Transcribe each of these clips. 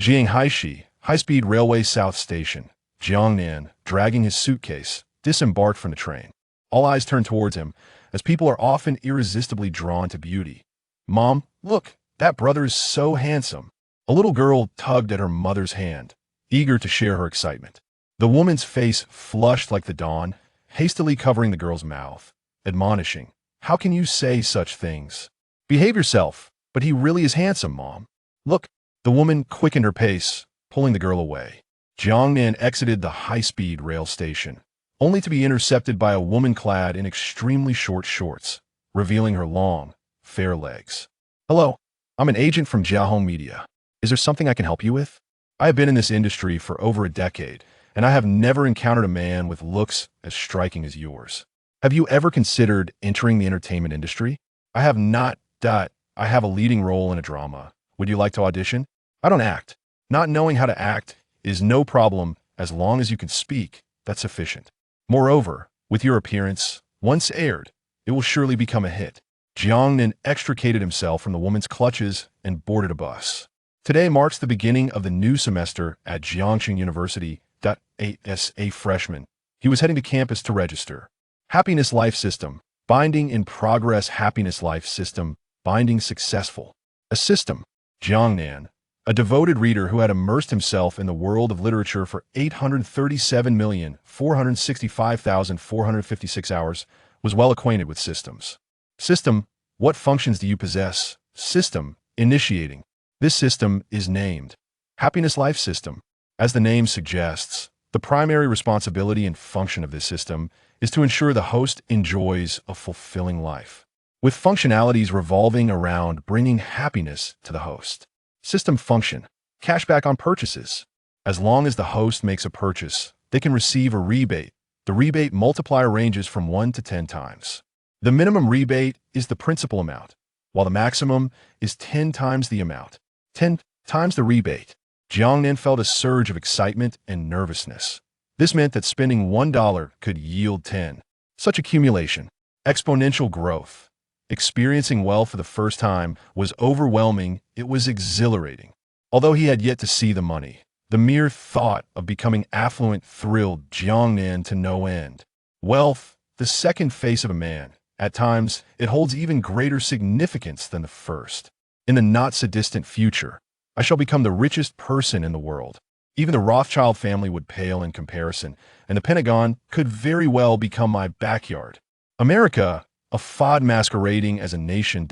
Jiangnan, high-speed railway south station. Jiangnan, dragging his suitcase, disembarked from the train. All eyes turned towards him, as people are often irresistibly drawn to beauty. "Mom, look, that brother is so handsome." A little girl tugged at her mother's hand, eager to share her excitement. The woman's face flushed like the dawn, hastily covering the girl's mouth, admonishing, "How can you say such things? Behave yourself, but he really is handsome, Mom. Look." The woman quickened her pace, pulling the girl away. Jiangnan exited the high-speed rail station, only to be intercepted by a woman clad in extremely short shorts, revealing her long, fair legs. "Hello, I'm an agent from Jiangnan Media. Is there something I can help you with? I have been in this industry for over a decade, and I have never encountered a man with looks as striking as yours. Have you ever considered entering the entertainment industry?" "I have not. I have a leading role in a drama. Would you like to audition?" "I don't act. Not knowing how to act is no problem as long as you can speak. That's sufficient. Moreover, with your appearance, once aired, it will surely become a hit." Jiangnan extricated himself from the woman's clutches and boarded a bus. Today marks the beginning of the new semester at Jiangnan University. As a freshman, he was heading to campus to register. Happiness Life System. Binding in progress. Happiness Life System. Binding successful. A system. Jiangnan, a devoted reader who had immersed himself in the world of literature for 837,465,456 hours, was well acquainted with systems. System, what functions do you possess? System, initiating. This system is named Happiness Life System. As the name suggests, the primary responsibility and function of this system is to ensure the host enjoys a fulfilling life, with functionalities revolving around bringing happiness to the host. System function, cashback on purchases. As long as the host makes a purchase, they can receive a rebate. The rebate multiplier ranges from 1 to 10 times. The minimum rebate is the principal amount, while the maximum is 10 times the amount. 10 times the rebate. Jiangnan felt a surge of excitement and nervousness. This meant that spending $1 could yield 10. Such accumulation, exponential growth. Experiencing wealth for the first time was overwhelming. It was exhilarating. Although he had yet to see the money, the mere thought of becoming affluent thrilled Jiangnan to no end. Wealth, the second face of a man. At times, it holds even greater significance than the first. In the not-so-distant future, I shall become the richest person in the world. Even the Rothschild family would pale in comparison, and the Pentagon could very well become my backyard. America, a fad masquerading as a nation.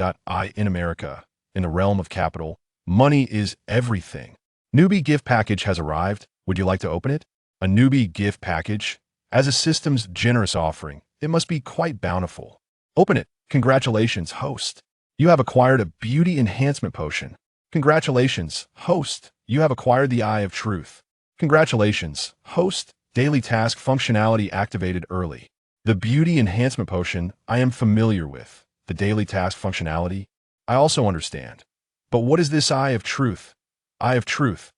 In America, in the realm of capital, money is everything. Newbie gift package has arrived. Would you like to open it? A newbie gift package? As a system's generous offering, it must be quite bountiful. Open it. Congratulations, host. You have acquired a beauty enhancement potion. Congratulations, host. You have acquired the Eye of Truth. Congratulations, host. Daily task functionality activated early. The beauty enhancement potion I am familiar with. The daily task functionality I also understand. But what is this Eye of Truth? Eye of Truth,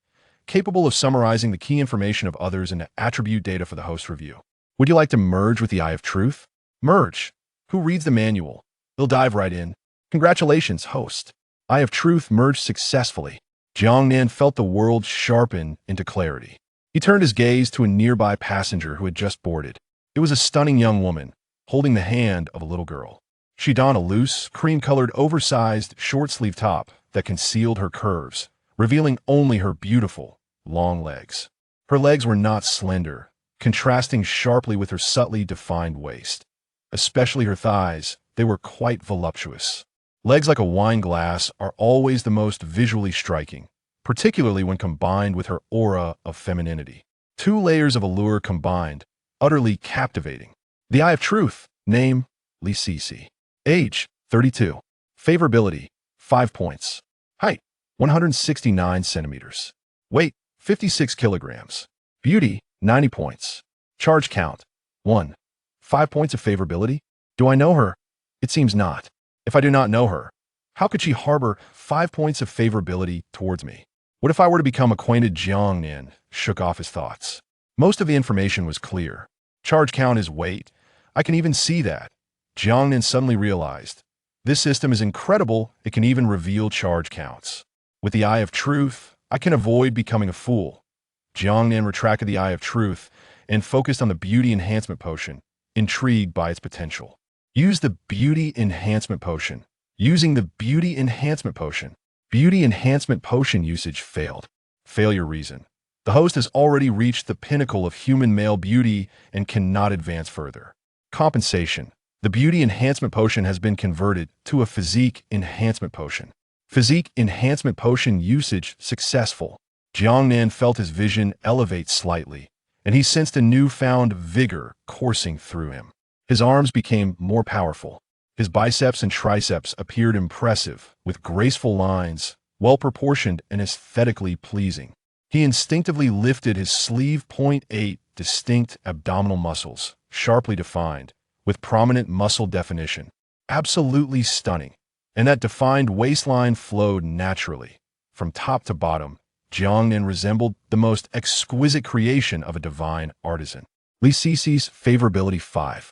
capable of summarizing the key information of others into attribute data for the host review. Would you like to merge with the Eye of Truth? Merge. Who reads the manual? They'll dive right in. Congratulations, host. Eye of Truth merged successfully. Jiangnan felt the world sharpen into clarity. He turned his gaze to a nearby passenger who had just boarded. It was a stunning young woman, holding the hand of a little girl. She donned a loose, cream-colored, oversized, short-sleeve top that concealed her curves, revealing only her beautiful, long legs. Her legs were not slender, contrasting sharply with her subtly defined waist. Especially her thighs, they were quite voluptuous. Legs like a wine glass are always the most visually striking, particularly when combined with her aura of femininity. 2 layers of allure combined, utterly captivating. The Eye of Truth. Name, Li Sisi. Age, 32. Favorability, 5 points. Height, 169 centimeters. Weight, 56 kilograms. Beauty, 90 points. Charge count, 1. 5 points of favorability? Do I know her? It seems not. If I do not know her, how could she harbor 5 points of favorability towards me? What if I were to become acquainted? Jiangnan shook off his thoughts. Most of the information was clear. Charge count is weight. I can even see that. Jiangnan suddenly realized. This system is incredible. It can even reveal charge counts. With the Eye of Truth, I can avoid becoming a fool. Jiangnan retracted the eye of truth and focused on the beauty enhancement potion, intrigued by its potential. Use the beauty enhancement potion. Using the beauty enhancement potion. Beauty enhancement potion usage failed. Failure reason. The host has already reached the pinnacle of human male beauty and cannot advance further. Compensation. The beauty enhancement potion has been converted to a physique enhancement potion. Physique enhancement potion usage successful. Jiangnan felt his vision elevate slightly, and he sensed a newfound vigor coursing through him. His arms became more powerful. His biceps and triceps appeared impressive, with graceful lines, well-proportioned and aesthetically pleasing. He instinctively lifted his sleeve. 8 distinct abdominal muscles, sharply defined, with prominent muscle definition. Absolutely stunning. And that defined waistline flowed naturally. From top to bottom, Jiangnan resembled the most exquisite creation of a divine artisan. Li Sisi's favorability 5.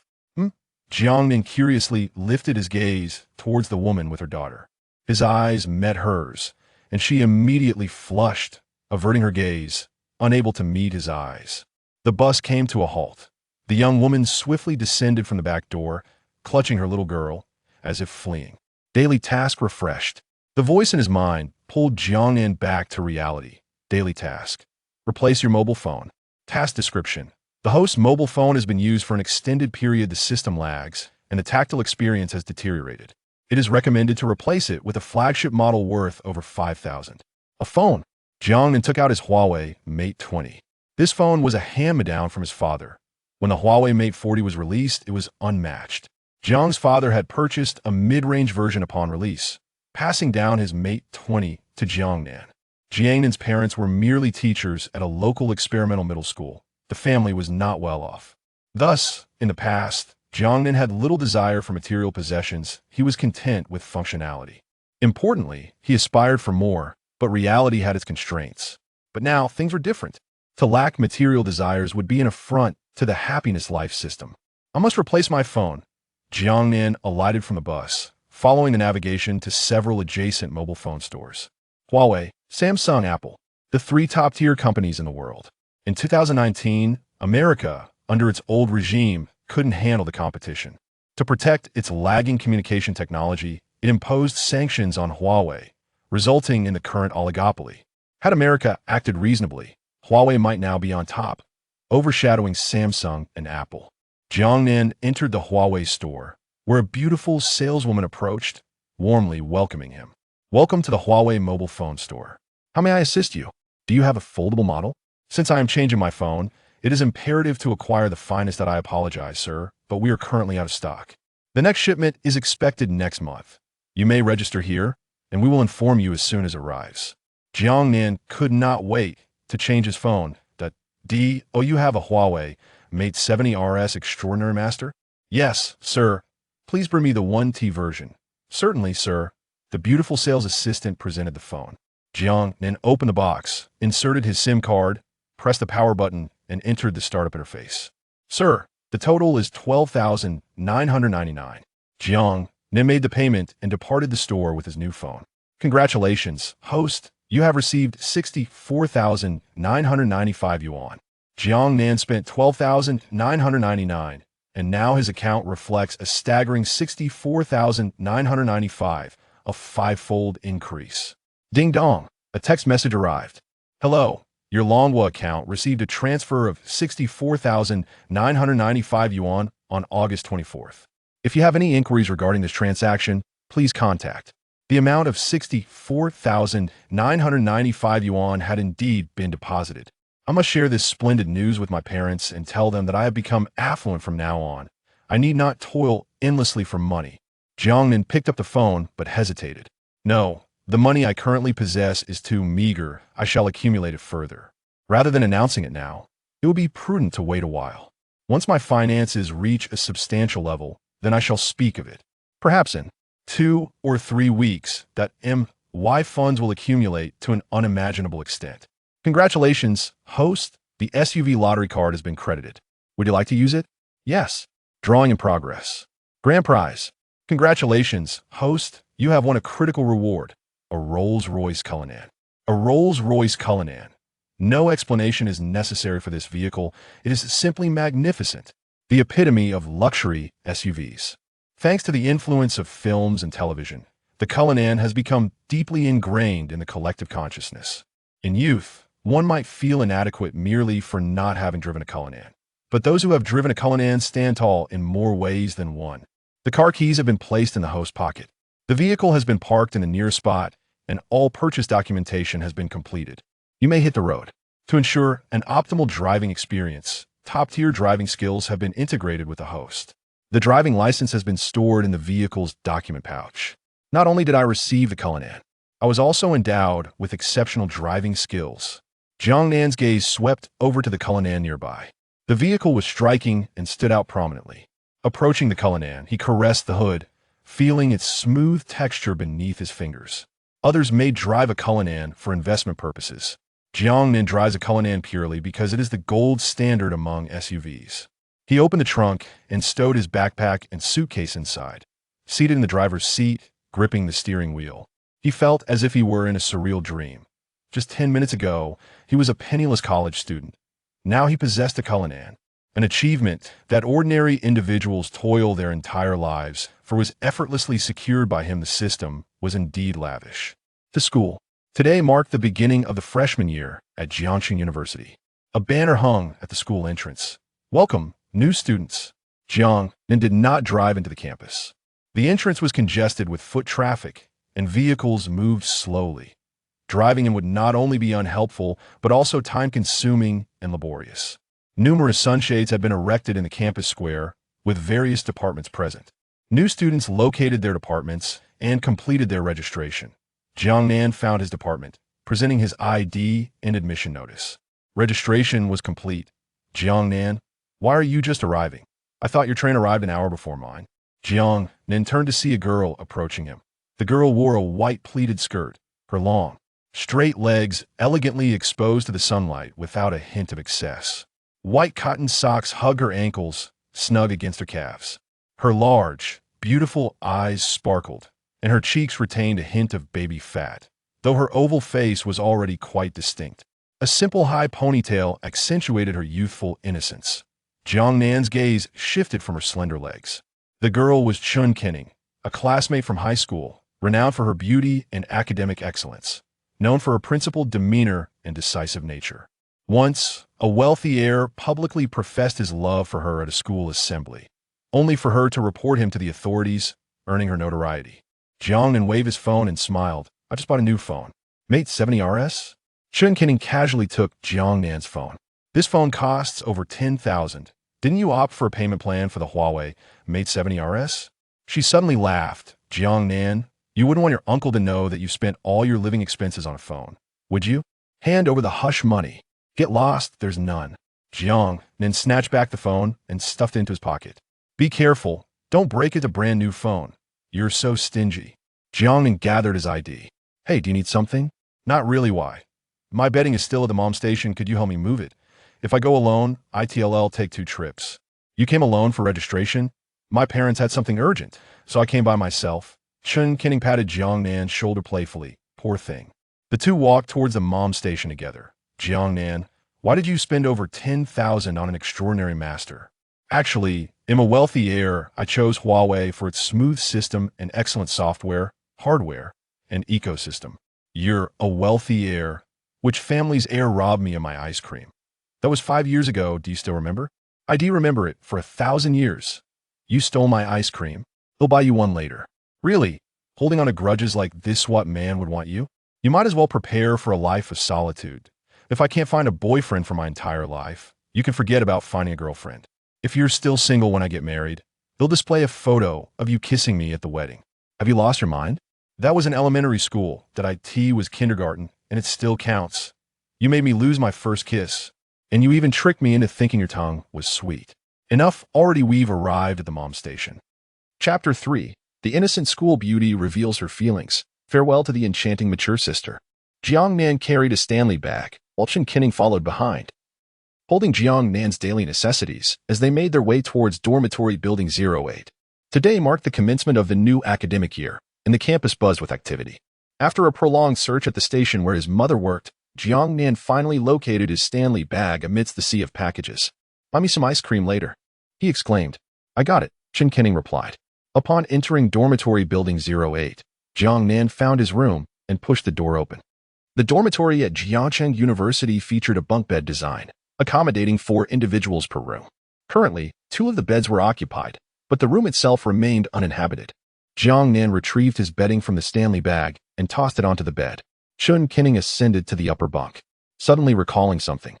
Jiangnan curiously lifted his gaze towards the woman with her daughter. His eyes met hers, and she immediately flushed, averting her gaze, unable to meet his eyes. The bus came to a halt. The young woman swiftly descended from the back door, clutching her little girl, as if fleeing. Daily task refreshed. The voice in his mind pulled Jiangnan back to reality. Daily task. Replace your mobile phone. Task description. The host's mobile phone has been used for an extended period. The system lags, and the tactile experience has deteriorated. It is recommended to replace it with a flagship model worth over 5,000. A phone. Jiangnan took out his Huawei Mate 20. This phone was a hand-me-down from his father. When the Huawei Mate 40 was released, it was unmatched. Jiang's father had purchased a mid-range version upon release, passing down his Mate 20 to Jiangnan. Jiangnan's parents were merely teachers at a local experimental middle school. The family was not well off. Thus, in the past, Jiangnan had little desire for material possessions. He was content with functionality. Importantly, he aspired for more, but reality had its constraints. But now, things were different. To lack material desires would be an affront to the happiness life system. I must replace my phone. Jiangnan alighted from the bus, following the navigation to several adjacent mobile phone stores. Huawei, Samsung, Apple, the 3 top-tier companies in the world. In 2019, America, under its old regime, couldn't handle the competition. To protect its lagging communication technology, it imposed sanctions on Huawei, resulting in the current oligopoly. Had America acted reasonably, Huawei might now be on top, overshadowing Samsung and Apple. Jiangnan entered the Huawei store, where a beautiful saleswoman approached, warmly welcoming him. Welcome to the Huawei mobile phone store. How may I assist you? Do you have a foldable model? Since I am changing my phone, it is imperative to acquire the finest. I apologize, sir, but we are currently out of stock. The next shipment is expected next month. You may register here, and we will inform you as soon as it arrives. Jiangnan could not wait to change his phone. Oh, you have a Huawei Mate 70 RS Extraordinary Master? Yes, sir. Please bring me the 1T version. Certainly, sir. The beautiful sales assistant presented the phone. Jiangnan opened the box, inserted his SIM card, pressed the power button, and entered the startup interface. Sir, the total is $12,999. Jiangnan made the payment and departed the store with his new phone. Congratulations, host. You have received 64,995 yuan. Jiangnan spent 12,999, and now his account reflects a staggering 64,995, a 5-fold increase. Ding dong, a text message arrived. Hello, your Longwa account received a transfer of 64,995 yuan on August 24th. If you have any inquiries regarding this transaction, please contact. The amount of 64,995 yuan had indeed been deposited. I must share this splendid news with my parents and tell them that I have become affluent from now on. I need not toil endlessly for money. Jiangnan picked up the phone but hesitated. No, the money I currently possess is too meager. I shall accumulate it further. Rather than announcing it now, it will be prudent to wait a while. Once my finances reach a substantial level, then I shall speak of it. Perhaps in 2 or 3 weeks, that my funds will accumulate to an unimaginable extent. Congratulations, host. The SUV lottery card has been credited. Would you like to use it? Yes. Drawing in progress. Grand prize. Congratulations, host. You have won a critical reward, a Rolls-Royce Cullinan. A Rolls-Royce Cullinan. No explanation is necessary for this vehicle. It is simply magnificent. The epitome of luxury SUVs. Thanks to the influence of films and television, the Cullinan has become deeply ingrained in the collective consciousness. In youth, one might feel inadequate merely for not having driven a Cullinan. But those who have driven a Cullinan stand tall in more ways than one. The car keys have been placed in the host pocket. The vehicle has been parked in the nearest spot, and all purchase documentation has been completed. You may hit the road. To ensure an optimal driving experience, top-tier driving skills have been integrated with the host. The driving license has been stored in the vehicle's document pouch. Not only did I receive the Cullinan, I was also endowed with exceptional driving skills. Jiangnan's gaze swept over to the Cullinan nearby. The vehicle was striking and stood out prominently. Approaching the Cullinan, he caressed the hood, feeling its smooth texture beneath his fingers. Others may drive a Cullinan for investment purposes. Jiangnan drives a Cullinan purely because it is the gold standard among SUVs. He opened the trunk and stowed his backpack and suitcase inside. Seated in the driver's seat, gripping the steering wheel, he felt as if he were in a surreal dream. Just 10 minutes ago, he was a penniless college student. Now he possessed a Cullinan, an achievement that ordinary individuals toil their entire lives for was effortlessly secured by him. The system was indeed lavish. To school. Today marked the beginning of the freshman year at Jiangnan University. A banner hung at the school entrance. Welcome, new students. Jiangnan did not drive into the campus. The entrance was congested with foot traffic, and vehicles moved slowly. Driving in would not only be unhelpful, but also time-consuming and laborious. Numerous sunshades had been erected in the campus square, with various departments present. New students located their departments and completed their registration. Jiangnan found his department, presenting his ID and admission notice. Registration was complete. Jiangnan, why are you just arriving? I thought your train arrived an hour before mine. Jiangnan turned to see a girl approaching him. The girl wore a white pleated skirt, her long, straight legs elegantly exposed to the sunlight without a hint of excess. White cotton socks hugged her ankles, snug against her calves. Her large, beautiful eyes sparkled, and her cheeks retained a hint of baby fat, though her oval face was already quite distinct. A simple high ponytail accentuated her youthful innocence. Jiangnan's gaze shifted from her slender legs. The girl was Cullinan, a classmate from high school, renowned for her beauty and academic excellence, known for her principled demeanor and decisive nature. Once, a wealthy heir publicly professed his love for her at a school assembly, only for her to report him to the authorities, earning her notoriety. Jiangnan waved his phone and smiled. I just bought a new phone. Mate 70 RS? Cullinan casually took Jiangnan's phone. This phone costs over 10,000. Didn't you opt for a payment plan for the Huawei Mate 70 RS? She suddenly laughed. Jiangnan, you wouldn't want your uncle to know that you spent all your living expenses on a phone, would you? Hand over the hush money. Get lost, there's none. Jiangnan snatched back the phone and stuffed it into his pocket. Be careful. Don't break it, a brand new phone. You're so stingy. Jiangnan gathered his ID. Hey, do you need something? Not really, why? My bedding is still at the mom station, could you help me move it? If I go alone, ITLL take 2 trips. You came alone for registration? My parents had something urgent, so I came by myself. Cullinan patted Jiangnan's shoulder playfully. Poor thing. The two walked towards the mom station together. Jiangnan, why did you spend over 10,000 on an extraordinary master? Actually, I'm a wealthy heir. I chose Huawei for its smooth system and excellent software, hardware, and ecosystem. You're a wealthy heir. Which family's heir robbed me of my ice cream? That was 5 years ago, do you still remember? I do remember it, for 1,000 years. You stole my ice cream. He'll buy you one later. Really? Holding on to grudges like this, what man would want you? You might as well prepare for a life of solitude. If I can't find a boyfriend for my entire life, you can forget about finding a girlfriend. If you're still single when I get married, they'll display a photo of you kissing me at the wedding. Have you lost your mind? That was in elementary school. That IT was kindergarten, and it still counts. You made me lose my first kiss, and you even tricked me into thinking your tongue was sweet. Enough, already we've arrived at the mom station. Chapter 3. The innocent school beauty reveals her feelings. Farewell to the enchanting mature sister. Jiangnan carried a Stanley bag, while Cullinan followed behind, holding Jiangnan's daily necessities as they made their way towards dormitory building 08. Today marked the commencement of the new academic year, and the campus buzzed with activity. After a prolonged search at the station where his mother worked, Jiangnan finally located his Stanley bag amidst the sea of packages. "Buy me some ice cream later," he exclaimed. "I got it," Chen Qining replied. Upon entering dormitory building 08, Jiangnan found his room and pushed the door open. The dormitory at Jiangnan University featured a bunk bed design, accommodating 4 individuals per room. Currently, 2 of the beds were occupied, but the room itself remained uninhabited. Jiangnan retrieved his bedding from the Stanley bag and tossed it onto the bed. Chen Qining ascended to the upper bunk, suddenly recalling something.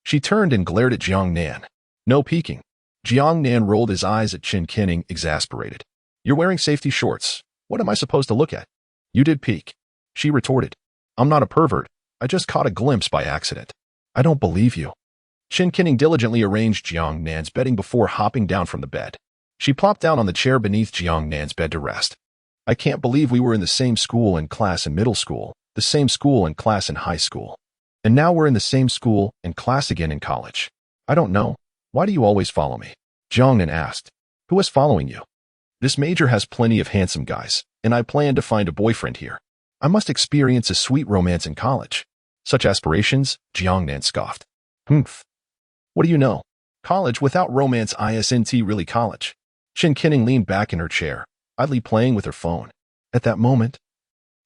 She turned and glared at Jiangnan. "No peeking." Jiangnan rolled his eyes at Chen Qining, exasperated. "You're wearing safety shorts. What am I supposed to look at?" "You did peek," she retorted. "I'm not a pervert. I just caught a glimpse by accident." "I don't believe you." Chen Qining diligently arranged Jiangnan's bedding before hopping down from the bed. She plopped down on the chair beneath Jiangnan's bed to rest. "I can't believe we were in the same school and class in middle school, the same school and class in high school. And now we're in the same school and class again in college. I don't know. Why do you always follow me?" Jiangnan asked. "Who is following you?" "This major has plenty of handsome guys, and I plan to find a boyfriend here. I must experience a sweet romance in college." "Such aspirations?" Jiangnan scoffed. "Humph. What do you know? College without romance isn't really college." Chen Qining leaned back in her chair, idly playing with her phone. At that moment,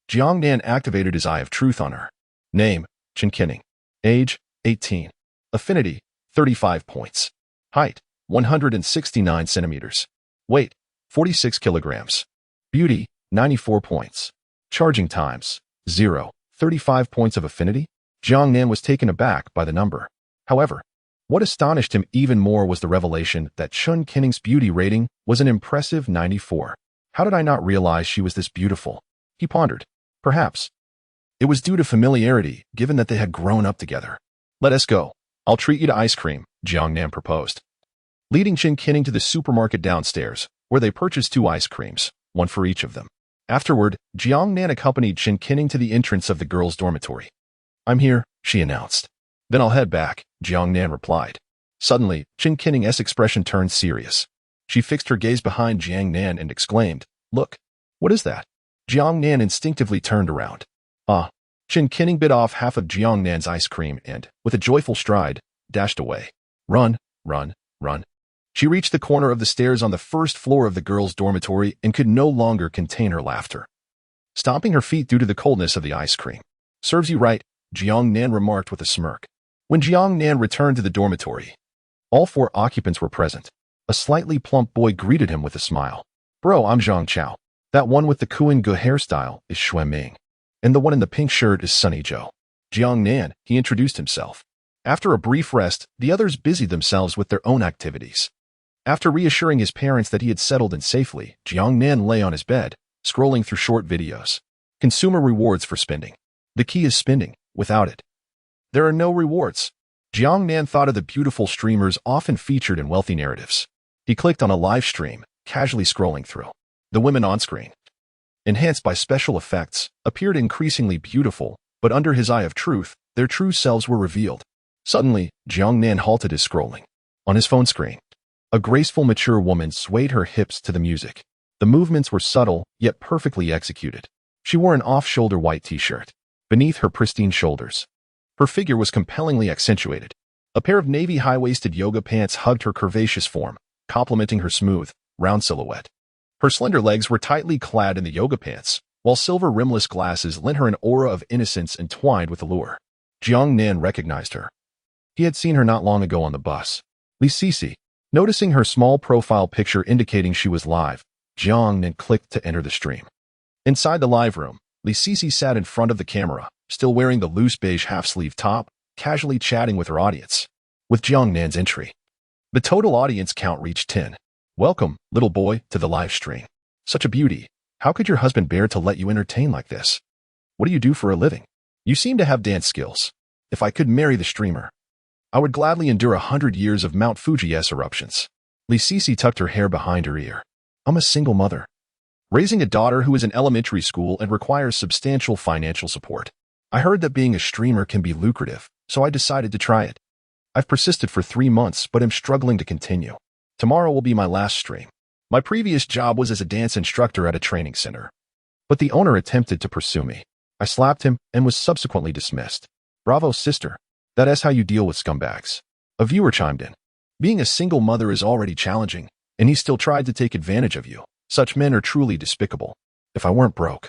Jiangnan activated his eye of truth on her. Name, Chen Qining. Age, 18. Affinity, 35 points. Height, 169 centimeters. Weight, 46 kilograms. Beauty, 94 points. Charging times, 0. 35 points of affinity? Jiangnan was taken aback by the number. However, what astonished him even more was the revelation that Chen Qining's beauty rating was an impressive 94. How did I not realize she was this beautiful? He pondered. Perhaps it was due to familiarity, given that they had grown up together. "Let us go. I'll treat you to ice cream," Jiangnan proposed. Leading Chen Qining to the supermarket downstairs, where they purchased 2 ice creams, 1 for each of them. Afterward, Jiangnan accompanied Chen Qining to the entrance of the girls' dormitory. "I'm here," she announced. "Then I'll head back," Jiangnan replied. Suddenly, Chen Qining's expression turned serious. She fixed her gaze behind Jiangnan and exclaimed, "Look, what is that?" Jiangnan instinctively turned around. "Ah." Chen Qining bit off half of Jiangnan's ice cream and, with a joyful stride, dashed away. "Run, run, run." She reached the corner of the stairs on the first floor of the girls' dormitory and could no longer contain her laughter, stomping her feet due to the coldness of the ice cream. "Serves you right," Jiangnan remarked with a smirk. When Jiangnan returned to the dormitory, all 4 occupants were present. A slightly plump boy greeted him with a smile. "Bro, I'm Zhang Chao. That one with the Kuan-gu hairstyle is Xue Ming. And the one in the pink shirt is Sunny Zhou." Jiangnan, he introduced himself. After a brief rest, the others busied themselves with their own activities. After reassuring his parents that he had settled in safely, Jiangnan lay on his bed, scrolling through short videos. Consumer rewards for spending. The key is spending. Without it, there are no rewards. Jiangnan thought of the beautiful streamers often featured in wealthy narratives. He clicked on a live stream, casually scrolling through. The women on screen, enhanced by special effects, appeared increasingly beautiful, but under his eye of truth, their true selves were revealed. Suddenly, Jiangnan halted his scrolling. On his phone screen, a graceful, mature woman swayed her hips to the music. The movements were subtle, yet perfectly executed. She wore an off-shoulder white t-shirt. Beneath her pristine shoulders, her figure was compellingly accentuated. A pair of navy high-waisted yoga pants hugged her curvaceous form, complementing her smooth, round silhouette. Her slender legs were tightly clad in the yoga pants, while silver rimless glasses lent her an aura of innocence entwined with allure. Jiangnan recognized her. He had seen her not long ago on the bus. Li Sisi. Noticing her small profile picture indicating she was live, Jiangnan clicked to enter the stream. Inside the live room, Li Sisi sat in front of the camera, still wearing the loose beige half-sleeve top, casually chatting with her audience. With Jiangnan's entry, the total audience count reached 10. "Welcome, little boy, to the live stream. Such a beauty. How could your husband bear to let you entertain like this? What do you do for a living? You seem to have dance skills. If I could marry the streamer, I would gladly endure 100 years of Mount Fuji's eruptions." Li Sisi tucked her hair behind her ear. "I'm a single mother, raising a daughter who is in elementary school and requires substantial financial support. I heard that being a streamer can be lucrative, so I decided to try it. I've persisted for 3 months, but am struggling to continue. Tomorrow will be my last stream. My previous job was as a dance instructor at a training center, but the owner attempted to pursue me. I slapped him and was subsequently dismissed. Bravo, sister. That is how you deal with scumbags. A viewer chimed in. Being a single mother is already challenging, and he still tried to take advantage of you. Such men are truly despicable. If I weren't broke,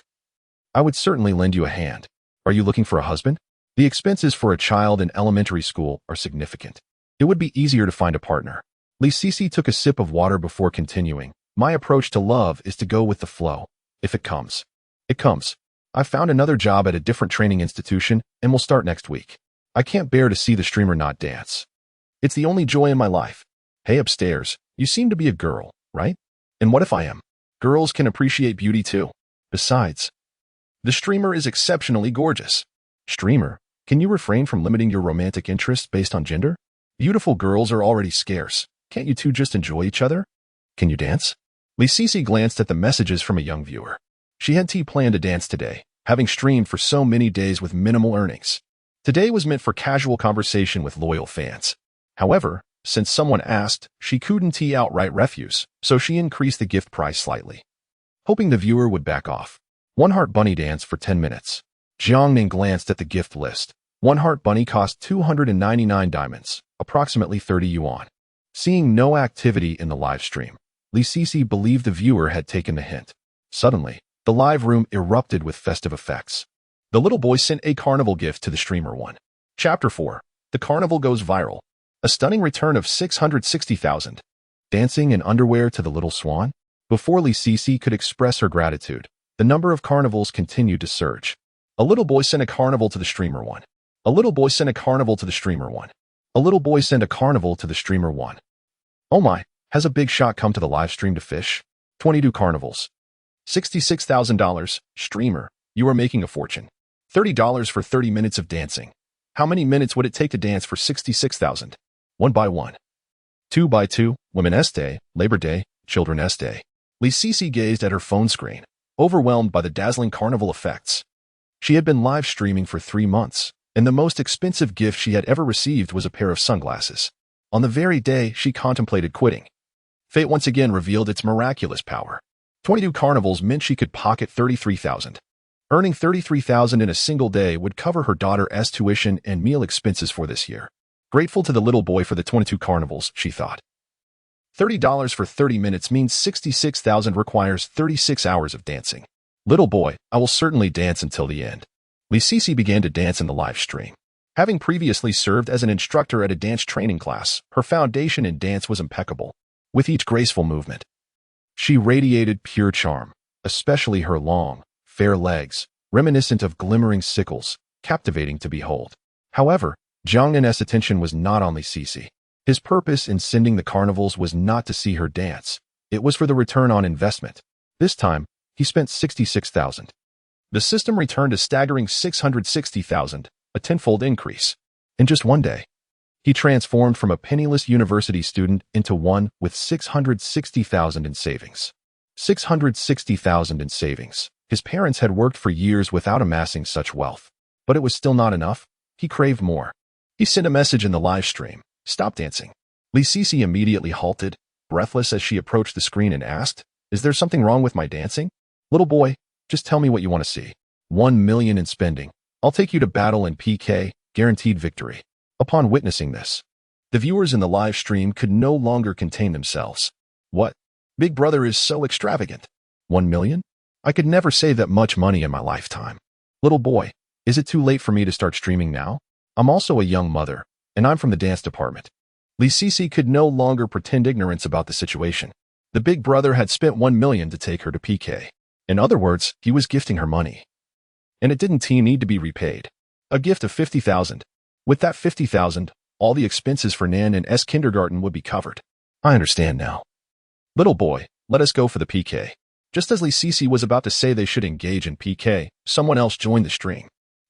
I would certainly lend you a hand. Are you looking for a husband? The expenses for a child in elementary school are significant. It would be easier to find a partner. Lee Sisi took a sip of water before continuing. My approach to love is to go with the flow. If it comes, it comes. I found another job at a different training institution and will start next week. I can't bear to see the streamer not dance. It's the only joy in my life. Hey, upstairs, you seem to be a girl, right? And what if I am? Girls can appreciate beauty too. Besides, the streamer is exceptionally gorgeous. Streamer, can you refrain from limiting your romantic interests based on gender? Beautiful girls are already scarce. Can't you two just enjoy each other? Can you dance? Lee Sisi glanced at the messages from a young viewer. She had planned to dance today, having streamed for so many days with minimal earnings. Today was meant for casual conversation with loyal fans. However, since someone asked, she couldn't outright refuse, so she increased the gift price slightly, hoping the viewer would back off. One Heart Bunny dance for 10 minutes. Jiangnan glanced at the gift list. One Heart Bunny cost 299 diamonds, approximately 30 yuan. Seeing no activity in the live stream, Lee Sisi believed the viewer had taken the hint. Suddenly, the live room erupted with festive effects. The little boy sent a carnival gift to the streamer one. Chapter 4. The carnival goes viral. A stunning return of 660,000. Dancing in underwear to the little swan? Before Lee Sisi could express her gratitude, the number of carnivals continued to surge. A little boy sent a carnival to the streamer one. A little boy sent a carnival to the streamer one. A little boy sent a carnival to the streamer one. Oh my, has a big shot come to the live stream to fish? 22 carnivals. $66,000. Streamer, you are making a fortune. $30 for 30 minutes of dancing. How many minutes would it take to dance for 66,000? 1 by 1. 2 by 2, Women's Day, Labor Day, Children's Day. Lee Sisi gazed at her phone screen, overwhelmed by the dazzling carnival effects. She had been live streaming for 3 months, and the most expensive gift she had ever received was a pair of sunglasses. On the very day she contemplated quitting, fate once again revealed its miraculous power. 22 carnivals meant she could pocket 33,000. Earning 33,000 in a single day would cover her daughter's tuition and meal expenses for this year. Grateful to the little boy for the 22 carnivals, she thought. $30 for 30 minutes means 66,000 requires 36 hours of dancing. Little boy, I will certainly dance until the end. Lee Sisi began to dance in the live stream. Having previously served as an instructor at a dance training class, her foundation in dance was impeccable. With each graceful movement, she radiated pure charm, especially her long, fair legs, reminiscent of glimmering sickles, captivating to behold. However, Jiangnan's attention was not on Lee Sisi. His purpose in sending the carnivals was not to see her dance. It was for the return on investment. This time, he spent 66,000. The system returned a staggering 660,000, a tenfold increase. In just one day, he transformed from a penniless university student into one with 660,000 in savings. 660,000 in savings. His parents had worked for years without amassing such wealth. But it was still not enough. He craved more. He sent a message in the live stream. Stop dancing. Lee Sisi immediately halted, breathless as she approached the screen and asked, Is there something wrong with my dancing? Little boy, just tell me what you want to see. 1 million in spending. I'll take you to battle in PK, guaranteed victory. Upon witnessing this, the viewers in the live stream could no longer contain themselves. What? Big Brother is so extravagant. 1 million? I could never save that much money in my lifetime. Little boy, is it too late for me to start streaming now? I'm also a young mother, and I'm from the dance department. Lee Sisi could no longer pretend ignorance about the situation. The Big Brother had spent 1 million to take her to PK. In other words, he was gifting her money. And it didn't need to be repaid. A gift of 50,000. With that 50,000, all the expenses for Nan and S kindergarten would be covered. I understand now. Little boy, let us go for the PK. Just as Lee Sisi was about to say they should engage in PK, someone else joined the stream.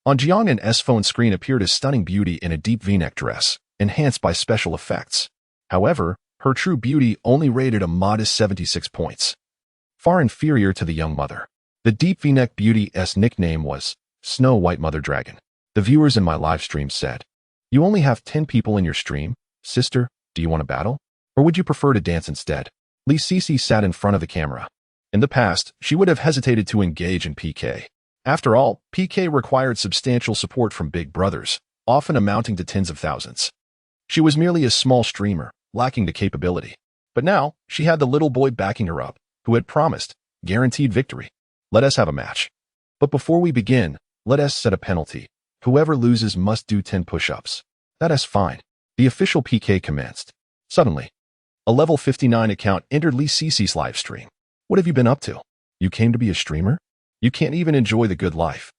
On Jiangnan's phone screen appeared a stunning beauty in a deep V-neck dress, enhanced by special effects. However, her true beauty only rated a modest 76 points. Far inferior to the young mother. The deep V-neck beauty's nickname was Snow White Mother Dragon. The viewers in my live stream said, You only have 10 people in your stream? Sister, do you want to battle? Or would you prefer to dance instead? Lee Sisi sat in front of the camera. In the past, she would have hesitated to engage in PK. After all, PK required substantial support from big brothers, often amounting to tens of thousands. She was merely a small streamer, lacking the capability. But now, she had the little boy backing her up, who had promised guaranteed victory. Let us have a match. But before we begin, let us set a penalty. Whoever loses must do 10 push-ups. That is fine. The official PK commenced. Suddenly, a level 59 account entered Lee Cece's live stream. What have you been up to? You came to be a streamer? You can't even enjoy the good life.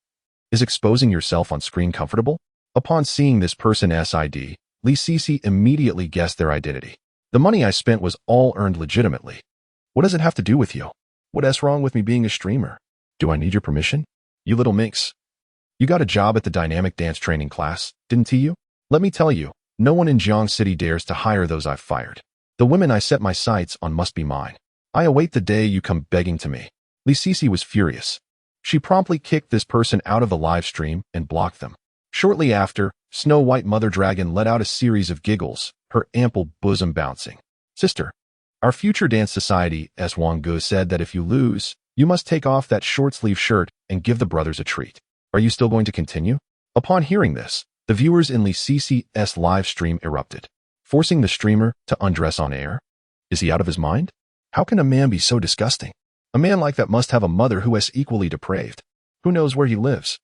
Is exposing yourself on screen comfortable? Upon seeing this person's ID, Lee Cece immediately guessed their identity. The money I spent was all earned legitimately. What does it have to do with you? What's wrong with me being a streamer? Do I need your permission? You little minx. You got a job at the dynamic dance training class, didn't you? Let me tell you, no one in Jiangnan City dares to hire those I've fired. The women I set my sights on must be mine. I await the day you come begging to me. Lee Cece was furious. She promptly kicked this person out of the live stream and blocked them. Shortly after, Snow White Mother Dragon let out a series of giggles, her ample bosom bouncing. Sister, our future dance society, as Wang Gu said that if you lose, you must take off that short-sleeve shirt and give the brothers a treat. Are you still going to continue? Upon hearing this, the viewers in Lee Cece's live stream erupted, forcing the streamer to undress on air. Is he out of his mind? How can a man be so disgusting? A man like that must have a mother who is equally depraved. Who knows where he lives?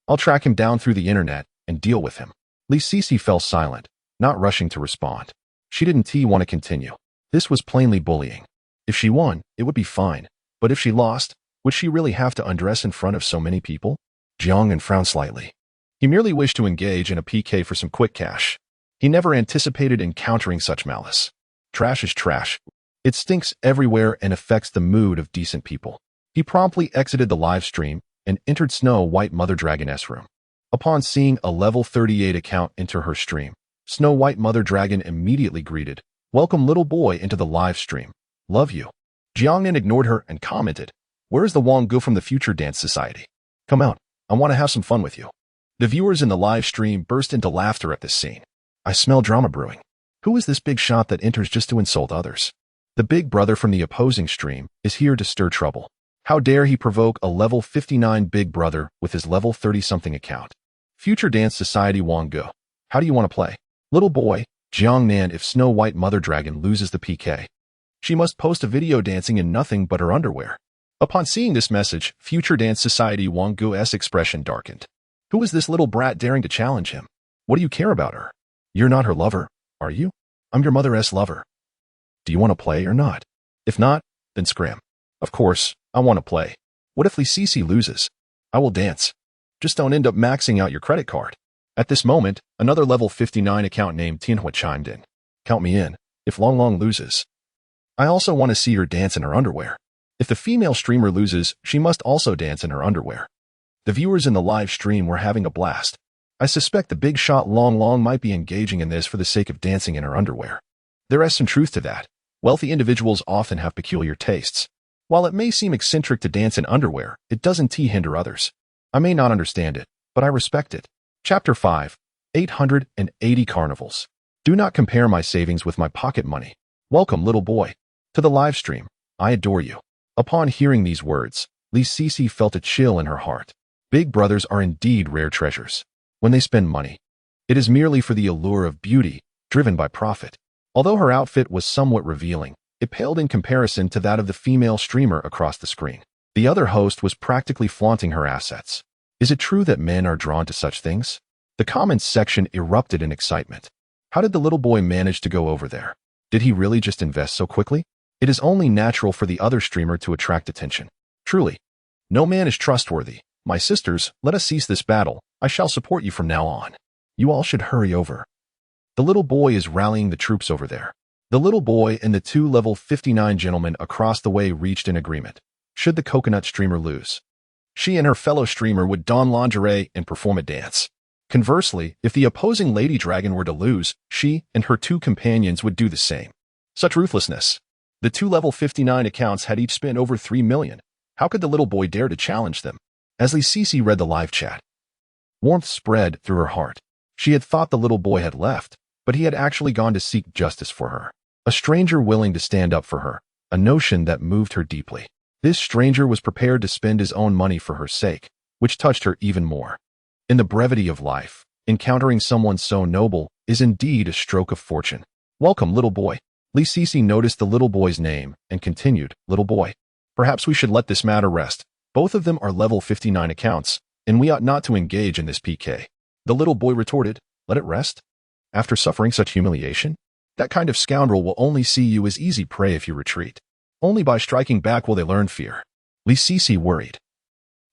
I'll track him down through the internet and deal with him. Lee Cece fell silent, not rushing to respond. She didn't want to continue. This was plainly bullying. If she won, it would be fine. But if she lost, would she really have to undress in front of so many people? Jiangnan frowned slightly. He merely wished to engage in a PK for some quick cash. He never anticipated encountering such malice. Trash is trash. It stinks everywhere and affects the mood of decent people. He promptly exited the live stream and entered Snow White Mother Dragon's room. Upon seeing a level 38 account enter her stream, Snow White Mother Dragon immediately greeted, "Welcome little boy into the live stream. Love you." Jiangnan ignored her and commented, "Where is the Wang Gu from the Future Dance Society? Come out. I want to have some fun with you." The viewers in the live stream burst into laughter at this scene. I smell drama brewing. Who is this big shot that enters just to insult others? The big brother from the opposing stream is here to stir trouble. How dare he provoke a level 59 big brother with his level 30-something account? Future Dance Society Wang Gu. How do you want to play? Little boy, Jiangnan, if Snow White Mother Dragon loses the PK, she must post a video dancing in nothing but her underwear. Upon seeing this message, Future Dance Society Wang Gu's expression darkened. Who is this little brat daring to challenge him? What do you care about her? You're not her lover, are you? I'm your mother's lover. Do you want to play or not? If not, then scram. Of course, I want to play. What if Lee Cece loses? I will dance. Just don't end up maxing out your credit card. At this moment, another level 59 account named Tianhua chimed in. Count me in, if Long Long loses. I also want to see her dance in her underwear. If the female streamer loses, she must also dance in her underwear. The viewers in the live stream were having a blast. I suspect the big shot Long Long might be engaging in this for the sake of dancing in her underwear. There is some truth to that. Wealthy individuals often have peculiar tastes. While it may seem eccentric to dance in underwear, it doesn't hinder others. I may not understand it, but I respect it. Chapter 5. 880 Carnivals. Do not compare my savings with my pocket money. Welcome, little boy, to the live stream. I adore you. Upon hearing these words, Lee Cece felt a chill in her heart. Big brothers are indeed rare treasures. When they spend money, it is merely for the allure of beauty, driven by profit. Although her outfit was somewhat revealing, it paled in comparison to that of the female streamer across the screen. The other host was practically flaunting her assets. Is it true that men are drawn to such things? The comments section erupted in excitement. How did the little boy manage to go over there? Did he really just invest so quickly? It is only natural for the other streamer to attract attention. Truly, no man is trustworthy. My sisters, let us cease this battle. I shall support you from now on. You all should hurry over. The little boy is rallying the troops over there. The little boy and the two level 59 gentlemen across the way reached an agreement. Should the coconut streamer lose, she and her fellow streamer would don lingerie and perform a dance. Conversely, if the opposing lady dragon were to lose, she and her two companions would do the same. Such ruthlessness. The two level 59 accounts had each spent over 3 million. How could the little boy dare to challenge them? As Lee Cece read the live chat, warmth spread through her heart. She had thought the little boy had left, but he had actually gone to seek justice for her. A stranger willing to stand up for her, a notion that moved her deeply. This stranger was prepared to spend his own money for her sake. which touched her even more. In the brevity of life, encountering someone so noble is indeed a stroke of fortune. Welcome, little boy. Li Sisi noticed the little boy's name and continued, little boy. Perhaps we should let this matter rest. Both of them are level 59 accounts, and we ought not to engage in this PK. The little boy retorted, let it rest? After suffering such humiliation? That kind of scoundrel will only see you as easy prey if you retreat. Only by striking back will they learn fear. Li Sisi worried.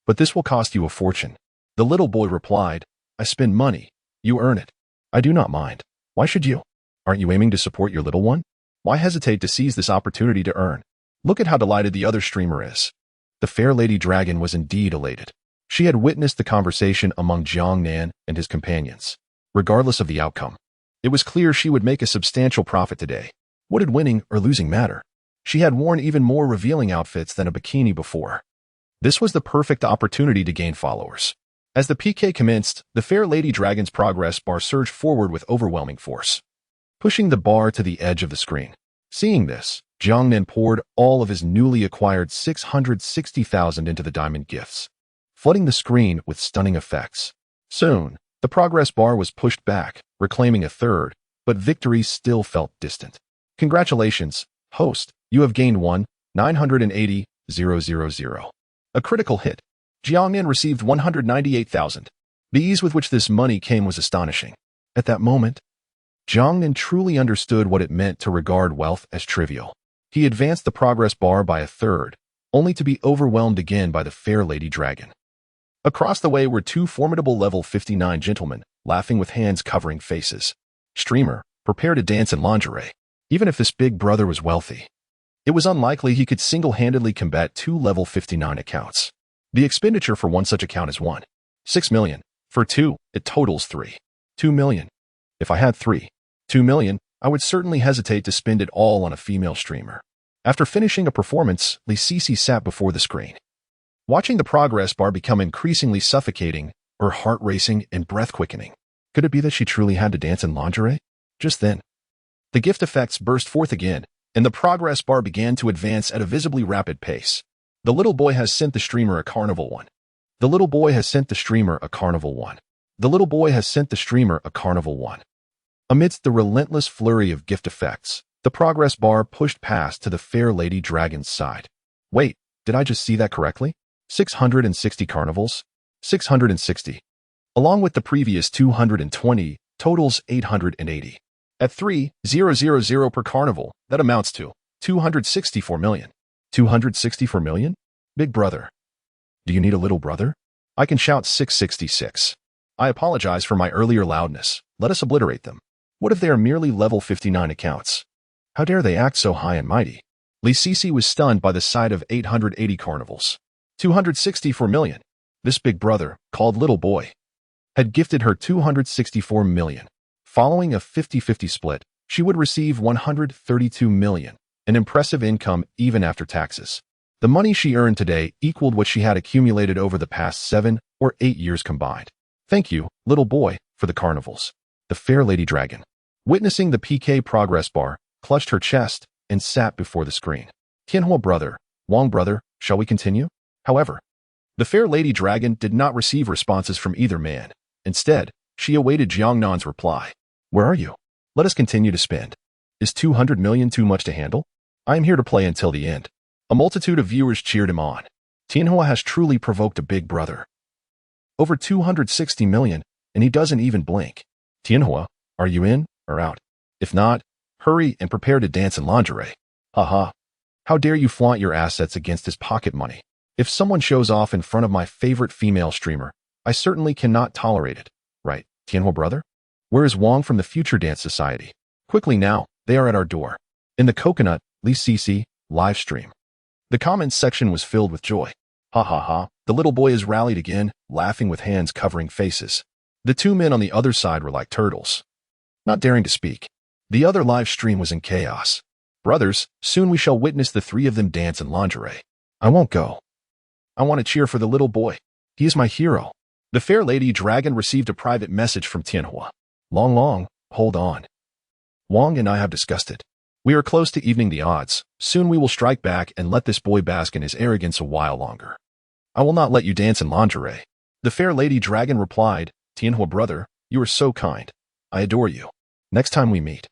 But this will cost you a fortune. The little boy replied, I spend money. You earn it. I do not mind. Why should you? Aren't you aiming to support your little one? Why hesitate to seize this opportunity to earn? Look at how delighted the other streamer is. The fair lady dragon was indeed elated. She had witnessed the conversation among Jiangnan and his companions. Regardless of the outcome, it was clear she would make a substantial profit today. What did winning or losing matter? She had worn even more revealing outfits than a bikini before. This was the perfect opportunity to gain followers. As the PK commenced, the fair lady dragon's progress bar surged forward with overwhelming force, pushing the bar to the edge of the screen. Seeing this, Jiangnan poured all of his newly acquired 660,000 into the diamond gifts, flooding the screen with stunning effects. Soon, the progress bar was pushed back, reclaiming a third, but victory still felt distant. Congratulations, host, you have gained 1,980,000. A critical hit. Jiangnan received 198,000. The ease with which this money came was astonishing. At that moment, Jiangnan truly understood what it meant to regard wealth as trivial. He advanced the progress bar by a third, only to be overwhelmed again by the fair lady dragon. Across the way were two formidable level 59 gentlemen, laughing with hands covering faces. Streamer, prepare to dance in lingerie. Even if this big brother was wealthy, it was unlikely he could single-handedly combat two level 59 accounts. The expenditure for one such account is 1.6 million. For two, it totals 3.2 million. If I had 3.2 million, I would certainly hesitate to spend it all on a female streamer. After finishing a performance, Li Sisi sat before the screen, watching the progress bar become increasingly suffocating, her heart racing and breath quickening. Could it be that she truly had to dance in lingerie? Just then, the gift effects burst forth again, and the progress bar began to advance at a visibly rapid pace. The little boy has sent the streamer a carnival one. The little boy has sent the streamer a carnival one. The little boy has sent the streamer a carnival one. Amidst the relentless flurry of gift effects, the progress bar pushed past to the fair lady dragon's side. Wait, did I just see that correctly? 660 carnivals? 660. Along with the previous 220, totals 880. At 3,000 per carnival, that amounts to 264 million. 264 million? Big brother. Do you need a little brother? I can shout 666. I apologize for my earlier loudness. Let us obliterate them. What if they are merely level 59 accounts? How dare they act so high and mighty? Li Sisi was stunned by the sight of 880 carnivals. 264 million. This big brother, called Little Boy, had gifted her 264 million. Following a 50-50 split, she would receive 132 million. An impressive income even after taxes. The money she earned today equaled what she had accumulated over the past 7 or 8 years combined. Thank you, little boy, for the carnivals. The fair lady dragon, witnessing the PK progress bar, clutched her chest and sat before the screen. Tianhua brother, Wang brother, shall we continue? However, the fair lady dragon did not receive responses from either man. Instead, she awaited Jiangnan's reply. Where are you? Let us continue to spend. Is 200 million too much to handle? I am here to play until the end. A multitude of viewers cheered him on. Tianhua has truly provoked a big brother. Over 260 million, and he doesn't even blink. Tianhua, are you in or out? If not, hurry and prepare to dance in lingerie. Haha. How dare you flaunt your assets against his pocket money? If someone shows off in front of my favorite female streamer, I certainly cannot tolerate it. Right, Tianhua brother? Where is Wang from the Future Dance Society? Quickly now, they are at our door. In the coconut, Li Sisi, live stream. The comments section was filled with joy. Ha ha ha, the little boy is rallied again, laughing with hands covering faces. The two men on the other side were like turtles, not daring to speak. The other live stream was in chaos. Brothers, soon we shall witness the three of them dance in lingerie. I won't go. I want to cheer for the little boy. He is my hero. The fair lady dragon received a private message from Tianhua. Long, hold on. Wang and I have discussed it. We are close to evening the odds. Soon we will strike back and let this boy bask in his arrogance a while longer. I will not let you dance in lingerie. The fair lady dragon replied, Tianhua brother, you are so kind. I adore you. Next time we meet,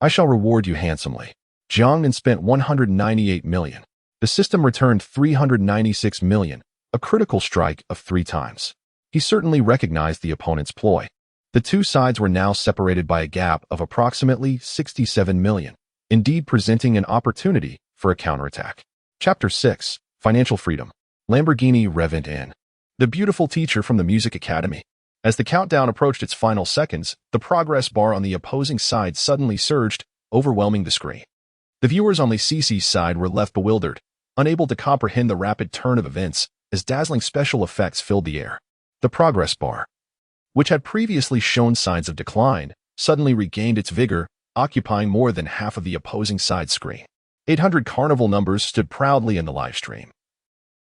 I shall reward you handsomely. Jiangnan spent 198 million. The system returned 396 million, a critical strike of 3 times. He certainly recognized the opponent's ploy. The two sides were now separated by a gap of approximately 67 million, indeed presenting an opportunity for a counterattack. Chapter 6. Financial Freedom. Lamborghini Revent in. The beautiful teacher from the Music Academy. As the countdown approached its final seconds, the progress bar on the opposing side suddenly surged, overwhelming the screen. The viewers on Li Cici's side were left bewildered, unable to comprehend the rapid turn of events as dazzling special effects filled the air. The progress bar, which had previously shown signs of decline, suddenly regained its vigor, occupying more than half of the opposing side screen. 800 carnival numbers stood proudly in the live stream.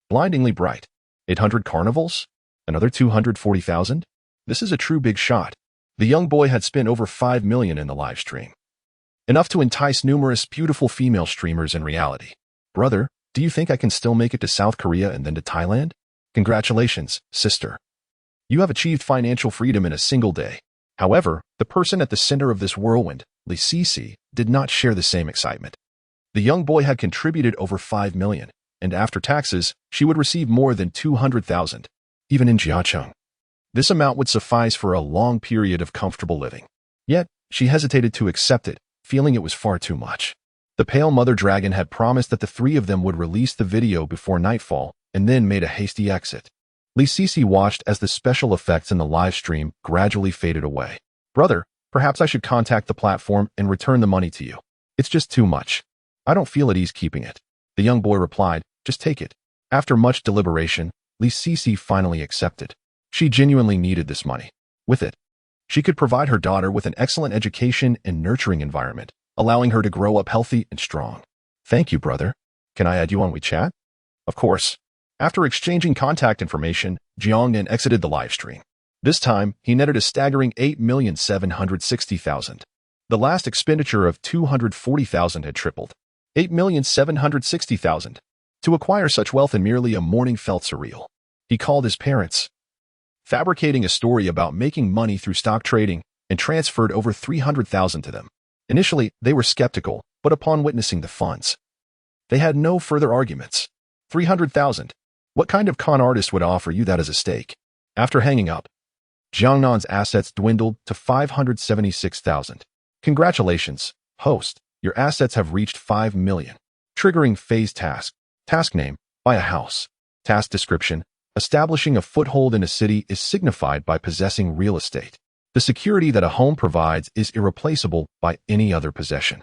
Blindingly bright. 800 carnivals? Another 240,000? This is a true big shot. The young boy had spent over 5 million in the live stream. Enough to entice numerous beautiful female streamers in reality. Brother, do you think I can still make it to South Korea and then to Thailand? Congratulations, sister. You have achieved financial freedom in a single day. However, the person at the center of this whirlwind, Li Cici, did not share the same excitement. The young boy had contributed over 5 million, and after taxes, she would receive more than 200,000, even in Jiangnan. This amount would suffice for a long period of comfortable living. Yet, she hesitated to accept it, feeling it was far too much. The pale mother dragon had promised that the 3 of them would release the video before nightfall, and then made a hasty exit. Li Cici watched as the special effects in the live stream gradually faded away. Brother, perhaps I should contact the platform and return the money to you. It's just too much. I don't feel at ease keeping it. The young boy replied, just take it. After much deliberation, Li Cici finally accepted. She genuinely needed this money. With it, she could provide her daughter with an excellent education and nurturing environment, allowing her to grow up healthy and strong. Thank you, brother. Can I add you on WeChat? Of course. After exchanging contact information, Jiangnan exited the live stream. This time, he netted a staggering 8,760,000. The last expenditure of 240,000 had tripled. 8,760,000. To acquire such wealth in merely a morning felt surreal. He called his parents, fabricating a story about making money through stock trading, and transferred over 300,000 to them. Initially, they were skeptical, but upon witnessing the funds, they had no further arguments. 300,000. What kind of con artist would offer you that as a stake? After hanging up, Jiangnan's assets dwindled to 576,000. Congratulations, host. Your assets have reached 5 million. Triggering phase task. Task name, buy a house. Task description, establishing a foothold in a city is signified by possessing real estate. The security that a home provides is irreplaceable by any other possession.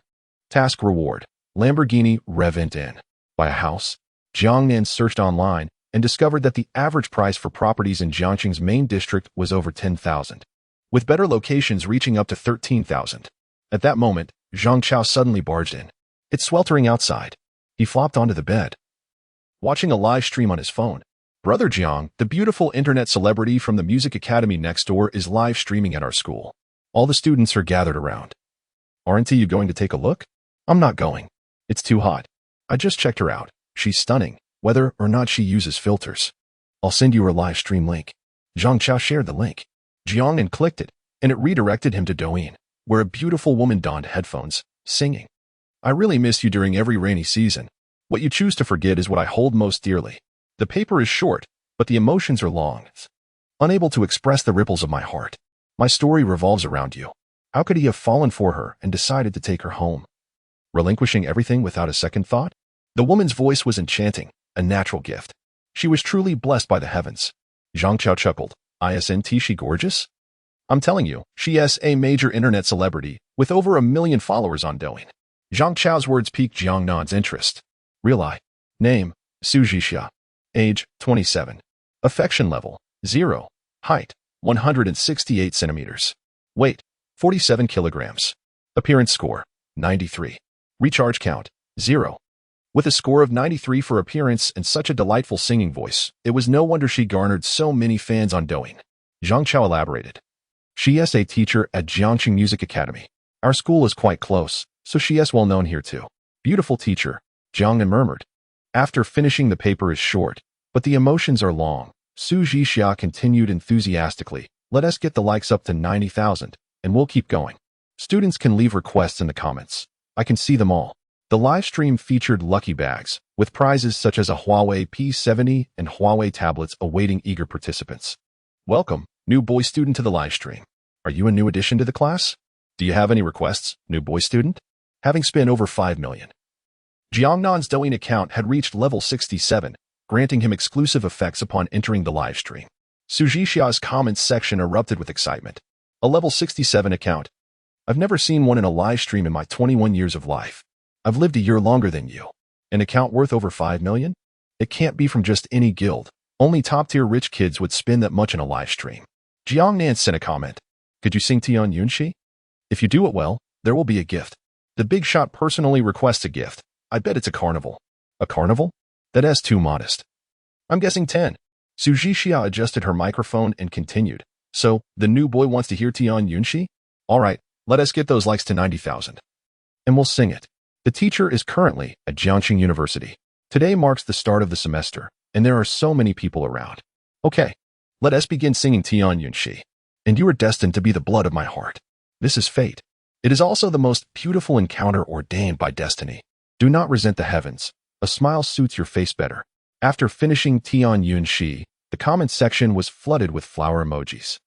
Task reward, Lamborghini Revent in. Buy a house. Jiangnan searched online and discovered that the average price for properties in Jiangxing's main district was over 10,000, with better locations reaching up to 13,000. At that moment, Zhang Chao suddenly barged in. It's sweltering outside. He flopped onto the bed, watching a live stream on his phone. Brother Jiang, the beautiful internet celebrity from the Music Academy next door, is live streaming at our school. All the students are gathered around. Aren't you going to take a look? I'm not going. It's too hot. I just checked her out. She's stunning, whether or not she uses filters. I'll send you her live stream link. Zhang Chao shared the link. Jiangnan clicked it, and it redirected him to Douyin, where a beautiful woman donned headphones, singing. I really miss you during every rainy season. What you choose to forget is what I hold most dearly. The paper is short, but the emotions are long. Unable to express the ripples of my heart. My story revolves around you. How could he have fallen for her and decided to take her home, relinquishing everything without a second thought? The woman's voice was enchanting, a natural gift. She was truly blessed by the heavens. Zhang Chao chuckled. Isn't she gorgeous? I'm telling you, she is a major internet celebrity with over 1 million followers on Douyin. Zhang Chao's words piqued Jiangnan's interest. Real name, Su Jixia. Age, 27. Affection level, 0. Height, 168 centimeters. Weight, 47 kilograms. Appearance score, 93. Recharge count, 0. With a score of 93 for appearance and such a delightful singing voice, it was no wonder she garnered so many fans on Douyin. Zhang Chao elaborated. She is a teacher at Jiangxing Music Academy. Our school is quite close, so she is well known here too. Beautiful teacher, Jiangnan murmured. After finishing, the paper is short, but the emotions are long. Su Jixia continued enthusiastically. Let us get the likes up to 90,000, and we'll keep going. Students can leave requests in the comments. I can see them all. The live stream featured lucky bags, with prizes such as a Huawei P70 and Huawei tablets awaiting eager participants. Welcome, new boy student, to the live stream. Are you a new addition to the class? Do you have any requests, new boy student? Having spent over 5 million. Jiangnan's Douyin account had reached level 67, granting him exclusive effects upon entering the live stream. Su Jixia's comments section erupted with excitement. A level 67 account. I've never seen one in a live stream in my 21 years of life. I've lived a year longer than you. An account worth over 5 million? It can't be from just any guild. Only top-tier rich kids would spend that much in a live stream. Jiangnan sent a comment. Could you sing Tian Yunxi? If you do it well, there will be a gift. The big shot personally requests a gift. I bet it's a carnival. A carnival? That is too modest. I'm guessing 10. Su Jixia adjusted her microphone and continued. So, the new boy wants to hear Tian Yunxi? Alright, let us get those likes to 90,000. And we'll sing it. The teacher is currently at Jiangnan University. Today marks the start of the semester, and there are so many people around. Okay, let us begin singing Tian Yunxi. And you are destined to be the blood of my heart. This is fate. It is also the most beautiful encounter ordained by destiny. Do not resent the heavens. A smile suits your face better. After finishing Tian Yunxi, the comment section was flooded with flower emojis.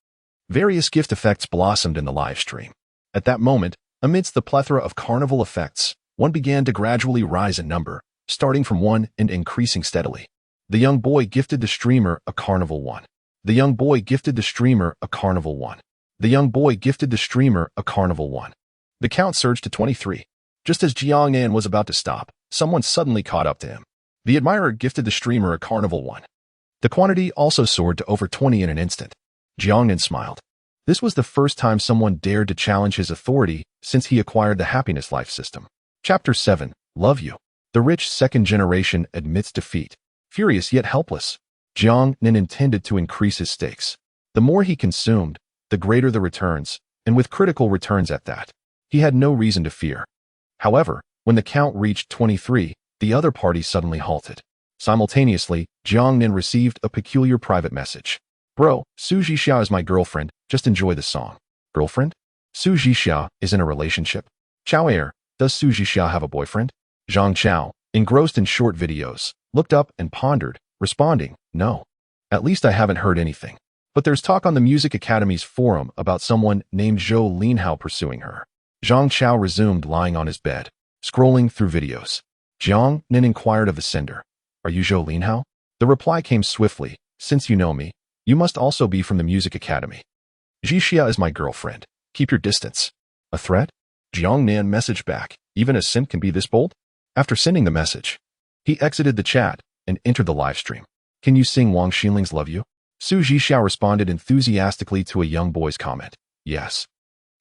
Various gift effects blossomed in the live stream. At that moment, amidst the plethora of carnival effects, one began to gradually rise in number, starting from 1 and increasing steadily. The young boy gifted the streamer a carnival 1. The young boy gifted the streamer a carnival 1. The young boy gifted the streamer a carnival 1. The count surged to 23. Just as Jiangnan was about to stop, someone suddenly caught up to him. The admirer gifted the streamer a carnival 1. The quantity also soared to over 20 in an instant. Jiangnan smiled. This was the first time someone dared to challenge his authority since he acquired the happiness life system. Chapter 7. Love You. The rich second generation admits defeat. Furious yet helpless, Jiangnan intended to increase his stakes. The more he consumed, the greater the returns, and with critical returns at that. He had no reason to fear. However, when the count reached 23, the other party suddenly halted. Simultaneously, Jiangnan received a peculiar private message. Bro, Su Jixia is my girlfriend, just enjoy the song. Girlfriend? Su Jixia is in a relationship? Chao Air, does Su Jixia have a boyfriend? Zhang Chao, engrossed in short videos, looked up and pondered, responding, no. At least I haven't heard anything. But there's talk on the Music Academy's forum about someone named Zhou Linhao pursuing her. Zhang Chao resumed lying on his bed, scrolling through videos. Jiangnan inquired of the sender, are you Zhou Linhao? The reply came swiftly, since you know me, you must also be from the Music Academy. Jixia is my girlfriend. Keep your distance. A threat? Jiangnan messaged back, even a simp can be this bold? After sending the message, he exited the chat and entered the live stream. Can you sing Wang Xinling's Love You? Su Jixia responded enthusiastically to a young boy's comment. Yes.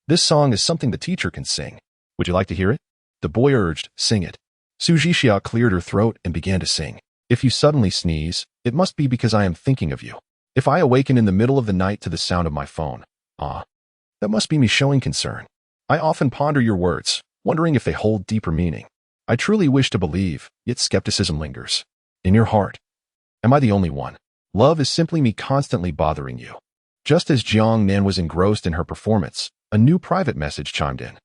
This song is something the teacher can sing. Would you like to hear it? The boy urged, sing it. Su Jixia cleared her throat and began to sing. If you suddenly sneeze, it must be because I am thinking of you. If I awaken in the middle of the night to the sound of my phone, that must be me showing concern. I often ponder your words, wondering if they hold deeper meaning. I truly wish to believe, yet skepticism lingers. In your heart, am I the only one? Love is simply me constantly bothering you. Just as Jiangnan was engrossed in her performance, a new private message chimed in.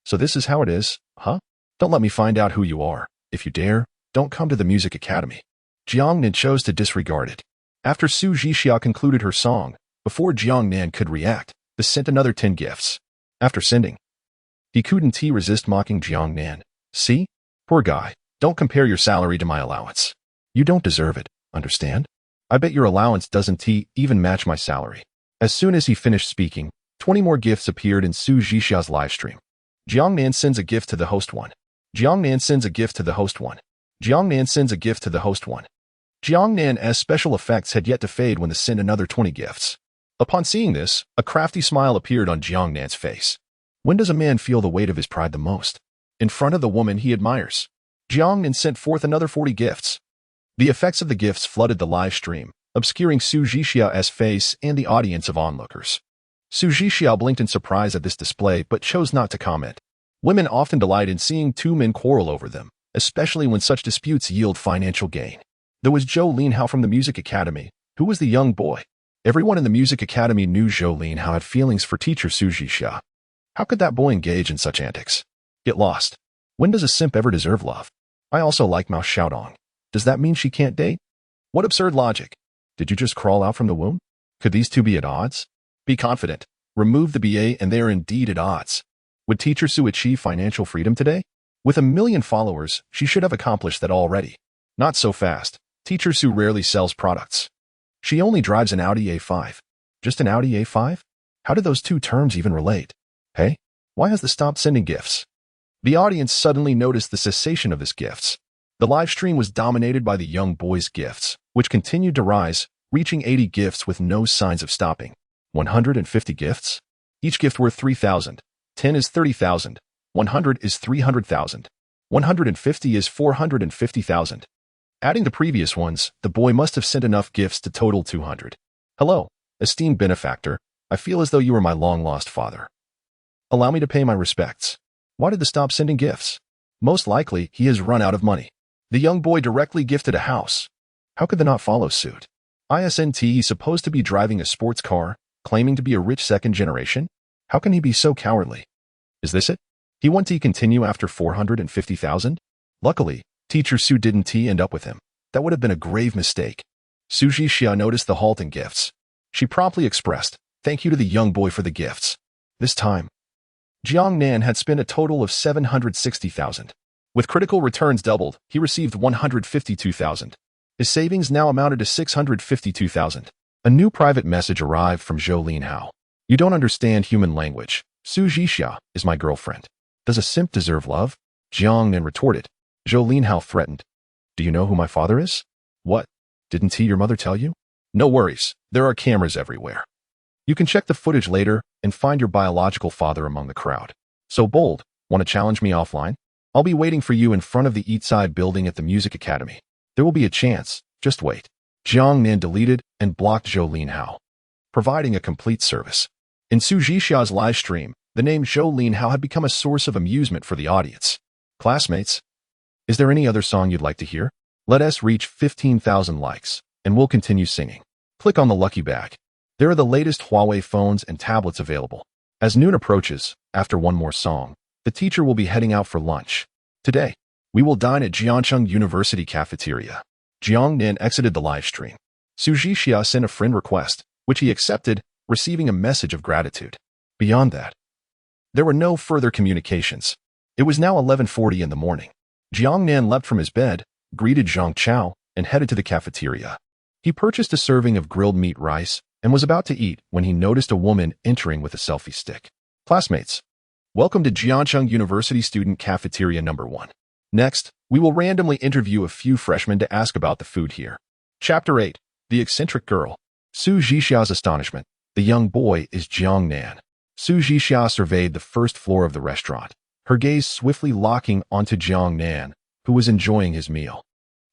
So this is how it is, huh? Don't let me find out who you are. If you dare, don't come to the Music Academy. Jiangnan chose to disregard it. After Su Jixia concluded her song, before Jiangnan could react, they sent another 10 gifts. After sending, he couldn't resist mocking Jiangnan. See? Poor guy, don't compare your salary to my allowance. You don't deserve it, understand? I bet your allowance doesn't even match my salary. As soon as he finished speaking, 20 more gifts appeared in Su Jixia's livestream. Jiangnan sends a gift to the host 1. Jiangnan sends a gift to the host 1. Jiangnan sends a gift to the host 1. Jiangnan's special effects had yet to fade when they sent another 20 gifts. Upon seeing this, a crafty smile appeared on Jiangnan's face. When does a man feel the weight of his pride the most? In front of the woman he admires. Jiangnan sent forth another 40 gifts. The effects of the gifts flooded the live stream, obscuring Su Jixia's face and the audience of onlookers. Su Jixia blinked in surprise at this display but chose not to comment. Women often delight in seeing two men quarrel over them, especially when such disputes yield financial gain. There was Zhou Linhao from the Music Academy, Who was the young boy? Everyone in the music academy knew Zhou Linhao had feelings for teacher Su Jixia. How could that boy engage in such antics? Get lost. When does a simp ever deserve love? I also like Mao Xiaodong. Does that mean she can't date? What absurd logic. Did you just crawl out from the womb? Could these two be at odds? Be confident. Remove the BA and they are indeed at odds. Would teacher Su achieve financial freedom today? With 1 million followers, she should have accomplished that already. Not so fast. Teacher Su rarely sells products. She only drives an Audi A5. Just an Audi A5? How do those two terms even relate? Hey, why has the stopped sending gifts? The audience suddenly noticed the cessation of his gifts. The live stream was dominated by the young boy's gifts, which continued to rise, reaching 80 gifts with no signs of stopping. 150 gifts? Each gift worth 3,000. 10 is 30,000. 100 is 300,000. 150 is 450,000. Adding the previous ones, the boy must have sent enough gifts to total 200. Hello, esteemed benefactor. I feel as though you were my long-lost father. Allow me to pay my respects. Why did the stop sending gifts? Most likely, he has run out of money. The young boy directly gifted a house. How could they not follow suit? Isn't he supposed to be driving a sports car, claiming to be a rich second generation? How can he be so cowardly? Is this it? He wants to continue after 450,000? Luckily, teacher Su didn't end up with him. That would have been a grave mistake. Su Jixia noticed the halting gifts. She promptly expressed, "Thank you to the young boy for the gifts." This time, Jiangnan had spent a total of 760,000. With critical returns doubled, he received 152,000. His savings now amounted to 652,000. A new private message arrived from Zhou Linhao. You don't understand human language. Su Jixia is my girlfriend. Does a simp deserve love? Jiangnan retorted. Zhou Linhao threatened. Do you know who my father is? What? Didn't your mother tell you? No worries. There are cameras everywhere. You can check the footage later and find your biological father among the crowd. So bold. Want to challenge me offline? I'll be waiting for you in front of the Eastside building at the Music Academy. There will be a chance. Just wait. Jiangnan deleted and blocked Zhou Linhao, providing a complete service. In Su Jixia's live stream, the name Zhou Linhao had become a source of amusement for the audience. Classmates, is there any other song you'd like to hear? Let us reach 15,000 likes, and we'll continue singing. Click on the lucky bag. There are the latest Huawei phones and tablets available. As noon approaches, after one more song, the teacher will be heading out for lunch. Today, we will dine at Jiangnan University cafeteria. Jiangnan exited the live stream. Su Jixia sent a friend request, which he accepted, receiving a message of gratitude. Beyond that, there were no further communications. It was now 11:40 in the morning. Jiangnan leapt from his bed, greeted Zhang Chao, and headed to the cafeteria. He purchased a serving of grilled meat rice and was about to eat when he noticed a woman entering with a selfie stick. Classmates, welcome to Jiangnan University Student Cafeteria Number 1. Next, we will randomly interview a few freshmen to ask about the food here. Chapter 8. The Eccentric Girl. Su Jixia's astonishment. The young boy is Jiangnan. Su Jixia surveyed the first floor of the restaurant, her gaze swiftly locking onto Jiangnan, who was enjoying his meal.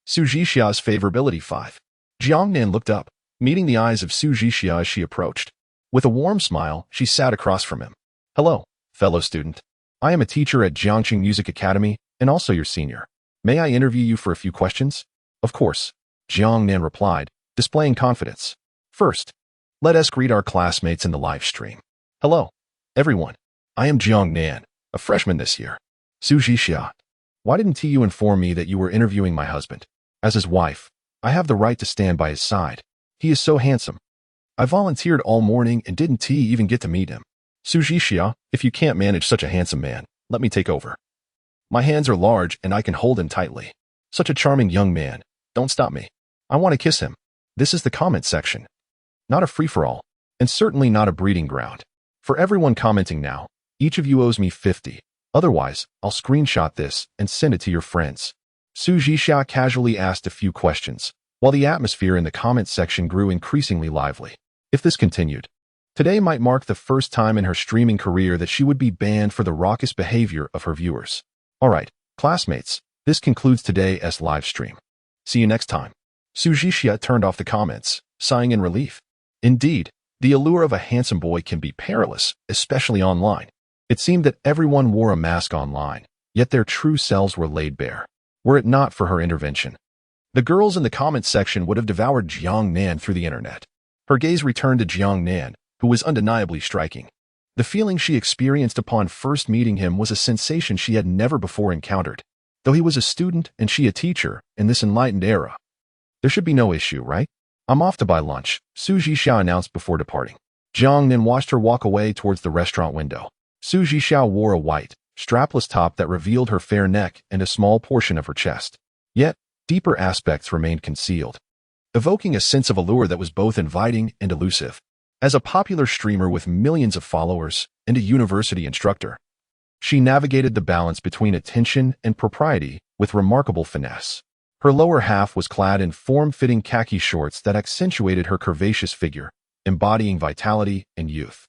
Su Jixia's favorability 5. Jiangnan looked up, meeting the eyes of Su Jixia as she approached. With a warm smile, she sat across from him. Hello, fellow student. I am a teacher at Jiangnan Music Academy and also your senior. May I interview you for a few questions? Of course, Jiangnan replied, displaying confidence. First, let us greet our classmates in the live stream. Hello, everyone. I am Jiangnan, a freshman this year. Su Jixia, why didn't you inform me that you were interviewing my husband? As his wife, I have the right to stand by his side. He is so handsome. I volunteered all morning and didn't even get to meet him. Su Jixia, if you can't manage such a handsome man, let me take over. My hands are large and I can hold him tightly. Such a charming young man. Don't stop me. I want to kiss him. This is the comment section. Not a free-for-all, and certainly not a breeding ground. For everyone commenting now, each of you owes me 50. Otherwise, I'll screenshot this and send it to your friends. Su Jixia casually asked a few questions, while the atmosphere in the comment section grew increasingly lively. If this continued, today might mark the first time in her streaming career that she would be banned for the raucous behavior of her viewers. Alright, classmates, this concludes today's live stream. See you next time. Su Jixia turned off the comments, sighing in relief. Indeed, the allure of a handsome boy can be perilous, especially online. It seemed that everyone wore a mask online, yet their true selves were laid bare. Were it not for her intervention, The girls in the comments section would have devoured Jiangnan through the internet. Her gaze returned to Jiangnan, who was undeniably striking. The feeling she experienced upon first meeting him was a sensation she had never before encountered. Though he was a student and she a teacher in this enlightened era, there should be no issue, right? I'm off to buy lunch, Su Zhixia announced before departing. Jiangnan watched her walk away towards the restaurant window. Su Zhixia wore a white, strapless top that revealed her fair neck and a small portion of her chest. Yet, deeper aspects remained concealed, evoking a sense of allure that was both inviting and elusive. As a popular streamer with millions of followers and a university instructor, she navigated the balance between attention and propriety with remarkable finesse. Her lower half was clad in form-fitting khaki shorts that accentuated her curvaceous figure, embodying vitality and youth.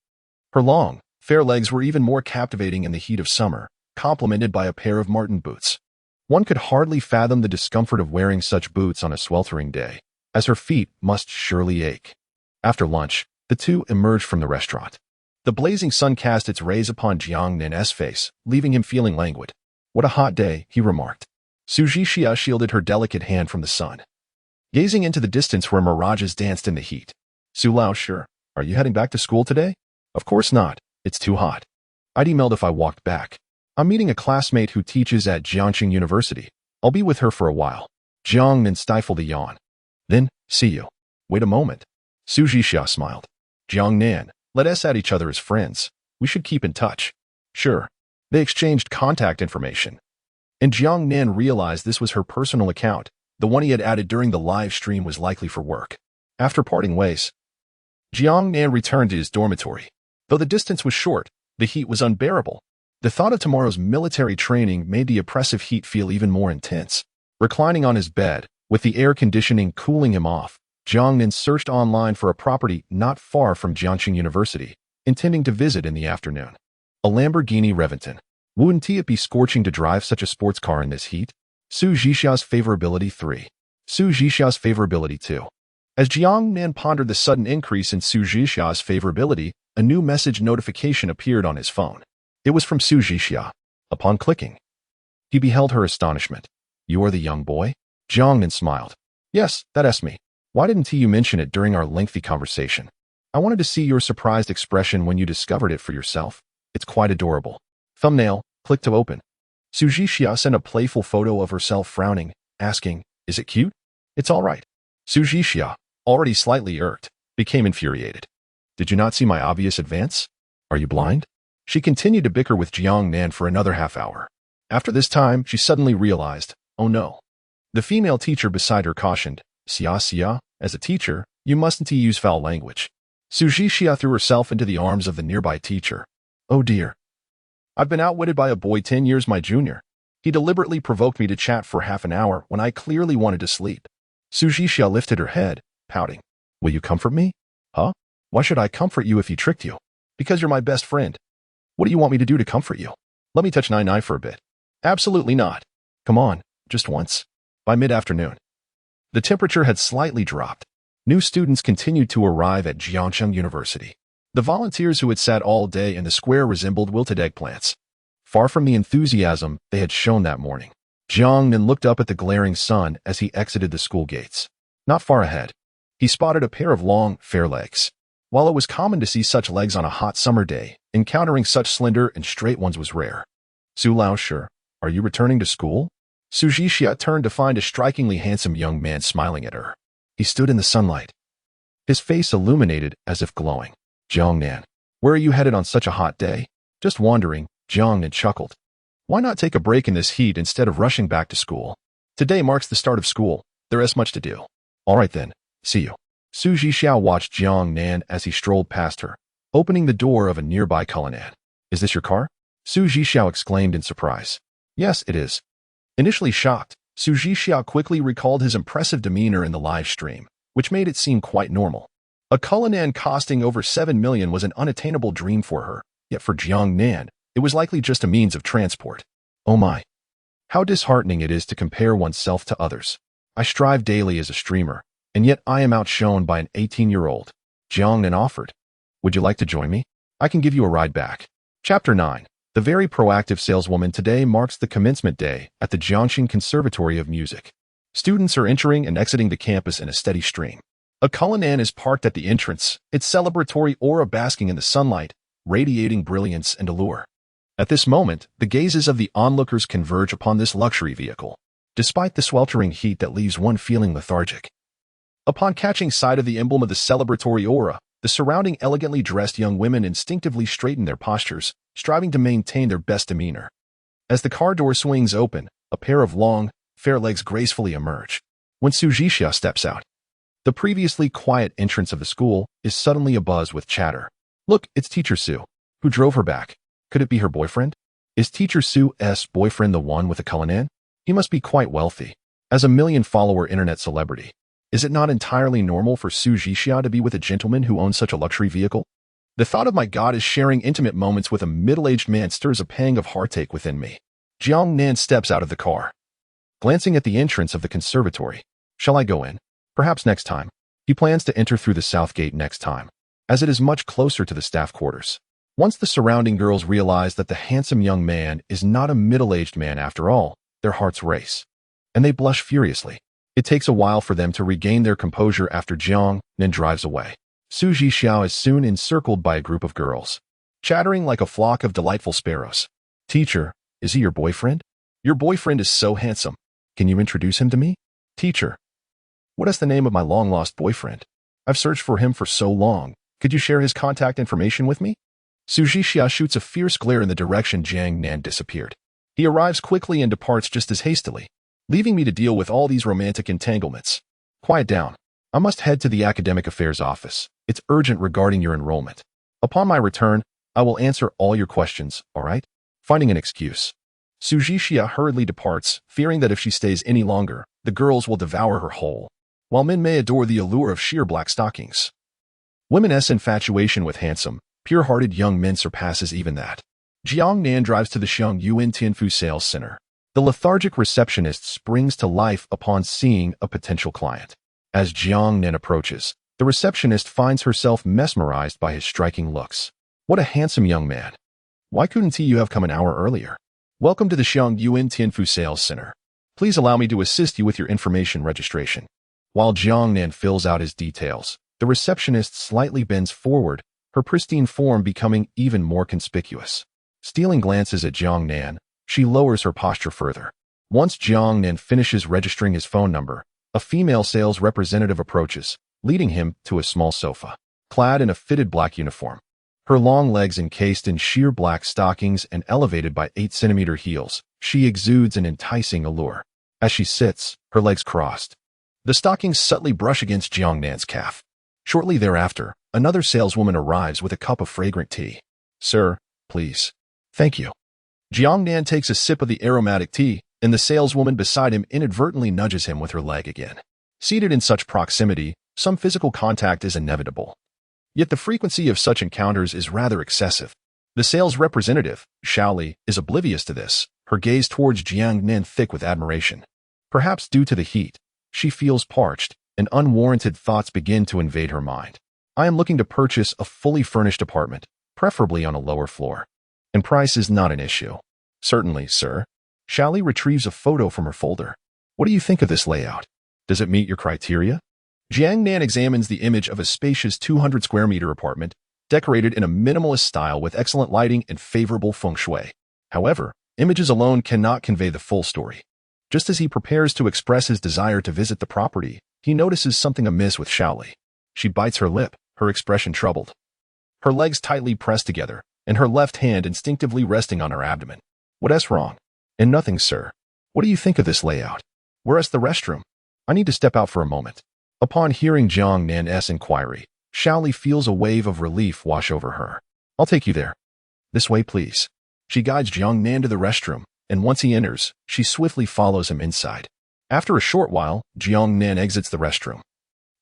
Her long, fair legs were even more captivating in the heat of summer, complemented by a pair of marten boots. One could hardly fathom the discomfort of wearing such boots on a sweltering day, as her feet must surely ache. After lunch, the two emerged from the restaurant. The blazing sun cast its rays upon Jiangnan's face, leaving him feeling languid. What a hot day, he remarked. Su Zhixia shielded her delicate hand from the sun, gazing into the distance where mirages danced in the heat. Su Lao, sure. Are you heading back to school today? Of course not. It's too hot. I'd emailed if I walked back. I'm meeting a classmate who teaches at Jiangnan University. I'll be with her for a while. Jiangnan stifled a yawn. Then, see you. Wait a moment. Su Zhixia smiled. Jiangnan, let us at each other as friends. We should keep in touch. Sure. They exchanged contact information. And Jiangnan realized this was her personal account. The one he had added during the live stream was likely for work. After parting ways, Jiangnan returned to his dormitory. Though the distance was short, the heat was unbearable. The thought of tomorrow's military training made the oppressive heat feel even more intense. Reclining on his bed, with the air conditioning cooling him off, Jiangnan searched online for a property not far from Jiangnan University, intending to visit in the afternoon. A Lamborghini Reventon. Wouldn't it be scorching to drive such a sports car in this heat? Su Zhixia's favorability 3. Su Zhixia's favorability 2. As Jiangnan pondered the sudden increase in Su Zhixia's favorability, a new message notification appeared on his phone. It was from Su Zhixia. Upon clicking, he beheld her astonishment. You are the young boy? Jiangnan smiled. Yes, that's me. Why didn't you mention it during our lengthy conversation? I wanted to see your surprised expression when you discovered it for yourself. It's quite adorable. Thumbnail, click to open. Su Zhixia sent a playful photo of herself frowning, asking, is it cute? It's all right. Su Zhixia, already slightly irked, became infuriated. Did you not see my obvious advance? Are you blind? She continued to bicker with Jiangnan for another half hour. After this time, she suddenly realized, oh no. The female teacher beside her cautioned, Xia, as a teacher, you mustn't use foul language. Su Zhixia threw herself into the arms of the nearby teacher. Oh dear. I've been outwitted by a boy 10 years my junior. He deliberately provoked me to chat for half an hour when I clearly wanted to sleep. Su Zhixia lifted her head, pouting. Will you comfort me? Huh? Why should I comfort you if he tricked you? Because you're my best friend. What do you want me to do to comfort you? Let me touch Nai for a bit. Absolutely not. Come on, just once. By mid-afternoon, the temperature had slightly dropped. New students continued to arrive at Jiangnan University. The volunteers who had sat all day in the square resembled wilted eggplants. Far from the enthusiasm they had shown that morning, Jiangnan looked up at the glaring sun as he exited the school gates. Not far ahead, he spotted a pair of long, fair legs. While it was common to see such legs on a hot summer day, encountering such slender and straight ones was rare. Su Lao, sure. Are you returning to school? Su Zhixia turned to find a strikingly handsome young man smiling at her. He stood in the sunlight, his face illuminated as if glowing. Jiangnan, where are you headed on such a hot day? Just wandering, Jiangnan chuckled. Why not take a break in this heat instead of rushing back to school? Today marks the start of school. There is much to do. All right then, see you. Su Zhixia watched Jiangnan as he strolled past her, opening the door of a nearby Cullinan. Is this your car? Su Zhixia exclaimed in surprise. Yes, it is. Initially shocked, Su Zhixia quickly recalled his impressive demeanor in the live stream, which made it seem quite normal. A Cullinan costing over 7 million was an unattainable dream for her, yet for Jiangnan, it was likely just a means of transport. Oh my. How disheartening it is to compare oneself to others. I strive daily as a streamer, and yet I am outshone by an 18-year-old. Jiangnan offered. Would you like to join me? I can give you a ride back. Chapter 9. The very proactive saleswoman today marks the commencement day at the Jiangnan Conservatory of Music. Students are entering and exiting the campus in a steady stream. A Cullinan is parked at the entrance, its celebratory aura basking in the sunlight, radiating brilliance and allure. At this moment, the gazes of the onlookers converge upon this luxury vehicle, despite the sweltering heat that leaves one feeling lethargic. Upon catching sight of the emblem of the celebratory aura, the surrounding elegantly dressed young women instinctively straighten their postures, striving to maintain their best demeanor. As the car door swings open, a pair of long, fair legs gracefully emerge. When Su Jixia steps out, the previously quiet entrance of the school is suddenly abuzz with chatter. Look, it's Teacher Su. Who drove her back? Could it be her boyfriend? Is Teacher Su's boyfriend the one with a Cullinan? He must be quite wealthy. As a million-follower internet celebrity, is it not entirely normal for Su Jixia to be with a gentleman who owns such a luxury vehicle? The thought of my God is sharing intimate moments with a middle-aged man stirs a pang of heartache within me. Jiangnan steps out of the car, glancing at the entrance of the conservatory. Shall I go in? Perhaps next time. He plans to enter through the south gate next time, as it is much closer to the staff quarters. Once the surrounding girls realize that the handsome young man is not a middle-aged man after all, their hearts race, and they blush furiously. It takes a while for them to regain their composure after Jiangnan drives away. Su Jixia is soon encircled by a group of girls, chattering like a flock of delightful sparrows. Teacher, is he your boyfriend? Your boyfriend is so handsome. Can you introduce him to me? Teacher, what is the name of my long-lost boyfriend? I've searched for him for so long. Could you share his contact information with me? Su Jixia shoots a fierce glare in the direction Jiangnan disappeared. He arrives quickly and departs just as hastily, leaving me to deal with all these romantic entanglements. Quiet down. I must head to the academic affairs office. It's urgent regarding your enrollment. Upon my return, I will answer all your questions, all right? Finding an excuse, Su Jixia hurriedly departs, fearing that if she stays any longer, the girls will devour her whole, while men may adore the allure of sheer black stockings. Women's infatuation with handsome, pure-hearted young men surpasses even that. Jiangnan drives to the Jiangnan Tianfu Sales Center. The lethargic receptionist springs to life upon seeing a potential client. As Jiangnan approaches, the receptionist finds herself mesmerized by his striking looks. What a handsome young man. Why couldn't you have come an hour earlier? Welcome to the Jiangnan Tianfu Sales Center. Please allow me to assist you with your information registration. While Jiangnan fills out his details, the receptionist slightly bends forward, her pristine form becoming even more conspicuous. Stealing glances at Jiangnan, she lowers her posture further. Once Jiangnan finishes registering his phone number, a female sales representative approaches, leading him to a small sofa. Clad in a fitted black uniform, her long legs encased in sheer black stockings and elevated by 8-centimeter heels, she exudes an enticing allure. As she sits, her legs crossed, the stockings subtly brush against Jiangnan's calf. Shortly thereafter, another saleswoman arrives with a cup of fragrant tea. Sir, please. Thank you. Jiangnan takes a sip of the aromatic tea, and the saleswoman beside him inadvertently nudges him with her leg again. Seated in such proximity, some physical contact is inevitable. Yet the frequency of such encounters is rather excessive. The sales representative, Shaoli, is oblivious to this, her gaze towards Jiangnan thick with admiration. Perhaps due to the heat, she feels parched, and unwarranted thoughts begin to invade her mind. I am looking to purchase a fully furnished apartment, preferably on a lower floor. And price is not an issue. Certainly, sir. Shaoli retrieves a photo from her folder. What do you think of this layout? Does it meet your criteria? Jiangnan examines the image of a spacious 200-square-meter apartment, decorated in a minimalist style with excellent lighting and favorable feng shui. However, images alone cannot convey the full story. Just as he prepares to express his desire to visit the property, he notices something amiss with Shaoli. She bites her lip, her expression troubled. Her legs tightly pressed together, and her left hand instinctively resting on her abdomen. What's wrong? And nothing, sir. What do you think of this layout? Where's the restroom? I need to step out for a moment. Upon hearing Jiangnan's inquiry, Shaoli feels a wave of relief wash over her. I'll take you there. This way, please. She guides Jiangnan to the restroom, and once he enters, she swiftly follows him inside. After a short while, Jiangnan exits the restroom,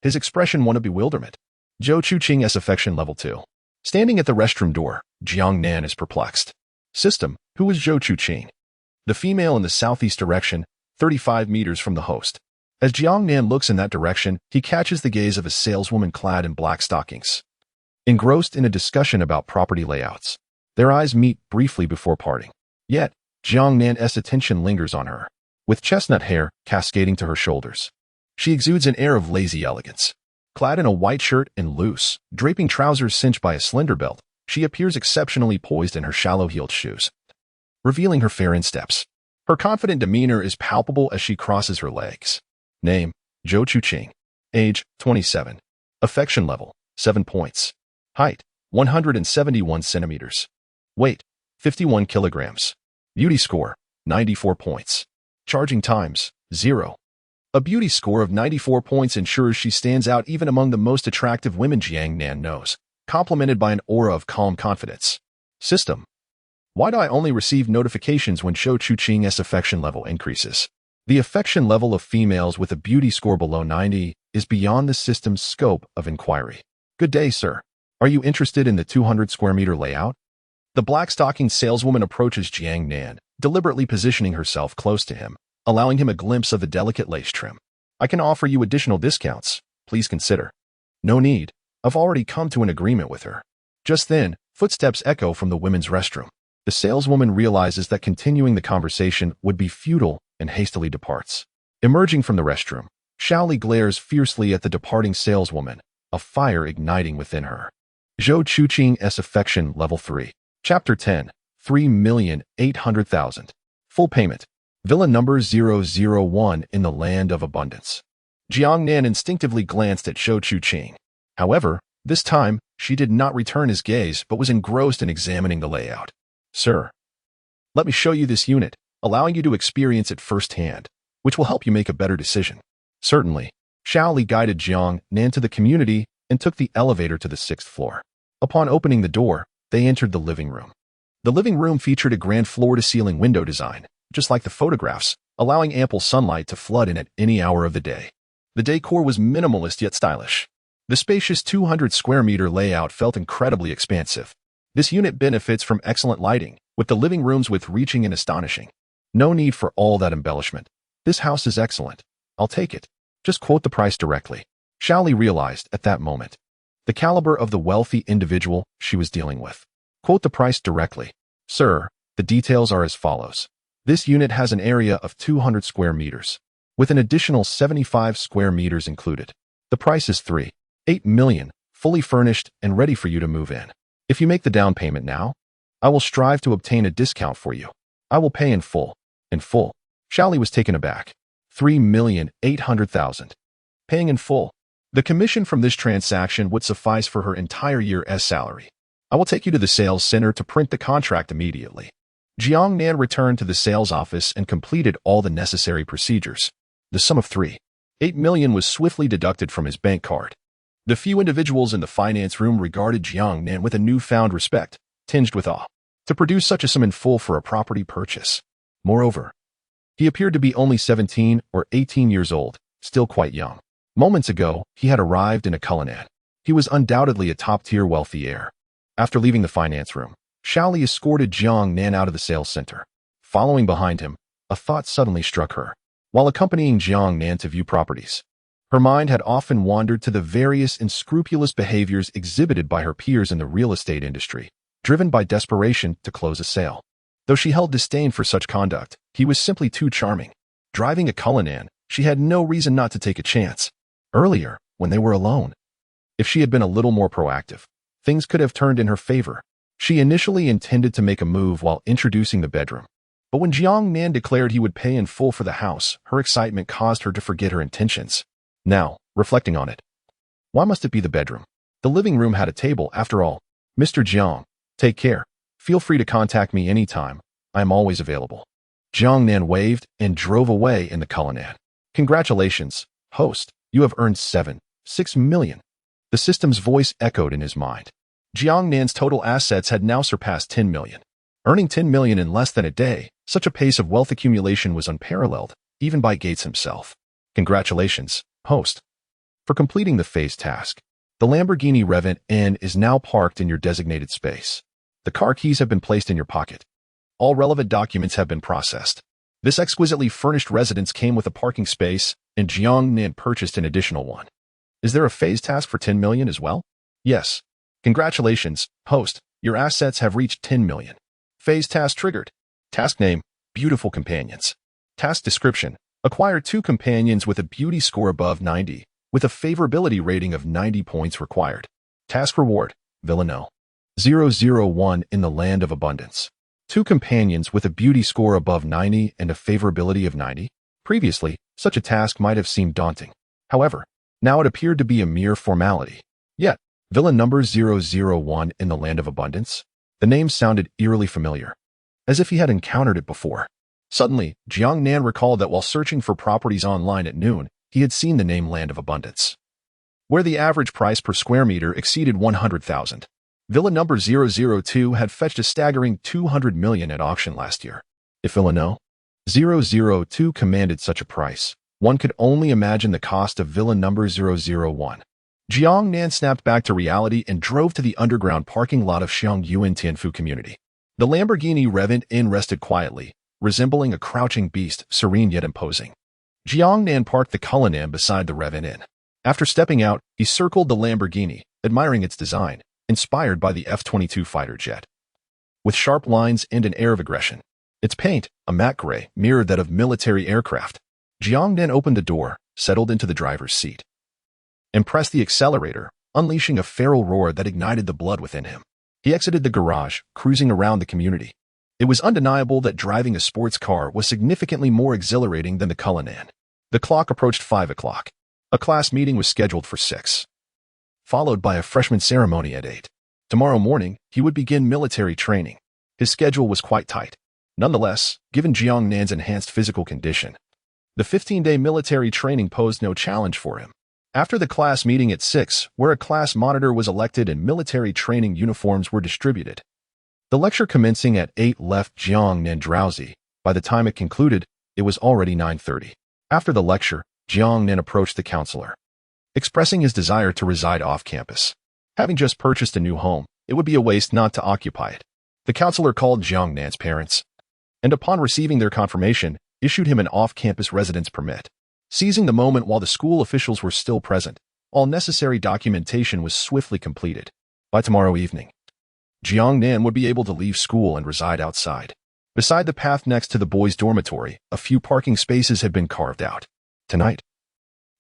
his expression one of bewilderment. Zhou Chuqing's affection level 2. Standing at the restroom door, Jiangnan is perplexed. System, who is Zhou Chuqing? The female in the southeast direction, 35 meters from the host. As Jiangnan looks in that direction, he catches the gaze of a saleswoman clad in black stockings. Engrossed in a discussion about property layouts, their eyes meet briefly before parting. Yet, Jiangnan's attention lingers on her. with chestnut hair cascading to her shoulders. She exudes an air of lazy elegance. Clad in a white shirt and loose, draping trousers cinched by a slender belt, she appears exceptionally poised in her shallow-heeled shoes, revealing her fair insteps. Her confident demeanor is palpable as she crosses her legs. Name: Zhou Chuqing. Age: 27. Affection level: 7 points. Height: 171 centimeters. Weight: 51 kilograms. Beauty score: 94 points. Charging times: 0. A beauty score of 94 points ensures she stands out even among the most attractive women Jiangnan knows, complemented by an aura of calm confidence. System: why do I only receive notifications when Zhou Chuqing's affection level increases? The affection level of females with a beauty score below 90 is beyond the system's scope of inquiry. Good day, sir. Are you interested in the 200 square meter layout? The black-stockinged saleswoman approaches Jiangnan, deliberately positioning herself close to him, allowing him a glimpse of the delicate lace trim. I can offer you additional discounts. Please consider. No need. I've already come to an agreement with her. Just then, footsteps echo from the women's restroom. The saleswoman realizes that continuing the conversation would be futile and hastily departs. Emerging from the restroom, Xiaoli glares fiercely at the departing saleswoman, a fire igniting within her. Zhou Chuqing's affection level 3. Chapter 10. 3,800,000. Full payment. Villa number 001 in the land of abundance. Jiangnan instinctively glanced at Zhou Chuqing. However, this time, she did not return his gaze but was engrossed in examining the layout. Sir, let me show you this unit, allowing you to experience it firsthand, which will help you make a better decision. Certainly. Xiaoli guided Jiangnan to the community and took the elevator to the 6th floor. Upon opening the door, they entered the living room. The living room featured a grand floor-to-ceiling window design, just like the photographs, allowing ample sunlight to flood in at any hour of the day. The decor was minimalist yet stylish. The spacious 200 square meter layout felt incredibly expansive. This unit benefits from excellent lighting, with the living rooms reaching and astonishing. No need for all that embellishment. This house is excellent. I'll take it. Just quote the price directly. Xiaoli realized at that moment the caliber of the wealthy individual she was dealing with. Quote the price directly. Sir, the details are as follows. This unit has an area of 200 square meters, with an additional 75 square meters included. The price is 3.8 million, fully furnished and ready for you to move in. If you make the down payment now, I will strive to obtain a discount for you. I will pay in full. In full. Xiaoli was taken aback. 3,800,000. Paying in full. The commission from this transaction would suffice for her entire year's salary. I will take you to the sales center to print the contract immediately. Jiangnan returned to the sales office and completed all the necessary procedures. The sum of 3.8 million was swiftly deducted from his bank card. The few individuals in the finance room regarded Jiangnan with a newfound respect, tinged with awe, to produce such a sum in full for a property purchase. Moreover, he appeared to be only 17 or 18 years old, still quite young. Moments ago, he had arrived in a Cullinan. He was undoubtedly a top-tier wealthy heir. After leaving the finance room, Xiaoli escorted Jiangnan out of the sales center. Following behind him, a thought suddenly struck her. While accompanying Jiangnan to view properties, her mind had often wandered to the various unscrupulous behaviors exhibited by her peers in the real estate industry, driven by desperation to close a sale. Though she held disdain for such conduct, he was simply too charming. Driving a Cullinan, she had no reason not to take a chance. Earlier, when they were alone, if she had been a little more proactive, things could have turned in her favor. She initially intended to make a move while introducing the bedroom. But when Jiangnan declared he would pay in full for the house, her excitement caused her to forget her intentions. Now, reflecting on it, why must it be the bedroom? The living room had a table, after all. Mr. Jiang, take care. Feel free to contact me anytime. I am always available. Jiangnan waved and drove away in the Cullinan. Congratulations, host. You have earned 7.6 million. The system's voice echoed in his mind. Jiangnan's total assets had now surpassed 10 million. Earning 10 million in less than a day, such a pace of wealth accumulation was unparalleled, even by Gates himself. Congratulations, host, for completing the phase task. The Lamborghini Revent N is now parked in your designated space. The car keys have been placed in your pocket. All relevant documents have been processed. This exquisitely furnished residence came with a parking space, and Jiangnan purchased an additional one. Is there a phase task for 10 million as well? Yes. Congratulations, host. Your assets have reached 10 million. Phase task triggered. Task name, Beautiful Companions. Task description: acquire 2 companions with a beauty score above 90, with a favorability rating of 90 points required. Task reward: Villanelle 001 in the land of abundance. 2 companions with a beauty score above 90 and a favorability of 90. Previously, such a task might have seemed daunting. However, now it appeared to be a mere formality. Yet, villain number 001 in the land of abundance? The name sounded eerily familiar, as if he had encountered it before. Suddenly, Jiangnan recalled that while searching for properties online at noon, he had seen the name Land of Abundance, where the average price per square meter exceeded 100,000. Villa number 002 had fetched a staggering 200 million at auction last year. If Villa 002 commanded such a price, one could only imagine the cost of villa number 001. Jiangnan snapped back to reality and drove to the underground parking lot of Xiangyuan Tianfu community. The Lamborghini Revent Inn rested quietly, resembling a crouching beast, serene yet imposing. Jiangnan parked the Cullinan beside the Revent Inn. After stepping out, he circled the Lamborghini, admiring its design, inspired by the F-22 fighter jet. With sharp lines and an air of aggression, its paint, a matte gray, mirrored that of military aircraft. Jiangnan opened the door, settled into the driver's seat, and pressed the accelerator, unleashing a feral roar that ignited the blood within him. He exited the garage, cruising around the community. It was undeniable that driving a sports car was significantly more exhilarating than the Cullinan. The clock approached 5 o'clock. A class meeting was scheduled for 6, followed by a freshman ceremony at 8. Tomorrow morning, he would begin military training. His schedule was quite tight. Nonetheless, given Jiangnan's enhanced physical condition, the 15-day military training posed no challenge for him. After the class meeting at 6, where a class monitor was elected and military training uniforms were distributed, the lecture commencing at 8 left Jiangnan drowsy. By the time it concluded, it was already 9:30. After the lecture, Jiangnan approached the counselor, expressing his desire to reside off campus. Having just purchased a new home, it would be a waste not to occupy it. The counselor called Jiangnan's parents, and upon receiving their confirmation, issued him an off-campus residence permit. Seizing the moment while the school officials were still present, all necessary documentation was swiftly completed. By tomorrow evening, Jiangnan would be able to leave school and reside outside. Beside the path next to the boys' dormitory, a few parking spaces had been carved out. Tonight,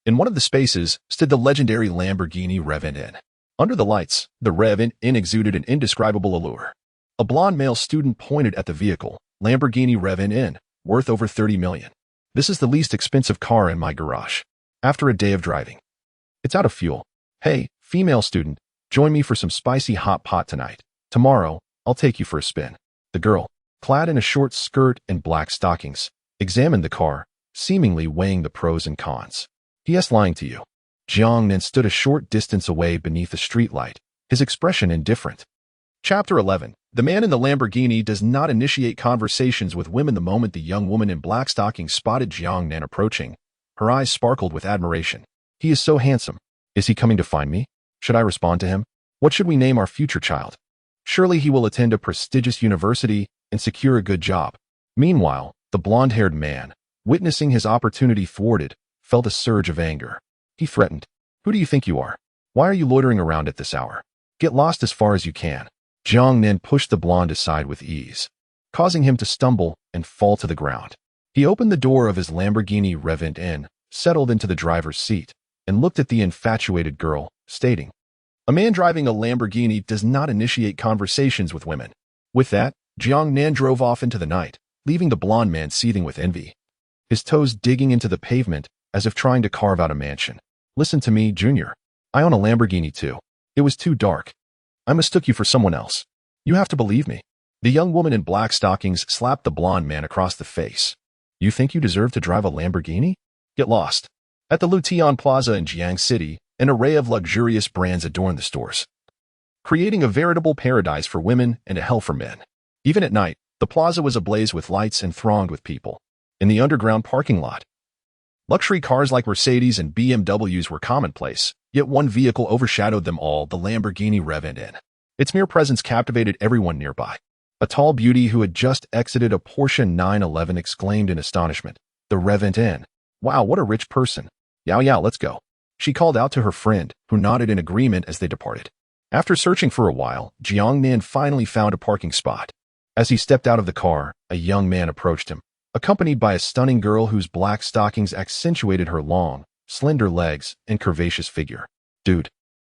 in one of the spaces, stood the legendary Lamborghini Revent Inn. Under the lights, the Revent Inn exuded an indescribable allure. A blond male student pointed at the vehicle, Lamborghini Revent Inn, worth over 30 million. This is the least expensive car in my garage. After a day of driving, it's out of fuel. Hey, female student, join me for some spicy hot pot tonight. Tomorrow, I'll take you for a spin. The girl, clad in a short skirt and black stockings, examined the car, seemingly weighing the pros and cons. P.S. lying to you. Jiangnan stood a short distance away beneath a streetlight, his expression indifferent. Chapter 11. The man in the Lamborghini does not initiate conversations with women. The moment the young woman in black stockings spotted Jiangnan approaching, her eyes sparkled with admiration. He is so handsome. Is he coming to find me? Should I respond to him? What should we name our future child? Surely he will attend a prestigious university and secure a good job. Meanwhile, the blonde-haired man, witnessing his opportunity thwarted, felt a surge of anger. He threatened, "Who do you think you are? Why are you loitering around at this hour? Get lost as far as you can." Jiangnan pushed the blonde aside with ease, causing him to stumble and fall to the ground. He opened the door of his Lamborghini Revent Inn, settled into the driver's seat, and looked at the infatuated girl, stating, "A man driving a Lamborghini does not initiate conversations with women." With that, Jiangnan drove off into the night, leaving the blonde man seething with envy, his toes digging into the pavement as if trying to carve out a mansion. "Listen to me, Junior. I own a Lamborghini too. It was too dark. I mistook you for someone else. You have to believe me." The young woman in black stockings slapped the blonde man across the face. "You think you deserve to drive a Lamborghini? Get lost." At the Lutian Plaza in Jiang City, an array of luxurious brands adorned the stores, creating a veritable paradise for women and a hell for men. Even at night, the plaza was ablaze with lights and thronged with people. In the underground parking lot, luxury cars like Mercedes and BMWs were commonplace, yet one vehicle overshadowed them all, the Lamborghini Revent Inn. Its mere presence captivated everyone nearby. A tall beauty who had just exited a Porsche 911 exclaimed in astonishment, "The Revent Inn. Wow, what a rich person. Yao, let's go." She called out to her friend, who nodded in agreement as they departed. After searching for a while, Jiangnan finally found a parking spot. As he stepped out of the car, a young man approached him. accompanied by a stunning girl whose black stockings accentuated her long, slender legs and curvaceous figure. Dude,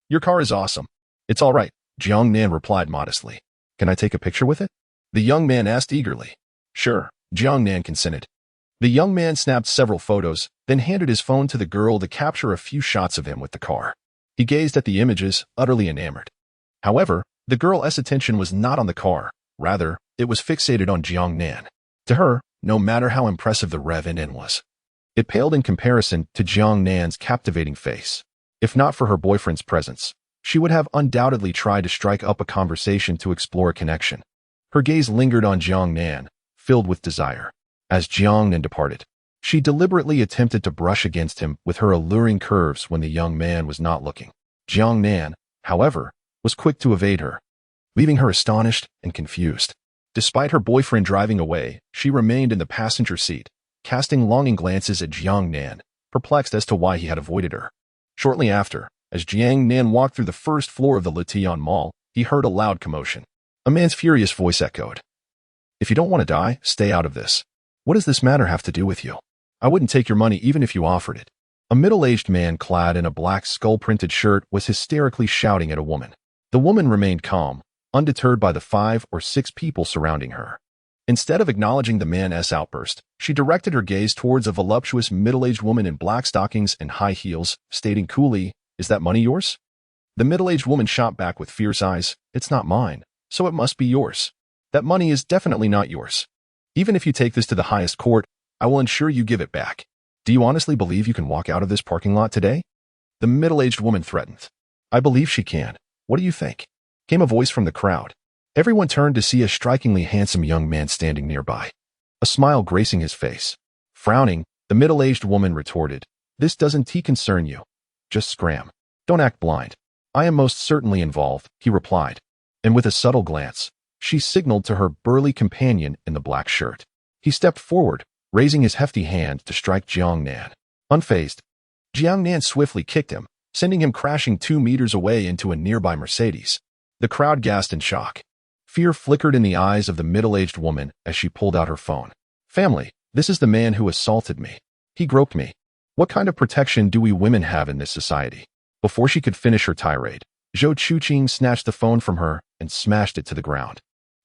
your car is awesome. It's all right, Jiangnan replied modestly. Can I take a picture with it? The young man asked eagerly. Sure, Jiangnan consented. The young man snapped several photos, then handed his phone to the girl to capture a few shots of him with the car. He gazed at the images, utterly enamored. However, the girl's attention was not on the car. Rather, it was fixated on Jiangnan. To her, no matter how impressive the Rev-in was, it paled in comparison to Jiangnan's captivating face. If not for her boyfriend's presence, she would have undoubtedly tried to strike up a conversation to explore a connection. Her gaze lingered on Jiangnan, filled with desire. As Jiangnan departed, she deliberately attempted to brush against him with her alluring curves when the young man was not looking. Jiangnan, however, was quick to evade her, leaving her astonished and confused. Despite her boyfriend driving away, she remained in the passenger seat, casting longing glances at Jiangnan, perplexed as to why he had avoided her. Shortly after, as Jiangnan walked through the first floor of the Litian Mall, he heard a loud commotion. A man's furious voice echoed. If you don't want to die, stay out of this. What does this matter have to do with you? I wouldn't take your money even if you offered it. A middle-aged man clad in a black skull-printed shirt was hysterically shouting at a woman. The woman remained calm, undeterred by the 5 or 6 people surrounding her. Instead of acknowledging the man's outburst, she directed her gaze towards a voluptuous middle-aged woman in black stockings and high heels, stating coolly, "Is that money yours?" The middle-aged woman shot back with fierce eyes, "It's not mine, so it must be yours. That money is definitely not yours. Even if you take this to the highest court, I will ensure you give it back. Do you honestly believe you can walk out of this parking lot today?" The middle-aged woman threatened. "I believe she can. What do you think?" Came a voice from the crowd. Everyone turned to see a strikingly handsome young man standing nearby, a smile gracing his face. Frowning, the middle-aged woman retorted, "This doesn't concern you. Just scram. Don't act blind." "I am most certainly involved," he replied. And with a subtle glance, she signaled to her burly companion in the black shirt. He stepped forward, raising his hefty hand to strike Jiangnan. Unfazed, Jiangnan swiftly kicked him, sending him crashing 2 meters away into a nearby Mercedes. The crowd gasped in shock. Fear flickered in the eyes of the middle-aged woman as she pulled out her phone. "Family, this is the man who assaulted me. He groped me. What kind of protection do we women have in this society?" Before she could finish her tirade, Zhou Chuqing snatched the phone from her and smashed it to the ground,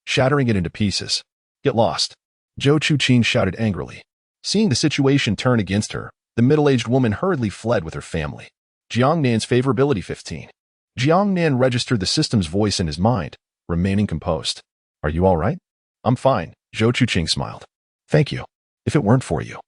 shattering it into pieces. "Get lost," Zhou Chuqing shouted angrily. Seeing the situation turn against her, the middle-aged woman hurriedly fled with her family. Jiangnan's favorability 15. Jiangnan registered the system's voice in his mind, remaining composed. "Are you all right?" "I'm fine," Zhou Chuqing smiled. "Thank you. If it weren't for you,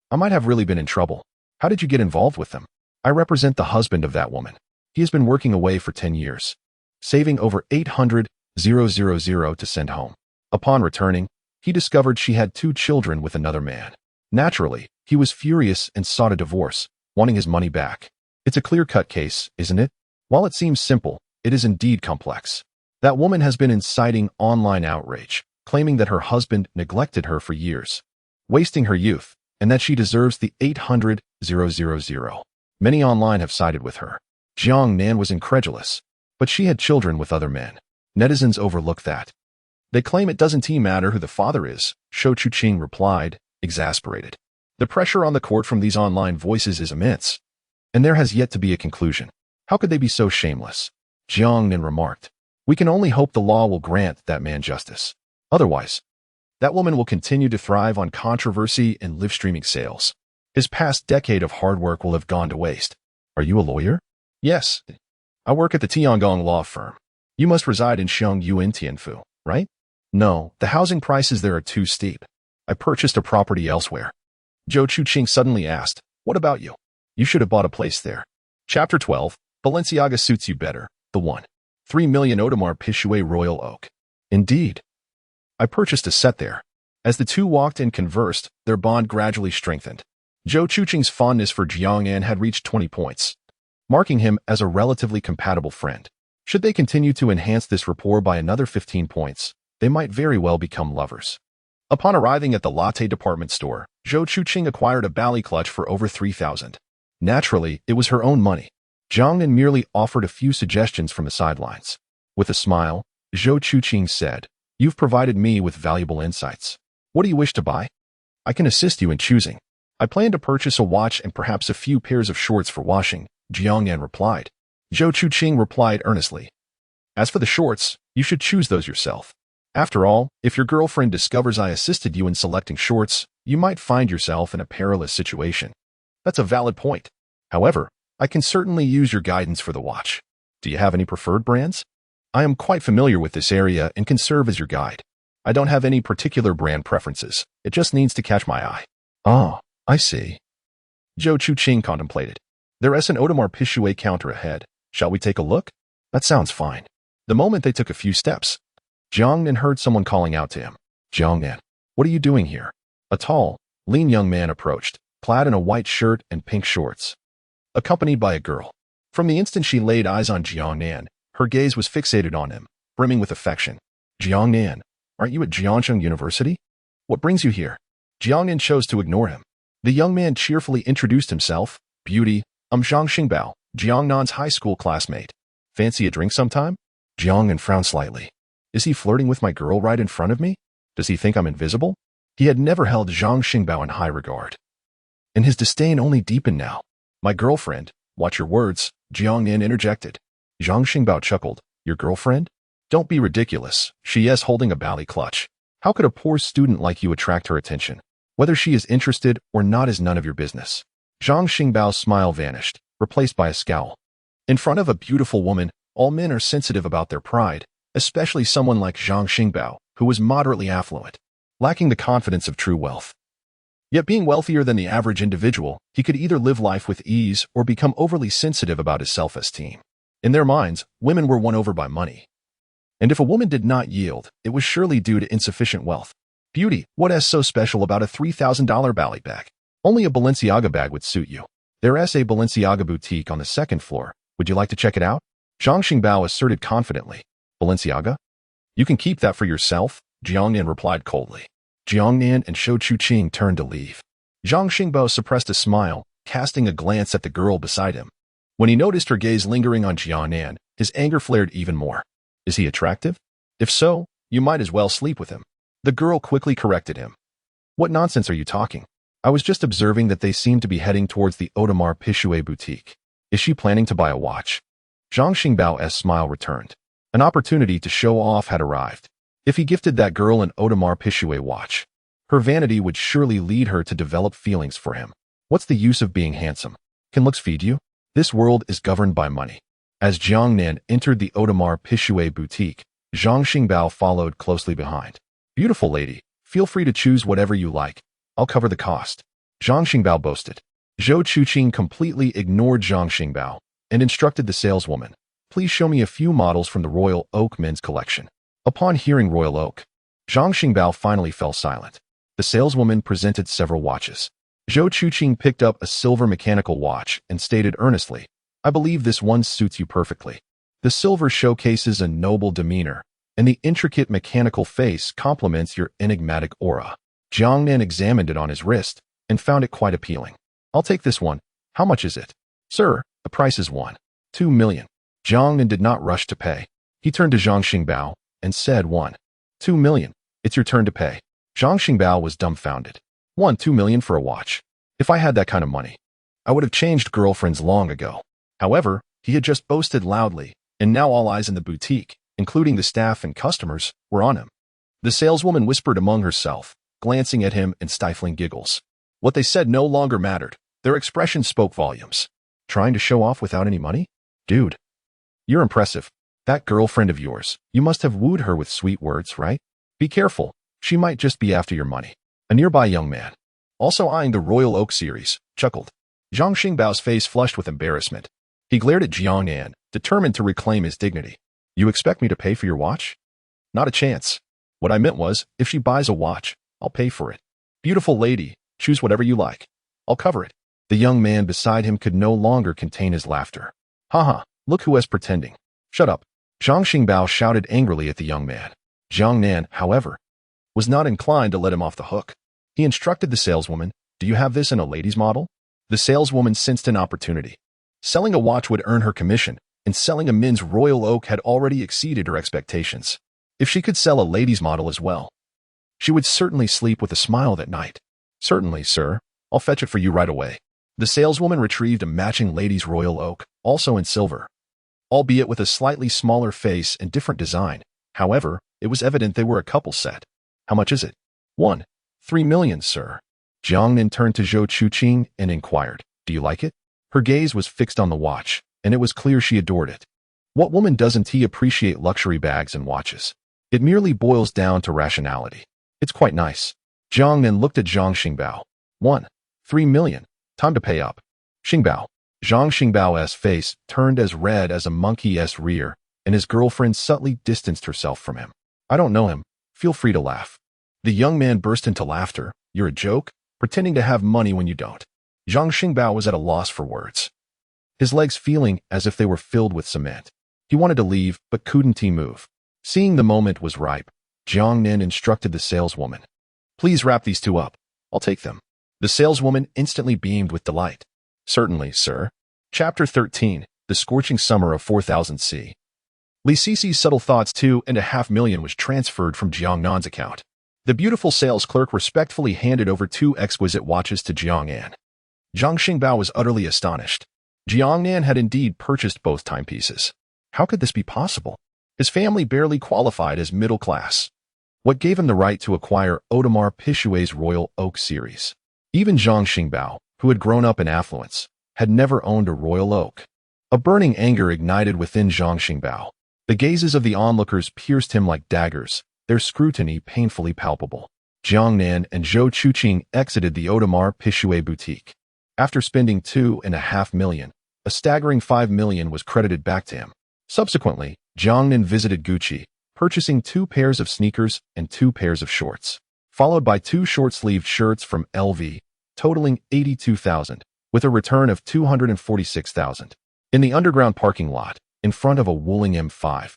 I might have really been in trouble. How did you get involved with them?" "I represent the husband of that woman. He has been working away for 10 years, saving over 800,000 to send home. Upon returning, he discovered she had 2 children with another man. Naturally, he was furious and sought a divorce, wanting his money back. It's a clear-cut case, isn't it? While it seems simple, it is indeed complex. That woman has been inciting online outrage, claiming that her husband neglected her for years, wasting her youth, and that she deserves the 800,000. Many online have sided with her. Jiangnan was incredulous, but she had children with other men. Netizens overlook that. They claim it doesn't matter who the father is, Zhou Chuqing replied, exasperated. The pressure on the court from these online voices is immense, and there has yet to be a conclusion. How could they be so shameless? Jiangnan remarked. We can only hope the law will grant that man justice. Otherwise, that woman will continue to thrive on controversy and live streaming sales. His past decade of hard work will have gone to waste. Are you a lawyer? Yes. I work at the Tiangong law firm. You must reside in Xiongyu in Tianfu, right? No, the housing prices there are too steep. I purchased a property elsewhere. Zhou Chuqing suddenly asked, what about you? You should have bought a place there. Chapter 12, Balenciaga suits you better, the one. 3 million Audemars Piguet Royal Oak. Indeed. I purchased a set there. As the two walked and conversed, their bond gradually strengthened. Zhou Chuqing's fondness for Jiangnan had reached 20 points, marking him as a relatively compatible friend. Should they continue to enhance this rapport by another 15 points, they might very well become lovers. Upon arriving at the latte department store, Zhou Chuqing acquired a Bally clutch for over 3,000. Naturally, it was her own money. Jiangnan merely offered a few suggestions from the sidelines. With a smile, Zhou Chuqing said, You've provided me with valuable insights. What do you wish to buy? I can assist you in choosing. I plan to purchase a watch and perhaps a few pairs of shorts for washing, Jiangnan replied. Zhou Chuqing replied earnestly. As for the shorts, you should choose those yourself. After all, if your girlfriend discovers I assisted you in selecting shorts, you might find yourself in a perilous situation. That's a valid point. However, I can certainly use your guidance for the watch. Do you have any preferred brands? I am quite familiar with this area and can serve as your guide. I don't have any particular brand preferences. It just needs to catch my eye. Ah, I see. Zhou Chuqing contemplated. There is an Audemars Piguet counter ahead. Shall we take a look? That sounds fine. The moment they took a few steps, Jiangnan heard someone calling out to him. Jiangnan, what are you doing here? A tall, lean young man approached, clad in a white shirt and pink shorts, accompanied by a girl. From the instant she laid eyes on Jiangnan, her gaze was fixated on him, brimming with affection. Jiangnan, aren't you at Jiangnan University? What brings you here? Jiangnan chose to ignore him. The young man cheerfully introduced himself. Beauty, I'm Zhang Xingbao, Jiangnan's high school classmate. Fancy a drink sometime? Jiangnan frowned slightly. Is he flirting with my girl right in front of me? Does he think I'm invisible? He had never held Zhang Xingbao in high regard. And his disdain only deepened now. My girlfriend, watch your words, Jiangnan interjected. Zhang Xingbao chuckled. Your girlfriend? Don't be ridiculous. She is holding a bally clutch. How could a poor student like you attract her attention? Whether she is interested or not is none of your business. Zhang Xingbao's smile vanished, replaced by a scowl. In front of a beautiful woman, all men are sensitive about their pride, especially someone like Zhang Xingbao, who was moderately affluent, lacking the confidence of true wealth. Yet being wealthier than the average individual, he could either live life with ease or become overly sensitive about his self-esteem. In their minds, women were won over by money. And if a woman did not yield, it was surely due to insufficient wealth. Beauty, what is so special about a $3,000 bally bag? Only a Balenciaga bag would suit you. There is a Balenciaga boutique on the second floor. Would you like to check it out? Zhang Xingbao asserted confidently. Balenciaga? You can keep that for yourself, Jiangnan replied coldly. Jiangnan and Zhou Chuqing turned to leave. Zhang Xingbao suppressed a smile, casting a glance at the girl beside him. When he noticed her gaze lingering on Jiangnan, his anger flared even more. Is he attractive? If so, you might as well sleep with him. The girl quickly corrected him. What nonsense are you talking? I was just observing that they seem to be heading towards the Audemars Piguet boutique. Is she planning to buy a watch? Zhang Xingbao's smile returned. An opportunity to show off had arrived. If he gifted that girl an Audemars Piguet watch, her vanity would surely lead her to develop feelings for him. What's the use of being handsome? Can looks feed you? This world is governed by money. As Jiangnan entered the Audemars Piguet boutique, Zhang Xingbao followed closely behind. Beautiful lady, feel free to choose whatever you like. I'll cover the cost. Zhang Xingbao boasted. Zhou Chuqing completely ignored Zhang Xingbao and instructed the saleswoman, please show me a few models from the Royal Oak men's collection. Upon hearing Royal Oak, Zhang Xingbao finally fell silent. The saleswoman presented several watches. Zhou Chuqing picked up a silver mechanical watch and stated earnestly, I believe this one suits you perfectly. The silver showcases a noble demeanor, and the intricate mechanical face complements your enigmatic aura. Jiangnan examined it on his wrist and found it quite appealing. I'll take this one. How much is it? Sir, the price is 2 million. Jiangnan did not rush to pay. He turned to Zhang Xingbao and said 2 million. It's your turn to pay. Zhang Xingbao was dumbfounded. 2 million for a watch. If I had that kind of money, I would have changed girlfriends long ago. However, he had just boasted loudly, and now all eyes in the boutique, including the staff and customers, were on him. The saleswoman whispered among herself, glancing at him and stifling giggles. What they said no longer mattered. Their expression spoke volumes. Trying to show off without any money? Dude, you're impressive. That girlfriend of yours, you must have wooed her with sweet words, right? Be careful. She might just be after your money. A nearby young man, also eyeing the Royal Oak series, chuckled. Zhang Xingbao's face flushed with embarrassment. He glared at Jiangnan, determined to reclaim his dignity. You expect me to pay for your watch? Not a chance. What I meant was, if she buys a watch, I'll pay for it. Beautiful lady, choose whatever you like. I'll cover it. The young man beside him could no longer contain his laughter. Haha, look who is pretending. Shut up. Zhang Xingbao shouted angrily at the young man. Jiangnan, however, was not inclined to let him off the hook. He instructed the saleswoman, do you have this in a ladies' model? The saleswoman sensed an opportunity. Selling a watch would earn her commission, and selling a men's Royal Oak had already exceeded her expectations. If she could sell a ladies' model as well, she would certainly sleep with a smile that night. Certainly, sir. I'll fetch it for you right away. The saleswoman retrieved a matching ladies' royal oak, also in silver, albeit with a slightly smaller face and different design. However, it was evident they were a couple set. How much is it? 3 million, sir. Jiangnan turned to Zhou Chuqing and inquired, do you like it? Her gaze was fixed on the watch, and it was clear she adored it. What woman doesn't he appreciate luxury bags and watches? It merely boils down to rationality. It's quite nice. Jiangnan looked at Zhang Xingbao. 3 million. Time to pay up. Xingbao. Zhang Xingbao's face turned as red as a monkey's rear, and his girlfriend subtly distanced herself from him. I don't know him. Feel free to laugh. The young man burst into laughter. You're a joke? Pretending to have money when you don't. Zhang Xingbao was at a loss for words, his legs feeling as if they were filled with cement. He wanted to leave, but couldn't he move. Seeing the moment was ripe, Jiangnan instructed the saleswoman. Please wrap these two up. I'll take them. The saleswoman instantly beamed with delight. Certainly, sir. Chapter 13, The Scorching Summer of 4000 C. Li Sisi's subtle thoughts 2.5 million was transferred from Jiangnan's account. The beautiful sales clerk respectfully handed over 2 exquisite watches to Jiangnan. Zhang Xingbao was utterly astonished. Jiangnan had indeed purchased both timepieces. How could this be possible? His family barely qualified as middle class. What gave him the right to acquire Audemars Piguet's Royal Oak series? Even Zhang Xingbao, who had grown up in affluence, had never owned a Royal Oak. A burning anger ignited within Zhang Xingbao. The gazes of the onlookers pierced him like daggers, their scrutiny painfully palpable. Jiangnan and Zhou Chuqing exited the Audemars Piguet boutique. After spending 2.5 million, a staggering 5 million was credited back to him. Subsequently, Jiangnan visited Gucci, purchasing 2 pairs of sneakers and 2 pairs of shorts, followed by 2 short-sleeved shirts from LV, totaling 82,000, with a return of 246,000. In the underground parking lot, in front of a Wuling M5,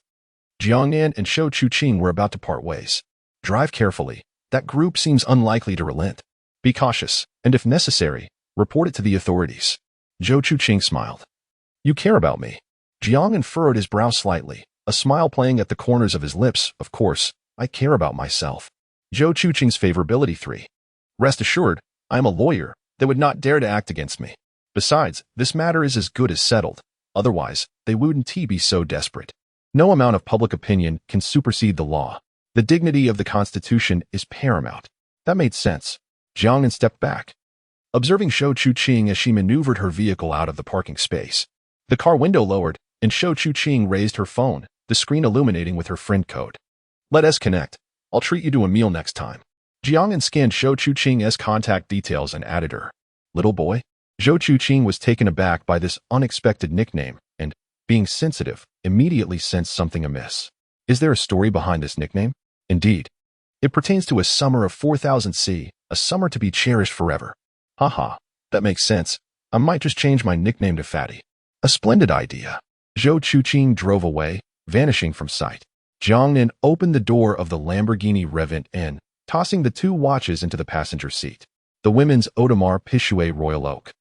Jiangnan and Zhou Chuqing were about to part ways. Drive carefully. That group seems unlikely to relent. Be cautious, and if necessary, report it to the authorities. Zhou Chuqing smiled. You care about me. Jiangnan furrowed his brow slightly, a smile playing at the corners of his lips. Of course, I care about myself. Zhou Chuqing's favorability 3. Rest assured, I am a lawyer. They would not dare to act against me. Besides, this matter is as good as settled. Otherwise, they wouldn't be so desperate. No amount of public opinion can supersede the law. The dignity of the Constitution is paramount. That made sense. Jiangnan stepped back, observing Zhou Chuqing as she maneuvered her vehicle out of the parking space. The car window lowered, and Zhou Chuqing raised her phone, the screen illuminating with her friend code. Let us connect. I'll treat you to a meal next time. Jiangnan scanned Zhou Chuqing's contact details and added her. Little boy? Zhou Chuqing was taken aback by this unexpected nickname, and, being sensitive, immediately sensed something amiss. Is there a story behind this nickname? Indeed. It pertains to a summer of 4000 C, a summer to be cherished forever. Haha, that makes sense. I might just change my nickname to Fatty. A splendid idea. Zhou Chuqing drove away, vanishing from sight. Jiangnan opened the door of the Lamborghini Revent N, tossing the 2 watches into the passenger seat. The women's Audemars Piguet Royal Oak,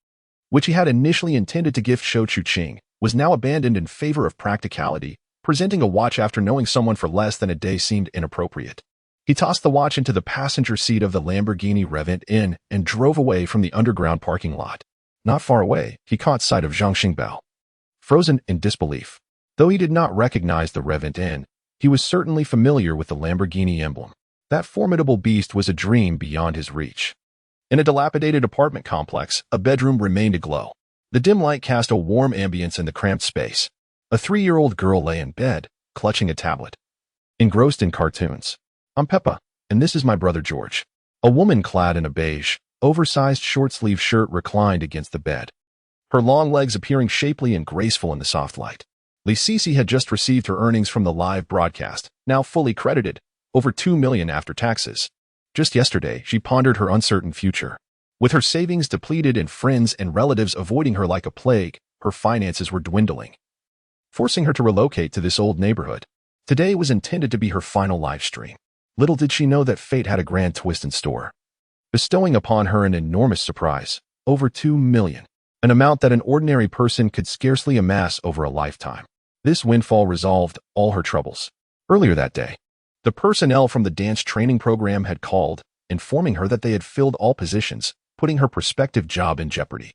which he had initially intended to gift Zhou Chuqing, was now abandoned in favor of practicality. Presenting a watch after knowing someone for less than a day seemed inappropriate. He tossed the watch into the passenger seat of the Lamborghini Revent N and drove away from the underground parking lot. Not far away, he caught sight of Zhang Xingbao. Frozen in disbelief. Though he did not recognize the Revent N, he was certainly familiar with the Lamborghini emblem. That formidable beast was a dream beyond his reach. In a dilapidated apartment complex, a bedroom remained aglow. The dim light cast a warm ambience in the cramped space. A 3-year-old girl lay in bed, clutching a tablet, engrossed in cartoons. I'm Peppa, and this is my brother George. A woman clad in a beige, oversized short-sleeved shirt reclined against the bed, her long legs appearing shapely and graceful in the soft light. Li Sisi had just received her earnings from the live broadcast, now fully credited, over 2 million after taxes. Just yesterday, she pondered her uncertain future. With her savings depleted and friends and relatives avoiding her like a plague, her finances were dwindling, forcing her to relocate to this old neighborhood. Today was intended to be her final live stream. Little did she know that fate had a grand twist in store, bestowing upon her an enormous surprise, over 2 million, an amount that an ordinary person could scarcely amass over a lifetime. This windfall resolved all her troubles. Earlier that day, the personnel from the dance training program had called, informing her that they had filled all positions, putting her prospective job in jeopardy.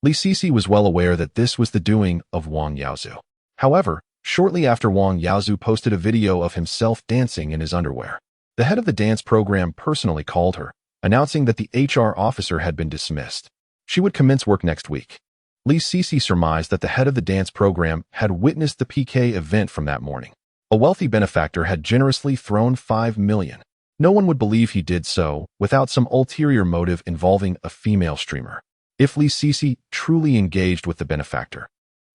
Li Sisi was well aware that this was the doing of Wang Yaozu. However, shortly after Wang Yaozu posted a video of himself dancing in his underwear, the head of the dance program personally called her, announcing that the HR officer had been dismissed. She would commence work next week. Li Sisi surmised that the head of the dance program had witnessed the PK event from that morning. A wealthy benefactor had generously thrown 5 million. No one would believe he did so without some ulterior motive involving a female streamer. If Li Sisi truly engaged with the benefactor,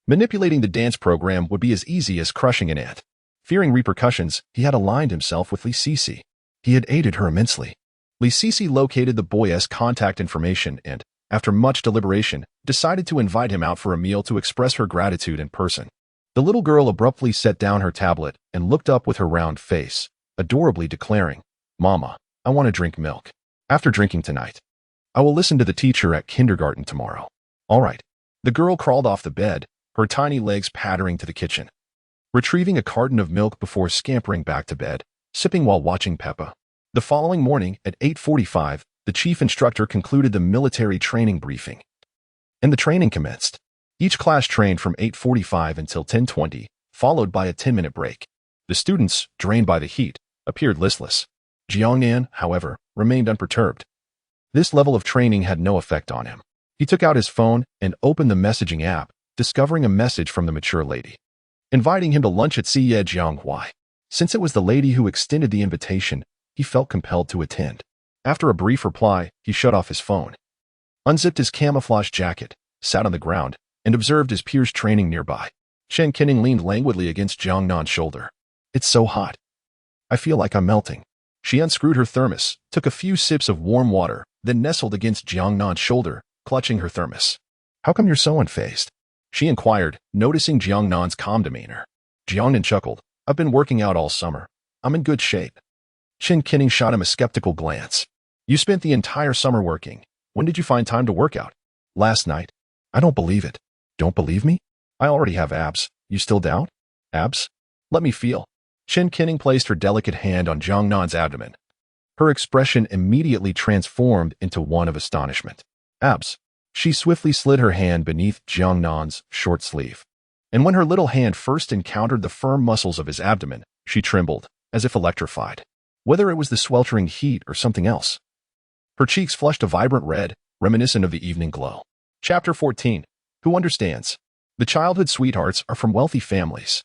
manipulating the dance program would be as easy as crushing an ant. Fearing repercussions, he had aligned himself with Li Sisi. He had aided her immensely. Li Sisi located the boy's contact information and, after much deliberation, decided to invite him out for a meal to express her gratitude in person. The little girl abruptly set down her tablet and looked up with her round face, adorably declaring, "Mama, I want to drink milk. After drinking tonight, I will listen to the teacher at kindergarten tomorrow." All right. The girl crawled off the bed, her tiny legs pattering to the kitchen, retrieving a carton of milk before scampering back to bed, sipping while watching Peppa. The following morning at 8:45, the chief instructor concluded the military training briefing, and the training commenced. Each class trained from 8:45 until 10:20, followed by a 10-minute break. The students, drained by the heat, appeared listless. Jiangnan, however, remained unperturbed. This level of training had no effect on him. He took out his phone and opened the messaging app, discovering a message from the mature lady, inviting him to lunch at Siye Jianghui. Since it was the lady who extended the invitation, he felt compelled to attend. After a brief reply, he shut off his phone, unzipped his camouflage jacket, sat on the ground, and observed his peers training nearby. Chen Qining leaned languidly against Jiangnan's shoulder. "It's so hot. I feel like I'm melting." She unscrewed her thermos, took a few sips of warm water, then nestled against Jiangnan's shoulder, clutching her thermos. "How come you're so unfazed?" she inquired, noticing Jiangnan's calm demeanor. Jiangnan chuckled. "I've been working out all summer. I'm in good shape." Chen Qining shot him a skeptical glance. "You spent the entire summer working. When did you find time to work out?" "Last night." "I don't believe it." "Don't believe me? I already have abs. You still doubt?" "Abs? Let me feel." Chen Qining placed her delicate hand on Jiangnan's abdomen. Her expression immediately transformed into one of astonishment. "Abs." She swiftly slid her hand beneath Jiangnan's short sleeve. And when her little hand first encountered the firm muscles of his abdomen, she trembled, as if electrified. Whether it was the sweltering heat or something else. Her cheeks flushed a vibrant red, reminiscent of the evening glow. Chapter 14. Who understands? The childhood sweethearts are from wealthy families.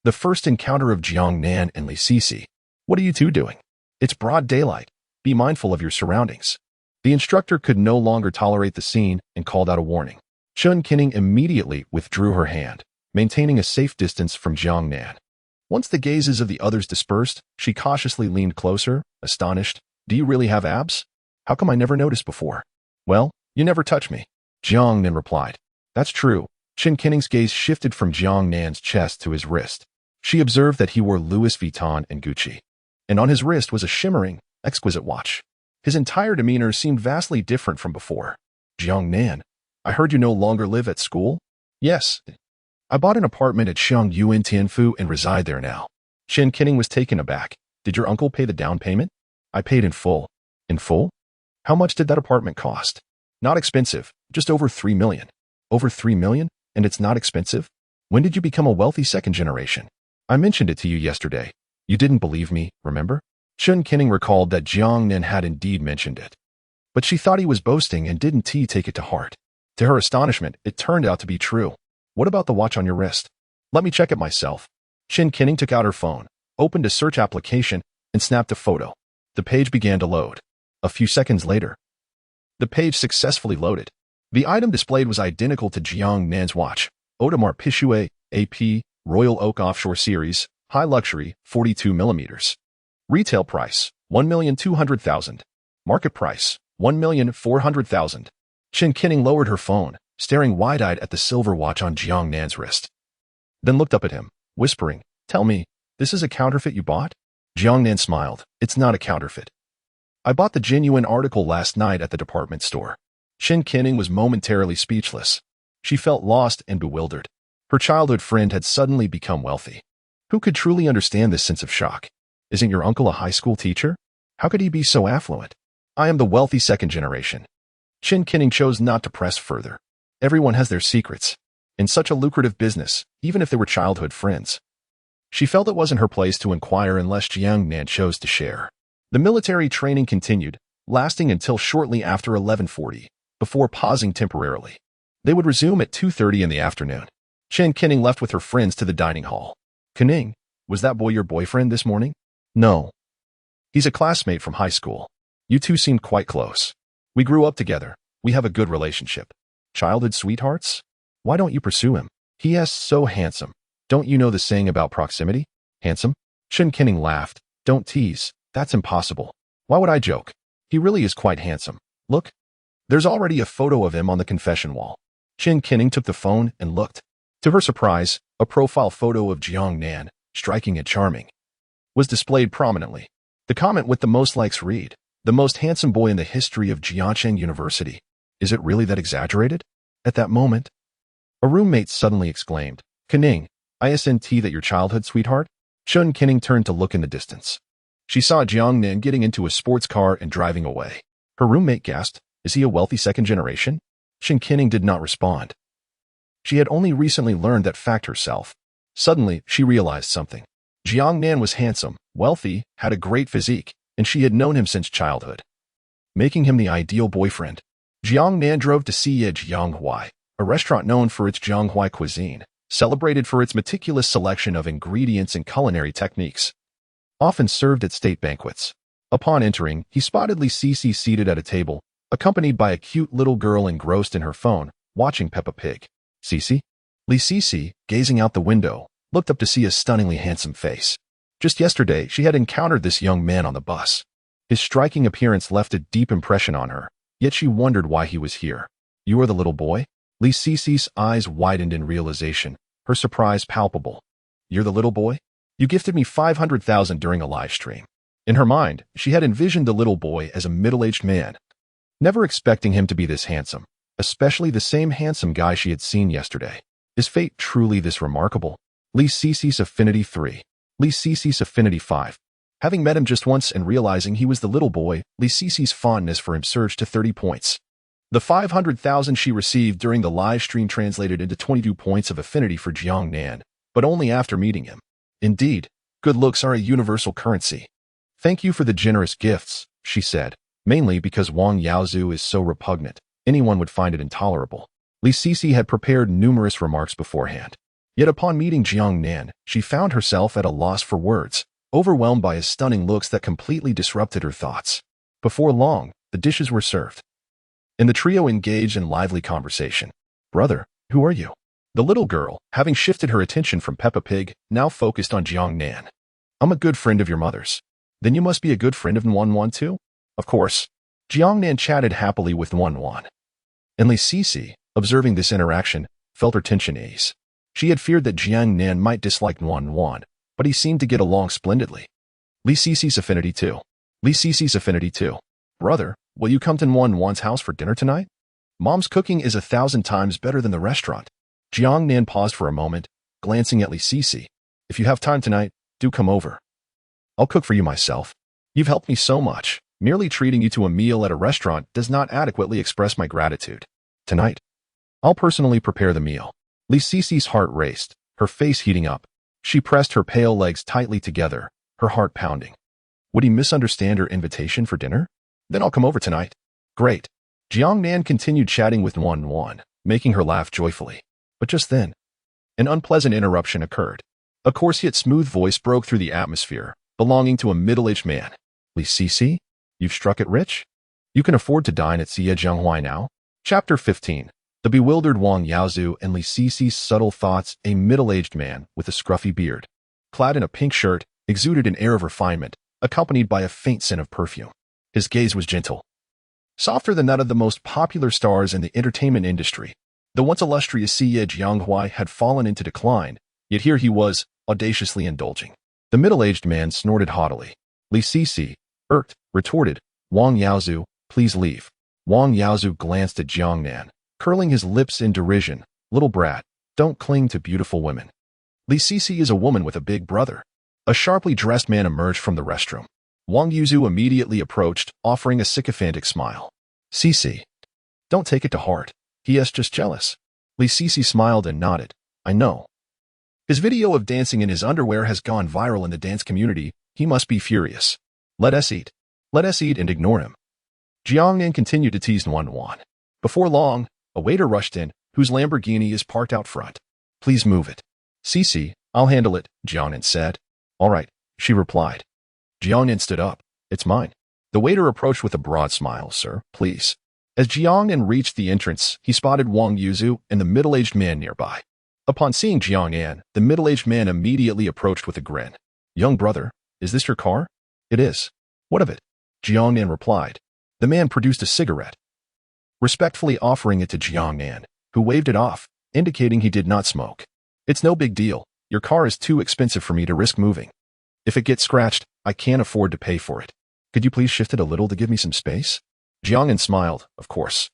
The first encounter of Jiangnan and Li Sisi. "What are you two doing? It's broad daylight. Be mindful of your surroundings." The instructor could no longer tolerate the scene and called out a warning. Chen Qining immediately withdrew her hand, maintaining a safe distance from Jiangnan. Once the gazes of the others dispersed, she cautiously leaned closer, astonished. "Do you really have abs? How come I never noticed before?" "Well, you never touch me," Jiangnan replied. "That's true." Chen Qining's gaze shifted from Jiangnan's chest to his wrist. She observed that he wore Louis Vuitton and Gucci, and on his wrist was a shimmering, exquisite watch. His entire demeanor seemed vastly different from before. "Jiangnan, I heard you no longer live at school?" "Yes. I bought an apartment at Xiangyuan Tianfu and reside there now." Chen Qining was taken aback. "Did your uncle pay the down payment?" "I paid in full." "In full? How much did that apartment cost?" "Not expensive, just over 3 million. "Over 3 million? And it's not expensive? When did you become a wealthy second generation?" "I mentioned it to you yesterday. You didn't believe me, remember?" Chen Qining recalled that Jiangnan had indeed mentioned it. But she thought he was boasting and didn't take it to heart. To her astonishment, it turned out to be true. "What about the watch on your wrist?" "Let me check it myself." Chen Qining took out her phone, opened a search application, and snapped a photo. The page began to load. A few seconds later, the page successfully loaded. The item displayed was identical to Jiangnan's watch. Audemars Piguet, AP, Royal Oak Offshore Series, High Luxury, 42 millimeters. Retail price, 1,200,000. Market price, 1,400,000. Chen Qining lowered her phone, staring wide-eyed at the silver watch on Jiangnan's wrist. Then looked up at him, whispering, "Tell me, this is a counterfeit you bought?" Jiangnan smiled. "It's not a counterfeit. I bought the genuine article last night at the department store." Chen Qining was momentarily speechless. She felt lost and bewildered. Her childhood friend had suddenly become wealthy. Who could truly understand this sense of shock? Isn't your uncle a high school teacher? How could he be so affluent? I am the wealthy second generation. Jiangnan chose not to press further. Everyone has their secrets. In such a lucrative business, even if they were childhood friends. She felt it wasn't her place to inquire unless Jiangnan chose to share. The military training continued, lasting until shortly after 11:40, before pausing temporarily. They would resume at 2:30 in the afternoon. Jiangnan left with her friends to the dining hall. Kuning, was that boy your boyfriend this morning? No. He's a classmate from high school. You two seemed quite close. We grew up together. We have a good relationship. Childhood sweethearts? Why don't you pursue him? He is so handsome. Don't you know the saying about proximity? Handsome? Jiangnan laughed. Don't tease. That's impossible. Why would I joke? He really is quite handsome. Look. There's already a photo of him on the confession wall. Jiangnan took the phone and looked. To her surprise, a profile photo of Jiangnan, striking and charming, was displayed prominently. The comment with the most likes read, "The most handsome boy in the history of Jiangnan University." Is it really that exaggerated? At that moment, a roommate suddenly exclaimed, Kuning, isn't that your childhood sweetheart? Jiangnan turned to look in the distance. She saw Jiangnan getting into a sports car and driving away. Her roommate gasped, is he a wealthy second generation? Jiangnan did not respond. She had only recently learned that fact herself. Suddenly, she realized something. Jiangnan was handsome, wealthy, had a great physique, and she had known him since childhood, making him the ideal boyfriend. Jiangnan drove to see Jianghuai, a restaurant known for its Jianghuai cuisine, celebrated for its meticulous selection of ingredients and culinary techniques, often served at state banquets. Upon entering, he spotted Li Cici seated at a table, accompanied by a cute little girl engrossed in her phone, watching Peppa Pig. Cici? Li Cici, gazing out the window, looked up to see a stunningly handsome face. Just yesterday, she had encountered this young man on the bus. His striking appearance left a deep impression on her, yet she wondered why he was here. You are the little boy? Li Cici's eyes widened in realization, her surprise palpable. You're the little boy? You gifted me 500,000 during a live stream. In her mind, she had envisioned the little boy as a middle-aged man, never expecting him to be this handsome, especially the same handsome guy she had seen yesterday. Is fate truly this remarkable? Li Cici's affinity 3. Li Cici's affinity 5. Having met him just once and realizing he was the little boy, Li Cici's fondness for him surged to 30 points. The 500,000 she received during the live stream translated into 22 points of affinity for Jiangnan, but only after meeting him. Indeed, good looks are a universal currency. Thank you for the generous gifts, she said, mainly because Wang Yaozu is so repugnant, anyone would find it intolerable. Li Cici had prepared numerous remarks beforehand. Yet upon meeting Jiangnan, she found herself at a loss for words, overwhelmed by his stunning looks that completely disrupted her thoughts. Before long, the dishes were served, and the trio engaged in lively conversation. Brother, who are you? The little girl, having shifted her attention from Peppa Pig, now focused on Jiangnan. I'm a good friend of your mother's. Then you must be a good friend of Nuan too? Of course. Jiangnan chatted happily with Nuan. And Li Cici, observing this interaction, felt her tension ease. She had feared that Jiangnan might dislike Nuan, but he seemed to get along splendidly. Li Cici's affinity 2. Li Cici's affinity 2. Brother, will you come to Nuan's house for dinner tonight? Mom's cooking is 1,000 times better than the restaurant. Jiangnan paused for a moment, glancing at Li Cici. If you have time tonight, do come over. I'll cook for you myself. You've helped me so much. Merely treating you to a meal at a restaurant does not adequately express my gratitude. Tonight, I'll personally prepare the meal. Li Cici's heart raced, her face heating up. She pressed her pale legs tightly together, her heart pounding. Would he misunderstand her invitation for dinner? Then I'll come over tonight. Great. Jiangnan continued chatting with Nuan, making her laugh joyfully. But just then, an unpleasant interruption occurred. A coarse yet smooth voice broke through the atmosphere, belonging to a middle-aged man. Li Cici, you've struck it rich? You can afford to dine at Jianghuai now? Chapter 15. The bewildered Wang Yaozu and Li Cici's subtle thoughts. A middle-aged man with a scruffy beard, clad in a pink shirt, exuded an air of refinement, accompanied by a faint scent of perfume. His gaze was gentle, softer than that of the most popular stars in the entertainment industry. The once illustrious Jianghuai had fallen into decline, yet here he was, audaciously indulging. The middle-aged man snorted haughtily. Li Cici, irked, retorted, Wang Yaozu, please leave. Wang Yaozu glanced at Jiangnan, curling his lips in derision. Little brat, don't cling to beautiful women. Li Cici is a woman with a big brother. A sharply dressed man emerged from the restroom. Wang Yuzu immediately approached, offering a sycophantic smile. Cici, don't take it to heart. He is just jealous. Li Cici smiled and nodded. I know. His video of dancing in his underwear has gone viral in the dance community. He must be furious. Let us eat. Let us eat and ignore him. Jiangnan continued to tease Wan. Before long, a waiter rushed in, whose Lamborghini is parked out front. Please move it. Cici, I'll handle it, Jiangnan said. All right, she replied. Jiangnan stood up. It's mine. The waiter approached with a broad smile. Sir, please. As Jiangnan reached the entrance, he spotted Wang Yuzu and the middle-aged man nearby. Upon seeing Jiangnan, the middle-aged man immediately approached with a grin. Young brother, is this your car? It is. What of it? Jiangnan replied. The man produced a cigarette, respectfully offering it to Jiangnan, who waved it off, indicating he did not smoke. It's no big deal. Your car is too expensive for me to risk moving. If it gets scratched, I can't afford to pay for it. Could you please shift it a little to give me some space? Jiangnan smiled, of course.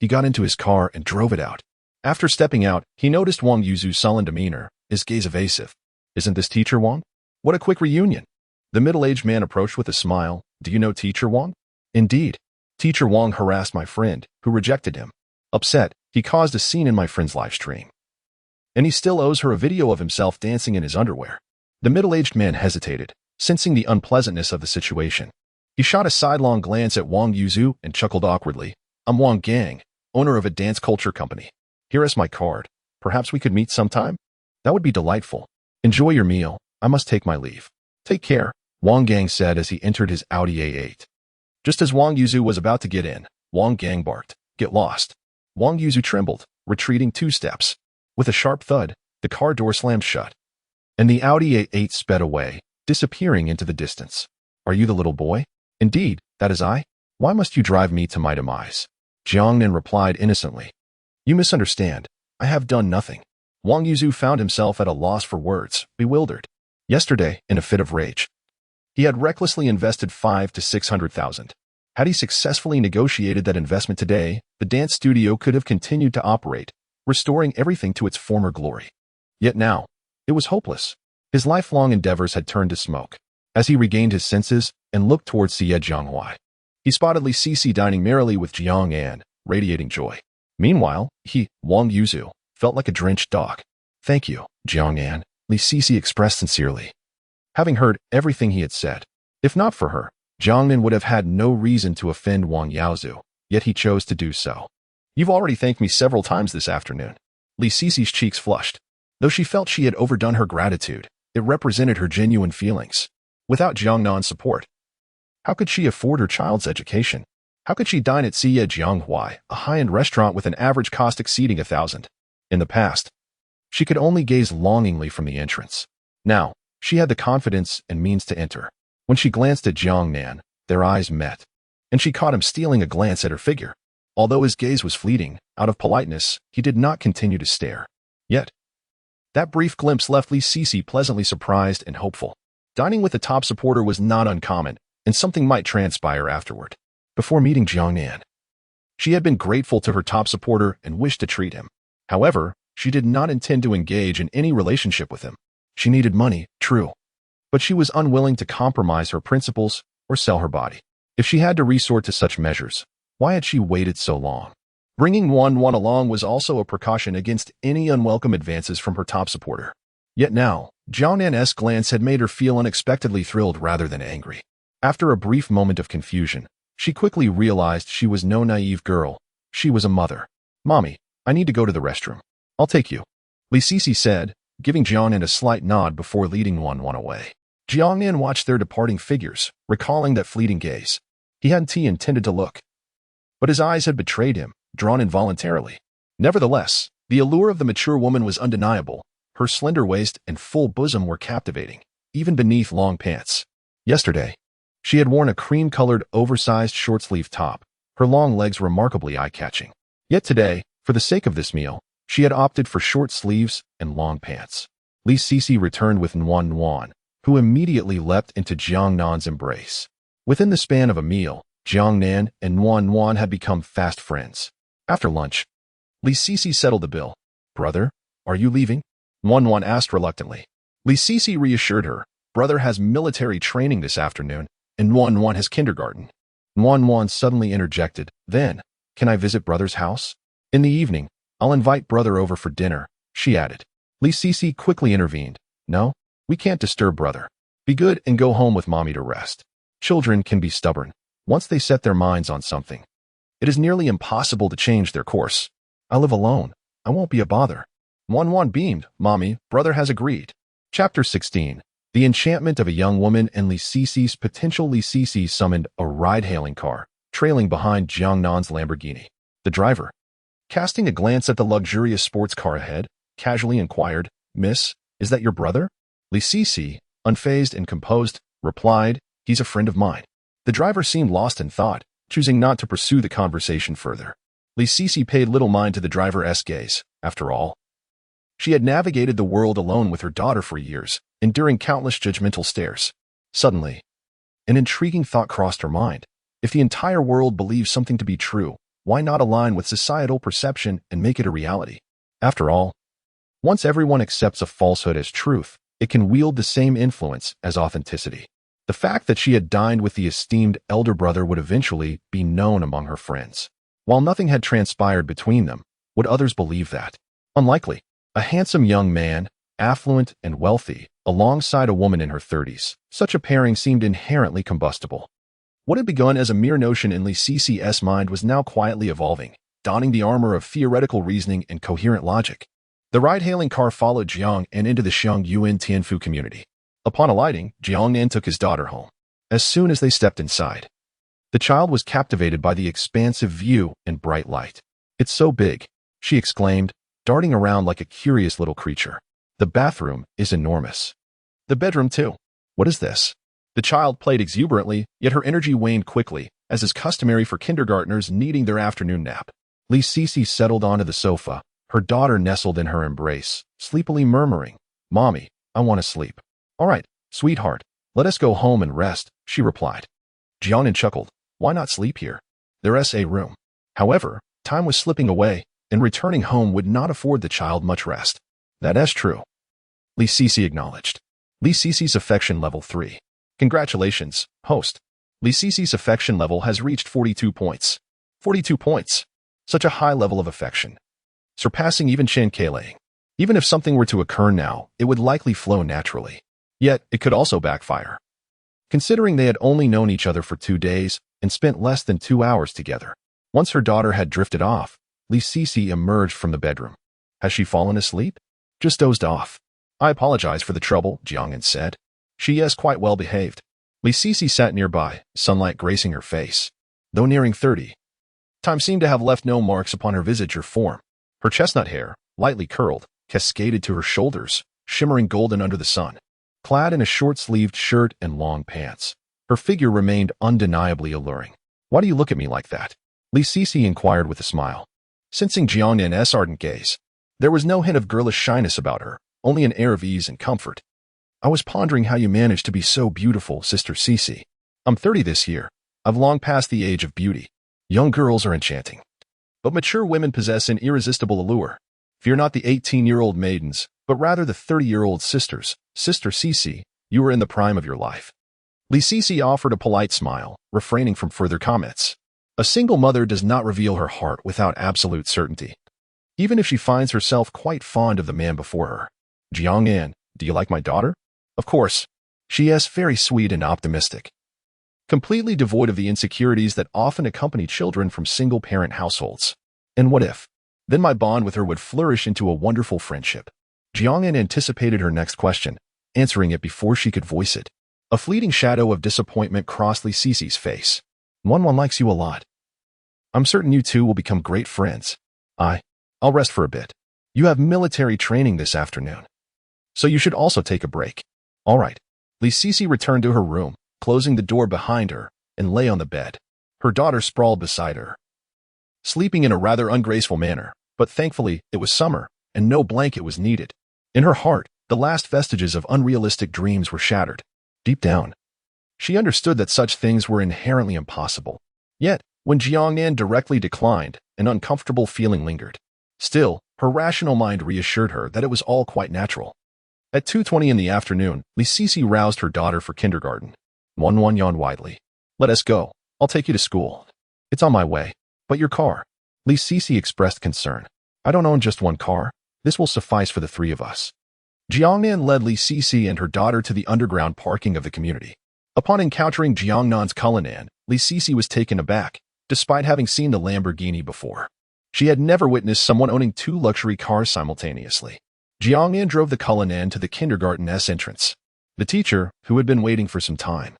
He got into his car and drove it out. After stepping out, he noticed Wang Yuzu's sullen demeanor, his gaze evasive. Isn't this Teacher Wang? What a quick reunion. The middle-aged man approached with a smile. Do you know Teacher Wang? Indeed. Teacher Wang harassed my friend, who rejected him. Upset, he caused a scene in my friend's live stream. And he still owes her a video of himself dancing in his underwear. The middle-aged man hesitated, sensing the unpleasantness of the situation. He shot a sidelong glance at Wang Yuzu and chuckled awkwardly. I'm Wang Gang, owner of a dance culture company. Here is my card. Perhaps we could meet sometime? That would be delightful. Enjoy your meal. I must take my leave. Take care, Wang Gang said as he entered his Audi A8. Just as Wang Yuzu was about to get in, Wang Gang barked, Get lost. Wang Yuzu trembled, retreating 2 steps. With a sharp thud, the car door slammed shut. And the Audi A8 sped away, disappearing into the distance. Are you the little boy? Indeed, that is I. Why must you drive me to my demise? Jiangnan replied innocently. You misunderstand. I have done nothing. Wang Yuzu found himself at a loss for words, bewildered. Yesterday, in a fit of rage, he had recklessly invested 500,000 to 600,000. Had he successfully negotiated that investment today, the dance studio could have continued to operate, restoring everything to its former glory. Yet now, it was hopeless. His lifelong endeavors had turned to smoke. As he regained his senses and looked towards Jianghuai, he spotted Li Cici dining merrily with Jiangnan, radiating joy. Meanwhile, he, Wang Yuzu, felt like a drenched dog. Thank you, Jiangnan, Li Cici expressed sincerely. Having heard everything he had said, if not for her, Jiangnan would have had no reason to offend Wang Yaozu, yet he chose to do so. You've already thanked me several times this afternoon. Li Cici's cheeks flushed. Though she felt she had overdone her gratitude, it represented her genuine feelings. Without Jiangnan's support, how could she afford her child's education? How could she dine at Jianghuai, a high-end restaurant with an average cost exceeding 1,000? In the past, she could only gaze longingly from the entrance. Now, she had the confidence and means to enter. When she glanced at Jiangnan, their eyes met, and she caught him stealing a glance at her figure. Although his gaze was fleeting, out of politeness, he did not continue to stare. Yet, that brief glimpse left Li Cici pleasantly surprised and hopeful. Dining with a top supporter was not uncommon, and something might transpire afterward. Before meeting Jiangnan, she had been grateful to her top supporter and wished to treat him. However, she did not intend to engage in any relationship with him. She needed money, true, but she was unwilling to compromise her principles or sell her body. If she had to resort to such measures, why had she waited so long? Bringing Wan along was also a precaution against any unwelcome advances from her top supporter. Yet now, Jiangnan's glance had made her feel unexpectedly thrilled rather than angry. After a brief moment of confusion, she quickly realized she was no naive girl. She was a mother. Mommy, I need to go to the restroom. I'll take you, Li Cici said, giving Jiangnan a slight nod before leading Wan away. Jiangnan watched their departing figures, recalling that fleeting gaze. He hadn't intended to look, but his eyes had betrayed him, drawn involuntarily. Nevertheless, the allure of the mature woman was undeniable. Her slender waist and full bosom were captivating, even beneath long pants. Yesterday, she had worn a cream-colored, oversized short-sleeved top, her long legs remarkably eye-catching. Yet today, for the sake of this meal, she had opted for short sleeves and long pants. Li Cici returned with Wan, who immediately leapt into Jiangnan's embrace. Within the span of a meal, Jiangnan and Wan had become fast friends. After lunch, Li Cici settled the bill. Brother, are you leaving? Wan asked reluctantly. Li Cici reassured her. Brother has military training this afternoon. and Nuan has kindergarten. Nuan suddenly interjected, then, can I visit brother's house? In the evening, I'll invite brother over for dinner, she added. Li Sisi quickly intervened. No, we can't disturb brother. Be good and go home with mommy to rest. Children can be stubborn. Once they set their minds on something, it is nearly impossible to change their course. I live alone. I won't be a bother. Nuan beamed. Mommy, brother has agreed. Chapter 16. The enchantment of a young woman and Li Sisi's potential. Li Sisi summoned a ride-hailing car, trailing behind Jiangnan's Lamborghini. The driver, casting a glance at the luxurious sports car ahead, casually inquired, Miss, is that your brother? Li Sisi, unfazed and composed, replied, he's a friend of mine. The driver seemed lost in thought, choosing not to pursue the conversation further. Li Sisi paid little mind to the driver's gaze. After all, she had navigated the world alone with her daughter for years, enduring countless judgmental stares. Suddenly, an intriguing thought crossed her mind. If the entire world believes something to be true, why not align with societal perception and make it a reality? After all, once everyone accepts a falsehood as truth, it can wield the same influence as authenticity. The fact that she had dined with the esteemed elder brother would eventually be known among her friends. While nothing had transpired between them, would others believe that? Unlikely. A handsome young man, affluent and wealthy, alongside a woman in her 30s, such a pairing seemed inherently combustible. What had begun as a mere notion in Li Sisi's mind was now quietly evolving, donning the armor of theoretical reasoning and coherent logic. The ride-hailing car followed Jiang and into the Xiangyuan Tianfu community. Upon alighting, Jiangnan took his daughter home. As soon as they stepped inside, the child was captivated by the expansive view and bright light. It's so big, she exclaimed, darting around like a curious little creature. The bathroom is enormous. The bedroom too. What is this? The child played exuberantly, yet her energy waned quickly, as is customary for kindergartners needing their afternoon nap. Li Sisi settled onto the sofa, her daughter nestled in her embrace, sleepily murmuring, Mommy, I want to sleep. All right, sweetheart, let us go home and rest, she replied. Jiangnan chuckled. Why not sleep here? There's a room. However, time was slipping away, and returning home would not afford the child much rest. That is true, Li Sisi acknowledged. Li Sisi's affection level 3. Congratulations, host. Li Sisi's affection level has reached 42 points. 42 points. Such a high level of affection, surpassing even Chen Keiling. Even if something were to occur now, it would likely flow naturally. Yet, it could also backfire. Considering they had only known each other for 2 days and spent less than 2 hours together. Once her daughter had drifted off, Li Sisi emerged from the bedroom. Has she fallen asleep? Just dozed off. I apologize for the trouble, Jiangnan said. She is quite well behaved. Li Sisi sat nearby, sunlight gracing her face. Though nearing 30, time seemed to have left no marks upon her visage or form. Her chestnut hair, lightly curled, cascaded to her shoulders, shimmering golden under the sun. Clad in a short-sleeved shirt and long pants, her figure remained undeniably alluring. Why do you look at me like that? Li Sisi inquired with a smile. Sensing Jiangnan's ardent gaze, there was no hint of girlish shyness about her, only an air of ease and comfort. I was pondering how you managed to be so beautiful, Sister Sisi. I'm 30 this year. I've long passed the age of beauty. Young girls are enchanting, but mature women possess an irresistible allure. Fear not the 18-year-old maidens, but rather the 30-year-old sisters. Sister Sisi, you are in the prime of your life. Li Sisi offered a polite smile, refraining from further comments. A single mother does not reveal her heart without absolute certainty, even if she finds herself quite fond of the man before her. Jiangnan, do you like my daughter? Of course. She is very sweet and optimistic, completely devoid of the insecurities that often accompany children from single-parent households. And what if? Then my bond with her would flourish into a wonderful friendship. Jiangnan anticipated her next question, answering it before she could voice it. A fleeting shadow of disappointment crossed Li Sisi's face. One likes you a lot. I'm certain you two will become great friends. I'll rest for a bit. You have military training this afternoon, so you should also take a break. All right. Li Sisi returned to her room, closing the door behind her, and lay on the bed. Her daughter sprawled beside her, sleeping in a rather ungraceful manner, but thankfully it was summer, and no blanket was needed. In her heart, the last vestiges of unrealistic dreams were shattered. Deep down, she understood that such things were inherently impossible. Yet, when Jiangnan directly declined, an uncomfortable feeling lingered. Still, her rational mind reassured her that it was all quite natural. At 2:20 in the afternoon, Li Sisi roused her daughter for kindergarten. Wan yawned widely. Let us go. I'll take you to school. It's on my way. But your car? Li Sisi expressed concern. I don't own just one car. This will suffice for the three of us. Jiangnan led Li Sisi and her daughter to the underground parking of the community. Upon encountering Jiangnan's Cullinan, Li Sisi was taken aback, despite having seen the Lamborghini before. She had never witnessed someone owning two luxury cars simultaneously. Jiangnan drove the Cullinan to the kindergarten's entrance. The teacher, who had been waiting for some time,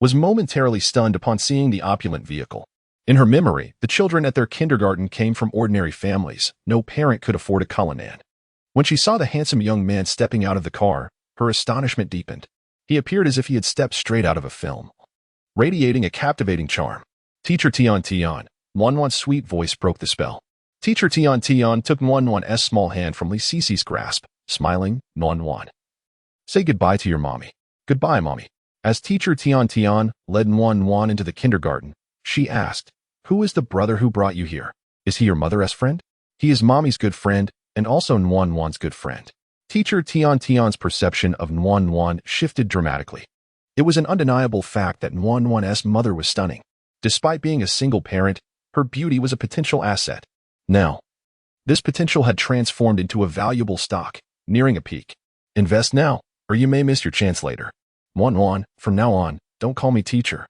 was momentarily stunned upon seeing the opulent vehicle. In her memory, the children at their kindergarten came from ordinary families. No parent could afford a Cullinan. When she saw the handsome young man stepping out of the car, her astonishment deepened. He appeared as if he had stepped straight out of a film, radiating a captivating charm. Teacher Tian, Wanwan's sweet voice broke the spell. Teacher Tian took Wanwan's small hand from Li Sisi's grasp, smiling. Wanwan, say goodbye to your mommy. Goodbye, mommy. As Teacher Tian led Wanwan into the kindergarten, she asked, who is the brother who brought you here? Is he your mother's friend? He is mommy's good friend, and also Wanwan's good friend. Teacher Tian's perception of Wanwan shifted dramatically. It was an undeniable fact that Wanwan's mother was stunning. Despite being a single parent, her beauty was a potential asset. Now, this potential had transformed into a valuable stock, nearing a peak. Invest now, or you may miss your chance later. Wanwan, from now on, don't call me teacher.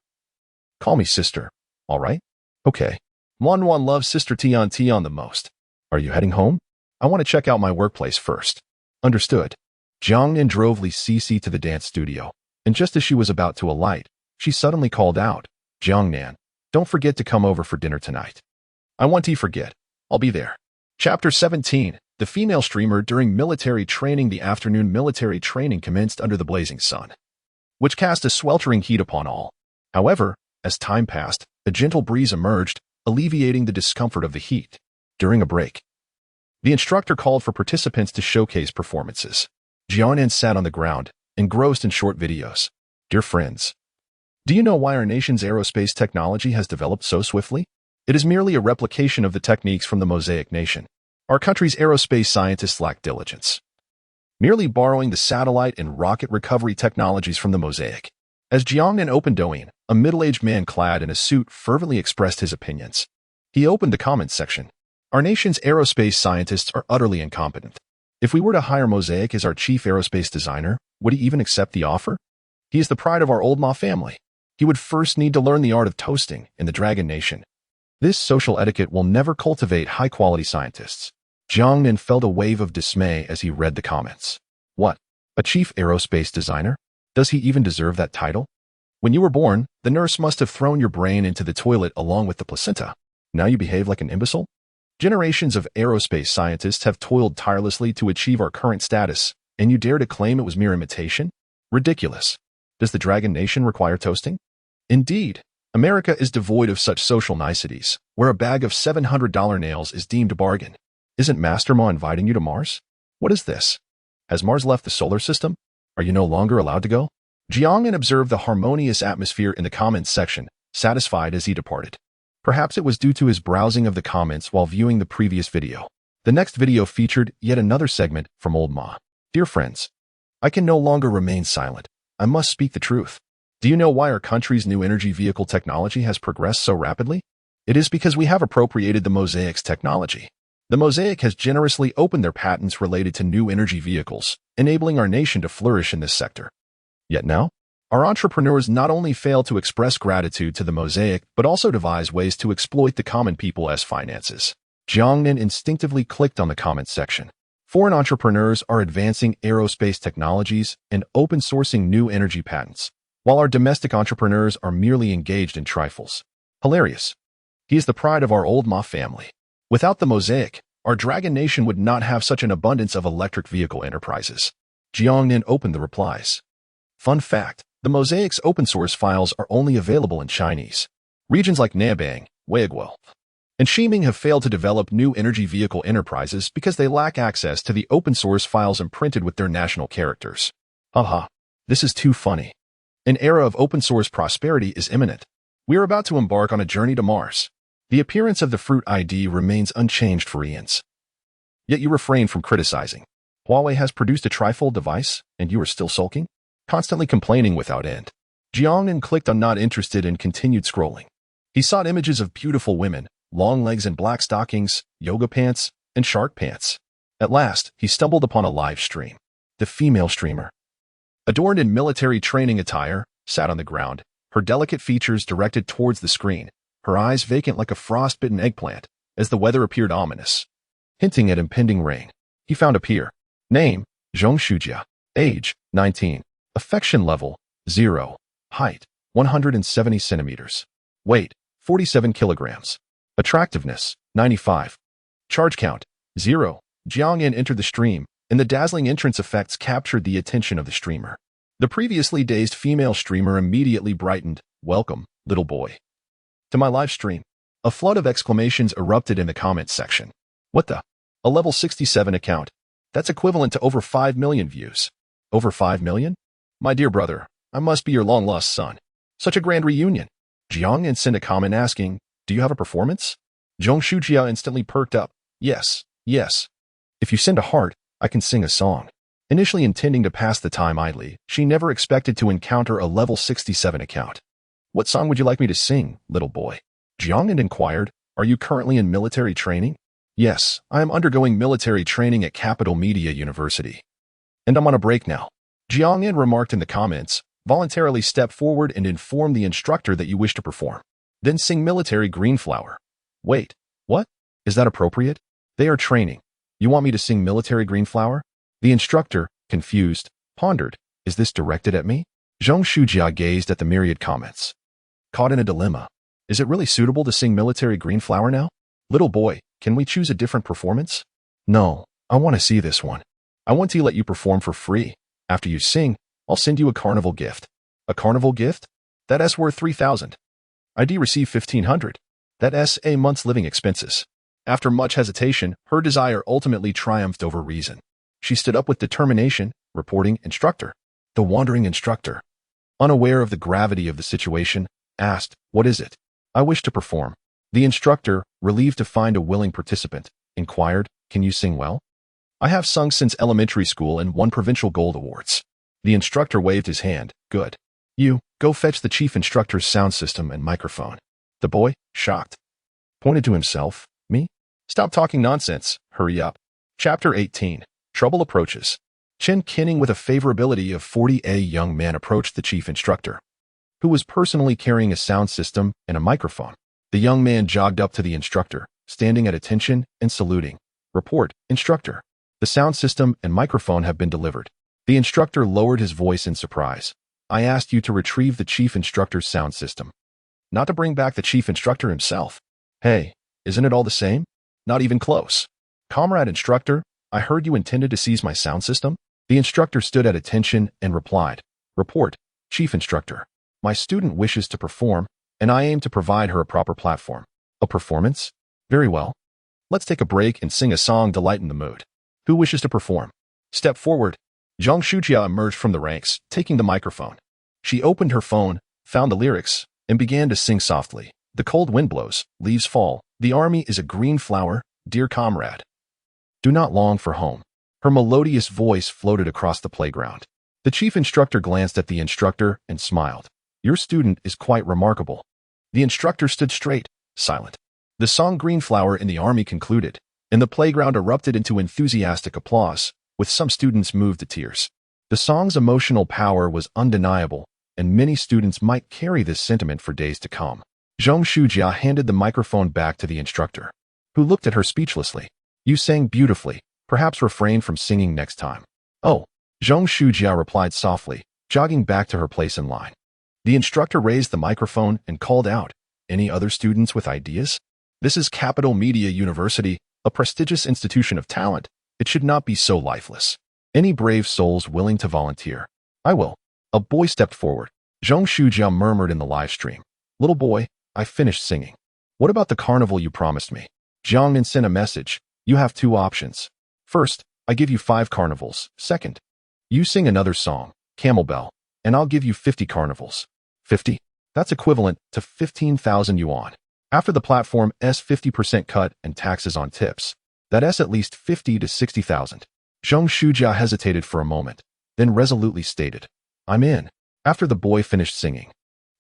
Call me sister, all right? Okay. Wanwan loves Sister Tian the most. Are you heading home? I want to check out my workplace first. Understood. Jiangnan drove Li Sisi to the dance studio, and just as she was about to alight, she suddenly called out, Jiangnan, don't forget to come over for dinner tonight. I won't forget. I'll be there. Chapter 17. The female streamer during military training. The afternoon military training commenced under the blazing sun, which cast a sweltering heat upon all. However, as time passed, a gentle breeze emerged, alleviating the discomfort of the heat. During a break, the instructor called for participants to showcase performances. Jiangnan sat on the ground, engrossed in short videos. Dear friends, do you know why our nation's aerospace technology has developed so swiftly? It is merely a replication of the techniques from the Mosaic nation. Our country's aerospace scientists lack diligence, merely borrowing the satellite and rocket recovery technologies from the Mosaic. As Jiangnan opened Douyin, a middle-aged man clad in a suit fervently expressed his opinions. He opened the comments section. Our nation's aerospace scientists are utterly incompetent. If we were to hire Mosaic as our chief aerospace designer, would he even accept the offer? He is the pride of our old Ma family. He would first need to learn the art of toasting in the Dragon Nation. This social etiquette will never cultivate high-quality scientists. Jiangnan felt a wave of dismay as he read the comments. What? A chief aerospace designer? Does he even deserve that title? When you were born, the nurse must have thrown your brain into the toilet along with the placenta. Now you behave like an imbecile? Generations of aerospace scientists have toiled tirelessly to achieve our current status, and you dare to claim it was mere imitation? Ridiculous. Does the Dragon Nation require toasting? Indeed, America is devoid of such social niceties, where a bag of $700 nails is deemed a bargain. Isn't Master Ma inviting you to Mars? What is this? Has Mars left the solar system? Are you no longer allowed to go? Jiangnan observed the harmonious atmosphere in the comments section, satisfied as he departed. Perhaps it was due to his browsing of the comments while viewing the previous video. The next video featured yet another segment from Old Ma. Dear friends, I can no longer remain silent. I must speak the truth. Do you know why our country's new energy vehicle technology has progressed so rapidly? It is because we have appropriated the Mosaic's technology. The Mosaic has generously opened their patents related to new energy vehicles, enabling our nation to flourish in this sector. Yet now, our entrepreneurs not only fail to express gratitude to the Mosaic, but also devise ways to exploit the common people as finances. Jiangnan instinctively clicked on the comments section. Foreign entrepreneurs are advancing aerospace technologies and open-sourcing new energy patents, while our domestic entrepreneurs are merely engaged in trifles. Hilarious. He is the pride of our old Ma family. Without the Mosaic, our Dragon Nation would not have such an abundance of electric vehicle enterprises. Jiangnan opened the replies. Fun fact, the Mosaic's open-source files are only available in Chinese. Regions like Nabang, Weiguo, and Ximing have failed to develop new energy vehicle enterprises because they lack access to the open-source files imprinted with their national characters. Haha, this is too funny. An era of open-source prosperity is imminent. We are about to embark on a journey to Mars. The appearance of the Fruit ID remains unchanged for eons. Yet you refrain from criticizing. Huawei has produced a trifold device, and you are still sulking? Constantly complaining without end. Jiangnan clicked on not interested and continued scrolling. He sought images of beautiful women, long legs and black stockings, yoga pants, and shark pants. At last, he stumbled upon a live stream. The female streamer, adorned in military training attire, sat on the ground, her delicate features directed towards the screen, her eyes vacant like a frostbitten eggplant, as the weather appeared ominous, hinting at impending rain. He found a peer. Name, Zhong Shujia. Age, 19. Affection level, 0. Height, 170 centimeters. Weight, 47 kilograms. Attractiveness, 95. Charge count, 0. Jiangnan entered the stream, and the dazzling entrance effects captured the attention of the streamer. The previously dazed female streamer immediately brightened. Welcome, little boy, to my live stream. A flood of exclamations erupted in the comments section. What the? A level 67 account. That's equivalent to over 5 million views. Over 5 million? My dear brother, I must be your long-lost son. Such a grand reunion. Jiangnan sent a comment asking, do you have a performance? Zhong Shujia instantly perked up. Yes, yes. If you send a heart, I can sing a song. Initially intending to pass the time idly, she never expected to encounter a level 67 account. What song would you like me to sing, little boy? Jiangnan inquired, are you currently in military training? Yes, I am undergoing military training at Capital Media University. And I'm on a break now. Jiangnan remarked in the comments, voluntarily step forward and inform the instructor that you wish to perform. Then sing Military Green Flower. Wait, what? Is that appropriate? They are training. You want me to sing Military Green Flower? The instructor, confused, pondered, is this directed at me? Zhong Shujia gazed at the myriad comments. Caught in a dilemma. Is it really suitable to sing Military Green Flower now? Little boy, can we choose a different performance? No, I want to see this one. I want to let you perform for free. After you sing, I'll send you a carnival gift. A carnival gift? That's worth 3,000. ID receive 1,500. That's a month's living expenses. After much hesitation, her desire ultimately triumphed over reason. She stood up with determination, reporting instructor. The wandering instructor, unaware of the gravity of the situation, asked, what is it? I wish to perform. The instructor, relieved to find a willing participant, inquired, can you sing well? I have sung since elementary school and won provincial gold awards. The instructor waved his hand. Good. You, go fetch the chief instructor's sound system and microphone. The boy, shocked, pointed to himself. Me? Stop talking nonsense. Hurry up. Chapter 18. Trouble approaches. Chen Kinning with a favorability of 40, a young man approached the chief instructor, who was personally carrying a sound system and a microphone. The young man jogged up to the instructor, standing at attention and saluting. Report, instructor. The sound system and microphone have been delivered. The instructor lowered his voice in surprise. I asked you to retrieve the chief instructor's sound system, not to bring back the chief instructor himself. Hey, isn't it all the same? Not even close. Comrade instructor, I heard you intended to seize my sound system? The instructor stood at attention and replied. Report, chief instructor. My student wishes to perform, and I aim to provide her a proper platform. A performance? Very well. Let's take a break and sing a song to lighten the mood. Who wishes to perform? Step forward. Zhong Shujia emerged from the ranks, taking the microphone. She opened her phone, found the lyrics, and began to sing softly. The cold wind blows, leaves fall. The army is a green flower, dear comrade. Do not long for home. Her melodious voice floated across the playground. The chief instructor glanced at the instructor and smiled. Your student is quite remarkable. The instructor stood straight, silent. The song Green Flower in the Army concluded, and the playground erupted into enthusiastic applause, with some students moved to tears. The song's emotional power was undeniable, and many students might carry this sentiment for days to come. Zhong Shujia handed the microphone back to the instructor, who looked at her speechlessly. You sang beautifully, perhaps refrain from singing next time. Oh, Zhong Shujia replied softly, jogging back to her place in line. The instructor raised the microphone and called out, any other students with ideas? This is Capital Media University, a prestigious institution of talent. It should not be so lifeless. Any brave souls willing to volunteer? I will. A boy stepped forward. Zhong Shujia murmured in the live stream. Little boy, I finished singing. What about the carnival you promised me? Jiangnan sent a message. You have two options. First, I give you 5 carnivals. Second, you sing another song, Camel Bell, and I'll give you 50 carnivals. 50? That's equivalent to 15,000 yuan. After the platform's 50% cut and taxes on tips, that's at least 50 to 60,000. Zhong Shujia hesitated for a moment, then resolutely stated, I'm in. After the boy finished singing,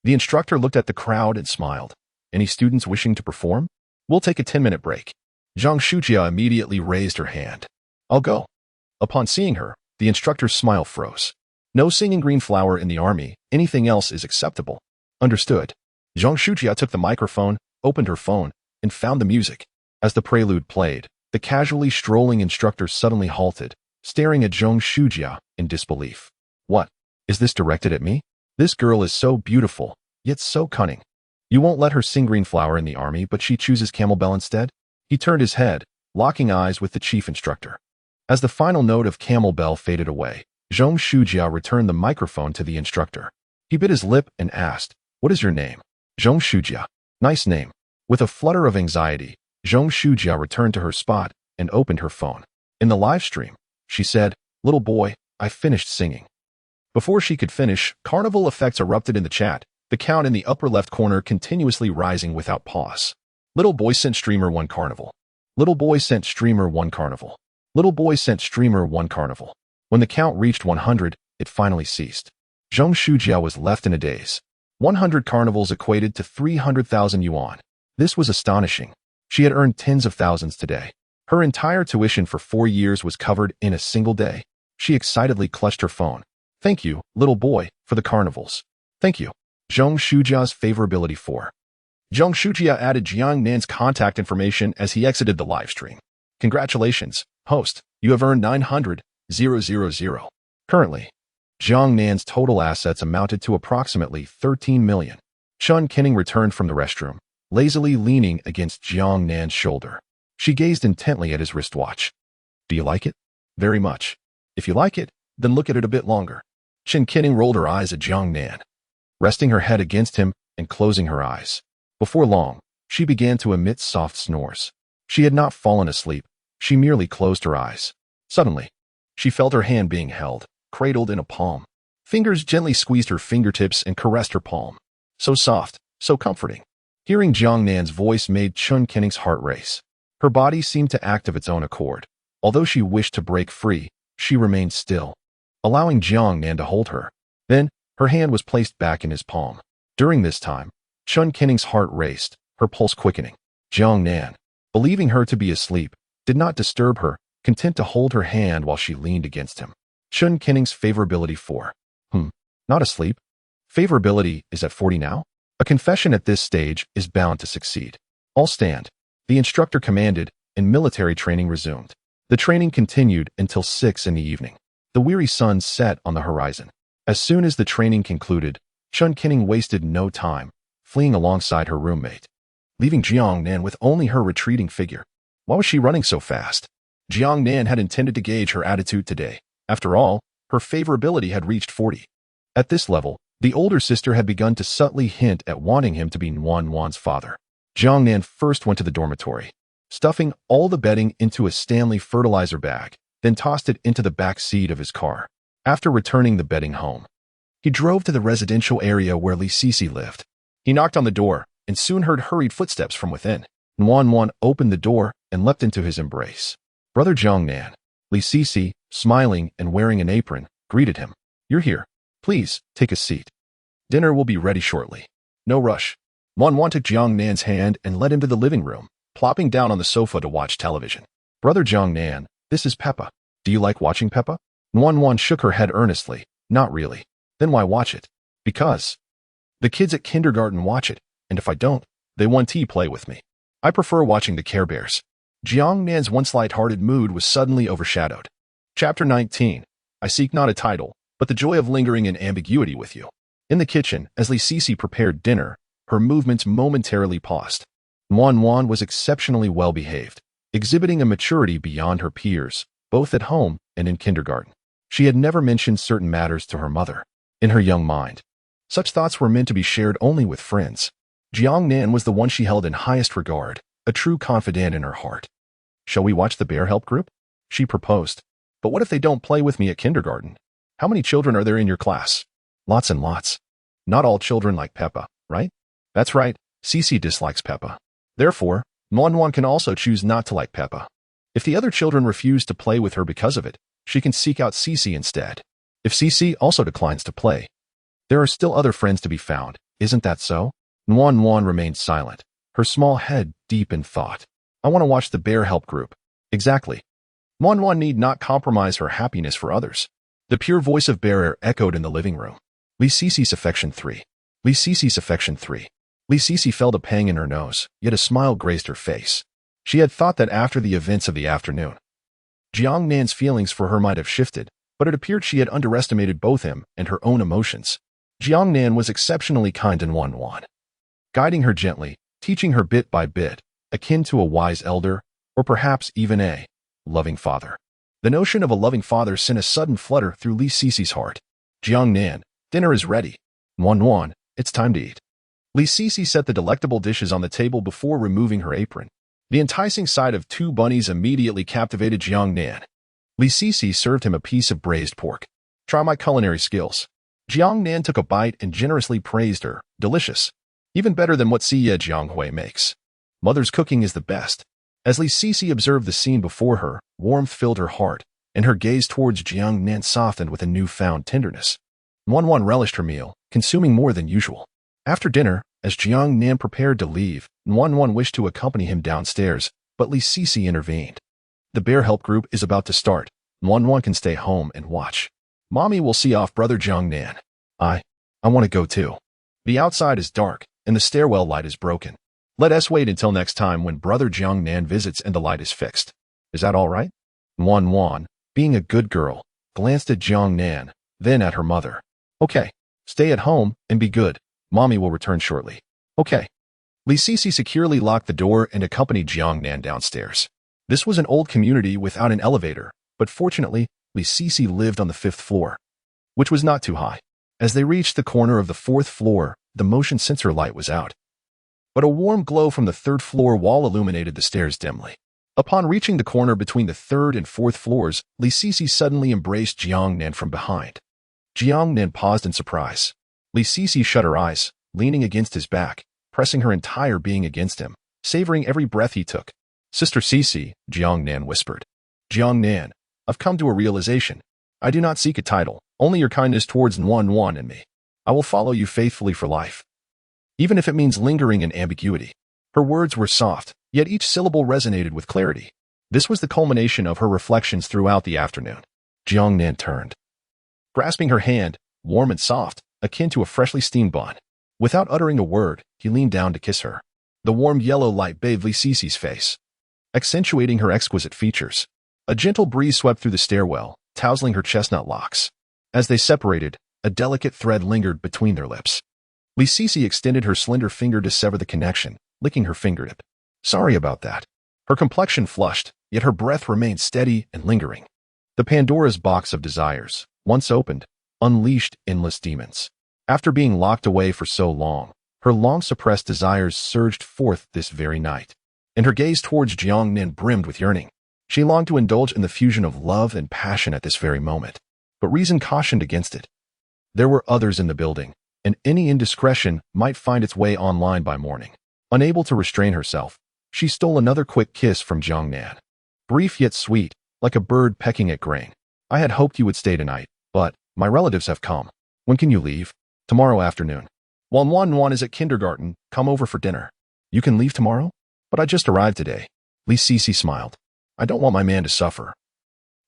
the instructor looked at the crowd and smiled. Any students wishing to perform? We'll take a 10-minute break. Zhang Shujia immediately raised her hand. I'll go. Upon seeing her, the instructor's smile froze. No singing green flower in the army, anything else is acceptable. Understood. Zhang Shujia took the microphone, opened her phone, and found the music. As the prelude played, the casually strolling instructor suddenly halted, staring at Zhang Shujia in disbelief. What? Is this directed at me? This girl is so beautiful, yet so cunning. You won't let her sing green flower in the army, but she chooses camel bell instead? He turned his head, locking eyes with the chief instructor. As the final note of camel bell faded away, Zhang Shujia returned the microphone to the instructor. He bit his lip and asked, What is your name? Zhang Shujia. Nice name. With a flutter of anxiety, Zhang Shujia returned to her spot and opened her phone. In the live stream, she said, Little boy, I finished singing. Before she could finish, carnival effects erupted in the chat, the count in the upper left corner continuously rising without pause. Little boy sent streamer 1 carnival. Little boy sent streamer 1 carnival. Little boy sent streamer 1 carnival. When the count reached 100, it finally ceased. Zhang Shujia was left in a daze. 100 carnivals equated to 300,000 yuan. This was astonishing. She had earned tens of thousands today. Her entire tuition for 4 years was covered in a single day. She excitedly clutched her phone. Thank you, little boy, for the carnivals. Thank you. Zhang Shujia's favorability 4. Zhang Shujia added Jiangnan's contact information as he exited the live stream. Congratulations, host. You have earned 900,000. Currently, Jiangnan's total assets amounted to approximately 13 million. Chun Kinning returned from the restroom, lazily leaning against Jiangnan's shoulder. She gazed intently at his wristwatch. Do you like it? Very much. If you like it, then look at it a bit longer. Chun Kinning rolled her eyes at Jiangnan, resting her head against him and closing her eyes. Before long, she began to emit soft snores. She had not fallen asleep. She merely closed her eyes. Suddenly, she felt her hand being held, cradled in a palm. Fingers gently squeezed her fingertips and caressed her palm. So soft, so comforting. Hearing Jiangnan's voice made Chun Kinning's heart race. Her body seemed to act of its own accord. Although she wished to break free, she remained still, allowing Jiangnan to hold her. Then, her hand was placed back in his palm. During this time, Chun Kinning's heart raced, her pulse quickening. Jiangnan, believing her to be asleep, did not disturb her, content to hold her hand while she leaned against him. Chun Kinning's favorability 4. Not asleep? Favorability is at 40 now? A confession at this stage is bound to succeed. All stand. The instructor commanded, and military training resumed. The training continued until 6 in the evening. The weary sun set on the horizon. As soon as the training concluded, Chun Kinning wasted no time, fleeing alongside her roommate, leaving Jiangnan with only her retreating figure. Why was she running so fast? Jiangnan had intended to gauge her attitude today. After all, her favorability had reached 40. At this level, the older sister had begun to subtly hint at wanting him to be Nuan father. Jiangnan first went to the dormitory, stuffing all the bedding into a Stanley fertilizer bag, then tossed it into the back seat of his car. After returning the bedding home, he drove to the residential area where Li Sisi lived. He knocked on the door and soon heard hurried footsteps from within. Nuan opened the door and leapt into his embrace. Brother Jiangnan. Li Sisi, smiling and wearing an apron, greeted him. You're here. Please, take a seat. Dinner will be ready shortly. No rush. Nuan took Jiangnan's hand and led him to the living room, plopping down on the sofa to watch television. Brother Jiangnan, this is Peppa. Do you like watching Peppa? Nuan shook her head earnestly. Not really. Then why watch it? Because the kids at kindergarten watch it, and if I don't, they want to play with me. I prefer watching the Care Bears. Jiangnan's once light-hearted mood was suddenly overshadowed. Chapter 19. I seek not a title, but the joy of lingering in ambiguity with you. In the kitchen, as Li Sisi prepared dinner, her movements momentarily paused. Nuan was exceptionally well-behaved, exhibiting a maturity beyond her peers, both at home and in kindergarten. She had never mentioned certain matters to her mother. In her young mind, such thoughts were meant to be shared only with friends. Jiangnan was the one she held in highest regard, a true confidant in her heart. Shall we watch the Bear Help group? She proposed. But what if they don't play with me at kindergarten? How many children are there in your class? Lots and lots. Not all children like Peppa, right? That's right, Sisi dislikes Peppa. Therefore, Nuan can also choose not to like Peppa. If the other children refuse to play with her because of it, she can seek out Sisi instead. If Sisi also declines to play, There are still other friends to be found, isn't that so? Nuan remained silent, her small head deep in thought. I want to watch the bear help group. Exactly. Nuan need not compromise her happiness for others. The pure voice of Bear echoed in the living room. Li Cici's affection 3. Li Cici's affection 3. Li Cici felt a pang in her nose, yet a smile graced her face. She had thought that after the events of the afternoon, Jiangnan's feelings for her might have shifted, but it appeared she had underestimated both him and her own emotions. Jiangnan was exceptionally kind to Nuan, guiding her gently, teaching her bit by bit, akin to a wise elder, or perhaps even a loving father. The notion of a loving father sent a sudden flutter through Li Cici's heart. Jiangnan, dinner is ready. Nuan, it's time to eat. Li Cici set the delectable dishes on the table before removing her apron. The enticing sight of 2 bunnies immediately captivated Jiangnan. Li Cici served him a piece of braised pork. Try my culinary skills. Jiangnan took a bite and generously praised her. Delicious. Even better than what Siye Jianghui makes. Mother's cooking is the best. As Li Cici observed the scene before her, warmth filled her heart, and her gaze towards Jiangnan softened with a newfound tenderness. Nuan relished her meal, consuming more than usual. After dinner, as Jiangnan prepared to leave, Nuan wished to accompany him downstairs, but Li Cici intervened. The bear help group is about to start. Nuan can stay home and watch. Mommy will see off brother Jiangnan. I want to go too. The outside is dark, and the stairwell light is broken. Let us wait until next time when brother Jiangnan visits and the light is fixed. Is that all right? Nuan, being a good girl, glanced at Jiangnan, then at her mother. Okay, stay at home and be good. Mommy will return shortly. Okay. Li Cici securely locked the door and accompanied Jiangnan downstairs. This was an old community without an elevator, but fortunately, Li Cici lived on the 5th floor, which was not too high. As they reached the corner of the 4th floor, the motion sensor light was out. But a warm glow from the 3rd floor wall illuminated the stairs dimly. Upon reaching the corner between the 3rd and 4th floors, Li Cici suddenly embraced Jiangnan from behind. Jiangnan paused in surprise. Li Cici shut her eyes, leaning against his back, pressing her entire being against him, savoring every breath he took. Sister Cici, Jiangnan whispered. Jiangnan, I've come to a realization. I do not seek a title, only your kindness towards Nuan and me. I will follow you faithfully for life, even if it means lingering in ambiguity. Her words were soft, yet each syllable resonated with clarity. This was the culmination of her reflections throughout the afternoon. Jiangnan turned, grasping her hand, warm and soft, akin to a freshly steamed bun. Without uttering a word, he leaned down to kiss her. The warm yellow light bathed Li Cici's face, accentuating her exquisite features. A gentle breeze swept through the stairwell, tousling her chestnut locks. As they separated, a delicate thread lingered between their lips. Li Cici extended her slender finger to sever the connection, licking her fingertip. Sorry about that. Her complexion flushed, yet her breath remained steady and lingering. The Pandora's box of desires, once opened, unleashed endless demons. After being locked away for so long, her long-suppressed desires surged forth this very night, and her gaze towards Jiangnan brimmed with yearning. She longed to indulge in the fusion of love and passion at this very moment, but reason cautioned against it. There were others in the building, and any indiscretion might find its way online by morning. Unable to restrain herself, she stole another quick kiss from Jiangnan. Brief yet sweet, like a bird pecking at grain. I had hoped you would stay tonight, but my relatives have come. When can you leave? Tomorrow afternoon. While Nuan is at kindergarten, come over for dinner. You can leave tomorrow? But I just arrived today. Li Cici smiled. I don't want my man to suffer.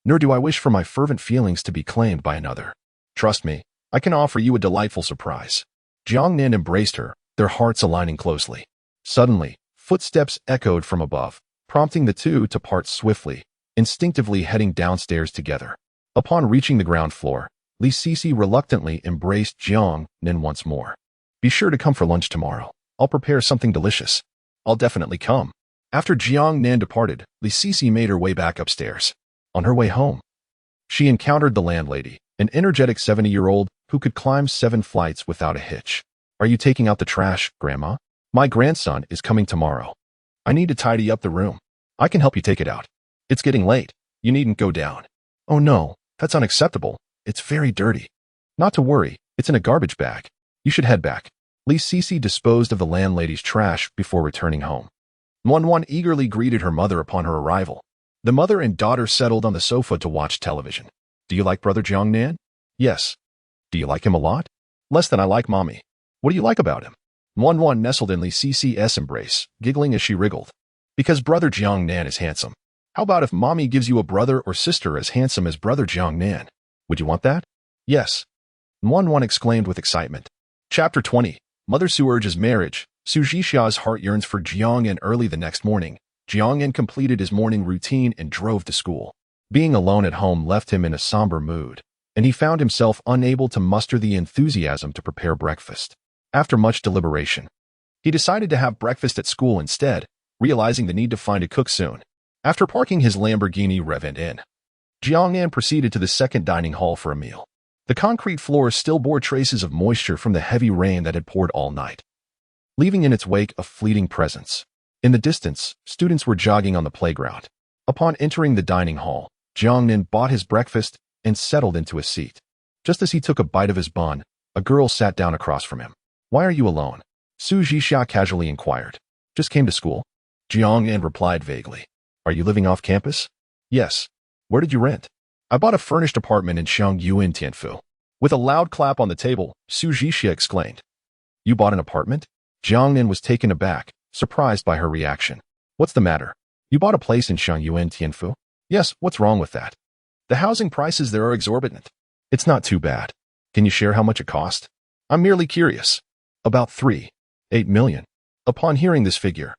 Nor do I wish for my fervent feelings to be claimed by another. Trust me, I can offer you a delightful surprise. Jiangnan embraced her, their hearts aligning closely. Suddenly, footsteps echoed from above, prompting the two to part swiftly, instinctively heading downstairs together. Upon reaching the ground floor, Li Cici reluctantly embraced Jiangnan once more. Be sure to come for lunch tomorrow. I'll prepare something delicious. I'll definitely come. After Jiangnan departed, Li Cici made her way back upstairs. On her way home, she encountered the landlady, an energetic 70-year-old who could climb 7 flights without a hitch. Are you taking out the trash, Grandma? My grandson is coming tomorrow. I need to tidy up the room. I can help you take it out. It's getting late. You needn't go down. Oh no, that's unacceptable. It's very dirty. Not to worry, it's in a garbage bag. You should head back. Li Cici disposed of the landlady's trash before returning home. Nuan eagerly greeted her mother upon her arrival. The mother and daughter settled on the sofa to watch television. Do you like brother Jiangnan? Yes. Do you like him a lot? Less than I like mommy. What do you like about him? One nestled in Li Cc's embrace, giggling as she wriggled. Because brother Jiangnan is handsome. How about if mommy gives you a brother or sister as handsome as brother Jiangnan? Would you want that? Yes. One exclaimed with excitement. Chapter 20. Mother Su urges marriage. Su Zhixia's heart yearns for Jiangnan. Early the next morning, Jiangnan completed his morning routine and drove to school. Being alone at home left him in a somber mood, and he found himself unable to muster the enthusiasm to prepare breakfast. After much deliberation, he decided to have breakfast at school instead, realizing the need to find a cook soon. After parking his Lamborghini Revent in, Jiangnan proceeded to the second dining hall for a meal. The concrete floor still bore traces of moisture from the heavy rain that had poured all night, leaving in its wake a fleeting presence. In the distance, students were jogging on the playground. Upon entering the dining hall, Jiangnan bought his breakfast and settled into a seat. Just as he took a bite of his bun, a girl sat down across from him. Why are you alone? Su Zhixia casually inquired. Just came to school. Jiangnan replied vaguely. Are you living off campus? Yes. Where did you rent? I bought a furnished apartment in Shangyuan Tianfu. With a loud clap on the table, Su Zhixia exclaimed. You bought an apartment? Jiangnan was taken aback, surprised by her reaction. What's the matter? You bought a place in Shangyuan Tianfu? Yes, what's wrong with that? The housing prices there are exorbitant. It's not too bad. Can you share how much it cost? I'm merely curious. About 3.8 million. Upon hearing this figure,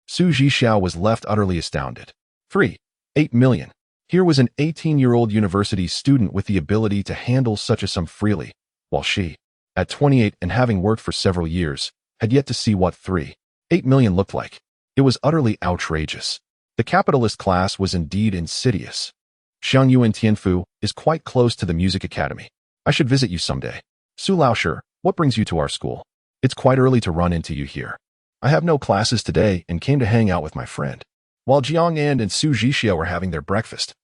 Su Zhixia was left utterly astounded. 3.8 million. Here was an 18-year-old university student with the ability to handle such a sum freely, while she, at 28 and having worked for several years, had yet to see what 3.8 million looked like. It was utterly outrageous. The capitalist class was indeed insidious. Shangyuan Tianfu is quite close to the music academy. I should visit you someday. Su Laoshi, what brings you to our school? It's quite early to run into you here. I have no classes today and came to hang out with my friend. While Jiangnan and Su Zhixia were having their breakfast,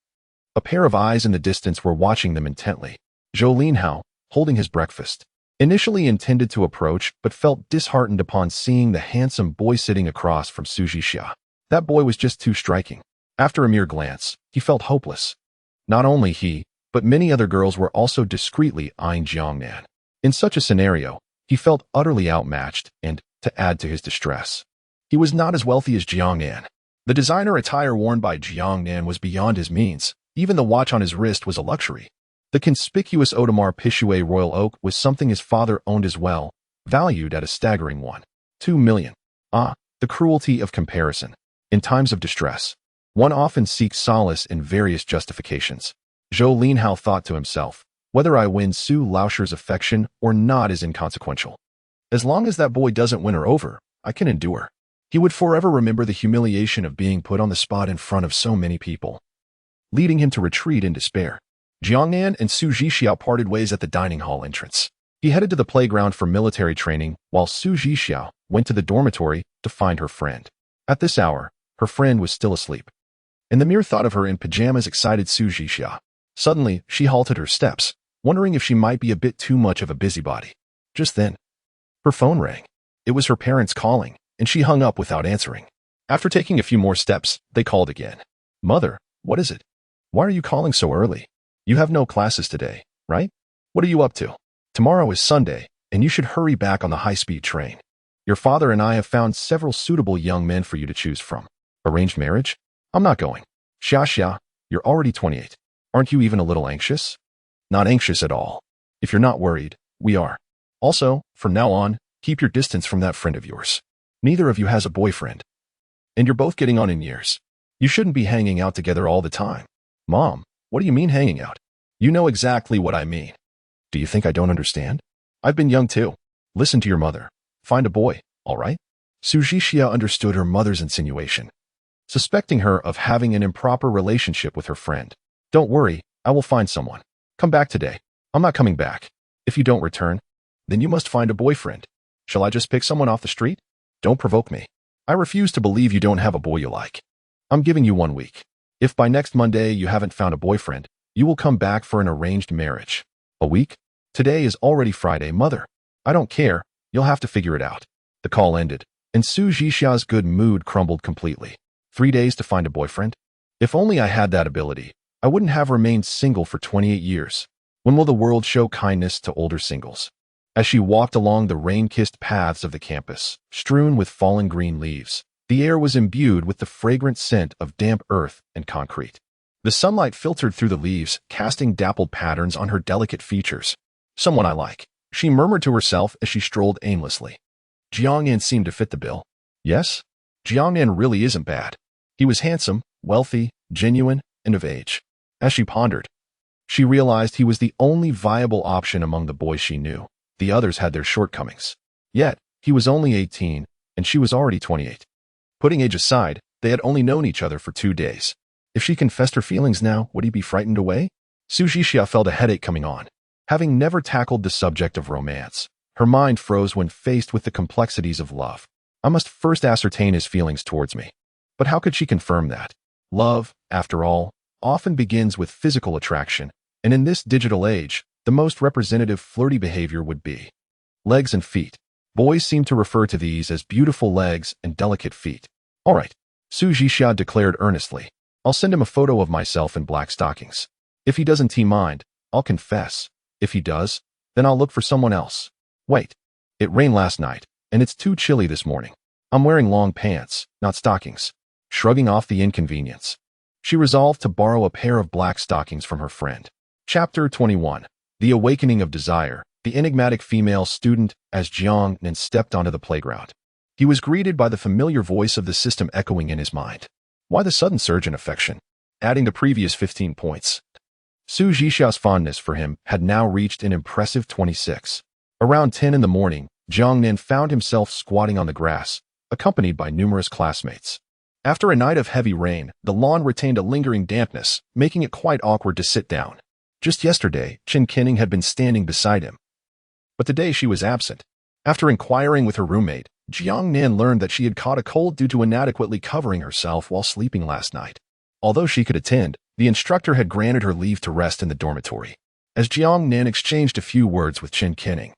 a pair of eyes in the distance were watching them intently. Zhou Linhao, holding his breakfast, initially intended to approach but felt disheartened upon seeing the handsome boy sitting across from Su Zhixia. That boy was just too striking. After a mere glance, he felt hopeless. Not only he, but many other girls were also discreetly eyeing Jiangnan. In such a scenario, he felt utterly outmatched and, to add to his distress, he was not as wealthy as Jiangnan. The designer attire worn by Jiangnan was beyond his means. Even the watch on his wrist was a luxury. The conspicuous Audemars Piguet Royal Oak was something his father owned as well, valued at a staggering 1.2 million. Ah, the cruelty of comparison. In times of distress, one often seeks solace in various justifications. Zhou Linhao thought to himself, whether I win Su Laoshi's affection or not is inconsequential. As long as that boy doesn't win her over, I can endure. He would forever remember the humiliation of being put on the spot in front of so many people, leading him to retreat in despair. Jiangnan and Su Zhixia parted ways at the dining hall entrance. He headed to the playground for military training, while Su Zhixia went to the dormitory to find her friend. At this hour, her friend was still asleep, and the mere thought of her in pajamas excited Su Zhixia. Suddenly, she halted her steps, wondering if she might be a bit too much of a busybody. Just then, her phone rang. It was her parents calling, and she hung up without answering. After taking a few more steps, they called again. Mother, what is it? Why are you calling so early? You have no classes today, right? What are you up to? Tomorrow is Sunday, and you should hurry back on the high-speed train. Your father and I have found several suitable young men for you to choose from. Arranged marriage? I'm not going. Xia, you're already 28. Aren't you even a little anxious? Not anxious at all. If you're not worried, we are. Also, from now on, keep your distance from that friend of yours. Neither of you has a boyfriend. And you're both getting on in years. You shouldn't be hanging out together all the time. Mom, what do you mean hanging out? You know exactly what I mean. Do you think I don't understand? I've been young too. Listen to your mother. Find a boy, all right? Su Zhixia understood her mother's insinuation, suspecting her of having an improper relationship with her friend. Don't worry, I will find someone. Come back today. I'm not coming back. If you don't return, then you must find a boyfriend. Shall I just pick someone off the street? Don't provoke me. I refuse to believe you don't have a boy you like. I'm giving you 1 week. If by next Monday you haven't found a boyfriend, you will come back for an arranged marriage. A week? Today is already Friday, mother. I don't care. You'll have to figure it out. The call ended, and Su Zhixia's good mood crumbled completely. 3 days to find a boyfriend? If only I had that ability, I wouldn't have remained single for 28 years. When will the world show kindness to older singles? As she walked along the rain-kissed paths of the campus, strewn with fallen green leaves, the air was imbued with the fragrant scent of damp earth and concrete. The sunlight filtered through the leaves, casting dappled patterns on her delicate features. Someone I like, she murmured to herself as she strolled aimlessly. Jiangnan seemed to fit the bill. Yes, Jiangnan really isn't bad. He was handsome, wealthy, genuine, and of age. As she pondered, she realized he was the only viable option among the boys she knew. The others had their shortcomings. Yet, he was only 18, and she was already 28. Putting age aside, they had only known each other for 2 days. If she confessed her feelings now, would he be frightened away? Su Zhixia felt a headache coming on. Having never tackled the subject of romance, her mind froze when faced with the complexities of love. I must first ascertain his feelings towards me. But how could she confirm that? Love, after all, often begins with physical attraction, and in this digital age, the most representative flirty behavior would be legs and feet. Boys seem to refer to these as beautiful legs and delicate feet. All right, Su Zhixia declared earnestly. I'll send him a photo of myself in black stockings. If he doesn't mind, I'll confess. If he does, then I'll look for someone else. Wait, it rained last night, and it's too chilly this morning. I'm wearing long pants, not stockings. Shrugging off the inconvenience, she resolved to borrow a pair of black stockings from her friend. Chapter 21. The Awakening of Desire. The enigmatic female student as Jiangnan stepped onto the playground. He was greeted by the familiar voice of the system echoing in his mind. Why the sudden surge in affection? Adding the previous 15 points. Su Zhixia's fondness for him had now reached an impressive 26. Around 10 in the morning, Jiangnan found himself squatting on the grass, accompanied by numerous classmates. After a night of heavy rain, the lawn retained a lingering dampness, making it quite awkward to sit down. Just yesterday, Jiangnan had been standing beside him. But today she was absent. After inquiring with her roommate, Jiangnan learned that she had caught a cold due to inadequately covering herself while sleeping last night. Although she could attend, the instructor had granted her leave to rest in the dormitory. As Jiangnan exchanged a few words with Jiangnan,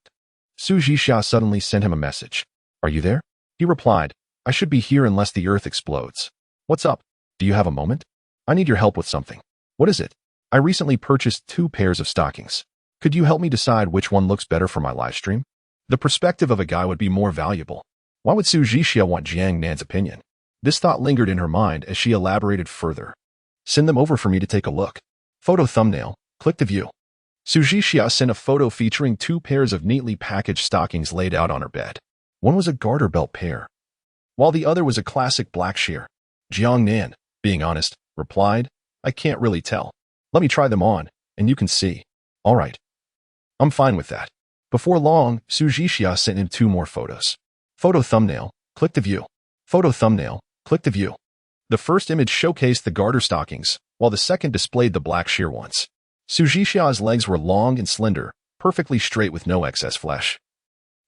Su Zhixia suddenly sent him a message. Are you there? He replied, I should be here unless the earth explodes. What's up? Do you have a moment? I need your help with something. What is it? I recently purchased 2 pairs of stockings. Could you help me decide which one looks better for my live stream? The perspective of a guy would be more valuable. Why would Su Zhixia want Jiangnan's opinion? This thought lingered in her mind as she elaborated further. Send them over for me to take a look. Photo thumbnail. Click to view. Su Zhixia sent a photo featuring 2 pairs of neatly packaged stockings laid out on her bed. One was a garter belt pair, while the other was a classic black sheer. Jiangnan, being honest, replied, I can't really tell. Let me try them on, and you can see. All right. I'm fine with that. Before long, Su Zhixia sent him 2 more photos. Photo thumbnail. Click to view. Photo thumbnail. Click to view. The first image showcased the garter stockings, while the second displayed the black sheer ones. Su Zhixia's legs were long and slender, perfectly straight with no excess flesh,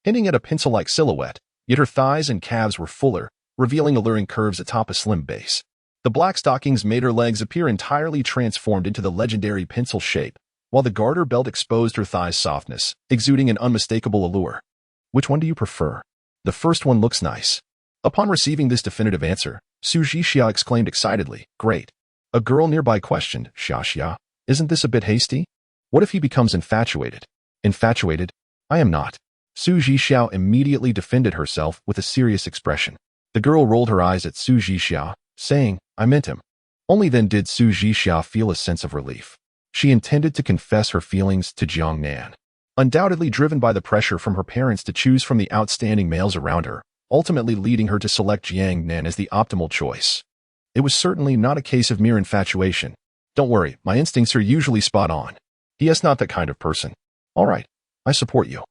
hinting at a pencil-like silhouette, yet her thighs and calves were fuller, revealing alluring curves atop a slim base. The black stockings made her legs appear entirely transformed into the legendary pencil shape, while the garter belt exposed her thighs' softness, exuding an unmistakable allure. Which one do you prefer? The first one looks nice. Upon receiving this definitive answer, Su Zhixia exclaimed excitedly, Great. A girl nearby questioned, Xia, isn't this a bit hasty? What if he becomes infatuated? Infatuated? I am not. Su Zhixia immediately defended herself with a serious expression. The girl rolled her eyes at Su Zhixia, saying, I meant him. Only then did Su Zhixia feel a sense of relief. She intended to confess her feelings to Jiangnan. Undoubtedly driven by the pressure from her parents to choose from the outstanding males around her, ultimately leading her to select Jiangnan as the optimal choice. It was certainly not a case of mere infatuation. Don't worry, my instincts are usually spot on. He is not that kind of person. All right, I support you.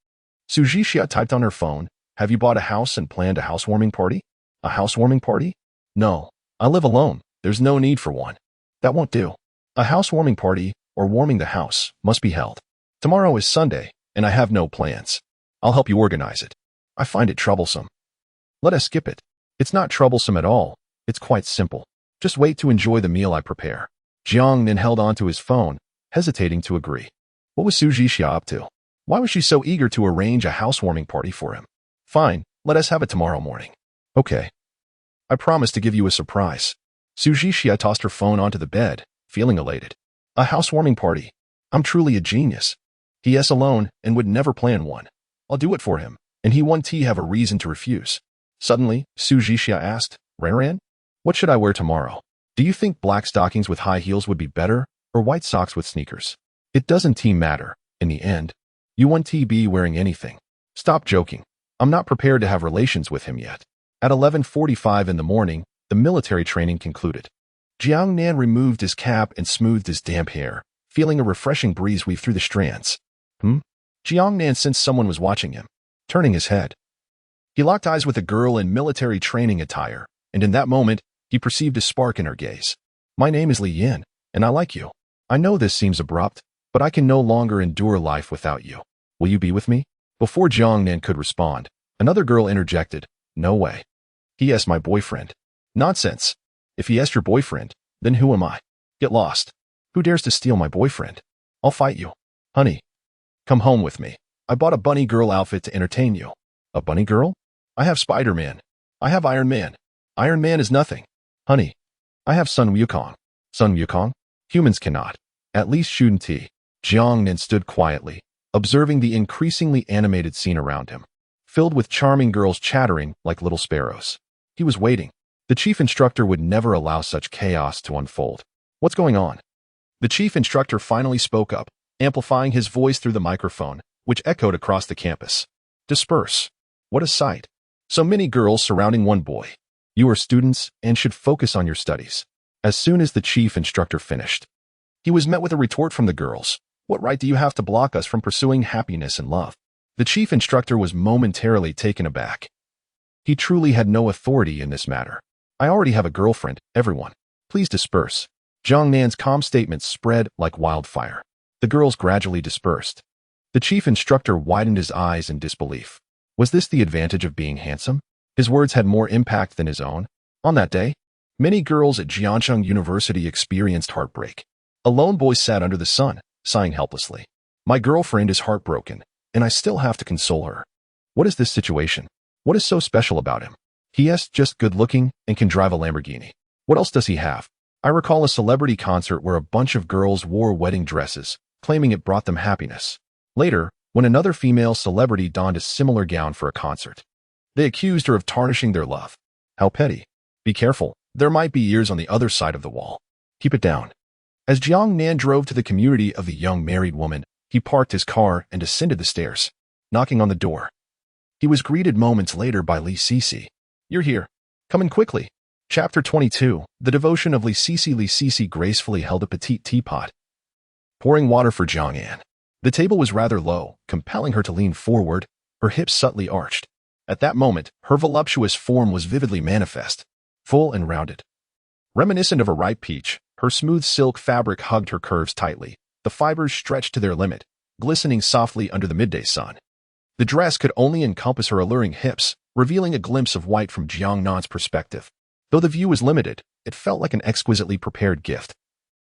Su Zhixia typed on her phone, Have you bought a house and planned a housewarming party? A housewarming party? No, I live alone. There's no need for one. That won't do. A housewarming party, or warming the house, must be held. Tomorrow is Sunday, and I have no plans. I'll help you organize it. I find it troublesome. Let us skip it. It's not troublesome at all. It's quite simple. Just wait to enjoy the meal I prepare. Jiangnan held on to his phone, hesitating to agree. What was Su Zhixia up to? Why was she so eager to arrange a housewarming party for him? Fine, let us have it tomorrow morning. Okay. I promise to give you a surprise. Su Zhixia tossed her phone onto the bed, feeling elated. A housewarming party. I'm truly a genius. He is alone and would never plan one. I'll do it for him, and he won't have a reason to refuse. Suddenly, Su Jixia asked, Ranran, what should I wear tomorrow? Do you think black stockings with high heels would be better, or white socks with sneakers? It doesn't matter, in the end. You won't be wearing anything. Stop joking. I'm not prepared to have relations with him yet. At 11:45 in the morning, the military training concluded. Jiangnan removed his cap and smoothed his damp hair, feeling a refreshing breeze weave through the strands. Jiangnan sensed someone was watching him. Turning his head, he locked eyes with a girl in military training attire, and in that moment, he perceived a spark in her gaze. My name is Li Yin, and I like you. I know this seems abrupt, but I can no longer endure life without you. Will you be with me? Before Jiangnan could respond, another girl interjected, No way. He is my boyfriend. Nonsense. If he is your boyfriend, then who am I? Get lost. Who dares to steal my boyfriend? I'll fight you. Honey, come home with me. I bought a bunny girl outfit to entertain you. A bunny girl? I have Spider-Man. I have Iron Man. Iron Man is nothing. Honey, I have Sun Wukong. Sun Wukong? Humans cannot. At least shouldn't he? Jiangnan stood quietly, observing the increasingly animated scene around him, filled with charming girls chattering like little sparrows. He was waiting. The chief instructor would never allow such chaos to unfold. What's going on? The chief instructor finally spoke up, amplifying his voice through the microphone, which echoed across the campus. Disperse. What a sight. So many girls surrounding one boy. You are students and should focus on your studies. As soon as the chief instructor finished, he was met with a retort from the girls. What right do you have to block us from pursuing happiness and love? The chief instructor was momentarily taken aback. He truly had no authority in this matter. I already have a girlfriend, everyone. Please disperse. Jiangnan's calm statements spread like wildfire. The girls gradually dispersed. The chief instructor widened his eyes in disbelief. Was this the advantage of being handsome? His words had more impact than his own. On that day, many girls at Jiangnan University experienced heartbreak. A lone boy sat under the sun, sighing helplessly. My girlfriend is heartbroken, and I still have to console her. What is this situation? What is so special about him? He is just good-looking and can drive a Lamborghini. What else does he have? I recall a celebrity concert where a bunch of girls wore wedding dresses, claiming it brought them happiness. Later, when another female celebrity donned a similar gown for a concert, they accused her of tarnishing their love. How petty. Be careful, there might be ears on the other side of the wall. Keep it down. As Jiangnan drove to the community of the young married woman, he parked his car and descended the stairs, knocking on the door. He was greeted moments later by Li Sisi. You're here. Come in quickly. Chapter 22, The Devotion of Li Sisi. Li Sisi gracefully held a petite teapot, pouring water for Jiangnan. The table was rather low, compelling her to lean forward, her hips subtly arched. At that moment, her voluptuous form was vividly manifest, full and rounded. Reminiscent of a ripe peach, her smooth silk fabric hugged her curves tightly, the fibers stretched to their limit, glistening softly under the midday sun. The dress could only encompass her alluring hips, revealing a glimpse of white from Jiangnan's perspective. Though the view was limited, it felt like an exquisitely prepared gift.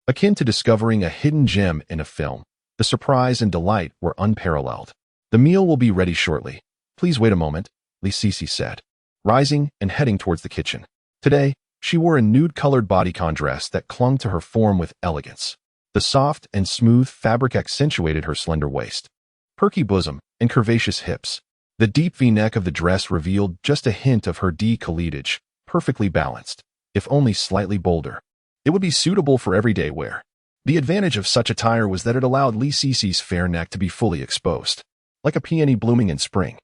Akin to discovering a hidden gem in a film, the surprise and delight were unparalleled. The meal will be ready shortly. Please wait a moment, Li Sisi said, rising and heading towards the kitchen. Today, she wore a nude-colored bodycon dress that clung to her form with elegance. The soft and smooth fabric accentuated her slender waist, perky bosom, and curvaceous hips. The deep V-neck of the dress revealed just a hint of her décolletage, perfectly balanced, if only slightly bolder. It would be suitable for everyday wear. The advantage of such attire was that it allowed Li Sisi's fair neck to be fully exposed, like a peony blooming in spring.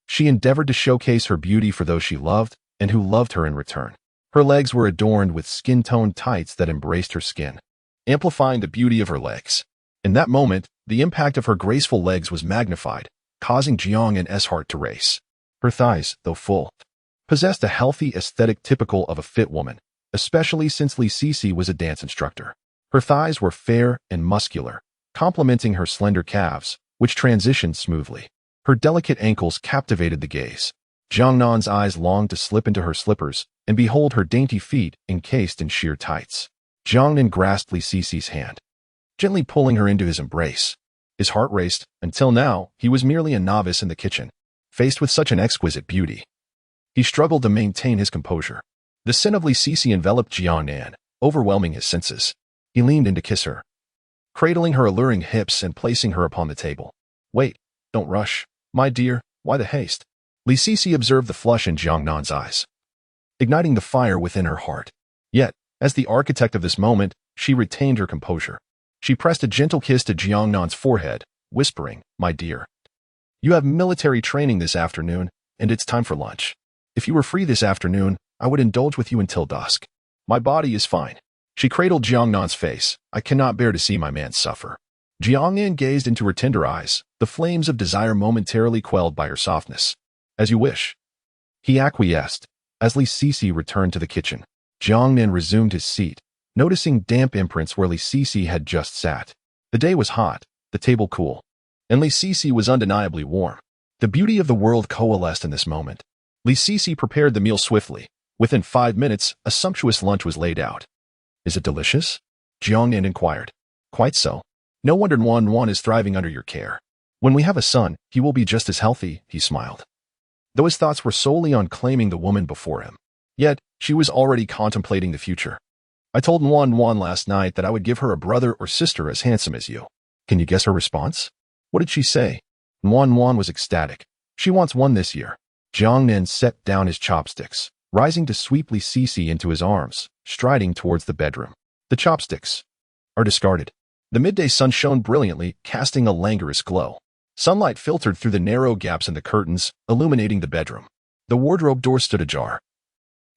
She endeavored to showcase her beauty for those she loved and who loved her in return. Her legs were adorned with skin-toned tights that embraced her skin, amplifying the beauty of her legs. In that moment, the impact of her graceful legs was magnified, causing Jiangnan's heart to race. Her thighs, though full, possessed a healthy aesthetic typical of a fit woman, especially since Li Sisi was a dance instructor. Her thighs were fair and muscular, complementing her slender calves, which transitioned smoothly. Her delicate ankles captivated the gaze. Jiangnan's eyes longed to slip into her slippers and behold her dainty feet encased in sheer tights. Jiangnan grasped Li Sisi's hand, gently pulling her into his embrace. His heart raced. Until now, he was merely a novice in the kitchen, faced with such an exquisite beauty. He struggled to maintain his composure. The scent of Li Sisi enveloped Jiangnan, overwhelming his senses. He leaned in to kiss her, cradling her alluring hips and placing her upon the table. Wait, don't rush. My dear, why the haste? Li Sisi observed the flush in Jiangnan's eyes, igniting the fire within her heart. Yet, as the architect of this moment, she retained her composure. She pressed a gentle kiss to Jiangnan's forehead, whispering, My dear, you have military training this afternoon, and it's time for lunch. If you were free this afternoon, I would indulge with you until dusk. My body is fine. She cradled Jiangnan's face. I cannot bear to see my man suffer. Jiangnan gazed into her tender eyes, the flames of desire momentarily quelled by her softness. As you wish. He acquiesced. As Li Sisi returned to the kitchen, Jiangnan resumed his seat, noticing damp imprints where Li Sisi had just sat. The day was hot, the table cool, and Li Sisi was undeniably warm. The beauty of the world coalesced in this moment. Li Sisi prepared the meal swiftly. Within 5 minutes, a sumptuous lunch was laid out. Is it delicious? Jiangnan inquired. Quite so. No wonder Wan is thriving under your care. When we have a son, he will be just as healthy, he smiled. Though his thoughts were solely on claiming the woman before him. Yet, she was already contemplating the future. I told Wan last night that I would give her a brother or sister as handsome as you. Can you guess her response? What did she say? Wan was ecstatic. She wants one this year. Jiangnan set down his chopsticks, rising to sweep Li Sisi into his arms, striding towards the bedroom. The chopsticks are discarded. The midday sun shone brilliantly, casting a languorous glow. Sunlight filtered through the narrow gaps in the curtains, illuminating the bedroom. The wardrobe door stood ajar,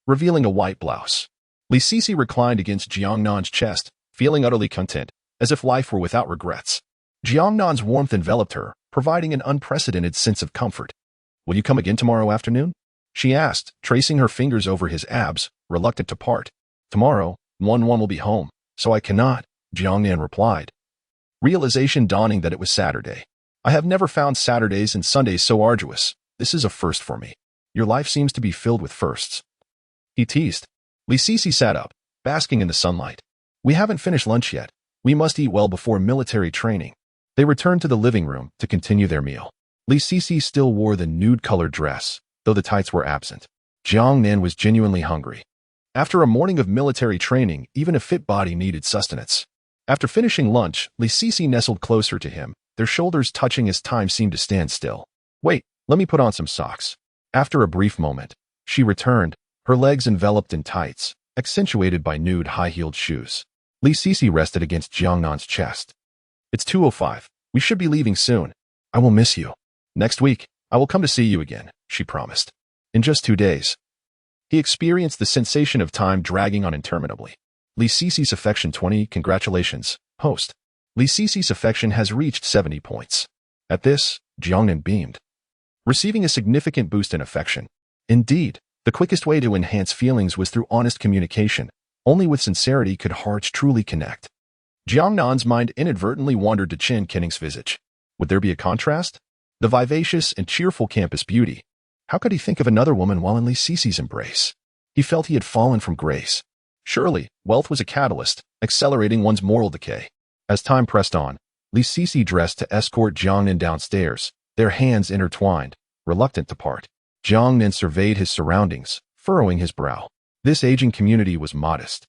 revealing a white blouse. Li Sisi reclined against Jiangnan's chest, feeling utterly content, as if life were without regrets. Jiangnan's warmth enveloped her, providing an unprecedented sense of comfort. Will you come again tomorrow afternoon? She asked, tracing her fingers over his abs, reluctant to part. Tomorrow, Wan will be home, so I cannot, Jiangnan replied. Realization dawning that it was Saturday. I have never found Saturdays and Sundays so arduous. This is a first for me. Your life seems to be filled with firsts. He teased. Li Sisi sat up, basking in the sunlight. We haven't finished lunch yet. We must eat well before military training. They returned to the living room to continue their meal. Li Sisi still wore the nude-colored dress, though the tights were absent. Jiangnan was genuinely hungry. After a morning of military training, even a fit body needed sustenance. After finishing lunch, Li Sisi nestled closer to him, their shoulders touching as time seemed to stand still. Wait, let me put on some socks. After a brief moment, she returned, her legs enveloped in tights, accentuated by nude high-heeled shoes. Li Sisi rested against Jiangnan's chest. It's 2:05. We should be leaving soon. I will miss you. Next week, I will come to see you again, she promised. In just 2 days. He experienced the sensation of time dragging on interminably. Li Sisi's affection 20. Congratulations, host. Li Sisi's affection has reached 70 points. At this, Jiangnan beamed, receiving a significant boost in affection. Indeed, the quickest way to enhance feelings was through honest communication. Only with sincerity could hearts truly connect. Jiangnan's mind inadvertently wandered to Chen Kenning's visage. Would there be a contrast? The vivacious and cheerful campus beauty. How could he think of another woman while in Li Sisi's embrace? He felt he had fallen from grace. Surely, wealth was a catalyst, accelerating one's moral decay. As time pressed on, Li Sisi dressed to escort Jiangnan downstairs, their hands intertwined, reluctant to part. Jiangnan surveyed his surroundings, furrowing his brow. This aging community was modest,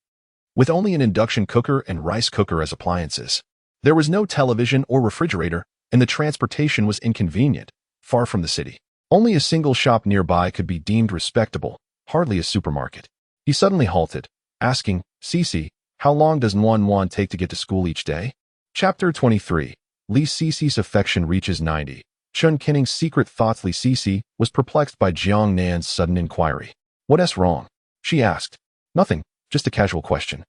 with only an induction cooker and rice cooker as appliances. There was no television or refrigerator, and the transportation was inconvenient, far from the city. Only a single shop nearby could be deemed respectable, hardly a supermarket. He suddenly halted, asking, Sisi, how long does Wan take to get to school each day? Chapter 23. Li Sisi's affection reaches 90. Chen Kenning's secret thoughts. Li Sisi was perplexed by Jiangnan's sudden inquiry. What's wrong? She asked. Nothing, just a casual question.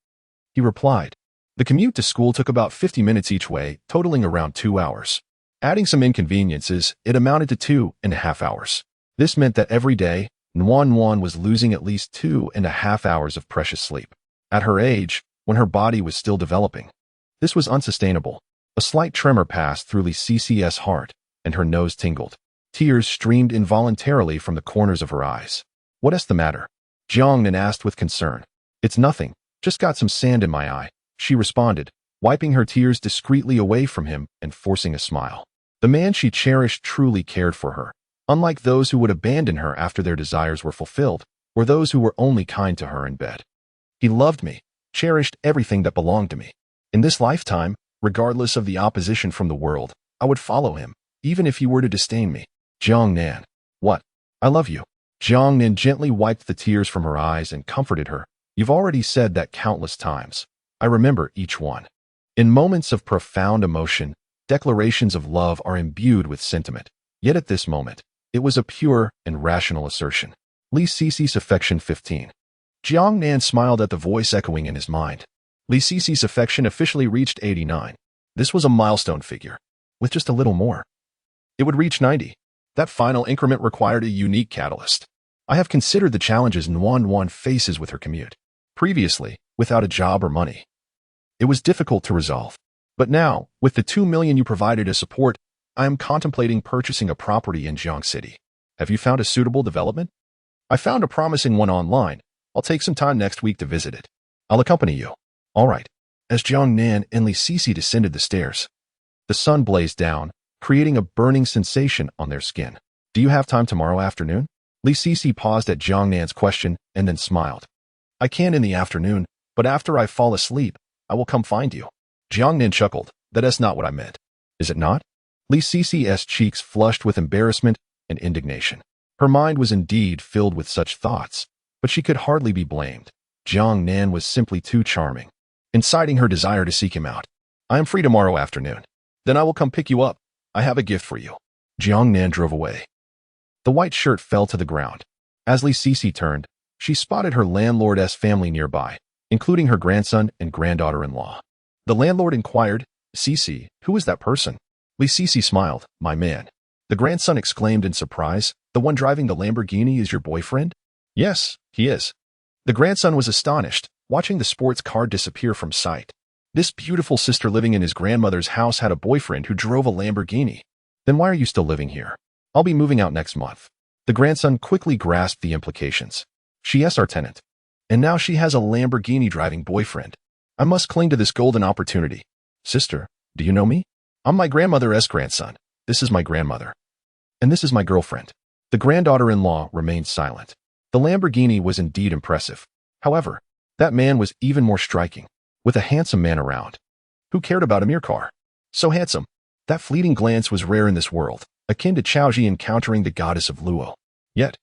He replied. The commute to school took about 50 minutes each way, totaling around 2 hours. Adding some inconveniences, it amounted to 2.5 hours. This meant that every day, Wan was losing at least 2.5 hours of precious sleep. At her age, when her body was still developing. This was unsustainable. A slight tremor passed through Li Sisi's heart, and her nose tingled. Tears streamed involuntarily from the corners of her eyes. What's the matter? Jiangnan asked with concern. It's nothing, just got some sand in my eye, she responded, wiping her tears discreetly away from him and forcing a smile. The man she cherished truly cared for her, unlike those who would abandon her after their desires were fulfilled, or those who were only kind to her in bed. He loved me, cherished everything that belonged to me. In this lifetime, regardless of the opposition from the world, I would follow him, even if he were to disdain me. Jiangnan. What? I love you. Jiangnan gently wiped the tears from her eyes and comforted her. You've already said that countless times. I remember each one. In moments of profound emotion, declarations of love are imbued with sentiment. Yet at this moment, it was a pure and rational assertion. Li Sisi's affection 15. Jiangnan smiled at the voice echoing in his mind. Li Sisi's affection officially reached 89. This was a milestone figure. With just a little more, it would reach 90. That final increment required a unique catalyst. I have considered the challenges Nuan faces with her commute. Previously, without a job or money, it was difficult to resolve. But now, with the 2 million you provided as support, I am contemplating purchasing a property in Jiang City. Have you found a suitable development? I found a promising one online. I'll take some time next week to visit it. I'll accompany you. All right. As Jiangnan and Li Sisi descended the stairs, the sun blazed down, creating a burning sensation on their skin. Do you have time tomorrow afternoon? Li Sisi paused at Jiangnan's question and then smiled. I can in the afternoon, but after I fall asleep, I will come find you. Jiangnan chuckled. That's not what I meant. Is it not? Li Sisi's cheeks flushed with embarrassment and indignation. Her mind was indeed filled with such thoughts, but she could hardly be blamed. Jiangnan was simply too charming, inciting her desire to seek him out. I am free tomorrow afternoon. Then I will come pick you up. I have a gift for you. Jiangnan drove away. The white shirt fell to the ground. As Li Sisi turned, she spotted her landlord's family nearby, including her grandson and granddaughter-in-law. The landlord inquired, Sisi, who is that person? Li Sisi smiled, my man. The grandson exclaimed in surprise, the one driving the Lamborghini is your boyfriend? Yes, he is. The grandson was astonished, watching the sports car disappear from sight. This beautiful sister living in his grandmother's house had a boyfriend who drove a Lamborghini. Then why are you still living here? I'll be moving out next month. The grandson quickly grasped the implications. She is our tenant. And now she has a Lamborghini driving boyfriend. I must cling to this golden opportunity. Sister, do you know me? I'm my grandmother's grandson. This is my grandmother. And this is my girlfriend. The granddaughter-in-law remained silent. The Lamborghini was indeed impressive. However, that man was even more striking, with a handsome man around. Who cared about a mere car? So handsome. That fleeting glance was rare in this world, akin to Chaoji encountering the goddess of Luo. Yet,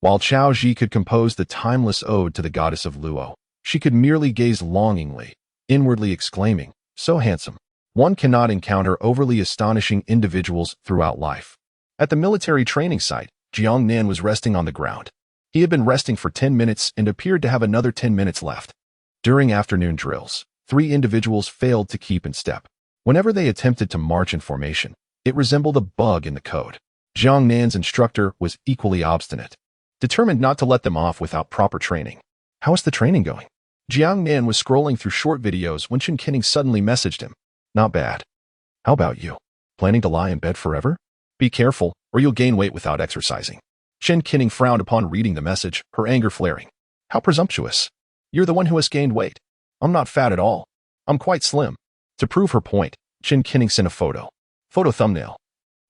while Chaoji could compose the timeless ode to the goddess of Luo, she could merely gaze longingly, inwardly exclaiming, so handsome. One cannot encounter overly astonishing individuals throughout life. At the military training site, Jiangnan was resting on the ground. He had been resting for 10 minutes and appeared to have another 10 minutes left. During afternoon drills, 3 individuals failed to keep in step. Whenever they attempted to march in formation, it resembled a bug in the code. Jiangnan's instructor was equally obstinate, determined not to let them off without proper training. How is the training going? Jiangnan was scrolling through short videos when Chen Qinning suddenly messaged him. Not bad. How about you? Planning to lie in bed forever? Be careful, or you'll gain weight without exercising. Chen Qinning frowned upon reading the message, her anger flaring. How presumptuous. You're the one who has gained weight. I'm not fat at all. I'm quite slim. To prove her point, Chen Qinning sent a photo. Photo thumbnail.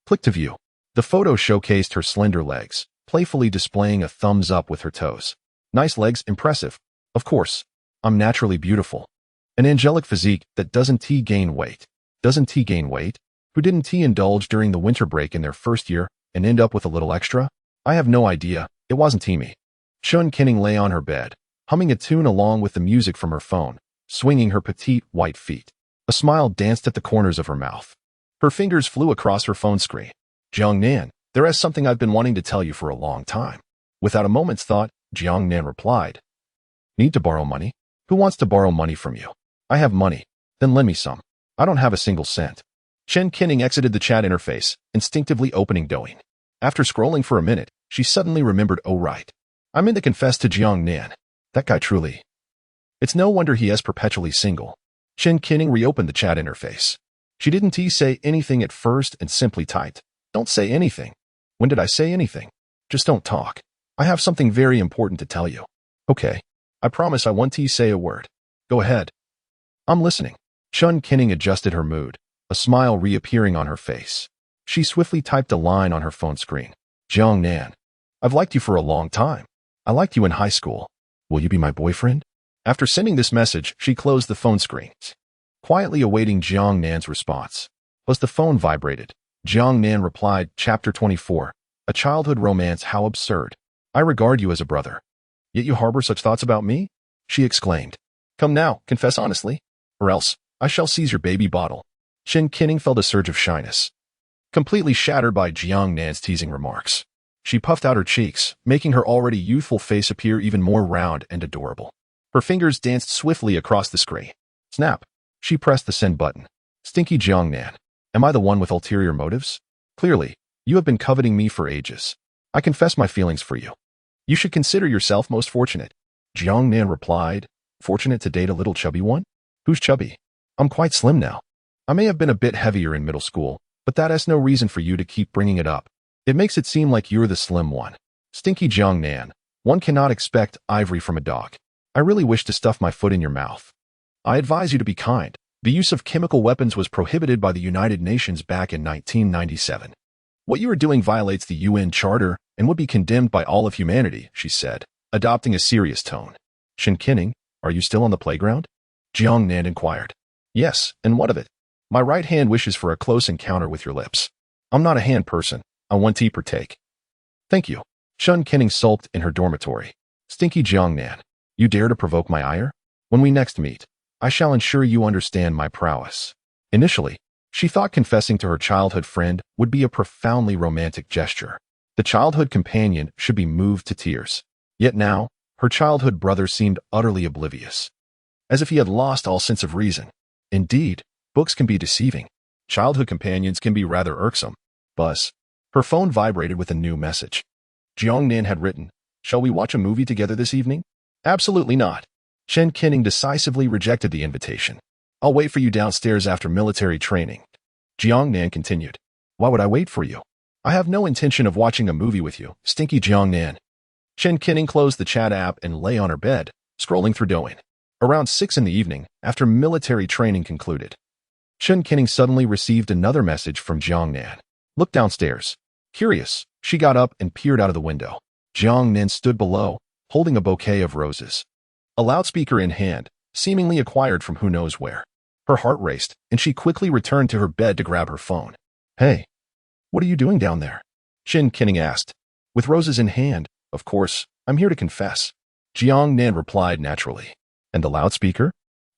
Click to view. The photo showcased her slender legs, playfully displaying a thumbs up with her toes. Nice legs, impressive. Of course, I'm naturally beautiful. An angelic physique that doesn't gain weight. Doesn't gain weight? Who didn't indulge during the winter break in their first year and end up with a little extra? I have no idea. It wasn't me. Chen Qinning lay on her bed, humming a tune along with the music from her phone, swinging her petite white feet. A smile danced at the corners of her mouth. Her fingers flew across her phone screen. Jiangnan, there is something I've been wanting to tell you for a long time. Without a moment's thought, Jiangnan replied. Need to borrow money? Who wants to borrow money from you? I have money. Then lend me some. I don't have a single cent. Chen Qinning exited the chat interface, instinctively opening Douyin. After scrolling for a minute, she suddenly remembered, oh right. I meant to confess to Jiangnan. That guy truly. It's no wonder he is perpetually single. Chen Qinning reopened the chat interface. She didn't say anything at first and simply typed. Don't say anything. When did I say anything? Just don't talk. I have something very important to tell you. Okay. I promise I won't say a word. Go ahead. I'm listening. Chen Qinning adjusted her mood, a smile reappearing on her face. She swiftly typed a line on her phone screen. Jiangnan. I've liked you for a long time. I liked you in high school. Will you be my boyfriend? After sending this message, she closed the phone screen, quietly awaiting Jiangnan's response. As the phone vibrated, Jiangnan replied, Chapter 24. A childhood romance, how absurd. I regard you as a brother. Yet you harbor such thoughts about me? She exclaimed. Come now, confess honestly, or else I shall seize your baby bottle. Chen Qinning felt a surge of shyness, completely shattered by Jiangnan's teasing remarks. She puffed out her cheeks, making her already youthful face appear even more round and adorable. Her fingers danced swiftly across the screen. Snap. She pressed the send button. Stinky Jiangnan. Am I the one with ulterior motives? Clearly, you have been coveting me for ages. I confess my feelings for you. You should consider yourself most fortunate. Jiangnan replied, Fortunate to date a little chubby one? Who's chubby? I'm quite slim now. I may have been a bit heavier in middle school, but that has no reason for you to keep bringing it up. It makes it seem like you're the slim one. Stinky Jiangnan. One cannot expect ivory from a dog. I really wish to stuff my foot in your mouth. I advise you to be kind. The use of chemical weapons was prohibited by the United Nations back in 1997. What you are doing violates the UN Charter and would be condemned by all of humanity, she said, adopting a serious tone. Chen Qinning, are you still on the playground? Jiangnan inquired. Yes, and what of it? My right hand wishes for a close encounter with your lips. I'm not a hand person. I want tea per take. Thank you. Chen Qinning sulked in her dormitory. Stinky Jiangnan, you dare to provoke my ire? When we next meet, I shall ensure you understand my prowess. Initially, she thought confessing to her childhood friend would be a profoundly romantic gesture. The childhood companion should be moved to tears. Yet now, her childhood brother seemed utterly oblivious, as if he had lost all sense of reason. Indeed, books can be deceiving. Childhood companions can be rather irksome. Buzz. Her phone vibrated with a new message. Jiangnan had written, Shall we watch a movie together this evening? Absolutely not. Chen Qinning decisively rejected the invitation. I'll wait for you downstairs after military training. Jiangnan continued. Why would I wait for you? I have no intention of watching a movie with you, Stinky Jiangnan. Chen Qinning closed the chat app and lay on her bed, scrolling through Douyin. Around 6 in the evening, after military training concluded, Chen Qinning suddenly received another message from Jiangnan. Look downstairs. Curious, she got up and peered out of the window. Jiangnan stood below, holding a bouquet of roses, a loudspeaker in hand, seemingly acquired from who knows where. Her heart raced, and she quickly returned to her bed to grab her phone. Hey, what are you doing down there? Chen Qinning asked. With roses in hand, of course, I'm here to confess. Jiangnan replied naturally. And the loudspeaker?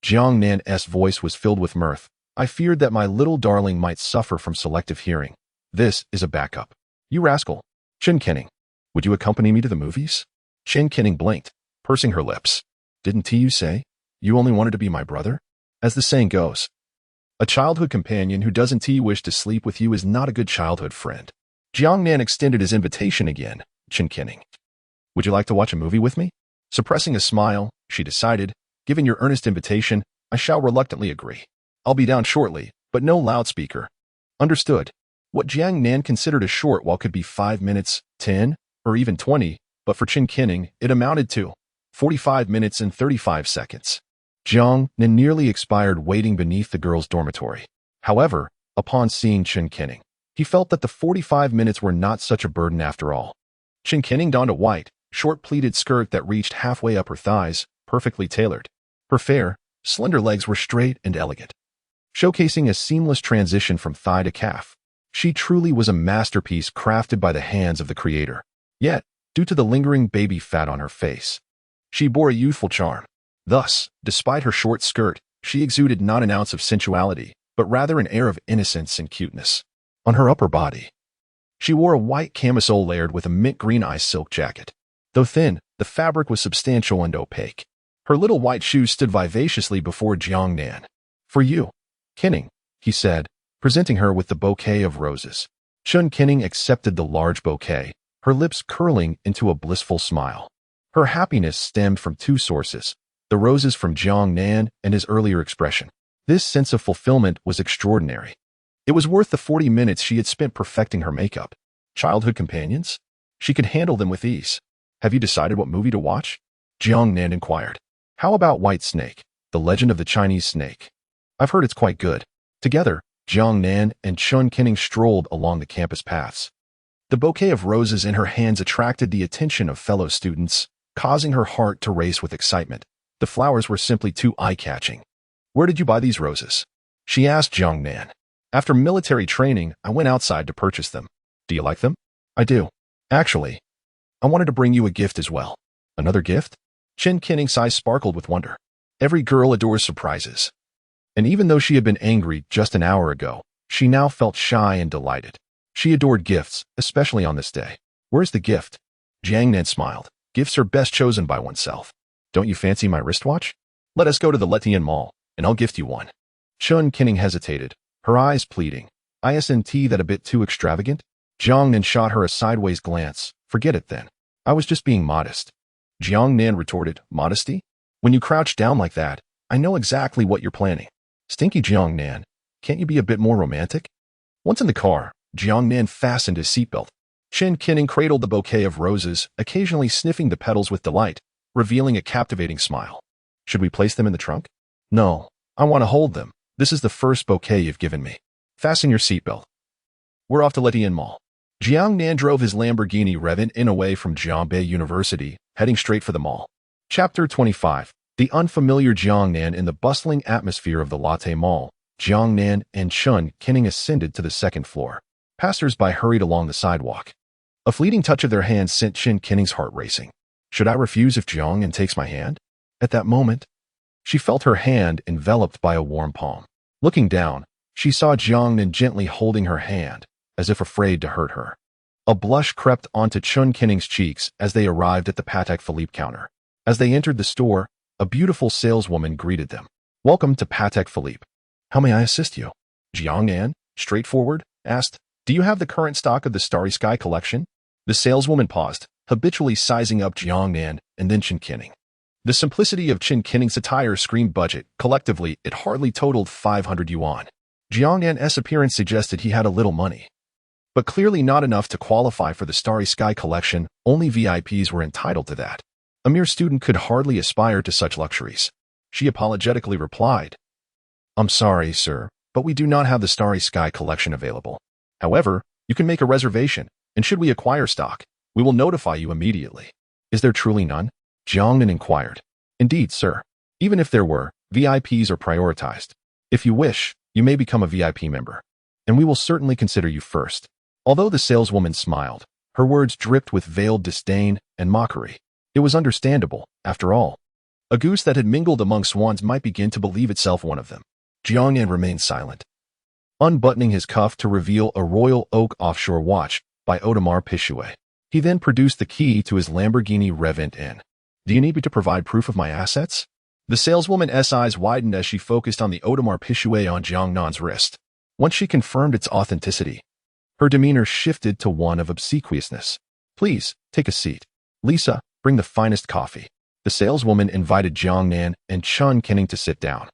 Jiangnan's voice was filled with mirth. I feared that my little darling might suffer from selective hearing. This is a backup. You rascal. Chen Qinning, would you accompany me to the movies? Chen Qinning blinked, pursing her lips. Didn't you say you only wanted to be my brother? As the saying goes, a childhood companion who doesn't wish to sleep with you is not a good childhood friend. Jiangnan extended his invitation again. Chen Qinning, would you like to watch a movie with me? Suppressing a smile, she decided, given your earnest invitation, I shall reluctantly agree. I'll be down shortly, but no loudspeaker. Understood. What Jiangnan considered a short while could be 5 minutes, 10, or even 20, but for Chen Qinning, it amounted to 45 minutes and 35 seconds. Jiangnan nearly expired waiting beneath the girl's dormitory. However, upon seeing Chen Qinning, he felt that the 45 minutes were not such a burden after all. Chen Qinning donned a white, short pleated skirt that reached halfway up her thighs, perfectly tailored. Her fair, slender legs were straight and elegant, showcasing a seamless transition from thigh to calf. She truly was a masterpiece crafted by the hands of the creator. Yet, due to the lingering baby fat on her face, she bore a youthful charm. Thus, despite her short skirt, she exuded not an ounce of sensuality, but rather an air of innocence and cuteness. On her upper body, she wore a white camisole layered with a mint green eye silk jacket. Though thin, the fabric was substantial and opaque. Her little white shoes stood vivaciously before Jiangnan. For you, Qinning, he said, presenting her with the bouquet of roses. Chen Qinning accepted the large bouquet, her lips curling into a blissful smile. Her happiness stemmed from two sources, the roses from Jiangnan and his earlier expression. This sense of fulfillment was extraordinary. It was worth the 40 minutes she had spent perfecting her makeup. Childhood companions? She could handle them with ease. Have you decided what movie to watch? Jiangnan inquired. How about White Snake, The Legend of the Chinese Snake? I've heard it's quite good. Together, Jiangnan and Chen Qinning strolled along the campus paths. The bouquet of roses in her hands attracted the attention of fellow students, causing her heart to race with excitement. The flowers were simply too eye-catching. Where did you buy these roses? She asked Jiangnan. After military training, I went outside to purchase them. Do you like them? I do. Actually, I wanted to bring you a gift as well. Another gift? Jiangnan's eyes sparkled with wonder. Every girl adores surprises. And even though she had been angry just an hour ago, she now felt shy and delighted. She adored gifts, especially on this day. Where's the gift? Jiangnan smiled. Gifts are best chosen by oneself. Don't you fancy my wristwatch? Let us go to the Letian Mall, and I'll gift you one. Jiangnan hesitated, her eyes pleading. Isn't that a bit too extravagant? Jiangnan shot her a sideways glance. Forget it then. I was just being modest. Jiangnan retorted, modesty? When you crouch down like that, I know exactly what you're planning. Stinky Jiangnan, can't you be a bit more romantic? Once in the car, Jiangnan fastened his seatbelt. Jiangnan cradled the bouquet of roses, occasionally sniffing the petals with delight, revealing a captivating smile. Should we place them in the trunk? No, I want to hold them. This is the first bouquet you've given me. Fasten your seatbelt. We're off to Letian Mall. Jiangnan drove his Lamborghini Revent away from Jiangbei University, heading straight for the mall. Chapter 25. The unfamiliar Jiangnan in the bustling atmosphere of the Latte Mall. Jiangnan and Jiangnan ascended to the second floor. Passers-by hurried along the sidewalk. A fleeting touch of their hands sent Jiangnan's heart racing. Should I refuse if Jiangnan takes my hand? At that moment, she felt her hand enveloped by a warm palm. Looking down, she saw Jiangnan gently holding her hand, as if afraid to hurt her. A blush crept onto Jiangnan's cheeks as they arrived at the Patek Philippe counter. As they entered the store, a beautiful saleswoman greeted them. Welcome to Patek Philippe. How may I assist you? Jiangnan, straightforward, asked, do you have the current stock of the Starry Sky collection? The saleswoman paused, habitually sizing up Jiangnan and then Jiangnan. The simplicity of Jiangnan's attire screamed budget. Collectively, it hardly totaled 500 yuan. Jiangnan's appearance suggested he had a little money, but clearly not enough to qualify for the Starry Sky collection. Only VIPs were entitled to that. A mere student could hardly aspire to such luxuries. She apologetically replied, I'm sorry, sir, but we do not have the Starry Sky collection available. However, you can make a reservation, and should we acquire stock, we will notify you immediately. Is there truly none? Jiangnan inquired. Indeed, sir. Even if there were, VIPs are prioritized. If you wish, you may become a VIP member, and we will certainly consider you first. Although the saleswoman smiled, her words dripped with veiled disdain and mockery. It was understandable, after all. A goose that had mingled among swans might begin to believe itself one of them. Jiangnan remained silent, unbuttoning his cuff to reveal a Royal Oak offshore watch by Audemars Piguet. He then produced the key to his Lamborghini Revent. Do you need me to provide proof of my assets? The saleswoman's eyes widened as she focused on the Audemars Piguet on Jiangnan's wrist. Once she confirmed its authenticity, her demeanor shifted to one of obsequiousness. Please, take a seat. Lisa, bring the finest coffee. The saleswoman invited Jiangnan and Jiangnan to sit down.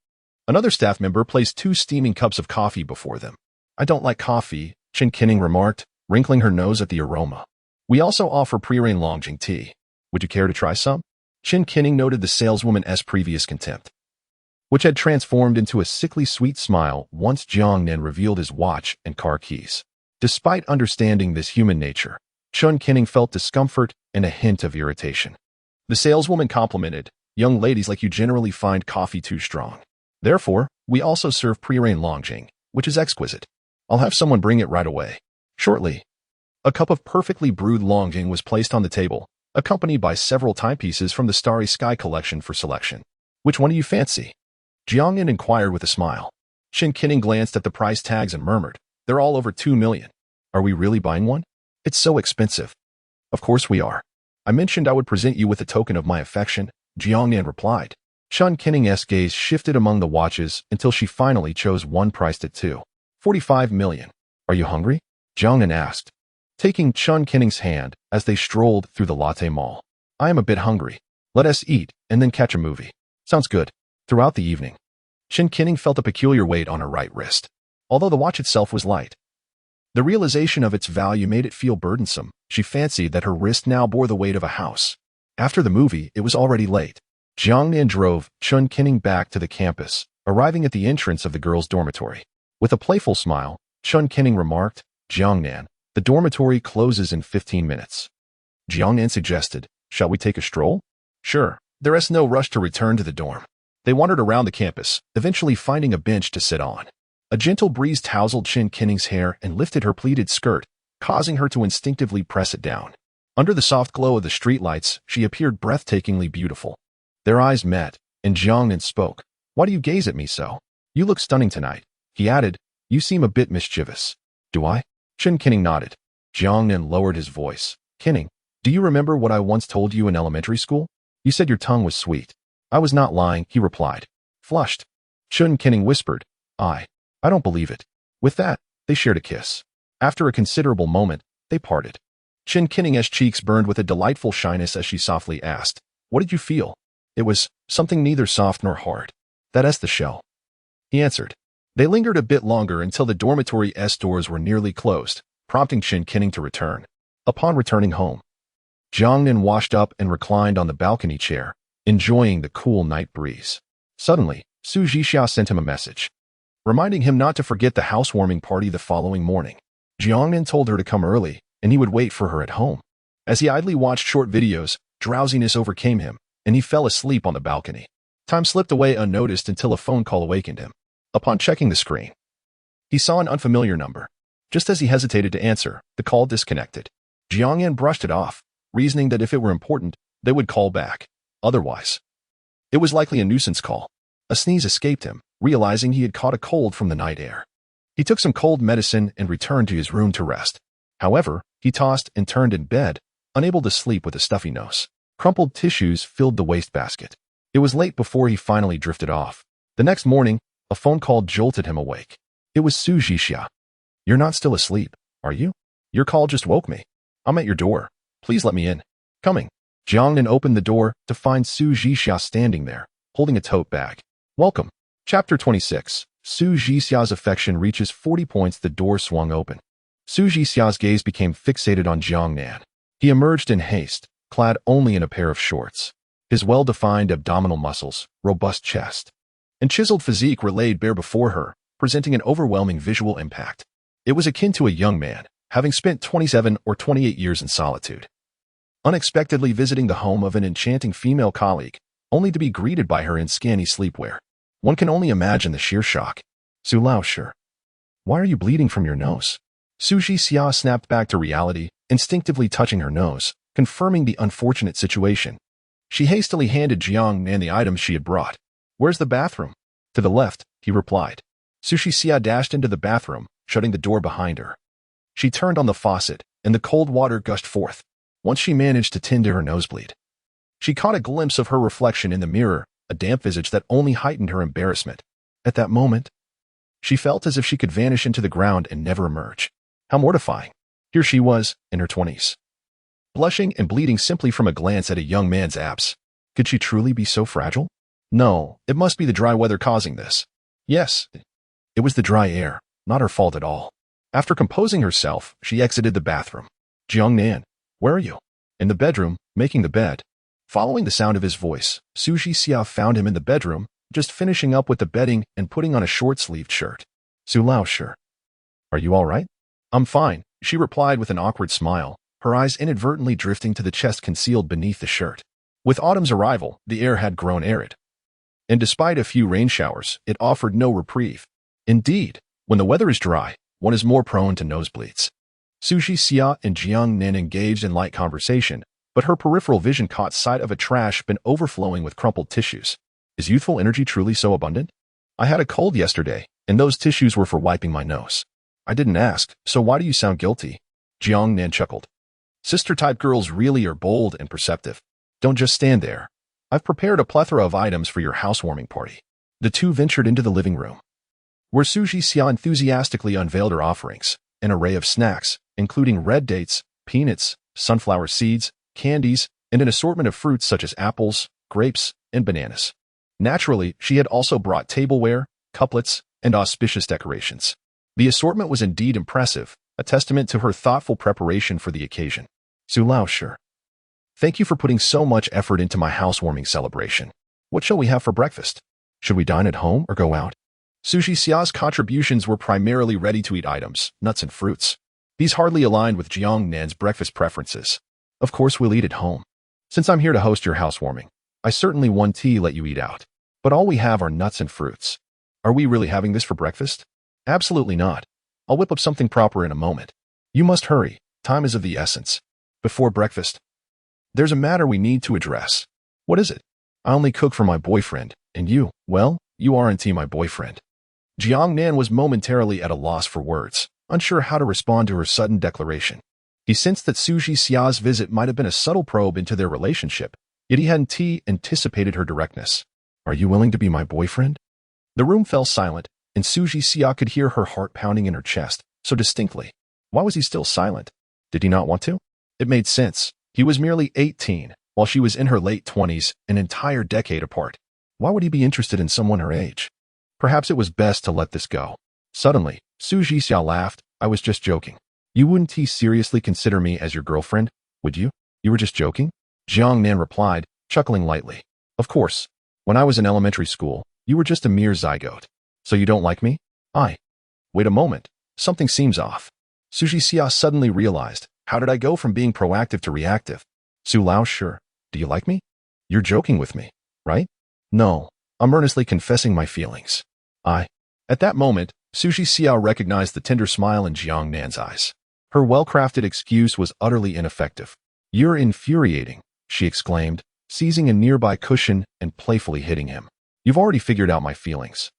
Another staff member placed 2 steaming cups of coffee before them. I don't like coffee, Jiangnan remarked, wrinkling her nose at the aroma. We also offer pre-rain Longjing tea. Would you care to try some? Jiangnan noted the saleswoman's previous contempt, which had transformed into a sickly sweet smile once Jiangnan revealed his watch and car keys. Despite understanding this human nature, Jiangnan felt discomfort and a hint of irritation. The saleswoman complimented, young ladies like you generally find coffee too strong. Therefore, we also serve pre-rain Longjing, which is exquisite. I'll have someone bring it right away. Shortly, a cup of perfectly brewed Longjing was placed on the table, accompanied by several timepieces from the Starry Sky collection for selection. Which one do you fancy? Jiangnan inquired with a smile. Jiangnan glanced at the price tags and murmured, they're all over 2 million. Are we really buying one? It's so expensive. Of course we are. I mentioned I would present you with a token of my affection, Jiangnan replied. Jiangnan's gaze shifted among the watches until she finally chose one priced at 2.45 million. Are you hungry? Jiangnan asked, taking Jianggnan's hand as they strolled through the Latte Mall. I am a bit hungry. Let us eat and then catch a movie. Sounds good. Throughout the evening, Jiangnan felt a peculiar weight on her right wrist. Although the watch itself was light, the realization of its value made it feel burdensome. She fancied that her wrist now bore the weight of a house. After the movie, it was already late. Jiangnan drove Jiangnan back to the campus, arriving at the entrance of the girls' dormitory. With a playful smile, Jiangnan remarked, Jiangnan, the dormitory closes in 15 minutes. Jiangnan suggested, shall we take a stroll? Sure. There is no rush to return to the dorm. They wandered around the campus, eventually finding a bench to sit on. A gentle breeze tousled Qinning's hair and lifted her pleated skirt, causing her to instinctively press it down. Under the soft glow of the streetlights, she appeared breathtakingly beautiful. Their eyes met, and Jiangnan spoke. "Why do you gaze at me so? You look stunning tonight." He added, "You seem a bit mischievous." "Do I?" Qinning nodded. Jiangnan lowered his voice. "Qinning, do you remember what I once told you in elementary school? You said your tongue was sweet." "I was not lying," he replied. Flushed, Qinning whispered, I don't believe it." With that, they shared a kiss. After a considerable moment, they parted. Qinning's cheeks burned with a delightful shyness as she softly asked, "What did you feel?" "It was something neither soft nor hard. That's the shell," he answered. They lingered a bit longer until the dormitory's doors were nearly closed, prompting Qinning to return. Upon returning home, Jiangnan washed up and reclined on the balcony chair, enjoying the cool night breeze. Suddenly, Su Zhixia sent him a message, reminding him not to forget the housewarming party the following morning. Jiangnan told her to come early, and he would wait for her at home. As he idly watched short videos, drowsiness overcame him, and he fell asleep on the balcony. Time slipped away unnoticed until a phone call awakened him. Upon checking the screen, he saw an unfamiliar number. Just as he hesitated to answer, the call disconnected. Jiangnan brushed it off, reasoning that if it were important, they would call back. Otherwise, it was likely a nuisance call. A sneeze escaped him, realizing he had caught a cold from the night air. He took some cold medicine and returned to his room to rest. However, he tossed and turned in bed, unable to sleep with a stuffy nose. Crumpled tissues filled the wastebasket. It was late before he finally drifted off. The next morning, a phone call jolted him awake. It was Su Zhixia. "You're not still asleep, are you? Your call just woke me. I'm at your door. Please let me in." Coming, Jiangnan opened the door to find Su Zhixia standing there, holding a tote bag. "Welcome." Chapter 26. Su Zhixia's affection reaches 40 points. The door swung open. Su Zhixia's gaze became fixated on Jiangnan. He emerged in haste, clad only in a pair of shorts. His well-defined abdominal muscles, robust chest, and chiseled physique were laid bare before her, presenting an overwhelming visual impact. It was akin to a young man, having spent 27 or 28 years in solitude, unexpectedly visiting the home of an enchanting female colleague, only to be greeted by her in scanty sleepwear. One can only imagine the sheer shock. "Su Laoshi, why are you bleeding from your nose?" Su Zhixia snapped back to reality, instinctively touching her nose, confirming the unfortunate situation. She hastily handed Jiangnan the items she had brought. "Where's the bathroom?" "To the left," he replied. Su Zhixia dashed into the bathroom, shutting the door behind her. She turned on the faucet, and the cold water gushed forth. Once she managed to tend to her nosebleed, she caught a glimpse of her reflection in the mirror, a damp visage that only heightened her embarrassment. At that moment, she felt as if she could vanish into the ground and never emerge. How mortifying. Here she was, in her 20s, blushing and bleeding simply from a glance at a young man's abs. Could she truly be so fragile? No, it must be the dry weather causing this. Yes, it was the dry air, not her fault at all. After composing herself, she exited the bathroom. "Jiangnan, where are you?" "In the bedroom, making the bed." Following the sound of his voice, Su Zhixia found him in the bedroom, just finishing up with the bedding and putting on a short-sleeved shirt. "Su Laoshi, are you all right?" "I'm fine," she replied with an awkward smile, her eyes inadvertently drifting to the chest concealed beneath the shirt. With autumn's arrival, the air had grown arid, and despite a few rain showers, it offered no reprieve. Indeed, when the weather is dry, one is more prone to nosebleeds. Su Zhixia and Jiangnan engaged in light conversation, but her peripheral vision caught sight of a trash bin overflowing with crumpled tissues. Is youthful energy truly so abundant? "I had a cold yesterday, and those tissues were for wiping my nose." "I didn't ask, so why do you sound guilty?" Jiangnan chuckled. Sister-type girls really are bold and perceptive. Don't just stand there. I've prepared a plethora of items for your housewarming party. The two ventured into the living room, where Su Zhixia enthusiastically unveiled her offerings, an array of snacks, including red dates, peanuts, sunflower seeds, candies, and an assortment of fruits such as apples, grapes, and bananas. Naturally, she had also brought tableware, couplets, and auspicious decorations. The assortment was indeed impressive, a testament to her thoughtful preparation for the occasion. "Su Laoshi, thank you for putting so much effort into my housewarming celebration. What shall we have for breakfast? Should we dine at home or go out?" Su Zhixia's contributions were primarily ready-to-eat items, nuts and fruits. These hardly aligned with Jiangnan's breakfast preferences. "Of course we'll eat at home. Since I'm here to host your housewarming, I certainly won't let you eat out. But all we have are nuts and fruits. Are we really having this for breakfast?" Absolutely not. I'll whip up something proper in a moment. You must hurry. Time is of the essence. Before breakfast. There's a matter we need to address. What is it? I only cook for my boyfriend, and you, well, you aren't my boyfriend. Jiangnan was momentarily at a loss for words, unsure how to respond to her sudden declaration. He sensed that Su Jixia's visit might have been a subtle probe into their relationship, yet he hadn't anticipated her directness. Are you willing to be my boyfriend? The room fell silent, and Su Jixia could hear her heart pounding in her chest so distinctly. Why was he still silent? Did he not want to? It made sense. He was merely 18, while she was in her late 20s, an entire decade apart. Why would he be interested in someone her age? Perhaps it was best to let this go. Suddenly, Su Jixia laughed. I was just joking. You wouldn't seriously consider me as your girlfriend, would you? You were just joking? Jiangnan replied, chuckling lightly. Of course. When I was in elementary school, you were just a mere zygote. So you don't like me? Wait a moment. Something seems off. Su Jixia suddenly realized, how did I go from being proactive to reactive? Su Lao, sure. Do you like me? You're joking with me, right? No, I'm earnestly confessing my feelings. At that moment, Su Jixia recognized the tender smile in Jiangnan's eyes. Her well-crafted excuse was utterly ineffective. You're infuriating, she exclaimed, seizing a nearby cushion and playfully hitting him. You've already figured out my feelings.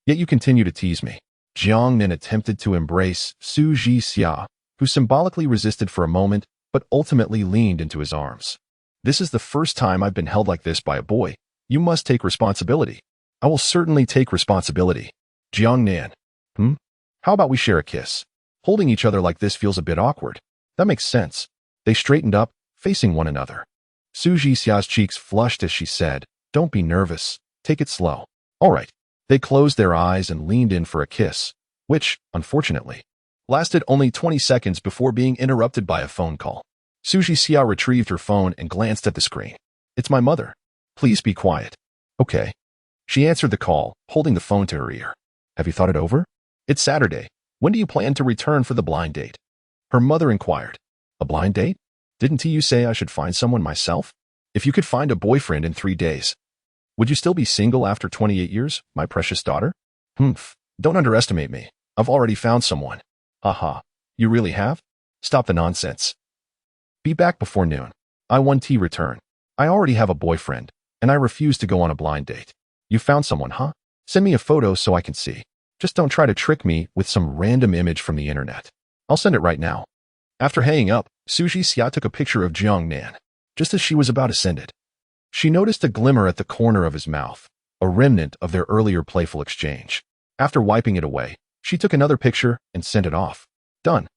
Yet you continue to tease me. Jiangnan attempted to embrace Su Jixia, who symbolically resisted for a moment, but ultimately leaned into his arms. This is the first time I've been held like this by a boy. You must take responsibility. I will certainly take responsibility. Jiangnan. How about we share a kiss? Holding each other like this feels a bit awkward. That makes sense. They straightened up, facing one another. Su Jixia's cheeks flushed as she said, Don't be nervous. Take it slow. All right. They closed their eyes and leaned in for a kiss, which, unfortunately, lasted only 20 seconds before being interrupted by a phone call. Su Jixia retrieved her phone and glanced at the screen. It's my mother. Please be quiet. Okay. She answered the call, holding the phone to her ear. Have you thought it over? It's Saturday. When do you plan to return for the blind date? Her mother inquired. A blind date? Didn't you say I should find someone myself? If you could find a boyfriend in 3 days, would you still be single after 28 years, my precious daughter? Don't underestimate me. I've already found someone. Aha. You really have? Stop the nonsense. Be back before noon. I want to return. I already have a boyfriend, and I refuse to go on a blind date. You found someone, huh? Send me a photo so I can see. Just don't try to trick me with some random image from the internet. I'll send it right now. After hanging up, Su Jixia took a picture of Jiangnan. Just as she was about to send it, she noticed a glimmer at the corner of his mouth, a remnant of their earlier playful exchange. After wiping it away, she took another picture and sent it off. Done.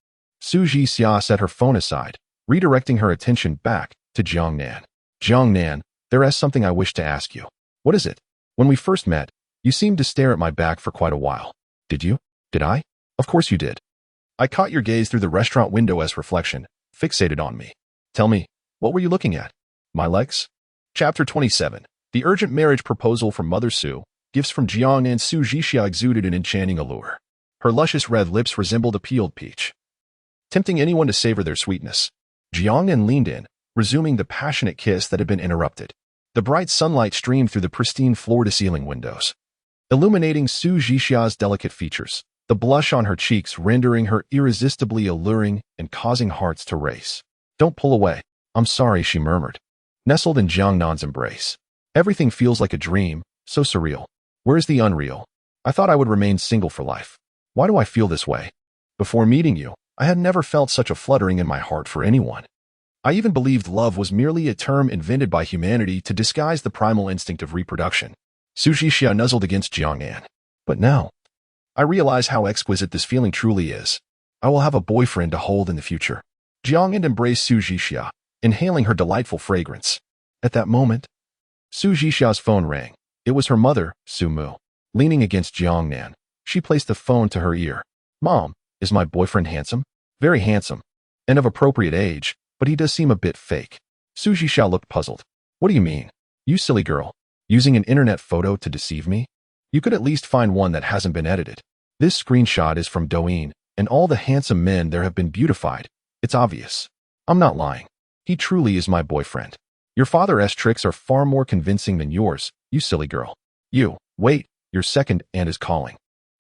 Su Jixia set her phone aside, redirecting her attention back to Jiangnan. Jiangnan, there is something I wish to ask you. What is it? When we first met, you seemed to stare at my back for quite a while. Did you? Did I? Of course you did. I caught your gaze through the restaurant window as reflection, fixated on me. Tell me, what were you looking at? My legs? Chapter 27. The urgent marriage proposal from Mother Su. Gifts from Jiangnan. Su Jixia exuded an enchanting allure. Her luscious red lips resembled a peeled peach, tempting anyone to savor their sweetness. Jiangnan leaned in, resuming the passionate kiss that had been interrupted. The bright sunlight streamed through the pristine floor-to-ceiling windows, illuminating Su Jixia's delicate features, the blush on her cheeks rendering her irresistibly alluring and causing hearts to race. Don't pull away. I'm sorry, she murmured, nestled in Jiangnan's embrace. Everything feels like a dream, so surreal. Where's the unreal? I thought I would remain single for life. Why do I feel this way? Before meeting you, I had never felt such a fluttering in my heart for anyone. I even believed love was merely a term invented by humanity to disguise the primal instinct of reproduction. Su Jixia nuzzled against Jiangnan. But now, I realize how exquisite this feeling truly is. I will have a boyfriend to hold in the future. Jiangnan embraced Su Jixia, inhaling her delightful fragrance. At that moment, Su Jixia's phone rang. It was her mother, Su Mu. Leaning against Jiangnan, she placed the phone to her ear. Mom, is my boyfriend handsome? Very handsome. And of appropriate age, but he does seem a bit fake. Su Jixia looked puzzled. What do you mean? You silly girl. Using an internet photo to deceive me? You could at least find one that hasn't been edited. This screenshot is from Douyin, and all the handsome men there have been beautified. It's obvious. I'm not lying. He truly is my boyfriend. Your father's tricks are far more convincing than yours, you silly girl. You, wait, your second aunt is calling.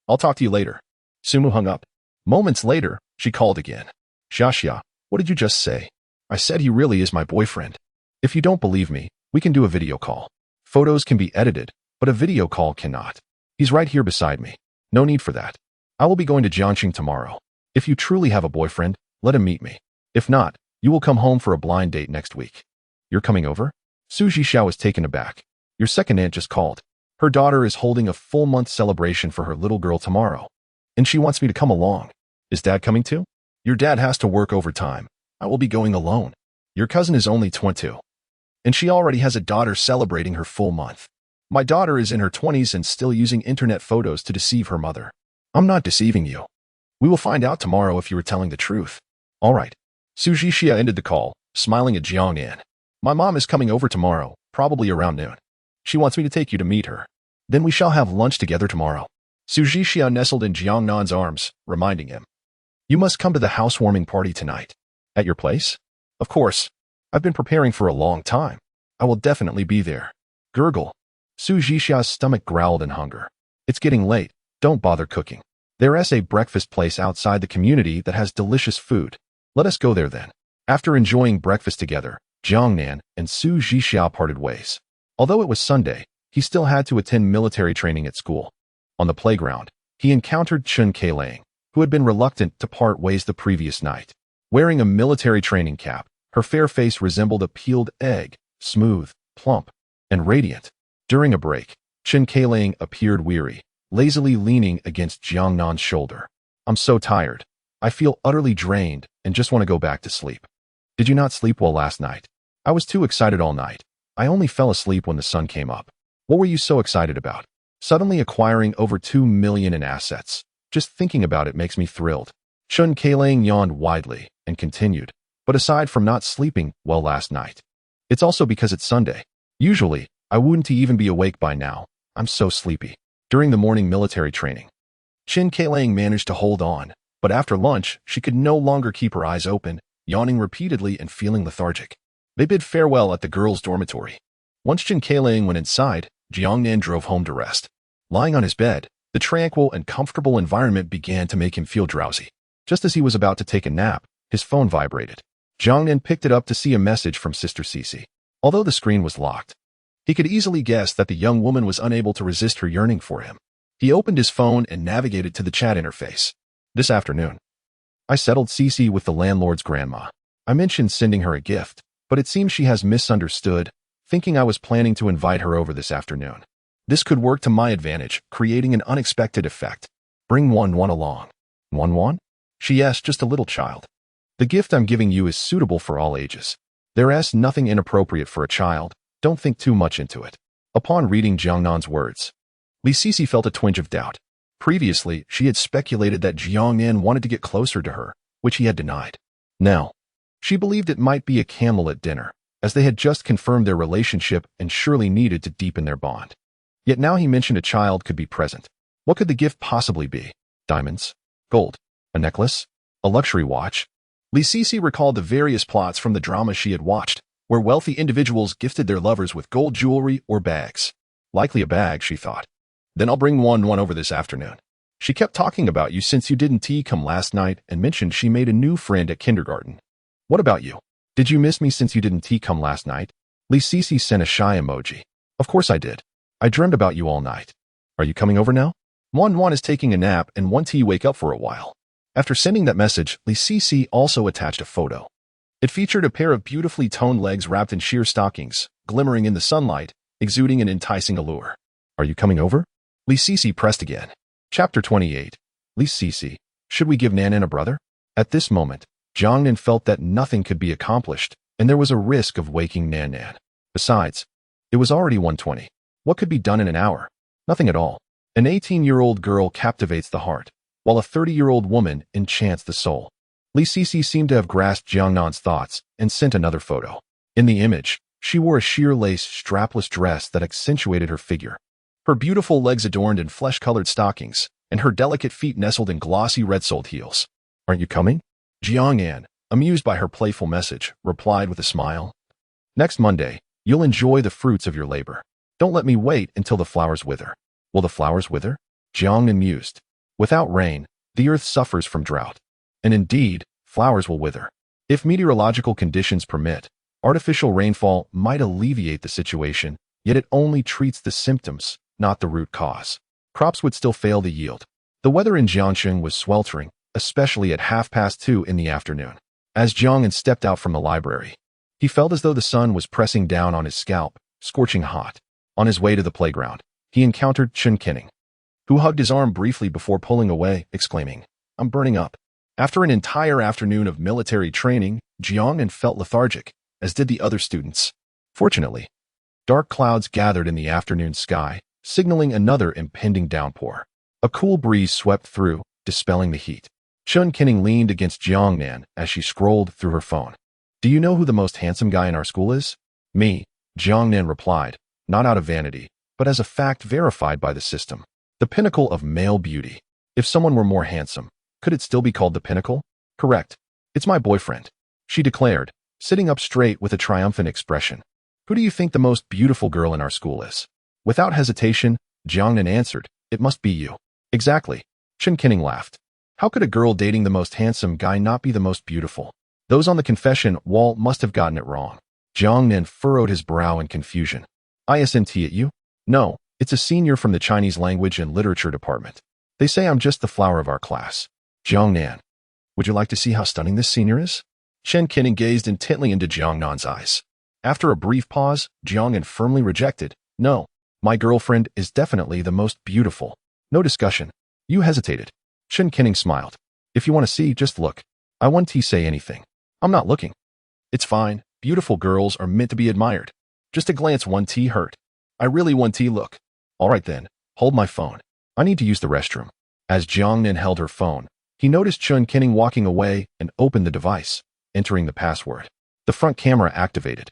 I'll talk to you later. Sumu hung up. Moments later, she called again. Xiaxia, what did you just say? I said he really is my boyfriend. If you don't believe me, we can do a video call. Photos can be edited, but a video call cannot. He's right here beside me. No need for that. I will be going to Jiangnan tomorrow. If you truly have a boyfriend, let him meet me. If not, you will come home for a blind date next week. You're coming over? Su Zhixiao was taken aback. Your second aunt just called. Her daughter is holding a full-month celebration for her little girl tomorrow. And she wants me to come along. Is Dad coming too? Your dad has to work overtime. I will be going alone. Your cousin is only 22. And she already has a daughter celebrating her full month. My daughter is in her 20s and still using internet photos to deceive her mother. I'm not deceiving you. We will find out tomorrow if you were telling the truth. All right. Su Zhixia ended the call, smiling at Jiangnan. My mom is coming over tomorrow, probably around noon. She wants me to take you to meet her. Then we shall have lunch together tomorrow. Su Zhixia nestled in Jiangnan's arms, reminding him. You must come to the housewarming party tonight. At your place? Of course. I've been preparing for a long time. I will definitely be there. Gurgle. Su Zhixia's stomach growled in hunger. It's getting late. Don't bother cooking. There's a breakfast place outside the community that has delicious food. Let us go there then. After enjoying breakfast together, Jiangnan and Su Zhixia parted ways. Although it was Sunday, he still had to attend military training at school. On the playground, he encountered Chen Keilang, who had been reluctant to part ways the previous night. Wearing a military training cap, her fair face resembled a peeled egg, smooth, plump, and radiant. During a break, Chen Keilang appeared weary, lazily leaning against Jiangnan's shoulder. I'm so tired. I feel utterly drained and just want to go back to sleep. Did you not sleep well last night? I was too excited all night. I only fell asleep when the sun came up. What were you so excited about? Suddenly acquiring over 2 million in assets. Just thinking about it makes me thrilled. Chen Keilang yawned widely and continued. But aside from not sleeping well last night, it's also because it's Sunday. Usually, I wouldn't even be awake by now. I'm so sleepy. During the morning military training, Chen Keilang managed to hold on, but after lunch, she could no longer keep her eyes open, yawning repeatedly and feeling lethargic. They bid farewell at the girls' dormitory. Once Chen Keilang went inside, Jiangnan drove home to rest. Lying on his bed, the tranquil and comfortable environment began to make him feel drowsy. Just as he was about to take a nap, his phone vibrated. Jiangnan picked it up to see a message from Sister Cece. Although the screen was locked, he could easily guess that the young woman was unable to resist her yearning for him. He opened his phone and navigated to the chat interface. This afternoon, I settled Cece with the landlord's grandma. I mentioned sending her a gift, but it seems she has misunderstood, thinking I was planning to invite her over this afternoon. This could work to my advantage, creating an unexpected effect. Bring one along. One? She asked, just a little child. The gift I'm giving you is suitable for all ages. There's nothing inappropriate for a child. Don't think too much into it. Upon reading Jiangnan's words, Li Sisi felt a twinge of doubt. Previously, she had speculated that Jiangnan wanted to get closer to her, which he had denied. Now, she believed it might be a camel at dinner, as they had just confirmed their relationship and surely needed to deepen their bond. Yet now he mentioned a child could be present. What could the gift possibly be? Diamonds? Gold? A necklace? A luxury watch? Li Sisi recalled the various plots from the drama she had watched, where wealthy individuals gifted their lovers with gold jewelry or bags. Likely a bag, she thought. Then I'll bring one over this afternoon. She kept talking about you since you didn't come last night and mentioned she made a new friend at kindergarten. What about you? Did you miss me since you didn't come last night? Li Sisi sent a shy emoji. Of course I did. I dreamed about you all night. Are you coming over now? Wan is taking a nap and wake up for a while. After sending that message, Li Sisi also attached a photo. It featured a pair of beautifully toned legs wrapped in sheer stockings, glimmering in the sunlight, exuding an enticing allure. Are you coming over? Li Sisi pressed again. Chapter 28. Li Sisi, should we give Nanan a brother? At this moment, Jiangnan felt that nothing could be accomplished, and there was a risk of waking Nanan. Besides, it was already 1:20. What could be done in an hour? Nothing at all. An 18-year-old girl captivates the heart, while a 30-year-old woman enchants the soul. Li Sisi seemed to have grasped Jiangnan's thoughts and sent another photo. In the image, she wore a sheer lace strapless dress that accentuated her figure. Her beautiful legs adorned in flesh-colored stockings, and her delicate feet nestled in glossy red-soled heels. Aren't you coming? Jiangnan, amused by her playful message, replied with a smile. Next Monday, you'll enjoy the fruits of your labor. Don't let me wait until the flowers wither. Will the flowers wither? Jiangnan mused. Without rain, The earth suffers from drought. And indeed, flowers will wither. If meteorological conditions permit, artificial rainfall might alleviate the situation, yet it only treats the symptoms, not the root cause. Crops would still fail to yield. The weather in Jiangnan was sweltering, especially at 2:30 in the afternoon. As Jiangnan stepped out from the library, he felt as though the sun was pressing down on his scalp, scorching hot. On his way to the playground, he encountered Cullinan, who hugged his arm briefly before pulling away, exclaiming, "I'm burning up." After an entire afternoon of military training, Jiangnan felt lethargic, as did the other students. Fortunately, dark clouds gathered in the afternoon sky, signaling another impending downpour. A cool breeze swept through, dispelling the heat. Cullinan leaned against Jiangnan as she scrolled through her phone. "Do you know who the most handsome guy in our school is?" "Me," Jiangnan replied, not out of vanity, but as a fact verified by the system. The pinnacle of male beauty. If someone were more handsome, could it still be called the pinnacle? "Correct. It's my boyfriend," she declared, sitting up straight with a triumphant expression. "Who do you think the most beautiful girl in our school is?" Without hesitation, Jiangnan answered, "It must be you." "Exactly." Cullinan laughed. "How could a girl dating the most handsome guy not be the most beautiful?" Those on the confession wall must have gotten it wrong. Jiangnan furrowed his brow in confusion. "ISNT at you?" "No, it's a senior from the Chinese language and literature department. They say I'm just the flower of our class." "Jiangnan, would you like to see how stunning this senior is?" Cullinan gazed intently into Jiangnan's eyes. After a brief pause, Jiangnan firmly rejected, "No, my girlfriend is definitely the most beautiful." "No discussion." "You hesitated." Cullinan smiled. "If you want to see, just look. I won't say anything." "I'm not looking." "It's fine. Beautiful girls are meant to be admired. Just a glance won't hurt. I really want to look." "All right then, hold my phone. I need to use the restroom." As Jiangnan held her phone, he noticed Cullinan walking away and opened the device, entering the password. The front camera activated,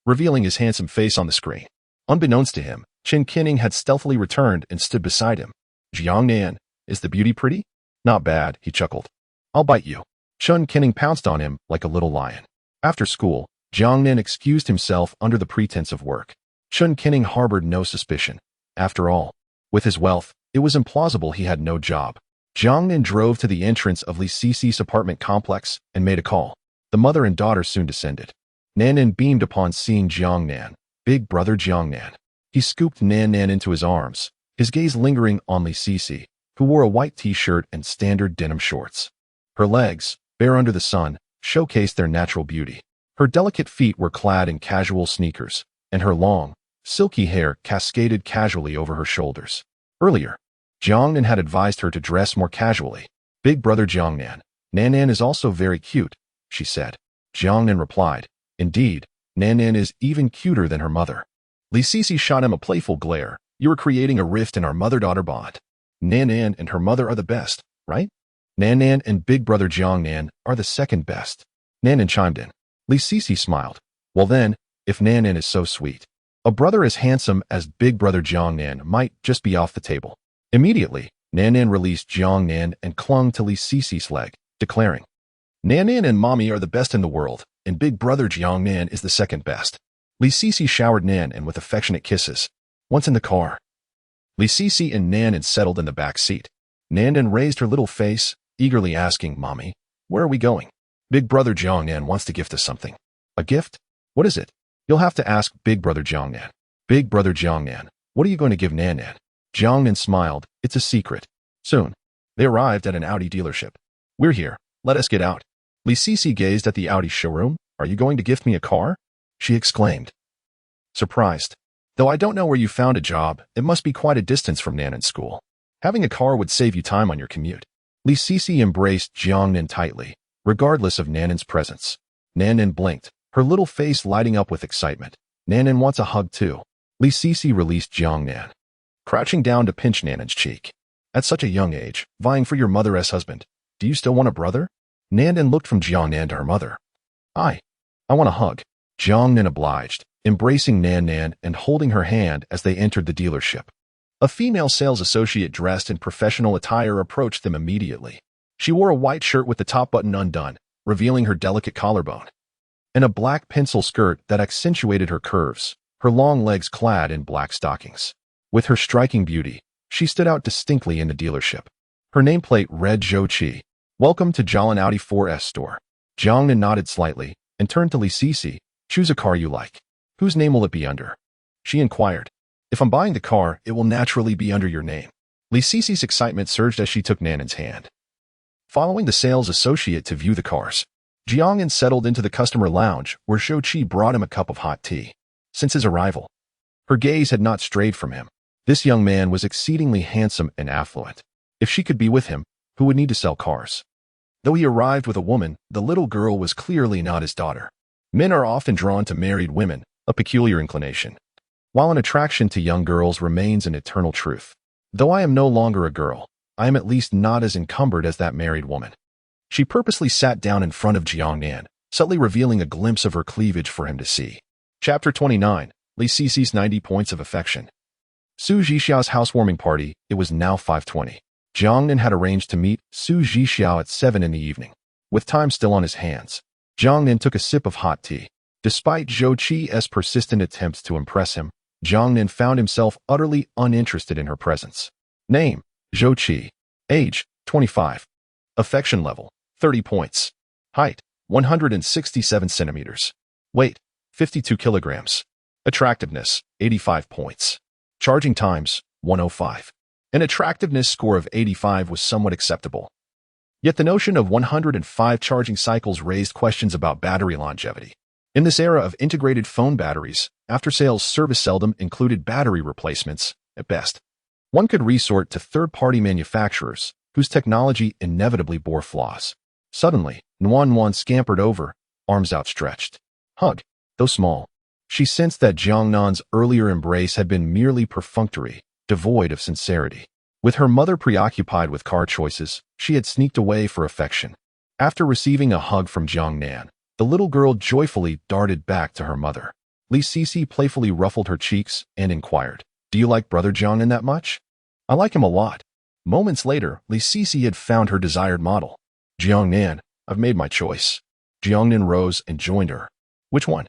revealing his handsome face on the screen. Unbeknownst to him, Cullinan had stealthily returned and stood beside him. "Jiangnan, is the beauty pretty?" "Not bad," he chuckled. "I'll bite you." Cullinan pounced on him like a little lion. After school, Jiangnan excused himself under the pretense of work. Cullinan harbored no suspicion. After all, with his wealth, it was implausible he had no job. Jiangnan drove to the entrance of Li Cici's apartment complex and made a call. The mother and daughter soon descended. Nanan beamed upon seeing Jiangnan, big brother Jiangnan. He scooped Nanan into his arms, his gaze lingering on Li Cici, who wore a white t-shirt and standard denim shorts. Her legs, bare under the sun, showcased their natural beauty. Her delicate feet were clad in casual sneakers, and her long, silky hair cascaded casually over her shoulders. Earlier, Jiangnan had advised her to dress more casually. "Big brother Jiangnan, Nanan is also very cute," she said. Jiangnan replied, "Indeed, Nanan is even cuter than her mother." Li Cici shot him a playful glare. "You are creating a rift in our mother-daughter bond. Nanan and her mother are the best, right?" "Nanan and big brother Jiangnan are the second best." Nanan chimed in. Li Cici smiled. "Well then, if Nanan is so sweet, a brother as handsome as big brother Jiangnan might just be off the table." Immediately, Nanan released Jiangnan and clung to Li Cici's leg, declaring, "Nanan and mommy are the best in the world, and big brother Jiangnan is the second best." Li Cici showered Nanan with affectionate kisses. Once in the car, Li Cici and Nanan settled in the back seat. Nanan raised her little face, eagerly asking, "Mommy, where are we going?" "Big brother Jiangnan wants to gift us something." "A gift? What is it?" "You'll have to ask big brother Jiangnan." "Big brother Jiangnan, what are you going to give Nanan?" Jiangnan smiled. "It's a secret." Soon, they arrived at an Audi dealership. "We're here. Let us get out." Li Cici gazed at the Audi showroom. "Are you going to gift me a car?" she exclaimed, surprised. "Though I don't know where you found a job, it must be quite a distance from Nanan's school. Having a car would save you time on your commute." Li Cici embraced Jiangnan tightly, regardless of Nanan's presence. Nanan blinked, her little face lighting up with excitement. "Nanan wants a hug too." Li Cici released Jiangnan, crouching down to pinch Nanan's cheek. "At such a young age, vying for your mother as husband, do you still want a brother?" Nanan looked from Jiangnan to her mother. I want a hug." Jiangnan obliged, embracing Nanan and holding her hand as they entered the dealership. A female sales associate dressed in professional attire approached them immediately. She wore a white shirt with the top button undone, revealing her delicate collarbone, and a black pencil skirt that accentuated her curves, her long legs clad in black stockings. With her striking beauty, she stood out distinctly in the dealership. Her nameplate read Zhou Qi. Welcome to Jiangnan Audi 4S store. Jiangnan nodded slightly and turned to Li Sisi. Choose a car you like. Whose name will it be under? She inquired. If I'm buying the car, it will naturally be under your name. Li Sisi's excitement surged as she took Nannan's hand. Following the sales associate to view the cars, Jiangnan settled into the customer lounge where Zhou Qi brought him a cup of hot tea. Since his arrival, her gaze had not strayed from him. This young man was exceedingly handsome and affluent. If she could be with him, who would need to sell cars? Though he arrived with a woman, the little girl was clearly not his daughter. Men are often drawn to married women, a peculiar inclination, while an attraction to young girls remains an eternal truth. Though I am no longer a girl, I am at least not as encumbered as that married woman. She purposely sat down in front of Jiangnan, subtly revealing a glimpse of her cleavage for him to see. Chapter 29. Li Sisi's 90 Points of Affection. Su Zhixiao's housewarming party. It was now 5:20. Jiangnan had arranged to meet Su Zhixiao at 7 in the evening. With time still on his hands, Jiangnan took a sip of hot tea. Despite Zhou Qi's persistent attempts to impress him, Jiangnan found himself utterly uninterested in her presence. Name: Zhou Qi. Age: 25. Affection level: 30 points. Height: 167 centimeters. Weight: 52 kilograms. Attractiveness: 85 points. Charging times: 105. An attractiveness score of 85 was somewhat acceptable. Yet the notion of 105 charging cycles raised questions about battery longevity. In this era of integrated phone batteries, after-sales service seldom included battery replacements, at best. One could resort to third-party manufacturers, whose technology inevitably bore flaws. Suddenly, Nuan scampered over, arms outstretched. Hug. Though small, she sensed that Jiangnan's earlier embrace had been merely perfunctory, devoid of sincerity. With her mother preoccupied with car choices, she had sneaked away for affection. After receiving a hug from Jiangnan, the little girl joyfully darted back to her mother. Li Sisi playfully ruffled her cheeks and inquired, "Do you like brother Jiangnan that much?" "I like him a lot." Moments later, Li Sisi had found her desired model. "Jiangnan, I've made my choice." Jiangnan rose and joined her. "Which one?"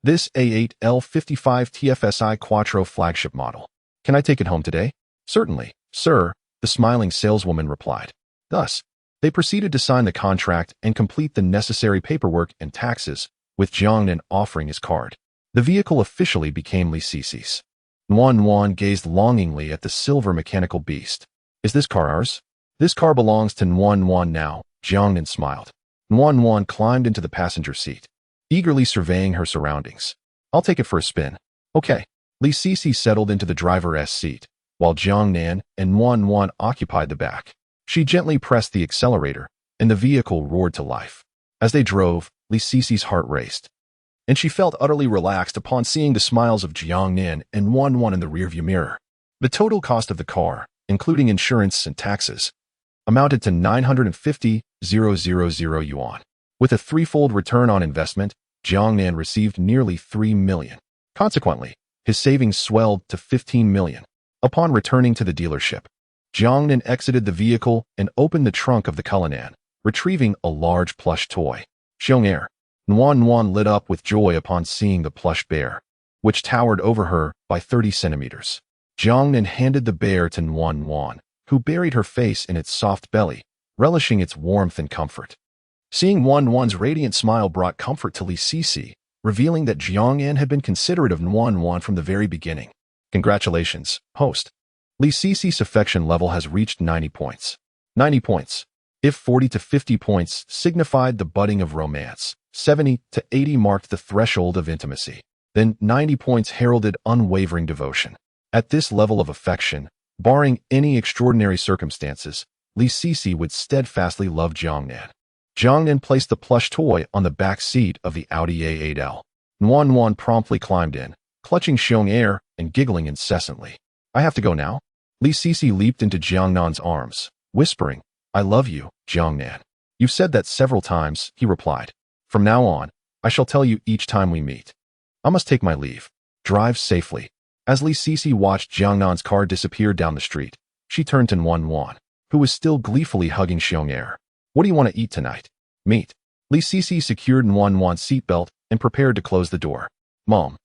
"This A8 L55 TFSI Quattro flagship model. Can I take it home today?" "Certainly, sir," the smiling saleswoman replied. Thus, they proceeded to sign the contract and complete the necessary paperwork and taxes, with Jiangnan offering his card. The vehicle officially became Li Sisi's. Nuan gazed longingly at the silver mechanical beast. "Is this car ours?" "This car belongs to Nuan now," Jiangnan smiled. Nuan climbed into the passenger seat, eagerly surveying her surroundings. "I'll take it for a spin." "Okay." Li Sisi settled into the driver's seat, while Jiangnan and Nuan occupied the back. She gently pressed the accelerator, and the vehicle roared to life. As they drove, Li Sisi's heart raced, and she felt utterly relaxed upon seeing the smiles of Jiangnan and Nuan in the rearview mirror. The total cost of the car, including insurance and taxes, amounted to 950,000 yuan. With a threefold return on investment, Jiangnan received nearly 3 million. Consequently, his savings swelled to 15 million. Upon returning to the dealership, Jiangnan exited the vehicle and opened the trunk of the Cullinan, retrieving a large plush toy. Xiong'er. Nuan lit up with joy upon seeing the plush bear, which towered over her by 30 centimeters. Jiangnan handed the bear to Nuan, who buried her face in its soft belly, relishing its warmth and comfort. Seeing Nuan's radiant smile brought comfort to Li Sisi, revealing that Jiangnan had been considerate of Nuan from the very beginning. "Congratulations, host." Li Sisi's affection level has reached 90 points. 90 points. If 40 to 50 points signified the budding of romance, 70 to 80 marked the threshold of intimacy, then 90 points heralded unwavering devotion. At this level of affection, barring any extraordinary circumstances, Li Sisi would steadfastly love Jiangnan. Jiangnan placed the plush toy on the back seat of the Audi A8L. Nuan promptly climbed in, clutching Xiong'er and giggling incessantly. "I have to go now?" Li Sisi leaped into Jiangnan's arms, whispering, "I love you, Jiangnan." "You've said that several times," he replied. "From now on, I shall tell you each time we meet. I must take my leave. Drive safely." As Li Sisi watched Jiangnan's car disappear down the street, she turned to Nuan, who was still gleefully hugging Xiong'er. "What do you want to eat tonight?" "Meat." Li Sisi secured Nuan's seatbelt and prepared to close the door. "Mom,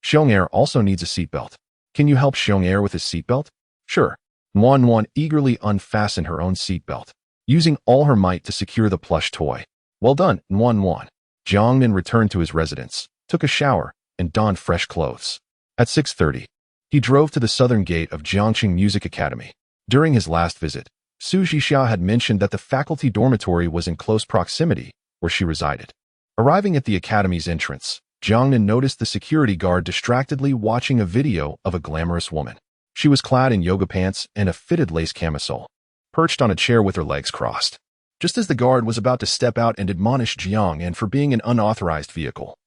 Xiong'er also needs a seatbelt. Can you help Xiong'er with his seatbelt?" "Sure." Nguyen eagerly unfastened her own seatbelt, using all her might to secure the plush toy. Well done, Nguyen. Jiangnan returned to his residence, took a shower, and donned fresh clothes. At 6:30, he drove to the southern gate of Jiangqing Music Academy. During his last visit, Su Jixia had mentioned that the faculty dormitory was in close proximity where she resided. Arriving at the academy's entrance, Jiangnan noticed the security guard distractedly watching a video of a glamorous woman. She was clad in yoga pants and a fitted lace camisole, perched on a chair with her legs crossed. Just as the guard was about to step out and admonish Jiangnan for being an unauthorized vehicle,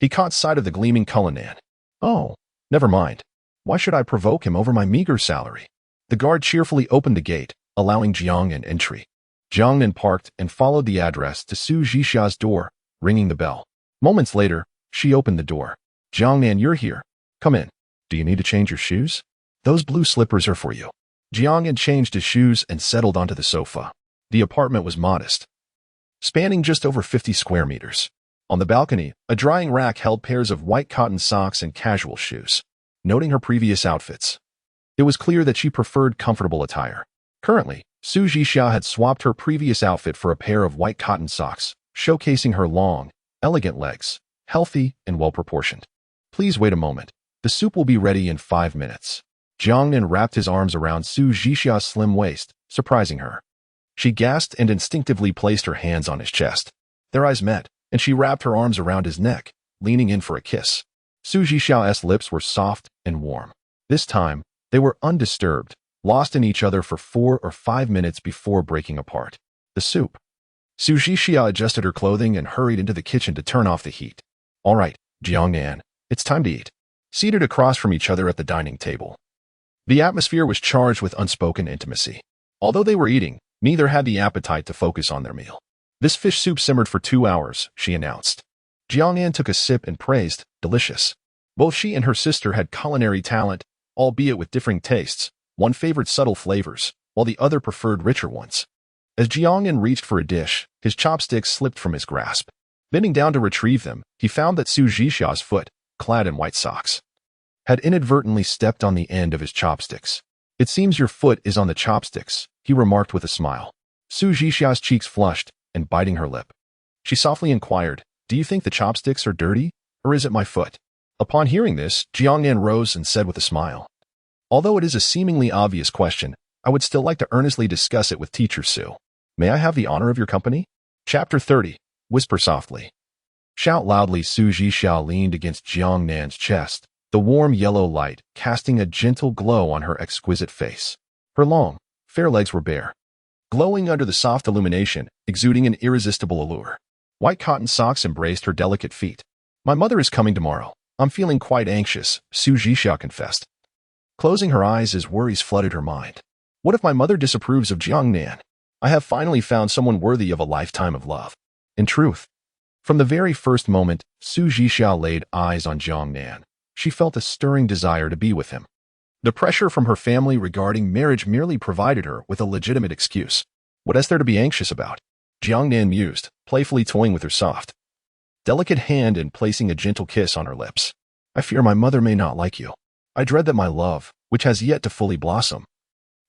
he caught sight of the gleaming Cullinan. Oh, never mind. Why should I provoke him over my meager salary? The guard cheerfully opened the gate, allowing Jiangnan entry. Jiangnan parked and followed the address to Su Jixia's door, ringing the bell. Moments later, she opened the door. Jiangnan, you're here. Come in. Do you need to change your shoes? Those blue slippers are for you. Jiangnan changed his shoes and settled onto the sofa. The apartment was modest, spanning just over 50 square meters. On the balcony, a drying rack held pairs of white cotton socks and casual shoes. Noting her previous outfits, it was clear that she preferred comfortable attire. Currently, Su Jixia had swapped her previous outfit for a pair of white cotton socks, showcasing her long, elegant legs, healthy and well-proportioned. Please wait a moment. The soup will be ready in 5 minutes. Jiangnan wrapped his arms around Su Jixia's slim waist, surprising her. She gasped and instinctively placed her hands on his chest. Their eyes met, and she wrapped her arms around his neck, leaning in for a kiss. Su Jixia's lips were soft and warm. This time, they were undisturbed, lost in each other for 4 or 5 minutes before breaking apart. The soup. Su Jixia adjusted her clothing and hurried into the kitchen to turn off the heat. All right, Jiangnan, it's time to eat. Seated across from each other at the dining table, the atmosphere was charged with unspoken intimacy. Although they were eating, neither had the appetite to focus on their meal. This fish soup simmered for 2 hours, she announced. Jiangnan took a sip and praised, delicious. Both she and her sister had culinary talent, albeit with differing tastes. One favored subtle flavors, while the other preferred richer ones. As Jiangnan reached for a dish, his chopsticks slipped from his grasp. Bending down to retrieve them, he found that Su Jixia's foot, clad in white socks, had inadvertently stepped on the end of his chopsticks. It seems your foot is on the chopsticks, he remarked with a smile. Su Jixia's cheeks flushed, and biting her lip, she softly inquired, do you think the chopsticks are dirty, or is it my foot? Upon hearing this, Jiangnan rose and said with a smile, although it is a seemingly obvious question, I would still like to earnestly discuss it with Teacher Su. May I have the honor of your company? Chapter 30. Whisper softly. Shout loudly. Su Jixia leaned against Jiangnan's chest, the warm yellow light casting a gentle glow on her exquisite face. Her long, fair legs were bare, glowing under the soft illumination, exuding an irresistible allure. White cotton socks embraced her delicate feet. My mother is coming tomorrow. I'm feeling quite anxious, Su Jixia confessed, closing her eyes as worries flooded her mind. What if my mother disapproves of Jiangnan? I have finally found someone worthy of a lifetime of love. In truth, from the very first moment Su Jixia laid eyes on Jiangnan, she felt a stirring desire to be with him. The pressure from her family regarding marriage merely provided her with a legitimate excuse. What is there to be anxious about? Jiangnan mused, playfully toying with her soft, delicate hand and placing a gentle kiss on her lips. I fear my mother may not like you. I dread that my love, which has yet to fully blossom,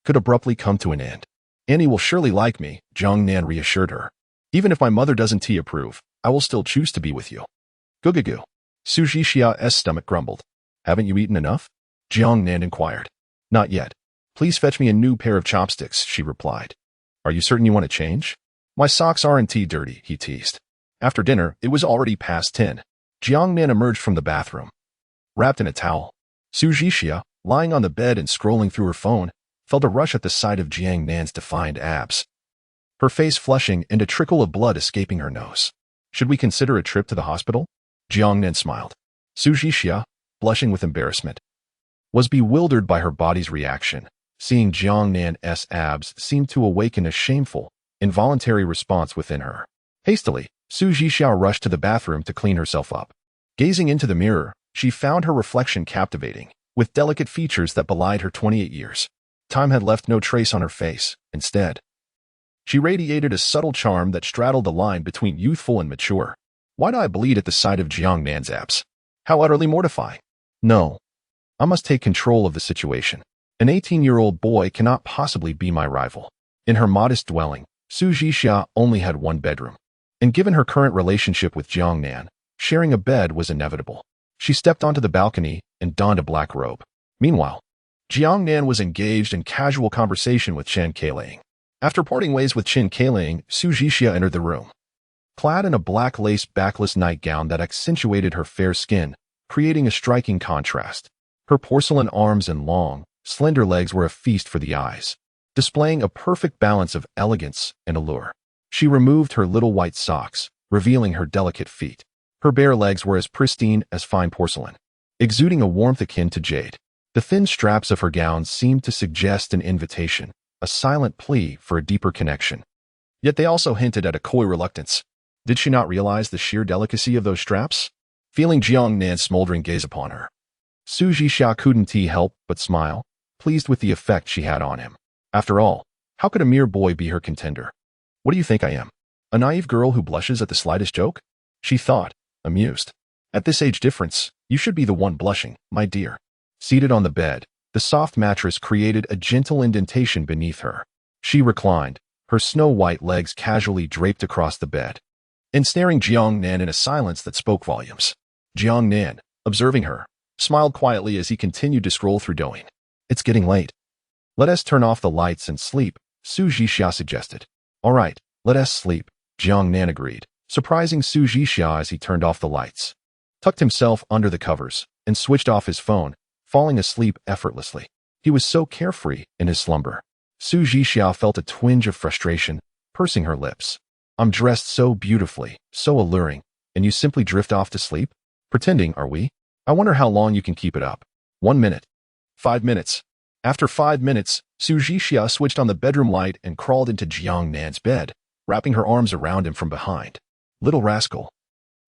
could abruptly come to an end. Annie will surely like me, Jiangnan reassured her. Even if my mother doesn't approve, I will still choose to be with you. Goo. Su Jixia's stomach grumbled. Haven't you eaten enough? Jiangnan inquired. Not yet. Please fetch me a new pair of chopsticks, she replied. Are you certain you want to change? My socks aren't dirty, he teased. After dinner, it was already past 10. Jiangnan emerged from the bathroom, wrapped in a towel. Su Jixia, lying on the bed and scrolling through her phone, felt a rush at the sight of Jiangnan's defined abs, her face flushing and a trickle of blood escaping her nose. Should we consider a trip to the hospital? Jiangnan smiled. Su Jixia, blushing with embarrassment, was bewildered by her body's reaction. Seeing Jiangnan's abs seemed to awaken a shameful, involuntary response within her. Hastily, Su Jixia rushed to the bathroom to clean herself up. Gazing into the mirror, she found her reflection captivating, with delicate features that belied her 28 years. Time had left no trace on her face. Instead, she radiated a subtle charm that straddled the line between youthful and mature. Why do I bleed at the sight of Jiangnan's abs? How utterly mortifying. No. I must take control of the situation. An 18-year-old boy cannot possibly be my rival. In her modest dwelling, Su Zhixia only had one bedroom. And given her current relationship with Jiangnan, sharing a bed was inevitable. She stepped onto the balcony and donned a black robe. Meanwhile, Jiangnan was engaged in casual conversation with Chen Keiling. After parting ways with Chen Keiling, Su Zhixia entered the room. Clad in a black lace backless nightgown that accentuated her fair skin, creating a striking contrast. Her porcelain arms and long, slender legs were a feast for the eyes, displaying a perfect balance of elegance and allure. She removed her little white socks, revealing her delicate feet. Her bare legs were as pristine as fine porcelain, exuding a warmth akin to jade. The thin straps of her gown seemed to suggest an invitation, a silent plea for a deeper connection. Yet they also hinted at a coy reluctance. Did she not realize the sheer delicacy of those straps? Feeling Jiangnan's smoldering gaze upon her, Su Zhixia couldn't help but smile, pleased with the effect she had on him. After all, how could a mere boy be her contender? What do you think I am? A naive girl who blushes at the slightest joke? She thought, amused. At this age difference, you should be the one blushing, my dear. Seated on the bed, the soft mattress created a gentle indentation beneath her. She reclined, her snow-white legs casually draped across the bed, and staring Jiangnan in a silence that spoke volumes. Jiangnan, observing her, smiled quietly as he continued to scroll through Douyin. It's getting late. Let us turn off the lights and sleep, Su Zhixia suggested. All right, let us sleep, Jiangnan agreed, surprising Su Zhixia as he turned off the lights, tucked himself under the covers, and switched off his phone, falling asleep effortlessly. He was so carefree in his slumber. Su Zhixia felt a twinge of frustration, pursing her lips. I'm dressed so beautifully, so alluring, and you simply drift off to sleep? Pretending, are we? I wonder how long you can keep it up. 1 minute. 5 minutes. After 5 minutes, Su Zhixia switched on the bedroom light and crawled into Jiangnan's bed, wrapping her arms around him from behind. Little rascal.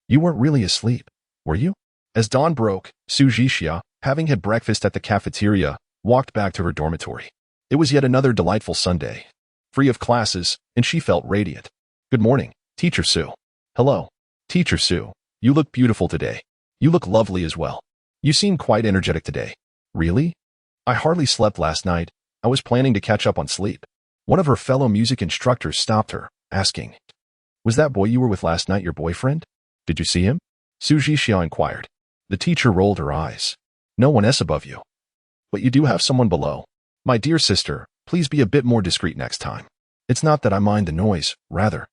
You weren't really asleep, were you? As dawn broke, Su Zhixia, having had breakfast at the cafeteria, walked back to her dormitory. It was yet another delightful Sunday, free of classes, and she felt radiant. Good morning, Teacher Su. Hello, Teacher Su. You look beautiful today. You look lovely as well. You seem quite energetic today. Really? I hardly slept last night. I was planning to catch up on sleep. One of her fellow music instructors stopped her, asking, Was that boy you were with last night your boyfriend? Did you see him? Su Zhixia inquired. The teacher rolled her eyes. No one else above you. But you do have someone below. My dear sister, please be a bit more discreet next time. It's not that I mind the noise, rather.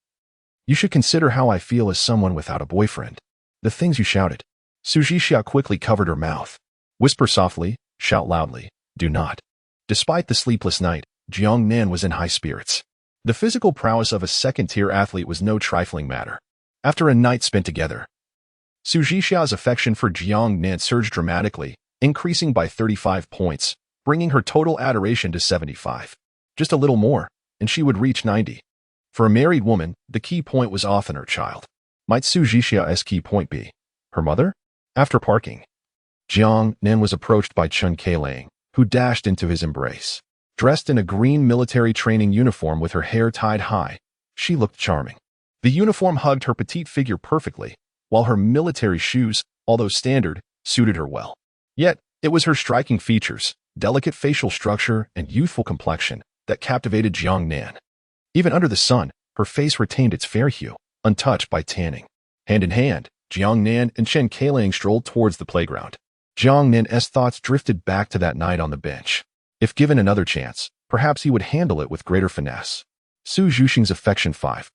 You should consider how I feel as someone without a boyfriend. The things you shouted. Su Zhixia quickly covered her mouth. Whisper softly, shout loudly. Do not. Despite the sleepless night, Jiangnan was in high spirits. The physical prowess of a second-tier athlete was no trifling matter. After a night spent together, Su Zhixia's affection for Jiangnan surged dramatically, increasing by 35 points, bringing her total adoration to 75. Just a little more, and she would reach 90. For a married woman, the key point was often her child. Might Su Zhixia's key point be her mother? After parking, Jiangnan was approached by Chen Keiling, who dashed into his embrace. Dressed in a green military training uniform with her hair tied high, she looked charming. The uniform hugged her petite figure perfectly, while her military shoes, although standard, suited her well. Yet, it was her striking features, delicate facial structure, and youthful complexion that captivated Jiangnan. Even under the sun, her face retained its fair hue, untouched by tanning. Hand in hand, Jiangnan and Chen Keiling strolled towards the playground. Jiangnan's thoughts drifted back to that night on the bench. If given another chance, perhaps he would handle it with greater finesse. Su Zhixing's affection 5.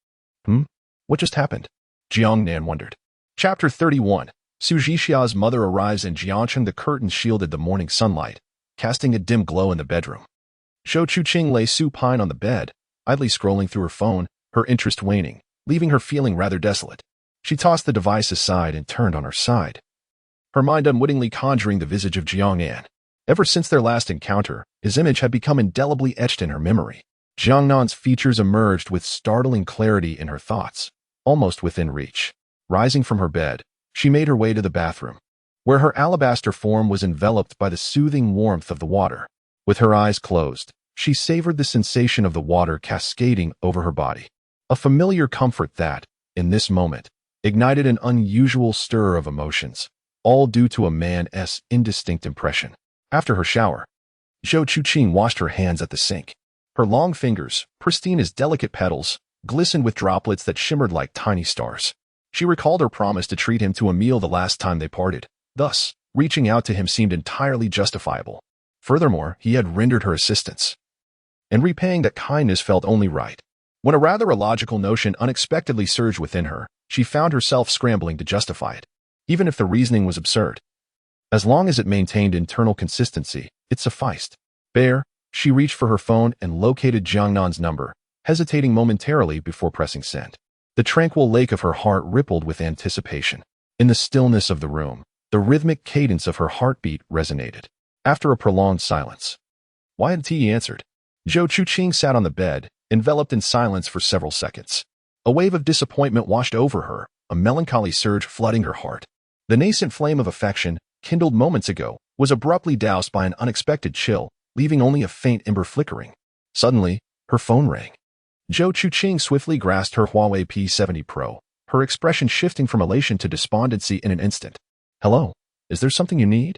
What just happened? Jiangnan wondered. Chapter 31. Su Zhixia's mother arrives in Jiangnan. The curtains shielded the morning sunlight, casting a dim glow in the bedroom. Zhou Chuqing lay supine on the bed, idly scrolling through her phone, her interest waning, leaving her feeling rather desolate. She tossed the device aside and turned on her side, her mind unwittingly conjuring the visage of Jiangnan. Ever since their last encounter, his image had become indelibly etched in her memory. Jiangnan's features emerged with startling clarity in her thoughts, almost within reach. Rising from her bed, she made her way to the bathroom, where her alabaster form was enveloped by the soothing warmth of the water. With her eyes closed, she savored the sensation of the water cascading over her body. A familiar comfort that, in this moment, ignited an unusual stir of emotions, all due to a man's indistinct impression. After her shower, Zhou Chuqing washed her hands at the sink. Her long fingers, pristine as delicate petals, glistened with droplets that shimmered like tiny stars. She recalled her promise to treat him to a meal the last time they parted. Thus, reaching out to him seemed entirely justifiable. Furthermore, he had rendered her assistance, and repaying that kindness felt only right. When a rather illogical notion unexpectedly surged within her, she found herself scrambling to justify it, even if the reasoning was absurd. As long as it maintained internal consistency, it sufficed. There, she reached for her phone and located Jiangnan's number, hesitating momentarily before pressing send. The tranquil lake of her heart rippled with anticipation. In the stillness of the room, the rhythmic cadence of her heartbeat resonated. After a prolonged silence, "Why hadn't he answered?" Zhou Chuqing sat on the bed, enveloped in silence for several seconds. A wave of disappointment washed over her, a melancholy surge flooding her heart. The nascent flame of affection, kindled moments ago, was abruptly doused by an unexpected chill, leaving only a faint ember flickering. Suddenly, her phone rang. Zhou Chuqing swiftly grasped her Huawei P70 Pro, her expression shifting from elation to despondency in an instant. "Hello, is there something you need?"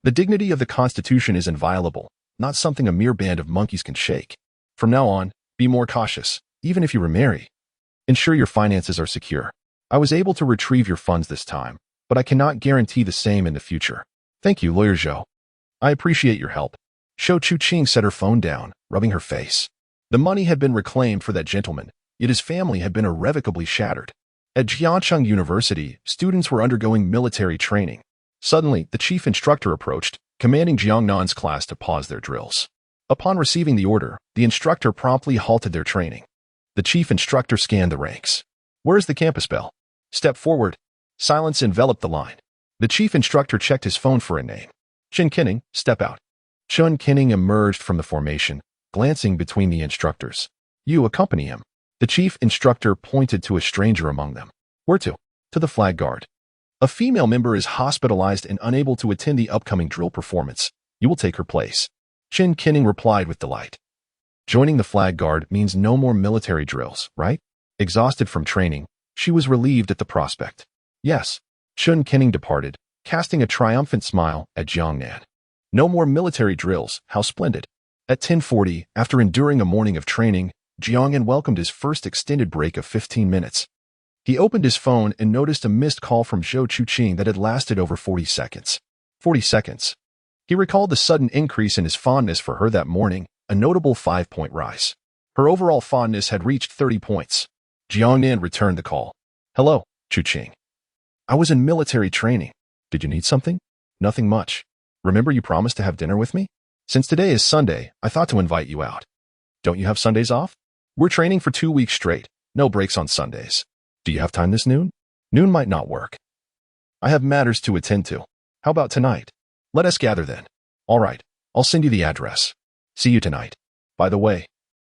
The dignity of the Constitution is inviolable, not something a mere band of monkeys can shake. From now on, be more cautious, even if you remarry. Ensure your finances are secure. I was able to retrieve your funds this time, but I cannot guarantee the same in the future. Thank you, Lawyer Zhou. I appreciate your help. Zhou Chuqing set her phone down, rubbing her face. The money had been reclaimed for that gentleman, yet his family had been irrevocably shattered. At Jiangnan University, students were undergoing military training. Suddenly, the chief instructor approached, commanding Jiangnan's class to pause their drills. Upon receiving the order, the instructor promptly halted their training. The chief instructor scanned the ranks. "Where is the campus bell?" "Step forward." Silence enveloped the line. The chief instructor checked his phone for a name. "Chen Kinning, step out." Chen Kinning emerged from the formation, glancing between the instructors. "You accompany him." The chief instructor pointed to a stranger among them. "Where to?" "To the flag guard. A female member is hospitalized and unable to attend the upcoming drill performance. You will take her place." Chen Kinning replied with delight. Joining the flag guard means no more military drills, right? Exhausted from training, she was relieved at the prospect. Yes. Chen Kinning departed, casting a triumphant smile at Jiangnan. No more military drills, how splendid. At 10:40, after enduring a morning of training, Jiangnan welcomed his first extended break of 15 minutes. He opened his phone and noticed a missed call from Zhou Chuqing that had lasted over 40 seconds. 40 seconds. He recalled the sudden increase in his fondness for her that morning, a notable 5-point rise. Her overall fondness had reached 30 points. Jiangnan returned the call. "Hello, Chuqing. I was in military training. Did you need something?" "Nothing much. Remember you promised to have dinner with me? Since today is Sunday, I thought to invite you out." "Don't you have Sundays off?" "We're training for 2 weeks straight. No breaks on Sundays." "Do you have time this noon?" "Noon might not work. I have matters to attend to." "How about tonight?" "Let us gather then." "All right. I'll send you the address. See you tonight. By the way,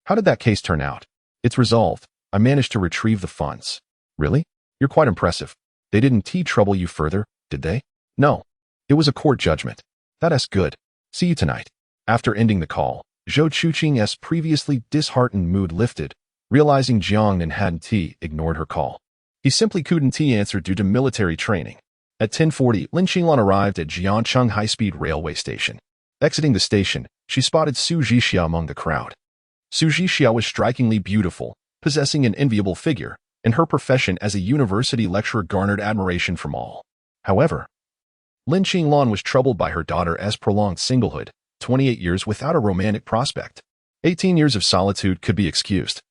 how did that case turn out?" "It's resolved. I managed to retrieve the funds." "Really? You're quite impressive. They didn't trouble you further, did they?" "No. It was a court judgment." "That's good. See you tonight." After ending the call, Zhou Chuqing's previously disheartened mood lifted, realizing Jiangnan hadn't ignored her call. He simply couldn't answer due to military training. At 10:40, Lin Xinglan arrived at Jiangcheng High-Speed Railway Station. Exiting the station, she spotted Su Zhixia among the crowd. Su Zhixia was strikingly beautiful, possessing an enviable figure, and her profession as a university lecturer garnered admiration from all. However, Lin Xinglan was troubled by her daughter's prolonged singlehood, 28 years without a romantic prospect. 18 years of solitude could be excused.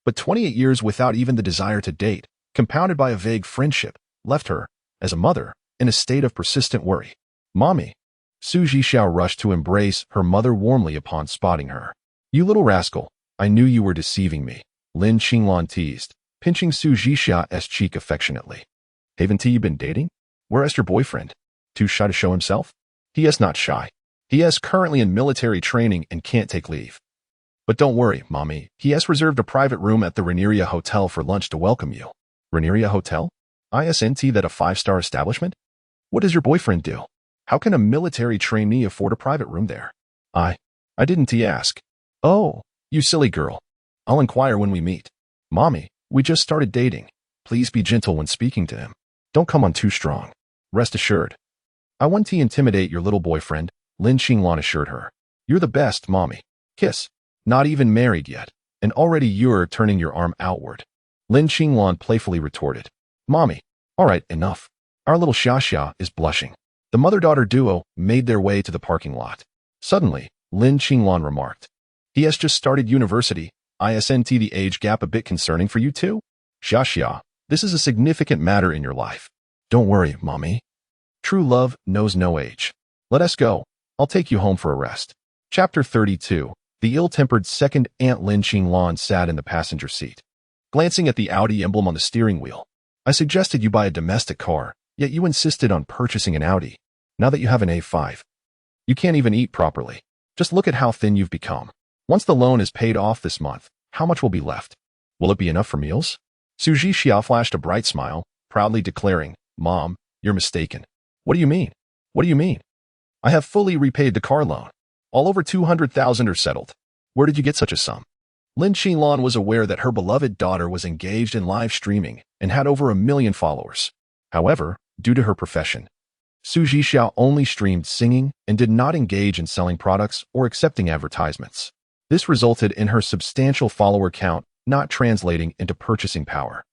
But 28 years without even the desire to date, compounded by a vague friendship, left her, as a mother, in a state of persistent worry. "Mommy." Su Zhixia rushed to embrace her mother warmly upon spotting her. "You little rascal, I knew you were deceiving me," Lin Xinglan teased, pinching Su Zhixia's cheek affectionately. "Haven't you been dating? Where's your boyfriend? Too shy to show himself?" "He is not shy. He is currently in military training and can't take leave. But don't worry, Mommy, he has reserved a private room at the Ranieria Hotel for lunch to welcome you." "Ranieria Hotel? Isn't that a 5-star establishment? What does your boyfriend do? How can a military trainee afford a private room there?" I didn't ask." "Oh, you silly girl. I'll inquire when we meet." "Mommy, we just started dating. Please be gentle when speaking to him. Don't come on too strong. Rest assured, I won't intimidate your little boyfriend," Lin Xinglan assured her. You're the best, mommy. Kiss. Not even married yet, and already you're turning your arm outward. Lin Qinglan playfully retorted. Mommy, all right, enough. Our little Xia is blushing. The mother-daughter duo made their way to the parking lot. Suddenly, Lin Qinglan remarked. He has just started university. Isn't the age gap a bit concerning for you too? Xia, this is a significant matter in your life. Don't worry, mommy. True love knows no age. Let us go. I'll take you home for a rest. Chapter 32. The ill-tempered second aunt Lin Qinglan sat in the passenger seat, glancing at the Audi emblem on the steering wheel. I suggested you buy a domestic car, yet you insisted on purchasing an Audi. Now that you have an A5, you can't even eat properly. Just look at how thin you've become. Once the loan is paid off this month, how much will be left? Will it be enough for meals? Su Zhixia flashed a bright smile, proudly declaring, Mom, you're mistaken. What do you mean? What do you mean? I have fully repaid the car loan. All over 200,000 are settled. Where did you get such a sum? Lin Qinglan was aware that her beloved daughter was engaged in live streaming and had over 1 million followers. However, due to her profession, Su Zhixia only streamed singing and did not engage in selling products or accepting advertisements. This resulted in her substantial follower count not translating into purchasing power.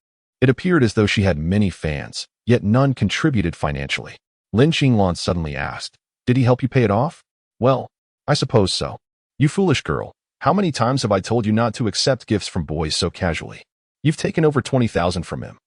It appeared as though she had many fans, yet none contributed financially. Lin Qinglan suddenly asked, Did he help you pay it off? Well, I suppose so. You foolish girl, how many times have I told you not to accept gifts from boys so casually? You've taken over 20,000 from him.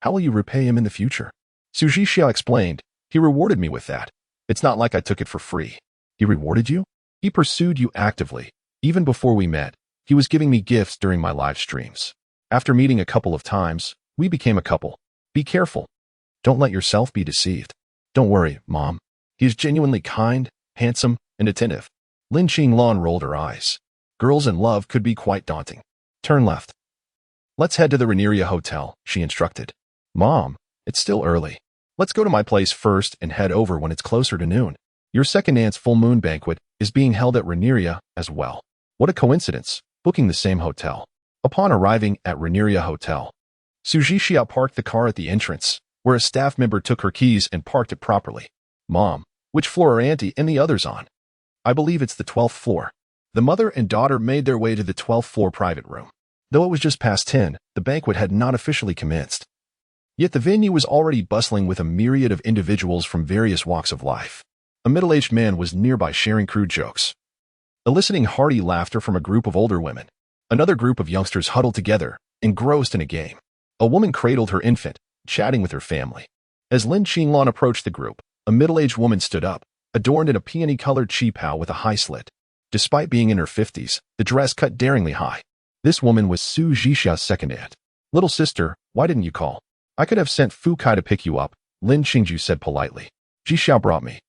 How will you repay him in the future? Su Zhixia explained, He rewarded me with that. It's not like I took it for free. He rewarded you? He pursued you actively. Even before we met, he was giving me gifts during my live streams. After meeting a couple of times, we became a couple. Be careful. Don't let yourself be deceived. Don't worry, Mom. He is genuinely kind, handsome, and attentive. Lin Qinglan rolled her eyes. Girls in love could be quite daunting. Turn left. Let's head to the Ranieria Hotel, she instructed. Mom, it's still early. Let's go to my place first and head over when it's closer to noon. Your second aunt's full moon banquet is being held at Ranieria as well. What a coincidence, booking the same hotel. Upon arriving at Ranieria Hotel, Su Zhixia parked the car at the entrance, where a staff member took her keys and parked it properly. Mom, which floor are Auntie and the others on? I believe it's the 12th floor. The mother and daughter made their way to the 12th floor private room. Though it was just past 10, the banquet had not officially commenced. Yet the venue was already bustling with a myriad of individuals from various walks of life. A middle-aged man was nearby sharing crude jokes, eliciting hearty laughter from a group of older women. Another group of youngsters huddled together, engrossed in a game. A woman cradled her infant, chatting with her family. As Lin Qinglan approached the group, a middle-aged woman stood up, adorned in a peony-colored qipao with a high slit. Despite being in her 50s, the dress cut daringly high. This woman was Su Zhixia's second aunt. Little sister, why didn't you call? I could have sent Fu Kai to pick you up, Lin Qingju said politely. Zhixia brought me.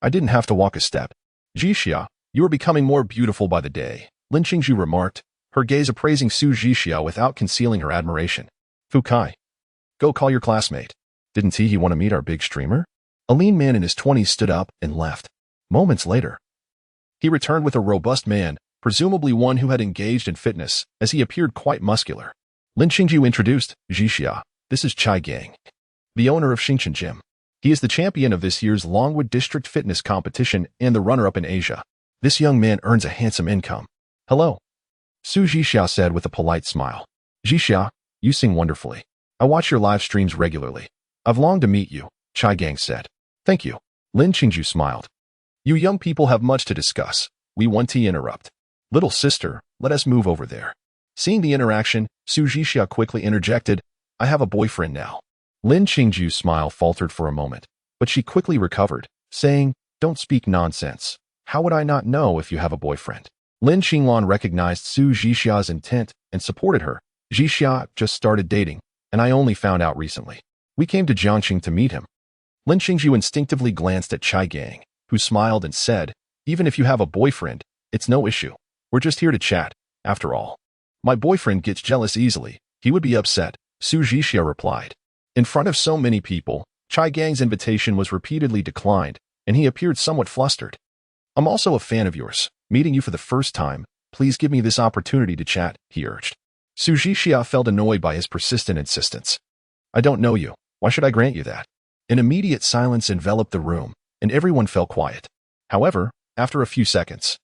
I didn't have to walk a step. Zhixia, you are becoming more beautiful by the day, Lin Qingju remarked, her gaze appraising Su Zhixia without concealing her admiration. Fu Kai, go call your classmate. Didn't he want to meet our big streamer? A lean man in his 20s stood up and left. Moments later, he returned with a robust man, presumably one who had engaged in fitness, as he appeared quite muscular. Lin Qingju introduced, Zhixia, this is Chai Gang, the owner of Xingchen Gym. He is the champion of this year's Longwood District Fitness Competition and the runner-up in Asia. This young man earns a handsome income. Hello, Su Zhixia said with a polite smile. Zhixia, you sing wonderfully. I watch your live streams regularly. I've longed to meet you, Chai Gang said. Thank you. Lin Qingju smiled. You young people have much to discuss. We want to interrupt. Little sister, let us move over there. Seeing the interaction, Su Zhixia quickly interjected, I have a boyfriend now. Lin Qingju's smile faltered for a moment, but she quickly recovered, saying, Don't speak nonsense. How would I not know if you have a boyfriend? Lin Qinglan recognized Su Zhixia's intent and supported her. Zhixia just started dating, and I only found out recently. We came to Jiangnan to meet him. Lin Qingju instinctively glanced at Chai Gang, who smiled and said, Even if you have a boyfriend, it's no issue. We're just here to chat, after all. My boyfriend gets jealous easily. He would be upset, Su Zhixia replied. In front of so many people, Chai Gang's invitation was repeatedly declined, and he appeared somewhat flustered. I'm also a fan of yours. Meeting you for the first time, please give me this opportunity to chat, he urged. Su Zhixia felt annoyed by his persistent insistence. I don't know you. Why should I grant you that? An immediate silence enveloped the room, and everyone fell quiet. However, after a few seconds,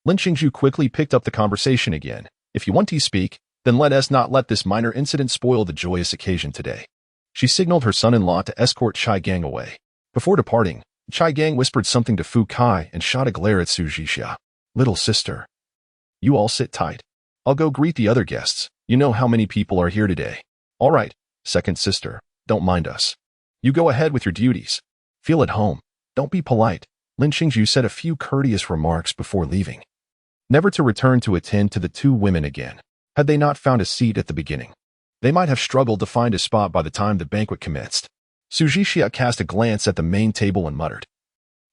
Lin Qingzhu quickly picked up the conversation again. If you want to speak, then let us not let this minor incident spoil the joyous occasion today. She signaled her son-in-law to escort Chai Gang away. Before departing, Chai Gang whispered something to Fu Kai and shot a glare at Su Zhixia. Little sister, you all sit tight. I'll go greet the other guests. You know how many people are here today. All right, second sister, don't mind us. You go ahead with your duties. Feel at home. Don't be polite. Lin Qingzhu said a few courteous remarks before leaving, never to return to attend to the two women again. Had they not found a seat at the beginning, they might have struggled to find a spot by the time the banquet commenced. Su Zhixia cast a glance at the main table and muttered,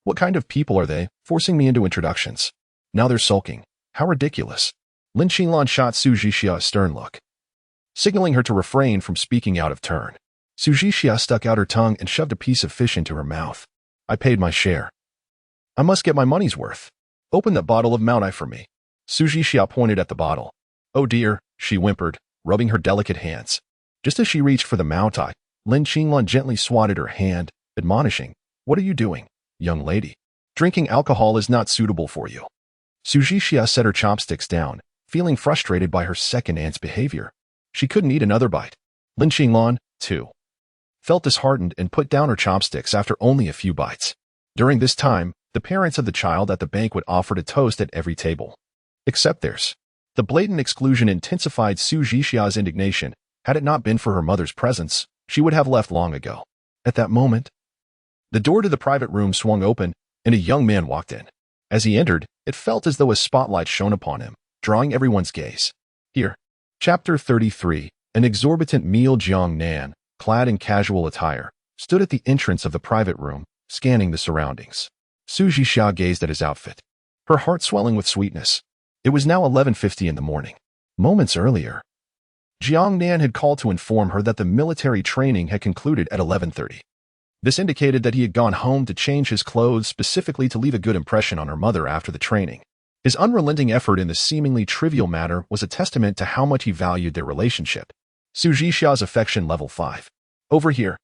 "What kind of people are they, forcing me into introductions? Now they're sulking. How ridiculous." Lin Qinglan shot Su Zhixia a stern look, signaling her to refrain from speaking out of turn. Su Zhixia stuck out her tongue and shoved a piece of fish into her mouth. "I paid my share. I must get my money's worth. Open that bottle of Mount I for me." Su Zhixia pointed at the bottle. "Oh dear," she whimpered, rubbing her delicate hands. Just as she reached for the Mount I, Lin Qinglan gently swatted her hand, admonishing, "What are you doing, young lady? Drinking alcohol is not suitable for you." Su Zhixia set her chopsticks down, feeling frustrated by her second aunt's behavior. She couldn't eat another bite. Lin Qinglan, too, felt disheartened and put down her chopsticks after only a few bites. During this time, the parents of the child at the banquet offered a toast at every table, except theirs. The blatant exclusion intensified Su Zhixia's indignation. Had it not been for her mother's presence, she would have left long ago. At that moment, the door to the private room swung open, and a young man walked in. As he entered, it felt as though a spotlight shone upon him, drawing everyone's gaze. Here. Chapter 33. An exorbitant meal. Jiangnan, clad in casual attire, stood at the entrance of the private room, scanning the surroundings. Su Zhixia gazed at his outfit, her heart swelling with sweetness. It was now 11:50 in the morning. Moments earlier, Jiangnan had called to inform her that the military training had concluded at 11:30. This indicated that he had gone home to change his clothes specifically to leave a good impression on her mother after the training. His unrelenting effort in this seemingly trivial matter was a testament to how much he valued their relationship. Su Zhixia's affection level 5. "Over here."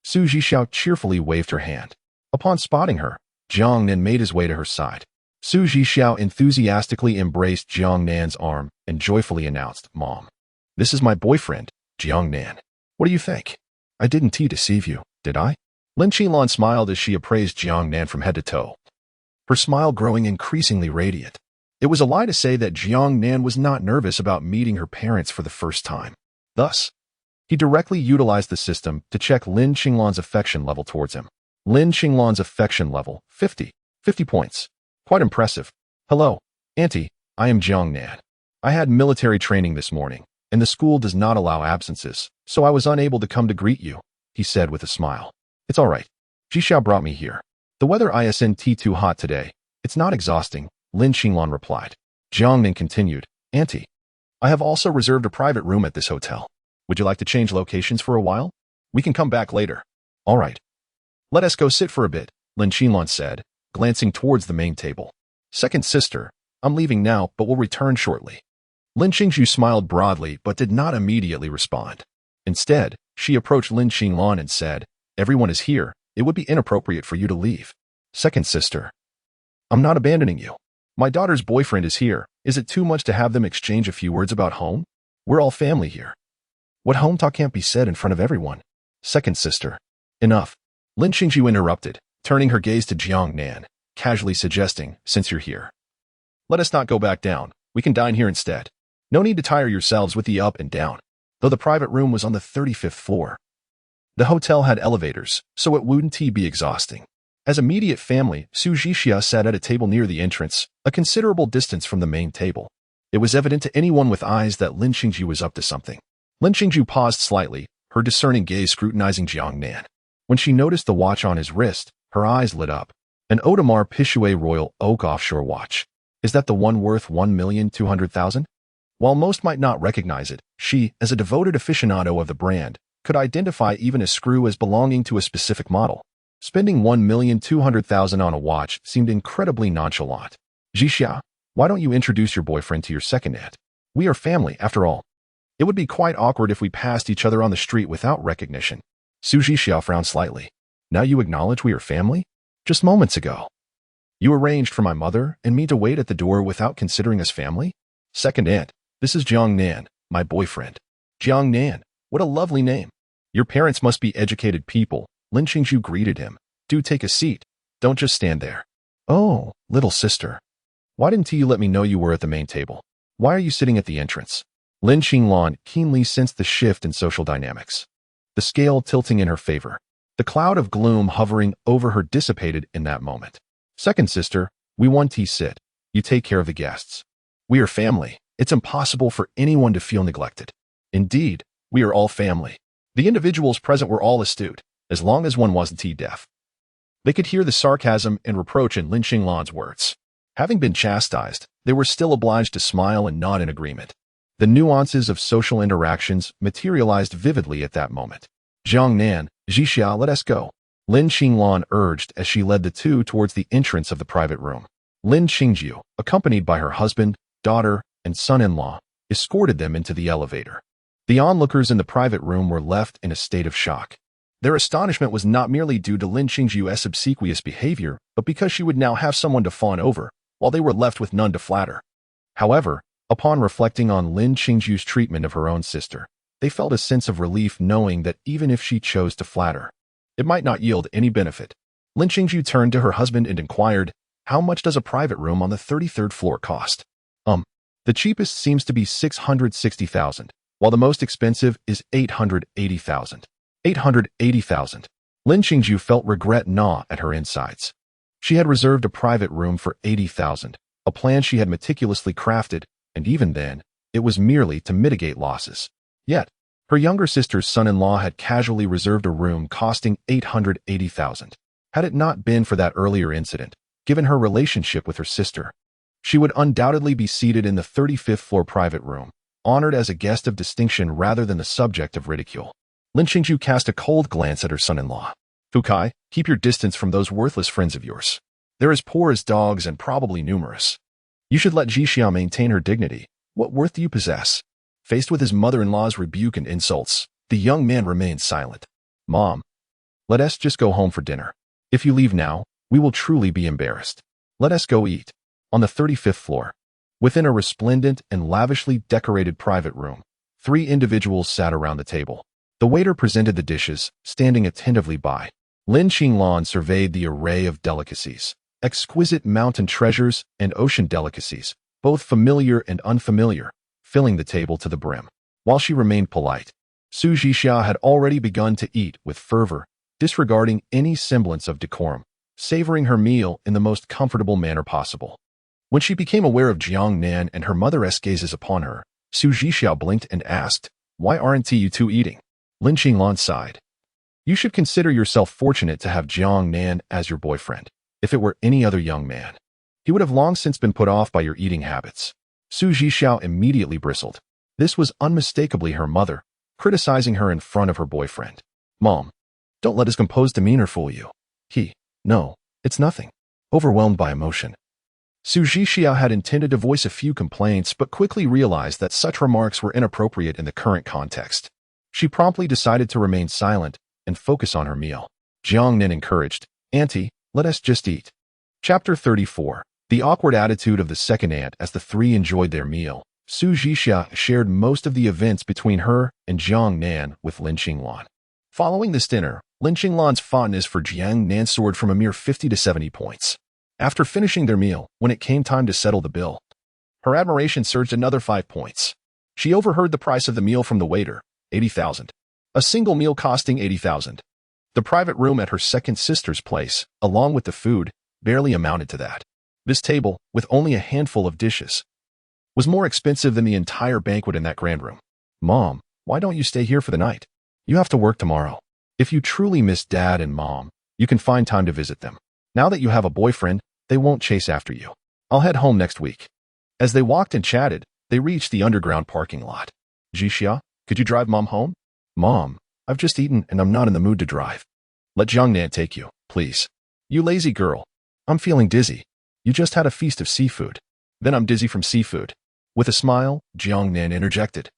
Su Zhixia cheerfully waved her hand. Upon spotting her, Jiangnan made his way to her side. Su Zhixia enthusiastically embraced Jiangnan's arm and joyfully announced, "Mom, this is my boyfriend, Jiangnan. What do you think? I didn't deceive you, did I?" Lin Qinglan smiled as she appraised Jiangnan from head to toe, her smile growing increasingly radiant. It was a lie to say that Jiangnan was not nervous about meeting her parents for the first time. Thus, he directly utilized the system to check Lin Qinglan's affection level towards him. Lin Qinglan's affection level, 50. 50 points. Quite impressive. "Hello, Auntie, I am Jiangnan. I had military training this morning, and the school does not allow absences, so I was unable to come to greet you," he said with a smile. "It's all right. Zhixia brought me here. The weather isn't too hot today. It's not exhausting," Lin Qinglan replied. Jiangnan continued, "Auntie, I have also reserved a private room at this hotel. Would you like to change locations for a while? We can come back later." "All right. Let us go sit for a bit," Lin Qinglan said, glancing towards the main table. "Second sister, I'm leaving now, but will return shortly." Lin Qingzhu smiled broadly but did not immediately respond. Instead, she approached Lin Qinglan and said, "Everyone is here. It would be inappropriate for you to leave." "Second sister, I'm not abandoning you. My daughter's boyfriend is here. Is it too much to have them exchange a few words about home? We're all family here. What home talk can't be said in front of everyone?" "Second sister, enough," Lin Qingzhu interrupted, turning her gaze to Jiangnan, casually suggesting, "Since you're here, let us not go back down. We can dine here instead. No need to tire yourselves with the up and down." Though the private room was on the 35th floor, the hotel had elevators, so it wouldn't be exhausting. As immediate family, Su Zhixia sat at a table near the entrance, a considerable distance from the main table. It was evident to anyone with eyes that Lin Qingzhu was up to something. Lin Qingzhu paused slightly, her discerning gaze scrutinizing Jiangnan. When she noticed the watch on his wrist, her eyes lit up. An Audemars Piguet Royal Oak offshore watch. Is that the one worth 1,200,000? While most might not recognize it, she, as a devoted aficionado of the brand, could identify even a screw as belonging to a specific model. Spending 1,200,000 on a watch seemed incredibly nonchalant. "Zhixia, why don't you introduce your boyfriend to your second aunt? We are family, after all. It would be quite awkward if we passed each other on the street without recognition." Su Zhixia frowned slightly. "Now you acknowledge we are family? Just moments ago, You arranged for my mother and me to wait at the door without considering us family? Second aunt, this is Jiangnan, my boyfriend. Jiangnan, what a lovely name. Your parents must be educated people. Lin Qingzhu greeted him. Do take a seat. Don't just stand there. Oh, little sister. Why didn't you let me know you were at the main table? Why are you sitting at the entrance? Lin Qinglan keenly sensed the shift in social dynamics, the scale tilting in her favor. The cloud of gloom hovering over her dissipated in that moment. Second sister, we want tea sit. You take care of the guests. We are family. It's impossible for anyone to feel neglected. Indeed, we are all family. The individuals present were all astute, as long as one wasn't tea deaf. They could hear the sarcasm and reproach in Lin Qinglan's words. Having been chastised, they were still obliged to smile and nod in agreement. The nuances of social interactions materialized vividly at that moment. Jiangnan, Zhixia, let us go. Lin Qinglan urged as she led the two towards the entrance of the private room. Lin Qingzhu, accompanied by her husband, daughter, and son-in-law, escorted them into the elevator. The onlookers in the private room were left in a state of shock. Their astonishment was not merely due to Lin Qingzhu's obsequious behavior, but because she would now have someone to fawn over, while they were left with none to flatter. However, upon reflecting on Lin Qingzhu's treatment of her own sister, they felt a sense of relief knowing that even if she chose to flatter, it might not yield any benefit. Lin Qingzhu turned to her husband and inquired, how much does a private room on the 33rd floor cost? The cheapest seems to be 660,000, while the most expensive is 880,000. 880,000. Lin Qingzhu felt regret gnaw at her insides. She had reserved a private room for 80,000, a plan she had meticulously crafted, and even then, it was merely to mitigate losses. Yet, her younger sister's son-in-law had casually reserved a room costing 880,000. Had it not been for that earlier incident, given her relationship with her sister, she would undoubtedly be seated in the 35th floor private room, honored as a guest of distinction rather than the subject of ridicule. Lin Qingzhu cast a cold glance at her son-in-law. Fukai, keep your distance from those worthless friends of yours. They're as poor as dogs and probably numerous. You should let Zhixia maintain her dignity. What worth do you possess? Faced with his mother-in-law's rebuke and insults, the young man remained silent. Mom, let us just go home for dinner. If you leave now, we will truly be embarrassed. Let us go eat. On the 35th floor, within a resplendent and lavishly decorated private room, 3 individuals sat around the table. The waiter presented the dishes, standing attentively by. Lin Qinglan surveyed the array of delicacies, exquisite mountain treasures and ocean delicacies, both familiar and unfamiliar, filling the table to the brim. While she remained polite, Su Zhixia had already begun to eat with fervor, disregarding any semblance of decorum, savoring her meal in the most comfortable manner possible. When she became aware of Jiangnan and her mother's gazes upon her, Su Zhixia blinked and asked, why aren't you two eating? Lin Qinglan sighed. You should consider yourself fortunate to have Jiangnan as your boyfriend. If it were any other young man, he would have long since been put off by your eating habits. Su Zhixia immediately bristled. This was unmistakably her mother, criticizing her in front of her boyfriend. Mom, don't let his composed demeanor fool you. No, it's nothing. Overwhelmed by emotion. Su Zhixia had intended to voice a few complaints but quickly realized that such remarks were inappropriate in the current context. She promptly decided to remain silent and focus on her meal. Jiangnan encouraged, Auntie, let us just eat. Chapter 34. The awkward attitude of the second aunt as the 3 enjoyed their meal. Su Zhixia shared most of the events between her and Jiangnan with Lin Qinglan. Following this dinner, Lin Qinglan's fondness for Jiangnan soared from a mere 50 to 70 points. After finishing their meal, when it came time to settle the bill, her admiration surged another 5 points. She overheard the price of the meal from the waiter, 80,000. A single meal costing 80,000. The private room at her second sister's place, along with the food, barely amounted to that. This table, with only a handful of dishes, was more expensive than the entire banquet in that grand room. Mom, why don't you stay here for the night? You have to work tomorrow. If you truly miss Dad and Mom, you can find time to visit them. Now that you have a boyfriend, they won't chase after you. I'll head home next week. As they walked and chatted, they reached the underground parking lot. Zhixia, could you drive Mom home? Mom, I've just eaten and I'm not in the mood to drive. Let Jiangnan take you, please. You lazy girl. I'm feeling dizzy. You just had a feast of seafood. Then I'm dizzy from seafood. With a smile, Jiangnan interjected.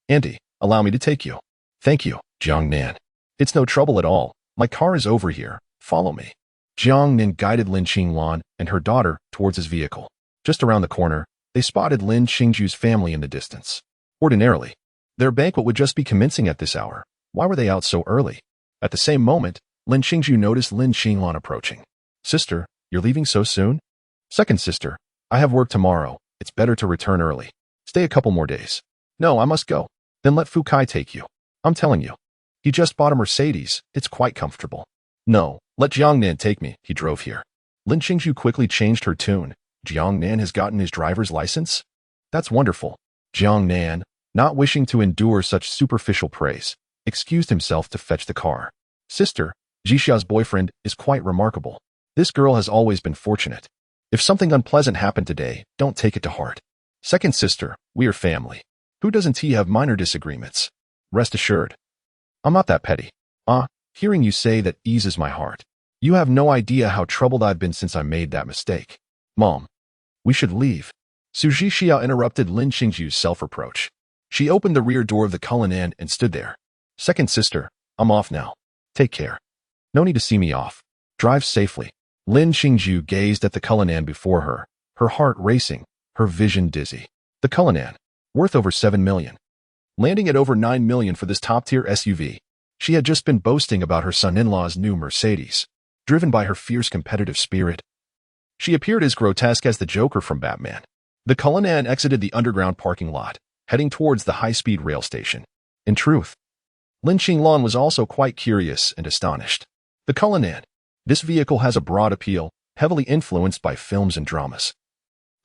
Auntie, allow me to take you. Thank you, Jiangnan. It's no trouble at all. My car is over here. Follow me. Jiangnan guided Lin Qinglan and her daughter towards his vehicle. Just around the corner, they spotted Lin Qingju's family in the distance. Ordinarily, their banquet would just be commencing at this hour. Why were they out so early? At the same moment, Lin Qingju noticed Lin Qinglan approaching. Sister, you're leaving so soon? Second sister, I have work tomorrow. It's better to return early. Stay a couple more days. No, I must go. Then let Fu Kai take you. I'm telling you. He just bought a Mercedes. It's quite comfortable. No, let Jiangnan take me. He drove here. Lin Qingju quickly changed her tune. Jiangnan has gotten his driver's license? That's wonderful. Jiangnan, not wishing to endure such superficial praise, excused himself to fetch the car. Sister, Jixia's boyfriend is quite remarkable. This girl has always been fortunate. If something unpleasant happened today, don't take it to heart. Second sister, we are family. Who doesn't he have minor disagreements? Rest assured. I'm not that petty. Hearing you say that eases my heart. You have no idea how troubled I've been since I made that mistake. Mom, we should leave. Su Jixia interrupted Lin Qingju's self-reproach. She opened the rear door of the Cullinan and stood there. Second sister, I'm off now. Take care. No need to see me off. Drive safely. Lin Qingju gazed at the Cullinan before her, her heart racing, her vision dizzy. The Cullinan, worth over 7 million. Landing at over 9 million for this top-tier SUV. She had just been boasting about her son-in-law's new Mercedes, driven by her fierce competitive spirit. She appeared as grotesque as the Joker from Batman. The Cullinan exited the underground parking lot, heading towards the high-speed rail station. In truth, Lin Qinglan was also quite curious and astonished. The Cullinan. This vehicle has a broad appeal, heavily influenced by films and dramas.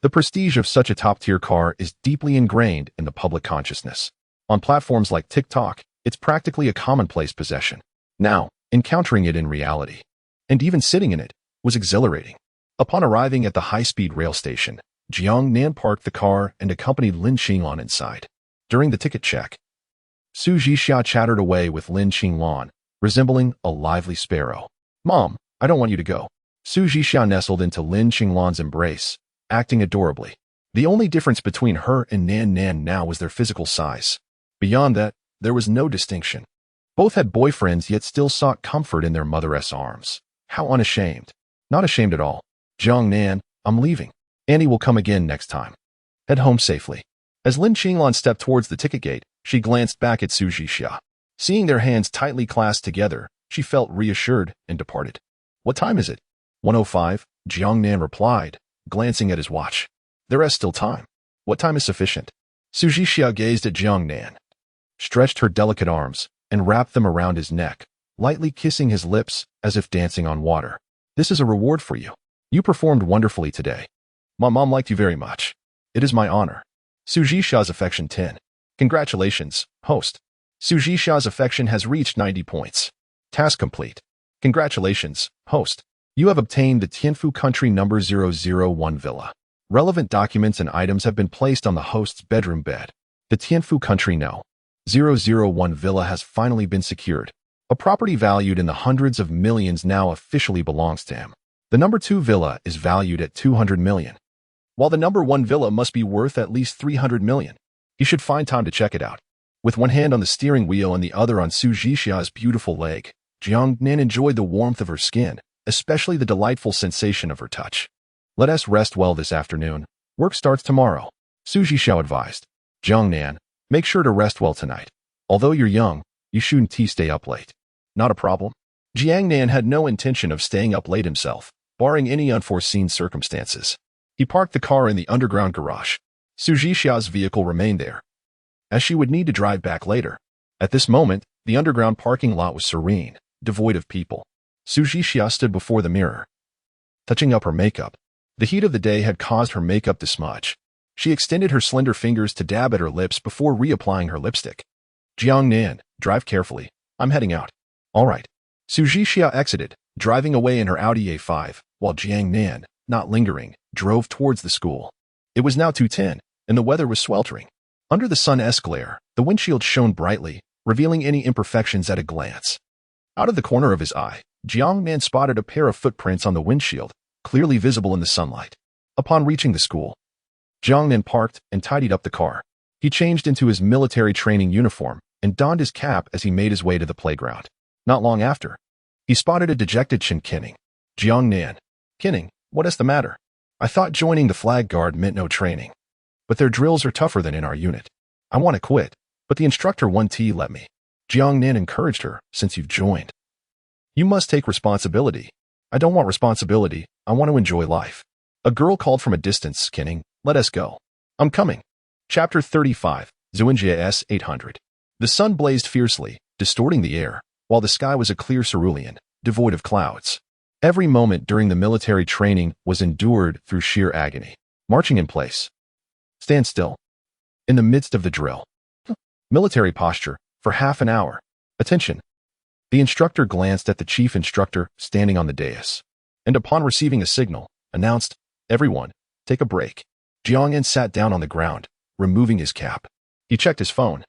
The prestige of such a top-tier car is deeply ingrained in the public consciousness. On platforms like TikTok, it's practically a commonplace possession. Now, encountering it in reality, and even sitting in it, was exhilarating. Upon arriving at the high-speed rail station, Jiangnan parked the car and accompanied Lin Qinglan inside. During the ticket check, Su Jixia chattered away with Lin Qinglan, resembling a lively sparrow. Mom, I don't want you to go. Su Jixia nestled into Lin Qinglan's embrace, acting adorably. The only difference between her and Nan now was their physical size. Beyond that, there was no distinction. Both had boyfriends yet still sought comfort in their mother's arms. How unashamed. Not ashamed at all. Jiangnan, I'm leaving. Annie will come again next time. Head home safely. As Lin Qinglan stepped towards the ticket gate, she glanced back at Su Jixia. Seeing their hands tightly clasped together, she felt reassured and departed. What time is it? 1:05, Jiangnan replied, glancing at his watch. There is still time. What time is sufficient? Su Jixia gazed at Jiangnan, stretched her delicate arms, and wrapped them around his neck, lightly kissing his lips as if dancing on water. This is a reward for you. You performed wonderfully today. My mom liked you very much. It is my honor. Su Jixia's affection 10. Congratulations, host. Su Jixia's affection has reached 90 points. Task complete. Congratulations, host. You have obtained the Tianfu Country number 001 villa. Relevant documents and items have been placed on the host's bedroom bed. The Tianfu Country No. 001 villa has finally been secured. A property valued in the hundreds of millions now officially belongs to him. The number 2 villa is valued at 200 million, while the number 1 villa must be worth at least 300 million. He should find time to check it out. With one hand on the steering wheel and the other on Su Jixia's beautiful leg, Jiangnan enjoyed the warmth of her skin, especially the delightful sensation of her touch. Let us rest well this afternoon. Work starts tomorrow, Su Jixia advised. Jiangnan, make sure to rest well tonight. Although you're young, you shouldn't stay up late. Not a problem. Jiangnan had no intention of staying up late himself, barring any unforeseen circumstances. He parked the car in the underground garage. Su Jixia's vehicle remained there, as she would need to drive back later. At this moment, the underground parking lot was serene, devoid of people. Su Jixia stood before the mirror, touching up her makeup. The heat of the day had caused her makeup to smudge. She extended her slender fingers to dab at her lips before reapplying her lipstick. Jiangnan, drive carefully. I'm heading out. All right. Su Jixia exited, driving away in her Audi A5, while Jiangnan, not lingering, drove towards the school. It was now 2:10, and the weather was sweltering. Under the sun's glare, the windshield shone brightly, revealing any imperfections at a glance. Out of the corner of his eye, Jiangnan spotted a pair of footprints on the windshield, clearly visible in the sunlight. Upon reaching the school, Jiangnan parked and tidied up the car. He changed into his military training uniform and donned his cap as he made his way to the playground. Not long after, he spotted a dejected Chen Qinning. Jiangnan. Kinning, what is the matter? I thought joining the flag guard meant no training. But their drills are tougher than in our unit. I want to quit, but the instructor won't let me. Jiangnan encouraged her, since you've joined. You must take responsibility. I don't want responsibility, I want to enjoy life. A girl called from a distance, Kinning, let us go. I'm coming. Chapter 35, Jiangnan S-800. The sun blazed fiercely, distorting the air, while the sky was a clear cerulean, devoid of clouds. Every moment during the military training was endured through sheer agony. Marching in place. Stand still. In the midst of the drill. Military posture, for half an hour. Attention. The instructor glanced at the chief instructor standing on the dais, and upon receiving a signal, announced, everyone, take a break. Jiangnan sat down on the ground, removing his cap. He checked his phone,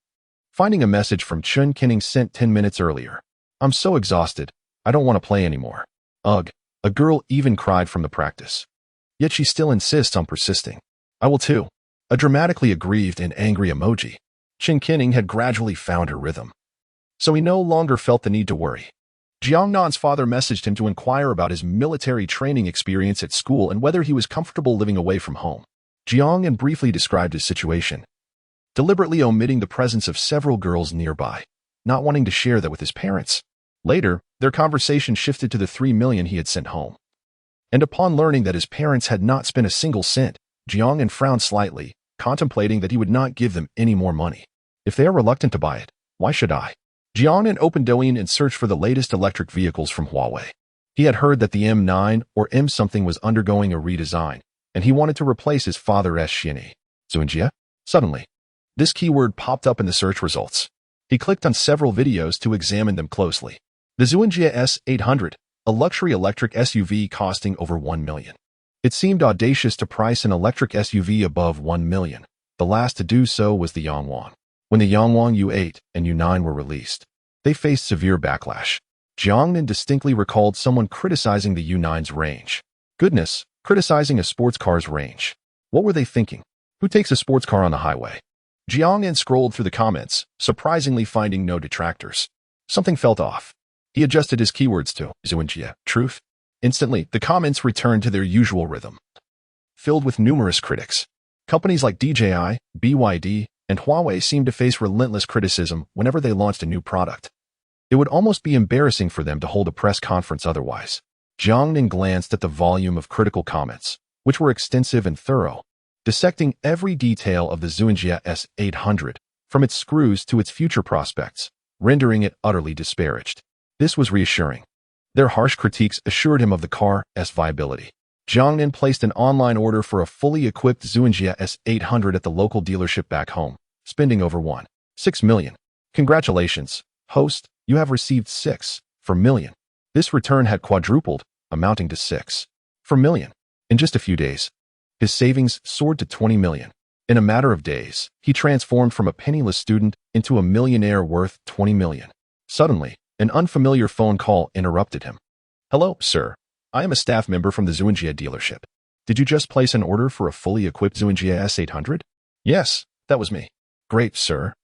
finding a message from Chun Kinning sent 10 minutes earlier. I'm so exhausted, I don't want to play anymore. Ugh, a girl even cried from the practice. Yet she still insists on persisting. I will too. A dramatically aggrieved and angry emoji. Chun Kinning had gradually found her rhythm, so he no longer felt the need to worry. Jiangnan's father messaged him to inquire about his military training experience at school and whether he was comfortable living away from home. Jiangnan briefly described his situation, deliberately omitting the presence of several girls nearby, not wanting to share that with his parents. Later, their conversation shifted to the 3 million he had sent home. And upon learning that his parents had not spent a single cent, Jiangnan frowned slightly, contemplating that he would not give them any more money. If they are reluctant to buy it, why should I? Jiangnan opened Douyin and searched for the latest electric vehicles from Huawei. He had heard that the M9 or M something was undergoing a redesign, and he wanted to replace his father's Xiaomi. Zunjia? Suddenly, this keyword popped up in the search results. He clicked on several videos to examine them closely. The Jiangnan S-800, a luxury electric SUV costing over 1 million. It seemed audacious to price an electric SUV above 1 million. The last to do so was the Yangwang. When the Yangwang U8 and U9 were released, they faced severe backlash. Jiangnan distinctly recalled someone criticizing the U9's range. Goodness, criticizing a sports car's range. What were they thinking? Who takes a sports car on the highway? Jiangnan scrolled through the comments, surprisingly finding no detractors. Something felt off. He adjusted his keywords to Zunjia, truth. Instantly, the comments returned to their usual rhythm, filled with numerous critics. Companies like DJI, BYD, and Huawei seemed to face relentless criticism whenever they launched a new product. It would almost be embarrassing for them to hold a press conference otherwise. Jiangnan glanced at the volume of critical comments, which were extensive and thorough, dissecting every detail of the Jiangnan S-800, from its screws to its future prospects, rendering it utterly disparaged. This was reassuring. Their harsh critiques assured him of the car's viability. Jiangnan placed an online order for a fully equipped Jiangnan S-800 at the local dealership back home, spending over 1.6 million. Congratulations, host, you have received 6.4 million. This return had quadrupled, amounting to 6.4 million. In just a few days, his savings soared to 20 million. In a matter of days, he transformed from a penniless student into a millionaire worth 20 million. Suddenly, an unfamiliar phone call interrupted him. Hello, sir. I am a staff member from the Jiangnan dealership. Did you just place an order for a fully equipped Jiangnan S-800? Yes, that was me. Great, sir.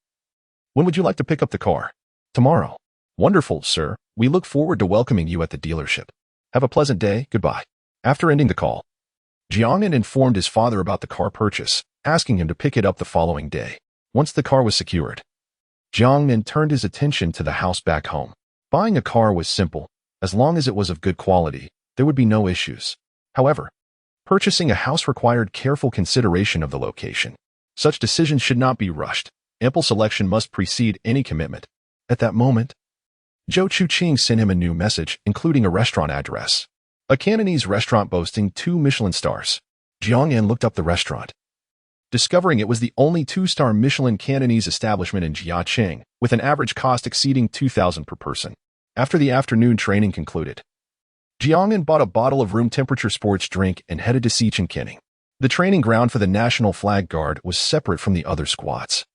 When would you like to pick up the car? Tomorrow. Wonderful, sir. We look forward to welcoming you at the dealership. Have a pleasant day. Goodbye. After ending the call, Jiangnan informed his father about the car purchase, asking him to pick it up the following day. Once the car was secured, Jiangnan turned his attention to the house back home. Buying a car was simple. As long as it was of good quality, there would be no issues. However, purchasing a house required careful consideration of the location. Such decisions should not be rushed. Ample selection must precede any commitment. At that moment, Zhou Chuqing sent him a new message, including a restaurant address. A Cantonese restaurant boasting 2 Michelin stars. Jiangnan looked up the restaurant, discovering it was the only 2-star Michelin Cantonese establishment in Jiangnan, with an average cost exceeding 2,000 per person. After the afternoon training concluded, Jiangnan bought a bottle of room-temperature sports drink and headed to Chun Kinning. The training ground for the National Flag Guard was separate from the other squads,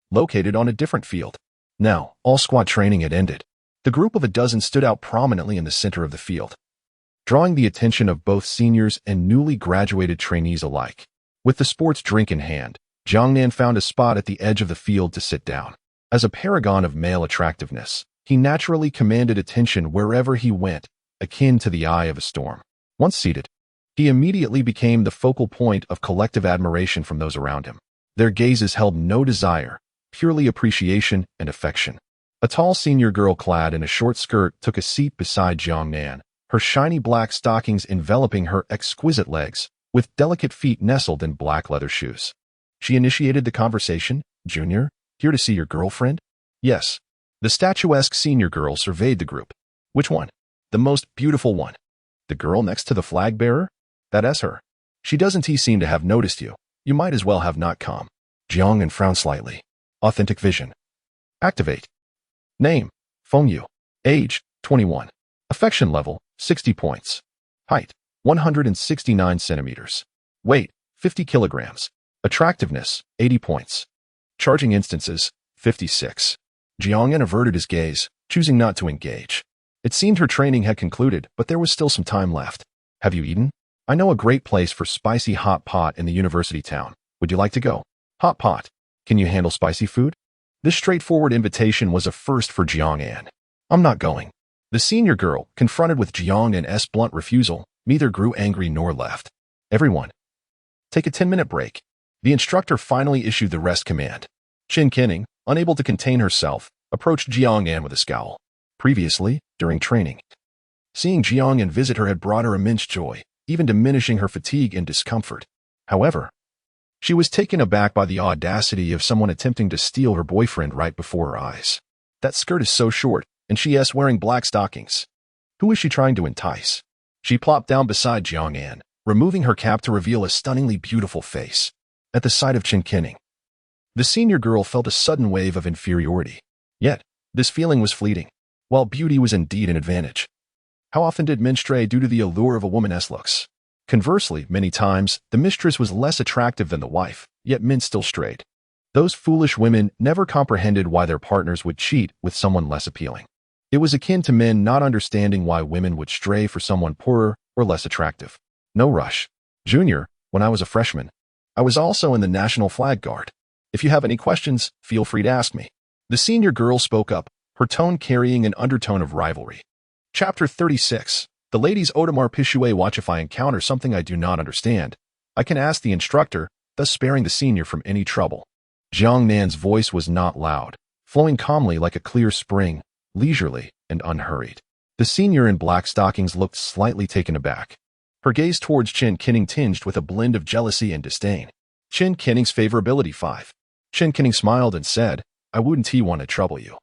located on a different field. Now, all squad training had ended. The group of a dozen stood out prominently in the center of the field, drawing the attention of both seniors and newly graduated trainees alike. With the sports drink in hand, Jiangnan found a spot at the edge of the field to sit down. As a paragon of male attractiveness, he naturally commanded attention wherever he went, akin to the eye of a storm. Once seated, he immediately became the focal point of collective admiration from those around him. Their gazes held no desire, purely appreciation and affection. A tall senior girl clad in a short skirt took a seat beside Jiangnan, her shiny black stockings enveloping her exquisite legs, with delicate feet nestled in black leather shoes. She initiated the conversation. "Junior, here to see your girlfriend?" "Yes." The statuesque senior girl surveyed the group. "Which one?" "The most beautiful one." "The girl next to the flag bearer?" "That's her. She doesn't seem to have noticed you. You might as well have not come." Jiangnan frowned slightly. Authentic vision. Activate. Name, Feng Yu. Age, 21. Affection level, 60 points. Height, 169 centimeters. Weight, 50 kilograms. Attractiveness, 80 points. Charging instances, 56. Jiangnan averted his gaze, choosing not to engage. It seemed her training had concluded, but there was still some time left. "Have you eaten? I know a great place for spicy hot pot in the university town. Would you like to go?" "Hot pot? Can you handle spicy food?" This straightforward invitation was a first for Jiangnan. "I'm not going." The senior girl, confronted with Jiangnan's blunt refusal, neither grew angry nor left. "Everyone, take a 10-minute break." The instructor finally issued the rest command. Jiangnan, unable to contain herself, approached Jiangnan with a scowl. Previously, during training, seeing Jiangnan visit her had brought her immense joy, even diminishing her fatigue and discomfort. However, she was taken aback by the audacity of someone attempting to steal her boyfriend right before her eyes. That skirt is so short, and she is wearing black stockings. Who is she trying to entice? She plopped down beside Jiangnan, removing her cap to reveal a stunningly beautiful face. At the sight of Jiangnan, the senior girl felt a sudden wave of inferiority. Yet, this feeling was fleeting, while beauty was indeed an advantage. How often did men stray due to the allure of a woman's looks? Conversely, many times, the mistress was less attractive than the wife, yet men still strayed. Those foolish women never comprehended why their partners would cheat with someone less appealing. It was akin to men not understanding why women would stray for someone poorer or less attractive. No rush. "Junior, when I was a freshman, I was also in the National Flag Guard. If you have any questions, feel free to ask me." The senior girl spoke up, her tone carrying an undertone of rivalry. Chapter 36. The ladies Audemars Piguet watch. If I encounter something I do not understand, I can ask the instructor, thus sparing the senior from any trouble. Jiangnan's voice was not loud, flowing calmly like a clear spring, leisurely and unhurried. The senior in black stockings looked slightly taken aback. Her gaze towards Jiangnan tinged with a blend of jealousy and disdain. Jiangnan's favorability 5. Jiangnan smiled and said, "I wouldn't want to trouble you."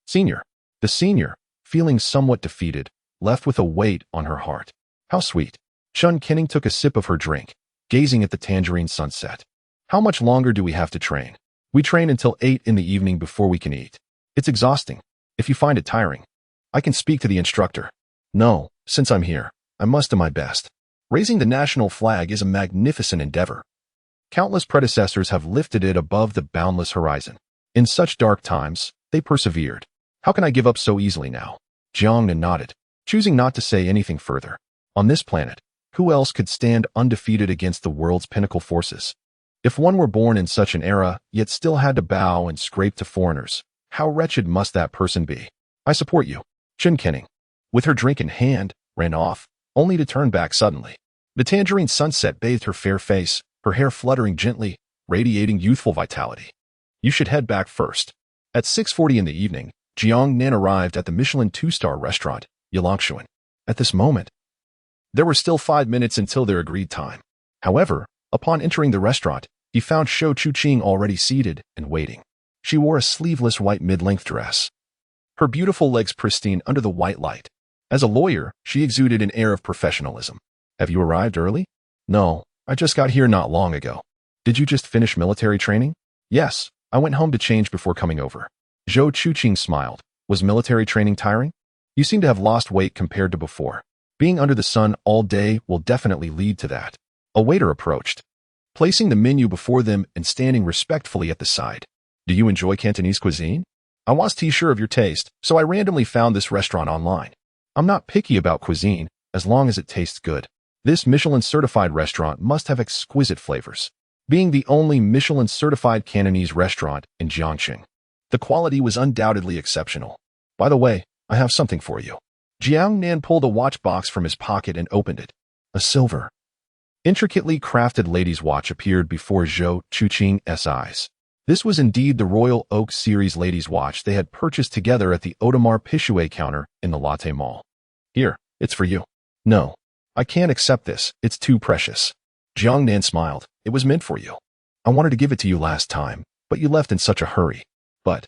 "Senior." The senior, feeling somewhat defeated, left with a weight on her heart. "How sweet." Jiangnan took a sip of her drink, gazing at the tangerine sunset. "How much longer do we have to train?" "We train until 8 in the evening before we can eat. It's exhausting. If you find it tiring, I can speak to the instructor." "No, since I'm here, I must do my best." Raising the national flag is a magnificent endeavor. Countless predecessors have lifted it above the boundless horizon. In such dark times, they persevered. How can I give up so easily now? Jiangnan nodded, choosing not to say anything further. On this planet, who else could stand undefeated against the world's pinnacle forces? If one were born in such an era, yet still had to bow and scrape to foreigners, how wretched must that person be? "I support you." Jiangnan, with her drink in hand, ran off, only to turn back suddenly. The tangerine sunset bathed her fair face, her hair fluttering gently, radiating youthful vitality. "You should head back first." At 6:40 in the evening, Jiangnan arrived at the Michelin 2-star restaurant, Yilangshuan. At this moment, there were still 5 minutes until their agreed time. However, upon entering the restaurant, he found Shou Chuqing already seated and waiting. She wore a sleeveless white mid-length dress, her beautiful legs pristine under the white light. As a lawyer, she exuded an air of professionalism. "Have you arrived early?" "No, I just got here not long ago." "Did you just finish military training?" "Yes, I went home to change before coming over." Zhou Chuqing smiled. "Was military training tiring? You seem to have lost weight compared to before. Being under the sun all day will definitely lead to that." A waiter approached, placing the menu before them and standing respectfully at the side. "Do you enjoy Cantonese cuisine? I wasn't sure of your taste, so I randomly found this restaurant online. I'm not picky about cuisine, as long as it tastes good. This Michelin-certified restaurant must have exquisite flavors." Being the only Michelin-certified Cantonese restaurant in Jiangnan, the quality was undoubtedly exceptional. "By the way, I have something for you." Jiangnan pulled a watch box from his pocket and opened it. A silver, intricately crafted lady's watch appeared before Zhou Chuqing's eyes. This was indeed the Royal Oak Series ladies' watch they had purchased together at the Audemars Piguet counter in the Lotte Mall. Here, it's for you. No, I can't accept this. It's too precious. Jiangnan smiled. It was meant for you. I wanted to give it to you last time, but you left in such a hurry. But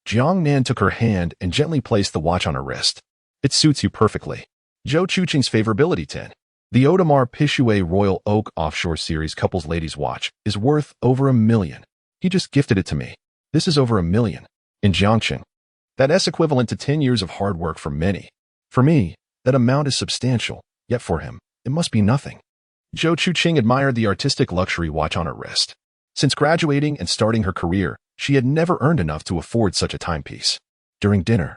Jiangnan took her hand and gently placed the watch on her wrist. It suits you perfectly. Zhou Chuqing's favorability 10. The Audemars Piguet Royal Oak Offshore Series couples ladies' watch is worth over $1 million. He just gifted it to me. This is over $1 million. In Jiangnan, that's equivalent to 10 years of hard work for many. For me, that amount is substantial, yet for him, it must be nothing. Zhou Chuqing admired the artistic luxury watch on her wrist. Since graduating and starting her career, she had never earned enough to afford such a timepiece. During dinner,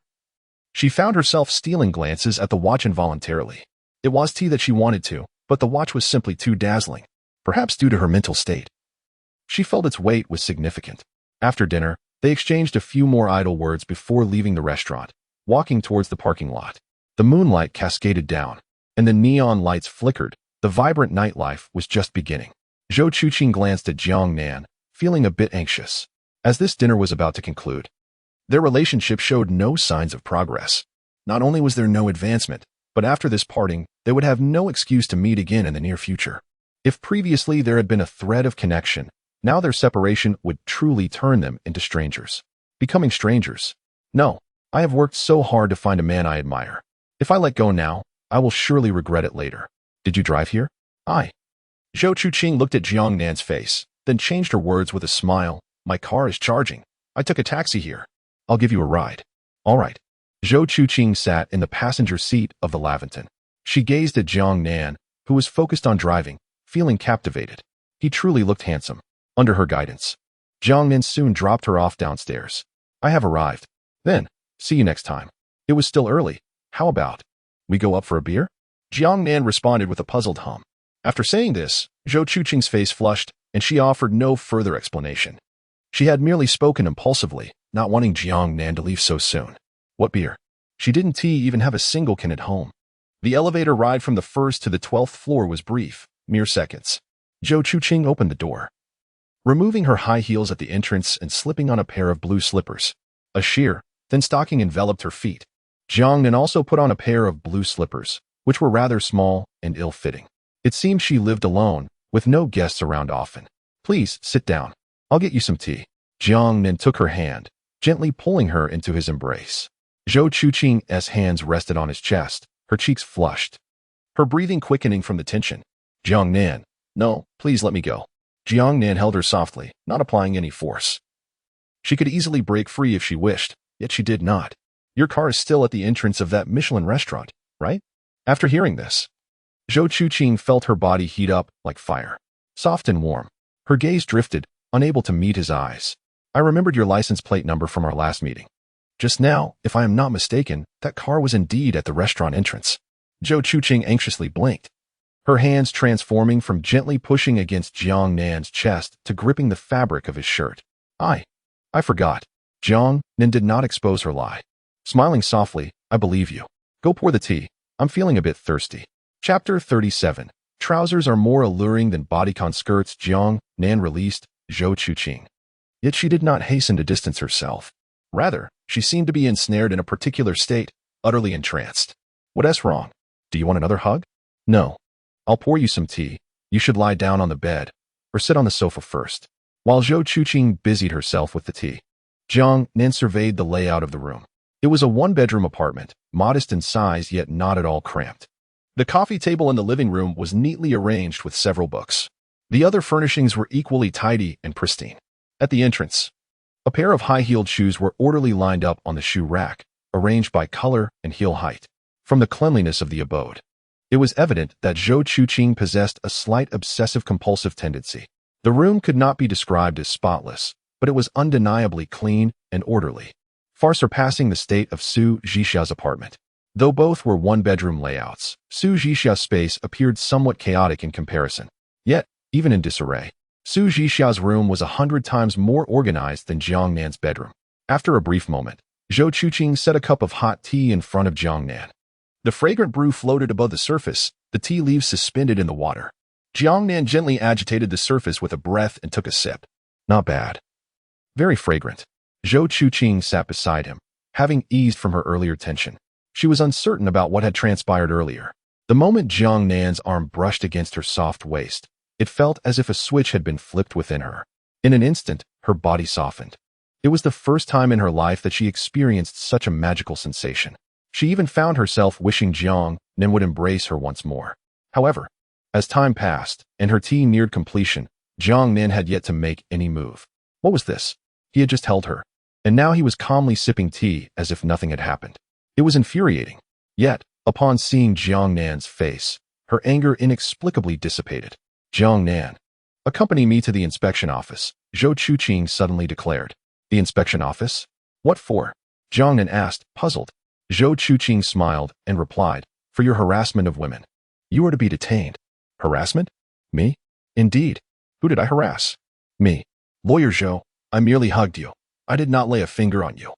she found herself stealing glances at the watch involuntarily. It was tea that she wanted to, but the watch was simply too dazzling, perhaps due to her mental state. She felt its weight was significant. After dinner, they exchanged a few more idle words before leaving the restaurant, walking towards the parking lot. The moonlight cascaded down, and the neon lights flickered. The vibrant nightlife was just beginning. Zhou Chuqing glanced at Jiangnan, feeling a bit anxious. As this dinner was about to conclude, their relationship showed no signs of progress. Not only was there no advancement, but after this parting, they would have no excuse to meet again in the near future. If previously there had been a thread of connection, now their separation would truly turn them into strangers. Becoming strangers. No, I have worked so hard to find a man I admire. If I let go now, I will surely regret it later. Did you drive here? I. Zhou Chuqing looked at Jiangnan's face, then changed her words with a smile. My car is charging. I took a taxi here. I'll give you a ride. All right. Zhou Chuqing sat in the passenger seat of the Laventon. She gazed at Jiangnan, who was focused on driving, feeling captivated. He truly looked handsome. Under her guidance, Jiangnan soon dropped her off downstairs. I have arrived. Then, see you next time. It was still early. How about we go up for a beer? Jiangnan responded with a puzzled hum. After saying this, Zhou Chuqing's face flushed, and she offered no further explanation. She had merely spoken impulsively, not wanting Jiangnan to leave so soon. What beer? She didn't even have a single can at home. The elevator ride from the 1st to the 12th floor was brief, mere seconds. Zhou Chuqing opened the door, removing her high heels at the entrance and slipping on a pair of blue slippers. A sheer, thin stocking enveloped her feet. Jiangnan also put on a pair of blue slippers, which were rather small and ill-fitting. It seemed she lived alone, with no guests around often. Please, sit down. I'll get you some tea. Jiangnan took her hand, gently pulling her into his embrace. Zhou Chuqing's hands rested on his chest, her cheeks flushed, her breathing quickening from the tension. Jiangnan, no, please let me go. Jiangnan held her softly, not applying any force. She could easily break free if she wished, yet she did not. Your car is still at the entrance of that Michelin restaurant, right? After hearing this, Zhou Chuqing felt her body heat up like fire. Soft and warm, her gaze drifted, unable to meet his eyes. I remembered your license plate number from our last meeting. Just now, if I am not mistaken, that car was indeed at the restaurant entrance. Zhou Chuqing anxiously blinked, her hands transforming from gently pushing against Jiangnan's chest to gripping the fabric of his shirt. I forgot. Jiangnan did not expose her lie. Smiling softly, I believe you. Go pour the tea. I'm feeling a bit thirsty. Chapter 37. Trousers are more alluring than bodycon skirts. Jiangnan released Zhou Chuqing. Yet she did not hasten to distance herself. Rather, she seemed to be ensnared in a particular state, utterly entranced. What's wrong? Do you want another hug? No. I'll pour you some tea. You should lie down on the bed, or sit on the sofa first. While Zhou Chuqing busied herself with the tea, Jiangnan surveyed the layout of the room. It was a one-bedroom apartment, modest in size yet not at all cramped. The coffee table in the living room was neatly arranged with several books. The other furnishings were equally tidy and pristine. At the entrance, a pair of high-heeled shoes were orderly lined up on the shoe rack, arranged by color and heel height. From the cleanliness of the abode, it was evident that Zhou Chuqing possessed a slight obsessive-compulsive tendency. The room could not be described as spotless, but it was undeniably clean and orderly, far surpassing the state of Su Zhixia's apartment. Though both were one-bedroom layouts, Su Zhixia's space appeared somewhat chaotic in comparison. Yet, even in disarray, Su Zhixia's room was 100 times more organized than Jiangnan's bedroom. After a brief moment, Zhou Chuqing set a cup of hot tea in front of Jiangnan. The fragrant brew floated above the surface, the tea leaves suspended in the water. Jiangnan gently agitated the surface with a breath and took a sip. Not bad. Very fragrant. Zhou Chuqing sat beside him, having eased from her earlier tension. She was uncertain about what had transpired earlier. The moment Jiangnan's arm brushed against her soft waist, it felt as if a switch had been flipped within her. In an instant, her body softened. It was the first time in her life that she experienced such a magical sensation. She even found herself wishing Jiangnan would embrace her once more. However, as time passed and her tea neared completion, Jiangnan had yet to make any move. What was this? He had just held her, and now he was calmly sipping tea as if nothing had happened. It was infuriating. Yet, upon seeing Jiangnan's face, her anger inexplicably dissipated. Jiangnan, accompany me to the inspection office, Zhou Chuqing suddenly declared. The inspection office? What for? Jiangnan asked, puzzled. Zhou Chuqing smiled and replied, for your harassment of women. You are to be detained. Harassment? Me? Indeed. Who did I harass? Me. Lawyer Zhou, I merely hugged you. I did not lay a finger on you.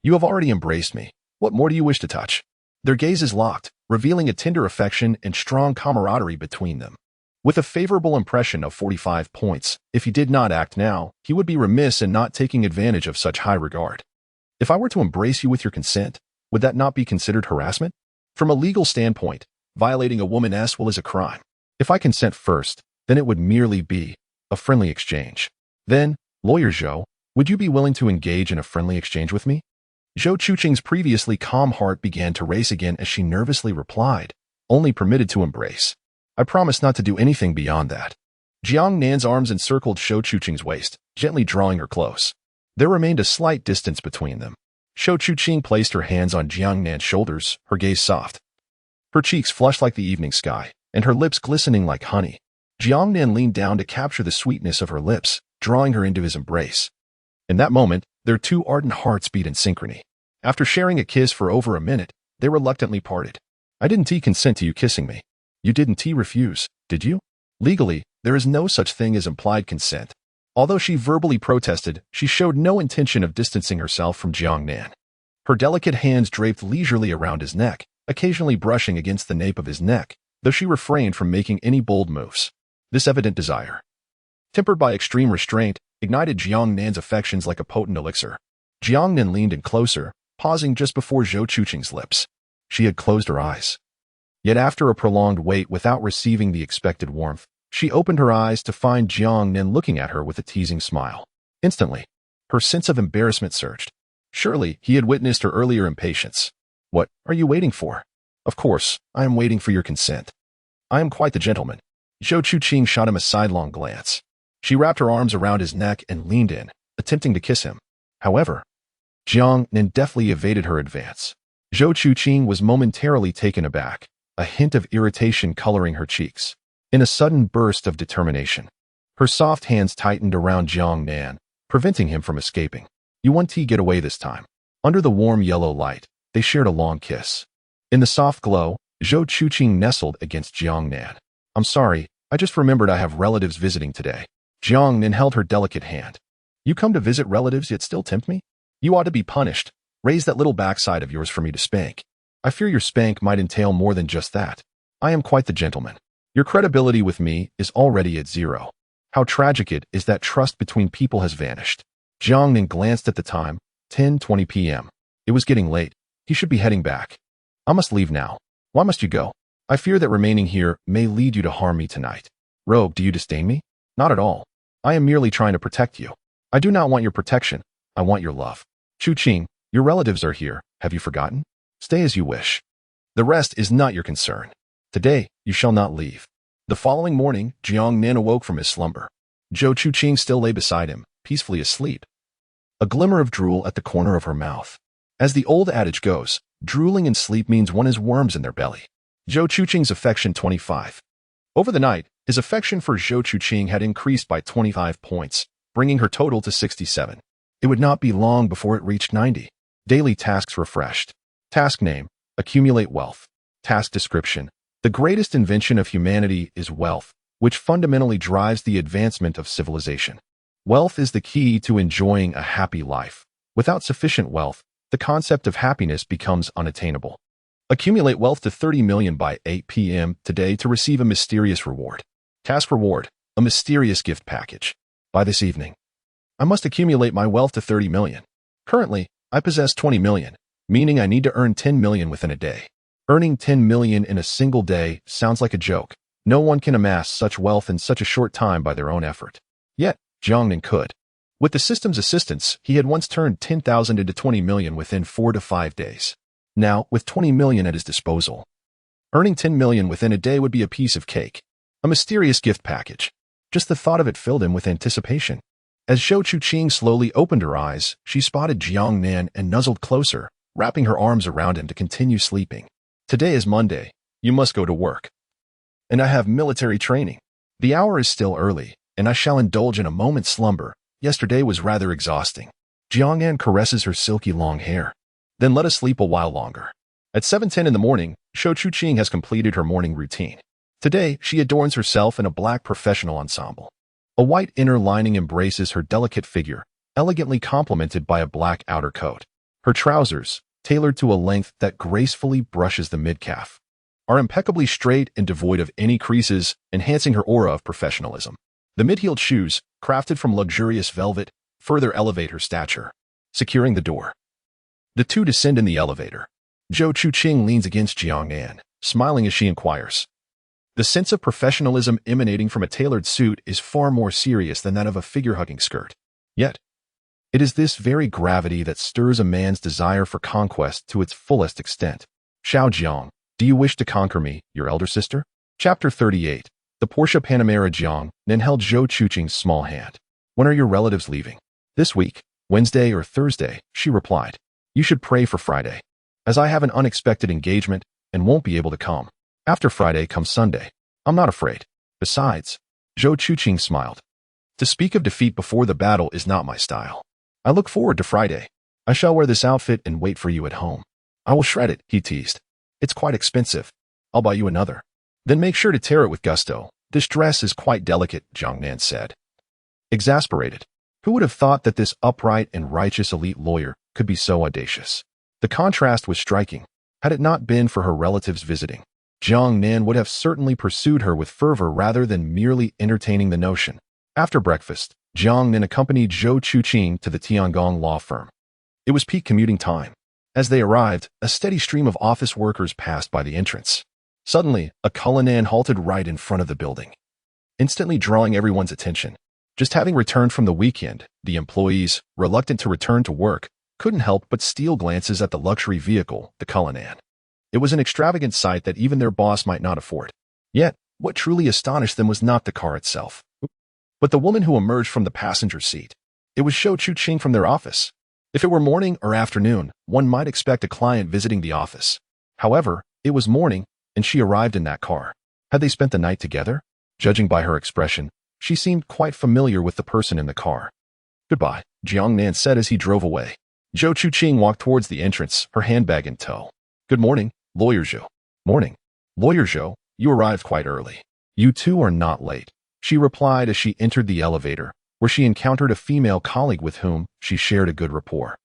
You have already embraced me. What more do you wish to touch? Their gazes locked, revealing a tender affection and strong camaraderie between them. With a favorable impression of 45 points, if he did not act now, he would be remiss in not taking advantage of such high regard. If I were to embrace you with your consent, would that not be considered harassment? From a legal standpoint, violating a woman's will is a crime. If I consent first, then it would merely be a friendly exchange. Then, Lawyer Zhou, would you be willing to engage in a friendly exchange with me? Zhou Chuqing's previously calm heart began to race again as she nervously replied, only permitted to embrace. I promise not to do anything beyond that. Jiangnan's arms encircled Zhou Chuqing's waist, gently drawing her close. There remained a slight distance between them. Zhou Chuqing placed her hands on Jiangnan's shoulders, her gaze soft. Her cheeks flushed like the evening sky, and her lips glistening like honey. Jiangnan leaned down to capture the sweetness of her lips, drawing her into his embrace. In that moment, their two ardent hearts beat in synchrony. After sharing a kiss for over a minute, they reluctantly parted. I didn't consent to you kissing me. You didn't refuse, did you? Legally, there is no such thing as implied consent. Although she verbally protested, she showed no intention of distancing herself from Jiangnan. Her delicate hands draped leisurely around his neck, occasionally brushing against the nape of his neck, though she refrained from making any bold moves. This evident desire, tempered by extreme restraint, ignited Jiangnan's affections like a potent elixir. Jiangnan leaned in closer, pausing just before Zhou Chuqing's lips. She had closed her eyes. Yet after a prolonged wait without receiving the expected warmth, she opened her eyes to find Jiangnan looking at her with a teasing smile. Instantly, her sense of embarrassment surged. Surely, he had witnessed her earlier impatience. What are you waiting for? Of course, I am waiting for your consent. I am quite the gentleman. Zhou Chuqing shot him a sidelong glance. She wrapped her arms around his neck and leaned in, attempting to kiss him. However, Jiangnan deftly evaded her advance. Zhou Chuqing was momentarily taken aback, a hint of irritation coloring her cheeks. In a sudden burst of determination, her soft hands tightened around Jiangnan, preventing him from escaping. You want to get away this time. Under the warm yellow light, they shared a long kiss. In the soft glow, Zhou Chuqing nestled against Jiangnan. I'm sorry, I just remembered I have relatives visiting today. Jiangnan held her delicate hand. You come to visit relatives yet still tempt me? You ought to be punished. Raise that little backside of yours for me to spank. I fear your spank might entail more than just that. I am quite the gentleman. Your credibility with me is already at zero. How tragic it is that trust between people has vanished. Jiangnan glanced at the time, 10:20 p.m. It was getting late. He should be heading back. I must leave now. Why must you go? I fear that remaining here may lead you to harm me tonight. Rogue, do you disdain me? Not at all. I am merely trying to protect you. I do not want your protection. I want your love. Chuqing, your relatives are here. Have you forgotten? Stay as you wish. The rest is not your concern. Today, you shall not leave. The following morning, Jiangnan awoke from his slumber. Zhou Chuqing still lay beside him, peacefully asleep. A glimmer of drool at the corner of her mouth. As the old adage goes, drooling in sleep means one has worms in their belly. Zhou Chuqing's affection 25. Over the night, his affection for Zhou Chuqing had increased by 25 points, bringing her total to 67. It would not be long before it reached 90. Daily tasks refreshed. Task name, accumulate wealth. Task description, the greatest invention of humanity is wealth, which fundamentally drives the advancement of civilization. Wealth is the key to enjoying a happy life. Without sufficient wealth, the concept of happiness becomes unattainable. Accumulate wealth to 30 million by 8 p.m. today to receive a mysterious reward. Task reward, a mysterious gift package. By this evening, I must accumulate my wealth to 30 million. Currently, I possess 20 million, meaning I need to earn 10 million within a day. Earning 10 million in a single day sounds like a joke. No one can amass such wealth in such a short time by their own effort. Yet, Jiangnan could. With the system's assistance, he had once turned 10,000 into 20 million within 4 to 5 days. Now, with 20 million at his disposal, earning 10 million within a day would be a piece of cake. A mysterious gift package. Just the thought of it filled him with anticipation. As Zhou Chuqing slowly opened her eyes, she spotted Jiangnan and nuzzled closer, wrapping her arms around him to continue sleeping. Today is Monday. You must go to work. And I have military training. The hour is still early, and I shall indulge in a moment's slumber. Yesterday was rather exhausting. Jiangnan caresses her silky long hair. Then let us sleep a while longer. At 7:10 in the morning, Zhou Chuqing has completed her morning routine. Today, she adorns herself in a black professional ensemble. A white inner lining embraces her delicate figure, elegantly complemented by a black outer coat. Her trousers, tailored to a length that gracefully brushes the midcalf, are impeccably straight and devoid of any creases, enhancing her aura of professionalism. The mid-heeled shoes, crafted from luxurious velvet, further elevate her stature. Securing the door, the two descend in the elevator. Zhou Chuqing leans against Jiangnan, smiling as she inquires. The sense of professionalism emanating from a tailored suit is far more serious than that of a figure-hugging skirt. Yet, it is this very gravity that stirs a man's desire for conquest to its fullest extent. Xiao Jiang, do you wish to conquer me, your elder sister? Chapter 38. The Porsche Panamera. Jiangnan held Zhou Chuqing's small hand. When are your relatives leaving? This week, Wednesday or Thursday, she replied. You should pray for Friday, as I have an unexpected engagement and won't be able to come. After Friday comes Sunday. I'm not afraid. Besides, Zhou Chuqing smiled. To speak of defeat before the battle is not my style. I look forward to Friday. I shall wear this outfit and wait for you at home. I will shred it, he teased. It's quite expensive. I'll buy you another. Then make sure to tear it with gusto. This dress is quite delicate, Jiangnan said. Exasperated. Who would have thought that this upright and righteous elite lawyer could be so audacious? The contrast was striking. Had it not been for her relatives visiting, Jiangnan would have certainly pursued her with fervor rather than merely entertaining the notion. After breakfast, Jiangnan accompanied Zhou Chuqing to the Tiangong law firm. It was peak commuting time. As they arrived, a steady stream of office workers passed by the entrance. Suddenly, a Cullinan halted right in front of the building, instantly drawing everyone's attention. Just having returned from the weekend, the employees, reluctant to return to work, couldn't help but steal glances at the luxury vehicle, the Cullinan. It was an extravagant sight that even their boss might not afford. Yet, what truly astonished them was not the car itself, but the woman who emerged from the passenger seat. It was Zhou Chuqing from their office. If it were morning or afternoon, one might expect a client visiting the office. However, it was morning, and she arrived in that car. Had they spent the night together? Judging by her expression, she seemed quite familiar with the person in the car. Goodbye, Jiangnan said as he drove away. Zhou Chuqing walked towards the entrance, her handbag in tow. Good morning, Lawyer Zhou. Morning. Lawyer Zhou, you arrived quite early. You too are not late, she replied as she entered the elevator, where she encountered a female colleague with whom she shared a good rapport.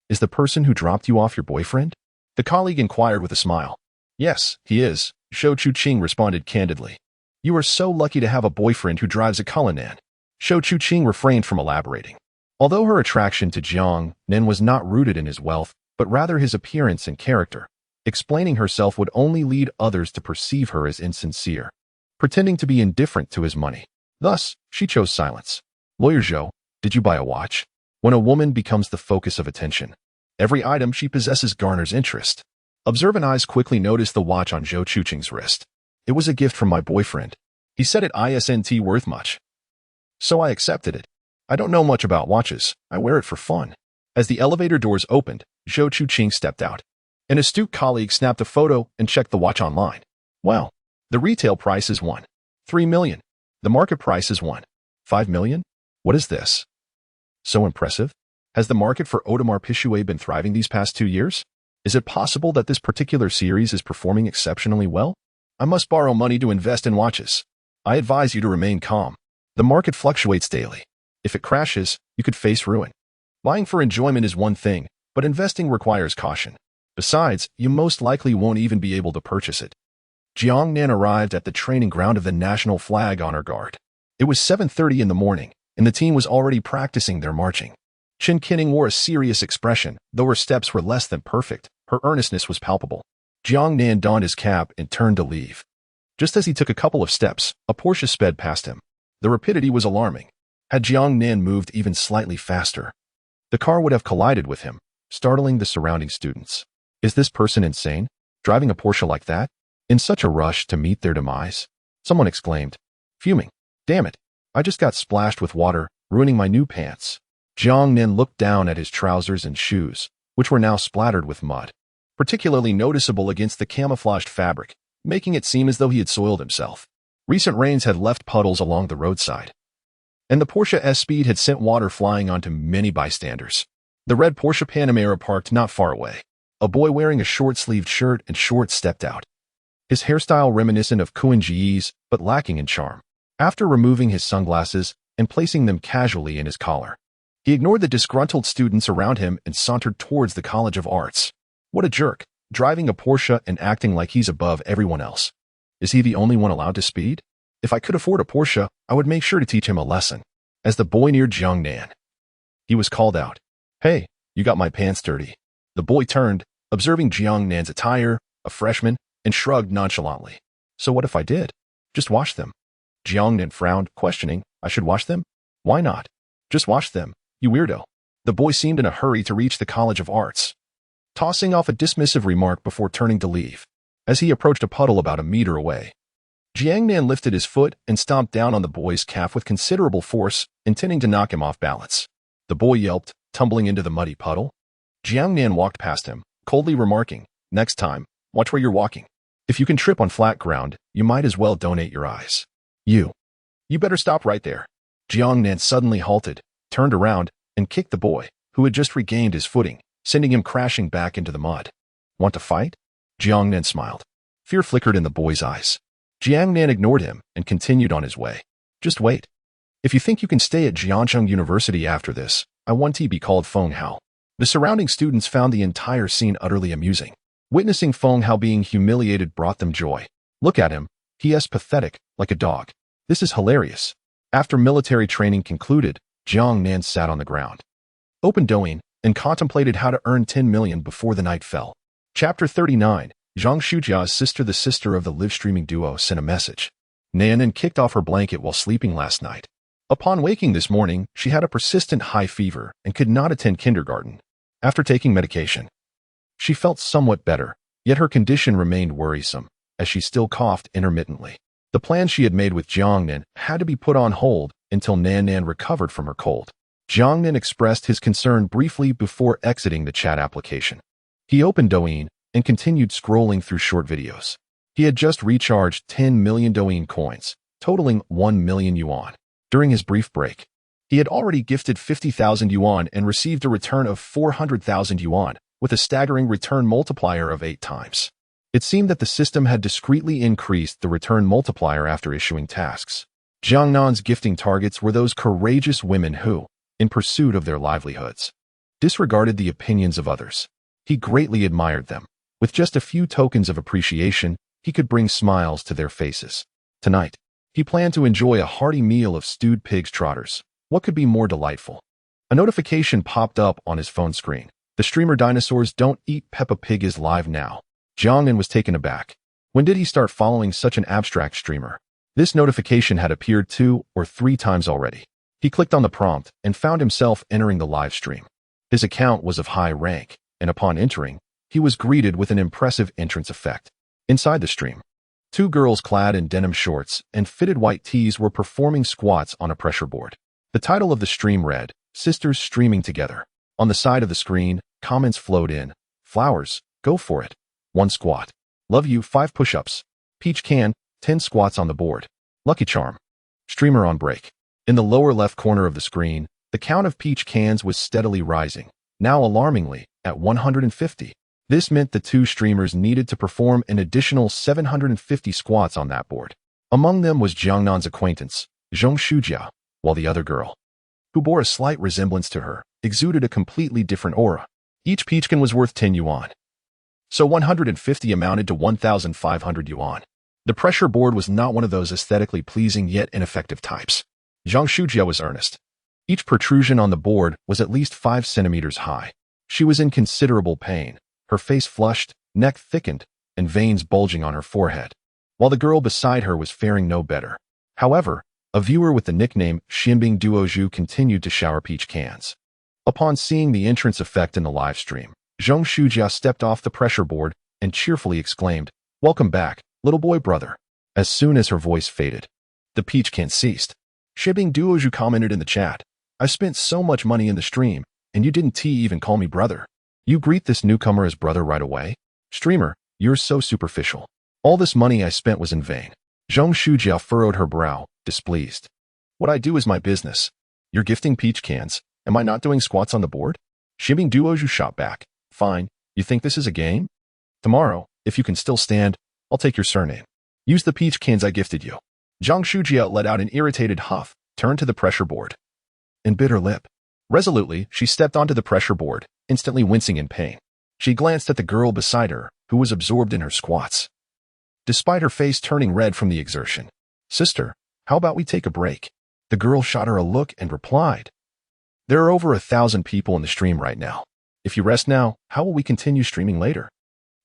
Is the person who dropped you off your boyfriend? The colleague inquired with a smile. Yes, he is, Zhou Chuqing responded candidly. You are so lucky to have a boyfriend who drives a Cullinan. Zhou Chuqing refrained from elaborating. Although her attraction to Jiangnan was not rooted in his wealth, but rather his appearance and character, explaining herself would only lead others to perceive her as insincere, pretending to be indifferent to his money. Thus, she chose silence. Lawyer Zhou, did you buy a watch? When a woman becomes the focus of attention, every item she possesses garners interest. Observant eyes quickly noticed the watch on Zhou Chuqing's wrist. It was a gift from my boyfriend. He said it isn't worth much. So I accepted it. I don't know much about watches. I wear it for fun. As the elevator doors opened, Zhou Chuqing stepped out. An astute colleague snapped a photo and checked the watch online. Well, the retail price is 1.3 million. The market price is 1.5 million. What is this? So impressive? Has the market for Audemars Piguet been thriving these past 2 years? Is it possible that this particular series is performing exceptionally well? I must borrow money to invest in watches. I advise you to remain calm. The market fluctuates daily. If it crashes, you could face ruin. Buying for enjoyment is one thing, but investing requires caution. Besides, you most likely won't even be able to purchase it. Jiangnan arrived at the training ground of the National Flag Honor Guard. It was 7:30 in the morning, and the team was already practicing their marching. Chen Qinning wore a serious expression. Though her steps were less than perfect, her earnestness was palpable. Jiangnan donned his cap and turned to leave. Just as he took a couple of steps, a Porsche sped past him. The rapidity was alarming. Had Jiangnan moved even slightly faster, the car would have collided with him, startling the surrounding students. Is this person insane? Driving a Porsche like that? In such a rush to meet their demise? Someone exclaimed, fuming. Damn it, I just got splashed with water, ruining my new pants. Jiangnan looked down at his trousers and shoes, which were now splattered with mud, particularly noticeable against the camouflaged fabric, making it seem as though he had soiled himself. Recent rains had left puddles along the roadside, and the Porsche S-Speed had sent water flying onto many bystanders. The red Porsche Panamera parked not far away. A boy wearing a short-sleeved shirt and shorts stepped out, his hairstyle reminiscent of Kuan Ji's, but lacking in charm. After removing his sunglasses and placing them casually in his collar, he ignored the disgruntled students around him and sauntered towards the College of Arts. What a jerk, driving a Porsche and acting like he's above everyone else. Is he the only one allowed to speed? If I could afford a Porsche, I would make sure to teach him a lesson. As the boy neared Jiangnan, he was called out. Hey, you got my pants dirty. The boy turned, observing Jiangnan's attire, a freshman, and shrugged nonchalantly. So what if I did? Just wash them. Jiangnan frowned, questioning, I should wash them? Why not? Just wash them, you weirdo. The boy seemed in a hurry to reach the College of Arts, tossing off a dismissive remark before turning to leave. As he approached a puddle about a meter away, Jiangnan lifted his foot and stomped down on the boy's calf with considerable force, intending to knock him off balance. The boy yelped, tumbling into the muddy puddle. Jiangnan walked past him, coldly remarking, next time, watch where you're walking. If you can trip on flat ground, you might as well donate your eyes. You better stop right there. Jiangnan suddenly halted, turned around, and kicked the boy, who had just regained his footing, sending him crashing back into the mud. Want to fight? Jiangnan smiled. Fear flickered in the boy's eyes. Jiangnan ignored him and continued on his way. Just wait. If you think you can stay at Jiangnan University after this, I want to be called Feng Hao. The surrounding students found the entire scene utterly amusing. Witnessing Feng Hao being humiliated brought them joy. Look at him. He is pathetic, like a dog. This is hilarious. After military training concluded, Jiangnan sat on the ground, opened Douyin, and contemplated how to earn 10 million before the night fell. Chapter 39. Zhang Shujia's sister, the sister of the live-streaming duo, sent a message. Nan kicked off her blanket while sleeping last night. Upon waking this morning, she had a persistent high fever and could not attend kindergarten. After taking medication, she felt somewhat better, yet her condition remained worrisome, as she still coughed intermittently. The plan she had made with Jiangnan had to be put on hold until Nan recovered from her cold. Jiangnan expressed his concern briefly before exiting the chat application. He opened Douyin and continued scrolling through short videos. He had just recharged 10 million Douyin coins, totaling 1 million yuan. During his brief break, he had already gifted 50,000 yuan and received a return of 400,000 yuan, with a staggering return multiplier of 8 times. It seemed that the system had discreetly increased the return multiplier after issuing tasks. Jiangnan's gifting targets were those courageous women who, in pursuit of their livelihoods, disregarded the opinions of others. He greatly admired them. With just a few tokens of appreciation, he could bring smiles to their faces. Tonight, he planned to enjoy a hearty meal of stewed pig's trotters. What could be more delightful? A notification popped up on his phone screen. The streamer Dinosaurs Don't Eat Peppa Pig is live now. Jiangnan was taken aback. When did he start following such an abstract streamer? This notification had appeared 2 or 3 times already. He clicked on the prompt and found himself entering the live stream. His account was of high rank, and upon entering, he was greeted with an impressive entrance effect. Inside the stream, 2 girls clad in denim shorts and fitted white tees were performing squats on a pressure board. The title of the stream read, Sisters Streaming Together. On the side of the screen, comments flowed in. Flowers, go for it. 1 squat. Love you, 5 push-ups. Peach can, 10 squats on the board. Lucky charm. Streamer on break. In the lower left corner of the screen, the count of peach cans was steadily rising, now alarmingly, at 150. This meant the 2 streamers needed to perform an additional 750 squats on that board. Among them was Jiangnan's acquaintance, Zhang Shujia, while the other girl, who bore a slight resemblance to her, exuded a completely different aura. Each peachkin was worth 10 yuan. So 150 amounted to 1,500 yuan. The pressure board was not one of those aesthetically pleasing yet ineffective types. Zhang Shujia was earnest. Each protrusion on the board was at least 5 centimeters high. She was in considerable pain, her face flushed, neck thickened, and veins bulging on her forehead, while the girl beside her was faring no better. However, a viewer with the nickname Xianbing Duozhu continued to shower peach cans. Upon seeing the entrance effect in the live stream, Zhang Shujia stepped off the pressure board and cheerfully exclaimed, "Welcome back, little boy brother." As soon as her voice faded, the peach can ceased. Xianbing Duozhu commented in the chat, "I spent so much money in the stream, and you didn't even call me brother. You greet this newcomer as brother right away? Streamer, you're so superficial. All this money I spent was in vain." Zhang Shujia furrowed her brow, displeased. "What I do is my business. You're gifting peach cans. Am I not doing squats on the board?" Xianbing Duozhu shot back, "Fine, you think this is a game? Tomorrow, if you can still stand, I'll take your surname. Use the peach cans I gifted you." Zhang Shujia let out an irritated huff, turned to the pressure board, and bit her lip. Resolutely, she stepped onto the pressure board, instantly wincing in pain. She glanced at the girl beside her, who was absorbed in her squats, despite her face turning red from the exertion. "Sister, how about we take a break?" The girl shot her a look and replied, "There are over 1,000 people in the stream right now. If you rest now, how will we continue streaming later?"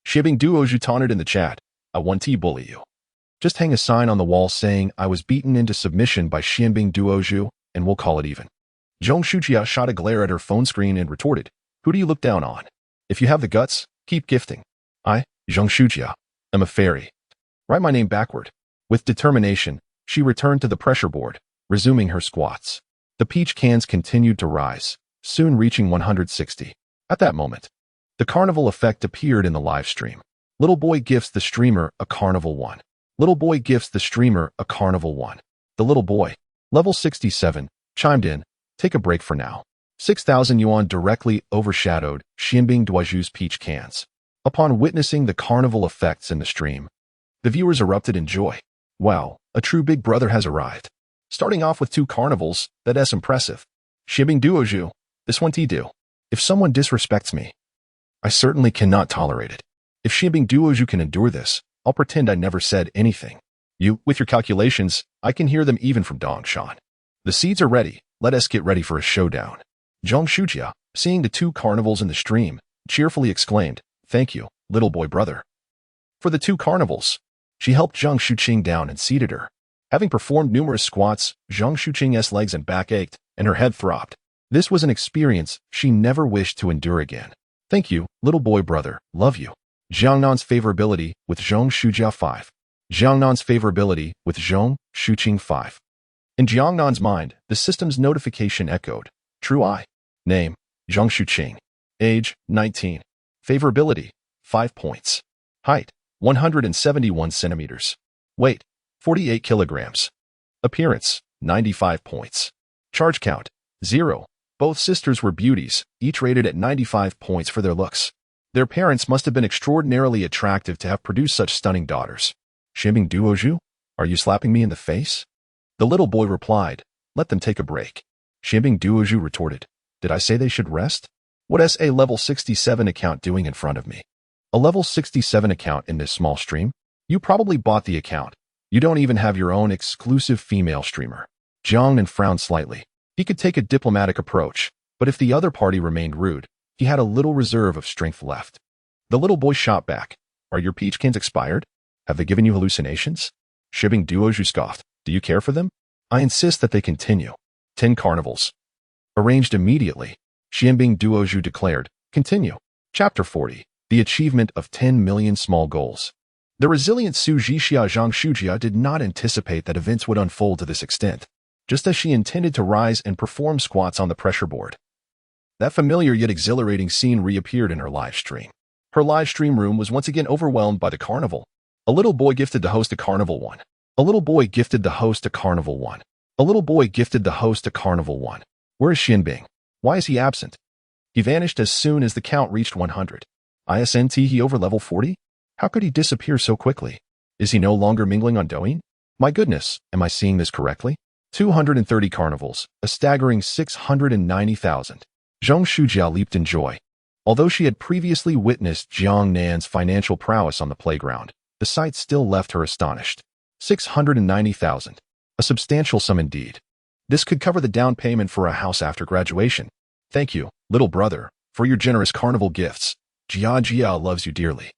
Xianbing Duozhu taunted in the chat, "I want to bully you. Just hang a sign on the wall saying I was beaten into submission by Xianbing Duozhu, and we'll call it even." Zhang Shujia shot a glare at her phone screen and retorted, "Who do you look down on? If you have the guts, keep gifting. I, Zhang Shujia, am a fairy. Write my name backward." With determination, she returned to the pressure board, resuming her squats. The peach cans continued to rise, soon reaching 160. At that moment, the carnival effect appeared in the live stream. Little boy gifts the streamer a carnival 1. Little boy gifts the streamer a carnival 1. The little boy, level 67, chimed in, "Take a break for now." 6,000 yuan directly overshadowed Xianbing Duozhu's peach cans. Upon witnessing the carnival effects in the stream, the viewers erupted in joy. "Wow, a true big brother has arrived. Starting off with 2 carnivals, that's impressive. Xianbing Duozhu, this one to do. If someone disrespects me, I certainly cannot tolerate it. If Xianbing Duozhu can endure this, I'll pretend I never said anything. You, with your calculations, I can hear them even from Dongshan. The seeds are ready, let us get ready for a showdown." Zhang Shujia, seeing the 2 carnivals in the stream, cheerfully exclaimed, "Thank you, little boy brother." For the 2 carnivals, she helped Zhang Shuqing down and seated her. Having performed numerous squats, Zhang Shuqing's legs and back ached, and her head throbbed. This was an experience she never wished to endure again. "Thank you, little boy brother, love you." Jiangnan's favorability with Zhang Shujia 5. Jiangnan's favorability with Zhang Shuqing 5. In Jiangnan's mind, the system's notification echoed. True eye. Name, Zhang Shuqing. Age, 19. Favorability, 5 points. Height, 171 centimeters. Weight, 48 kilograms. Appearance, 95 points. Charge count, 0. Both sisters were beauties, each rated at 95 points for their looks. Their parents must have been extraordinarily attractive to have produced such stunning daughters. "Xianbing Duozhu, are you slapping me in the face?" The little boy replied, "Let them take a break." Xianbing Duozhu retorted, "Did I say they should rest? What's a level 67 account doing in front of me? A level 67 account in this small stream? You probably bought the account. You don't even have your own exclusive female streamer." Jiangnan frowned slightly. He could take a diplomatic approach, but if the other party remained rude, he had a little reserve of strength left. The little boy shot back, "Are your peach cans expired? Have they given you hallucinations?" Xianbing Duozhu scoffed, "Do you care for them? I insist that they continue." 10 carnivals. Arranged immediately, Xianbing Duozhu declared, "Continue." Chapter 40. The Achievement of 10 Million Small Goals. The resilient Su Jixia Zhang Shujia did not anticipate that events would unfold to this extent, just as she intended to rise and perform squats on the pressure board. That familiar yet exhilarating scene reappeared in her live stream. Her live stream room was once again overwhelmed by the carnival. A little boy gifted the host a carnival 1. A little boy gifted the host a carnival 1. A little boy gifted the host a carnival 1. Where is Xianbing? Why is he absent? He vanished as soon as the count reached 100. Isn't he over level 40? How could he disappear so quickly? Is he no longer mingling on Douyin? My goodness, am I seeing this correctly? 230 carnivals, a staggering 690,000. Zhang Shujia leaped in joy. Although she had previously witnessed Jiangnan's financial prowess on the playground, the sight still left her astonished. 690,000. A substantial sum indeed. This could cover the down payment for a house after graduation. Thank you, little brother, for your generous carnival gifts. Jia loves you dearly.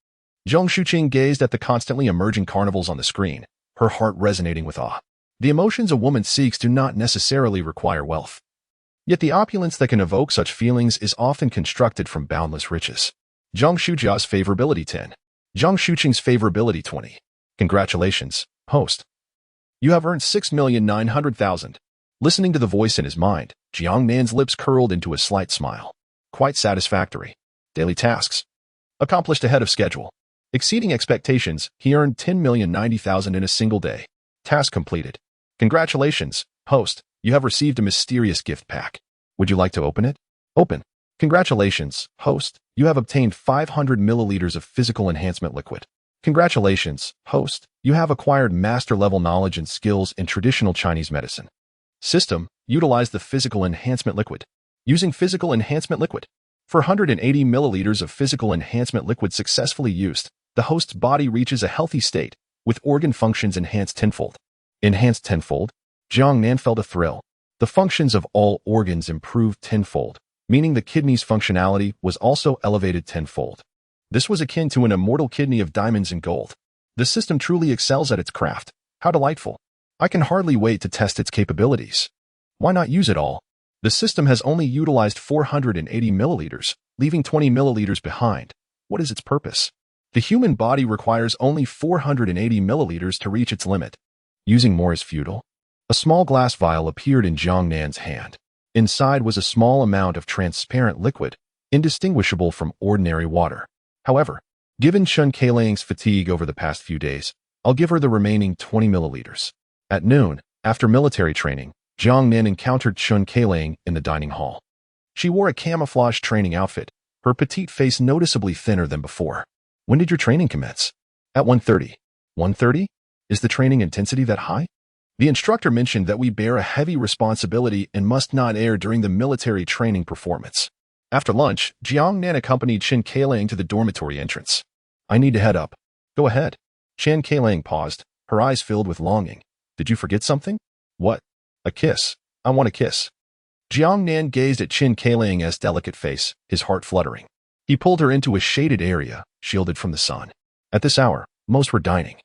Zhang Shuqing gazed at the constantly emerging carnivals on the screen, her heart resonating with awe. The emotions a woman seeks do not necessarily require wealth. Yet the opulence that can evoke such feelings is often constructed from boundless riches. Zhang Shujia's favorability 10. Zhang Shuqing's favorability 20. Congratulations, host. You have earned 6,900,000. Listening to the voice in his mind, Jiangnan's lips curled into a slight smile. Quite satisfactory. Daily tasks. Accomplished ahead of schedule. Exceeding expectations, he earned 10,090,000 in a single day. Task completed. Congratulations, host. You have received a mysterious gift pack. Would you like to open it? Open. Congratulations, host. You have obtained 500 milliliters of physical enhancement liquid. Congratulations, host. You have acquired master-level knowledge and skills in traditional Chinese medicine. System, utilize the physical enhancement liquid. Using physical enhancement liquid. For 180 milliliters of physical enhancement liquid successfully used, the host's body reaches a healthy state, with organ functions enhanced tenfold. Enhanced tenfold? Jiangnan felt a thrill. The functions of all organs improved tenfold, meaning the kidney's functionality was also elevated tenfold. This was akin to an immortal kidney of diamonds and gold. The system truly excels at its craft. How delightful. I can hardly wait to test its capabilities. Why not use it all? The system has only utilized 480 milliliters, leaving 20 milliliters behind. What is its purpose? The human body requires only 480 milliliters to reach its limit. Using more is futile. A small glass vial appeared in Jiangnan's hand. Inside was a small amount of transparent liquid, indistinguishable from ordinary water. However, given Chen Keilang's fatigue over the past few days, I'll give her the remaining 20 milliliters. At noon, after military training, Jiangnan encountered Chen Keilang in the dining hall. She wore a camouflage training outfit, her petite face noticeably thinner than before. When did your training commence? At 1:30. 1:30? Is the training intensity that high? The instructor mentioned that we bear a heavy responsibility and must not err during the military training performance. After lunch, Jiangnan accompanied Chen Keilang to the dormitory entrance. I need to head up. Go ahead. Chen Keilang paused, her eyes filled with longing. Did you forget something? What? A kiss. I want a kiss. Jiangnan gazed at Chen Keilang's delicate face, his heart fluttering. He pulled her into a shaded area, shielded from the sun. At this hour, most were dining.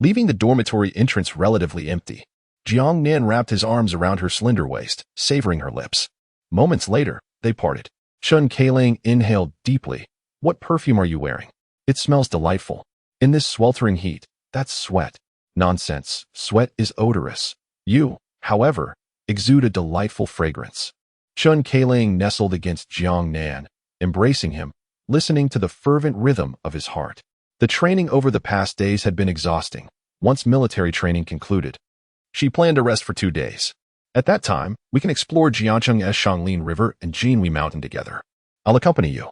Leaving the dormitory entrance relatively empty, Jiangnan wrapped his arms around her slender waist, savoring her lips. Moments later, they parted. Chen Keilang inhaled deeply. What perfume are you wearing? It smells delightful. In this sweltering heat, that's sweat. Nonsense. Sweat is odorous. You, however, exude a delightful fragrance. Chen Keilang nestled against Jiangnan, embracing him, listening to the fervent rhythm of his heart. The training over the past days had been exhausting. Once military training concluded, she planned to rest for 2 days. At that time, we can explore Jiangcheng's Shanglin River and Jinhui Mountain together. I'll accompany you.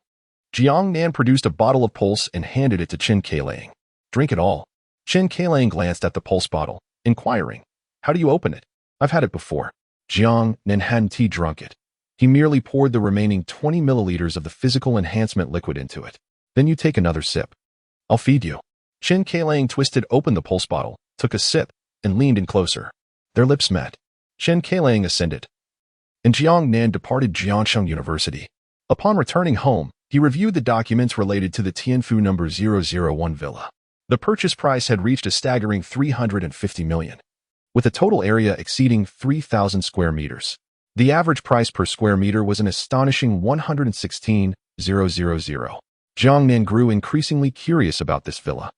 Jiangnan produced a bottle of pulse and handed it to Chen Keilang. Drink it all. Chen Keilang glanced at the pulse bottle, inquiring, how do you open it? I've had it before. Jiangnan hadn't drunk it. He merely poured the remaining 20 milliliters of the physical enhancement liquid into it. Then you take another sip. I'll feed you. Chen Keilang twisted open the pulse bottle, took a sip, and leaned in closer. Their lips met. Chen Keilang ascended, and Jiangnan departed Jiangcheng University. Upon returning home, he reviewed the documents related to the Tianfu number 001 villa. The purchase price had reached a staggering 350 million, with a total area exceeding 3,000 square meters. The average price per square meter was an astonishing 116,000. Jiangnan grew increasingly curious about this villa.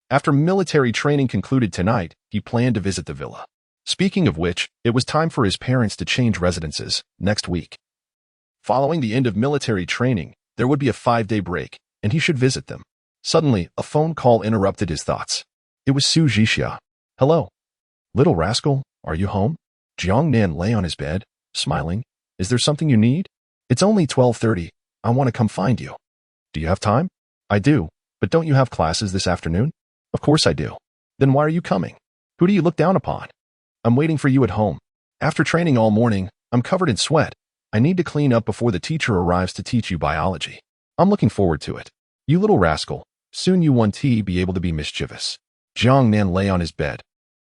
After military training concluded tonight, he planned to visit the villa. Speaking of which, it was time for his parents to change residences next week. Following the end of military training, there would be a 5-day break, and he should visit them. Suddenly, a phone call interrupted his thoughts. It was Su Jixia. Hello. Little rascal, are you home? Jiangnan lay on his bed, smiling. Is there something you need? It's only 12:30. I want to come find you. Do you have time? I do, but don't you have classes this afternoon? Of course I do. Then why are you coming? Who do you look down upon? I'm waiting for you at home. After training all morning, I'm covered in sweat. I need to clean up before the teacher arrives to teach you biology. I'm looking forward to it. You little rascal. Soon you won't be able to be mischievous. Jiangnan lay on his bed,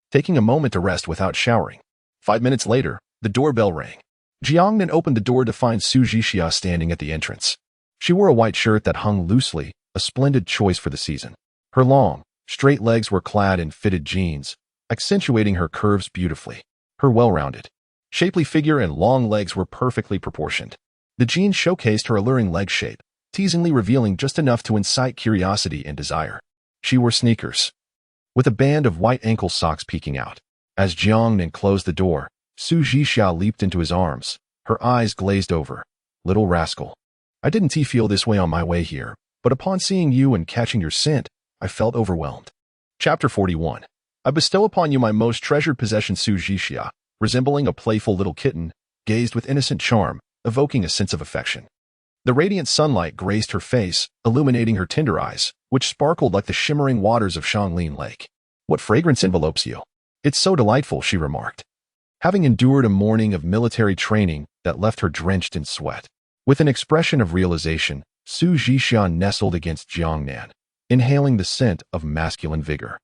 taking a moment to rest without showering. 5 minutes later, the doorbell rang. Jiangnan opened the door to find Su Jixia standing at the entrance. She wore a white shirt that hung loosely, a splendid choice for the season. Her long, straight legs were clad in fitted jeans, accentuating her curves beautifully. Her well-rounded, shapely figure and long legs were perfectly proportioned. The jeans showcased her alluring leg shape, teasingly revealing just enough to incite curiosity and desire. She wore sneakers, with a band of white ankle socks peeking out. As Jiangnan closed the door, Su Jixia leaped into his arms, her eyes glazed over. Little rascal. I didn't feel this way on my way here, but upon seeing you and catching your scent, I felt overwhelmed. Chapter 41. I bestow upon you my most treasured possession. Su Jixia, resembling a playful little kitten, gazed with innocent charm, evoking a sense of affection. The radiant sunlight graced her face, illuminating her tender eyes, which sparkled like the shimmering waters of Xiangnan Lake. What fragrance envelopes you? It's so delightful, she remarked, having endured a morning of military training that left her drenched in sweat. With an expression of realization, Su Jixia nestled against Jiangnan, inhaling the scent of masculine vigor.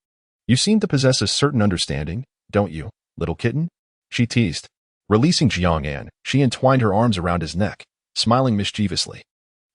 You seem to possess a certain understanding, don't you, little kitten? She teased. Releasing Jiangnan, she entwined her arms around his neck, smiling mischievously.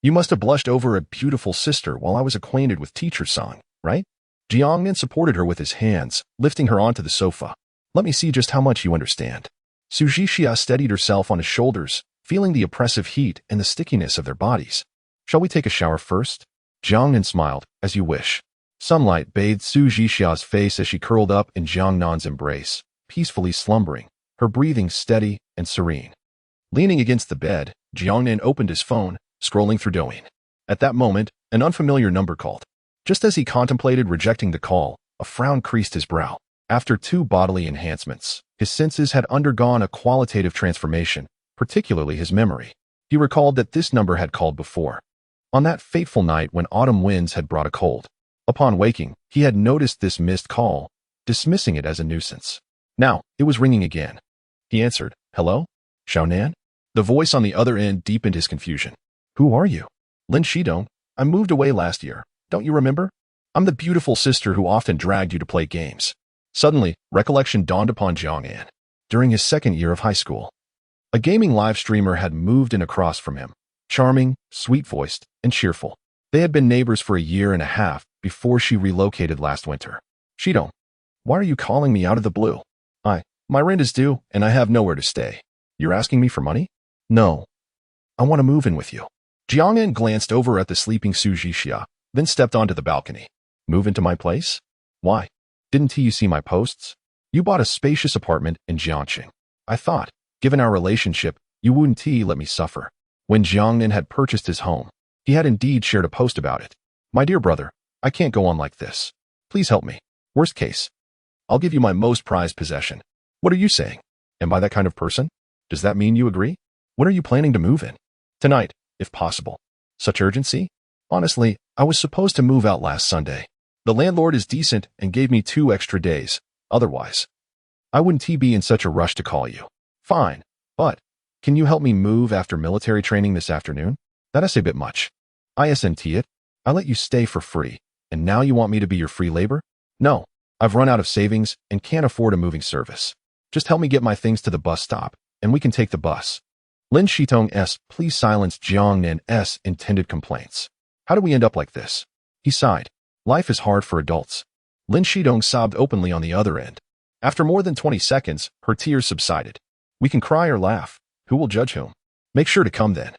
You must have blushed over a beautiful sister while I was acquainted with Teacher Song, right? Jiangnan supported her with his hands, lifting her onto the sofa. Let me see just how much you understand. Su Jixia steadied herself on his shoulders, feeling the oppressive heat and the stickiness of their bodies. Shall we take a shower first? Jiangnan smiled. As you wish. Sunlight bathed Su Jixia's face as she curled up in Jiangnan's embrace, peacefully slumbering, her breathing steady and serene. Leaning against the bed, Jiangnan opened his phone, scrolling through Douyin. At that moment, an unfamiliar number called. Just as he contemplated rejecting the call, a frown creased his brow. After 2 bodily enhancements, his senses had undergone a qualitative transformation, particularly his memory. He recalled that this number had called before, on that fateful night when autumn winds had brought a cold. Upon waking, he had noticed this missed call, dismissing it as a nuisance. Now, it was ringing again. He answered, Hello? Xiaonan? The voice on the other end deepened his confusion. Who are you? Lin Shidong. I moved away last year. Don't you remember? I'm the beautiful sister who often dragged you to play games. Suddenly, recollection dawned upon Jiangnan. During his 2nd year of high school, a gaming live streamer had moved in across from him. Charming, sweet-voiced, and cheerful. They had been neighbors for a year and a half before she relocated last winter. Shidong, why are you calling me out of the blue? My rent is due, and I have nowhere to stay. You're asking me for money? No. I want to move in with you. Jiangnan glanced over at the sleeping Su Jixia, then stepped onto the balcony. Move into my place? Why? Didn't you see my posts? You bought a spacious apartment in Jiangxing. I thought, given our relationship, you wouldn't let me suffer. When Jiangnan had purchased his home, he had indeed shared a post about it. My dear brother, I can't go on like this. Please help me. Worst case, I'll give you my most prized possession. What are you saying? Am I that kind of person? Does that mean you agree? When are you planning to move in? Tonight, if possible. Such urgency? Honestly, I was supposed to move out last Sunday. The landlord is decent and gave me 2 extra days. Otherwise, I wouldn't be in such a rush to call you. Fine, but can you help me move after military training this afternoon? That's a bit much. Isn't it? I let you stay for free, and now you want me to be your free labor? No, I've run out of savings and can't afford a moving service. Just help me get my things to the bus stop, and we can take the bus. Lin Shitong's please silence Jiangnan's intended complaints. How do we end up like this? He sighed. Life is hard for adults. Lin Shitong sobbed openly on the other end. After more than 20 seconds, her tears subsided. We can cry or laugh. Who will judge whom? Make sure to come then.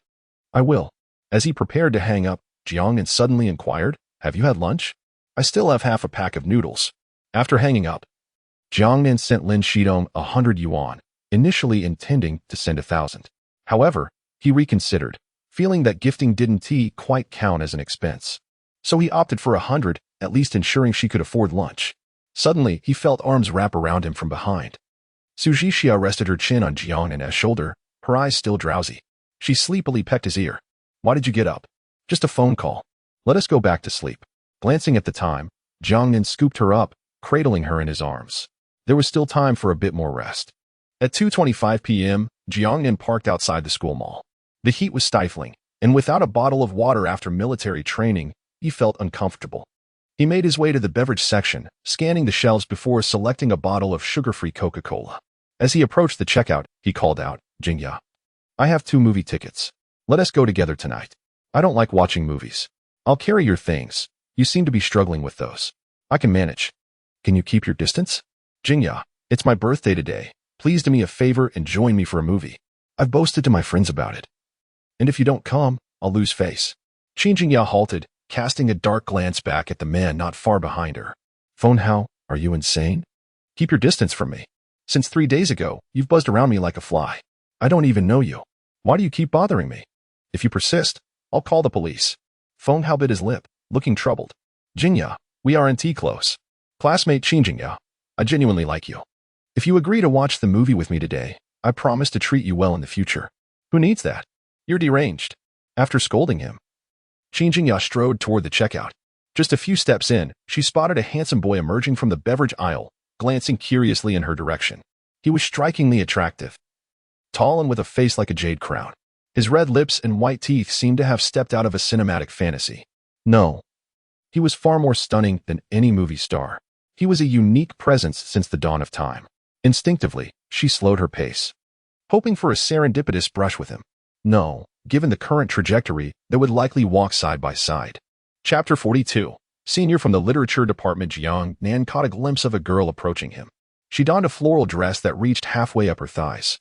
I will. As he prepared to hang up, Jiangnan suddenly inquired, Have you had lunch? I still have half a pack of noodles. After hanging up, Jiangnan sent Lin Shidong 100 yuan, initially intending to send 1,000. However, he reconsidered, feeling that gifting didn't quite count as an expense. So he opted for 100, at least ensuring she could afford lunch. Suddenly, he felt arms wrap around him from behind. Su Jixia rested her chin on Jiangnan's shoulder, her eyes still drowsy. She sleepily pecked his ear. Why did you get up? Just a phone call. Let us go back to sleep. Glancing at the time, Jiangnan scooped her up, cradling her in his arms. There was still time for a bit more rest. At 2:25 p.m., Jiangnan parked outside the school mall. The heat was stifling, and without a bottle of water after military training, he felt uncomfortable. He made his way to the beverage section, scanning the shelves before selecting a bottle of sugar-free Coca-Cola. As he approached the checkout, he called out, "Jingya, I have 2 movie tickets. Let us go together tonight. I don't like watching movies. I'll carry your things. You seem to be struggling with those. I can manage. Can you keep your distance? Jingya, it's my birthday today. Please do me a favor and join me for a movie. I've boasted to my friends about it. And if you don't come, I'll lose face." Jingya halted, casting a dark glance back at the man not far behind her. "Phone Hao, are you insane? Keep your distance from me. Since 3 days ago, you've buzzed around me like a fly. I don't even know you. Why do you keep bothering me? If you persist, I'll call the police." Phone Hao bit his lip, looking troubled. "Jingya, we aren't close. Classmate Jingya, I genuinely like you. If you agree to watch the movie with me today, I promise to treat you well in the future. Who needs that? You're deranged." After scolding him, Jingya strode toward the checkout. Just a few steps in, she spotted a handsome boy emerging from the beverage aisle, glancing curiously in her direction. He was strikingly attractive, tall and with a face like a jade crown. His red lips and white teeth seemed to have stepped out of a cinematic fantasy. No, he was far more stunning than any movie star. He was a unique presence since the dawn of time. Instinctively, she slowed her pace, hoping for a serendipitous brush with him. No, given the current trajectory, they would likely walk side by side. Chapter 42. Senior from the literature department Jiangnan caught a glimpse of a girl approaching him. She donned a floral dress that reached halfway up her thighs.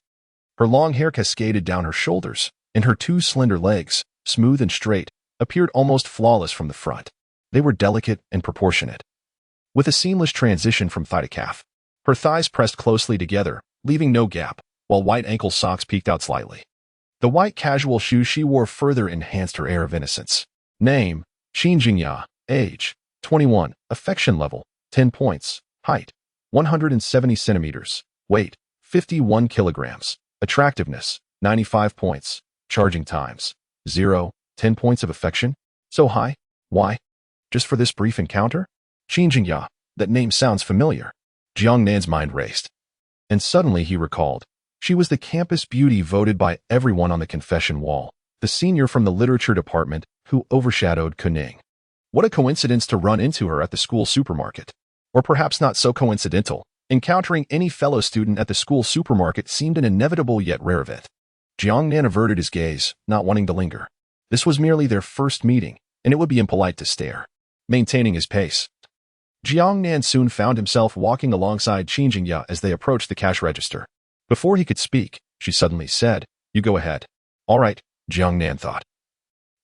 Her long hair cascaded down her shoulders, and her 2 slender legs, smooth and straight, appeared almost flawless from the front. They were delicate and proportionate, with a seamless transition from thigh to calf. Her thighs pressed closely together, leaving no gap, while white ankle socks peeked out slightly. The white casual shoes she wore further enhanced her air of innocence. Name, Jingya. Age, 21. Affection level, 10 points. Height, 170 centimeters. Weight, 51 kilograms. Attractiveness, 95 points. Charging times, 0, 10 points of affection. So high? Why? Just for this brief encounter? Jingya, that name sounds familiar. Jiangnan's mind raced. And suddenly he recalled. She was the campus beauty voted by everyone on the confession wall, the senior from the literature department who overshadowed Cullinan. What a coincidence to run into her at the school supermarket. Or perhaps not so coincidental. Encountering any fellow student at the school supermarket seemed an inevitable yet rare event. Jiangnan averted his gaze, not wanting to linger. This was merely their first meeting, and it would be impolite to stare. Maintaining his pace, Jiangnan soon found himself walking alongside Jingya as they approached the cash register. Before he could speak, she suddenly said, "You go ahead." "All right," Jiangnan thought.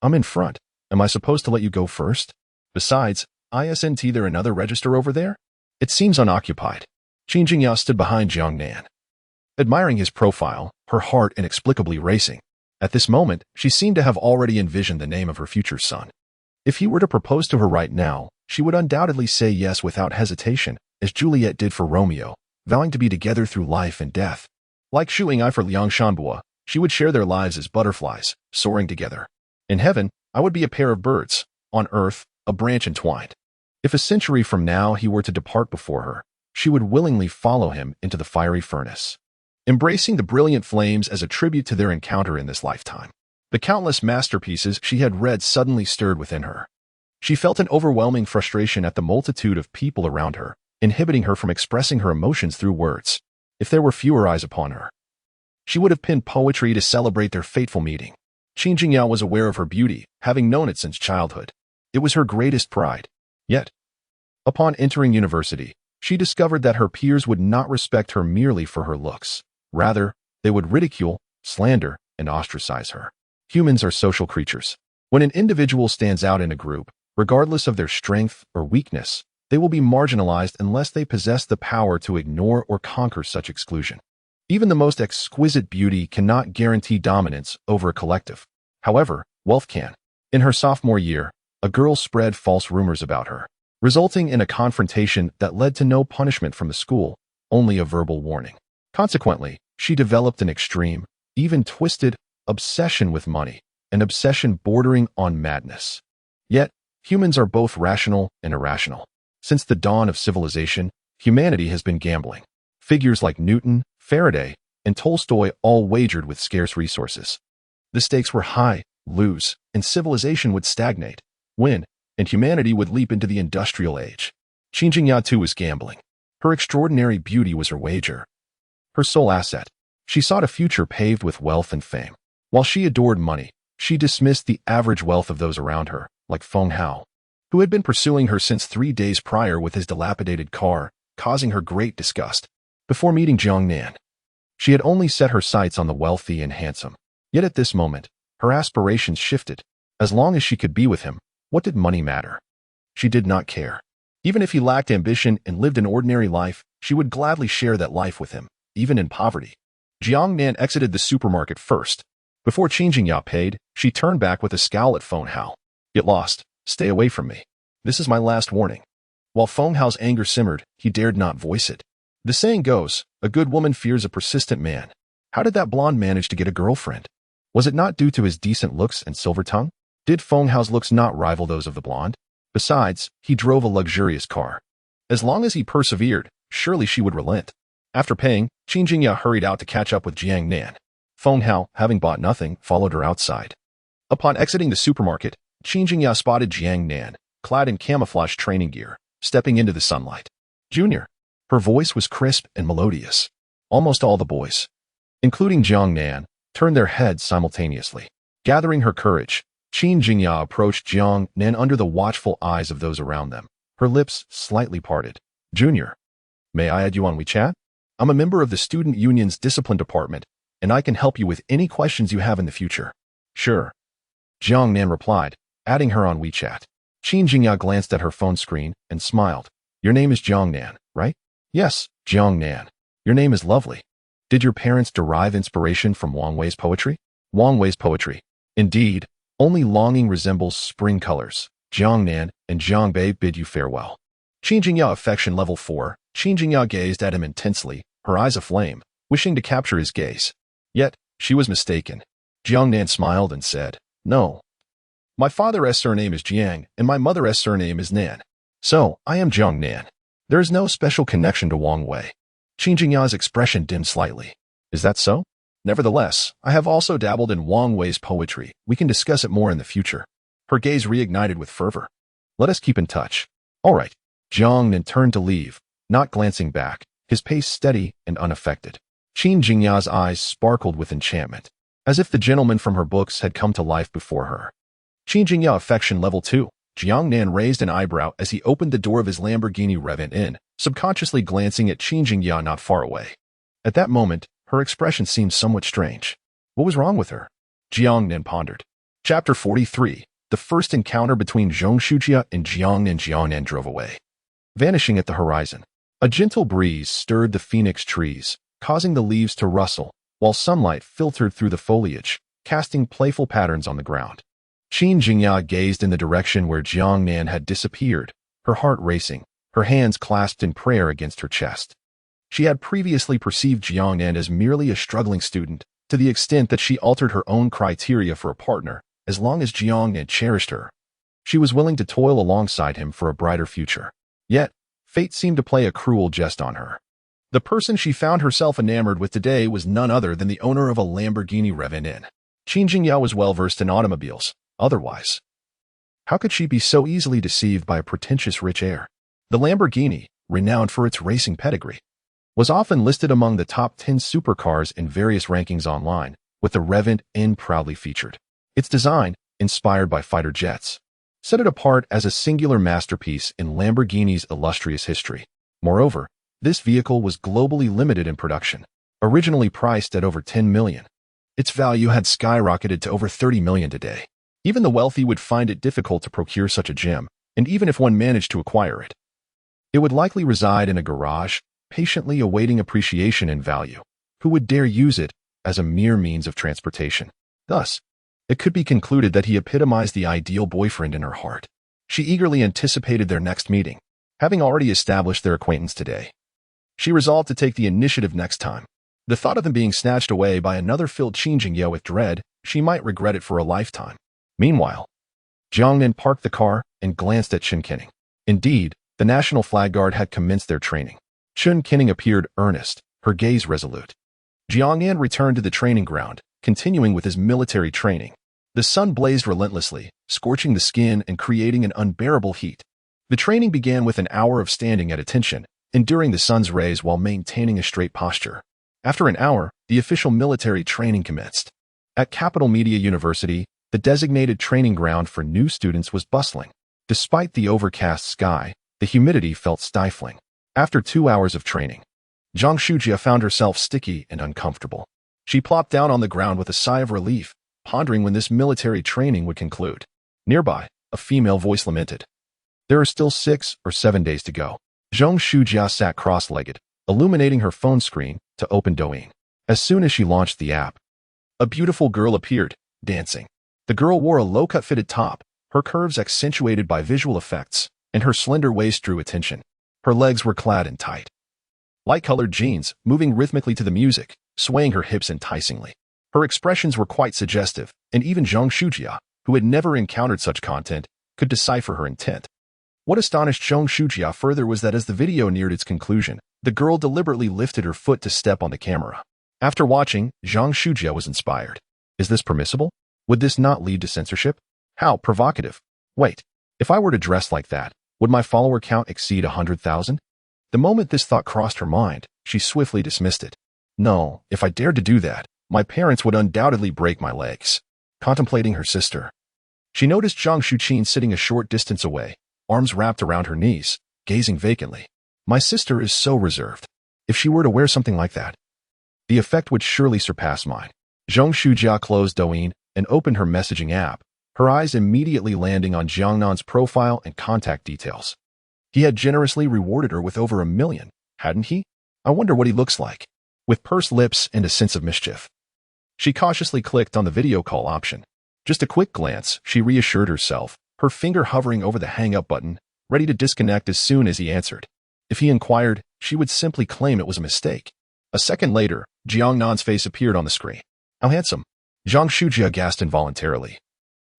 "I'm in front. Am I supposed to let you go first? Besides, isn't there another register over there? It seems unoccupied." Jingya stood behind Jiangnan, admiring his profile, her heart inexplicably racing. At this moment, she seemed to have already envisioned the name of her future son. If he were to propose to her right now, she would undoubtedly say yes without hesitation, as Juliet did for Romeo, vowing to be together through life and death. Like Shu Ying'ai for Liang Shanbua, she would share their lives as butterflies, soaring together. In heaven, I would be a pair of birds. On earth, a branch entwined. If a century from now he were to depart before her, she would willingly follow him into the fiery furnace, embracing the brilliant flames as a tribute to their encounter in this lifetime. The countless masterpieces she had read suddenly stirred within her. She felt an overwhelming frustration at the multitude of people around her, inhibiting her from expressing her emotions through words. If there were fewer eyes upon her, she would have penned poetry to celebrate their fateful meeting. Jingya was aware of her beauty, having known it since childhood. It was her greatest pride. Yet, upon entering university, she discovered that her peers would not respect her merely for her looks. Rather, they would ridicule, slander, and ostracize her. Humans are social creatures. When an individual stands out in a group, regardless of their strength or weakness, they will be marginalized unless they possess the power to ignore or conquer such exclusion. Even the most exquisite beauty cannot guarantee dominance over a collective. However, wealth can. In her sophomore year, a girl spread false rumors about her, resulting in a confrontation that led to no punishment from the school, only a verbal warning. Consequently, she developed an extreme, even twisted, obsession with money, an obsession bordering on madness. Yet, humans are both rational and irrational. Since the dawn of civilization, humanity has been gambling. Figures like Newton, Faraday, and Tolstoy all wagered with scarce resources. The stakes were high, lose, and civilization would stagnate, win, and humanity would leap into the industrial age. Jiangnan too was gambling. Her extraordinary beauty was her wager, her sole asset. She sought a future paved with wealth and fame. While she adored money, she dismissed the average wealth of those around her, like Feng Hao, who had been pursuing her since 3 days prior with his dilapidated car, causing her great disgust. Before meeting Jiangnan, she had only set her sights on the wealthy and handsome. Yet at this moment, her aspirations shifted. As long as she could be with him, what did money matter? She did not care. Even if he lacked ambition and lived an ordinary life, she would gladly share that life with him, even in poverty. Jiangnan exited the supermarket first. Before Jiangnan paid, she turned back with a scowl at Feng Hao. Get lost. Stay away from me. This is my last warning. While Feng Hao's anger simmered, he dared not voice it. The saying goes, a good woman fears a persistent man. How did that blonde manage to get a girlfriend? Was it not due to his decent looks and silver tongue? Did Feng Hao's looks not rival those of the blonde? Besides, he drove a luxurious car. As long as he persevered, surely she would relent. After paying, Jiangnan hurried out to catch up with Jiangnan. Feng Hao, having bought nothing, followed her outside. Upon exiting the supermarket, Jiangnan spotted Jiangnan, clad in camouflage training gear, stepping into the sunlight. Junior. Her voice was crisp and melodious. Almost all the boys, including Jiangnan, turned their heads simultaneously. Gathering her courage, Jiangnan approached Jiangnan under the watchful eyes of those around them, her lips slightly parted. Junior, may I add you on WeChat? I'm a member of the Student Union's Discipline Department, and I can help you with any questions you have in the future. Sure. Jiangnan replied, adding her on WeChat. Jiangnan glanced at her phone screen and smiled. Your name is Jiangnan, right? Yes, Jiangnan. Your name is lovely. Did your parents derive inspiration from Wang Wei's poetry? Wang Wei's poetry. Indeed, only longing resembles spring colors. Jiangnan and Jiangbei bid you farewell. Jiangnan affection level 4. Jiangnan gazed at him intensely, her eyes aflame, wishing to capture his gaze. Yet, she was mistaken. Jiangnan smiled and said, No. My father's surname is Jiang, and my mother's surname is Nan. So, I am Jiangnan. There is no special connection to Wang Wei. Jiangnan's expression dimmed slightly. Is that so? Nevertheless, I have also dabbled in Wang Wei's poetry. We can discuss it more in the future. Her gaze reignited with fervor. Let us keep in touch. All right. Jiangnan turned to leave, not glancing back, his pace steady and unaffected. Jiangnan's eyes sparkled with enchantment, as if the gentleman from her books had come to life before her. Jiangnan affection level 2. Jiangnan raised an eyebrow as he opened the door of his Lamborghini Revent Inn, subconsciously glancing at Jiangnan not far away. At that moment, her expression seemed somewhat strange. What was wrong with her? Jiangnan pondered. Chapter 43. The first encounter between Zhong Shujia and Jiangnan drove away. Vanishing at the horizon, a gentle breeze stirred the phoenix trees, causing the leaves to rustle, while sunlight filtered through the foliage, casting playful patterns on the ground. Jiangnan gazed in the direction where Jiangnan had disappeared, her heart racing, her hands clasped in prayer against her chest. She had previously perceived Jiangnan as merely a struggling student, to the extent that she altered her own criteria for a partner. As long as Jiangnan cherished her, she was willing to toil alongside him for a brighter future. Yet, fate seemed to play a cruel jest on her. The person she found herself enamored with today was none other than the owner of a Lamborghini Revent Inn. Jiangnan was well versed in automobiles. Otherwise, how could she be so easily deceived by a pretentious rich heir? The Lamborghini, renowned for its racing pedigree, was often listed among the top 10 supercars in various rankings online, with the Revent Inn proudly featured. Its design, inspired by fighter jets, set it apart as a singular masterpiece in Lamborghini's illustrious history. Moreover, this vehicle was globally limited in production, originally priced at over $10 million. Its value had skyrocketed to over $30 million today. Even the wealthy would find it difficult to procure such a gem, and even if one managed to acquire it, it would likely reside in a garage, patiently awaiting appreciation in value. Who would dare use it as a mere means of transportation? Thus, it could be concluded that he epitomized the ideal boyfriend in her heart. She eagerly anticipated their next meeting, having already established their acquaintance today. She resolved to take the initiative next time. The thought of them being snatched away by another filled Jiangnan with dread, she might regret it for a lifetime. Meanwhile, Jiangnan parked the car and glanced at Chen Kenning. Indeed, the National Flag Guard had commenced their training. Chen Kenning appeared earnest, her gaze resolute. Jiangnan returned to the training ground, continuing with his military training. The sun blazed relentlessly, scorching the skin and creating an unbearable heat. The training began with an hour of standing at attention, enduring the sun's rays while maintaining a straight posture. After an hour, the official military training commenced. At Capital Media University, the designated training ground for new students was bustling. Despite the overcast sky, the humidity felt stifling. After 2 hours of training, Zhang Shujia found herself sticky and uncomfortable. She plopped down on the ground with a sigh of relief, pondering when this military training would conclude. Nearby, a female voice lamented. There are still 6 or 7 days to go. Zhang Shujia sat cross-legged, illuminating her phone screen to open Douyin. As soon as she launched the app, a beautiful girl appeared, dancing. The girl wore a low-cut fitted top, her curves accentuated by visual effects, and her slender waist drew attention. Her legs were clad in tight, light-colored jeans, moving rhythmically to the music, swaying her hips enticingly. Her expressions were quite suggestive, and even Zhang Shujia, who had never encountered such content, could decipher her intent. What astonished Zhang Shujia further was that as the video neared its conclusion, the girl deliberately lifted her foot to step on the camera. After watching, Zhang Shujia was inspired. Is this permissible? Would this not lead to censorship? How provocative. Wait, if I were to dress like that, would my follower count exceed 100,000? The moment this thought crossed her mind, she swiftly dismissed it. No, if I dared to do that, my parents would undoubtedly break my legs. Contemplating her sister, she noticed Zhang Shuqin sitting a short distance away, arms wrapped around her knees, gazing vacantly. My sister is so reserved. If she were to wear something like that, the effect would surely surpass mine. Zhang Shujia closed Douyin and opened her messaging app, her eyes immediately landing on Jiangnan's profile and contact details. He had generously rewarded her with over 1 million, hadn't he? I wonder what he looks like. With pursed lips and a sense of mischief, she cautiously clicked on the video call option. Just a quick glance, she reassured herself, her finger hovering over the hang-up button, ready to disconnect as soon as he answered. If he inquired, she would simply claim it was a mistake. A second later, Jiangnan's face appeared on the screen. How handsome. Zhang Shujia gasped involuntarily,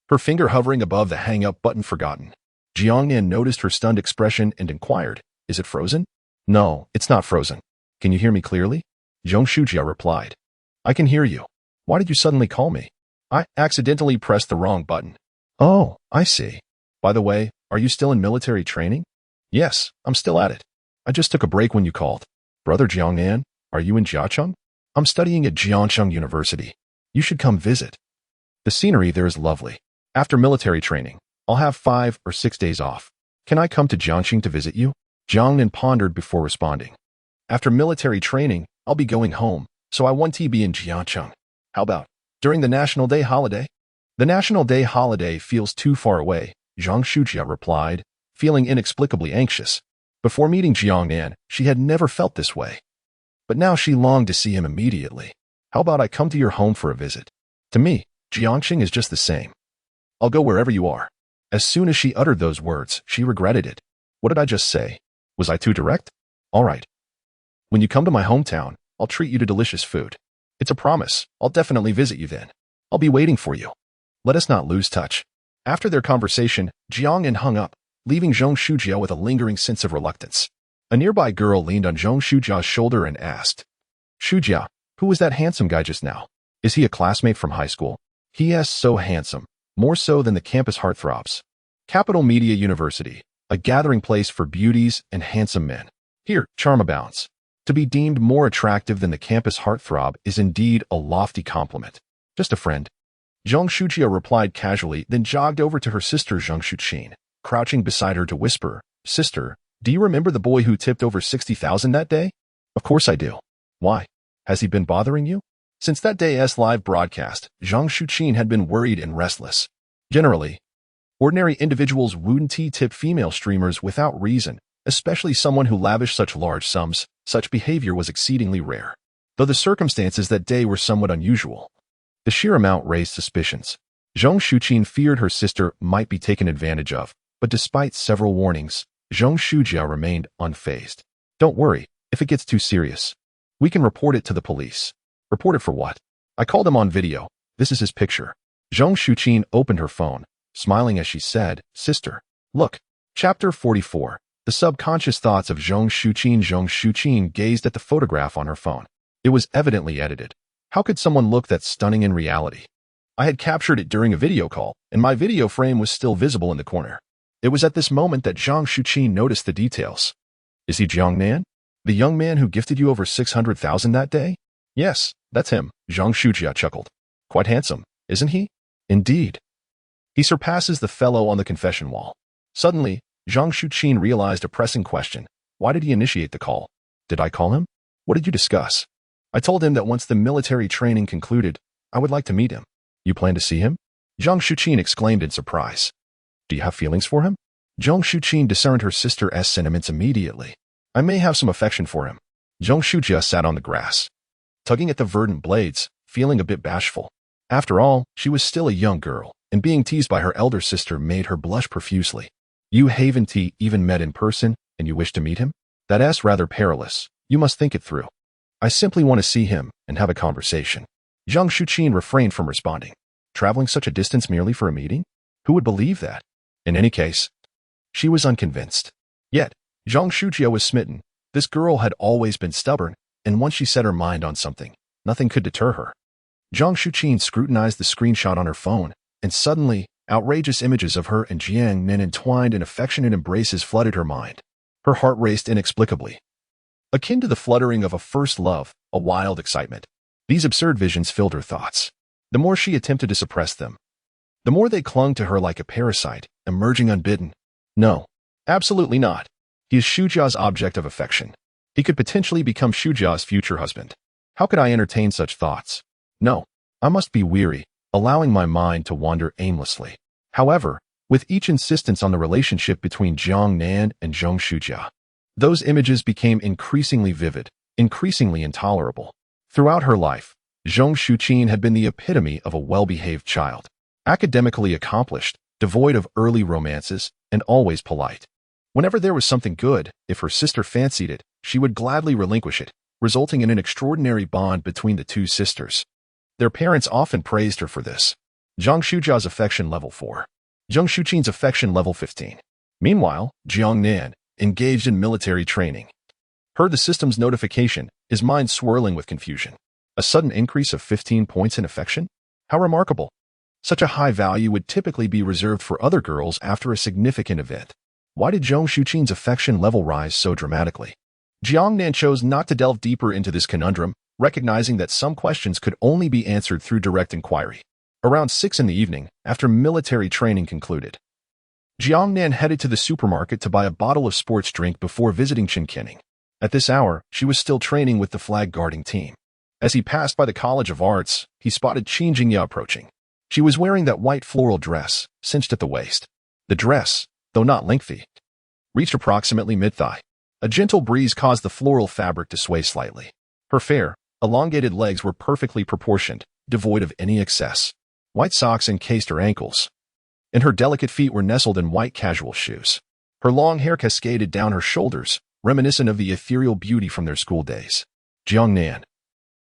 her finger hovering above the hang-up button forgotten. Jiangnan noticed her stunned expression and inquired, is it frozen? No, it's not frozen. Can you hear me clearly? Zhang Shujia replied. I can hear you. Why did you suddenly call me? I accidentally pressed the wrong button. Oh, I see. By the way, are you still in military training? Yes, I'm still at it. I just took a break when you called. Brother Jiangnan, are you in Jiacheng? I'm studying at Jiangnan University. You should come visit. The scenery there is lovely. After military training, I'll have 5 or 6 days off. Can I come to Jiangxing to visit you? Jiangnan pondered before responding. After military training, I'll be going home, so I want to be in Jiangcheng. How about during the National Day holiday? The National Day holiday feels too far away, Zhang Shujia replied, feeling inexplicably anxious. Before meeting Jiangnan, she had never felt this way. But now she longed to see him immediately. How about I come to your home for a visit? To me, Jiangxing is just the same. I'll go wherever you are. As soon as she uttered those words, she regretted it. What did I just say? Was I too direct? All right. When you come to my hometown, I'll treat you to delicious food. It's a promise. I'll definitely visit you then. I'll be waiting for you. Let us not lose touch. After their conversation, Jiangnan hung up, leaving Zhang Shujia with a lingering sense of reluctance. A nearby girl leaned on Zhang Shujia's shoulder and asked, Shujia, who was that handsome guy just now? Is he a classmate from high school? He is so handsome, more so than the campus heartthrobs. Capital Media University, a gathering place for beauties and handsome men. Here, charm abounds. To be deemed more attractive than the campus heartthrob is indeed a lofty compliment. Just a friend. Zhang Shujia replied casually, then jogged over to her sister Zhang Shuqin, crouching beside her to whisper, Sister, do you remember the boy who tipped over 60,000 that day? Of course I do. Why? Has he been bothering you? Since that day's live broadcast, Zhang Shuqin had been worried and restless. Generally, ordinary individuals wouldn't tip female streamers without reason, especially someone who lavished such large sums. Such behavior was exceedingly rare, though the circumstances that day were somewhat unusual. The sheer amount raised suspicions. Zhang Shuqin feared her sister might be taken advantage of, but despite several warnings, Zhang Shujia remained unfazed. Don't worry, if it gets too serious, we can report it to the police. Report it for what? I called him on video. This is his picture. Zhang Shuqin opened her phone, smiling as she said, Sister, look. Chapter 44. The subconscious thoughts of Zhang Shuqin. Zhang Shuqin gazed at the photograph on her phone. It was evidently edited. How could someone look that stunning in reality? I had captured it during a video call, and my video frame was still visible in the corner. It was at this moment that Zhang Shuqin noticed the details. Is he Jiangnan? The young man who gifted you over 600,000 that day? Yes, that's him, Zhang Shuqia chuckled. Quite handsome, isn't he? Indeed. He surpasses the fellow on the confession wall. Suddenly, Zhang Shuqin realized a pressing question. Why did he initiate the call? Did I call him? What did you discuss? I told him that once the military training concluded, I would like to meet him. You plan to see him? Zhang Shuqin exclaimed in surprise. Do you have feelings for him? Zhang Shuqin discerned her sister's sentiments immediately. I may have some affection for him. Zhang Shuqia sat on the grass, tugging at the verdant blades, feeling a bit bashful. After all, she was still a young girl, and being teased by her elder sister made her blush profusely. You haven't even met in person, and you wish to meet him? That's rather perilous. You must think it through. I simply want to see him and have a conversation. Zhang Shuqin refrained from responding. Traveling such a distance merely for a meeting? Who would believe that? In any case, she was unconvinced. Yet, Zhang Shuqia was smitten. This girl had always been stubborn, and once she set her mind on something, nothing could deter her. Zhang Shuqin scrutinized the screenshot on her phone, and suddenly, outrageous images of her and Jiangnan entwined in affectionate embraces flooded her mind. Her heart raced inexplicably. Akin to the fluttering of a first love, a wild excitement. These absurd visions filled her thoughts. The more she attempted to suppress them, the more they clung to her like a parasite, emerging unbidden. No, absolutely not. He is Shujia's object of affection. He could potentially become Shujia's future husband. How could I entertain such thoughts? No, I must be weary, allowing my mind to wander aimlessly. However, with each insistence on the relationship between Jiangnan and Zhang Shuqia, those images became increasingly vivid, increasingly intolerable. Throughout her life, Zhang Shuqin had been the epitome of a well-behaved child, academically accomplished, devoid of early romances, and always polite. Whenever there was something good, if her sister fancied it, she would gladly relinquish it, resulting in an extraordinary bond between the two sisters. Their parents often praised her for this. Zhang Shujia's affection level 4. Zhang Shuqin's affection level 15. Meanwhile, Jiangnan, engaged in military training, heard the system's notification, his mind swirling with confusion. A sudden increase of 15 points in affection? How remarkable. Such a high value would typically be reserved for other girls after a significant event. Why did Zhang Shuqin's affection level rise so dramatically? Jiangnan chose not to delve deeper into this conundrum, recognizing that some questions could only be answered through direct inquiry. Around 6 in the evening, after military training concluded, Jiangnan headed to the supermarket to buy a bottle of sports drink before visiting Jiangnan. At this hour, she was still training with the flag-guarding team. As he passed by the College of Arts, he spotted Qin Jingya approaching. She was wearing that white floral dress, cinched at the waist. The dress, though not lengthy, reached approximately mid-thigh. A gentle breeze caused the floral fabric to sway slightly. Her fair, elongated legs were perfectly proportioned, devoid of any excess. White socks encased her ankles, and her delicate feet were nestled in white casual shoes. Her long hair cascaded down her shoulders, reminiscent of the ethereal beauty from their school days. Jiangnan.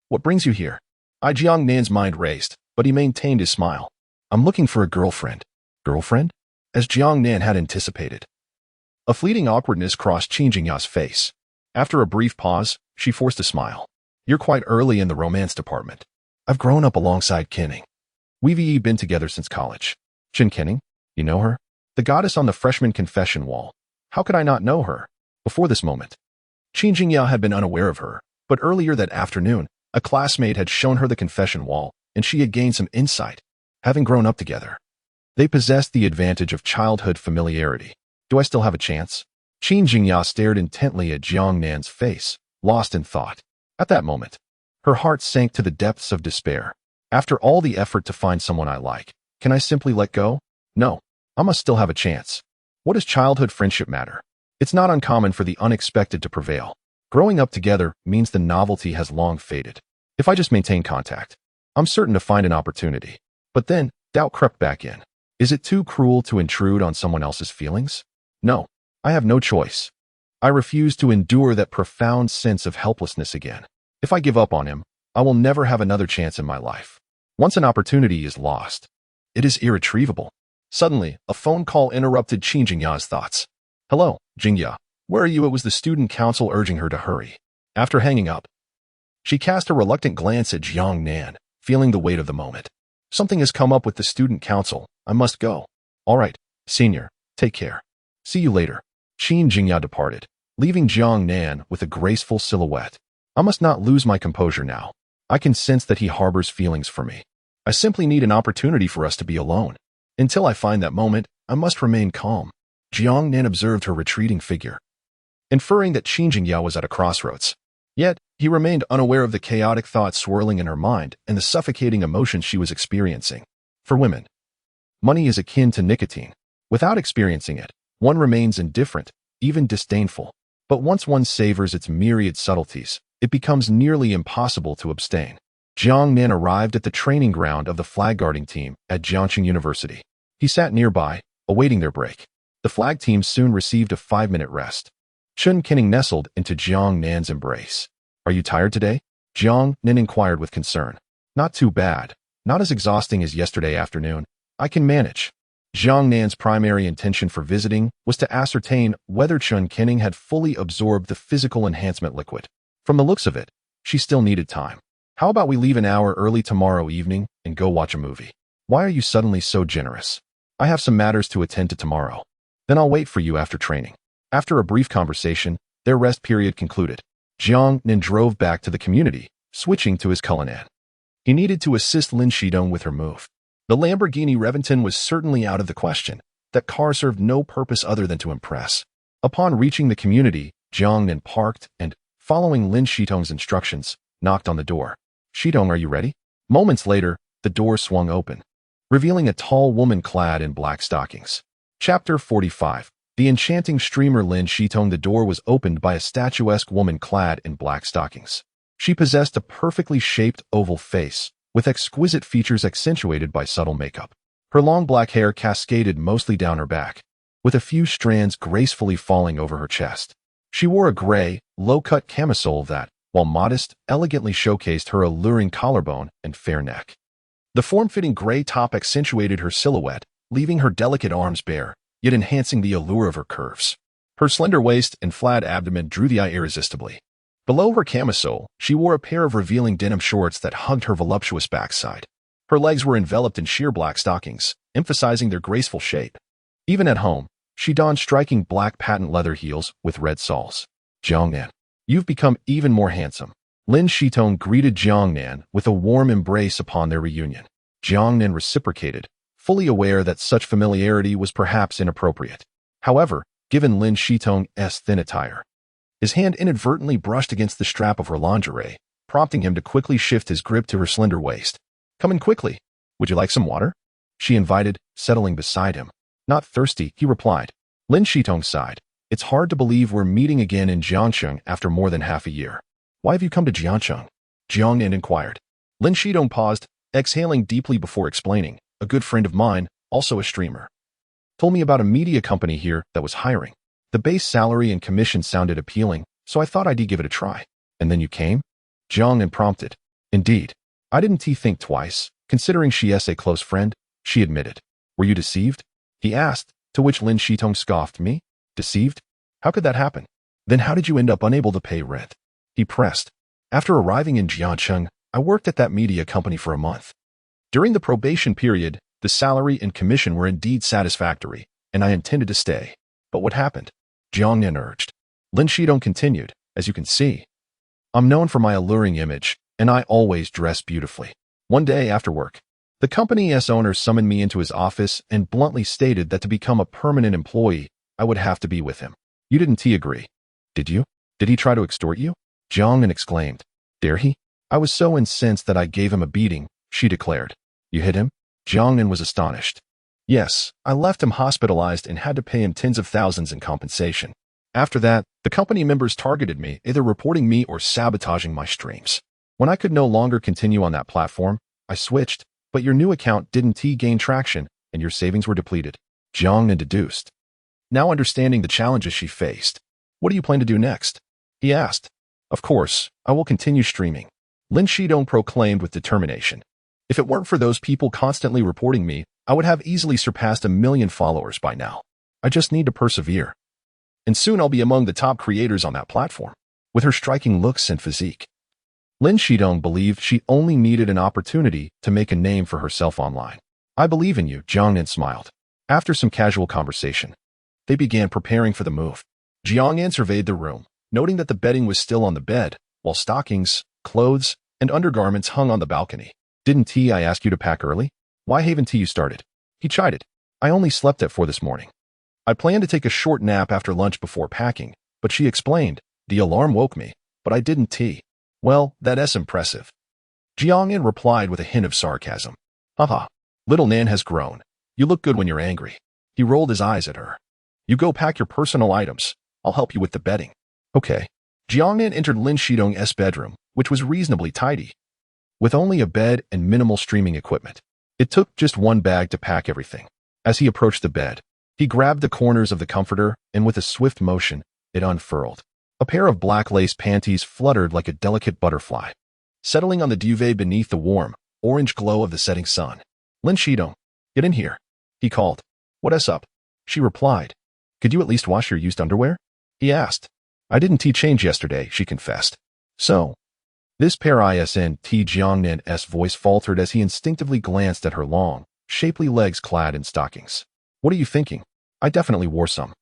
What brings you here? Jiangnan's mind raced, but he maintained his smile. I'm looking for a girlfriend. Girlfriend? As Jiangnan had anticipated. A fleeting awkwardness crossed Qin Jingya's face. After a brief pause, she forced a smile. You're quite early in the romance department. I've grown up alongside Kenning. We've been together since college. Qin Kenning? You know her? The goddess on the freshman confession wall. How could I not know her? Before this moment, Qin Jingya had been unaware of her, but earlier that afternoon, a classmate had shown her the confession wall, and she had gained some insight. Having grown up together, they possessed the advantage of childhood familiarity. Do I still have a chance? Qin Jingya stared intently at Jiangnan's face, lost in thought. At that moment, her heart sank to the depths of despair. After all the effort to find someone I like, can I simply let go? No, I must still have a chance. What does childhood friendship matter? It's not uncommon for the unexpected to prevail. Growing up together means the novelty has long faded. If I just maintain contact, I'm certain to find an opportunity. But then, doubt crept back in. Is it too cruel to intrude on someone else's feelings? No, I have no choice. I refuse to endure that profound sense of helplessness again. If I give up on him, I will never have another chance in my life. Once an opportunity is lost, it is irretrievable. Suddenly, a phone call interrupted Qin Jingya's thoughts. Hello, Jingya. Where are you? It was the student council urging her to hurry. After hanging up, she cast a reluctant glance at Jiangnan, feeling the weight of the moment. Something has come up with the student council. I must go. All right, senior. Take care. See you later. Qin Jingya departed, leaving Jiangnan with a graceful silhouette. I must not lose my composure now. I can sense that he harbors feelings for me. I simply need an opportunity for us to be alone. Until I find that moment, I must remain calm. Jiangnan observed her retreating figure, inferring that Qin Jingya was at a crossroads. Yet, he remained unaware of the chaotic thoughts swirling in her mind and the suffocating emotions she was experiencing. For women, money is akin to nicotine. Without experiencing it, one remains indifferent, even disdainful. But once one savors its myriad subtleties, it becomes nearly impossible to abstain. Jiangnan arrived at the training ground of the flag guarding team at Jiangnan University. He sat nearby, awaiting their break. The flag team soon received a 5-minute rest. Chun Kinning nestled into Jiangnan's embrace. Are you tired today? Jiangnan inquired with concern. Not too bad. Not as exhausting as yesterday afternoon. I can manage. Jiangnan's primary intention for visiting was to ascertain whether Chun Kinning had fully absorbed the physical enhancement liquid. From the looks of it, she still needed time. How about we leave an hour early tomorrow evening and go watch a movie? Why are you suddenly so generous? I have some matters to attend to tomorrow. Then I'll wait for you after training. After a brief conversation, their rest period concluded. Jiangnan drove back to the community, switching to his Cullinan. He needed to assist Lin Shidong with her move. The Lamborghini Reventon was certainly out of the question. That car served no purpose other than to impress. Upon reaching the community, Jiangnan parked and, following Lin Shidong's instructions, knocked on the door. Shidong, are you ready? Moments later, the door swung open, revealing a tall woman clad in black stockings. Chapter 45. The enchanting streamer Lin Shidong. The door was opened by a statuesque woman clad in black stockings. She possessed a perfectly shaped oval face, with exquisite features accentuated by subtle makeup. Her long black hair cascaded mostly down her back, with a few strands gracefully falling over her chest. She wore a gray, low-cut camisole that, while modest, elegantly showcased her alluring collarbone and fair neck. The form-fitting gray top accentuated her silhouette, leaving her delicate arms bare, yet enhancing the allure of her curves. Her slender waist and flat abdomen drew the eye irresistibly. Below her camisole, she wore a pair of revealing denim shorts that hugged her voluptuous backside. Her legs were enveloped in sheer black stockings, emphasizing their graceful shape. Even at home, she donned striking black patent leather heels with red soles. Jiangnan, you've become even more handsome. Lin Shidong greeted Jiangnan with a warm embrace upon their reunion. Jiangnan reciprocated, fully aware that such familiarity was perhaps inappropriate. However, given Lin Shidong's thin attire, his hand inadvertently brushed against the strap of her lingerie, prompting him to quickly shift his grip to her slender waist. Come in quickly. Would you like some water? She invited, settling beside him. Not thirsty, he replied. Lin Shidong sighed. It's hard to believe we're meeting again in Jiangnan after more than half a year. Why have you come to Jiangnan? Jiangnan inquired. Lin Shidong paused, exhaling deeply before explaining. A good friend of mine, also a streamer, told me about a media company here that was hiring. The base salary and commission sounded appealing, so I thought I'd give it a try. And then you came? Jiangnan prompted. Indeed. I didn't think twice, considering she's a close friend, she admitted. Were you deceived? He asked, to which Lin Shidong scoffed. Me? Deceived? How could that happen? Then how did you end up unable to pay rent? He pressed. After arriving in Jiangnan, I worked at that media company for a month. During the probation period, the salary and commission were indeed satisfactory, and I intended to stay. But what happened? Jiangnan urged. Lin Shidong continued, as you can see, I'm known for my alluring image, and I always dress beautifully. One day after work, the company's owner summoned me into his office and bluntly stated that to become a permanent employee, I would have to be with him. You didn't agree, did you? Did he try to extort you? Jiangnan exclaimed. Dare he? I was so incensed that I gave him a beating, she declared. You hit him? Jiangnan was astonished. Yes, I left him hospitalized and had to pay him tens of thousands in compensation. After that, the company members targeted me, either reporting me or sabotaging my streams. When I could no longer continue on that platform, I switched, but your new account didn't gain traction, and your savings were depleted. Jiangnan deduced. Now understanding the challenges she faced. What do you plan to do next? He asked. Of course, I will continue streaming. Lin Shidong proclaimed with determination. If it weren't for those people constantly reporting me, I would have easily surpassed 1 million followers by now. I just need to persevere. And soon I'll be among the top creators on that platform. With her striking looks and physique, Lin Shidong believed she only needed an opportunity to make a name for herself online. I believe in you, Jiangnan smiled. After some casual conversation, they began preparing for the move. Jiangnan surveyed the room, noting that the bedding was still on the bed, while stockings, clothes, and undergarments hung on the balcony. Didn't I ask you to pack early? Why haven't you started? He chided. I only slept at 4 this morning. I planned to take a short nap after lunch before packing, but she explained, the alarm woke me, but I didn't. Well, that's impressive. Jiangnan replied with a hint of sarcasm. Haha, little Nan has grown. You look good when you're angry. He rolled his eyes at her. You go pack your personal items. I'll help you with the bedding. Okay. Jiangnan entered Lin Shidong's bedroom, which was reasonably tidy, with only a bed and minimal streaming equipment. It took just one bag to pack everything. As he approached the bed, he grabbed the corners of the comforter, and with a swift motion, it unfurled. A pair of black lace panties fluttered like a delicate butterfly, settling on the duvet beneath the warm, orange glow of the setting sun. Lin Shidong, get in here, he called. What's up? She replied. Could you at least wash your used underwear? He asked. I didn't change yesterday, she confessed. So, this pair isn't. Jiangnan's voice faltered as he instinctively glanced at her long, shapely legs clad in stockings. What are you thinking? I definitely wore some.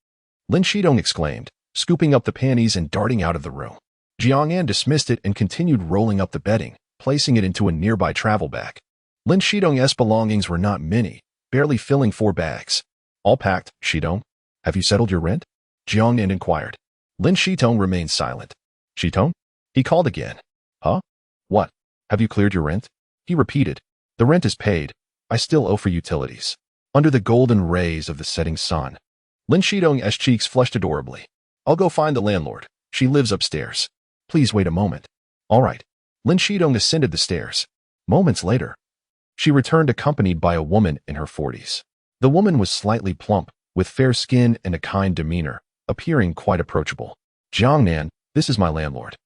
Lin Shidong exclaimed, scooping up the panties and darting out of the room. Jiangnan dismissed it and continued rolling up the bedding, placing it into a nearby travel bag. Lin Shidong's belongings were not many, barely filling 4 bags. All packed, Shidong? Have you settled your rent? Jiangnan inquired. Lin Shidong remained silent. Shidong? He called again. Huh? What? Have you cleared your rent? He repeated. The rent is paid. I still owe for utilities. Under the golden rays of the setting sun, Lin Shidong's cheeks flushed adorably. I'll go find the landlord. She lives upstairs. Please wait a moment. All right. Lin Shidong ascended the stairs. Moments later, she returned accompanied by a woman in her 40s. The woman was slightly plump, with fair skin and a kind demeanor, appearing quite approachable. Jiangnan, this is my landlord.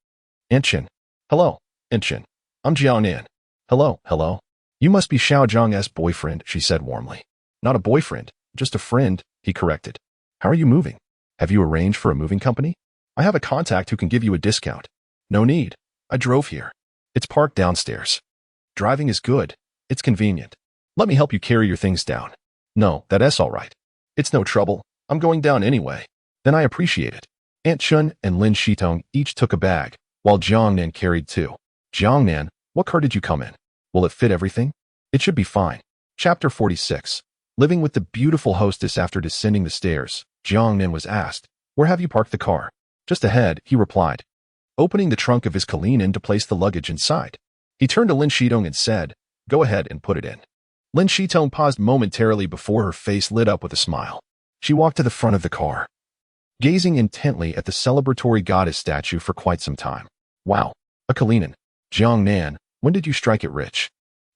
Enchen. Hello, Enchen. I'm Jiangnan. Hello. You must be Xiao Zhang's boyfriend, she said warmly. Not a boyfriend, just a friend, he corrected. How are you moving? Have you arranged for a moving company? I have a contact who can give you a discount. No need. I drove here. It's parked downstairs. Driving is good. It's convenient. Let me help you carry your things down. No, that's all right. It's no trouble. I'm going down anyway. Then I appreciate it. Aunt Chun and Lin Shitong each took a bag, while Jiangnan carried 2. Jiangnan, what car did you come in? Will it fit everything? It should be fine. Chapter 46. Living with the beautiful hostess after descending the stairs, Jiangnan was asked, where have you parked the car? Just ahead, he replied, opening the trunk of his Cullinan to place the luggage inside. He turned to Lin Shitong and said, go ahead and put it in. Lin Shitong paused momentarily before her face lit up with a smile. She walked to the front of the car, gazing intently at the celebratory goddess statue for quite some time. Wow, a Cullinan. Jiangnan, when did you strike it rich?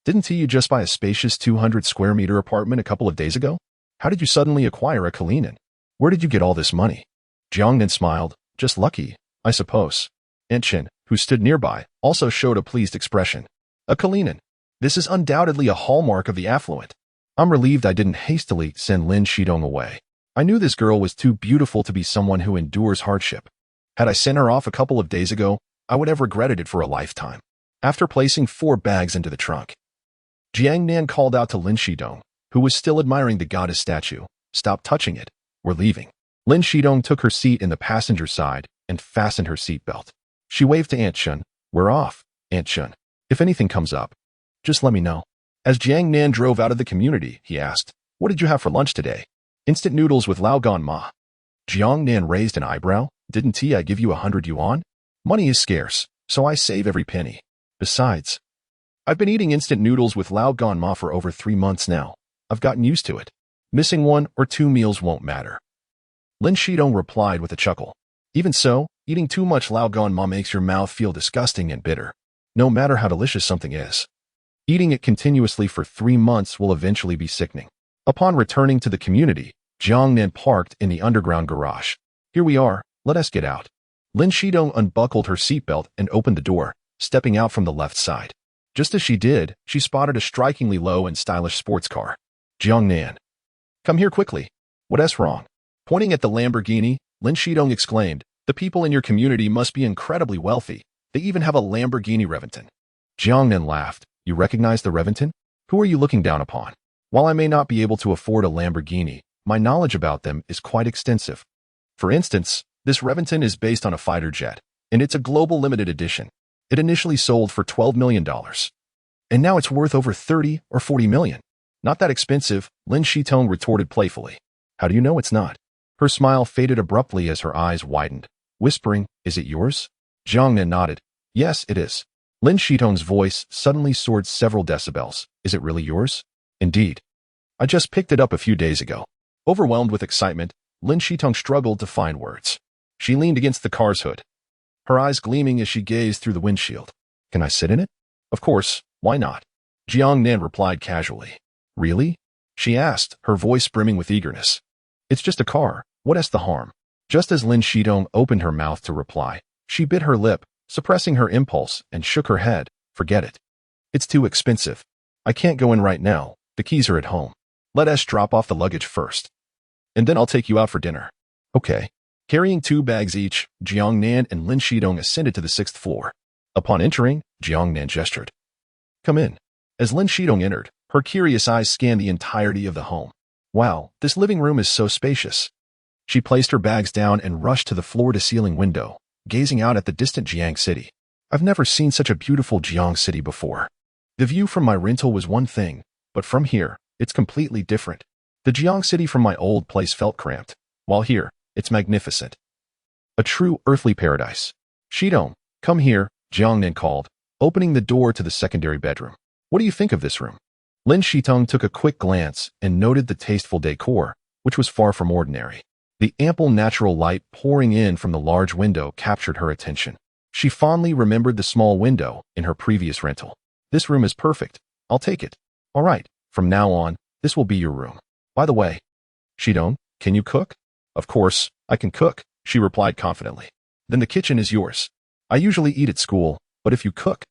Didn't you just buy a spacious 200-square-meter apartment a couple of days ago? How did you suddenly acquire a Cullinan? Where did you get all this money? Jiangnan smiled. Just lucky, I suppose. Enchen, who stood nearby, also showed a pleased expression. A Cullinan. This is undoubtedly a hallmark of the affluent. I'm relieved I didn't hastily send Lin Shidong away. I knew this girl was too beautiful to be someone who endures hardship. Had I sent her off a couple of days ago, I would have regretted it for a lifetime. After placing 4 bags into the trunk, Jiangnan called out to Lin Shidong, who was still admiring the goddess statue. Stop touching it. We're leaving. Lin Shidong took her seat in the passenger side and fastened her seatbelt. She waved to Aunt Chun. We're off, Aunt Chun. If anything comes up, just let me know. As Jiangnan drove out of the community, he asked, what did you have for lunch today? Instant noodles with Lao Gan Ma. Jiangnan raised an eyebrow. Didn't I give you 100 yuan? Money is scarce, so I save every penny. Besides, I've been eating instant noodles with Lao Gan Ma for over 3 months now. I've gotten used to it. Missing 1 or 2 meals won't matter. Lin Shidong replied with a chuckle. Even so, eating too much Lao Gan Ma makes your mouth feel disgusting and bitter, no matter how delicious something is. Eating it continuously for 3 months will eventually be sickening. Upon returning to the community, Jiangnan parked in the underground garage. Here we are, let us get out. Lin Shidong unbuckled her seatbelt and opened the door, stepping out from the left side. Just as she did, she spotted a strikingly low and stylish sports car. Jiangnan. Come here quickly. What's wrong? Pointing at the Lamborghini, Lin Shidong exclaimed, the people in your community must be incredibly wealthy. They even have a Lamborghini Reventon. Jiangnan laughed. You recognize the Reventon? Who are you looking down upon? While I may not be able to afford a Lamborghini, my knowledge about them is quite extensive. For instance, this Reventon is based on a fighter jet, and it's a global limited edition. It initially sold for $12 million. And now it's worth over 30 or 40 million. Not that expensive, Lin Shitong retorted playfully. How do you know it's not? Her smile faded abruptly as her eyes widened, whispering, is it yours? Jiangnan nodded. Yes, it is. Lin Shitong's voice suddenly soared several decibels. Is it really yours? Indeed. I just picked it up a few days ago. Overwhelmed with excitement, Lin Shitong struggled to find words. She leaned against the car's hood, her eyes gleaming as she gazed through the windshield. Can I sit in it? Of course, why not? Jiangnan replied casually. Really? She asked, her voice brimming with eagerness. It's just a car. What's the harm? Just as Lin Shitong opened her mouth to reply, she bit her lip, suppressing her impulse, and shook her head. Forget it. It's too expensive. I can't go in right now. The keys are at home. Let us drop off the luggage first. And then I'll take you out for dinner. Okay. Carrying 2 bags each, Jiangnan and Lin Shitong ascended to the 6th floor. Upon entering, Jiangnan gestured. Come in. As Lin Shitong entered, her curious eyes scanned the entirety of the home. Wow, this living room is so spacious. She placed her bags down and rushed to the floor-to-ceiling window, gazing out at the distant Jiang city. I've never seen such a beautiful Jiang city before. The view from my rental was one thing, but from here, it's completely different. The Jiang city from my old place felt cramped, while here, it's magnificent. A true earthly paradise. Shitong, come here, Jiangnan called, opening the door to the secondary bedroom. What do you think of this room? Lin Shitong took a quick glance and noted the tasteful decor, which was far from ordinary. The ample natural light pouring in from the large window captured her attention. She fondly remembered the small window in her previous rental. This room is perfect. I'll take it. All right, from now on, this will be your room. By the way, Shitong, can you cook? Of course, I can cook, she replied confidently. Then the kitchen is yours. I usually eat at school, but if you cook,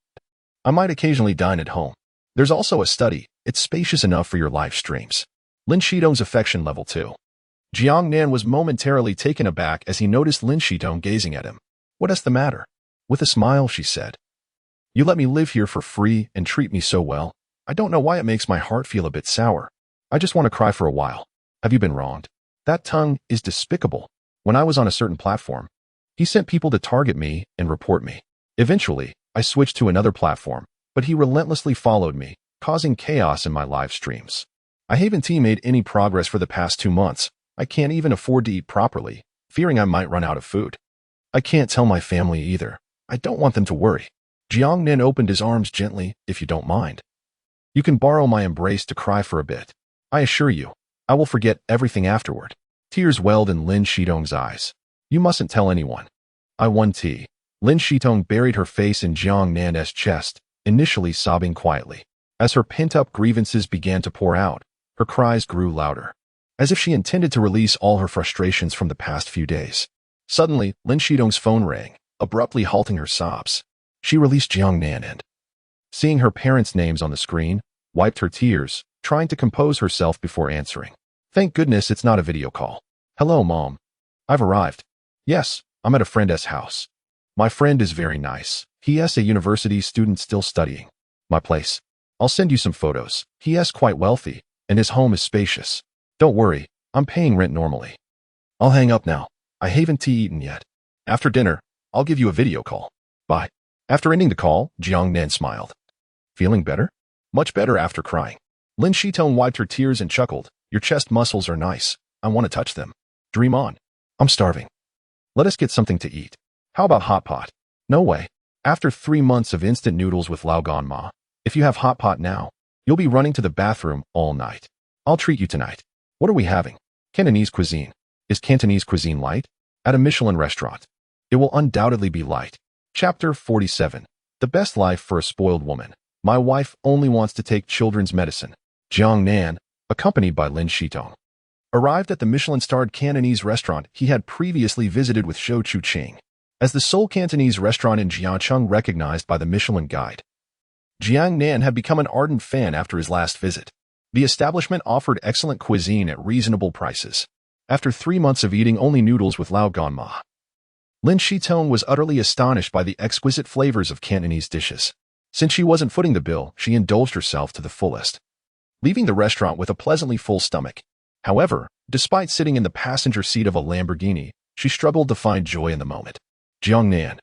I might occasionally dine at home. There's also a study. It's spacious enough for your live streams. Lin Shitong's affection level 2. Jiangnan was momentarily taken aback as he noticed Lin Shitong gazing at him. What's the matter? With a smile, she said. You let me live here for free and treat me so well. I don't know why it makes my heart feel a bit sour. I just want to cry for a while. Have you been wronged? That tongue is despicable. When I was on a certain platform, he sent people to target me and report me. Eventually, I switched to another platform, but he relentlessly followed me, causing chaos in my live streams. I haven't made any progress for the past 2 months. I can't even afford to eat properly, fearing I might run out of food. I can't tell my family either. I don't want them to worry. Jiangnan opened his arms gently, if you don't mind. You can borrow my embrace to cry for a bit. I assure you, I will forget everything afterward. Tears welled in Lin Shitong's eyes. You mustn't tell anyone. I want tea. Lin Shitong buried her face in Jiangnan's chest, initially sobbing quietly. As her pent-up grievances began to pour out, her cries grew louder, as if she intended to release all her frustrations from the past few days. Suddenly, Lin Shitong's phone rang, abruptly halting her sobs. She released Jiangnan and, seeing her parents' names on the screen, wiped her tears, trying to compose herself before answering. Thank goodness it's not a video call. Hello, Mom. I've arrived. Yes, I'm at a friend's house. My friend is very nice. He's a university student still studying. My place. I'll send you some photos. He's quite wealthy, and his home is spacious. Don't worry, I'm paying rent normally. I'll hang up now. I haven't eaten yet. After dinner, I'll give you a video call. Bye. After ending the call, Jiangnan smiled. Feeling better? Much better after crying. Lin Shitong wiped her tears and chuckled. Your chest muscles are nice. I want to touch them. Dream on. I'm starving. Let us get something to eat. How about hot pot? No way. After 3 months of instant noodles with Lao Gan Ma, if you have hot pot now, you'll be running to the bathroom all night. I'll treat you tonight. What are we having? Cantonese cuisine. Is Cantonese cuisine light? At a Michelin restaurant. It will undoubtedly be light. Chapter 47. The best life for a spoiled woman. My wife only wants to take children's medicine. Jiangnan, accompanied by Lin Shitong, arrived at the Michelin-starred Cantonese restaurant he had previously visited with Zhou Chuqing, as the sole Cantonese restaurant in Jiangcheng recognized by the Michelin Guide. Jiangnan had become an ardent fan after his last visit. The establishment offered excellent cuisine at reasonable prices. After 3 months of eating only noodles with Lao Gan Ma, Lin Shitong was utterly astonished by the exquisite flavors of Cantonese dishes. Since she wasn't footing the bill, she indulged herself to the fullest, leaving the restaurant with a pleasantly full stomach. However, despite sitting in the passenger seat of a Lamborghini, she struggled to find joy in the moment. Jiangnan,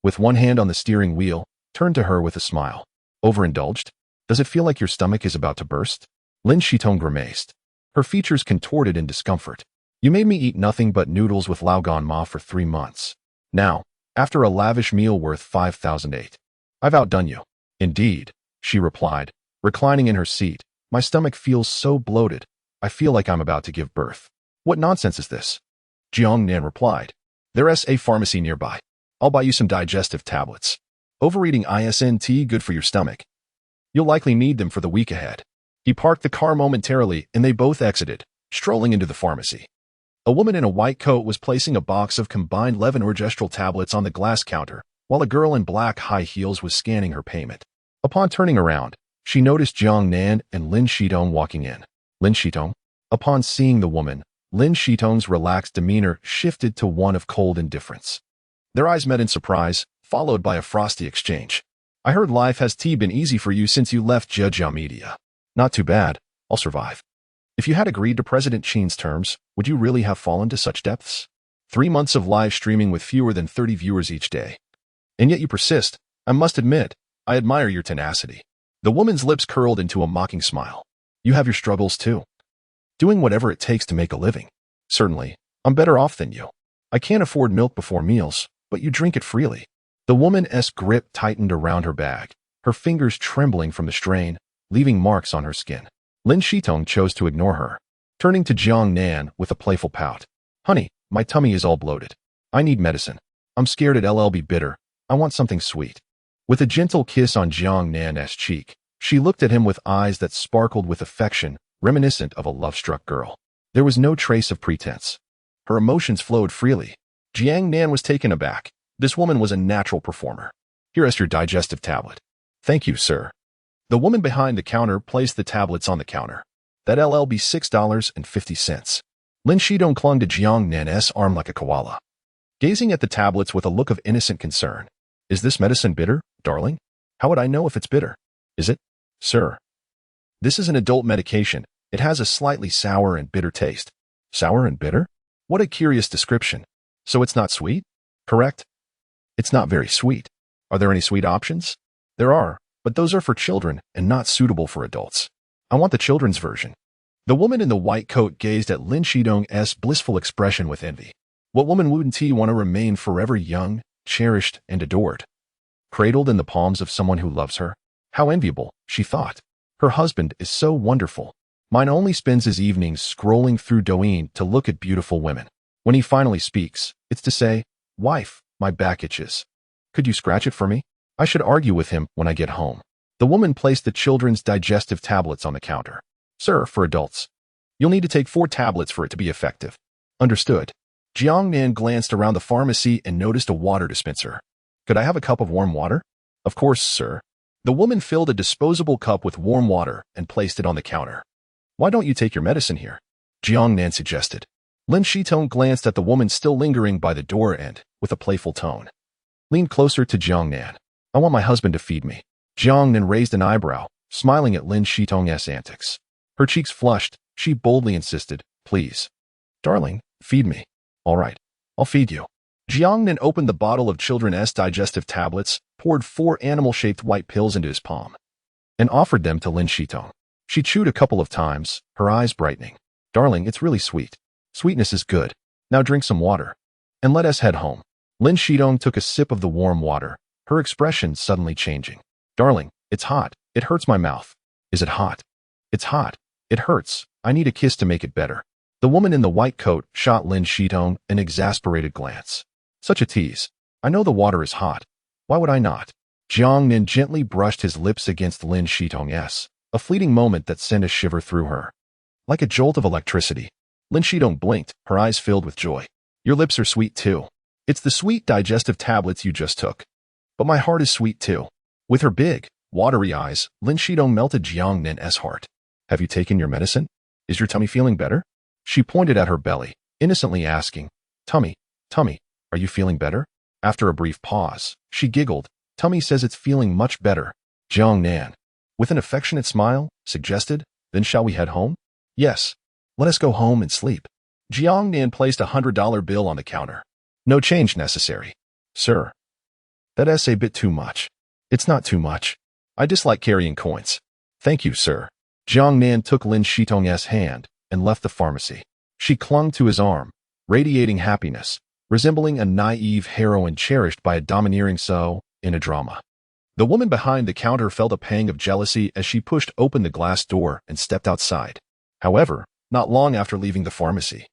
with one hand on the steering wheel, turned to her with a smile. Overindulged? Does it feel like your stomach is about to burst? Lin Shitong grimaced, her features contorted in discomfort. You made me eat nothing but noodles with Laogan Ma for 3 months. Now, after a lavish meal worth 5,008, I've outdone you. Indeed, she replied, reclining in her seat. My stomach feels so bloated. I feel like I'm about to give birth. What nonsense is this? Jiangnan replied. There's a pharmacy nearby. I'll buy you some digestive tablets. Overeating isn't good for your stomach. You'll likely need them for the week ahead. He parked the car momentarily and they both exited, strolling into the pharmacy. A woman in a white coat was placing a box of combined levonorgestrel tablets on the glass counter, while a girl in black high heels was scanning her payment. Upon turning around, she noticed Jiangnan and Lin Shitong walking in. Lin Shitong? Upon seeing the woman, Lin Shitong's relaxed demeanor shifted to one of cold indifference. Their eyes met in surprise, followed by a frosty exchange. I heard life has been easy for you since you left Jia Media. Not too bad. I'll survive. If you had agreed to President Qin's terms, would you really have fallen to such depths? 3 months of live streaming with fewer than 30 viewers each day. And yet you persist. I must admit, I admire your tenacity. The woman's lips curled into a mocking smile. You have your struggles too. Doing whatever it takes to make a living. Certainly, I'm better off than you. I can't afford milk before meals, but you drink it freely. The woman's grip tightened around her bag, her fingers trembling from the strain, leaving marks on her skin. Lin Shitong chose to ignore her, turning to Jiangnan with a playful pout. Honey, my tummy is all bloated. I need medicine. I'm scared it'll be bitter. I want something sweet. With a gentle kiss on Jiangnan's cheek, she looked at him with eyes that sparkled with affection, reminiscent of a love-struck girl. There was no trace of pretense. Her emotions flowed freely. Jiangnan was taken aback. This woman was a natural performer. Here is your digestive tablet. Thank you, sir. The woman behind the counter placed the tablets on the counter. That'll be $6.50. Lin Shitong clung to Jiangnan's arm like a koala, gazing at the tablets with a look of innocent concern. Is this medicine bitter, darling? How would I know if it's bitter? Is it, sir? This is an adult medication. It has a slightly sour and bitter taste. Sour and bitter? What a curious description. So it's not sweet? Correct? It's not very sweet. Are there any sweet options? There are, but those are for children and not suitable for adults. I want the children's version. The woman in the white coat gazed at Lin Shitong's blissful expression with envy. What woman wouldn't want to remain forever young, cherished, and adored? Cradled in the palms of someone who loves her? How enviable, she thought. Her husband is so wonderful. Mine only spends his evenings scrolling through Douyin to look at beautiful women. When he finally speaks, it's to say, wife, my back itches. Could you scratch it for me? I should argue with him when I get home. The woman placed the children's digestive tablets on the counter. Sir, for adults. You'll need to take 4 tablets for it to be effective. Understood. Jiangnan glanced around the pharmacy and noticed a water dispenser. Could I have a cup of warm water? Of course, sir. The woman filled a disposable cup with warm water and placed it on the counter. Why don't you take your medicine here? Jiangnan suggested. Lin Shitong glanced at the woman still lingering by the door and, with a playful tone, leaned closer to Jiangnan. I want my husband to feed me. Jiangnan raised an eyebrow, smiling at Lin Shitong's antics. Her cheeks flushed. She boldly insisted, please. Darling, feed me. All right, I'll feed you. Jiangnan opened the bottle of children's digestive tablets, poured 4 animal-shaped white pills into his palm, and offered them to Lin Shitong. She chewed a couple of times, her eyes brightening. Darling, it's really sweet. Sweetness is good. Now drink some water. And let us head home. Lin Shitong took a sip of the warm water, her expression suddenly changing. Darling, it's hot. It hurts my mouth. Is it hot? It's hot. It hurts. I need a kiss to make it better. The woman in the white coat shot Lin Shitong an exasperated glance. Such a tease. I know the water is hot. Why would I not? Jiangnan gently brushed his lips against Lin Shitong's, a fleeting moment that sent a shiver through her. Like a jolt of electricity. Lin Shitong blinked, her eyes filled with joy. Your lips are sweet too. It's the sweet digestive tablets you just took. But my heart is sweet too. With her big, watery eyes, Lin Shitong melted Jiangnan's heart. Have you taken your medicine? Is your tummy feeling better? She pointed at her belly, innocently asking, Tummy, Are you feeling better? After a brief pause, she giggled. Tummy says it's feeling much better. Jiangnan, with an affectionate smile, suggested, then shall we head home? Yes. Let us go home and sleep. Jiangnan placed a $100 bill on the counter. No change necessary. Sir. That's a bit too much. It's not too much. I dislike carrying coins. Thank you, sir. Jiangnan took Lin Shitong's hand and left the pharmacy. She clung to his arm, radiating happiness, resembling a naive heroine cherished by a domineering soul in a drama. The woman behind the counter felt a pang of jealousy as she pushed open the glass door and stepped outside. However, not long after leaving the pharmacy,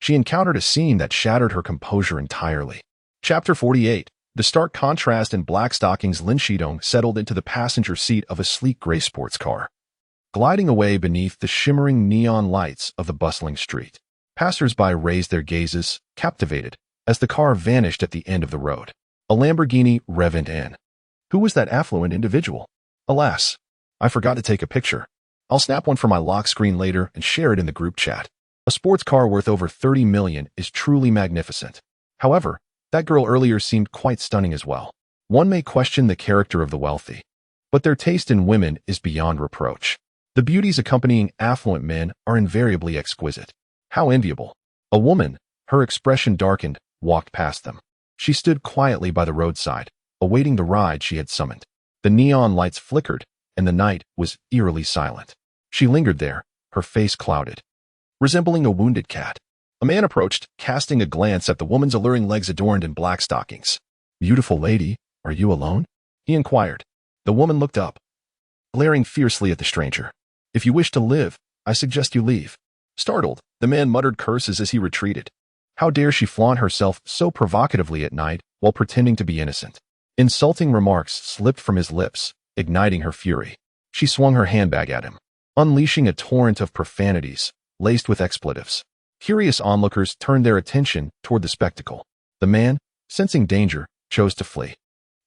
she encountered a scene that shattered her composure entirely. Chapter 48. The stark contrast in black stockings. Lin Shitong settled into the passenger seat of a sleek gray sports car, gliding away beneath the shimmering neon lights of the bustling street. Passers-by raised their gazes, captivated, as the car vanished at the end of the road. A Lamborghini revved in. Who was that affluent individual? Alas, I forgot to take a picture. I'll snap one for my lock screen later and share it in the group chat. A sports car worth over 30 million is truly magnificent. However, that girl earlier seemed quite stunning as well. One may question the character of the wealthy, but their taste in women is beyond reproach. The beauties accompanying affluent men are invariably exquisite. How enviable. A woman, her expression darkened, walked past them. She stood quietly by the roadside, awaiting the ride she had summoned. The neon lights flickered, and the night was eerily silent. She lingered there, her face clouded, resembling a wounded cat. A man approached, casting a glance at the woman's alluring legs adorned in black stockings. Beautiful lady, are you alone? He inquired. The woman looked up, glaring fiercely at the stranger. If you wish to live, I suggest you leave. Startled, the man muttered curses as he retreated. How dare she flaunt herself so provocatively at night while pretending to be innocent? Insulting remarks slipped from his lips, igniting her fury. She swung her handbag at him, unleashing a torrent of profanities, laced with expletives. Curious onlookers turned their attention toward the spectacle. The man, sensing danger, chose to flee.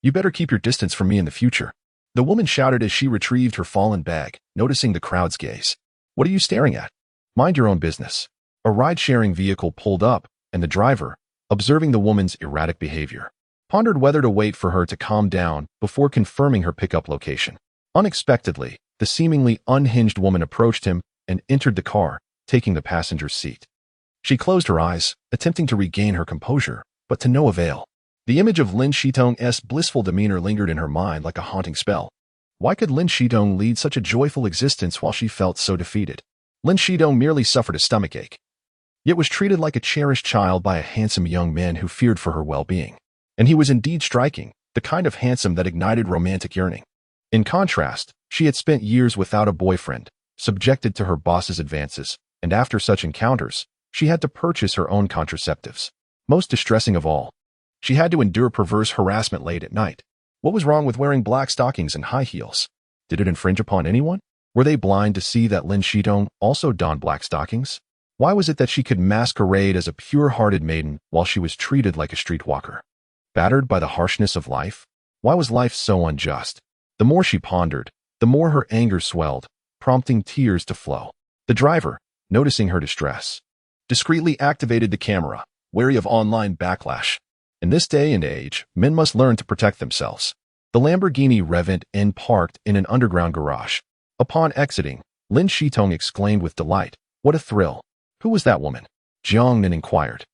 You better keep your distance from me in the future, the woman shouted as she retrieved her fallen bag, noticing the crowd's gaze. What are you staring at? Mind your own business. A ride-sharing vehicle pulled up, and the driver, observing the woman's erratic behavior, pondered whether to wait for her to calm down before confirming her pickup location. Unexpectedly, the seemingly unhinged woman approached him and entered the car, taking the passenger's seat. She closed her eyes, attempting to regain her composure, but to no avail. The image of Lin Shitong's blissful demeanor lingered in her mind like a haunting spell. Why could Lin Shitong lead such a joyful existence while she felt so defeated? Lin Shitong merely suffered a stomachache, yet was treated like a cherished child by a handsome young man who feared for her well-being. And he was indeed striking, the kind of handsome that ignited romantic yearning. In contrast, she had spent years without a boyfriend, subjected to her boss's advances, and after such encounters, she had to purchase her own contraceptives. Most distressing of all, she had to endure perverse harassment late at night. What was wrong with wearing black stockings and high heels? Did it infringe upon anyone? Were they blind to see that Lin Shitong also donned black stockings? Why was it that she could masquerade as a pure-hearted maiden while she was treated like a streetwalker? Battered by the harshness of life? Why was life so unjust? The more she pondered, the more her anger swelled, prompting tears to flow. The driver, noticing her distress, discreetly activated the camera, wary of online backlash. In this day and age, men must learn to protect themselves. The Lamborghini revved and parked in an underground garage. Upon exiting, Lin Shitong exclaimed with delight, "What a thrill! Who was that woman?" Jiangnan inquired.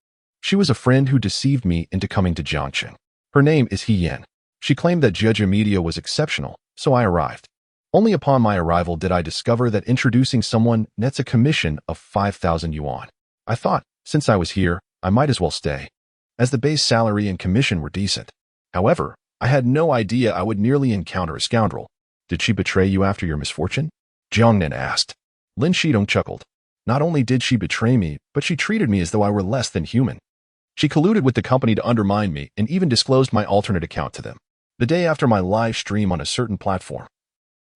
She was a friend who deceived me into coming to Jiangnan. Her name is Yan. She claimed that Jeju Media was exceptional, so I arrived. Only upon my arrival did I discover that introducing someone nets a commission of 5,000 yuan. I thought, since I was here, I might as well stay, as the base salary and commission were decent. However, I had no idea I would nearly encounter a scoundrel. Did she betray you after your misfortune? Jiangnan asked. Lin Shitong chuckled. Not only did she betray me, but she treated me as though I were less than human. She colluded with the company to undermine me and even disclosed my alternate account to them. The day after my live stream on a certain platform,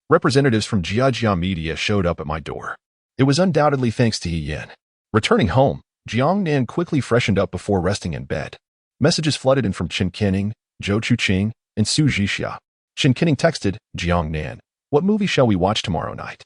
representatives from Jiangnan Media showed up at my door. It was undoubtedly thanks to Yan. Returning home, Jiangnan quickly freshened up before resting in bed. Messages flooded in from Chen Qining, Zhou Chuqing, and Su Zhixia. Chen Qining texted Jiangnan, "What movie shall we watch tomorrow night?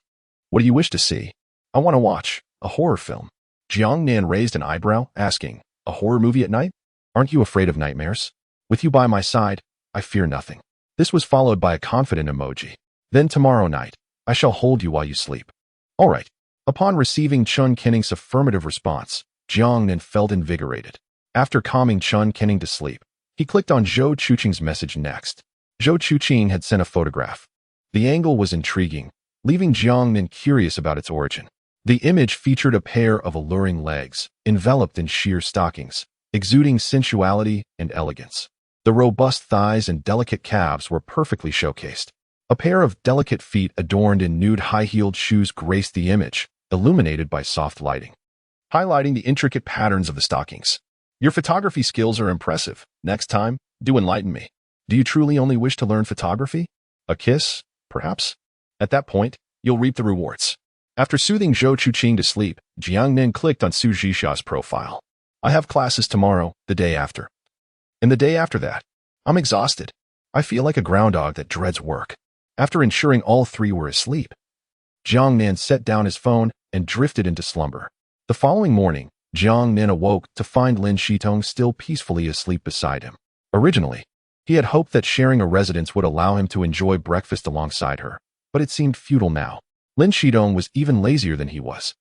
What do you wish to see?" "I want to watch a horror film." Jiangnan raised an eyebrow, asking, "A horror movie at night?" Aren't you afraid of nightmares? With you by my side, I fear nothing. This was followed by a confident emoji. Then tomorrow night, I shall hold you while you sleep. All right. Upon receiving Chun Kenning's affirmative response, Jiangnan felt invigorated. After calming Chun Kenning to sleep, he clicked on Zhou Chuqing's message next. Zhou Chuqing had sent a photograph. The angle was intriguing, leaving Jiangnan curious about its origin. The image featured a pair of alluring legs, enveloped in sheer stockings, exuding sensuality and elegance. The robust thighs and delicate calves were perfectly showcased. A pair of delicate feet adorned in nude high-heeled shoes graced the image, illuminated by soft lighting, highlighting the intricate patterns of the stockings. Your photography skills are impressive. Next time, do enlighten me. Do you truly only wish to learn photography? A kiss, perhaps? At that point, you'll reap the rewards. After soothing Zhou Chuqing to sleep, Jiangnan clicked on Su Zhisha's profile. I have classes tomorrow, the day after. And the day after that. I'm exhausted. I feel like a groundhog that dreads work. After ensuring all three were asleep, Jiangnan set down his phone and drifted into slumber. The following morning, Jiangnan awoke to find Lin Shitong still peacefully asleep beside him. Originally, he had hoped that sharing a residence would allow him to enjoy breakfast alongside her, but it seemed futile now. Lin Shitong was even lazier than he was.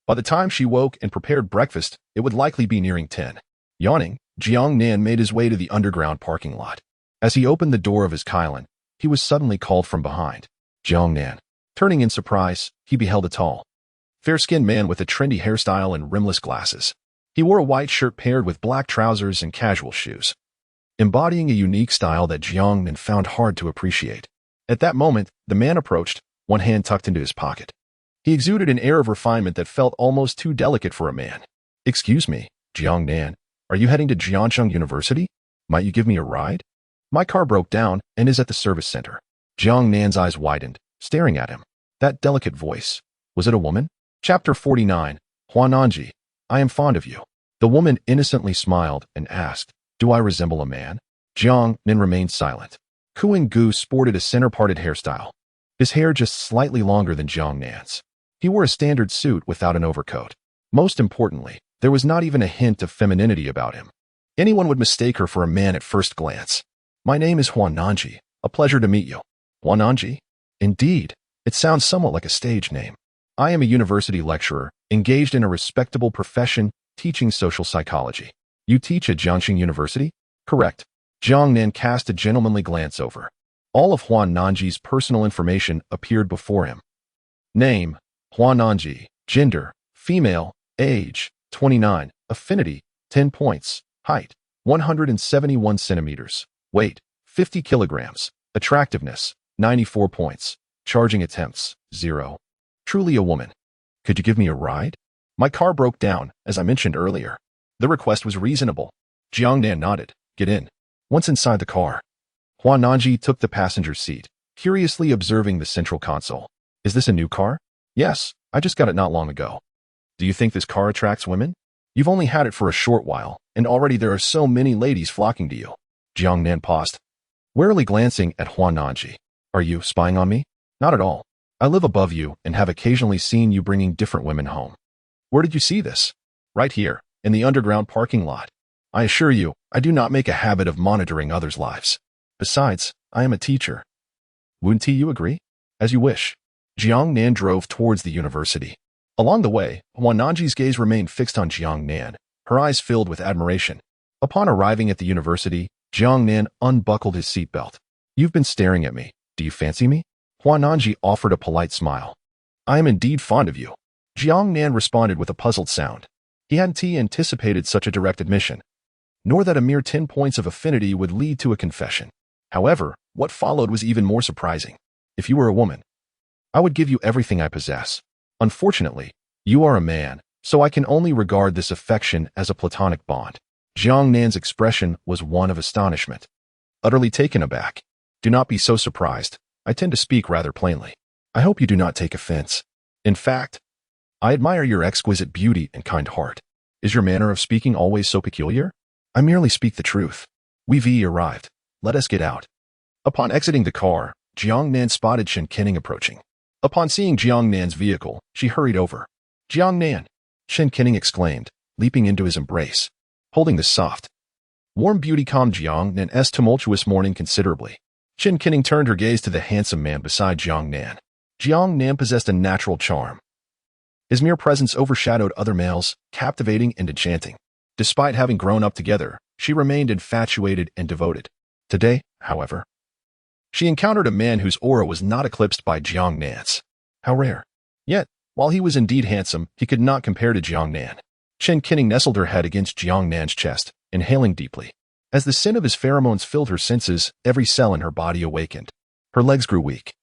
By the time she woke and prepared breakfast, it would likely be nearing 10. Yawning, Jiangnan made his way to the underground parking lot. As he opened the door of his Cullinan, he was suddenly called from behind. Jiangnan. Turning in surprise, he beheld a tall, fair-skinned man with a trendy hairstyle and rimless glasses. He wore a white shirt paired with black trousers and casual shoes, embodying a unique style that Jiangnan found hard to appreciate. At that moment, the man approached, one hand tucked into his pocket. He exuded an air of refinement that felt almost too delicate for a man. Excuse me, Jiangnan, are you heading to Jiangnan University? Might you give me a ride? My car broke down and is at the service center. Jiangnan's eyes widened, staring at him. That delicate voice. Was it a woman? Chapter 49. Huananji, I am fond of you. The woman innocently smiled and asked, do I resemble a man? Jiangnan remained silent. Kuan Gu sported a center-parted hairstyle, his hair just slightly longer than Jiangnan's. He wore a standard suit without an overcoat. Most importantly, there was not even a hint of femininity about him. Anyone would mistake her for a man at first glance. My name is Huananji. A pleasure to meet you. Huananji? Indeed, it sounds somewhat like a stage name. I am a university lecturer, engaged in a respectable profession, teaching social psychology. You teach at Jiangnan University? Correct. Jiangnan cast a gentlemanly glance over. All of Huananji's personal information appeared before him. Name, Huananji. Gender, female. Age, 29. Affinity, 10 points. Height, 171 centimeters. Weight, 50 kilograms. Attractiveness, 94 points. Charging attempts, 0. Truly a woman. Could you give me a ride? My car broke down, as I mentioned earlier. The request was reasonable. Jiangnan nodded. Get in. Once inside the car, Huananji took the passenger seat, curiously observing the central console. Is this a new car? Yes, I just got it not long ago. Do you think this car attracts women? You've only had it for a short while, and already there are so many ladies flocking to you. Jiangnan paused, warily glancing at Huananji. Are you spying on me? Not at all. I live above you and have occasionally seen you bringing different women home. Where did you see this? Right here, in the underground parking lot. I assure you, I do not make a habit of monitoring others' lives. Besides, I am a teacher. Wouldn't you agree? As you wish. Jiangnan drove towards the university. Along the way, Huananji's gaze remained fixed on Jiangnan, her eyes filled with admiration. Upon arriving at the university, Jiangnan unbuckled his seatbelt. You've been staring at me. Do you fancy me? Huananji offered a polite smile. I am indeed fond of you. Jiangnan responded with a puzzled sound. He hadn't anticipated such a direct admission, nor that a mere 10 points of affinity would lead to a confession. However, what followed was even more surprising. If you were a woman, I would give you everything I possess. Unfortunately, you are a man, so I can only regard this affection as a platonic bond. Jiangnan's expression was one of astonishment. Utterly taken aback. Do not be so surprised. I tend to speak rather plainly. I hope you do not take offense. In fact, I admire your exquisite beauty and kind heart. Is your manner of speaking always so peculiar? I merely speak the truth. We've arrived. Let us get out. Upon exiting the car, Jiangnan spotted Chun Kenning approaching. Upon seeing Jiangnan's vehicle, she hurried over. Jiangnan! Chun Kenning exclaimed, leaping into his embrace. Holding the soft, Warm beauty calmed Jiangnan's tumultuous morning considerably. Jiangnan turned her gaze to the handsome man beside Jiangnan. Jiangnan possessed a natural charm. His mere presence overshadowed other males, captivating and enchanting. Despite having grown up together, she remained infatuated and devoted. Today, however, she encountered a man whose aura was not eclipsed by Jiangnan's. How rare. Yet, while he was indeed handsome, he could not compare to Jiangnan. Jiangnan nestled her head against Jiangnan's chest, inhaling deeply. As the scent of his pheromones filled her senses, every cell in her body awakened. Her legs grew weak,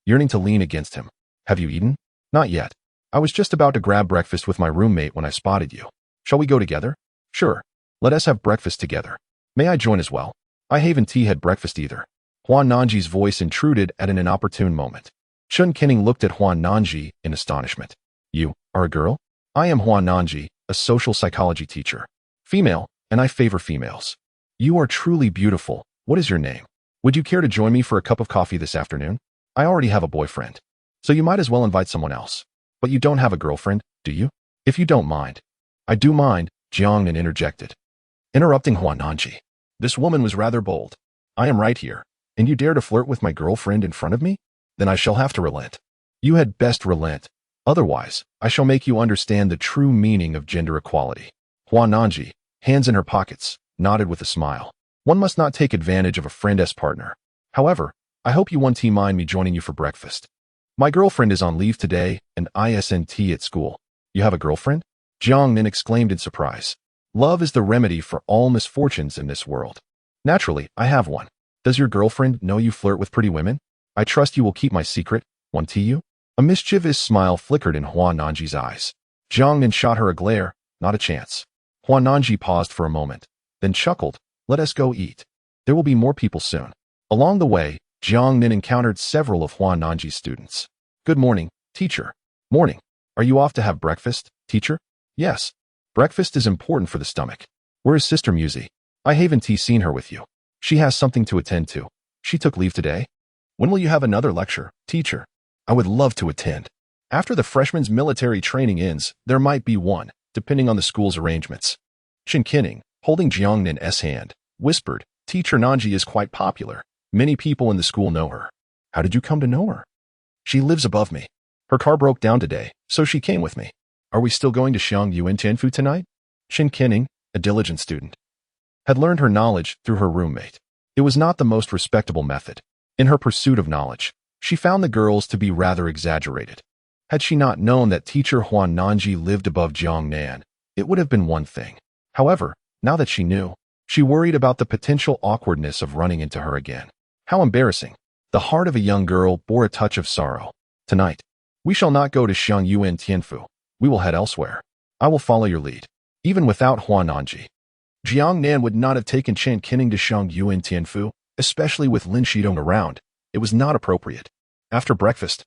yearning to lean against him. Have you eaten? Not yet. I was just about to grab breakfast with my roommate when I spotted you. Shall we go together? Sure. Let us have breakfast together. May I join as well? I haven't had breakfast either. Huan Nanji's voice intruded at an inopportune moment. Chun Kenning looked at Huan Nanji in astonishment. You are a girl? I am Huan Nanji, a social psychology teacher. Female, and I favor females. You are truly beautiful. What is your name? Would you care to join me for a cup of coffee this afternoon? I already have a boyfriend, so you might as well invite someone else. But you don't have a girlfriend, do you? If you don't mind. I do mind, Jiangnan interjected, interrupting Huan Nanji. This woman was rather bold. I am right here, and you dare to flirt with my girlfriend in front of me? Then I shall have to relent. You had best relent. Otherwise, I shall make you understand the true meaning of gender equality. Huan Nanji, hands in her pockets, nodded with a smile. One must not take advantage of a friend as partner. However, I hope you won't mind me joining you for breakfast. My girlfriend is on leave today and isn't at school. You have a girlfriend? Jiangnan exclaimed in surprise. Love is the remedy for all misfortunes in this world. Naturally, I have one. Does your girlfriend know you flirt with pretty women? I trust you will keep my secret, won't you? A mischievous smile flickered in Huan Nanji's eyes. Jiangnan shot her a glare, not a chance. Huan Nanji paused for a moment, then chuckled. Let us go eat. There will be more people soon. Along the way, Jiangnan encountered several of Huan Nanji's students. Good morning, teacher. Morning. Are you off to have breakfast, teacher? Yes. Breakfast is important for the stomach. Where is Sister Musi? I haven't seen her with you. She has something to attend to. She took leave today. When will you have another lecture, teacher? I would love to attend. After the freshman's military training ends, there might be one, depending on the school's arrangements. Chen Kenning, holding Jiangnan's hand, whispered, Teacher Nanji is quite popular. Many people in the school know her. How did you come to know her? She lives above me. Her car broke down today, so she came with me. Are we still going to Xiangyuan Tianfu tonight? Chen Kenning, a diligent student, had learned her knowledge through her roommate. It was not the most respectable method. In her pursuit of knowledge, she found the girls to be rather exaggerated. Had she not known that teacher Huan Nanji lived above Jiangnan, it would have been one thing. However, now that she knew, she worried about the potential awkwardness of running into her again. How embarrassing. The heart of a young girl bore a touch of sorrow. Tonight, we shall not go to Xiangyuan Tianfu. We will head elsewhere. I will follow your lead. Even without Huan Nanji, Jiangnan would not have taken Chen Kenning to Xiangyuan Tianfu, especially with Lin Shidong around. It was not appropriate. After breakfast,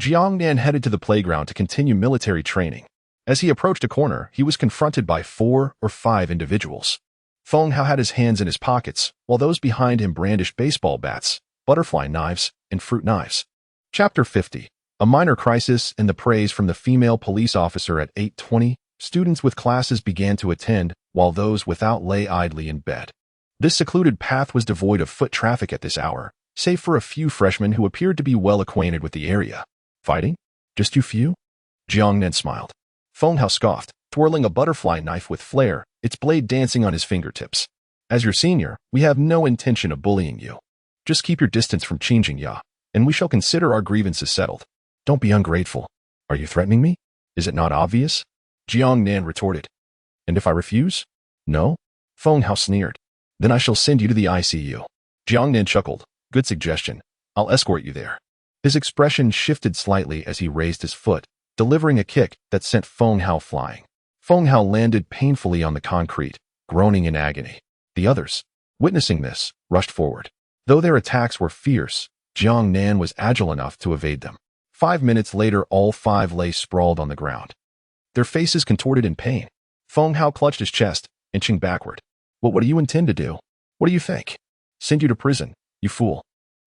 Jiangnan headed to the playground to continue military training. As he approached a corner, he was confronted by 4 or 5 individuals. Feng Hao had his hands in his pockets, while those behind him brandished baseball bats, butterfly knives, and fruit knives. Chapter 50. A minor crisis and the praise from the female police officer at 8:20. Students with classes began to attend, while those without lay idly in bed. This secluded path was devoid of foot traffic at this hour, save for a few freshmen who appeared to be well acquainted with the area. Fighting? Just you few? Jiangnan smiled. Feng Hao scoffed, twirling a butterfly knife with flair, its blade dancing on his fingertips. As your senior, we have no intention of bullying you. Just keep your distance from Qingjingya, and we shall consider our grievances settled. Don't be ungrateful. Are you threatening me? Is it not obvious? Jiangnan retorted. And if I refuse? No? Feng Hao sneered. Then I shall send you to the ICU. Jiangnan chuckled. Good suggestion. I'll escort you there. His expression shifted slightly as he raised his foot, delivering a kick that sent Feng Hao flying. Feng Hao landed painfully on the concrete, groaning in agony. The others, witnessing this, rushed forward. Though their attacks were fierce, Jiangnan was agile enough to evade them. 5 minutes later, all 5 lay sprawled on the ground, their faces contorted in pain. Feng Hao clutched his chest, inching backward. What do you intend to do? What do you think? Send you to prison, you fool.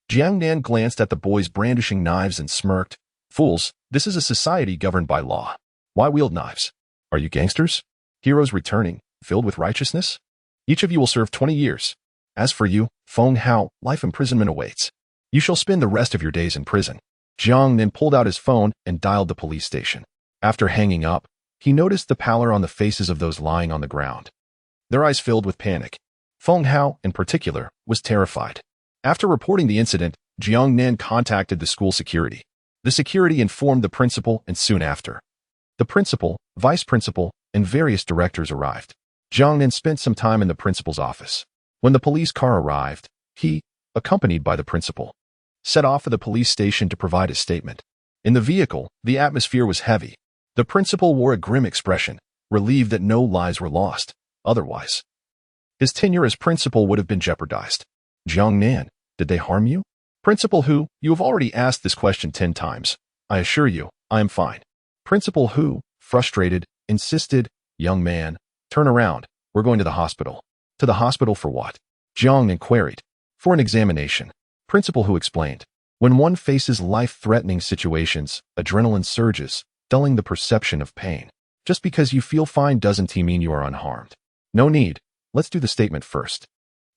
Jiangnan glanced at the boys brandishing knives and smirked. Fools, this is a society governed by law. Why wield knives? Are you gangsters? Heroes returning, filled with righteousness? Each of you will serve 20 years. As for you, Feng Hao, life imprisonment awaits. You shall spend the rest of your days in prison. Jiangnan pulled out his phone and dialed the police station. After hanging up, he noticed the pallor on the faces of those lying on the ground. Their eyes filled with panic. Feng Hao, in particular, was terrified. After reporting the incident, Jiangnan contacted the school security. The security informed the principal, and soon after, the principal, vice principal, and various directors arrived. Jiangnan spent some time in the principal's office. When the police car arrived, he, accompanied by the principal, set off for the police station to provide a statement. In the vehicle, the atmosphere was heavy. The principal wore a grim expression, relieved that no lives were lost. Otherwise, his tenure as principal would have been jeopardized. Jiangnan, did they harm you? Principal Hu, you have already asked this question 10 times. I assure you, I am fine. Principal Hu, frustrated, insisted, young man, turn around, we're going to the hospital. To the hospital for what? Jiangnan queried. For an examination. Principal Hu explained. When one faces life-threatening situations, adrenaline surges, dulling the perception of pain. Just because you feel fine doesn't mean you are unharmed. No need. Let's do the statement first.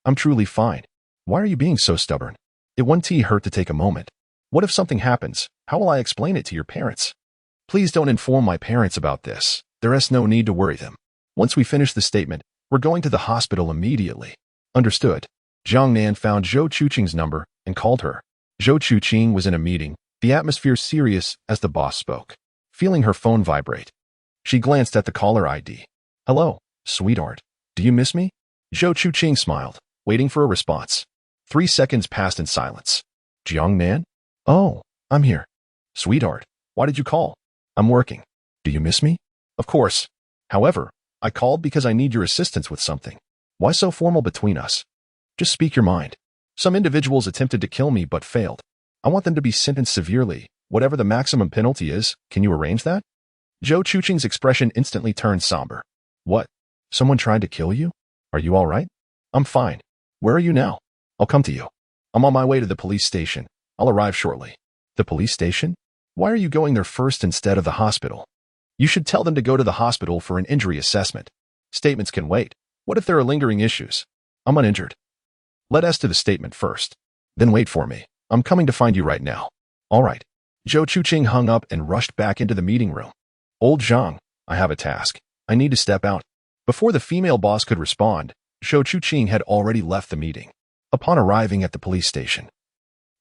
I'm truly fine. Why are you being so stubborn? It won't hurt to take a moment. What if something happens? How will I explain it to your parents? Please don't inform my parents about this. There is no need to worry them. Once we finish the statement, we're going to the hospital immediately. Understood. Jiangnan found Zhou Chuqing's number and called her. Zhou Chuqing was in a meeting, the atmosphere serious as the boss spoke. Feeling her phone vibrate, she glanced at the caller ID. Hello, sweetheart. Do you miss me? Zhou Chuqing smiled, waiting for a response. 3 seconds passed in silence. Jiangnan? Oh, I'm here. Sweetheart, why did you call? I'm working. Do you miss me? Of course. However, I called because I need your assistance with something. Why so formal between us? Just speak your mind. Some individuals attempted to kill me but failed. I want them to be sentenced severely. Whatever the maximum penalty is, can you arrange that? Zhou Chuqing's expression instantly turned somber. What? Someone tried to kill you? Are you all right? I'm fine. Where are you now? I'll come to you. I'm on my way to the police station. I'll arrive shortly. The police station? Why are you going there first instead of the hospital? You should tell them to go to the hospital for an injury assessment. Statements can wait. What if there are lingering issues? I'm uninjured. Let us to the statement first. Then wait for me. I'm coming to find you right now. All right. Zhou Chuqing hung up and rushed back into the meeting room. Old Zhang, I have a task. I need to step out. Before the female boss could respond, Zhou Chuqing had already left the meeting. Upon arriving at the police station,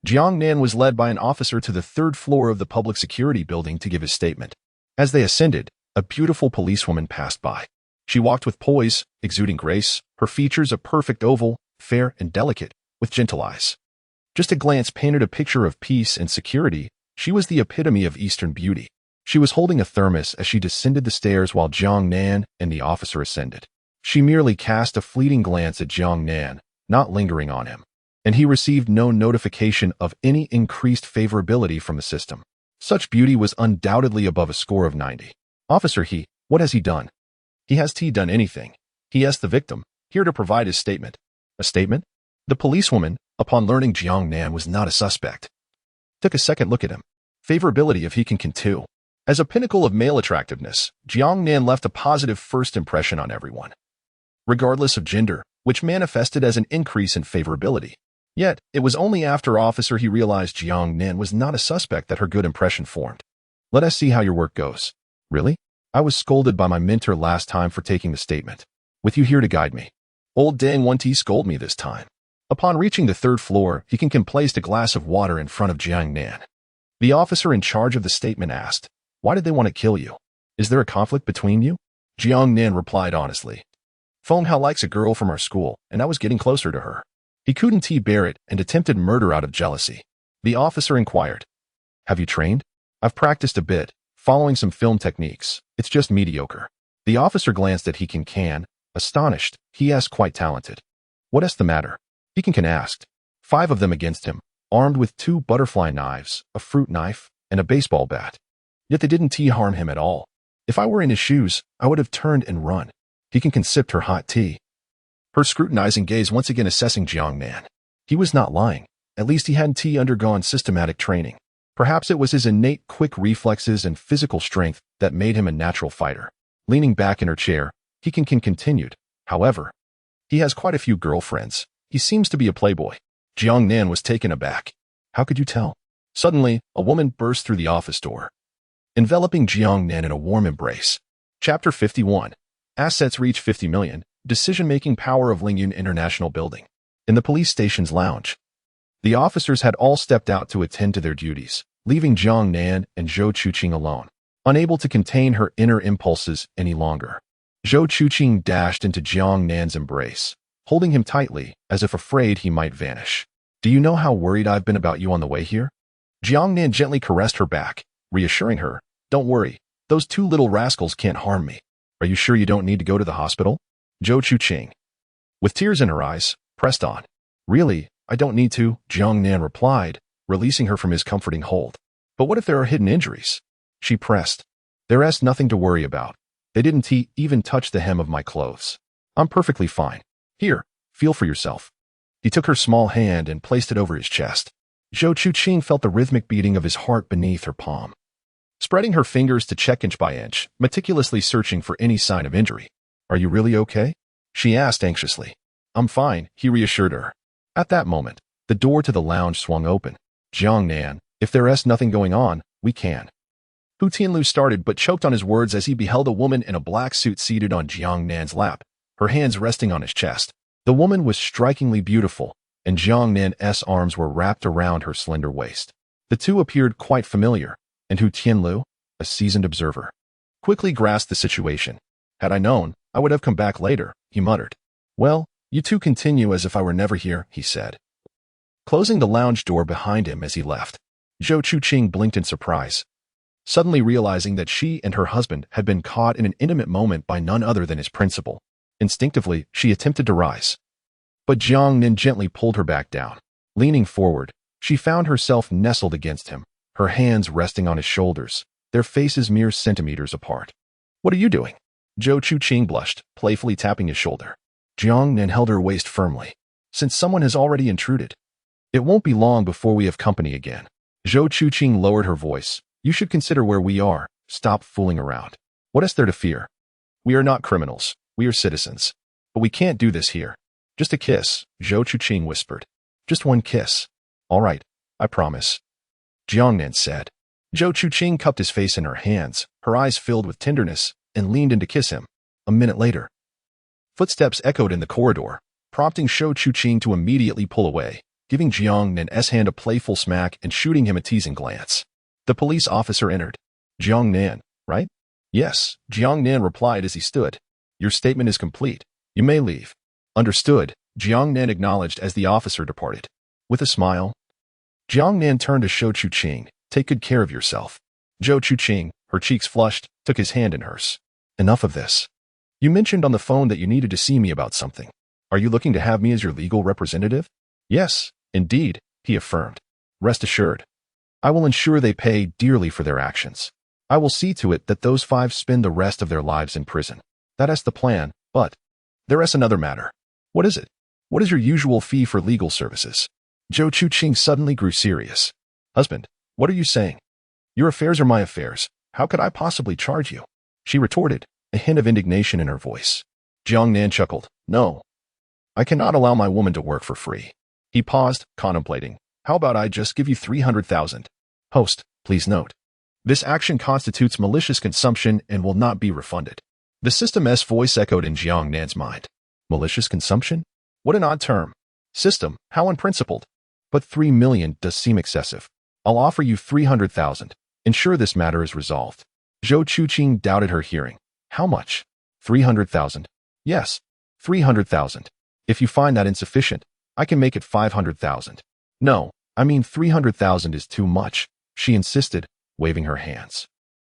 Jiangnan was led by an officer to the 3rd floor of the public security building to give his statement. As they ascended, a beautiful policewoman passed by. She walked with poise, exuding grace, her features a perfect oval, fair and delicate, with gentle eyes. Just a glance painted a picture of peace and security. She was the epitome of Eastern beauty. She was holding a thermos as she descended the stairs while Jiangnan and the officer ascended. She merely cast a fleeting glance at Jiangnan, not lingering on him, and he received no notification of any increased favorability from the system. Such beauty was undoubtedly above a score of 90. Officer He, what has he done? He has done anything. He asked the victim, here to provide his statement. A statement? The policewoman, upon learning Jiangnan was not a suspect, took a second look at him. Favorability of he can too. As a pinnacle of male attractiveness, Jiangnan left a positive first impression on everyone, regardless of gender, which manifested as an increase in favorability. Yet, it was only after Officer He realized Jiangnan was not a suspect that her good impression formed. Let us see how your work goes. Really? I was scolded by my mentor last time for taking the statement. With you here to guide me. Old Dang won't scold me this time. Upon reaching the 3rd floor, he can placed a glass of water in front of Jiangnan. The officer in charge of the statement asked, why did they want to kill you? Is there a conflict between you? Jiangnan replied honestly. Feng Hao likes a girl from our school, and I was getting closer to her. He couldn't bear it and attempted murder out of jealousy. The officer inquired, have you trained? I've practiced a bit, following some film techniques. It's just mediocre. The officer glanced at He can, astonished. He asked quite talented. What is the matter? He can asked. 5 of them against him, armed with 2 butterfly knives, a fruit knife, and a baseball bat. Yet they didn't harm him at all. If I were in his shoes, I would have turned and run. He can sipped her hot tea. Her scrutinizing gaze once again assessing Jiangnan. He was not lying. At least he hadn't undergone systematic training. Perhaps it was his innate quick reflexes and physical strength that made him a natural fighter. Leaning back in her chair, He continued. However, He has quite a few girlfriends. He seems to be a playboy. Jiangnan was taken aback. How could you tell? Suddenly, a woman burst through the office door, enveloping Jiangnan in a warm embrace. Chapter 51. Assets reach 50 million. Decision-making power of Lingyun International Building. In the police station's lounge, the officers had all stepped out to attend to their duties, leaving Jiangnan and Zhou Chuqing alone, unable to contain her inner impulses any longer. Zhou Chuqing dashed into Jiangnan's embrace, holding him tightly, as if afraid he might vanish. Do you know how worried I've been about you on the way here? Jiangnan gently caressed her back, reassuring her, Don't worry, those two little rascals can't harm me. Are you sure you don't need to go to the hospital? Zhou Chuqing, with tears in her eyes, pressed on. Really, I don't need to, Jiangnan replied, releasing her from his comforting hold. But what if there are hidden injuries? She pressed. There's nothing to worry about. They didn't even touch the hem of my clothes. I'm perfectly fine. Here, feel for yourself. He took her small hand and placed it over his chest. Zhou Chuqing felt the rhythmic beating of his heart beneath her palm, spreading her fingers to check inch by inch, meticulously searching for any sign of injury. Are you really okay? She asked anxiously. I'm fine, he reassured her. At that moment, the door to the lounge swung open. Jiangnan, if there's nothing going on, we can. Hu Tianlu started but choked on his words as he beheld a woman in a black suit seated on Jiangnan's lap, her hands resting on his chest. The woman was strikingly beautiful, and Jiangnan's arms were wrapped around her slender waist. The two appeared quite familiar, and Hu Tianlu, a seasoned observer, quickly grasped the situation. Had I known, I would have come back later, he muttered. Well, you two continue as if I were never here, he said, closing the lounge door behind him as he left. Zhou Chuqing blinked in surprise, suddenly realizing that she and her husband had been caught in an intimate moment by none other than his principal. Instinctively, she attempted to rise, but Jiangnan gently pulled her back down. Leaning forward, she found herself nestled against him, her hands resting on his shoulders, their faces mere centimeters apart. What are you doing? Zhou Chuqing blushed, playfully tapping his shoulder. Jiangnan held her waist firmly. Since someone has already intruded, it won't be long before we have company again. Zhou Chuqing lowered her voice. You should consider where we are. Stop fooling around. What is there to fear? We are not criminals. We are citizens. But we can't do this here. Just a kiss, Zhou Chuqing whispered. Just one kiss. All right, I promise, Jiangnan said. Zhou Chuqing cupped his face in her hands, her eyes filled with tenderness, and leaned in to kiss him. A minute later, footsteps echoed in the corridor, prompting Zhou Chuqing to immediately pull away, giving Jiangnan's hand a playful smack and shooting him a teasing glance. The police officer entered. Jiangnan, right? Yes, Jiangnan replied as he stood. Your statement is complete. You may leave. Understood, Jiangnan acknowledged as the officer departed. With a smile, Jiangnan turned to Zhou Chuqing. Take good care of yourself. Zhou Chuqing, her cheeks flushed, took his hand in hers. Enough of this. You mentioned on the phone that you needed to see me about something. Are you looking to have me as your legal representative? Yes, indeed, he affirmed. Rest assured, I will ensure they pay dearly for their actions. I will see to it that those 5 spend the rest of their lives in prison. That is the plan, but there is another matter. What is it? What is your usual fee for legal services? Zhou Chuqing suddenly grew serious. Husband, what are you saying? Your affairs are my affairs. How could I possibly charge you? She retorted, a hint of indignation in her voice. Jiangnan chuckled. No, I cannot allow my woman to work for free. He paused, contemplating. How about I just give you 300,000? Host, please note. This action constitutes malicious consumption and will not be refunded. The system's voice echoed in Jiangnan's mind. Malicious consumption? What an odd term. System, how unprincipled. But 3 million does seem excessive. I'll offer you 300,000. Ensure this matter is resolved. Zhou Chuqing doubted her hearing. How much? 300,000. Yes, 300,000. If you find that insufficient, I can make it 500,000. No, I mean 300,000 is too much, she insisted, waving her hands.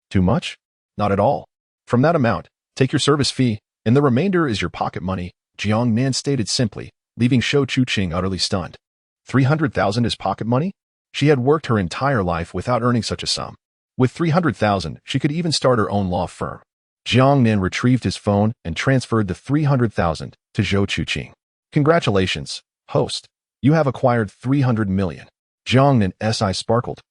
Too much? Not at all. From that amount, take your service fee, and the remainder is your pocket money, Jiangnan stated simply, leaving Zhou Chuqing utterly stunned. 300,000 is pocket money? She had worked her entire life without earning such a sum. With 300,000, she could even start her own law firm. Jiangnan retrieved his phone and transferred the 300,000 to Zhou Chuqing. Congratulations, host. You have acquired 300 million. Jiangnan's eyes sparkled.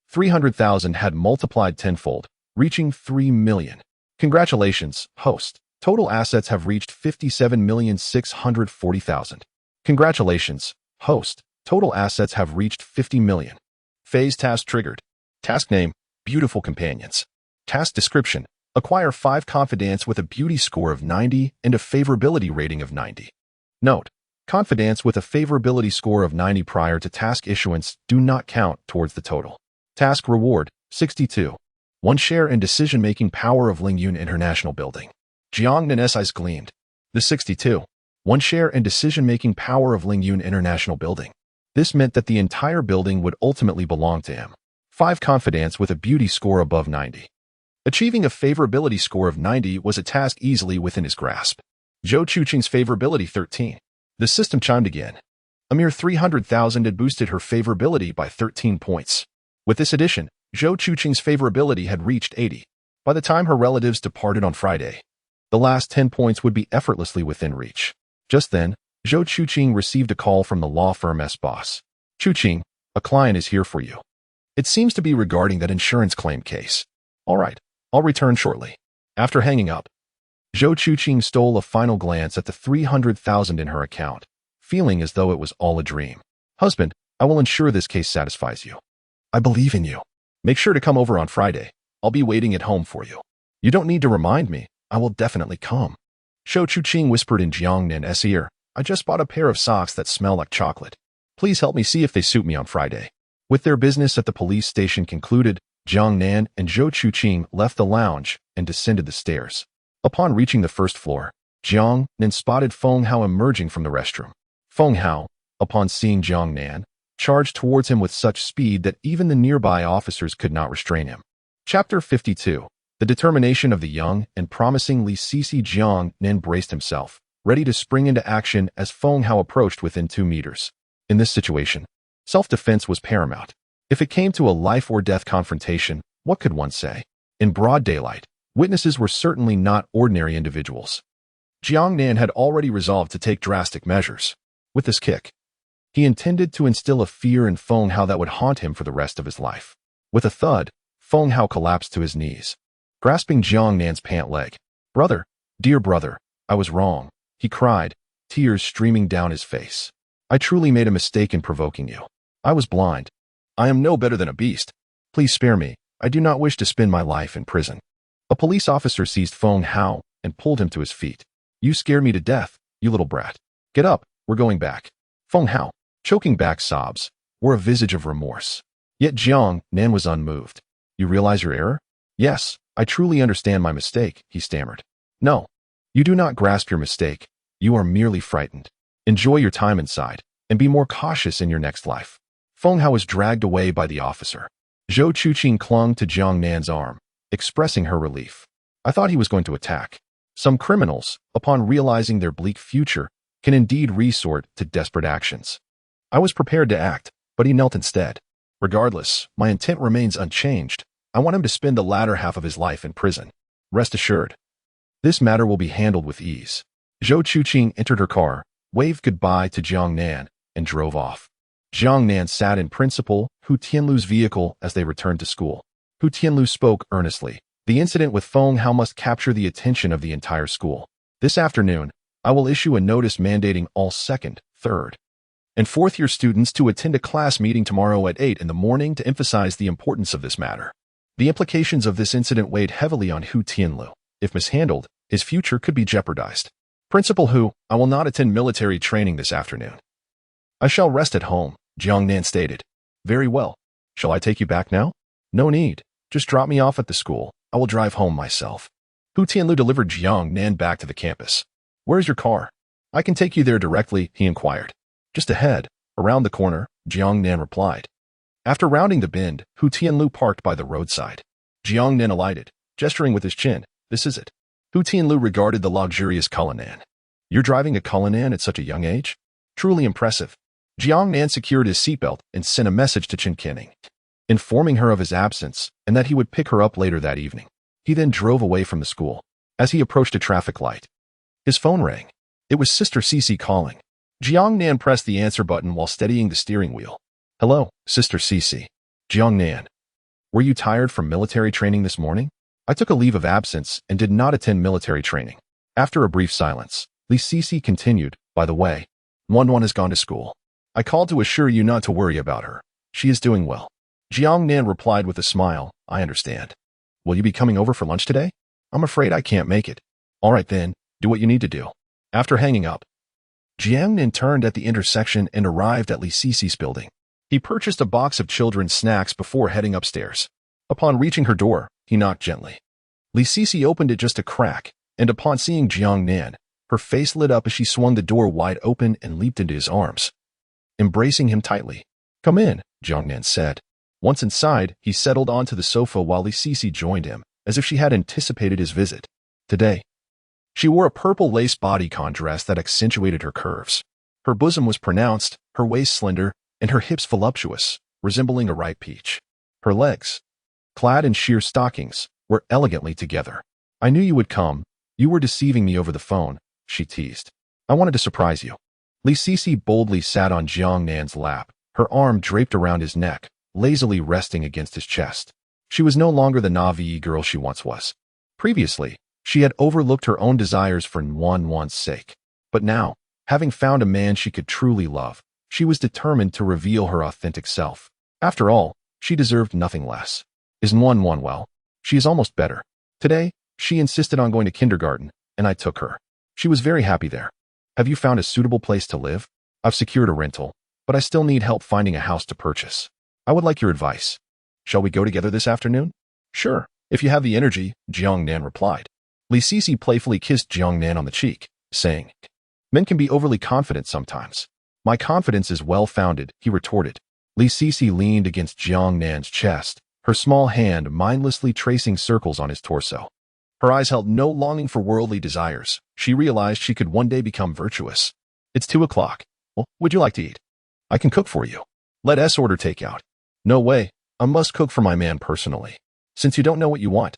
300,000 had multiplied tenfold, reaching 3 million. Congratulations, host. Total assets have reached 57,640,000. Congratulations, host. Total assets have reached 50 million. Phase task triggered. Task name, Beautiful Companions. Task description, acquire 5 confidants with a beauty score of 90 and a favorability rating of 90. Note, confidants with a favorability score of 90 prior to task issuance do not count towards the total. Task reward, 62. 1 share in decision-making power of Lingyun International Building. Jiangnan eyes gleamed. The 62. 1 share in decision-making power of Lingyun International Building. This meant that the entire building would ultimately belong to him. 5 confidants with a beauty score above 90. Achieving a favorability score of 90 was a task easily within his grasp. Zhou Chuqing's favorability 13. The system chimed again. A mere 300,000 had boosted her favorability by 13 points. With this addition, Zhou Chuqing's favorability had reached 80. By the time her relatives departed on Friday, the last 10 points would be effortlessly within reach. Just then, Zhou Chuqing received a call from the law firm's boss. Chuqing, a client is here for you. It seems to be regarding that insurance claim case. All right, I'll return shortly. After hanging up, Zhou Chuqing stole a final glance at the 300,000 in her account, feeling as though it was all a dream. Husband, I will ensure this case satisfies you. I believe in you. Make sure to come over on Friday. I'll be waiting at home for you. You don't need to remind me. I will definitely come. Zhou Chuqing whispered in Jiangnan's ear. I just bought a pair of socks that smell like chocolate. Please help me see if they suit me on Friday. With their business at the police station concluded, Jiangnan and Zhou Chuqing left the lounge and descended the stairs. Upon reaching the first floor, Jiangnan spotted Feng Hao emerging from the restroom. Feng Hao, upon seeing Jiangnan, charged towards him with such speed that even the nearby officers could not restrain him. Chapter 52. The determination of the young and promising Li Sisi. Jiangnan braced himself, ready to spring into action as Feng Hao approached within 2 meters. In this situation, self-defense was paramount. If it came to a life-or-death confrontation, what could one say? In broad daylight, witnesses were certainly not ordinary individuals. Jiangnan had already resolved to take drastic measures. With this kick, he intended to instill a fear in Feng Hao that would haunt him for the rest of his life. With a thud, Feng Hao collapsed to his knees, grasping Jiangnan's pant leg. Brother, dear brother, I was wrong, he cried, tears streaming down his face. I truly made a mistake in provoking you. I was blind. I am no better than a beast. Please spare me. I do not wish to spend my life in prison. A police officer seized Feng Hao and pulled him to his feet. You scared me to death, you little brat. Get up, we're going back. Feng Hao, choking back sobs, wore a visage of remorse. Yet Jiangnan was unmoved. You realize your error? Yes, I truly understand my mistake, he stammered. No, you do not grasp your mistake. You are merely frightened. Enjoy your time inside, and be more cautious in your next life. Feng Hao was dragged away by the officer. Zhou Chuqing clung to Jiangnan's arm, expressing her relief. I thought he was going to attack. Some criminals, upon realizing their bleak future, can indeed resort to desperate actions. I was prepared to act, but he knelt instead. Regardless, my intent remains unchanged. I want him to spend the latter half of his life in prison. Rest assured, this matter will be handled with ease. Zhou Chuqing entered her car, waved goodbye to Jiangnan, and drove off. Jiangnan sat in Principal Hu Tianlu's vehicle as they returned to school. Hu Tianlu spoke earnestly. The incident with Feng Hao must capture the attention of the entire school. This afternoon, I will issue a notice mandating all 2nd, 3rd, and 4th-year students to attend a class meeting tomorrow at 8 in the morning to emphasize the importance of this matter. The implications of this incident weighed heavily on Hu Tianlu. If mishandled, his future could be jeopardized. Principal Hu, I will not attend military training this afternoon. I shall rest at home, Jiangnan stated. Very well. Shall I take you back now? No need. Just drop me off at the school. I will drive home myself. Hu Tianlu delivered Jiangnan back to the campus. Where's your car? I can take you there directly, he inquired. Just ahead, around the corner, Jiangnan replied. After rounding the bend, Hu Tianlu parked by the roadside. Jiangnan alighted, gesturing with his chin. This is it. Hu Tianlu regarded the luxurious Cullinan. You're driving a Cullinan at such a young age? Truly impressive. Jiangnan secured his seatbelt and sent a message to Chen Kenning, informing her of his absence and that he would pick her up later that evening. He then drove away from the school. As he approached a traffic light, his phone rang. It was Sister Cece calling. Jiangnan pressed the answer button while steadying the steering wheel. Hello, Sister Cece. Jiangnan. Were you tired from military training this morning? I took a leave of absence and did not attend military training. After a brief silence, Li Sisi continued, by the way, Wan has gone to school. I called to assure you not to worry about her. She is doing well. Jiangnan replied with a smile, I understand. Will you be coming over for lunch today? I'm afraid I can't make it. All right then, do what you need to do. After hanging up, Jiangnan turned at the intersection and arrived at Li Sisi's building. He purchased a box of children's snacks before heading upstairs. Upon reaching her door, he knocked gently. Li Sisi opened it just a crack, and upon seeing Jiangnan, her face lit up as she swung the door wide open and leaped into his arms, embracing him tightly. Come in, Jiangnan said. Once inside, he settled onto the sofa while Li Sisi joined him, as if she had anticipated his visit. Today, she wore a purple lace bodycon dress that accentuated her curves. Her bosom was pronounced, her waist slender, and her hips voluptuous, resembling a ripe peach. Her legs, clad in sheer stockings, were elegantly together. I knew you would come. You were deceiving me over the phone, she teased. I wanted to surprise you. Li Sisi boldly sat on Jiangnan's lap, her arm draped around his neck, lazily resting against his chest. She was no longer the naive girl she once was. Previously, she had overlooked her own desires for Wan's sake. But now, having found a man she could truly love, she was determined to reveal her authentic self. After all, she deserved nothing less. Is Wan well? She is almost better. Today, she insisted on going to kindergarten, and I took her. She was very happy there. Have you found a suitable place to live? I've secured a rental, but I still need help finding a house to purchase. I would like your advice. Shall we go together this afternoon? Sure, if you have the energy, Jiangnan replied. Li Sisi playfully kissed Jiangnan on the cheek, saying, Men can be overly confident sometimes. My confidence is well-founded, he retorted. Li Sisi leaned against Jiangnan's chest, her small hand mindlessly tracing circles on his torso. Her eyes held no longing for worldly desires. She realized she could one day become virtuous. It's 2 o'clock. Well, would you like to eat? I can cook for you. Let us order takeout. No way. I must cook for my man personally. Since you don't know what you want,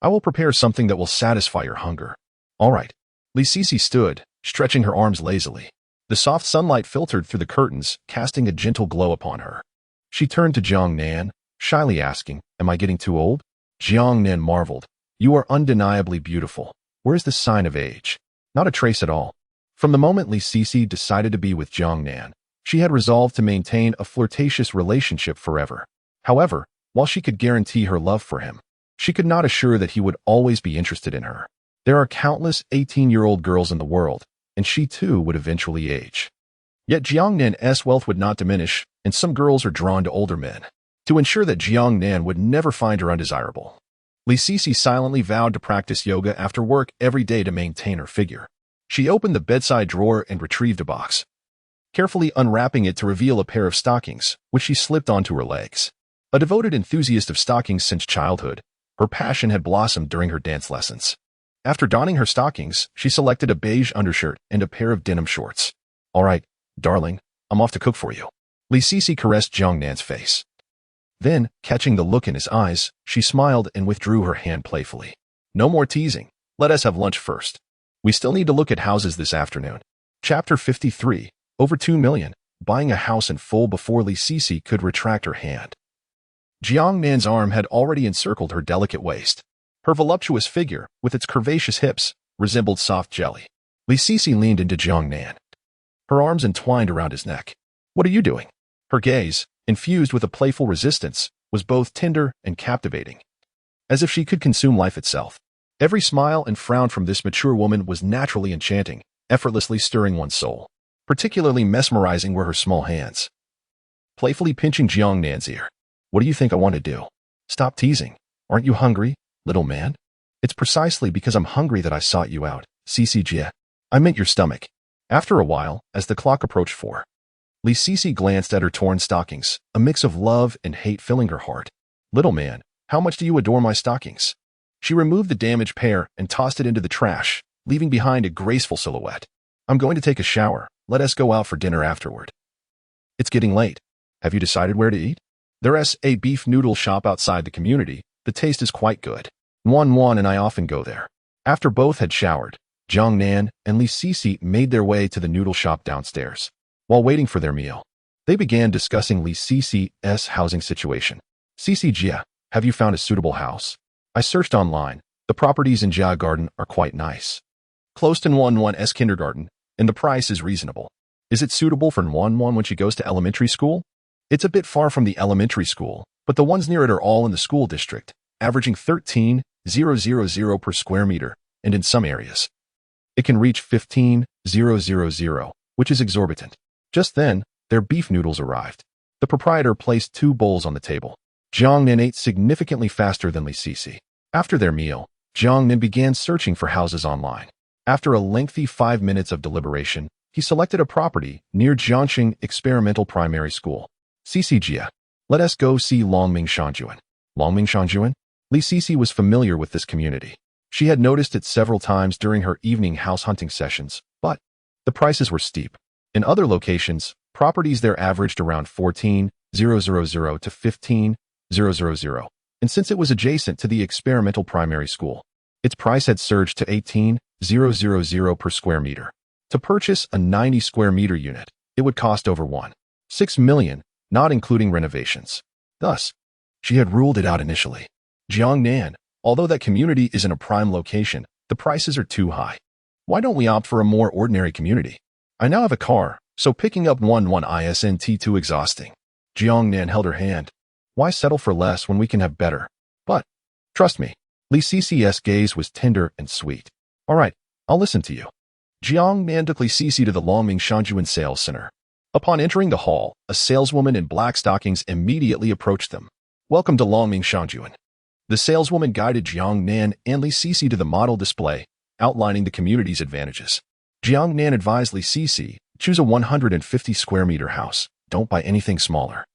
I will prepare something that will satisfy your hunger. All right. Li Sisi stood, stretching her arms lazily. The soft sunlight filtered through the curtains, casting a gentle glow upon her. She turned to Jiangnan, shyly asking, Am I getting too old? Jiangnan marveled. You are undeniably beautiful. Where is the sign of age? Not a trace at all. From the moment Li Sisi decided to be with Jiangnan, she had resolved to maintain a flirtatious relationship forever. However, while she could guarantee her love for him, she could not assure that he would always be interested in her. There are countless 18-year-old girls in the world, and she too would eventually age. Yet Jiangnan's wealth would not diminish, and some girls are drawn to older men. To ensure that Jiangnan would never find her undesirable, Li Sisi silently vowed to practice yoga after work every day to maintain her figure. She opened the bedside drawer and retrieved a box, carefully unwrapping it to reveal a pair of stockings, which she slipped onto her legs. A devoted enthusiast of stockings since childhood, her passion had blossomed during her dance lessons. After donning her stockings, she selected a beige undershirt and a pair of denim shorts. All right, darling, I'm off to cook for you. Li Sisi caressed Jiangnan's face. Then, catching the look in his eyes, she smiled and withdrew her hand playfully. No more teasing. Let us have lunch first. We still need to look at houses this afternoon. Chapter 53, Over 2 million, buying a house in full before Li Sisi could retract her hand. Jiangnan's arm had already encircled her delicate waist. Her voluptuous figure, with its curvaceous hips, resembled soft jelly. Li Sisi leaned into Jiangnan, her arms entwined around his neck. What are you doing? Her gaze, infused with a playful resistance, was both tender and captivating, as if she could consume life itself. Every smile and frown from this mature woman was naturally enchanting, effortlessly stirring one's soul. Particularly mesmerizing were her small hands, playfully pinching Jiangnan's ear. What do you think I want to do? Stop teasing. Aren't you hungry, little man? It's precisely because I'm hungry that I sought you out, Sisi Jie. I meant your stomach. After a while, as the clock approached 4, Li Sisi glanced at her torn stockings, a mix of love and hate filling her heart. Little man, how much do you adore my stockings? She removed the damaged pair and tossed it into the trash, leaving behind a graceful silhouette. I'm going to take a shower. Let us go out for dinner afterward. It's getting late. Have you decided where to eat? There's a beef noodle shop outside the community. The taste is quite good. Wan and I often go there. After both had showered, Jiangnan and Li Sisi made their way to the noodle shop downstairs. While waiting for their meal, they began discussing Li Sisi's housing situation. Sisi Jie, have you found a suitable house? I searched online. The properties in Jia Garden are quite nice. close to Nuan's kindergarten, and the price is reasonable. Is it suitable for Nuan when she goes to elementary school? It's a bit far from the elementary school, but the ones near it are all in the school district, averaging 13,000 per square meter, and in some areas, it can reach 15,000, which is exorbitant. Just then, their beef noodles arrived. The proprietor placed 2 bowls on the table. Jiangnan ate significantly faster than Li Sisi. After their meal, Jiangnan began searching for houses online. After a lengthy 5 minutes of deliberation, he selected a property near Jiangxing Experimental Primary School. Sisi Jia, let us go see Longming Shanjuan. Longming Shanjuan? Li Sisi was familiar with this community. She had noticed it several times during her evening house hunting sessions, but the prices were steep. In other locations, properties there averaged around 14,000 to 15,000, and since it was adjacent to the experimental primary school, its price had surged to 18,000 per square meter. To purchase a 90 square meter unit, it would cost over 1.6 million, not including renovations. Thus, she had ruled it out initially. Jiangnan, although that community is in a prime location, the prices are too high. Why don't we opt for a more ordinary community? I now have a car, so picking up Nuan isn't too exhausting. Jiangnan held her hand. Why settle for less when we can have better? But, trust me, Li Sisi's gaze was tender and sweet. All right, I'll listen to you. Jiangnan took Li Sisi to the Longming Shanjuan Sales Center. Upon entering the hall, a saleswoman in black stockings immediately approached them. Welcome to Longming Shanjuan. The saleswoman guided Jiangnan and Li Sisi to the model display, outlining the community's advantages. Jiangnan advised Li Sisi, choose a 150 square meter house, don't buy anything smaller.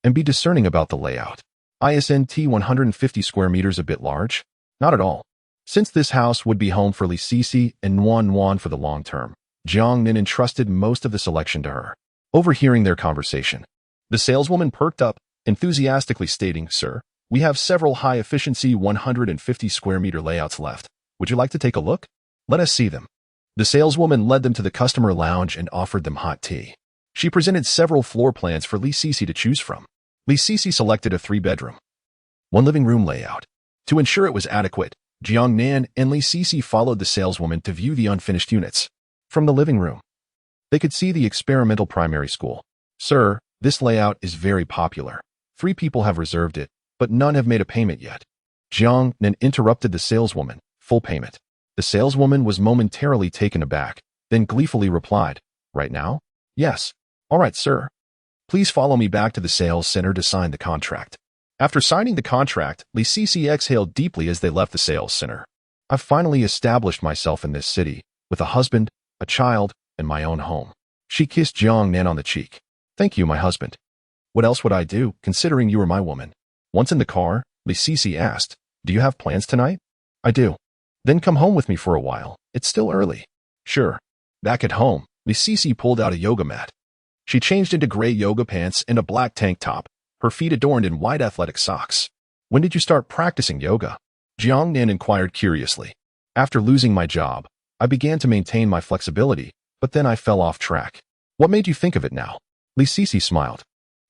And be discerning about the layout. Isn't 150 square meters a bit large? Not at all. Since this house would be home for Li Sisi and Nuan for the long term, Jiangnan entrusted most of the selection to her. Overhearing their conversation, the saleswoman perked up, enthusiastically stating, Sir, we have several high-efficiency 150 square meter layouts left. Would you like to take a look? Let us see them. The saleswoman led them to the customer lounge and offered them hot tea. She presented several floor plans for Li Sisi to choose from. Li Sisi selected a 3-bedroom, 1 living room layout. To ensure it was adequate, Jiangnan and Li Sisi followed the saleswoman to view the unfinished units. From the living room, they could see the experimental primary school. Sir, this layout is very popular. 3 people have reserved it, but none have made a payment yet. Jiangnan interrupted the saleswoman. Full payment. The saleswoman was momentarily taken aback, then gleefully replied, Right now? Yes. All right, sir. Please follow me back to the sales center to sign the contract. After signing the contract, Li Sisi exhaled deeply as they left the sales center. I've finally established myself in this city, with a husband, a child, and my own home. She kissed Jiangnan on the cheek. Thank you, my husband. What else would I do, considering you were my woman? Once in the car, Li Sisi asked, Do you have plans tonight? I do. Then come home with me for a while. It's still early. Sure. Back at home, Li Sisi pulled out a yoga mat. She changed into gray yoga pants and a black tank top, her feet adorned in white athletic socks. When did you start practicing yoga? Jiangnan inquired curiously. After losing my job, I began to maintain my flexibility, but then I fell off track. What made you think of it now? Li Sisi smiled.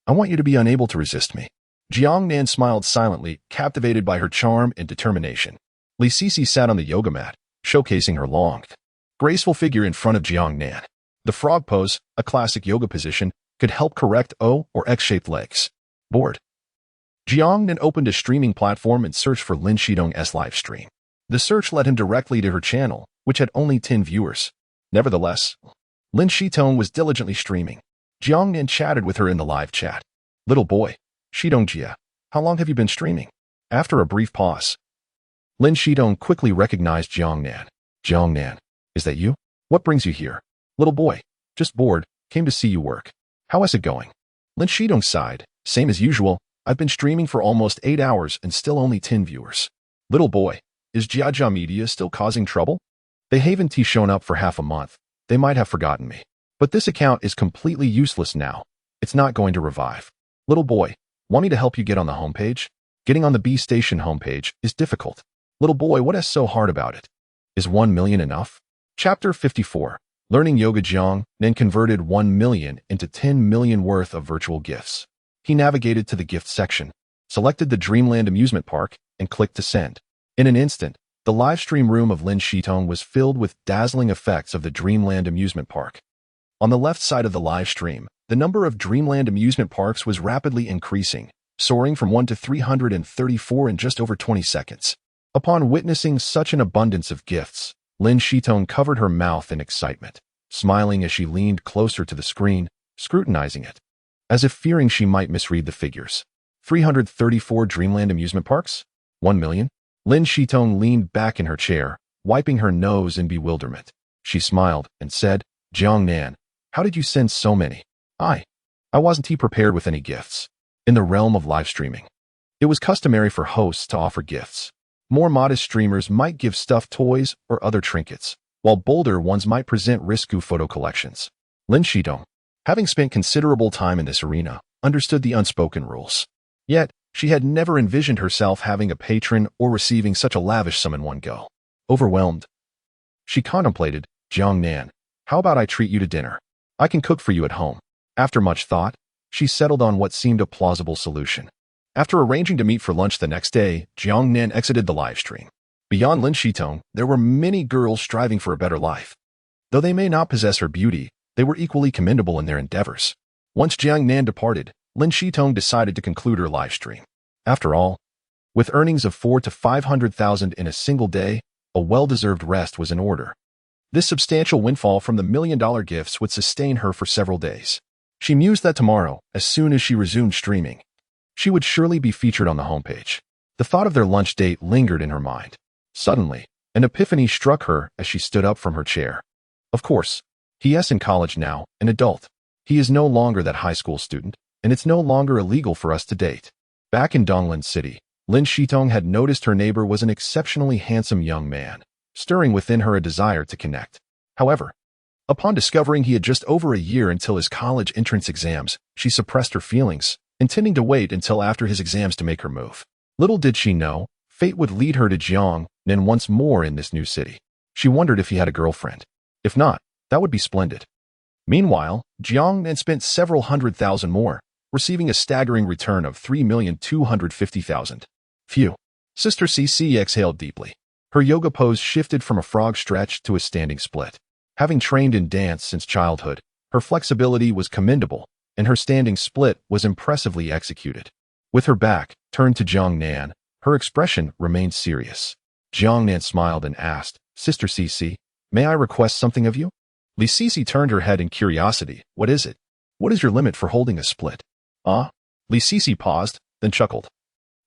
I want you to be unable to resist me. Jiangnan smiled silently, captivated by her charm and determination. Li Sisi sat on the yoga mat, showcasing her long, graceful figure in front of Jiangnan. The frog pose, a classic yoga position, could help correct O or X-shaped legs. Bored. Jiangnan opened a streaming platform and searched for Lin Shidong's live stream. The search led him directly to her channel, which had only 10 viewers. Nevertheless, Lin Shidong was diligently streaming. Jiangnan chatted with her in the live chat. Little boy, Shidongjia, how long have you been streaming? After a brief pause, Lin Shidong quickly recognized Jiangnan. Jiangnan, is that you? What brings you here? Little boy, just bored, came to see you work. How is it going? Lin Shidong sighed. Same as usual, I've been streaming for almost 8 hours and still only 10 viewers. Little boy, is Jiajia Media still causing trouble? They haven't shown up for half a month. They might have forgotten me. But this account is completely useless now. It's not going to revive. Little boy, want me to help you get on the homepage? Getting on the B station homepage is difficult. Little boy, what is so hard about it? Is 1 million enough? Chapter 54. Learning Yoga. Jiangnan converted 1 million into 10 million worth of virtual gifts. He navigated to the gift section, selected the Dreamland amusement park, and clicked to send. In an instant, The live stream room of Lin Shitong was filled with dazzling effects of the Dreamland amusement park. On the left side of the live stream, the number of Dreamland amusement parks was rapidly increasing, soaring from 1 to 334 in just over 20 seconds. Upon witnessing such an abundance of gifts, Lin Shitong covered her mouth in excitement, smiling as she leaned closer to the screen, scrutinizing it, as if fearing she might misread the figures. 334 Dreamland amusement parks? 1 million? Lin Shitong leaned back in her chair, wiping her nose in bewilderment. She smiled and said, Jiangnan, how did you send so many? I wasn't prepared with any gifts. In the realm of live streaming, it was customary for hosts to offer gifts. More modest streamers might give stuffed toys or other trinkets, while bolder ones might present risky photo collections. Lin Shitong, having spent considerable time in this arena, understood the unspoken rules. Yet, she had never envisioned herself having a patron or receiving such a lavish sum in one go. Overwhelmed, she contemplated, Jiangnan, how about I treat you to dinner? I can cook for you at home. After much thought, she settled on what seemed a plausible solution. After arranging to meet for lunch the next day, Jiangnan exited the live stream. Beyond Lin Shitong, there were many girls striving for a better life. Though they may not possess her beauty, they were equally commendable in their endeavors. Once Jiangnan departed, Lin Shitong decided to conclude her live stream. After all, with earnings of 4 to 500,000 in a single day, a well-deserved rest was in order. This substantial windfall from the million-dollar gifts would sustain her for several days. She mused that tomorrow, as soon as she resumed streaming, she would surely be featured on the homepage. The thought of their lunch date lingered in her mind. Suddenly, an epiphany struck her as she stood up from her chair. Of course, he is in college now, an adult. He is no longer that high school student, and it's no longer illegal for us to date. Back in Donglan City, Lin Shitong had noticed her neighbor was an exceptionally handsome young man, stirring within her a desire to connect. However, upon discovering he had just over a year until his college entrance exams, she suppressed her feelings, intending to wait until after his exams to make her move. Little did she know, fate would lead her to Jiangnan once more in this new city. She wondered if he had a girlfriend. If not, that would be splendid. Meanwhile, Jiangnan spent several $100,000 more, receiving a staggering return of $3,250,000. Phew. Sister CC exhaled deeply. Her yoga pose shifted from a frog stretch to a standing split. Having trained in dance since childhood, her flexibility was commendable, and her standing split was impressively executed. With her back turned to Jiangnan, her expression remained serious. Jiangnan smiled and asked, Sister CC, may I request something of you? Li Cici turned her head in curiosity. What is it? What is your limit for holding a split? Li Cici paused, then chuckled.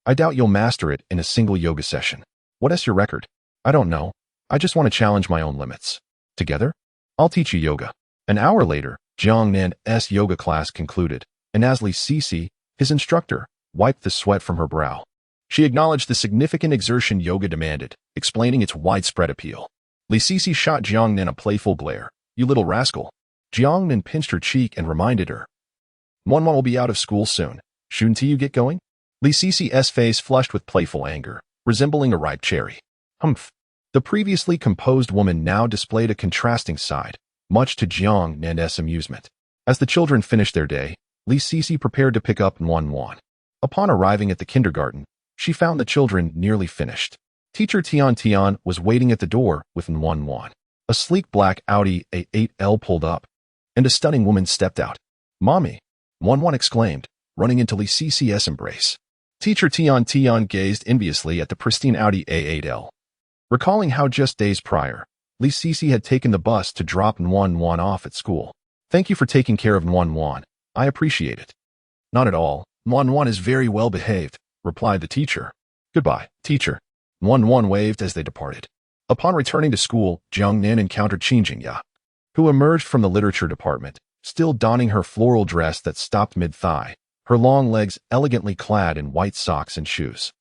I doubt you'll master it in a single yoga session. What is your record? I don't know. I just want to challenge my own limits. Together? I'll teach you yoga. An hour later, Jiangnan's yoga class concluded, and as Li Cici, his instructor, wiped the sweat from her brow. She acknowledged the significant exertion yoga demanded, explaining its widespread appeal. Li Cici shot Jiangnan a playful glare. You little rascal. Jiangnan pinched her cheek and reminded her. Monwan will be out of school soon. Shouldn't you get going? Li Cici's face flushed with playful anger, resembling a ripe cherry. Humph. The previously composed woman now displayed a contrasting side, much to Jiangnan's amusement. As the children finished their day, Li Cici prepared to pick up Monwan. Upon arriving at the kindergarten, she found the children nearly finished. Teacher Tian was waiting at the door with Monwan. A sleek black Audi A8L pulled up, and a stunning woman stepped out. Mommy, Monwan exclaimed, running into Li Cici's embrace. Teacher Tian gazed enviously at the pristine Audi A8L. Recalling how just days prior, Li Cici had taken the bus to drop Monwan off at school. Thank you for taking care of Monwan. I appreciate it. Not at all. Monwan is very well behaved, replied the teacher. Goodbye, teacher. Monwan waved as they departed. Upon returning to school, Jiangnan encountered Qingjingya, who emerged from the literature department, still donning her floral dress that stopped mid-thigh, her long legs elegantly clad in white socks and shoes.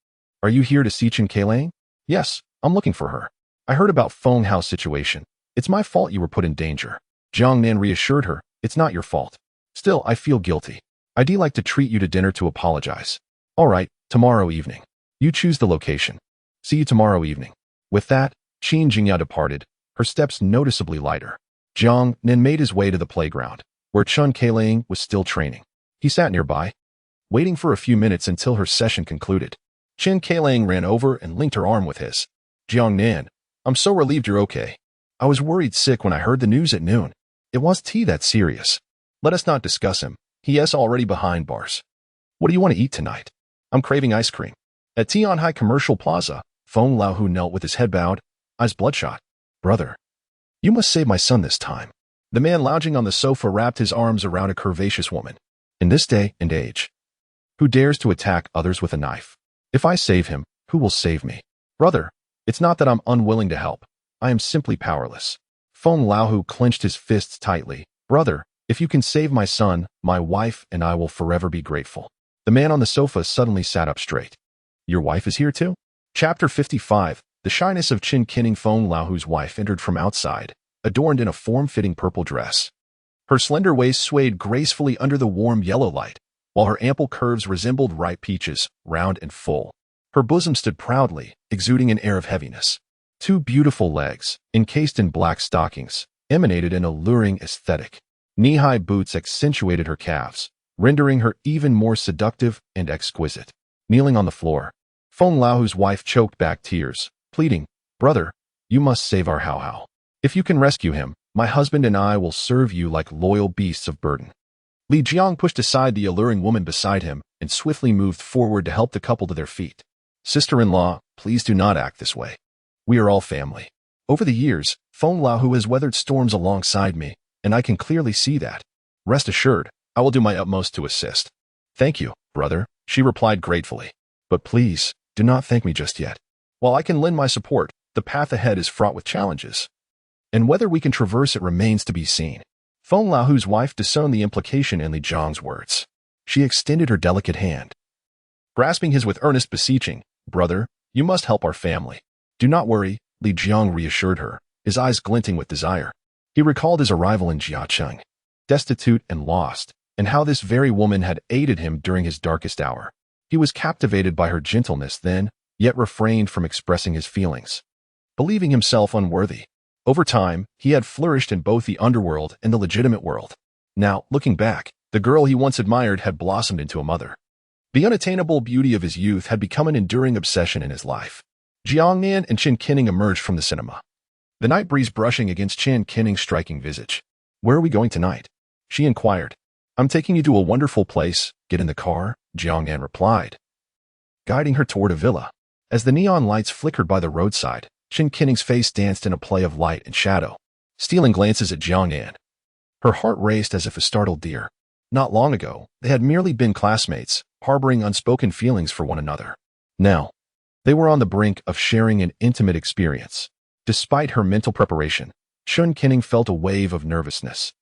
Are you here to see Chen Keilang? Yes, I'm looking for her. I heard about Feng Hao's situation. It's my fault you were put in danger. Jiangnan reassured her, it's not your fault. Still, I feel guilty. I'd like to treat you to dinner to apologize. All right, tomorrow evening. You choose the location. See you tomorrow evening. With that, Qin Jingya departed, her steps noticeably lighter. Jiangnan made his way to the playground, where Chen Keilang was still training. He sat nearby, waiting for a few minutes until her session concluded. Chen Keilang ran over and linked her arm with his. Jiangnan, I'm so relieved you're okay. I was worried sick when I heard the news at noon. It wasn't that serious. Let us not discuss him. He is already behind bars. What do you want to eat tonight? I'm craving ice cream. At Tianhai Commercial Plaza, Feng Laohu knelt with his head bowed, eyes bloodshot. Brother, you must save my son this time. The man lounging on the sofa wrapped his arms around a curvaceous woman. In this day and age, who dares to attack others with a knife? If I save him, who will save me? Brother, it's not that I'm unwilling to help. I am simply powerless. Feng Laohu clenched his fists tightly. Brother, if you can save my son, my wife and I will forever be grateful. The man on the sofa suddenly sat up straight. Your wife is here too? Chapter 55. The shyness of Qin Kinning. Feng Laohu's wife entered from outside, adorned in a form-fitting purple dress. Her slender waist swayed gracefully under the warm yellow light, while her ample curves resembled ripe peaches, round and full. Her bosom stood proudly, exuding an air of heaviness. Two beautiful legs, encased in black stockings, emanated an alluring aesthetic. Knee-high boots accentuated her calves, rendering her even more seductive and exquisite. Kneeling on the floor, Feng Laohu's wife choked back tears, pleading, Brother, you must save our Hao Hao. If you can rescue him, my husband and I will serve you like loyal beasts of burden. Li Jiang pushed aside the alluring woman beside him and swiftly moved forward to help the couple to their feet. Sister-in-law, please do not act this way. We are all family. Over the years, Feng Laohu has weathered storms alongside me, and I can clearly see that. Rest assured, I will do my utmost to assist. Thank you, brother, she replied gratefully. But please, do not thank me just yet. While I can lend my support, the path ahead is fraught with challenges. And whether we can traverse it remains to be seen. Feng Laohu's wife discerned the implication in Li Jiang's words. She extended her delicate hand, grasping his with earnest beseeching. Brother, you must help our family. Do not worry, Li Jiang reassured her, his eyes glinting with desire. He recalled his arrival in Jiacheng, destitute and lost, and how this very woman had aided him during his darkest hour. He was captivated by her gentleness then, yet refrained from expressing his feelings, believing himself unworthy. Over time, he had flourished in both the underworld and the legitimate world. Now, looking back, the girl he once admired had blossomed into a mother. The unattainable beauty of his youth had become an enduring obsession in his life. Jiangnan and Qin Kinning emerged from the cinema, the night breeze brushing against Qin Kinning's striking visage. Where are we going tonight? She inquired. I'm taking you to a wonderful place. Get in the car, Jiangnan replied, guiding her toward a villa. As the neon lights flickered by the roadside, Qin Kinning's face danced in a play of light and shadow, stealing glances at Jiangnan. Her heart raced as if a startled deer. Not long ago, they had merely been classmates, harboring unspoken feelings for one another. Now, they were on the brink of sharing an intimate experience. Despite her mental preparation, Qin Kinning felt a wave of nervousness.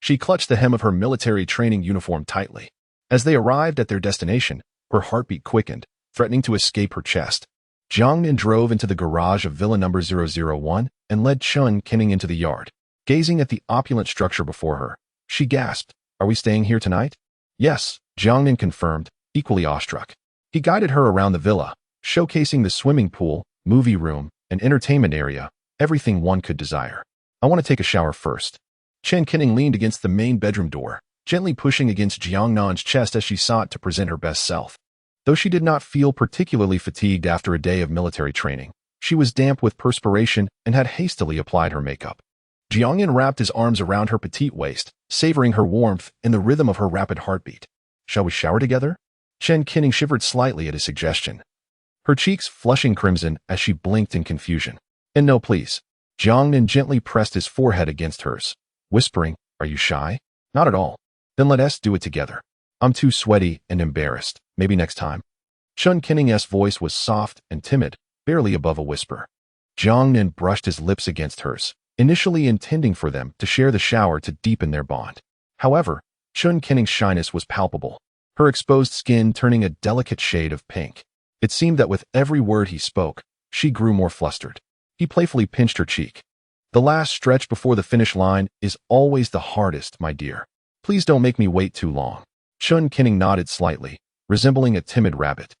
She clutched the hem of her military training uniform tightly. As they arrived at their destination, her heartbeat quickened, threatening to escape her chest. Jiangnan drove into the garage of Villa number 001 and led Qin Kinning into the yard. Gazing at the opulent structure before her, she gasped, Are we staying here tonight? Yes, Jiangnan confirmed, equally awestruck. He guided her around the villa, showcasing the swimming pool, movie room, and entertainment area, everything one could desire. I want to take a shower first. Qin Kinning leaned against the main bedroom door, gently pushing against Jiangnan's chest as she sought to present her best self. Though she did not feel particularly fatigued after a day of military training, she was damp with perspiration and had hastily applied her makeup. Jiangnan wrapped his arms around her petite waist, savoring her warmth and the rhythm of her rapid heartbeat. Shall we shower together? Qin Kinning shivered slightly at his suggestion, her cheeks flushing crimson as she blinked in confusion. And no, please. Jiangnan gently pressed his forehead against hers, whispering, Are you shy? Not at all. Then let us do it together. I'm too sweaty and embarrassed. Maybe next time. Qin Kinning's voice was soft and timid, barely above a whisper. Jiangnan brushed his lips against hers, initially intending for them to share the shower to deepen their bond. However, Qin Kinning's shyness was palpable, her exposed skin turning a delicate shade of pink. It seemed that with every word he spoke, she grew more flustered. He playfully pinched her cheek. The last stretch before the finish line is always the hardest, my dear. Please don't make me wait too long. Qin Kinning nodded slightly, resembling a timid rabbit,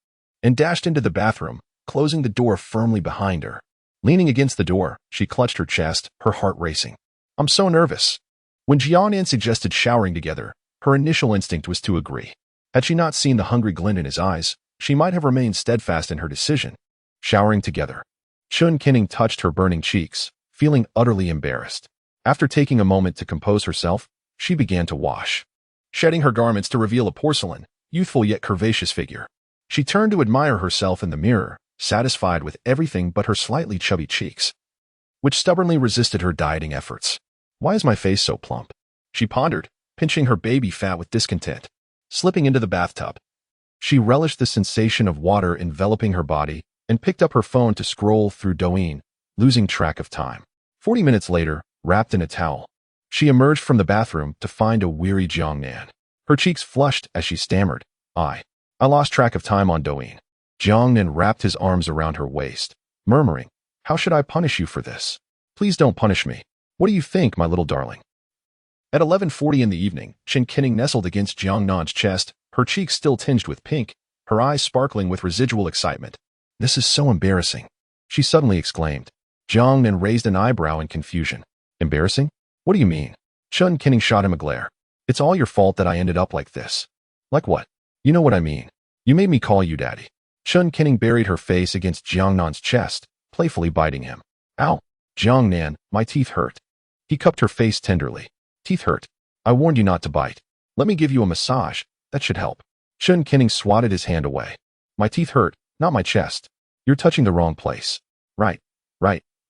and dashed into the bathroom, closing the door firmly behind her. Leaning against the door, she clutched her chest, her heart racing. I'm so nervous. When Jiangnan suggested showering together, her initial instinct was to agree. Had she not seen the hungry glint in his eyes, she might have remained steadfast in her decision. Showering together. Chun Kinning touched her burning cheeks, feeling utterly embarrassed. After taking a moment to compose herself, she began to wash, shedding her garments to reveal a porcelain, youthful yet curvaceous figure. She turned to admire herself in the mirror, satisfied with everything but her slightly chubby cheeks, which stubbornly resisted her dieting efforts. Why is my face so plump? She pondered, pinching her baby fat with discontent. Slipping into the bathtub, she relished the sensation of water enveloping her body and picked up her phone to scroll through Douyin, losing track of time. 40 minutes later, wrapped in a towel, she emerged from the bathroom to find a weary Jiangnan. Her cheeks flushed as she stammered, I lost track of time on Douyin. Jiangnan wrapped his arms around her waist, murmuring, how should I punish you for this? Please don't punish me. What do you think, my little darling? At 11:40 in the evening, Chun Kinning nestled against Jiangnan's chest, her cheeks still tinged with pink, her eyes sparkling with residual excitement. This is so embarrassing, she suddenly exclaimed. Jiangnan raised an eyebrow in confusion. Embarrassing? What do you mean? Chun Kinning shot him a glare. It's all your fault that I ended up like this. Like what? You know what I mean. You made me call you daddy. Chun Kinning buried her face against Jiangnan's chest, playfully biting him. Ow! Jiangnan, my teeth hurt. He cupped her face tenderly. Teeth hurt. I warned you not to bite. Let me give you a massage. That should help. Chun Kinning swatted his hand away. My teeth hurt, not my chest. You're touching the wrong place. Right.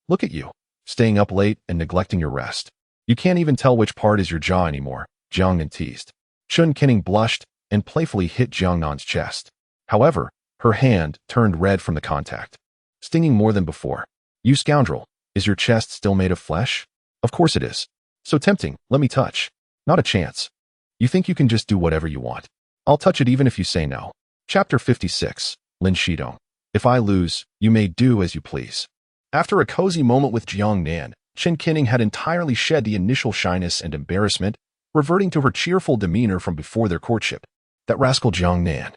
Look at you. Staying up late and neglecting your rest. You can't even tell which part is your jaw anymore, Jiangnan teased. Chun Kinning blushed and playfully hit Jiangnan's chest. However, her hand turned red from the contact, stinging more than before. You scoundrel, is your chest still made of flesh? Of course it is. So tempting, let me touch. Not a chance. You think you can just do whatever you want. I'll touch it even if you say no. Chapter 56, Lin Shidong. If I lose, you may do as you please. After a cozy moment with Jiangnan, Chun Kinning had entirely shed the initial shyness and embarrassment, reverting to her cheerful demeanor from before their courtship. That rascal Jiangnan.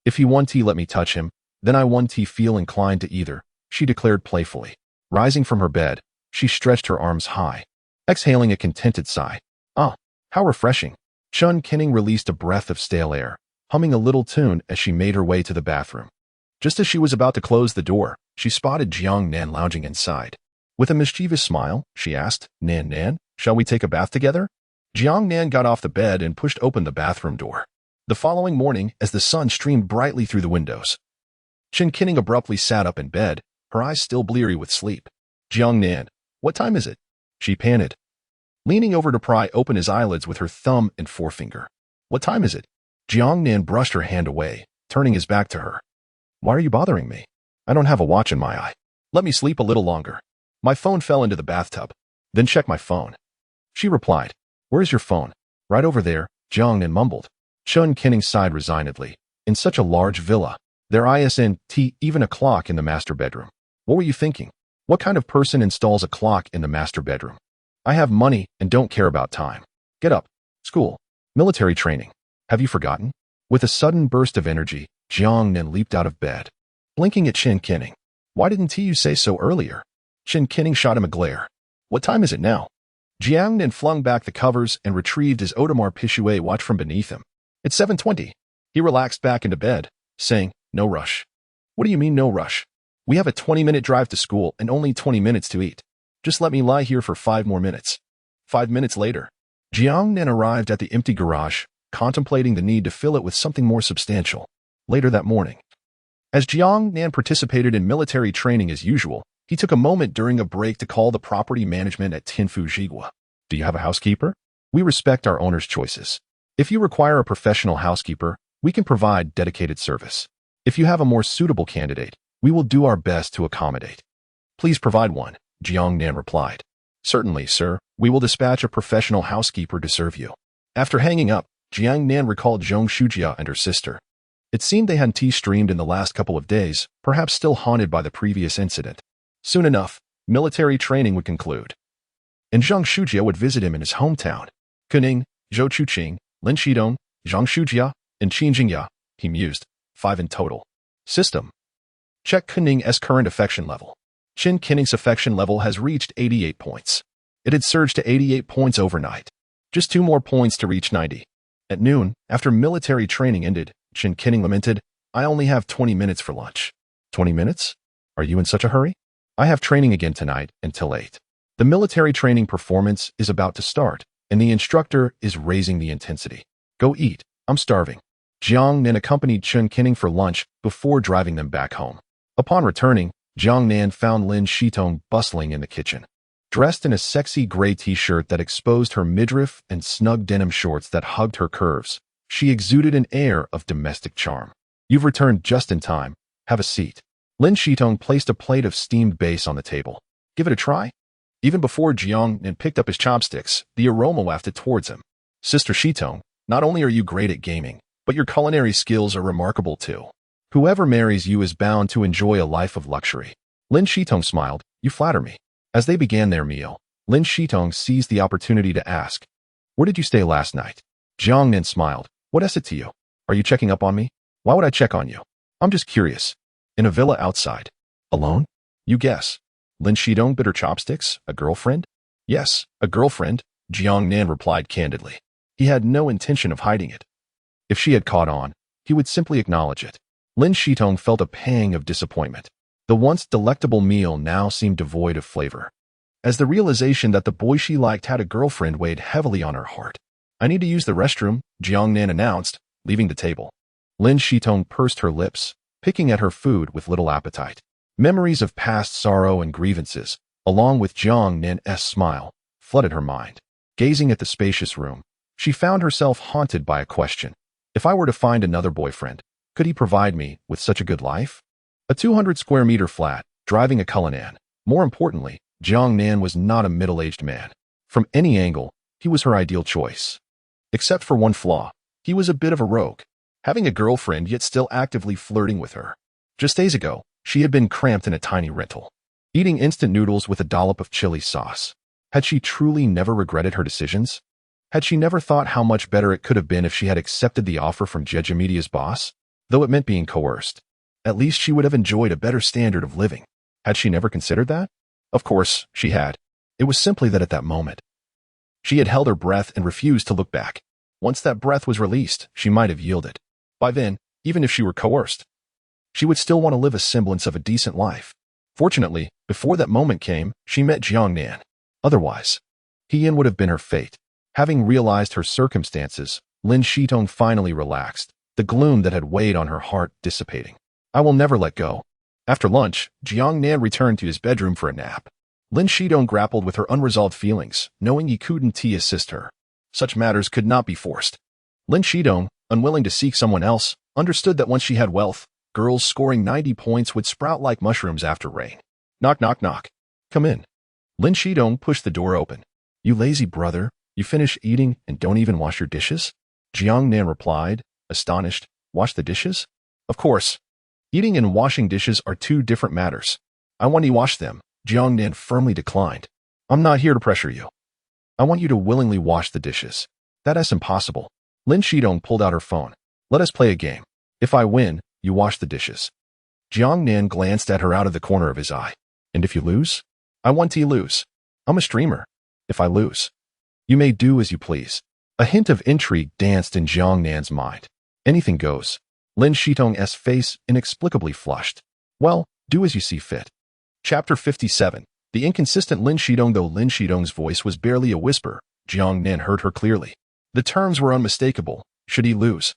If he want to let me touch him, then I want to feel inclined to either, she declared playfully. Rising from her bed, she stretched her arms high, exhaling a contented sigh. Ah, how refreshing. Chun Kinning released a breath of stale air, humming a little tune as she made her way to the bathroom. Just as she was about to close the door, she spotted Jiangnan lounging inside. With a mischievous smile, she asked, Nan, shall we take a bath together? Jiangnan got off the bed and pushed open the bathroom door. The following morning, as the sun streamed brightly through the windows, Chun Kinning abruptly sat up in bed, her eyes still bleary with sleep. Jiangnan, what time is it? She panted, leaning over to pry open his eyelids with her thumb and forefinger. What time is it? Jiangnan brushed her hand away, turning his back to her. Why are you bothering me? I don't have a watch in my eye. Let me sleep a little longer. My phone fell into the bathtub. Then check my phone. She replied. Where's your phone? Right over there, Jiangnan mumbled. Chun Kinning sighed resignedly. In such a large villa, there isn't even a clock in the master bedroom. What were you thinking? What kind of person installs a clock in the master bedroom? I have money and don't care about time. Get up. School. Military training. Have you forgotten? With a sudden burst of energy, Jiangnan leaped out of bed, blinking at Chun Kinning. Why didn't you say so earlier? Chun Kinning shot him a glare. What time is it now? Jiangnan flung back the covers and retrieved his Audemars Piguet watch from beneath him. It's 7:20. He relaxed back into bed, saying, no rush. What do you mean no rush? We have a 20-minute drive to school and only 20 minutes to eat. Just let me lie here for 5 more minutes. 5 minutes later, Jiangnan arrived at the empty garage, contemplating the need to fill it with something more substantial. Later that morning, as Jiangnan participated in military training as usual, he took a moment during a break to call the property management at Tinfu Jigua. Do you have a housekeeper? We respect our owner's choices. If you require a professional housekeeper, we can provide dedicated service. If you have a more suitable candidate, we will do our best to accommodate. Please provide one, Jiangnan replied. Certainly, sir. We will dispatch a professional housekeeper to serve you. After hanging up, Jiangnan recalled Zhong Shujia and her sister. It seemed they hadn't tea-streamed in the last couple of days, perhaps still haunted by the previous incident. Soon enough, military training would conclude, and Zhong Shujia would visit him in his hometown. Kuning, Zhou Chuqing, Lin Shidong, Zhang Shujia, and Qin Jingya, he mused. 5 in total. System. Check Kuning's current affection level. Chun Kinning's affection level has reached 88 points. It had surged to 88 points overnight. Just 2 more points to reach 90. At noon, after military training ended, Chun Kinning lamented, I only have 20 minutes for lunch. 20 minutes? Are you in such a hurry? I have training again tonight until 8. The military training performance is about to start, and the instructor is raising the intensity. Go eat. I'm starving. Jiangnan accompanied Chen Qinning for lunch before driving them back home. Upon returning, Jiangnan found Lin Shitong bustling in the kitchen. Dressed in a sexy gray t-shirt that exposed her midriff and snug denim shorts that hugged her curves, she exuded an air of domestic charm. You've returned just in time. Have a seat. Lin Shitong placed a plate of steamed base on the table. Give it a try? Even before Jiangnan picked up his chopsticks, the aroma wafted towards him. Sister Shitong, not only are you great at gaming, but your culinary skills are remarkable too. Whoever marries you is bound to enjoy a life of luxury. Lin Shitong smiled. You flatter me. As they began their meal, Lin Shitong seized the opportunity to ask, where did you stay last night? Jiangnan smiled. What is it to you? Are you checking up on me? Why would I check on you? I'm just curious. In a villa outside. Alone? You guess. Lin Shitong bit her chopsticks. A girlfriend? Yes, a girlfriend, Jiangnan replied candidly. He had no intention of hiding it. If she had caught on, he would simply acknowledge it. Lin Shitong felt a pang of disappointment. The once delectable meal now seemed devoid of flavor, as the realization that the boy she liked had a girlfriend weighed heavily on her heart. I need to use the restroom, Jiangnan announced, leaving the table. Lin Shitong pursed her lips, picking at her food with little appetite. Memories of past sorrow and grievances, along with Jiangnan's smile, flooded her mind. Gazing at the spacious room, she found herself haunted by a question. If I were to find another boyfriend, could he provide me with such a good life? A 200-square-meter flat, driving a Cullinan. More importantly, Jiangnan was not a middle-aged man. From any angle, he was her ideal choice. Except for one flaw, he was a bit of a rogue, having a girlfriend yet still actively flirting with her. Just days ago, she had been cramped in a tiny rental, eating instant noodles with a dollop of chili sauce. Had she truly never regretted her decisions? Had she never thought how much better it could have been if she had accepted the offer from Jejimedia's boss? Though it meant being coerced. At least she would have enjoyed a better standard of living. Had she never considered that? Of course, she had. It was simply that at that moment, she had held her breath and refused to look back. Once that breath was released, she might have yielded. By then, even if she were coerced, she would still want to live a semblance of a decent life. Fortunately, before that moment came, she met Jiangnan. Otherwise, he would have been her fate. Having realized her circumstances, Lin Shitong finally relaxed, the gloom that had weighed on her heart dissipating. I will never let go. After lunch, Jiangnan returned to his bedroom for a nap. Lin Shitong grappled with her unresolved feelings, knowing he couldn't assist her. Such matters could not be forced. Lin Shitong, unwilling to seek someone else, understood that once she had wealth, girls scoring 90 points would sprout like mushrooms after rain. Knock, knock, knock. Come in. Lin Shitong pushed the door open. You lazy brother, you finish eating and don't even wash your dishes? Jiangnan replied, astonished. Wash the dishes? Of course. Eating and washing dishes are two different matters. I want you to wash them, Jiangnan firmly declined. I'm not here to pressure you. I want you to willingly wash the dishes. That is impossible. Lin Shitong pulled out her phone. Let us play a game. If I win, you wash the dishes. Jiangnan glanced at her out of the corner of his eye. And if you lose? I want to lose. I'm a streamer. If I lose, you may do as you please. A hint of intrigue danced in Jiangnan's mind. Anything goes. Lin Shitong's face inexplicably flushed. Well, do as you see fit. Chapter 57. The inconsistent Lin Shitong. Though Lin Shitong's voice was barely a whisper, Jiangnan heard her clearly. The terms were unmistakable. Should he lose,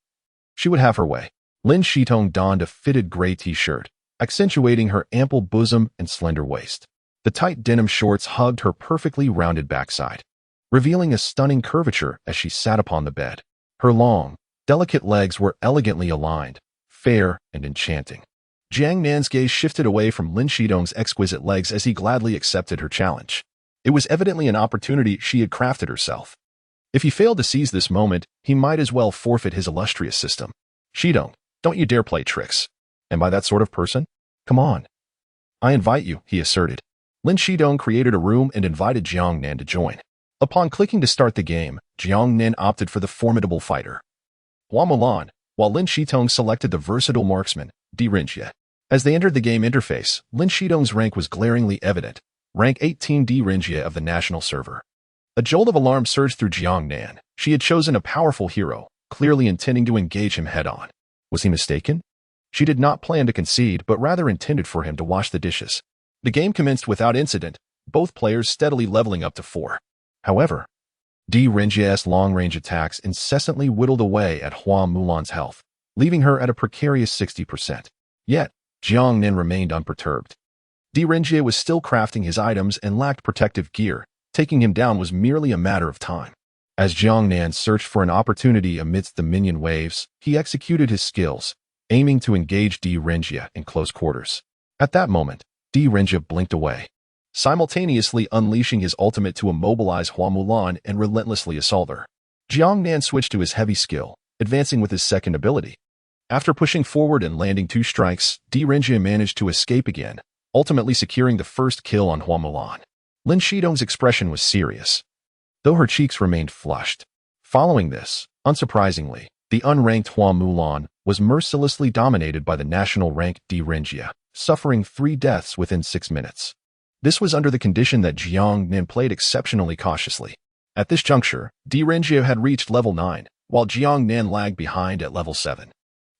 she would have her way. Lin Shitong donned a fitted gray t-shirt, accentuating her ample bosom and slender waist. The tight denim shorts hugged her perfectly rounded backside, revealing a stunning curvature as she sat upon the bed. Her long, delicate legs were elegantly aligned, fair and enchanting. Jiangnan's gaze shifted away from Lin Shitong's exquisite legs as he gladly accepted her challenge. It was evidently an opportunity she had crafted herself. If he failed to seize this moment, he might as well forfeit his illustrious system. Shitong, don't you dare play tricks. Am I that sort of person? Come on. I invite you, he asserted. Lin Shitong created a room and invited Jiangnan to join. Upon clicking to start the game, Jiangnan opted for the formidable fighter Hua Mulan, while Lin Shitong selected the versatile marksman, Di Rinjie. As they entered the game interface, Lin Shitong's rank was glaringly evident. Rank 18 Di Rinjie of the national server. A jolt of alarm surged through Jiangnan. She had chosen a powerful hero, clearly intending to engage him head-on. Was he mistaken? She did not plan to concede, but rather intended for him to wash the dishes. The game commenced without incident, both players steadily leveling up to 4. However, Di Renjie's long-range attacks incessantly whittled away at Hua Mulan's health, leaving her at a precarious 60%. Yet, Jiangnan remained unperturbed. Di Renjie was still crafting his items and lacked protective gear. Taking him down was merely a matter of time. As Jiangnan searched for an opportunity amidst the minion waves, he executed his skills, aiming to engage Di Renjie in close quarters. At that moment, Di Renjie blinked away, simultaneously unleashing his ultimate to immobilize Hua Mulan and relentlessly assault her. Jiangnan switched to his heavy skill, advancing with his second ability. After pushing forward and landing 2 strikes, Di Renjie managed to escape again, ultimately securing the first kill on Hua Mulan. Lin Shidong's expression was serious, though her cheeks remained flushed. Following this, unsurprisingly, the unranked Hua Mulan was mercilessly dominated by the national rank Di Renjie, suffering 3 deaths within 6 minutes. This was under the condition that Jiangnan played exceptionally cautiously. At this juncture, Di Renjie had reached level 9, while Jiangnan lagged behind at level 7.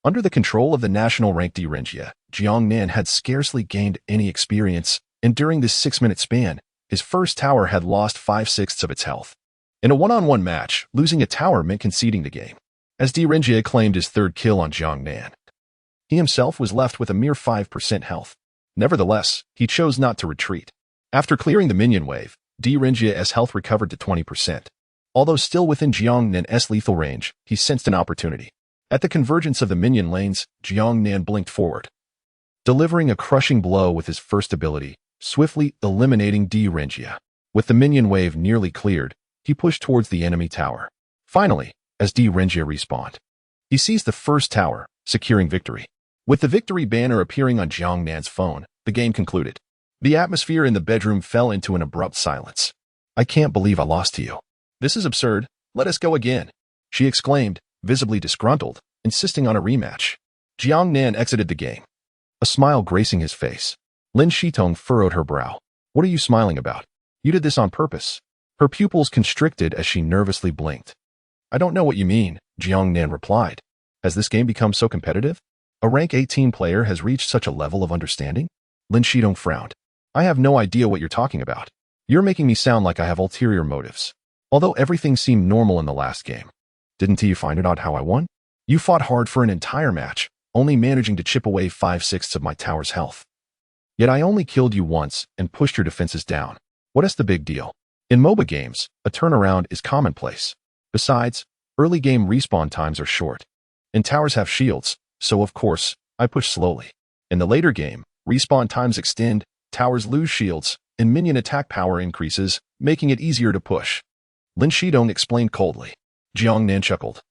Under the control of the national rank Di Renjie, Jiangnan had scarcely gained any experience, and during this 6-minute span, his first tower had lost 5/6 of its health. In a one-on-one match, losing a tower meant conceding the game, as Di Renjie claimed his 3rd kill on Jiangnan. He himself was left with a mere 5% health. Nevertheless, he chose not to retreat. After clearing the minion wave, Di Renjie's health recovered to 20%. Although still within Jiangnan's lethal range, he sensed an opportunity. At the convergence of the minion lanes, Jiangnan blinked forward, delivering a crushing blow with his first ability, swiftly eliminating Di Renjie. With the minion wave nearly cleared, he pushed towards the enemy tower. Finally, as Di Renjie respawned, he seized the first tower, securing victory. With the victory banner appearing on Jiangnan's phone, the game concluded. The atmosphere in the bedroom fell into an abrupt silence. "I can't believe I lost to you. This is absurd. Let us go again," she exclaimed, visibly disgruntled, insisting on a rematch. Jiangnan exited the game, a smile gracing his face. Lin Shitong furrowed her brow. "What are you smiling about? You did this on purpose." Her pupils constricted as she nervously blinked. "I don't know what you mean," Jiangnan replied. "Has this game become so competitive? A rank 18 player has reached such a level of understanding?" Lin Shitong frowned. "I have no idea what you're talking about. You're making me sound like I have ulterior motives. Although everything seemed normal in the last game. Didn't you find it odd how I won? You fought hard for an entire match, only managing to chip away 5/6 of my tower's health. Yet I only killed you once and pushed your defenses down. What is the big deal? In MOBA games, a turnaround is commonplace. Besides, early game respawn times are short. And towers have shields, so of course, I push slowly. In the later game, respawn times extend, towers lose shields, and minion attack power increases, making it easier to push." Lin Shidong explained coldly. Jiangnan chuckled.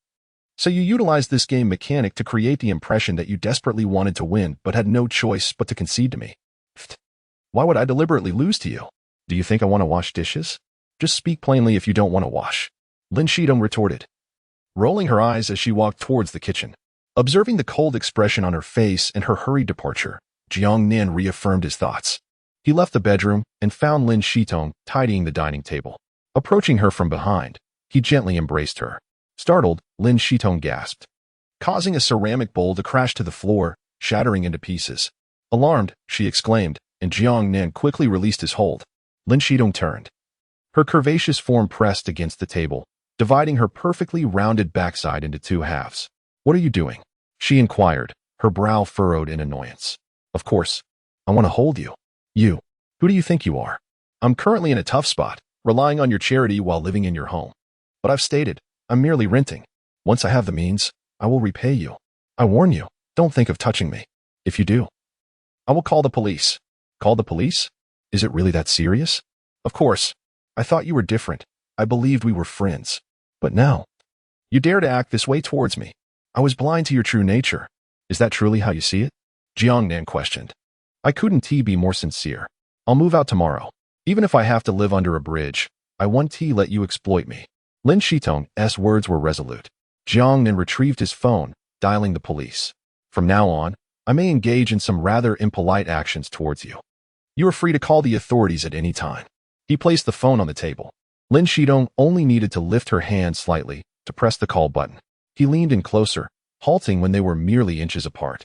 "So you utilized this game mechanic to create the impression that you desperately wanted to win but had no choice but to concede to me. Pfft. Why would I deliberately lose to you? Do you think I want to wash dishes? Just speak plainly if you don't want to wash," Lin Shidong retorted, rolling her eyes as she walked towards the kitchen. Observing the cold expression on her face and her hurried departure, Jiangnan reaffirmed his thoughts. He left the bedroom and found Lin Shitong tidying the dining table. Approaching her from behind, he gently embraced her. Startled, Lin Shitong gasped, causing a ceramic bowl to crash to the floor, shattering into pieces. Alarmed, she exclaimed, and Jiangnan quickly released his hold. Lin Shitong turned. Her curvaceous form pressed against the table, dividing her perfectly rounded backside into 2 halves. "What are you doing?" she inquired, her brow furrowed in annoyance. "Of course, I want to hold you. You. Who do you think you are? I'm currently in a tough spot, relying on your charity while living in your home. But I've stated, I'm merely renting. Once I have the means, I will repay you. I warn you, don't think of touching me. If you do, I will call the police." "Call the police? Is it really that serious?" "Of course. I thought you were different. I believed we were friends. But now, you dare to act this way towards me. I was blind to your true nature. Is that truly how you see it?" Jiangnan questioned. "I couldn't be more sincere. I'll move out tomorrow. Even if I have to live under a bridge, I won't let you exploit me." Lin Shitong's words were resolute. Jiangnan retrieved his phone, dialing the police. "From now on, I may engage in some rather impolite actions towards you. You are free to call the authorities at any time." He placed the phone on the table. Lin Shitong only needed to lift her hand slightly to press the call button. He leaned in closer, halting when they were merely inches apart.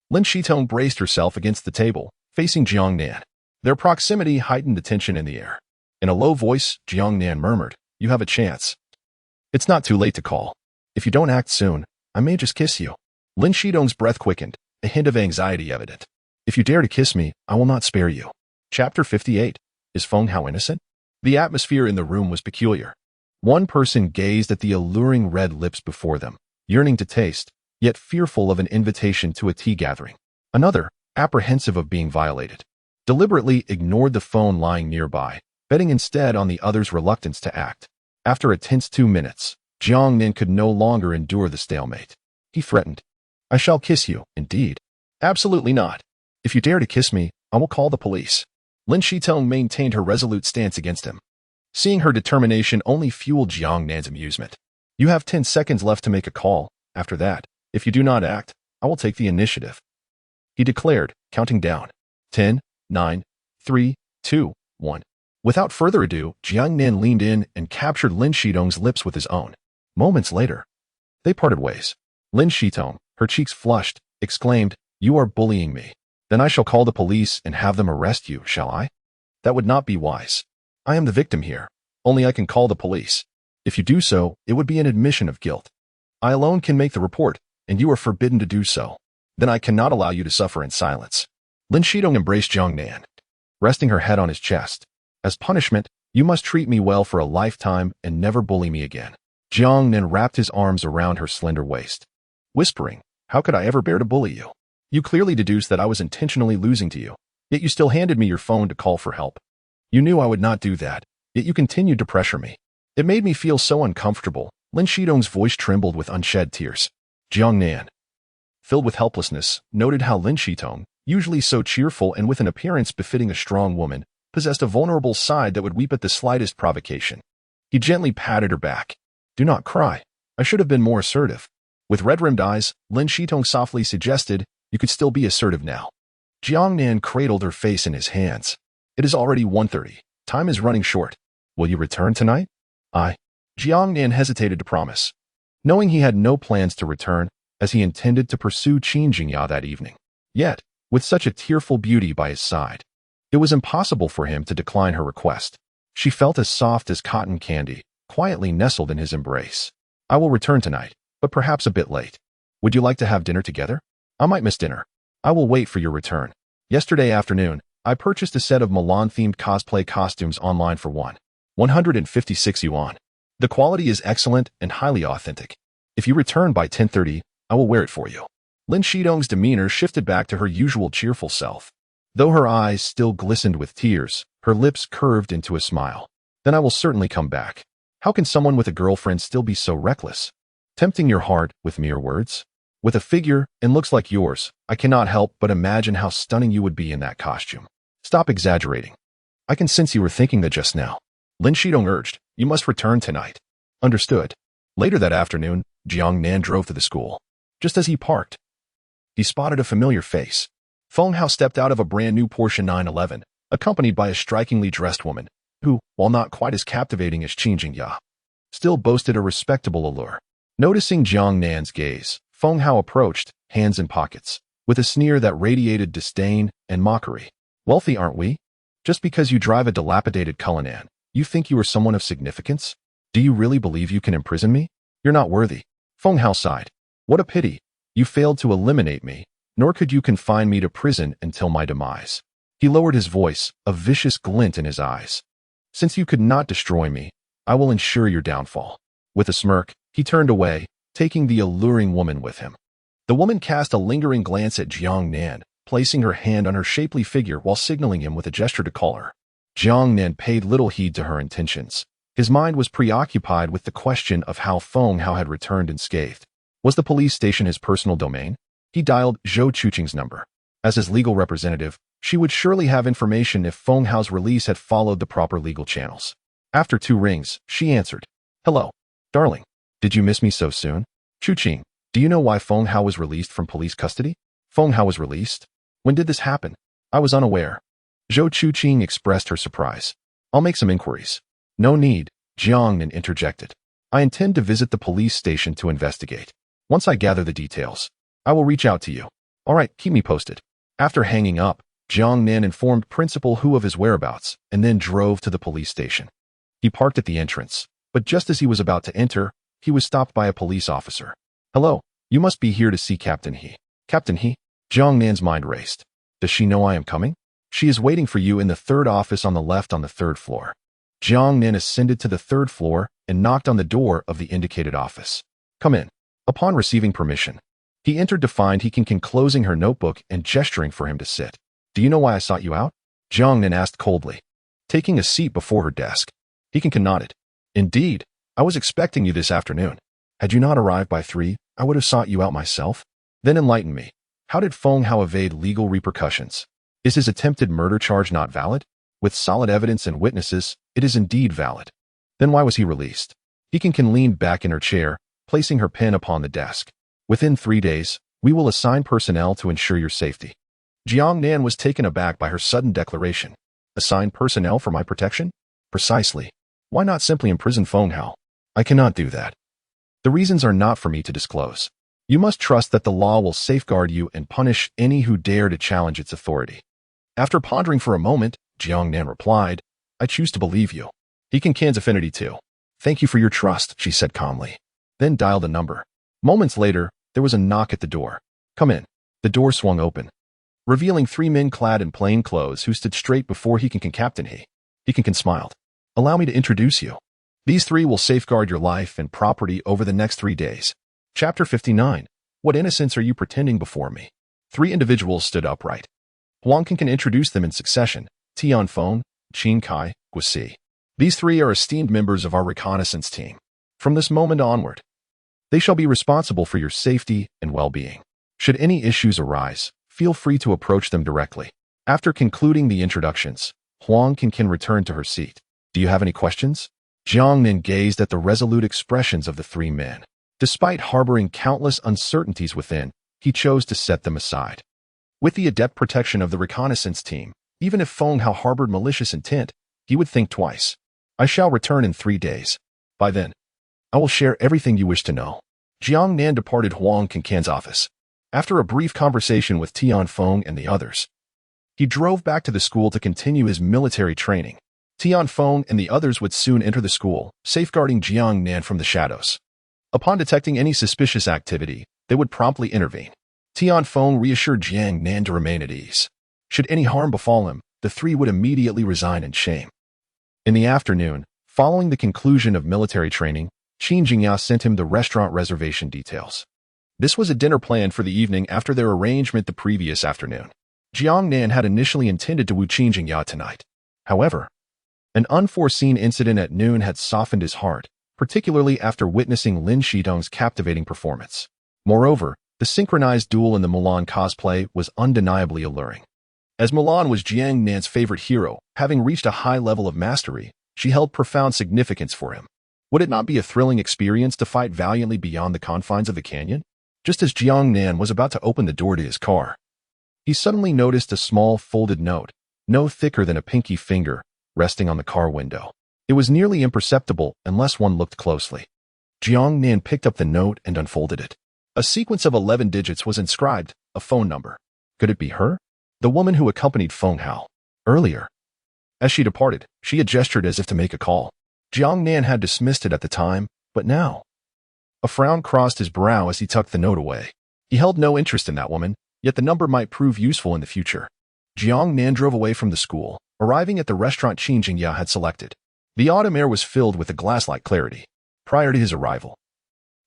Lin Shitong braced herself against the table, facing Jiangnan. Their proximity heightened the tension in the air. In a low voice, Jiangnan murmured, "You have a chance. It's not too late to call. If you don't act soon, I may just kiss you." Lin Shidong's breath quickened, a hint of anxiety evident. "If you dare to kiss me, I will not spare you." Chapter 58. Is Feng Hao innocent? The atmosphere in the room was peculiar. One person gazed at the alluring red lips before them, yearning to taste, yet fearful of an invitation to a tea gathering. Another, apprehensive of being violated, deliberately ignored the phone lying nearby, betting instead on the other's reluctance to act. After a tense 2 minutes, Jiangnan could no longer endure the stalemate. He threatened, "I shall kiss you, indeed." "Absolutely not. If you dare to kiss me, I will call the police." Lin Shitong maintained her resolute stance against him. Seeing her determination only fueled Jiangnan's amusement. "You have 10 seconds left to make a call. After that, if you do not act, I will take the initiative," he declared, counting down. 10, 9, 3, 2, 1. Without further ado, Jiangnan leaned in and captured Lin Shitong's lips with his own. Moments later, they parted ways. Lin Shitong, her cheeks flushed, exclaimed, "You are bullying me. Then I shall call the police and have them arrest you, shall I?" "That would not be wise. I am the victim here. Only I can call the police. If you do so, it would be an admission of guilt. I alone can make the report, and you are forbidden to do so. Then I cannot allow you to suffer in silence." Lin Shitong embraced Jiangnan, resting her head on his chest. "As punishment, you must treat me well for a lifetime and never bully me again." Jiangnan wrapped his arms around her slender waist, whispering, "How could I ever bear to bully you? You clearly deduced that I was intentionally losing to you, yet you still handed me your phone to call for help. You knew I would not do that, yet you continued to pressure me. It made me feel so uncomfortable." Lin Shitong's voice trembled with unshed tears. Jiangnan, filled with helplessness, noted how Lin Shitong, usually so cheerful and with an appearance befitting a strong woman, possessed a vulnerable side that would weep at the slightest provocation. He gently patted her back. "Do not cry. I should have been more assertive." With red-rimmed eyes, Lin Shitong softly suggested, "You could still be assertive now." Jiangnan cradled her face in his hands. "It is already 1:30. Time is running short. Will you return tonight?" Jiangnan hesitated to promise, knowing he had no plans to return, as he intended to pursue Qin Jingya that evening. Yet, with such a tearful beauty by his side, it was impossible for him to decline her request. She felt as soft as cotton candy, quietly nestled in his embrace. "I will return tonight, but perhaps a bit late. Would you like to have dinner together?" "I might miss dinner. I will wait for your return. Yesterday afternoon, I purchased a set of Milan-themed cosplay costumes online for 156 yuan. The quality is excellent and highly authentic. If you return by 10:30, I will wear it for you." Lin Shitong's demeanor shifted back to her usual cheerful self. Though her eyes still glistened with tears, her lips curved into a smile. "Then I will certainly come back. How can someone with a girlfriend still be so reckless? Tempting your heart with mere words? With a figure and looks like yours, I cannot help but imagine how stunning you would be in that costume." "Stop exaggerating. I can sense you were thinking that just now." Lin Shitong urged, "You must return tonight." "Understood." Later that afternoon, Jiangnan drove to the school. Just as he parked, he spotted a familiar face. Feng Hao stepped out of a brand-new Porsche 911, accompanied by a strikingly dressed woman, who, while not quite as captivating as Qin Jingya, still boasted a respectable allure. Noticing Jiangnan's gaze, Feng Hao approached, hands in pockets, with a sneer that radiated disdain and mockery. "Wealthy, aren't we? Just because you drive a dilapidated Cullinan, you think you are someone of significance? Do you really believe you can imprison me? You're not worthy." Feng Hao sighed. "What a pity. You failed to eliminate me, nor could you confine me to prison until my demise." He lowered his voice, a vicious glint in his eyes. "Since you could not destroy me, I will ensure your downfall." With a smirk, he turned away, taking the alluring woman with him. The woman cast a lingering glance at Jiangnan, placing her hand on her shapely figure while signaling him with a gesture to call her. Jiangnan paid little heed to her intentions. His mind was preoccupied with the question of how Feng Hao had returned unscathed. Was the police station his personal domain? He dialed Zhou Chuqing's number. As his legal representative, she would surely have information if Feng Hao's release had followed the proper legal channels. After 2 rings, she answered. "Hello, darling. Did you miss me so soon? Chuqing, do you know why Feng Hao was released from police custody?" "Feng Hao was released? When did this happen? I was unaware." Zhou Chuqing expressed her surprise. "I'll make some inquiries." "No need," Jiangnan interjected. "I intend to visit the police station to investigate. Once I gather the details, I will reach out to you." "All right, keep me posted." After hanging up, Jiangnan informed Principal Hu of his whereabouts and then drove to the police station. He parked at the entrance, but just as he was about to enter, he was stopped by a police officer. "Hello, you must be here to see Captain He." "Captain He?" Jiangnan's mind raced. "Does she know I am coming?" "She is waiting for you in the third office on the left on the third floor." Jiangnan ascended to the third floor and knocked on the door of the indicated office. "Come in." Upon receiving permission, he entered to find He Can closing her notebook and gesturing for him to sit. "Do you know why I sought you out?" Jiangnan asked coldly, taking a seat before her desk. He Can nodded. "Indeed, I was expecting you this afternoon. Had you not arrived by 3, I would have sought you out myself." "Then enlighten me. How did Feng Hao evade legal repercussions? Is his attempted murder charge not valid? With solid evidence and witnesses, it is indeed valid. Then why was he released?" He Can leaned back in her chair, placing her pen upon the desk. "Within 3 days, we will assign personnel to ensure your safety." Jiangnan was taken aback by her sudden declaration. "Assign personnel for my protection?" "Precisely. Why not simply imprison Feng Hao?" "I cannot do that. The reasons are not for me to disclose. You must trust that the law will safeguard you and punish any who dare to challenge its authority." After pondering for a moment, Jiangnan replied, "I choose to believe you." He Can's affinity too. "Thank you for your trust," she said calmly. Then dialed a number. Moments later, there was a knock at the door. "Come in." The door swung open, revealing 3 men clad in plain clothes who stood straight before He Can. "Captain He." He Can smiled. "Allow me to introduce you. These 3 will safeguard your life and property over the next 3 days." Chapter 59. What innocence are you pretending before me? 3 individuals stood upright. Huang Can introduced them in succession: Tianfeng, Qin Kai, Guisi. "These 3 are esteemed members of our reconnaissance team. From this moment onward, they shall be responsible for your safety and well-being. Should any issues arise, feel free to approach them directly." After concluding the introductions, Huang Can returned to her seat. "Do you have any questions?" Jiangnan gazed at the resolute expressions of the 3 men. Despite harboring countless uncertainties within, he chose to set them aside. With the adept protection of the reconnaissance team, even if Feng Hao harbored malicious intent, he would think twice. "I shall return in 3 days. By then, I will share everything you wish to know." Jiangnan departed Huang Can's office. After a brief conversation with Tianfeng and the others, he drove back to the school to continue his military training. Tianfeng and the others would soon enter the school, safeguarding Jiangnan from the shadows. Upon detecting any suspicious activity, they would promptly intervene. Tianfeng reassured Jiangnan to remain at ease. Should any harm befall him, the 3 would immediately resign in shame. In the afternoon, following the conclusion of military training, Qin Jingya sent him the restaurant reservation details. This was a dinner planned for the evening after their arrangement the previous afternoon. Jiangnan had initially intended to woo Qin Jingya tonight. However, an unforeseen incident at noon had softened his heart, particularly after witnessing Lin Shidong's captivating performance. Moreover, the synchronized duel in the Mulan cosplay was undeniably alluring. As Mulan was Jiangnan's favorite hero, having reached a high level of mastery, she held profound significance for him. Would it not be a thrilling experience to fight valiantly beyond the confines of the canyon? Just as Jiangnan was about to open the door to his car, he suddenly noticed a small folded note, no thicker than a pinky finger, resting on the car window. It was nearly imperceptible unless one looked closely. Jiangnan picked up the note and unfolded it. A sequence of 11 digits was inscribed, a phone number. Could it be her? The woman who accompanied Feng Hao earlier. As she departed, she had gestured as if to make a call. Jiangnan had dismissed it at the time, but now. A frown crossed his brow as he tucked the note away. He held no interest in that woman, yet the number might prove useful in the future. Jiangnan drove away from the school, arriving at the restaurant Qin Jingya had selected. The autumn air was filled with a glass-like clarity. Prior to his arrival,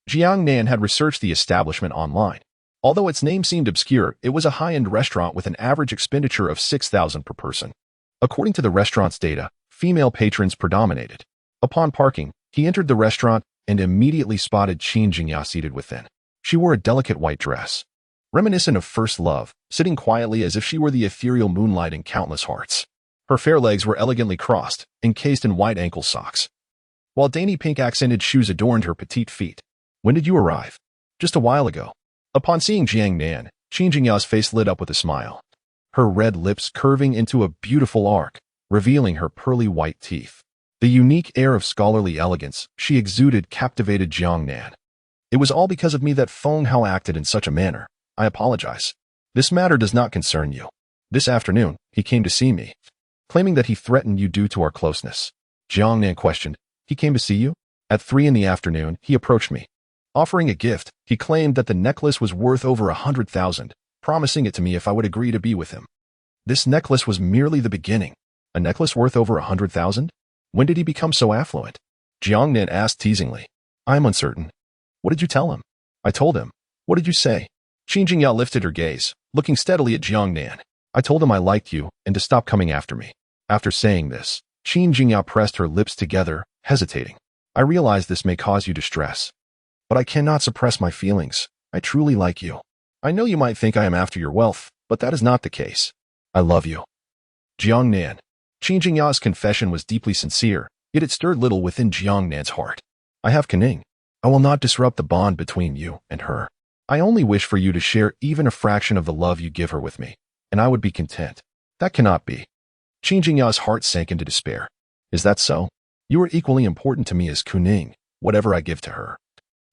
Jiangnan had researched the establishment online. Although its name seemed obscure, it was a high-end restaurant with an average expenditure of 6,000 per person. According to the restaurant's data, female patrons predominated. Upon parking, he entered the restaurant and immediately spotted Qin Jingya seated within. She wore a delicate white dress, reminiscent of first love, sitting quietly as if she were the ethereal moonlight in countless hearts. Her fair legs were elegantly crossed, encased in white ankle socks, while dainty pink-accented shoes adorned her petite feet. "When did you arrive?" "Just a while ago." Upon seeing Jiangnan, Qin Jingya's face lit up with a smile, her red lips curving into a beautiful arc, revealing her pearly white teeth. The unique air of scholarly elegance she exuded captivated Jiangnan. "It was all because of me that Feng Hao acted in such a manner. I apologize. This matter does not concern you." This afternoon, he came to see me, claiming that he threatened you due to our closeness. Jiangnan questioned. He came to see you? At 3 in the afternoon, he approached me. Offering a gift, he claimed that the necklace was worth over 100,000, promising it to me if I would agree to be with him. This necklace was merely the beginning. A necklace worth over 100,000? When did he become so affluent? Jiangnan asked teasingly. I am uncertain. What did you tell him? I told him. What did you say? Qin Jingya lifted her gaze, looking steadily at Jiangnan. I told him I liked you and to stop coming after me. After saying this, Qin Jingya pressed her lips together, hesitating. I realize this may cause you distress, but I cannot suppress my feelings. I truly like you. I know you might think I am after your wealth, but that is not the case. I love you. Jiangnan. Qin Jingya's confession was deeply sincere, yet it stirred little within Jiangnan's heart. I have Canning. I will not disrupt the bond between you and her. I only wish for you to share even a fraction of the love you give her with me, and I would be content. That cannot be. Qin Jingya's heart sank into despair. Is that so? You are equally important to me as Kuning, whatever I give to her.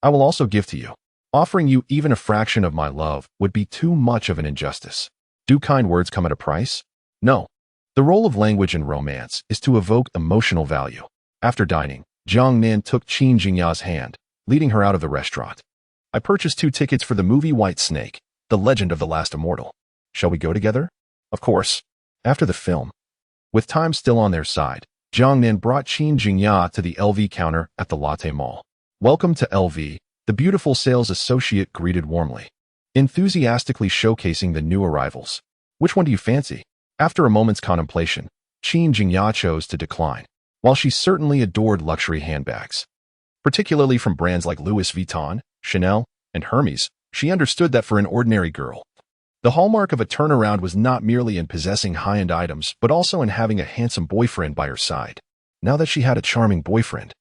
I will also give to you. Offering you even a fraction of my love would be too much of an injustice. Do kind words come at a price? No. The role of language in romance is to evoke emotional value. After dining, Jiangnan took Qin Jingya's hand, leading her out of the restaurant. I purchased 2 tickets for the movie White Snake, The Legend of the Last Immortal. Shall we go together? Of course. After the film. With time still on their side, Jiangnan brought Qin Jingya to the LV counter at the Latte Mall. Welcome to LV, the beautiful sales associate greeted warmly, enthusiastically showcasing the new arrivals. Which one do you fancy? After a moment's contemplation, Qin Jingya chose to decline. While she certainly adored luxury handbags, particularly from brands like Louis Vuitton, Chanel, and Hermes, she understood that for an ordinary girl, the hallmark of a turnaround was not merely in possessing high-end items, but also in having a handsome boyfriend by her side. Now that she had a charming boyfriend,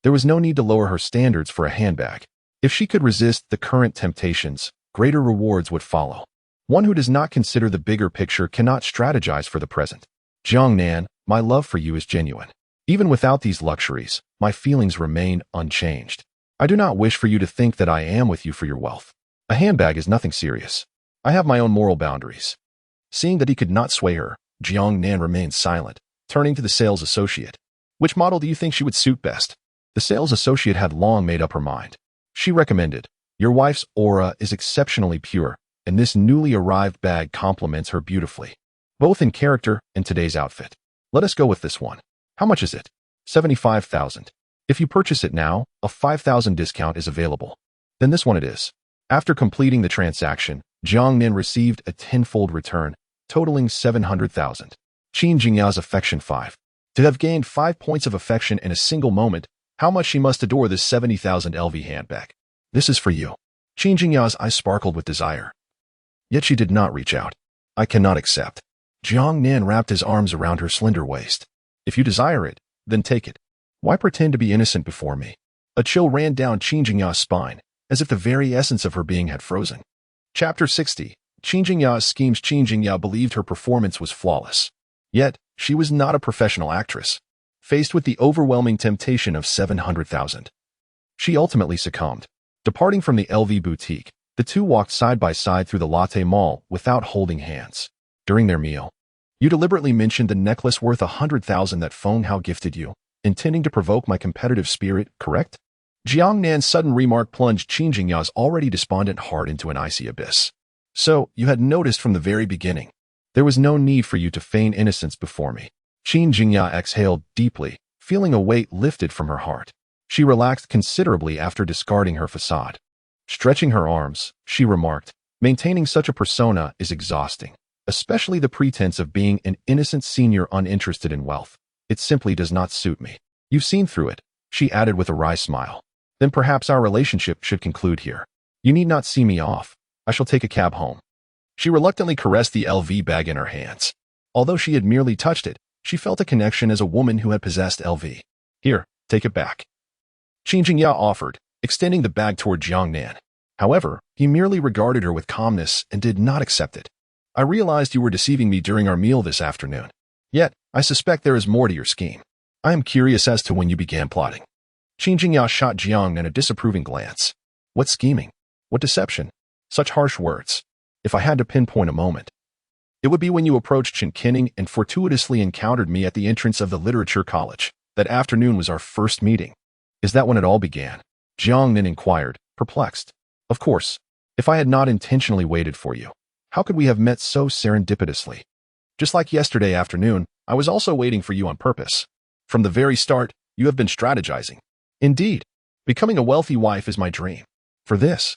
there was no need to lower her standards for a handbag. If she could resist the current temptations, greater rewards would follow. One who does not consider the bigger picture cannot strategize for the present. Jiangnan, my love for you is genuine. Even without these luxuries, my feelings remain unchanged. I do not wish for you to think that I am with you for your wealth. A handbag is nothing serious. I have my own moral boundaries. Seeing that he could not sway her, Jiangnan remained silent, turning to the sales associate. Which model do you think she would suit best? The sales associate had long made up her mind. She recommended, your wife's aura is exceptionally pure, and this newly arrived bag complements her beautifully, both in character and today's outfit. Let us go with this one. How much is it? 75,000. If you purchase it now, a 5,000 discount is available. Then this one it is. After completing the transaction, Jiangnan received a tenfold return, totaling 700,000. Qin Jingya's affection 5. To have gained 5 points of affection in a single moment, how much she must adore this 70,000 LV handbag. This is for you. Qin Jingya's eyes sparkled with desire. Yet she did not reach out. I cannot accept. Jiangnan wrapped his arms around her slender waist. If you desire it, then take it. Why pretend to be innocent before me? A chill ran down Qin Jingya's spine, as if the very essence of her being had frozen. Chapter 60. Qin Jingya's schemes. Qin Jingya believed her performance was flawless. Yet, she was not a professional actress. Faced with the overwhelming temptation of 700,000, she ultimately succumbed. Departing from the LV boutique, the two walked side by side through the Latte Mall without holding hands. During their meal, you deliberately mentioned the necklace worth 100,000 that Feng Hao gifted you, intending to provoke my competitive spirit, correct? Jiangnan's sudden remark plunged Qin Jingya's already despondent heart into an icy abyss. So, you had noticed from the very beginning. There was no need for you to feign innocence before me. Qin Jingya exhaled deeply, feeling a weight lifted from her heart. She relaxed considerably after discarding her facade. Stretching her arms, she remarked, maintaining such a persona is exhausting, especially the pretense of being an innocent senior uninterested in wealth. It simply does not suit me. You've seen through it, she added with a wry smile. Then perhaps our relationship should conclude here. You need not see me off. I shall take a cab home. She reluctantly caressed the LV bag in her hands. Although she had merely touched it, she felt a connection as a woman who had possessed LV. Here, take it back. Qin Jingya offered, extending the bag toward Jiangnan. However, he merely regarded her with calmness and did not accept it. I realized you were deceiving me during our meal this afternoon. Yet, I suspect there is more to your scheme. I am curious as to when you began plotting. Qin Jingya shot Jiangnan a disapproving glance. What scheming? What deception? Such harsh words. If I had to pinpoint a moment. It would be when you approached Jiangnan and fortuitously encountered me at the entrance of the literature college. That afternoon was our first meeting. Is that when it all began? Jiangnan inquired, perplexed. Of course. If I had not intentionally waited for you, how could we have met so serendipitously? Just like yesterday afternoon, I was also waiting for you on purpose. From the very start, you have been strategizing. Indeed, becoming a wealthy wife is my dream. For this,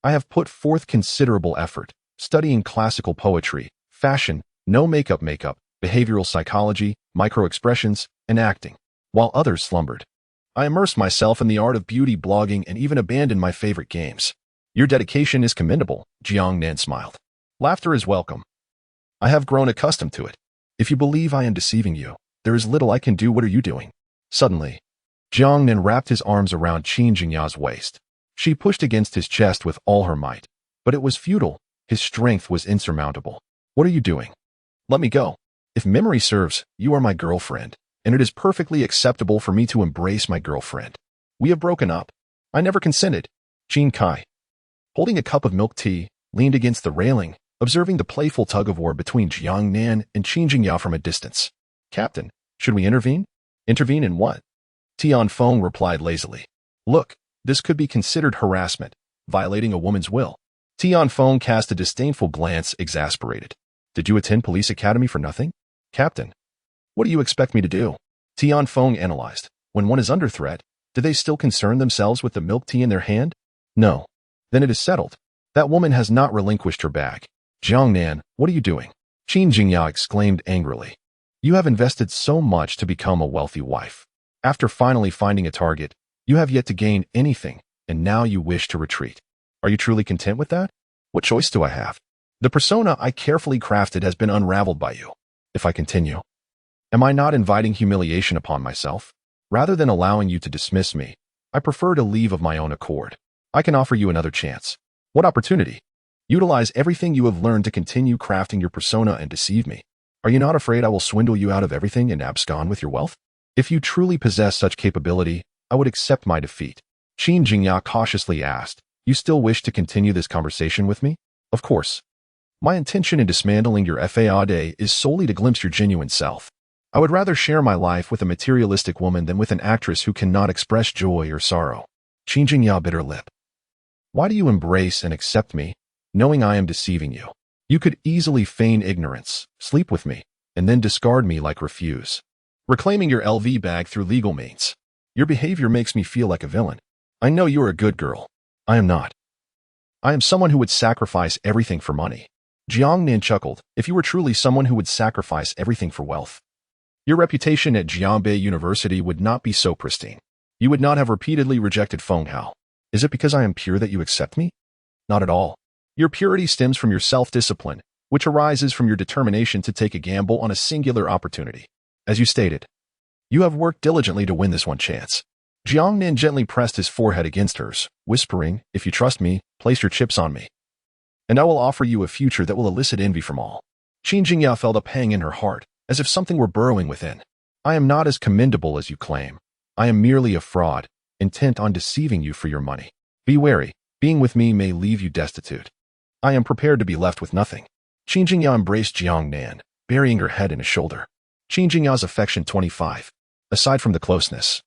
I have put forth considerable effort, studying classical poetry, fashion, no makeup, behavioral psychology, micro-expressions, and acting. While others slumbered, I immersed myself in the art of beauty blogging and even abandoned my favorite games. Your dedication is commendable, Jiangnan smiled. Laughter is welcome. I have grown accustomed to it. If you believe I am deceiving you, there is little I can do. What are you doing? Suddenly, Jiangnan wrapped his arms around Qin Jingya's waist. She pushed against his chest with all her might, but it was futile. His strength was insurmountable. What are you doing? Let me go. If memory serves, you are my girlfriend, and it is perfectly acceptable for me to embrace my girlfriend. We have broken up. I never consented. Qin Kai, holding a cup of milk tea, leaned against the railing, observing the playful tug-of-war between Jiangnan and Qin Jingya from a distance. Captain, should we intervene? Intervene in what? Tianfeng replied lazily. Look, this could be considered harassment, violating a woman's will. Tianfeng cast a disdainful glance, exasperated. Did you attend police academy for nothing? Captain, what do you expect me to do? Tianfeng analyzed. When one is under threat, do they still concern themselves with the milk tea in their hand? No. Then it is settled. That woman has not relinquished her bag. Jiangnan, what are you doing? Qin Jingya exclaimed angrily. You have invested so much to become a wealthy wife. After finally finding a target, you have yet to gain anything, and now you wish to retreat. Are you truly content with that? What choice do I have? The persona I carefully crafted has been unraveled by you. If I continue, am I not inviting humiliation upon myself? Rather than allowing you to dismiss me, I prefer to leave of my own accord. I can offer you another chance. What opportunity? Utilize everything you have learned to continue crafting your persona and deceive me. Are you not afraid I will swindle you out of everything and abscond with your wealth? If you truly possess such capability, I would accept my defeat. Qin Jingya cautiously asked, You still wish to continue this conversation with me? Of course. My intention in dismantling your FAAD is solely to glimpse your genuine self. I would rather share my life with a materialistic woman than with an actress who cannot express joy or sorrow. Qin Jingya bit her lip. Why do you embrace and accept me, knowing I am deceiving you? You could easily feign ignorance, sleep with me, and then discard me like refuse. Reclaiming your LV bag through legal means. Your behavior makes me feel like a villain. I know you are a good girl. I am not. I am someone who would sacrifice everything for money. Jiangnan chuckled. If you were truly someone who would sacrifice everything for wealth, your reputation at Jianbei University would not be so pristine. You would not have repeatedly rejected Feng Hao. Is it because I am pure that you accept me? Not at all. Your purity stems from your self-discipline, which arises from your determination to take a gamble on a singular opportunity. As you stated, you have worked diligently to win this one chance. Jiangnan gently pressed his forehead against hers, whispering, If you trust me, place your chips on me, and I will offer you a future that will elicit envy from all. Qin Jingya felt a pang in her heart, as if something were burrowing within. I am not as commendable as you claim. I am merely a fraud, intent on deceiving you for your money. Be wary. Being with me may leave you destitute. I am prepared to be left with nothing. Qin Jingya embraced Jiangnan, burying her head in his shoulder. Qin Jingya's affection 25. Aside from the closeness,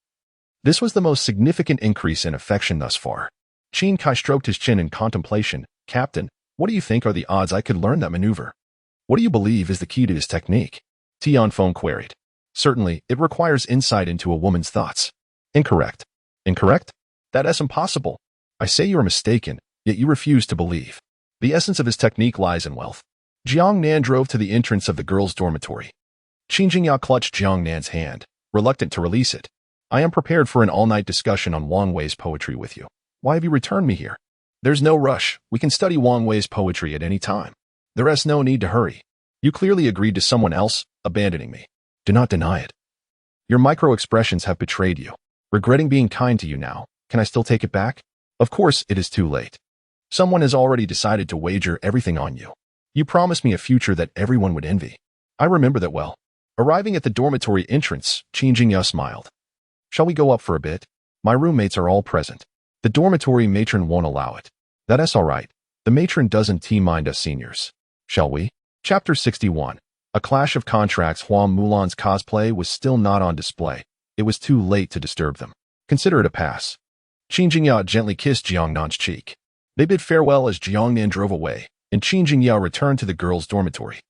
this was the most significant increase in affection thus far. Qin Kai stroked his chin in contemplation. Captain, what do you think are the odds I could learn that maneuver? What do you believe is the key to his technique? Tianfeng queried. Certainly, it requires insight into a woman's thoughts. Incorrect. Incorrect? That is impossible. I say you are mistaken, yet you refuse to believe. The essence of his technique lies in wealth. Jiangnan drove to the entrance of the girls' dormitory. Qin Jingya clutched Jiangnan's hand, reluctant to release it. I am prepared for an all-night discussion on Wang Wei's poetry with you. Why have you returned me here? There's no rush. We can study Wang Wei's poetry at any time. There is no need to hurry. You clearly agreed to someone else, abandoning me. Do not deny it. Your micro-expressions have betrayed you. Regretting being kind to you now, can I still take it back? Of course, it is too late. Someone has already decided to wager everything on you. You promised me a future that everyone would envy. I remember that well. Arriving at the dormitory entrance, Qin Jingya smiled. Shall we go up for a bit? My roommates are all present. The dormitory matron won't allow it. That is all right. The matron doesn't mind us seniors. Shall we? Chapter 61. A Clash of Contracts. Hua Mulan's cosplay was still not on display. It was too late to disturb them. Consider it a pass. Qin Jingya gently kissed Jiangnan's cheek. They bid farewell as Jiangnan drove away, and Qin Jingya returned to the girls' dormitory.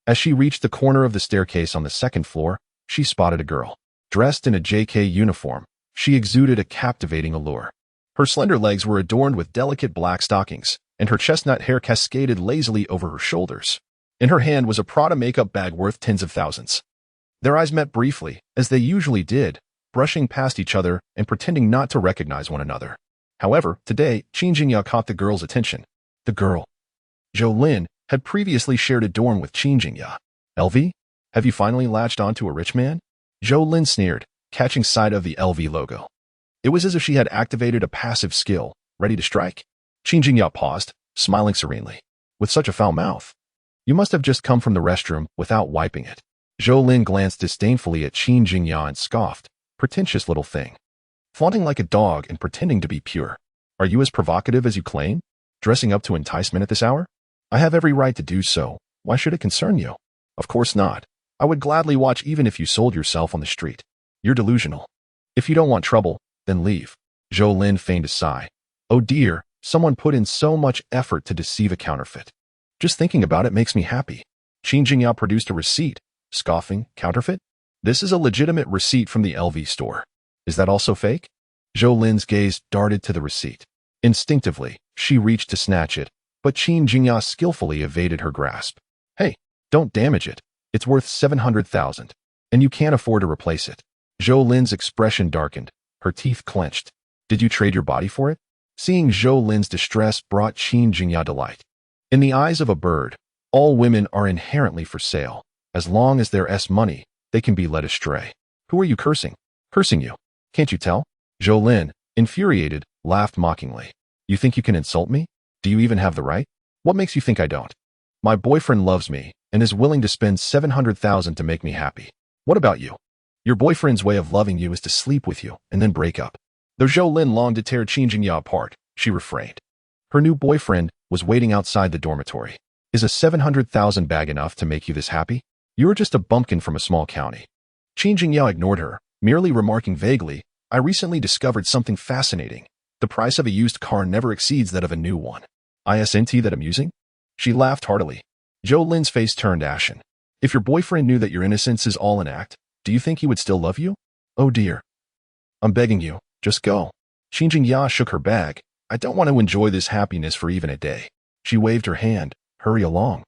As she reached the corner of the staircase on the second floor, she spotted a girl. Dressed in a JK uniform, she exuded a captivating allure. Her slender legs were adorned with delicate black stockings, and her chestnut hair cascaded lazily over her shoulders. In her hand was a Prada makeup bag worth tens of thousands. Their eyes met briefly, as they usually did, brushing past each other and pretending not to recognize one another. However, today, Qin Jingya caught the girl's attention. The girl, Zhou Lin, had previously shared a dorm with Qin Jingya. LV? Have you finally latched onto a rich man? Zhou Lin sneered, catching sight of the LV logo. It was as if she had activated a passive skill, ready to strike. Qin Jingya paused, smiling serenely. With such a foul mouth. You must have just come from the restroom without wiping it. Zhou Lin glanced disdainfully at Qin Jingya and scoffed. Pretentious little thing. Flaunting like a dog and pretending to be pure. Are you as provocative as you claim? Dressing up to entice men at this hour? I have every right to do so. Why should it concern you? Of course not. I would gladly watch even if you sold yourself on the street. You're delusional. If you don't want trouble, then leave. Zhou Lin feigned a sigh. Oh dear, someone put in so much effort to deceive a counterfeit. Just thinking about it makes me happy. Qin Jingya produced a receipt. Scoffing, counterfeit? This is a legitimate receipt from the LV store. Is that also fake? Zhou Lin's gaze darted to the receipt. Instinctively, she reached to snatch it, but Qin Jingya skillfully evaded her grasp. Hey, don't damage it. It's worth 700,000, and you can't afford to replace it. Zhou Lin's expression darkened, her teeth clenched. Did you trade your body for it? Seeing Zhou Lin's distress brought Qin Jingya delight. In the eyes of a bird, all women are inherently for sale. As long as they're money, they can be led astray. Who are you cursing? Cursing you. Can't you tell? Zhou Lin, infuriated, laughed mockingly. You think you can insult me? Do you even have the right? What makes you think I don't? My boyfriend loves me and is willing to spend 700,000 to make me happy. What about you? Your boyfriend's way of loving you is to sleep with you and then break up. Though Zhou Lin longed to tear Qin Jingya apart, she refrained. Her new boyfriend was waiting outside the dormitory. Is a 700,000 bag enough to make you this happy? You are just a bumpkin from a small county. Qin Jingya ignored her, merely remarking vaguely, I recently discovered something fascinating. The price of a used car never exceeds that of a new one. Isn't that amusing? She laughed heartily. Zhou Lin's face turned ashen. If your boyfriend knew that your innocence is all an act, do you think he would still love you? Oh dear. I'm begging you, just go. Qin Jingya shook her bag. I don't want to enjoy this happiness for even a day. She waved her hand. Hurry along.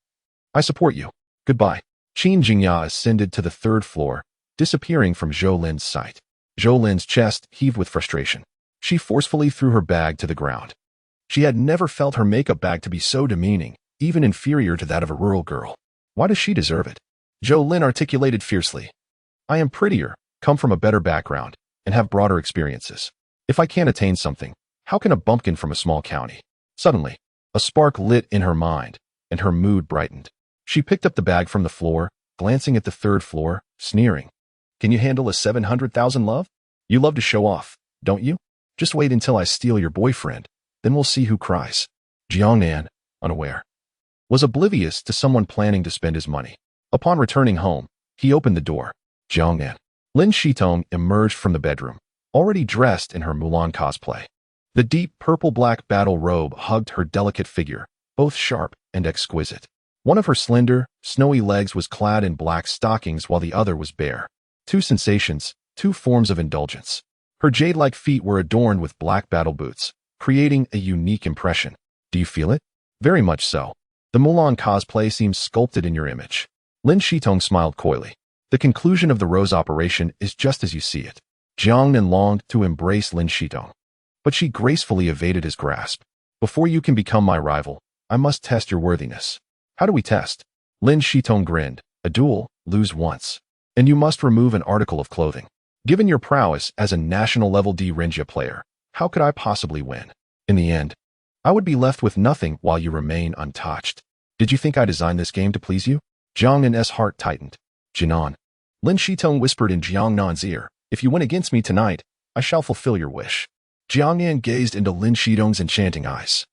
I support you. Goodbye. Qin Jingya ascended to the third floor, disappearing from Zhou Lin's sight. Zhou Lin's chest heaved with frustration. She forcefully threw her bag to the ground. She had never felt her makeup bag to be so demeaning, even inferior to that of a rural girl. Why does she deserve it? Zhou Lin articulated fiercely. I am prettier, come from a better background, and have broader experiences. If I can't attain something, how can a bumpkin from a small county? Suddenly, a spark lit in her mind, and her mood brightened. She picked up the bag from the floor, glancing at the third floor, sneering. Can you handle a 700,000 love? You love to show off, don't you? Just wait until I steal your boyfriend, then we'll see who cries. Jiangnan, unaware, was oblivious to someone planning to spend his money. Upon returning home, he opened the door. Jiangnan. Lin Shitong emerged from the bedroom, already dressed in her Mulan cosplay. The deep purple-black battle robe hugged her delicate figure, both sharp and exquisite. One of her slender, snowy legs was clad in black stockings while the other was bare. Two sensations, two forms of indulgence. Her jade-like feet were adorned with black battle boots, creating a unique impression. Do you feel it? Very much so. The Mulan cosplay seems sculpted in your image. Lin Shitong smiled coyly. The conclusion of the rose operation is just as you see it. Jiangnan longed to embrace Lin Shitong, but she gracefully evaded his grasp. Before you can become my rival, I must test your worthiness. How do we test? Lin Shitong grinned. A duel, lose once. And you must remove an article of clothing. Given your prowess as a national-level D Renjia player, how could I possibly win? In the end, I would be left with nothing while you remain untouched. Did you think I designed this game to please you? Jiangnan's heart tightened. Jiangnan. Lin Shitong whispered in Jiangnan's ear, if you win against me tonight, I shall fulfill your wish. Jiangnan gazed into Lin Shitong's enchanting eyes.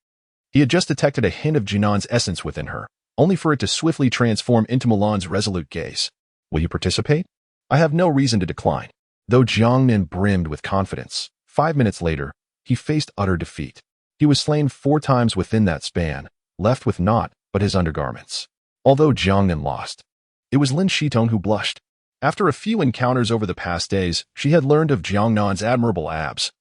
He had just detected a hint of Jiannan's essence within her, only for it to swiftly transform into Milan's resolute gaze. Will you participate? I have no reason to decline. Though Jiangnan brimmed with confidence, 5 minutes later, he faced utter defeat. He was slain 4 times within that span, left with naught but his undergarments. Although Jiangnan lost, it was Lin Shitong who blushed. After a few encounters over the past days, she had learned of Jiangnan's admirable abs.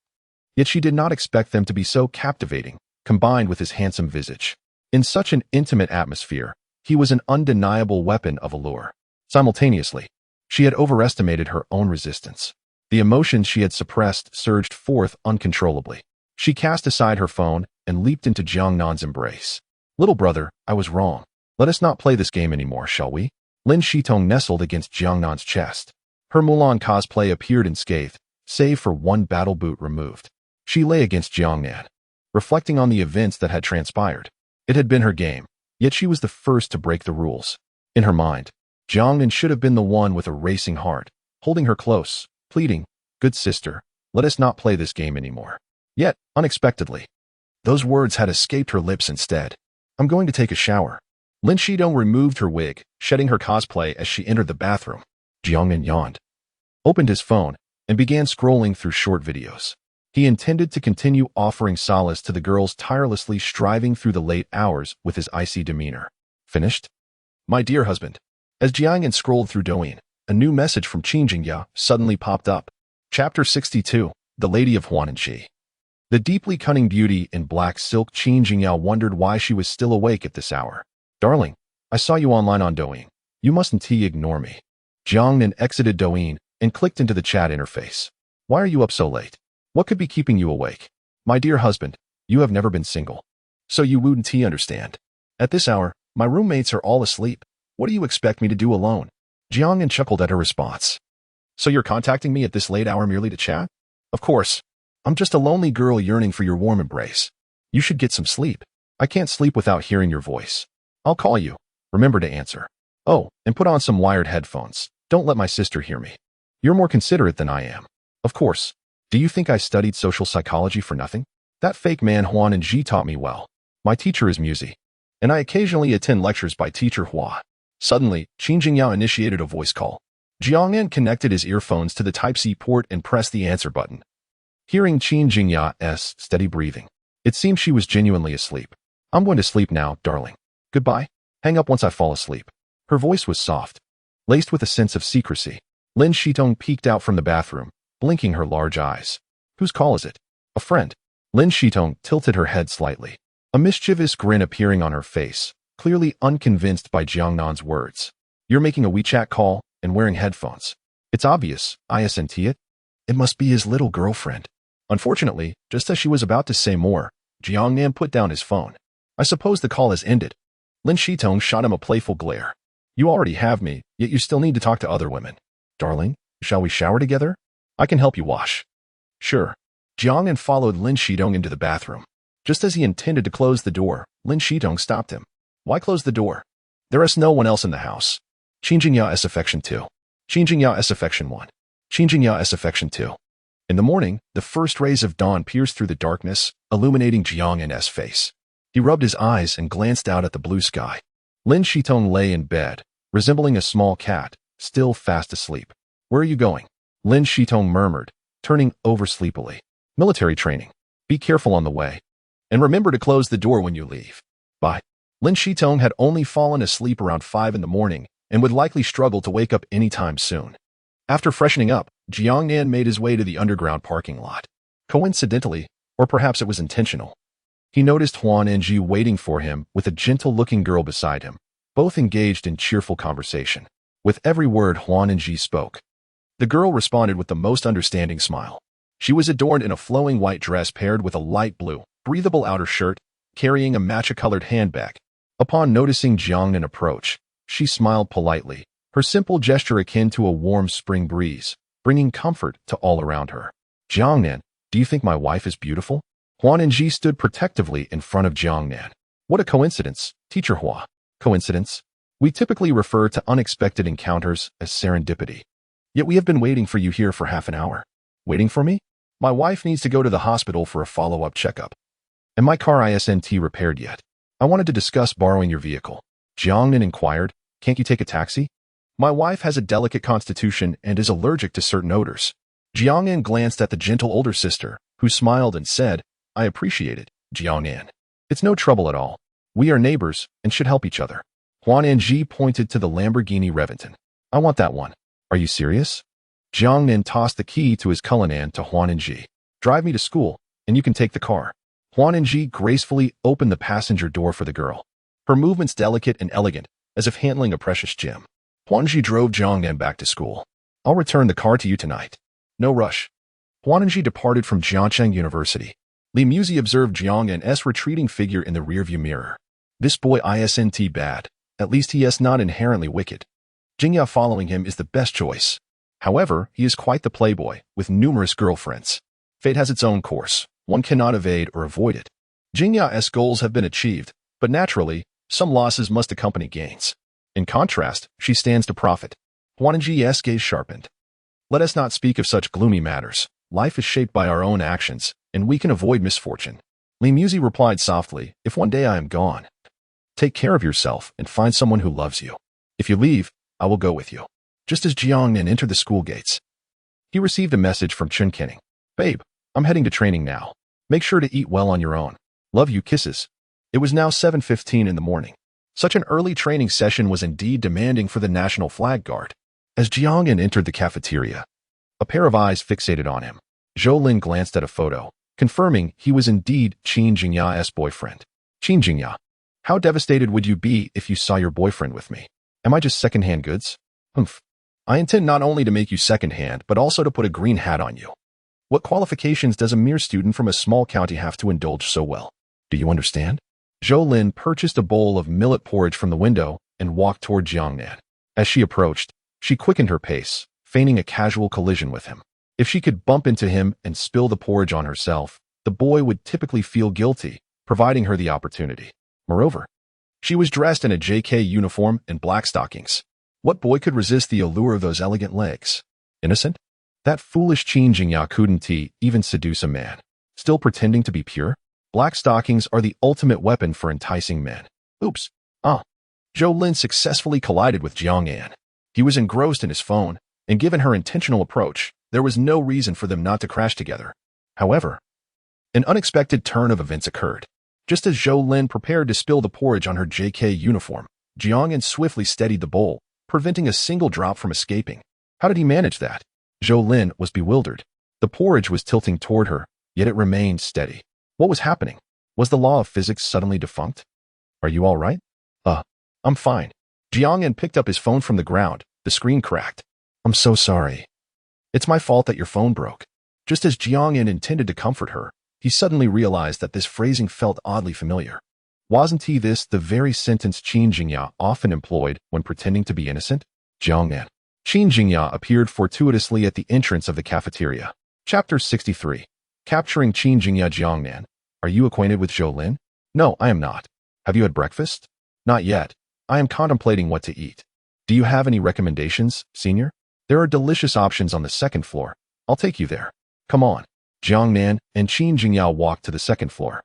Yet she did not expect them to be so captivating, combined with his handsome visage. In such an intimate atmosphere, he was an undeniable weapon of allure. Simultaneously, she had overestimated her own resistance. The emotions she had suppressed surged forth uncontrollably. She cast aside her phone and leaped into Jiangnan's embrace. Little brother, I was wrong. Let us not play this game anymore, shall we? Lin Shitong nestled against Jiangnan's chest. Her Mulan cosplay appeared unscathed, save for one battle boot removed. She lay against Jiangnan, reflecting on the events that had transpired. It had been her game, yet she was the first to break the rules. In her mind, Jiangnan should have been the one with a racing heart, holding her close, pleading, "Good sister, let us not play this game anymore." Yet, unexpectedly, those words had escaped her lips instead. "I'm going to take a shower." Lin Shitong removed her wig, shedding her cosplay as she entered the bathroom. Jiangnan yawned, opened his phone, and began scrolling through short videos. He intended to continue offering solace to the girls tirelessly striving through the late hours with his icy demeanor. Finished? My dear husband. As Jiangnan scrolled through Douyin, a new message from Qin Jingya suddenly popped up. Chapter 62, The Lady of Huananxi. The deeply cunning beauty in black silk Qin Jingya wondered why she was still awake at this hour. Darling, I saw you online on Douyin. You mustn't ignore me. Jiangnan exited Douyin and clicked into the chat interface. Why are you up so late? What could be keeping you awake? My dear husband, you have never been single. So you wouldn't understand. At this hour, my roommates are all asleep. What do you expect me to do alone? Jiangnan chuckled at her response. So you're contacting me at this late hour merely to chat? Of course. I'm just a lonely girl yearning for your warm embrace. You should get some sleep. I can't sleep without hearing your voice. I'll call you. Remember to answer. Oh, and put on some wired headphones. Don't let my sister hear me. You're more considerate than I am. Of course. Do you think I studied social psychology for nothing? That fake man Huan and Ji taught me well. My teacher is Musi, and I occasionally attend lectures by teacher Hua. Suddenly, Qin Jingyao initiated a voice call. Jiangnan connected his earphones to the Type-C port and pressed the answer button. Hearing Qin Jingya's steady breathing, it seemed she was genuinely asleep. I'm going to sleep now, darling. Goodbye. Hang up once I fall asleep. Her voice was soft, laced with a sense of secrecy. Lin Shitong peeked out from the bathroom, blinking her large eyes. Whose call is it? A friend. Lin Shitong tilted her head slightly, a mischievous grin appearing on her face, clearly unconvinced by Jiangnan's words. You're making a WeChat call and wearing headphones. It's obvious, isn't it? It must be his little girlfriend. Unfortunately, just as she was about to say more, Jiangnan put down his phone. I suppose the call has ended. Lin Shitong shot him a playful glare. You already have me, yet you still need to talk to other women. Darling, shall we shower together? I can help you wash. Sure. Jiangnan followed Lin Shitong into the bathroom. Just as he intended to close the door, Lin Shitong stopped him. Why close the door? There is no one else in the house. Qin Jingya's affection 2. Qin Jingya's affection 1. Qin Jingya's affection 2. In the morning, the first rays of dawn pierced through the darkness, illuminating Jiangnan's face. He rubbed his eyes and glanced out at the blue sky. Lin Shitong lay in bed, resembling a small cat, still fast asleep. Where are you going? Lin Shitong murmured, turning over sleepily. Military training. Be careful on the way. And remember to close the door when you leave. Bye. Lin Shitong had only fallen asleep around 5 in the morning and would likely struggle to wake up anytime soon. After freshening up, Jiangnan made his way to the underground parking lot. Coincidentally, or perhaps it was intentional, he noticed Huan and Ji waiting for him with a gentle-looking girl beside him, both engaged in cheerful conversation. With every word Huan and Ji spoke, the girl responded with the most understanding smile. She was adorned in a flowing white dress paired with a light blue, breathable outer shirt, carrying a matcha-colored handbag. Upon noticing Jiangnan approach, she smiled politely, her simple gesture akin to a warm spring breeze, bringing comfort to all around her. Jiangnan, do you think my wife is beautiful? Huan and Ji stood protectively in front of Jiangnan. What a coincidence, Teacher Hua. Coincidence? We typically refer to unexpected encounters as serendipity. Yet we have been waiting for you here for half an hour. Waiting for me? My wife needs to go to the hospital for a follow-up checkup. And my car isn't repaired yet. I wanted to discuss borrowing your vehicle. Jiangnan inquired. Can't you take a taxi? My wife has a delicate constitution and is allergic to certain odors. Jiangnan glanced at the gentle older sister, who smiled and said, I appreciate it, Jiangnan. It's no trouble at all. We are neighbors and should help each other. Huan Anji pointed to the Lamborghini Reventon. I want that one. Are you serious? Jiangnan tossed the key to his Cullinan to Huan Anji. Drive me to school, and you can take the car. Huan Anji gracefully opened the passenger door for the girl. Her movements delicate and elegant, as if handling a precious gem. Huan Anji drove Jiangnan back to school. I'll return the car to you tonight. No rush. Huan Anji departed from Jiangnan University. Li Muzi observed Jiangnan's retreating figure in the rearview mirror. This boy isn't bad. At least he is not inherently wicked. Jingya following him is the best choice. However, he is quite the playboy, with numerous girlfriends. Fate has its own course. One cannot evade or avoid it. Jingya's goals have been achieved, but naturally, some losses must accompany gains. In contrast, she stands to profit. Huan Anji's gaze sharpened. Let us not speak of such gloomy matters. Life is shaped by our own actions, and we can avoid misfortune. Li Muzi replied softly, if one day I am gone, take care of yourself and find someone who loves you. If you leave, I will go with you. Just as Jiangnan entered the school gates, he received a message from Jiangnan. Babe, I'm heading to training now. Make sure to eat well on your own. Love you, kisses. It was now 7:15 in the morning. Such an early training session was indeed demanding for the National Flag Guard. As Jiangnan entered the cafeteria, a pair of eyes fixated on him. Zhou Lin glanced at a photo, confirming he was indeed Qin Jingya's boyfriend. Qin Jingya, how devastated would you be if you saw your boyfriend with me? Am I just second-hand goods? Humph. I intend not only to make you second-hand, but also to put a green hat on you. What qualifications does a mere student from a small county have to indulge so well? Do you understand? Zhou Lin purchased a bowl of millet porridge from the window and walked toward Jiangnan. As she approached, she quickened her pace, feigning a casual collision with him. If she could bump into him and spill the porridge on herself, the boy would typically feel guilty, providing her the opportunity. Moreover, she was dressed in a JK uniform and black stockings. What boy could resist the allure of those elegant legs? Innocent? That foolish Qin Jingya couldn't even seduce a man. Still pretending to be pure? Black stockings are the ultimate weapon for enticing men. Oops. Zhou Lin successfully collided with Jiangnan. He was engrossed in his phone, and given her intentional approach, there was no reason for them not to crash together. However, an unexpected turn of events occurred. Just as Zhou Lin prepared to spill the porridge on her JK uniform, Jiangnan swiftly steadied the bowl, preventing a single drop from escaping. How did he manage that? Zhou Lin was bewildered. The porridge was tilting toward her, yet it remained steady. What was happening? Was the law of physics suddenly defunct? Are you all right? I'm fine. Jiangnan picked up his phone from the ground. The screen cracked. I'm so sorry. It's my fault that your phone broke. Just as Jiangnan intended to comfort her, he suddenly realized that this phrasing felt oddly familiar. Wasn't this the very sentence Qin Jingya often employed when pretending to be innocent? Jiangnan. Qin Jingya appeared fortuitously at the entrance of the cafeteria. Chapter 63. Capturing Qin Jingya. Jiangnan. Are you acquainted with Zhou Lin? No, I am not. Have you had breakfast? Not yet. I am contemplating what to eat. Do you have any recommendations, senior? There are delicious options on the second floor. I'll take you there. Come on. Jiangnan and Qin Jingya walked to the second floor,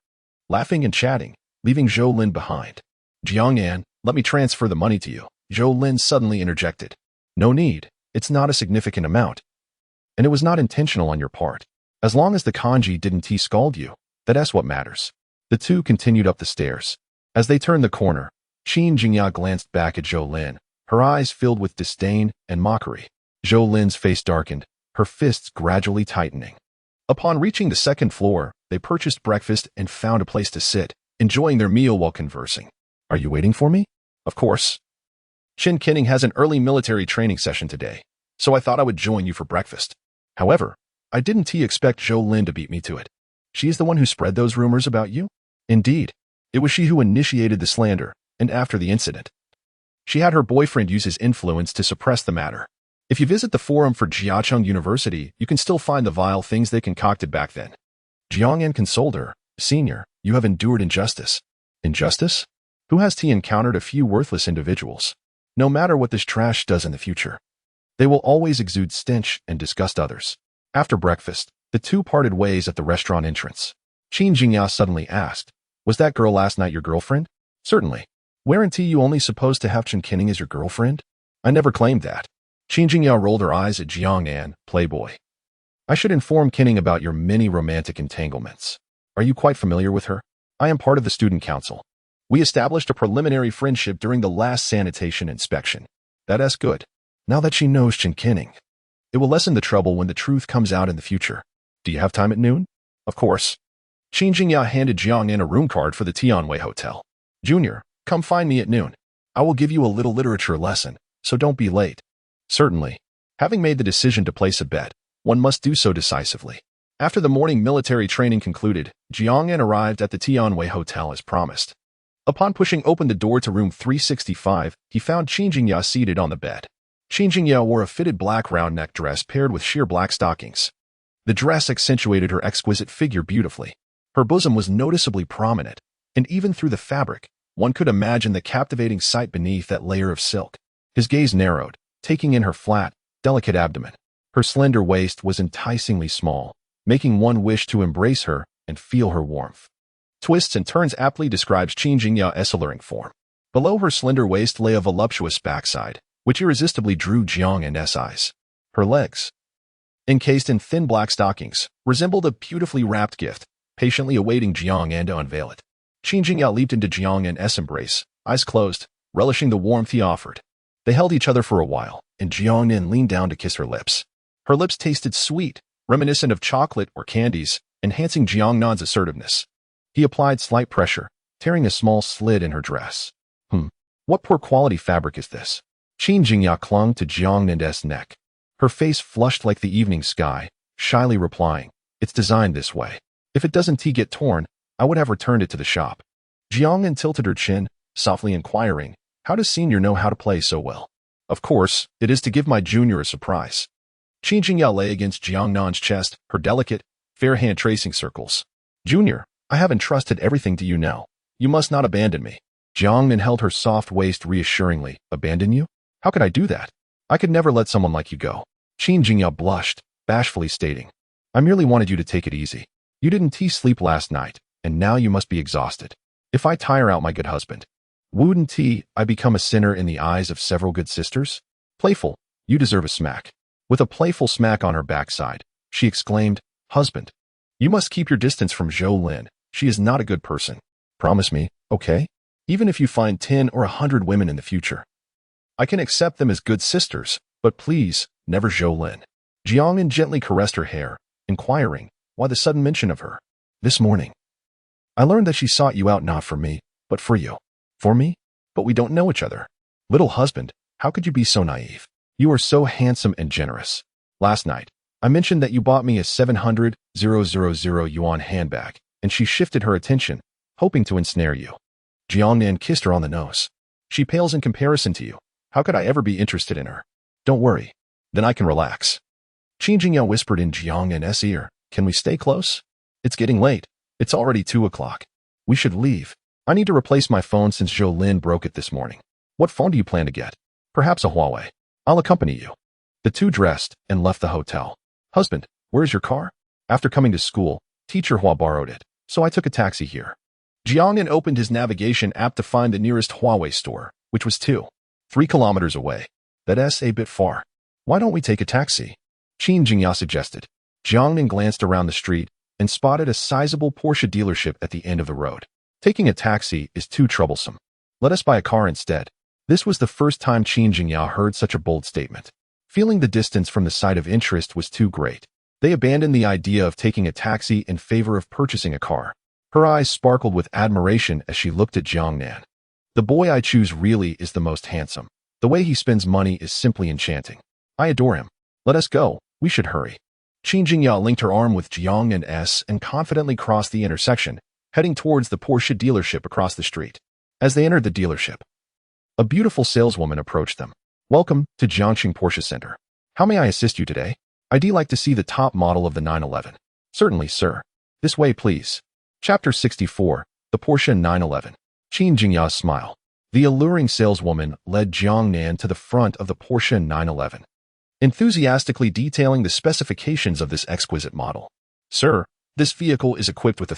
laughing and chatting, leaving Zhou Lin behind. Jiangnan, let me transfer the money to you. Zhou Lin suddenly interjected. No need. It's not a significant amount. And it was not intentional on your part. As long as the kanji didn't scald you, that's what matters. The two continued up the stairs. As they turned the corner, Qin Jingya glanced back at Zhou Lin, her eyes filled with disdain and mockery. Zhou Lin's face darkened, her fists gradually tightening. Upon reaching the second floor, they purchased breakfast and found a place to sit, enjoying their meal while conversing. Are you waiting for me? Of course. Jiangnan has an early military training session today, so I thought I would join you for breakfast. However, I didn't expect Zhou Lin to beat me to it. She is the one who spread those rumors about you? Indeed. It was she who initiated the slander, and after the incident, she had her boyfriend use his influence to suppress the matter. If you visit the forum for Jiangnan University, you can still find the vile things they concocted back then. Jiangnan consoled her. Senior, you have endured injustice. Injustice? Who has encountered a few worthless individuals? No matter what this trash does in the future, they will always exude stench and disgust others. After breakfast, the two parted ways at the restaurant entrance. Qin Jingya suddenly asked, was that girl last night your girlfriend? Certainly. Weren't you only supposed to have Jiangnan as your girlfriend? I never claimed that. Qin Jingyao rolled her eyes at Jiangnan, playboy. I should inform Qinning about your many romantic entanglements. Are you quite familiar with her? I am part of the student council. We established a preliminary friendship during the last sanitation inspection. That's good. Now that she knows Qinning, it will lessen the trouble when the truth comes out in the future. Do you have time at noon? Of course. Qin Jingyao handed Jiangnan a room card for the Tianwei Hotel. Junior, come find me at noon. I will give you a little literature lesson, so don't be late. Certainly. Having made the decision to place a bet, one must do so decisively. After the morning military training concluded, Jiangnan arrived at the Tianwei Hotel as promised. Upon pushing open the door to room 365, he found Qin Jingyao seated on the bed. Qin Jingyao wore a fitted black round-neck dress paired with sheer black stockings. The dress accentuated her exquisite figure beautifully. Her bosom was noticeably prominent, and even through the fabric, one could imagine the captivating sight beneath that layer of silk. His gaze narrowed, taking in her flat, delicate abdomen. Her slender waist was enticingly small, making one wish to embrace her and feel her warmth. Twists and turns aptly describes Qin Jingyao's alluring form. Below her slender waist lay a voluptuous backside, which irresistibly drew Jiangnan's eyes. Her legs, encased in thin black stockings, resembled a beautifully wrapped gift, patiently awaiting Jiangnan to unveil it. Qin Jingyao leaped into Jiangnan's embrace, eyes closed, relishing the warmth he offered. They held each other for a while, and Jiangnan leaned down to kiss her lips. Her lips tasted sweet, reminiscent of chocolate or candies, enhancing Jiangnan's assertiveness. He applied slight pressure, tearing a small slit in her dress. What poor quality fabric is this? Qin Jingyao clung to Jiangnan's neck. Her face flushed like the evening sky, shyly replying, "It's designed this way. If it doesn't get torn, I would have returned it to the shop." Jiangnan tilted her chin, softly inquiring, "How does Senior know how to play so well?" "Of course, it is to give my junior a surprise." Qin Jingyao lay against Jiangnan's chest, her delicate, fair hand tracing circles. "Junior, I have entrusted everything to you now. You must not abandon me." Jiangnan held her soft waist reassuringly. "Abandon you? How could I do that? I could never let someone like you go." Qin Jingyao blushed, bashfully stating, "I merely wanted you to take it easy. You didn't sleep last night, and now you must be exhausted. If I tire out my good husband, wouldn't I become a sinner in the eyes of several good sisters? Playful, you deserve a smack." With a playful smack on her backside, she exclaimed, "Husband, you must keep your distance from Zhou Lin. She is not a good person. Promise me, okay? Even if you find 10 or 100 women in the future, I can accept them as good sisters, but please, never Zhou Lin." Jiangnan gently caressed her hair, inquiring, "Why the sudden mention of her?" "This morning, I learned that she sought you out not for me, but for you." "For me? But we don't know each other." "Little husband, how could you be so naive? You are so handsome and generous. Last night, I mentioned that you bought me a 700,000 yuan handbag, and she shifted her attention, hoping to ensnare you." Jiangnan kissed her on the nose. "She pales in comparison to you. How could I ever be interested in her?" "Don't worry. Then I can relax." Qin Jingyao whispered in Jiangnan's ear, "Can we stay close? It's getting late. It's already 2 o'clock. We should leave. I need to replace my phone since Zhou Lin broke it this morning." "What phone do you plan to get?" "Perhaps a Huawei. I'll accompany you." The two dressed and left the hotel. "Husband, where's your car?" "After coming to school, Teacher Hua borrowed it, so I took a taxi here." Jiangnan opened his navigation app to find the nearest Huawei store, which was 3 kilometers away. That's a bit far. "Why don't we take a taxi?" Qin Jingyao suggested. Jiangnan glanced around the street and spotted a sizable Porsche dealership at the end of the road. "Taking a taxi is too troublesome. Let us buy a car instead." This was the first time Qin Jingyao heard such a bold statement. Feeling the distance from the site of interest was too great, they abandoned the idea of taking a taxi in favor of purchasing a car. Her eyes sparkled with admiration as she looked at Jiangnan. "The boy I choose really is the most handsome. The way he spends money is simply enchanting. I adore him. Let us go, we should hurry." Qin Jingyao linked her arm with Jiangnan's and confidently crossed the intersection, heading towards the Porsche dealership across the street. As they entered the dealership, a beautiful saleswoman approached them. "Welcome to Jiangxing Porsche Center. How may I assist you today? I'd like to see the top model of the 911. "Certainly, sir. This way, please." Chapter 64, The Porsche 911. Qin Jingyao's smile. The alluring saleswoman led Jiangnan to the front of the Porsche 911, enthusiastically detailing the specifications of this exquisite model. "Sir, this vehicle is equipped with a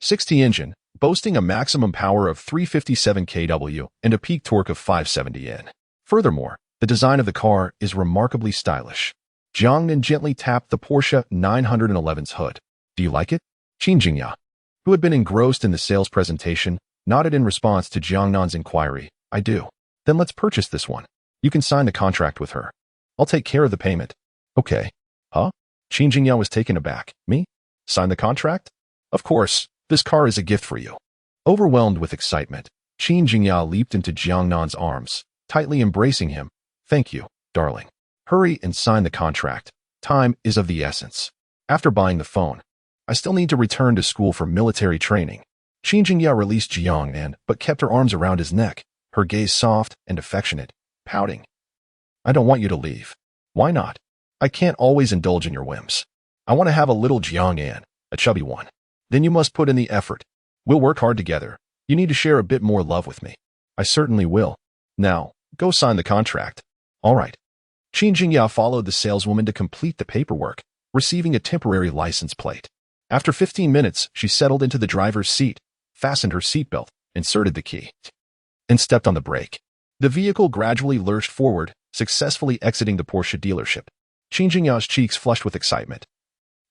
6T engine, boasting a maximum power of 357 kW and a peak torque of 570 N. Furthermore, the design of the car is remarkably stylish. Jiangnan gently tapped the Porsche 911's hood. Do you like it? Qin Jingya, who had been engrossed in the sales presentation, nodded in response to Jiangnan's inquiry. I do. Then let's purchase this one. You can sign the contract with her. I'll take care of the payment. Okay. Huh? Qin Jingya was taken aback. Me? Sign the contract? Of course. This car is a gift for you. Overwhelmed with excitement, Qin Jingya leaped into Jiangnan's arms, tightly embracing him. Thank you, darling. Hurry and sign the contract. Time is of the essence. After buying the phone, I still need to return to school for military training. Qin Jingya released Jiangnan but kept her arms around his neck, her gaze soft and affectionate, pouting. I don't want you to leave. Why not? I can't always indulge in your whims. I want to have a little Jiangnan, a chubby one. Then you must put in the effort. We'll work hard together. You need to share a bit more love with me. I certainly will. Now, go sign the contract. All right. Qin Jingya followed the saleswoman to complete the paperwork, receiving a temporary license plate. After 15 minutes, she settled into the driver's seat, fastened her seatbelt, inserted the key, and stepped on the brake. The vehicle gradually lurched forward, successfully exiting the Porsche dealership. Qin Jingya's cheeks flushed with excitement.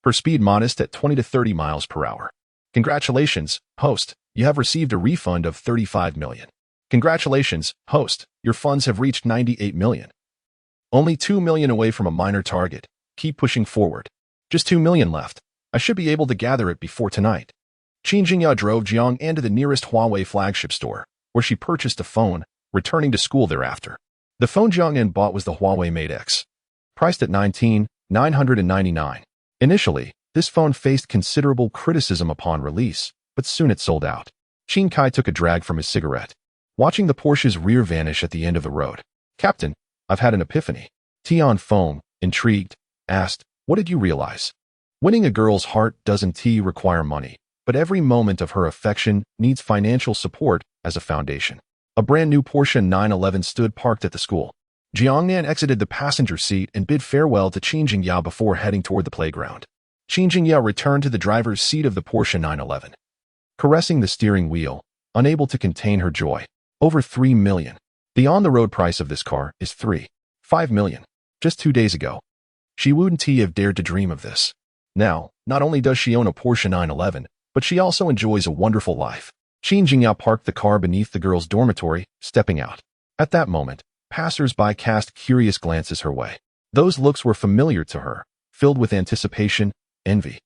Her speed modest at 20 to 30 miles per hour. Congratulations, host. You have received a refund of 35 million. Congratulations, host. Your funds have reached 98 million. Only 2 million away from a minor target. Keep pushing forward. Just 2 million left. I should be able to gather it before tonight. Qin Jingya drove Jiangnan to the nearest Huawei flagship store, where she purchased a phone, returning to school thereafter. The phone Jiangnan bought was the Huawei Mate X, priced at 19,999. Initially, this phone faced considerable criticism upon release, but soon it sold out. Qin Kai took a drag from his cigarette, watching the Porsche's rear vanish at the end of the road. Captain, I've had an epiphany. Tian Feng, intrigued, asked, what did you realize? Winning a girl's heart doesn't require money, but every moment of her affection needs financial support as a foundation. A brand new Porsche 911 stood parked at the school. Jiangnan exited the passenger seat and bid farewell to Qin Jingya before heading toward the playground. Qin Jingya returned to the driver's seat of the Porsche 911, caressing the steering wheel, unable to contain her joy. Over 3 million. The on-the-road price of this car is 5 million. Just 2 days ago, she wouldn't have dared to dream of this. Now, not only does she own a Porsche 911, but she also enjoys a wonderful life. Qin Jingya parked the car beneath the girl's dormitory, stepping out. At that moment, passers-by cast curious glances her way. Those looks were familiar to her, filled with anticipation, envy,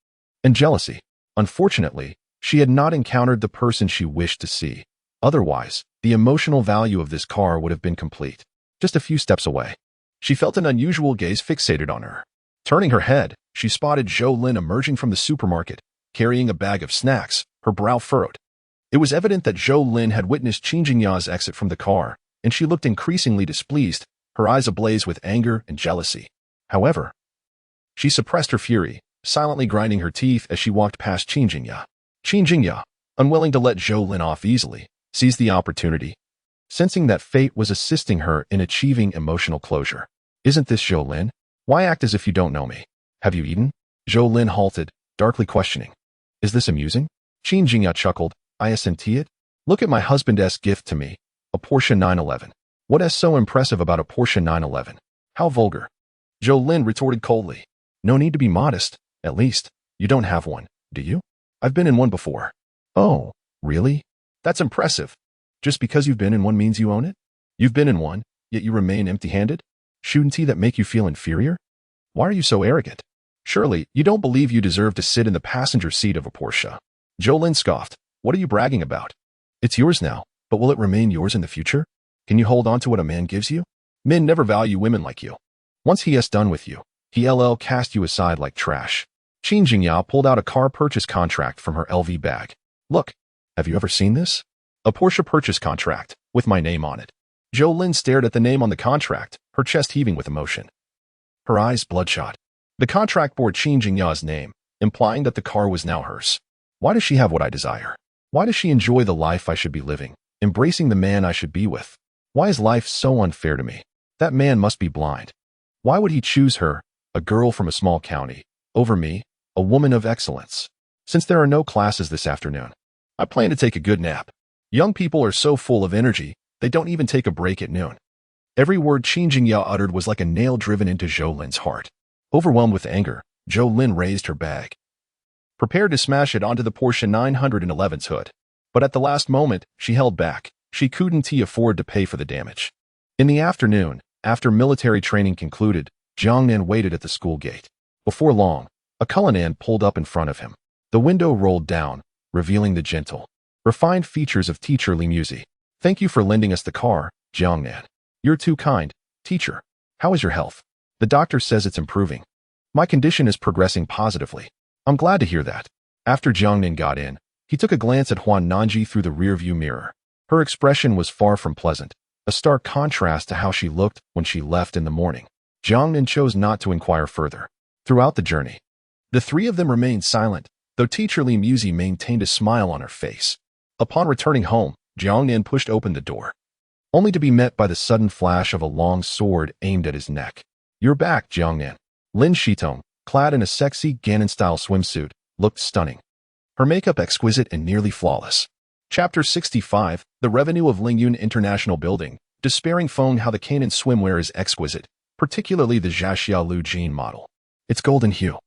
and jealousy. Unfortunately, she had not encountered the person she wished to see. Otherwise, the emotional value of this car would have been complete. Just a few steps away, she felt an unusual gaze fixated on her. Turning her head, she spotted Zhou Lin emerging from the supermarket, carrying a bag of snacks, her brow furrowed. It was evident that Zhou Lin had witnessed Qin Jingya's exit from the car, and she looked increasingly displeased, her eyes ablaze with anger and jealousy. However, she suppressed her fury, silently grinding her teeth as she walked past Qin Jingya. Qin Jingya, unwilling to let Zhou Lin off easily, seized the opportunity, sensing that fate was assisting her in achieving emotional closure. Isn't this Zhou Lin? Why act as if you don't know me? Have you eaten? Zhou Lin halted, darkly questioning. Is this amusing? Qin Jingya chuckled. I assent it? Look at my husband's gift to me, a Porsche 911. What is so impressive about a Porsche 911? How vulgar. Zhou Lin retorted coldly. No need to be modest. At least, you don't have one, do you? I've been in one before. Oh, really? That's impressive. Just because you've been in one means you own it? You've been in one, yet you remain empty-handed? Shouldn't that make you feel inferior? Why are you so arrogant? Surely, you don't believe you deserve to sit in the passenger seat of a Porsche. Zhou Lin scoffed. What are you bragging about? It's yours now, but will it remain yours in the future? Can you hold on to what a man gives you? Men never value women like you. Once he has done with you, he'll cast you aside like trash. Qin Jingya pulled out a car purchase contract from her LV bag. Look, have you ever seen this? A Porsche purchase contract, with my name on it. Zhou Lin stared at the name on the contract, her chest heaving with emotion. Her eyes bloodshot. The contract bore Qin Jingya's name, implying that the car was now hers. Why does she have what I desire? Why does she enjoy the life I should be living, embracing the man I should be with? Why is life so unfair to me? That man must be blind. Why would he choose her, a girl from a small county, over me, a woman of excellence? Since there are no classes this afternoon, I plan to take a good nap. Young people are so full of energy, they don't even take a break at noon. Every word Qin Jingyao uttered was like a nail driven into Zhou Lin's heart. Overwhelmed with anger, Zhou Lin raised her bag, prepared to smash it onto the Porsche 911's hood. But at the last moment, she held back. She couldn't afford to pay for the damage. In the afternoon, after military training concluded, Jiangnan waited at the school gate. Before long, a Cullinan pulled up in front of him. The window rolled down, revealing the gentle, refined features of teacher Li Muzi. "Thank you for lending us the car, Jiangnan. You're too kind, teacher. How is your health?" "The doctor says it's improving. My condition is progressing positively." "I'm glad to hear that." After Jiangnan got in, he took a glance at Huan Nanji through the rearview mirror. Her expression was far from pleasant, a stark contrast to how she looked when she left in the morning. Jiangnan chose not to inquire further. Throughout the journey, the three of them remained silent, though teacher Li Muzi maintained a smile on her face. Upon returning home, Jiangnan pushed open the door, only to be met by the sudden flash of a long sword aimed at his neck. "You're back, Jiangnan." Lin Shitong, clad in a sexy Gannon-style swimsuit, looked stunning. Her makeup exquisite and nearly flawless. Chapter 65, The Revenue of Lingyun International Building. Despairing Feng, how the Canaan swimwear is exquisite, particularly the Jiaxiaolu jean model. Its golden hue,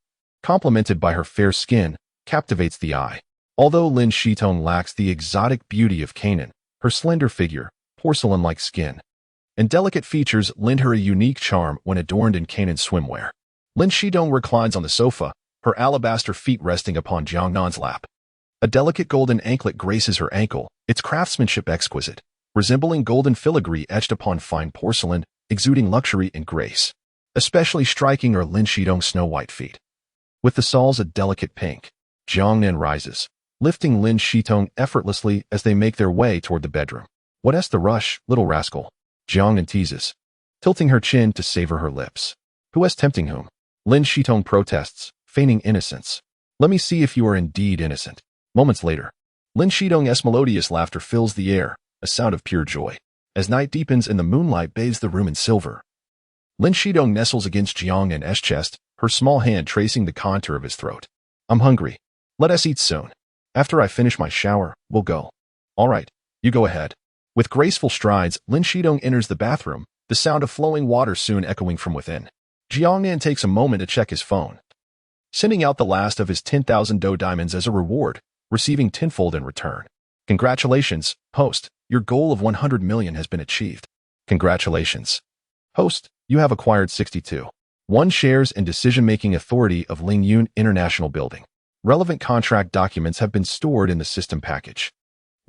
complemented by her fair skin, captivates the eye. Although Lin Shitong lacks the exotic beauty of Canaan, her slender figure, porcelain-like skin, and delicate features lend her a unique charm when adorned in Canaan swimwear. Lin Shitong reclines on the sofa, her alabaster feet resting upon Jiangnan's lap. A delicate golden anklet graces her ankle, its craftsmanship exquisite, resembling golden filigree etched upon fine porcelain, exuding luxury and grace. Especially striking are Lin Shitong's snow-white feet, with the soles a delicate pink. Jiangnan rises, lifting Lin Shitong effortlessly as they make their way toward the bedroom. "What's the rush, little rascal?" Jiangnan teases, tilting her chin to savor her lips. "Who is tempting whom?" Lin Shitong protests, feigning innocence. "Let me see if you are indeed innocent." Moments later, Lin Shitong's melodious laughter fills the air, a sound of pure joy. As night deepens and the moonlight bathes the room in silver, Lin Shitong nestles against Jiangnan's chest, her small hand tracing the contour of his throat. "I'm hungry. Let us eat soon. After I finish my shower, we'll go." "All right, you go ahead." With graceful strides, Lin Shitong enters the bathroom, the sound of flowing water soon echoing from within. Jiangnan takes a moment to check his phone, sending out the last of his 10,000 dough diamonds as a reward, receiving tenfold in return. "Congratulations, host. Your goal of 100 million has been achieved." "Congratulations, host. You have acquired 62.1 shares and decision-making authority of Lingyun International Building. Relevant contract documents have been stored in the system package."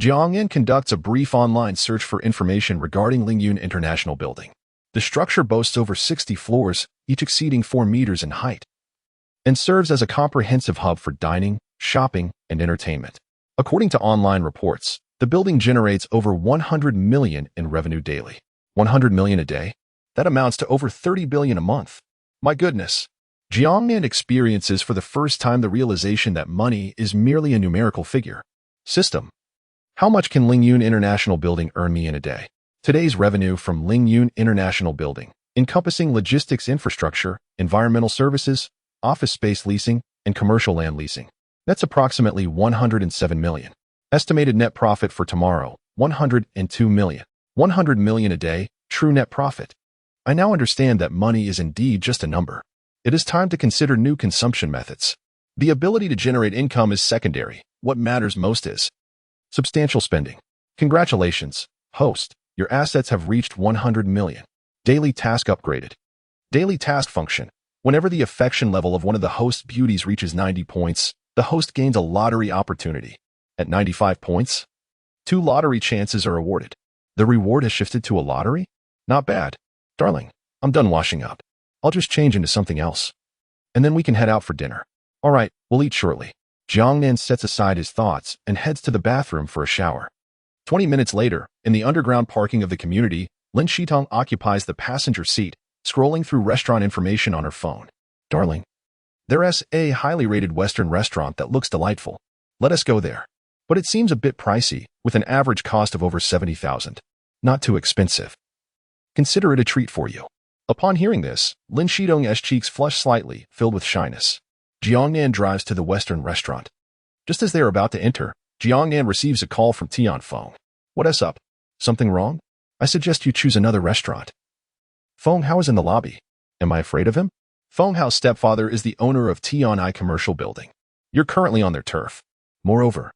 Jiangnan conducts a brief online search for information regarding Lingyun International Building. The structure boasts over 60 floors, each exceeding 4 meters in height, and serves as a comprehensive hub for dining, shopping, and entertainment. According to online reports, the building generates over 100 million in revenue daily. 100 million a day? That amounts to over 30 billion a month. My goodness. Jiangnan experiences for the first time the realization that money is merely a numerical figure. System. How much can Lingyun International Building earn me in a day? Today's revenue from Lingyun International Building, encompassing logistics infrastructure, environmental services, office space leasing, and commercial land leasing. That's approximately 107 million. Estimated net profit for tomorrow, 102 million. 100 million a day, true net profit. I now understand that money is indeed just a number. It is time to consider new consumption methods. The ability to generate income is secondary. What matters most is substantial spending. Congratulations, host. Your assets have reached 100 million. Daily task upgraded. Daily task function. Whenever the affection level of one of the host's beauties reaches 90 points, the host gains a lottery opportunity. At 95 points, 2 lottery chances are awarded. The reward has shifted to a lottery? Not bad. Darling, I'm done washing up. I'll just change into something else. And then we can head out for dinner. All right, we'll eat shortly. Jiangnan sets aside his thoughts and heads to the bathroom for a shower. 20 minutes later, in the underground parking of the community, Lin Shitong occupies the passenger seat, scrolling through restaurant information on her phone. Darling, there's a highly rated Western restaurant that looks delightful. Let us go there. But it seems a bit pricey, with an average cost of over 70,000. Not too expensive. Consider it a treat for you. Upon hearing this, Lin Shitong's cheeks flush slightly, filled with shyness. Jiangnan drives to the Western restaurant. Just as they are about to enter, Jiangnan receives a call from Tianfeng. What's up? Something wrong? I suggest you choose another restaurant. Feng Hao is in the lobby. Am I afraid of him? Feng Hao's stepfather is the owner of Tian'ai Commercial Building. You're currently on their turf. Moreover,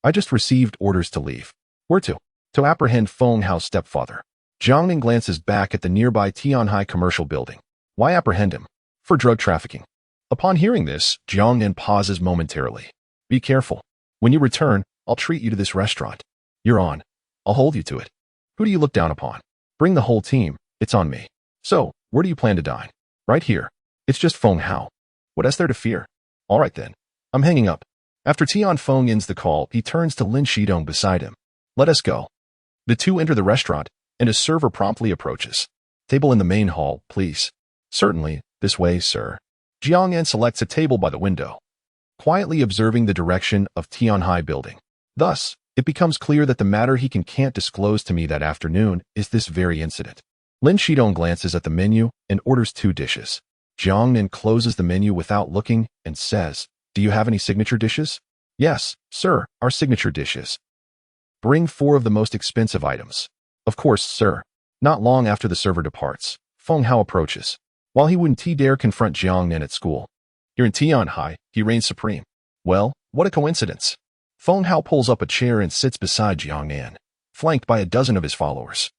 I just received orders to leave. Where to? To apprehend Feng Hao's stepfather. Jiangnan glances back at the nearby Tian'ai Commercial Building. Why apprehend him? For drug trafficking. Upon hearing this, Jiangnan pauses momentarily. Be careful. When you return, I'll treat you to this restaurant. You're on. I'll hold you to it. Who do you look down upon? Bring the whole team. It's on me. So, where do you plan to dine? Right here. It's just Feng Hao. What is there to fear? All right then. I'm hanging up. After Tianfeng ends the call, he turns to Lin Shidong beside him. Let us go. The two enter the restaurant, and a server promptly approaches. Table in the main hall, please. Certainly, this way, sir. Jiangnan selects a table by the window, quietly observing the direction of Tian'ai Building. Thus, it becomes clear that the matter he can't disclose to me that afternoon is this very incident. Lin Shidong glances at the menu and orders 2 dishes. Jiangnan closes the menu without looking and says, Do you have any signature dishes? Yes, sir, our signature dishes. Bring 4 of the most expensive items. Of course, sir. Not long after the server departs, Feng Hao approaches. While he wouldn't dare confront Jiangnan at school, here in Tian'ai, he reigns supreme. Well, what a coincidence. Feng Hao pulls up a chair and sits beside Jiangnan, flanked by a dozen of his followers.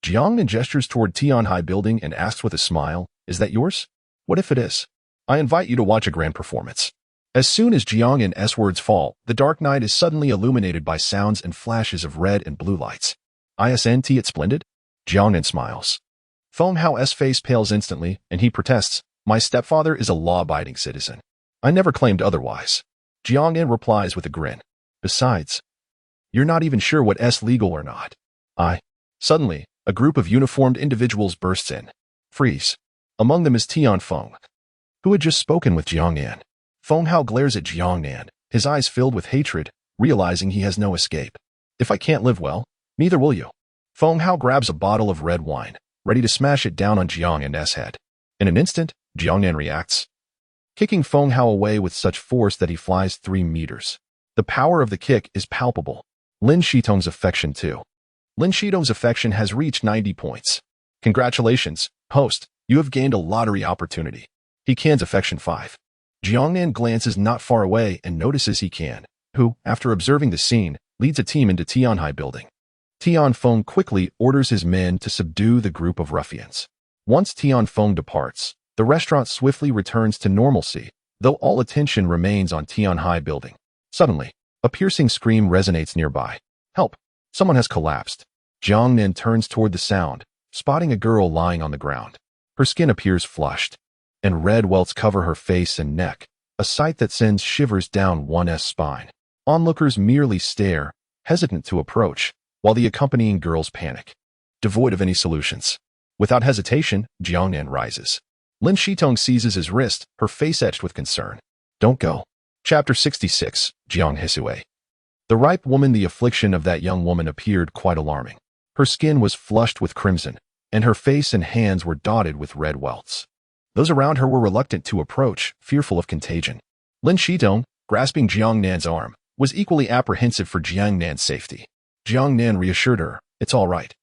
Jiangnan gestures toward Tian'ai Building and asks with a smile, Is that yours? What if it is? I invite you to watch a grand performance. As soon as Jiangnan's words fall, the dark night is suddenly illuminated by sounds and flashes of red and blue lights. Isn't it splendid? Jiangnan smiles. Feng Hao's face pales instantly, and he protests, My stepfather is a law-abiding citizen. I never claimed otherwise. Jiangnan replies with a grin. Besides, you're not even sure what's legal or not. Suddenly, a group of uniformed individuals bursts in. Freeze. Among them is Tianfeng, who had just spoken with Jiangnan. Feng Hao glares at Jiangnan, his eyes filled with hatred, realizing he has no escape. If I can't live well, neither will you. Feng Hao grabs a bottle of red wine, ready to smash it down on Jiangnan's head. In an instant, Jiangnan reacts, kicking Feng Hao away with such force that he flies 3 meters. The power of the kick is palpable. Lin Shidong's affection too. Lin Shidong's affection has reached 90 points. Congratulations, host, you have gained a lottery opportunity. He can's affection 5. Jiangnan glances not far away and notices he can, who, after observing the scene, leads a team into Tian'ai Building. Tianfeng quickly orders his men to subdue the group of ruffians. Once Tianfeng departs, the restaurant swiftly returns to normalcy, though all attention remains on Tian'ai Building. Suddenly, a piercing scream resonates nearby. Help! Someone has collapsed. Jiangnan turns toward the sound, spotting a girl lying on the ground. Her skin appears flushed, and red welts cover her face and neck, a sight that sends shivers down one's spine. Onlookers merely stare, hesitant to approach, while the accompanying girls panic, devoid of any solutions. Without hesitation, Jiangnan rises. Lin Shidong seizes his wrist, her face etched with concern. Don't go. Chapter 66, Jiang Hisue. The ripe woman. The affliction of that young woman appeared quite alarming. Her skin was flushed with crimson, and her face and hands were dotted with red welts. Those around her were reluctant to approach, fearful of contagion. Lin Shidong, grasping Jiangnan's arm, was equally apprehensive for Jiangnan's safety. Jiangnan reassured her, It's all right.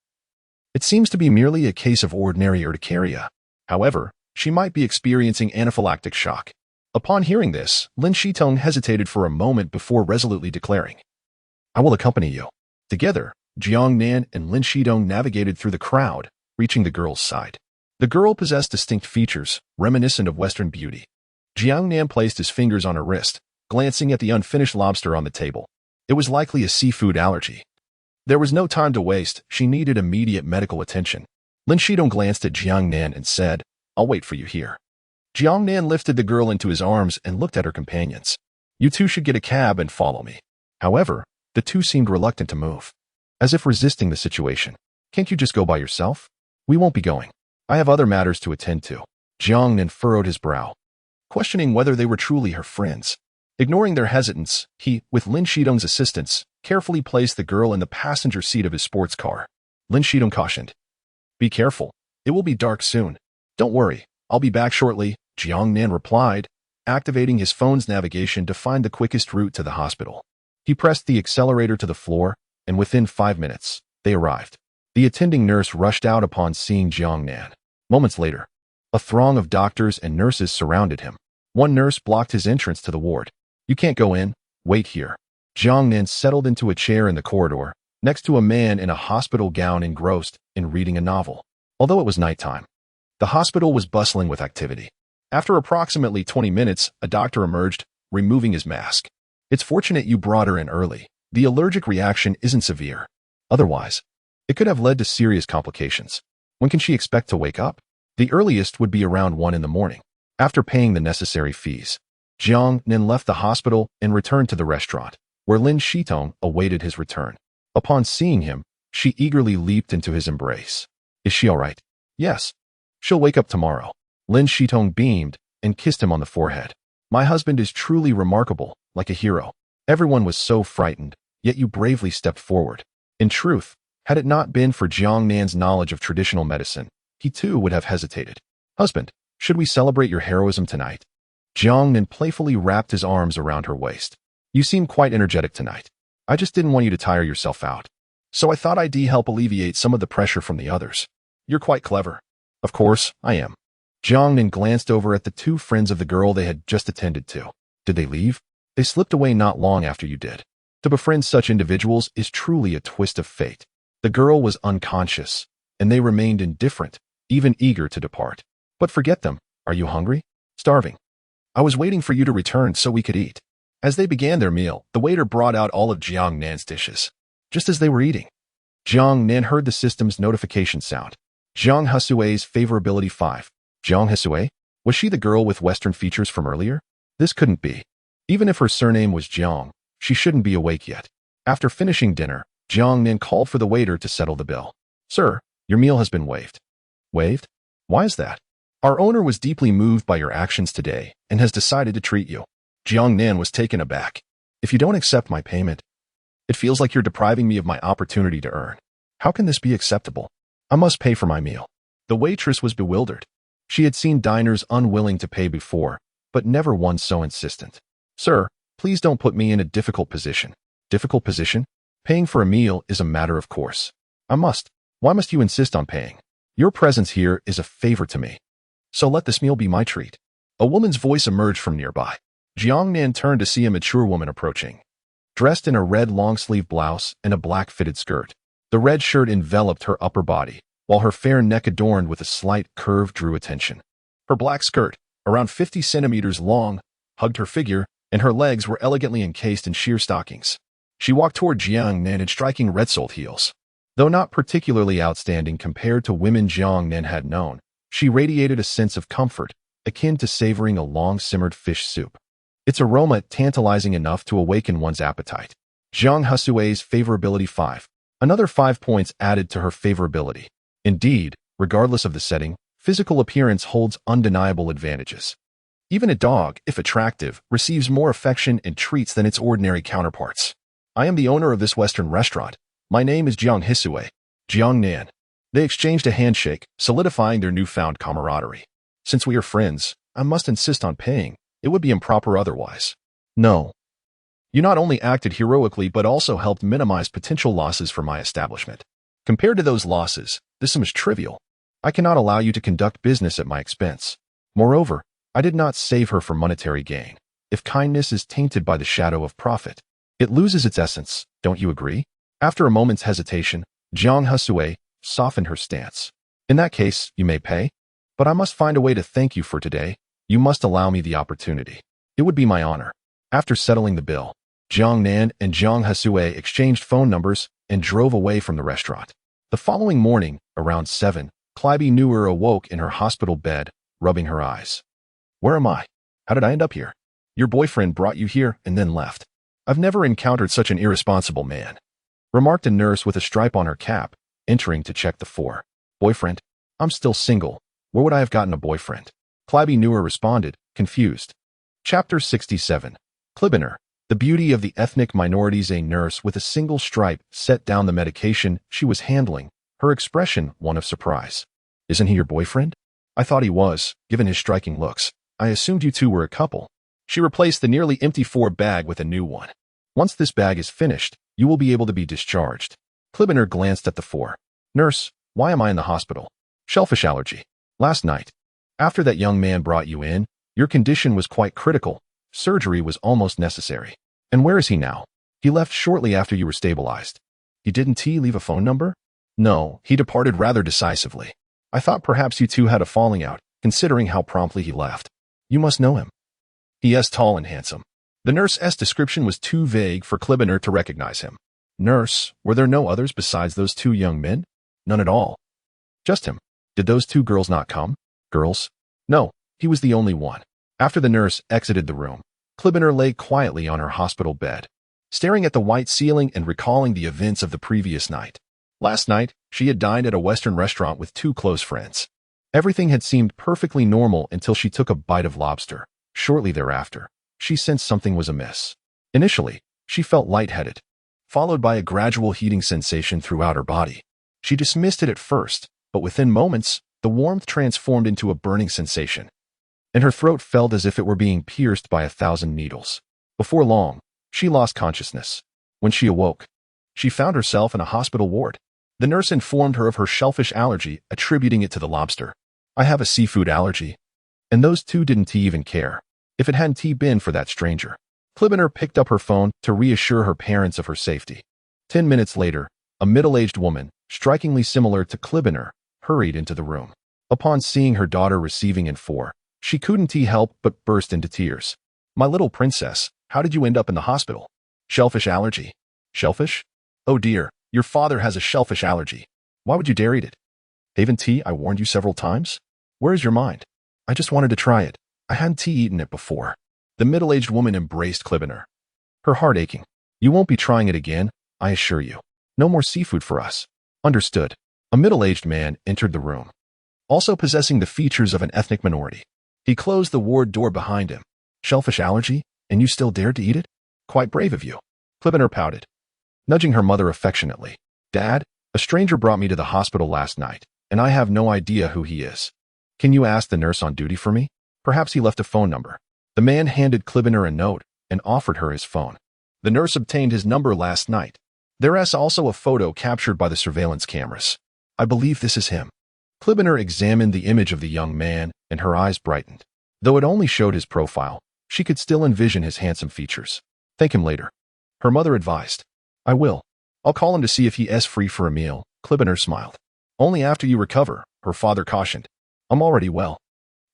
It seems to be merely a case of ordinary urticaria. However, she might be experiencing anaphylactic shock. Upon hearing this, Lin Shidong hesitated for a moment before resolutely declaring, I will accompany you. Together, Jiangnan and Lin Shidong navigated through the crowd, reaching the girl's side. The girl possessed distinct features, reminiscent of Western beauty. Jiangnan placed his fingers on her wrist, glancing at the unfinished lobster on the table. It was likely a seafood allergy. There was no time to waste. She needed immediate medical attention. Lin Shidong glanced at Jiangnan and said, I'll wait for you here. Jiangnan lifted the girl into his arms and looked at her companions. You two should get a cab and follow me. However, the two seemed reluctant to move, as if resisting the situation. Can't you just go by yourself? We won't be going. I have other matters to attend to. Jiangnan furrowed his brow, questioning whether they were truly her friends. Ignoring their hesitance, he, with Lin Shidong's assistance, carefully placed the girl in the passenger seat of his sports car. Lin Shidong cautioned, Be careful. It will be dark soon. Don't worry. I'll be back shortly, Jiangnan replied, activating his phone's navigation to find the quickest route to the hospital. He pressed the accelerator to the floor, and within 5 minutes, they arrived. The attending nurse rushed out upon seeing Jiangnan. Moments later, a throng of doctors and nurses surrounded him. One nurse blocked his entrance to the ward. "You can't go in. Wait here." Jiangnan settled into a chair in the corridor, next to a man in a hospital gown engrossed in reading a novel. Although it was nighttime, the hospital was bustling with activity. After approximately 20 minutes, a doctor emerged, removing his mask. "It's fortunate you brought her in early. The allergic reaction isn't severe. Otherwise, it could have led to serious complications. When can she expect to wake up?" The earliest would be around 1 in the morning. After paying the necessary fees, Jiangnan left the hospital and returned to the restaurant, where Lin Shitong awaited his return. Upon seeing him, she eagerly leaped into his embrace. "Is she all right?" "Yes. She'll wake up tomorrow." Lin Shitong beamed and kissed him on the forehead. "My husband is truly remarkable, like a hero. Everyone was so frightened, yet you bravely stepped forward." In truth, had it not been for Jiangnan's knowledge of traditional medicine, he too would have hesitated. "Husband, should we celebrate your heroism tonight?" Jiangnan playfully wrapped his arms around her waist. "You seem quite energetic tonight. I just didn't want you to tire yourself out. So I thought I'd help alleviate some of the pressure from the others. You're quite clever." "Of course, I am." Jiangnan glanced over at the 2 friends of the girl they had just attended to. "Did they leave?" "They slipped away not long after you did." To befriend such individuals is truly a twist of fate. The girl was unconscious, and they remained indifferent, even eager to depart. "But forget them. Are you hungry?" "Starving. I was waiting for you to return so we could eat." As they began their meal, the waiter brought out all of Jiangnan's dishes. Just as they were eating, Jiangnan heard the system's notification sound. Jiang Husui's favorability 5. Jiang Husui? Was she the girl with Western features from earlier? This couldn't be. Even if her surname was Jiang, she shouldn't be awake yet. After finishing dinner, Jiangnan called for the waiter to settle the bill. "Sir, your meal has been waived." "Waived? Why is that?" "Our owner was deeply moved by your actions today and has decided to treat you." Jiangnan was taken aback. "If you don't accept my payment, it feels like you're depriving me of my opportunity to earn. How can this be acceptable? I must pay for my meal." The waitress was bewildered. She had seen diners unwilling to pay before, but never one so insistent. "Sir, please don't put me in a difficult position." "Difficult position? Paying for a meal is a matter of course." "I must." "Why must you insist on paying? Your presence here is a favor to me. So let this meal be my treat." A woman's voice emerged from nearby. Jiangnan turned to see a mature woman approaching, dressed in a red long-sleeve blouse and a black fitted skirt. The red shirt enveloped her upper body, while her fair neck adorned with a slight curve drew attention. Her black skirt, around 50 centimeters long, hugged her figure, and her legs were elegantly encased in sheer stockings. She walked toward Jiangnan in striking red-soled heels. Though not particularly outstanding compared to women Jiangnan had known, she radiated a sense of comfort, akin to savoring a long-simmered fish soup. Its aroma tantalizing enough to awaken one's appetite. Jiang Husui's favorability 5. Another 5 points added to her favorability. Indeed, regardless of the setting, physical appearance holds undeniable advantages. Even a dog, if attractive, receives more affection and treats than its ordinary counterparts. "I am the owner of this Western restaurant. My name is Jiang Hisui." Jiangnan. They exchanged a handshake, solidifying their newfound camaraderie. "Since we are friends, I must insist on paying. It would be improper otherwise." "No. You not only acted heroically but also helped minimize potential losses for my establishment. Compared to those losses, this sum is trivial. I cannot allow you to conduct business at my expense. Moreover, I did not save her for monetary gain. If kindness is tainted by the shadow of profit, it loses its essence, don't you agree?" After a moment's hesitation, Jiang Husui softened her stance. "In that case, you may pay. But I must find a way to thank you for today. You must allow me the opportunity." "It would be my honor." After settling the bill, Jiangnan and Jiang Husui exchanged phone numbers and drove away from the restaurant. The following morning, around 7, Clive Newer awoke in her hospital bed, rubbing her eyes. "Where am I? How did I end up here?" "Your boyfriend brought you here and then left." "I've never encountered such an irresponsible man," remarked a nurse with a stripe on her cap, entering to check the 4. "Boyfriend? I'm still single. Where would I have gotten a boyfriend?" Clive Newer responded, confused. Chapter 67. Cullinan, the beauty of the ethnic minorities. A nurse with a single stripe set down the medication she was handling, her expression one of surprise. "Isn't he your boyfriend?" "I thought he was, given his striking looks." I assumed you two were a couple. She replaced the nearly empty 4 bag with a new one. Once this bag is finished, you will be able to be discharged. Cullinan glanced at the 4. Nurse, why am I in the hospital? Shellfish allergy. Last night. After that young man brought you in, your condition was quite critical. Surgery was almost necessary. And where is he now? He left shortly after you were stabilized. He didn't leave a phone number? No, he departed rather decisively. I thought perhaps you two had a falling out, considering how promptly he left. You must know him. He is tall and handsome. The nurse's description was too vague for Cullinan to recognize him. Nurse, were there no others besides those 2 young men? None at all. Just him. Did those 2 girls not come? Girls? No, he was the only one. After the nurse exited the room, Cullinan lay quietly on her hospital bed, staring at the white ceiling and recalling the events of the previous night. Last night, she had dined at a Western restaurant with 2 close friends. Everything had seemed perfectly normal until she took a bite of lobster. Shortly thereafter, she sensed something was amiss. Initially, she felt lightheaded, followed by a gradual heating sensation throughout her body. She dismissed it at first, but within moments, the warmth transformed into a burning sensation, and her throat felt as if it were being pierced by 1,000 needles. Before long, she lost consciousness. When she awoke, she found herself in a hospital ward. The nurse informed her of her shellfish allergy, attributing it to the lobster. I have a seafood allergy. And those 2 didn't even care. If it hadn't been for that stranger. Cullinan picked up her phone to reassure her parents of her safety. 10 minutes later, a middle-aged woman, strikingly similar to Cullinan, hurried into the room. Upon seeing her daughter receiving in 4, she couldn't help but burst into tears. My little princess, how did you end up in the hospital? Shellfish allergy. Shellfish? Oh dear, your father has a shellfish allergy. Why would you dare eat it? Haven't I warned you several times? Where is your mind? I just wanted to try it. I hadn't eaten it before. The middle-aged woman embraced Cullinan, her heart aching. You won't be trying it again, I assure you. No more seafood for us. Understood. A middle-aged man entered the room, also possessing the features of an ethnic minority. He closed the ward door behind him. Shellfish allergy, and you still dared to eat it? Quite brave of you. Cullinan pouted, nudging her mother affectionately. Dad, a stranger brought me to the hospital last night, and I have no idea who he is. Can you ask the nurse on duty for me? Perhaps he left a phone number. The man handed Cullinan a note and offered her his phone. The nurse obtained his number last night. There is also a photo captured by the surveillance cameras. I believe this is him. Cullinan examined the image of the young man, and her eyes brightened. Though it only showed his profile, she could still envision his handsome features. Thank him later. Her mother advised. I will. I'll call him to see if he is free for a meal. Cullinan smiled. Only after you recover, her father cautioned. I'm already well.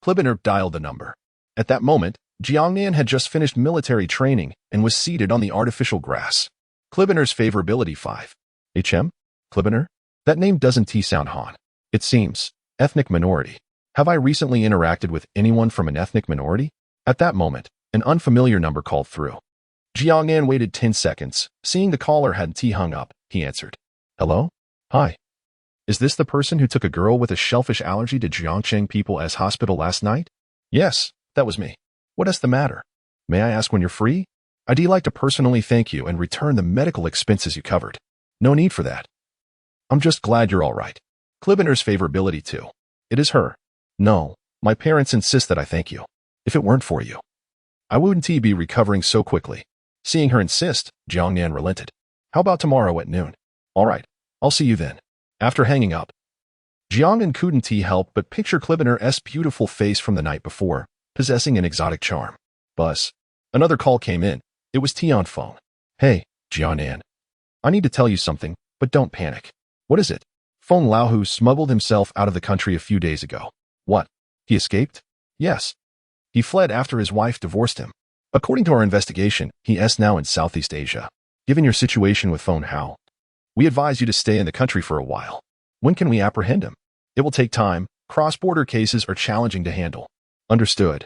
Cullinan dialed the number. At that moment, Jiangnan had just finished military training and was seated on the artificial grass. Cullinan's favorability 5. HM? Cullinan? That name doesn't sound Han. It seems. Ethnic minority. Have I recently interacted with anyone from an ethnic minority? At that moment, an unfamiliar number called through. Jiangnan waited 10 seconds. Seeing the caller hadn't hung up, he answered. Hello? Hi. Is this the person who took a girl with a shellfish allergy to Jiangcheng People's Hospital last night? Yes, that was me. What is the matter? May I ask when you're free? I'd like to personally thank you and return the medical expenses you covered. No need for that. I'm just glad you're all right. Cullinan's favorability 2. It is her. No, my parents insist that I thank you. If it weren't for you, I wouldn't be recovering so quickly. Seeing her insist, Jiangnan relented. How about tomorrow at noon? All right, I'll see you then. After hanging up, Jiangnan couldn't help but picture Cullinan's beautiful face from the night before, possessing an exotic charm. Buzz. Another call came in. It was T on phone. Hey, Jiangnan. I need to tell you something, but don't panic. What is it? Phone Lao who smuggled himself out of the country a few days ago. What? He escaped? Yes. He fled after his wife divorced him. According to our investigation, he is now in Southeast Asia. Given your situation with Phone Hao, we advise you to stay in the country for a while. When can we apprehend him? It will take time. Cross-border cases are challenging to handle. Understood.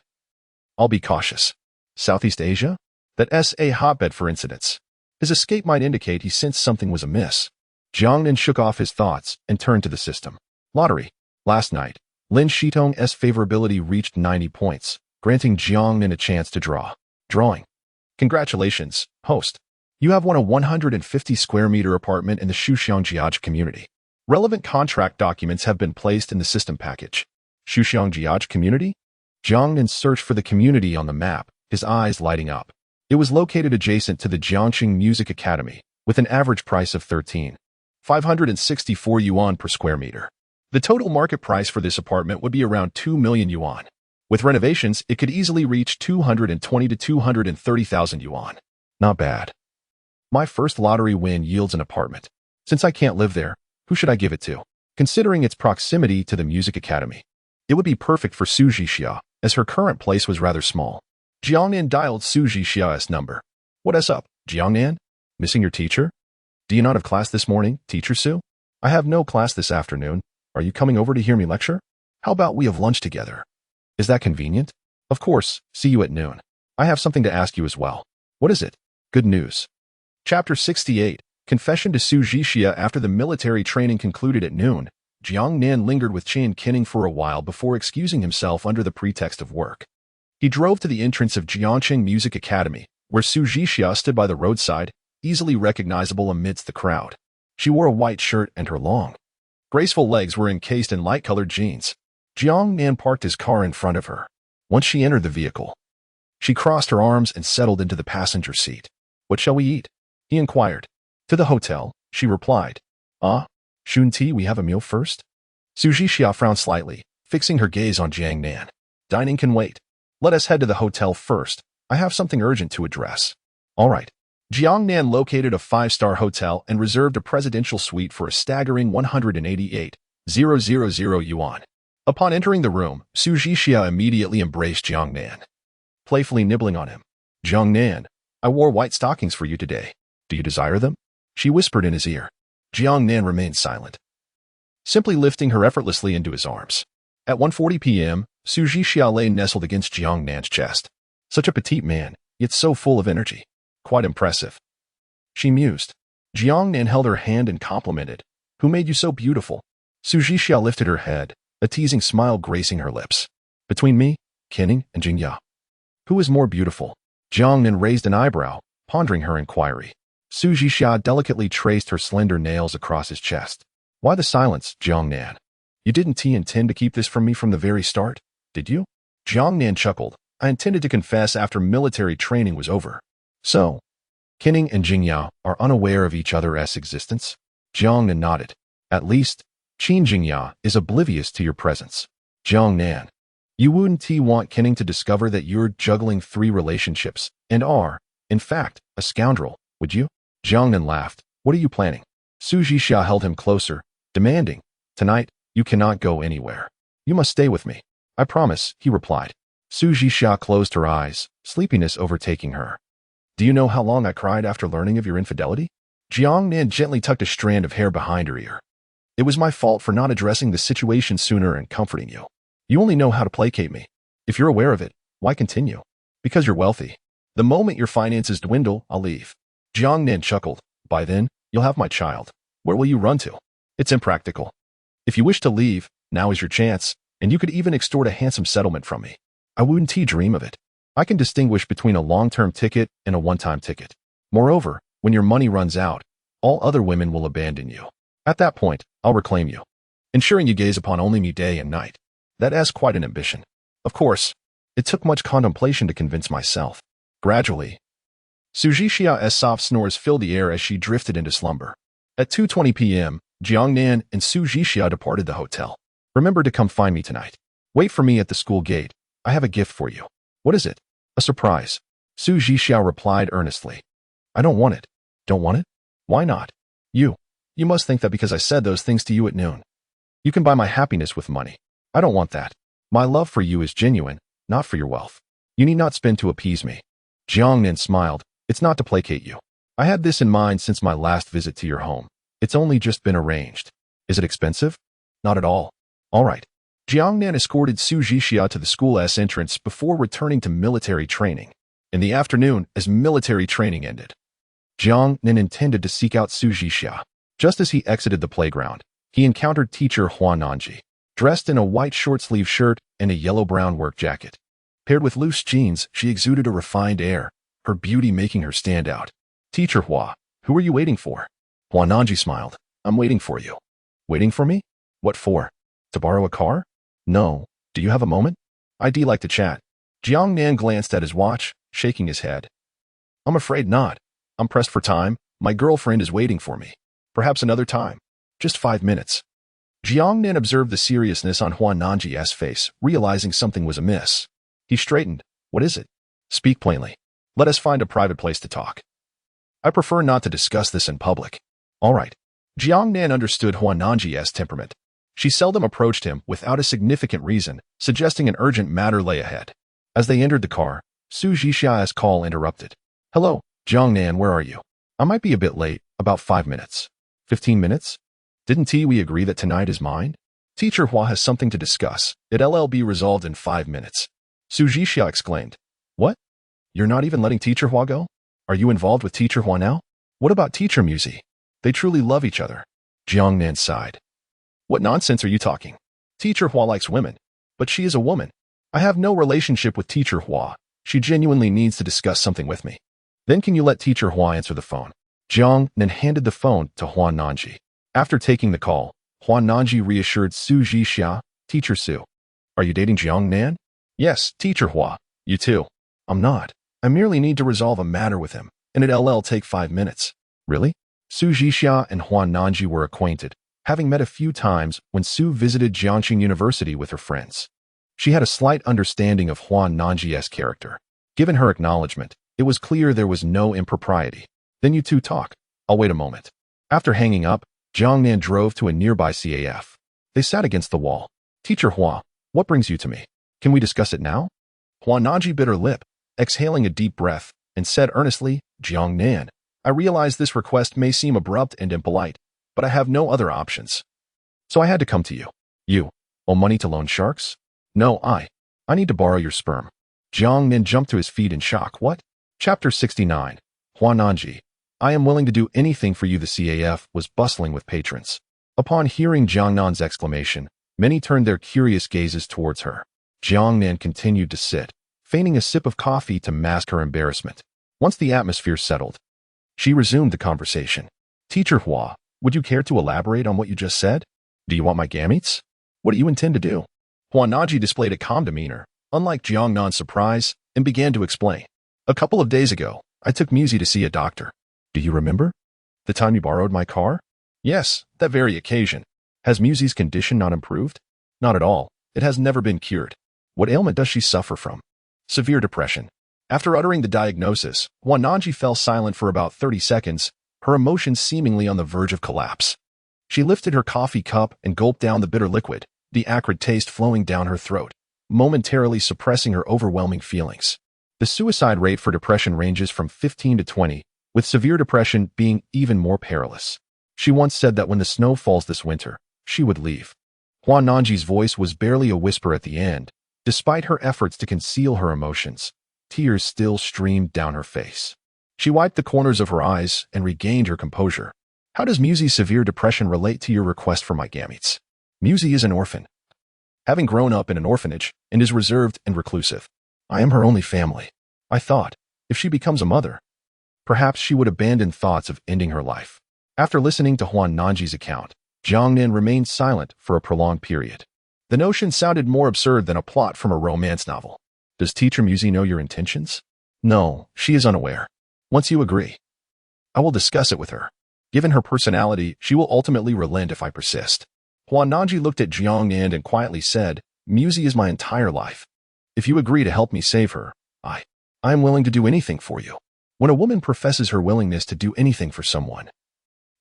I'll be cautious. Southeast Asia? That's a hotbed for incidents. His escape might indicate he sensed something was amiss. Jiangnan shook off his thoughts and turned to the system. Lottery. Last night, Lin Shitong's favorability reached 90 points, granting Jiangnan a chance to draw. Drawing. Congratulations, host. You have won a 150 square meter apartment in the Shuxiangjiaj community. Relevant contract documents have been placed in the system package. Shuxiangjiaj community? Jiangnan searched for the community on the map, his eyes lighting up. It was located adjacent to the Jiangnan Music Academy, with an average price of 13,564 yuan per square meter. The total market price for this apartment would be around 2 million yuan. With renovations, it could easily reach 220 to 230,000 yuan. Not bad. My first lottery win yields an apartment. Since I can't live there, who should I give it to? Considering its proximity to the music academy, it would be perfect for Su Jixia, as her current place was rather small. Jiangnan dialed Su Jixia's number. What's up, Jiangnan? Missing your teacher? Do you not have class this morning, Teacher Su? I have no class this afternoon. Are you coming over to hear me lecture? How about we have lunch together? Is that convenient? Of course, see you at noon. I have something to ask you as well. What is it? Good news. Chapter 68, Confession to Su Jixia. After the military training concluded at noon, Jiangnan lingered with Qian Kinning for a while before excusing himself under the pretext of work. He drove to the entrance of Jiangnan Music Academy, where Su Jixia stood by the roadside, easily recognizable amidst the crowd. She wore a white shirt and her long, graceful legs were encased in light-colored jeans. Jiangnan parked his car in front of her. Once she entered the vehicle, she crossed her arms and settled into the passenger seat. What shall we eat? He inquired. To the hotel, she replied. Shunti, we have a meal first? Su Jixia frowned slightly, fixing her gaze on Jiangnan. Dining can wait. Let us head to the hotel first. I have something urgent to address. All right. Jiangnan located a 5-star hotel and reserved a presidential suite for a staggering 188,000 yuan. Upon entering the room, Su Jixia immediately embraced Jiangnan, playfully nibbling on him. Jiangnan, I wore white stockings for you today. Do you desire them? She whispered in his ear. Jiangnan remained silent, simply lifting her effortlessly into his arms. At 1:40 p.m., Su Jixia lay nestled against Jiangnan's chest. Such a petite man, yet so full of energy. Quite impressive. She mused. Jiangnan held her hand and complimented. Who made you so beautiful? Su Jixia lifted her head, a teasing smile gracing her lips. Between me, Kinning, and Jingya. Who is more beautiful? Jiangnan raised an eyebrow, pondering her inquiry. Su Jixia delicately traced her slender nails across his chest. Why the silence, Jiangnan? You didn't intend to keep this from me from the very start, did you? Jiangnan chuckled. I intended to confess after military training was over. So, Kinning and Jingya are unaware of each other's existence? Jiangnan nodded. At least, Qin Jingya is oblivious to your presence. Jiangnan, you wouldn't want Kinning to discover that you're juggling 3 relationships and are, in fact, a scoundrel, would you? Jiangnan laughed. What are you planning? Su Jixia held him closer, demanding. Tonight, you cannot go anywhere. You must stay with me. I promise, he replied. Su Jixia closed her eyes, sleepiness overtaking her. Do you know how long I cried after learning of your infidelity? Jiangnan gently tucked a strand of hair behind her ear. It was my fault for not addressing the situation sooner and comforting you. You only know how to placate me. If you're aware of it, why continue? Because you're wealthy. The moment your finances dwindle, I'll leave. Jiangnan chuckled. By then, you'll have my child. Where will you run to? It's impractical. If you wish to leave, now is your chance, and you could even extort a handsome settlement from me. I wouldn't dream of it. I can distinguish between a long-term ticket and a one-time ticket. Moreover, when your money runs out, all other women will abandon you. At that point, I'll reclaim you, ensuring you gaze upon only me day and night. That is quite an ambition. Of course, it took much contemplation to convince myself. Gradually, Su Jixia's soft snores filled the air as she drifted into slumber. At 2:20 p.m., Jiangnan and Su Jixia departed the hotel. Remember to come find me tonight. Wait for me at the school gate. I have a gift for you. What is it? A surprise. Su Jixia replied earnestly. I don't want it. Don't want it? Why not? You must think that because I said those things to you at noon. You can buy my happiness with money. I don't want that. My love for you is genuine, not for your wealth. You need not spend to appease me. Jiangnan smiled. It's not to placate you. I had this in mind since my last visit to your home. It's only just been arranged. Is it expensive? Not at all. All right. Jiangnan escorted Su Jixia to the school's entrance before returning to military training. In the afternoon, as military training ended, Jiangnan intended to seek out Su Jixia. Just as he exited the playground, he encountered teacher Huananji, dressed in a white short-sleeve shirt and a yellow-brown work jacket. Paired with loose jeans, she exuded a refined air, her beauty making her stand out. Teacher Hua, who are you waiting for? Huananji smiled. I'm waiting for you. Waiting for me? What for? To borrow a car? No. Do you have a moment? I'd like to chat. Jiangnan glanced at his watch, shaking his head. I'm afraid not. I'm pressed for time. My girlfriend is waiting for me. Perhaps another time. Just 5 minutes. Jiangnan observed the seriousness on Huan Nanji's face, realizing something was amiss. He straightened. What is it? Speak plainly. Let us find a private place to talk. I prefer not to discuss this in public. All right. Jiangnan understood Huan Nanji's temperament. She seldom approached him without a significant reason, suggesting an urgent matter lay ahead. As they entered the car, Su Zhixia's call interrupted. Hello, Jiangnan, where are you? I might be a bit late, about 5 minutes. 15 minutes? Didn't we agree that tonight is mine? Teacher Hua has something to discuss. It'll be resolved in 5 minutes. Su Zhixia exclaimed. What? You're not even letting Teacher Hua go? Are you involved with Teacher Hua now? What about Teacher Musi? They truly love each other. Jiangnan sighed. What nonsense are you talking? Teacher Hua likes women, but she is a woman. I have no relationship with Teacher Hua. She genuinely needs to discuss something with me. Then can you let Teacher Hua answer the phone? Jiangnan handed the phone to Huan Nanji. After taking the call, Huan Nanji reassured Su Zhixia, Teacher Su. Are you dating Jiangnan? Yes, Teacher Hua. You too. I'm not. I merely need to resolve a matter with him, and it'll take 5 minutes. Really? Su Zhixia and Huan Nanji were acquainted, having met a few times when Su visited Jiangnan University with her friends. She had a slight understanding of Huan Nanji's character. Given her acknowledgement, it was clear there was no impropriety. Then you two talk. I'll wait a moment. After hanging up, Jiangnan drove to a nearby CAF. They sat against the wall. Teacher Hua, what brings you to me? Can we discuss it now? Huan Nanji bit her lip, exhaling a deep breath, and said earnestly, Jiangnan, I realize this request may seem abrupt and impolite, but I have no other options. So I had to come to you. You owe money to loan sharks? No, I need to borrow your sperm. Jiangnan jumped to his feet in shock. What? Chapter 69. Huan Nanji. I am willing to do anything for you. The CAF was bustling with patrons. Upon hearing Jiangnan's exclamation, many turned their curious gazes towards her. Jiangnan continued to sit, feigning a sip of coffee to mask her embarrassment. Once the atmosphere settled, she resumed the conversation. Teacher Hua, would you care to elaborate on what you just said? Do you want my gametes? What do you intend to do? Huan Nanji displayed a calm demeanor, unlike Jiangnan's surprise, and began to explain. A couple of days ago, I took Musi to see a doctor. Do you remember? The time you borrowed my car? Yes, that very occasion. Has Musi's condition not improved? Not at all. It has never been cured. What ailment does she suffer from? Severe depression. After uttering the diagnosis, Huan Nanji fell silent for about 30 seconds, her emotions seemingly on the verge of collapse. She lifted her coffee cup and gulped down the bitter liquid, the acrid taste flowing down her throat, momentarily suppressing her overwhelming feelings. The suicide rate for depression ranges from 15 to 20, with severe depression being even more perilous. She once said that when the snow falls this winter, she would leave. Huan Nanji's voice was barely a whisper at the end. Despite her efforts to conceal her emotions, tears still streamed down her face. She wiped the corners of her eyes and regained her composure. How does Musi's severe depression relate to your request for my gametes? Musi is an orphan, having grown up in an orphanage, and is reserved and reclusive. I am her only family. I thought, if she becomes a mother, perhaps she would abandon thoughts of ending her life. After listening to Huan Nanji's account, Jiangnan remained silent for a prolonged period. The notion sounded more absurd than a plot from a romance novel. Does Teacher Musi know your intentions? No, she is unaware. Once you agree, I will discuss it with her. Given her personality, she will ultimately relent if I persist. Huan Nanji looked at Jiangnan and quietly said, Musi is my entire life. If you agree to help me save her, I am willing to do anything for you. When a woman professes her willingness to do anything for someone,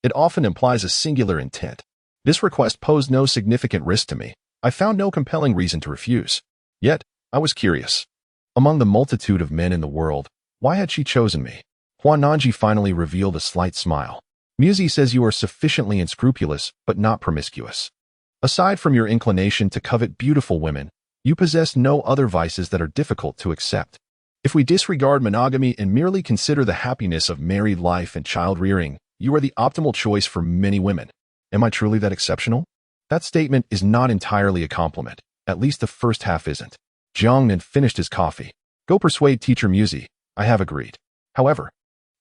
it often implies a singular intent. This request posed no significant risk to me. I found no compelling reason to refuse. Yet, I was curious. Among the multitude of men in the world, why had she chosen me? Huan Nanji finally revealed a slight smile. Musi says you are sufficiently unscrupulous, but not promiscuous. Aside from your inclination to covet beautiful women, you possess no other vices that are difficult to accept. If we disregard monogamy and merely consider the happiness of married life and child-rearing, you are the optimal choice for many women. Am I truly that exceptional? That statement is not entirely a compliment. At least the first half isn't. Jiangnan finished his coffee. Go persuade Teacher Musi. I have agreed. However,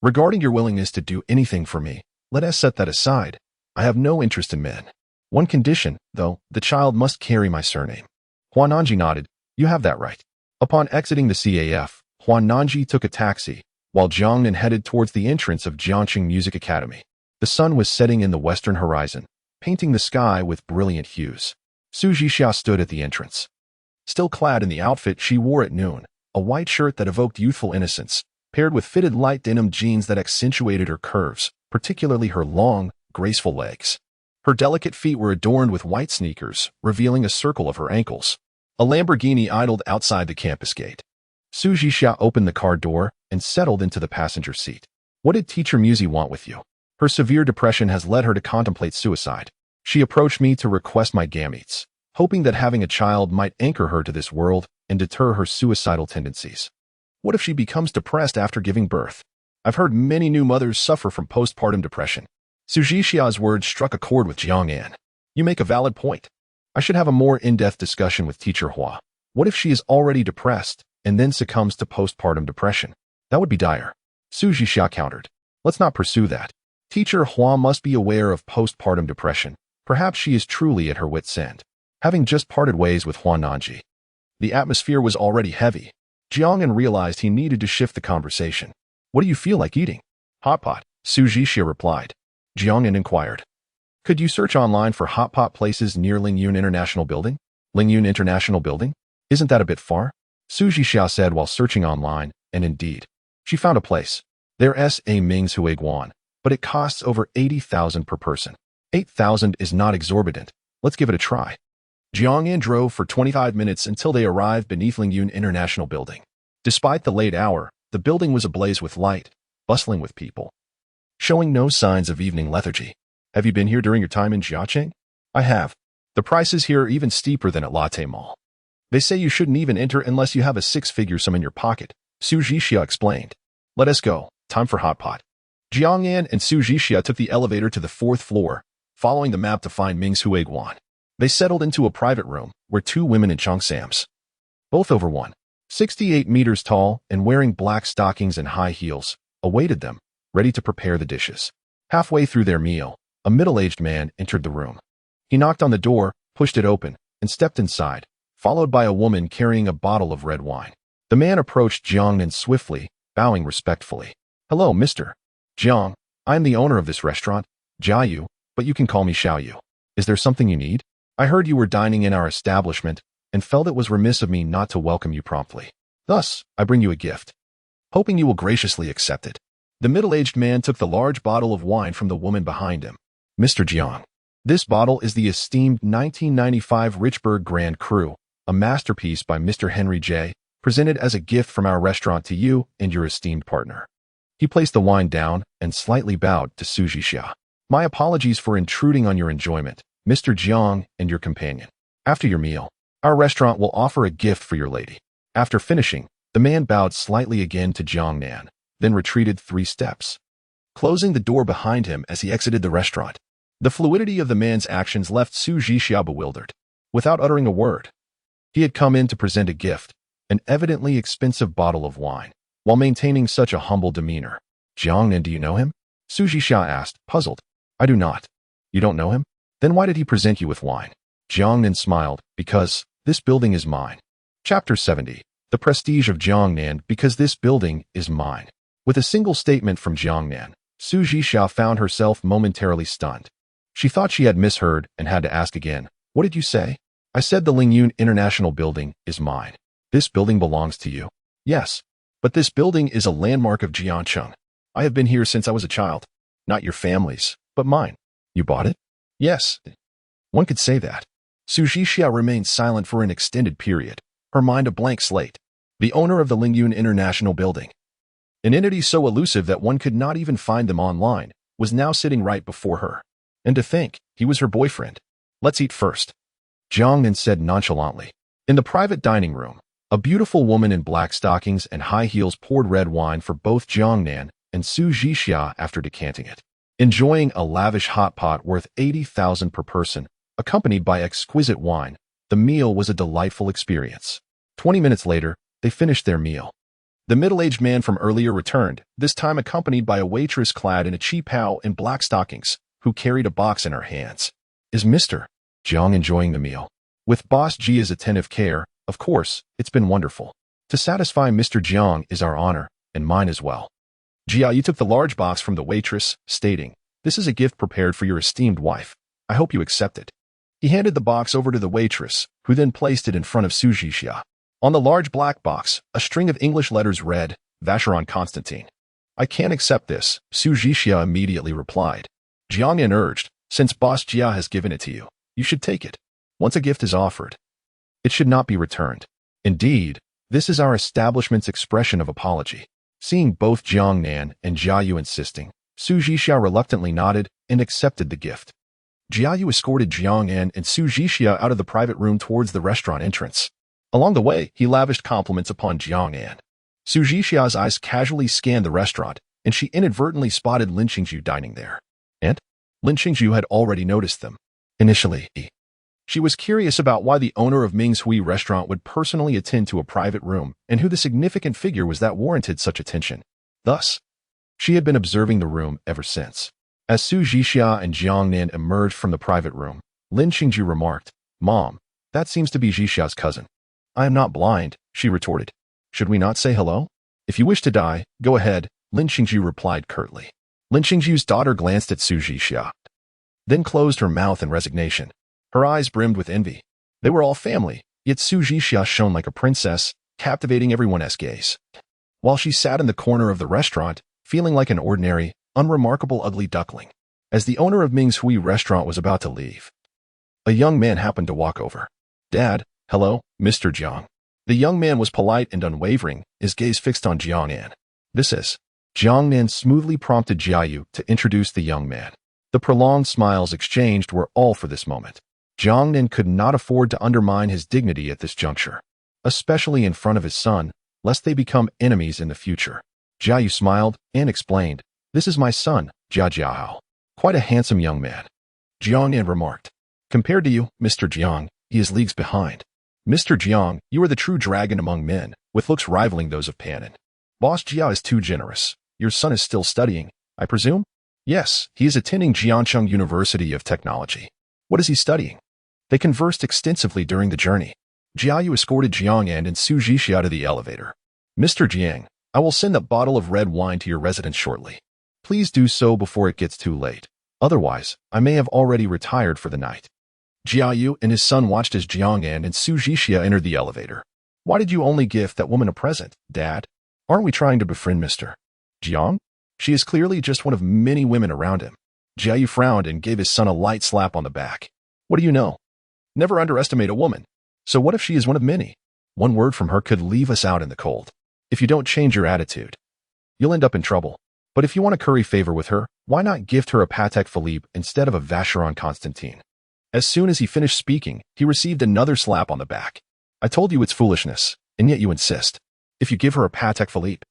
regarding your willingness to do anything for me, let us set that aside. I have no interest in men. One condition, though, the child must carry my surname. Huan Nanji nodded. You have that right. Upon exiting the CAF, Huan Nanji took a taxi, while Jiangnan headed towards the entrance of Jiangnan Music Academy. The sun was setting in the western horizon, painting the sky with brilliant hues. Su Jixia stood at the entrance. Still clad in the outfit she wore at noon, a white shirt that evoked youthful innocence, paired with fitted light denim jeans that accentuated her curves, particularly her long, graceful legs. Her delicate feet were adorned with white sneakers, revealing a circle of her ankles. A Lamborghini idled outside the campus gate. Su Jixia opened the car door and settled into the passenger seat. What did Teacher Musi want with you? Her severe depression has led her to contemplate suicide. She approached me to request my gametes, hoping that having a child might anchor her to this world and deter her suicidal tendencies. What if she becomes depressed after giving birth? I've heard many new mothers suffer from postpartum depression. Su Jixia's words struck a chord with Jiangnan. You make a valid point. I should have a more in-depth discussion with Teacher Hua. What if she is already depressed and then succumbs to postpartum depression? That would be dire. Su Jixia countered. Let's not pursue that. Teacher Hua must be aware of postpartum depression. Perhaps she is truly at her wit's end. Having just parted ways with Huan Nanji, the atmosphere was already heavy. Jiangnan realized he needed to shift the conversation. What do you feel like eating? Hot pot, Su Jixia replied. Jiangnan inquired. Could you search online for hot pot places near Lingyun International Building? Lingyun International Building? Isn't that a bit far? Su Jixia said while searching online, and indeed, she found a place. There's a Ming's Huiguan, but it costs over 80,000 per person. 8,000 is not exorbitant. Let's give it a try. Jiangnan drove for 25 minutes until they arrived beneath Lingyun International Building. Despite the late hour, the building was ablaze with light, bustling with people, showing no signs of evening lethargy. Have you been here during your time in Jiacheng? I have. The prices here are even steeper than at Latte Mall. They say you shouldn't even enter unless you have a six-figure sum in your pocket, Su Jixia explained. Let us go. Time for hot pot. Jiangnan and Su Jixia took the elevator to the 4th floor, following the map to find Ming's Huiguan. They settled into a private room where two women in cheongsams, both over 168 meters tall and wearing black stockings and high heels, awaited them, ready to prepare the dishes. Halfway through their meal, a middle-aged man entered the room. He knocked on the door, pushed it open, and stepped inside, followed by a woman carrying a bottle of red wine. The man approached Jiangnan swiftly, bowing respectfully. Hello, Mr. Jiang. I am the owner of this restaurant, Jiayu, but you can call me Xiaoyu. Is there something you need? I heard you were dining in our establishment and felt it was remiss of me not to welcome you promptly. Thus, I bring you a gift, hoping you will graciously accept it. The middle-aged man took the large bottle of wine from the woman behind him. Mr. Jiang, this bottle is the esteemed 1995 Richburg Grand Cru, a masterpiece by Mr. Henry J., presented as a gift from our restaurant to you and your esteemed partner. He placed the wine down and slightly bowed to Su Jixia. My apologies for intruding on your enjoyment, Mr. Jiang and your companion. After your meal, our restaurant will offer a gift for your lady. After finishing, the man bowed slightly again to Jiangnan, then retreated 3 steps, closing the door behind him as he exited the restaurant. The fluidity of the man's actions left Su Jixia bewildered. Without uttering a word, he had come in to present a gift, an evidently expensive bottle of wine, while maintaining such a humble demeanor. Jiangnan, do you know him? Su Jixia asked, puzzled. I do not. You don't know him? Then why did he present you with wine? Jiangnan smiled, because this building is mine. Chapter 70. The prestige of Jiangnan, because this building is mine. With a single statement from Jiangnan, Su Jixia found herself momentarily stunned. She thought she had misheard and had to ask again. What did you say? I said the Lingyun International Building is mine. This building belongs to you. Yes, but this building is a landmark of Jiangcheng. I have been here since I was a child. Not your family's, but mine. You bought it? Yes. One could say that. Su Jixia remained silent for an extended period, her mind a blank slate. The owner of the Lingyun International Building, an entity so elusive that one could not even find them online, was now sitting right before her. And to think, he was her boyfriend. Let's eat first, Jiangnan said nonchalantly. In the private dining room, a beautiful woman in black stockings and high heels poured red wine for both Jiangnan and Su Jixia after decanting it. Enjoying a lavish hot pot worth 80,000 per person, accompanied by exquisite wine, the meal was a delightful experience. 20 minutes later, they finished their meal. The middle-aged man from earlier returned, this time accompanied by a waitress clad in a cheapao and black stockings, who carried a box in her hands. Is Mr. Jiang enjoying the meal? With Boss Jia's attentive care, Of course, it's been wonderful. To satisfy Mr. Jiang is our honor, and mine as well. Jiayu took the large box from the waitress, stating, "This is a gift prepared for your esteemed wife. I hope you accept it." He handed the box over to the waitress, who then placed it in front of Su Jixia. On the large black box, a string of English letters read, Vacheron Constantine. "I can't accept this," Su Jixia immediately replied. Jiangnan urged, "Since Boss Jia has given it to you, you should take it. Once a gift is offered, it should not be returned. Indeed, this is our establishment's expression of apology." Seeing both Jiangnan and Jiayu insisting, Su Jixia reluctantly nodded and accepted the gift. Jiayu escorted Jiangnan and Su Jixia out of the private room towards the restaurant entrance. Along the way, he lavished compliments upon Jiangnan. Su Jixia's eyes casually scanned the restaurant, and she inadvertently spotted Lin Qingzhu dining there. And Lin Qingzhu had already noticed them. Initially, she was curious about why the owner of Ming's Hui restaurant would personally attend to a private room and who the significant figure was that warranted such attention. Thus, she had been observing the room ever since. As Su Jixia and Jiangnan emerged from the private room, Lin Qingzhu remarked, "Mom, that seems to be Jixia's cousin." "I am not blind," she retorted. "Should we not say hello?" "If you wish to die, go ahead," Lin Qingzhu replied curtly. Lin Qingzhu's daughter glanced at Su Jixia, then closed her mouth in resignation. Her eyes brimmed with envy. They were all family, yet Su Jixia shone like a princess, captivating everyone's gaze. While she sat in the corner of the restaurant, feeling like an ordinary, unremarkable ugly duckling. As the owner of Ming's Hui restaurant was about to leave, a young man happened to walk over. "Dad, hello, Mr. Jiang." The young man was polite and unwavering, his gaze fixed on Jiangnan. "This is..." Jiangnan smoothly prompted Jiayu to introduce the young man. The prolonged smiles exchanged were all for this moment. Jiangnan could not afford to undermine his dignity at this juncture, especially in front of his son, lest they become enemies in the future. Jiayu smiled and explained, "This is my son, Jia Jiahao. Quite a handsome young man." Jiangnan remarked, "Compared to you, Mr. Jiang, he is leagues behind. Mr. Jiang, you are the true dragon among men, with looks rivaling those of Panin. Boss Jia is too generous. Your son is still studying, I presume?" "Yes, he is attending Jiangcheng University of Technology." "What is he studying?" They conversed extensively during the journey. Jiayu escorted Jiangnan and Su Jixia to the elevator. "Mr. Jiang, I will send that bottle of red wine to your residence shortly. Please do so before it gets too late. Otherwise, I may have already retired for the night." Jiayu and his son watched as Jiangnan and Su Jixia entered the elevator. "Why did you only gift that woman a present, Dad? Aren't we trying to befriend Mr. Jiang? She is clearly just one of many women around him." Jiayu frowned and gave his son a light slap on the back. "What do you know? Never underestimate a woman. So what if she is one of many? One word from her could leave us out in the cold. If you don't change your attitude, you'll end up in trouble. But if you want to curry favor with her, why not gift her a Patek Philippe instead of a Vacheron Constantine?" As soon as he finished speaking, he received another slap on the back. "I told you it's foolishness, and yet you insist. If you give her a Patek Philippe,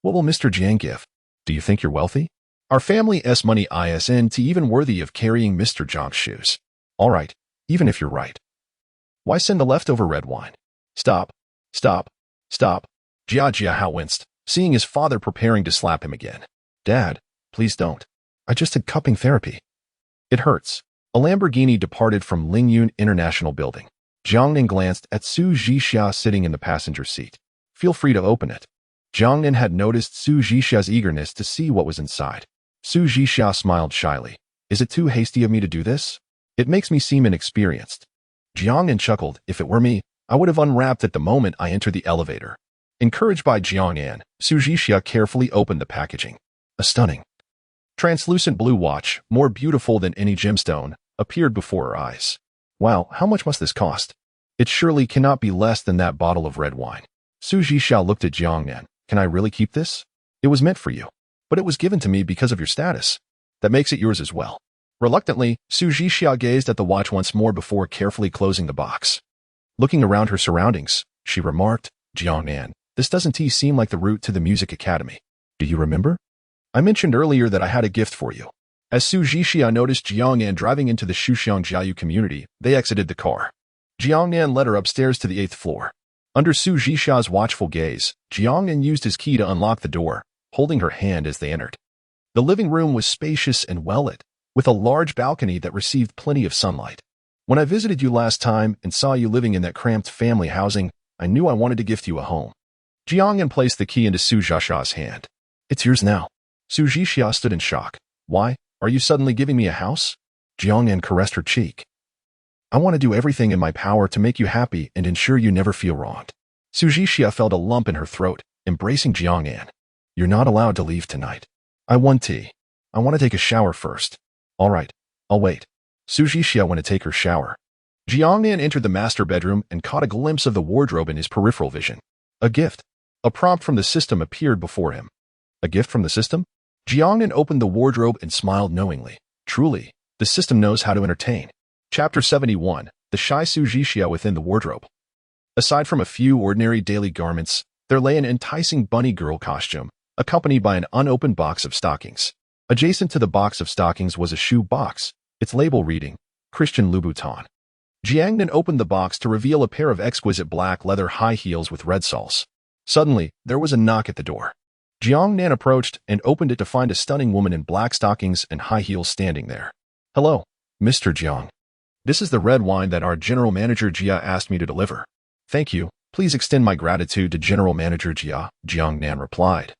what will Mr. Jiang give? Do you think you're wealthy? Our family's money isn't even worthy of carrying Mr. Jiang's shoes. All right, even if you're right. Why send the leftover red wine?" "Stop, stop, stop." Jia Jiahao winced, seeing his father preparing to slap him again. "Dad, please don't. I just had cupping therapy. It hurts." A Lamborghini departed from Lingyun International Building. Jiangnan glanced at Su Jixia sitting in the passenger seat. "Feel free to open it." Jiangnan had noticed Su Jixia's eagerness to see what was inside. Su Jixia smiled shyly. "Is it too hasty of me to do this? It makes me seem inexperienced." Jiangnan chuckled. "If it were me, I would have unwrapped it the moment I entered the elevator." Encouraged by Jiangnan, Su Jixia carefully opened the packaging. A stunning, translucent blue watch, more beautiful than any gemstone, appeared before her eyes. "Wow, how much must this cost? It surely cannot be less than that bottle of red wine." Su Jixia looked at Jiangnan. "Can I really keep this? It was meant for you, but it was given to me because of your status. That makes it yours as well." Reluctantly, Su Jixia gazed at the watch once more before carefully closing the box. Looking around her surroundings, she remarked, "Jiangnan, this doesn't seem like the route to the music academy. Do you remember? I mentioned earlier that I had a gift for you." As Su Jixia noticed Jiangnan driving into the Shuxiang Jiayu community, they exited the car. Jiangnan led her upstairs to the 8th floor. Under Su Jixia's watchful gaze, Jiangnan used his key to unlock the door, holding her hand as they entered. The living room was spacious and well lit, with a large balcony that received plenty of sunlight. When I visited you last time and saw you living in that cramped family housing, I knew I wanted to gift you a home. Jiangnan placed the key into Su Zhishia's hand. It's yours now. Su Zhixia stood in shock. Why? Are you suddenly giving me a house? Jiangnan caressed her cheek. I want to do everything in my power to make you happy and ensure you never feel wronged. Su Zhixia felt a lump in her throat, embracing Jiangnan. You're not allowed to leave tonight. I want tea. I want to take a shower first. All right, I'll wait. Su Zhixia went to take her shower. Jiangnan entered the master bedroom and caught a glimpse of the wardrobe in his peripheral vision. A gift. A prompt from the system appeared before him. A gift from the system? Jiangnan opened the wardrobe and smiled knowingly. Truly, the system knows how to entertain. Chapter 71. The Shy Su Zhixia within the wardrobe. Aside from a few ordinary daily garments, there lay an enticing bunny girl costume, accompanied by an unopened box of stockings. Adjacent to the box of stockings was a shoe box, its label reading, Christian Louboutin. Jiangnan opened the box to reveal a pair of exquisite black leather high heels with red soles. Suddenly, there was a knock at the door. Jiangnan approached and opened it to find a stunning woman in black stockings and high heels standing there. Hello, Mr. Jiang. This is the red wine that our General Manager Jia asked me to deliver. Thank you. Please extend my gratitude to General Manager Jia, Jiangnan replied,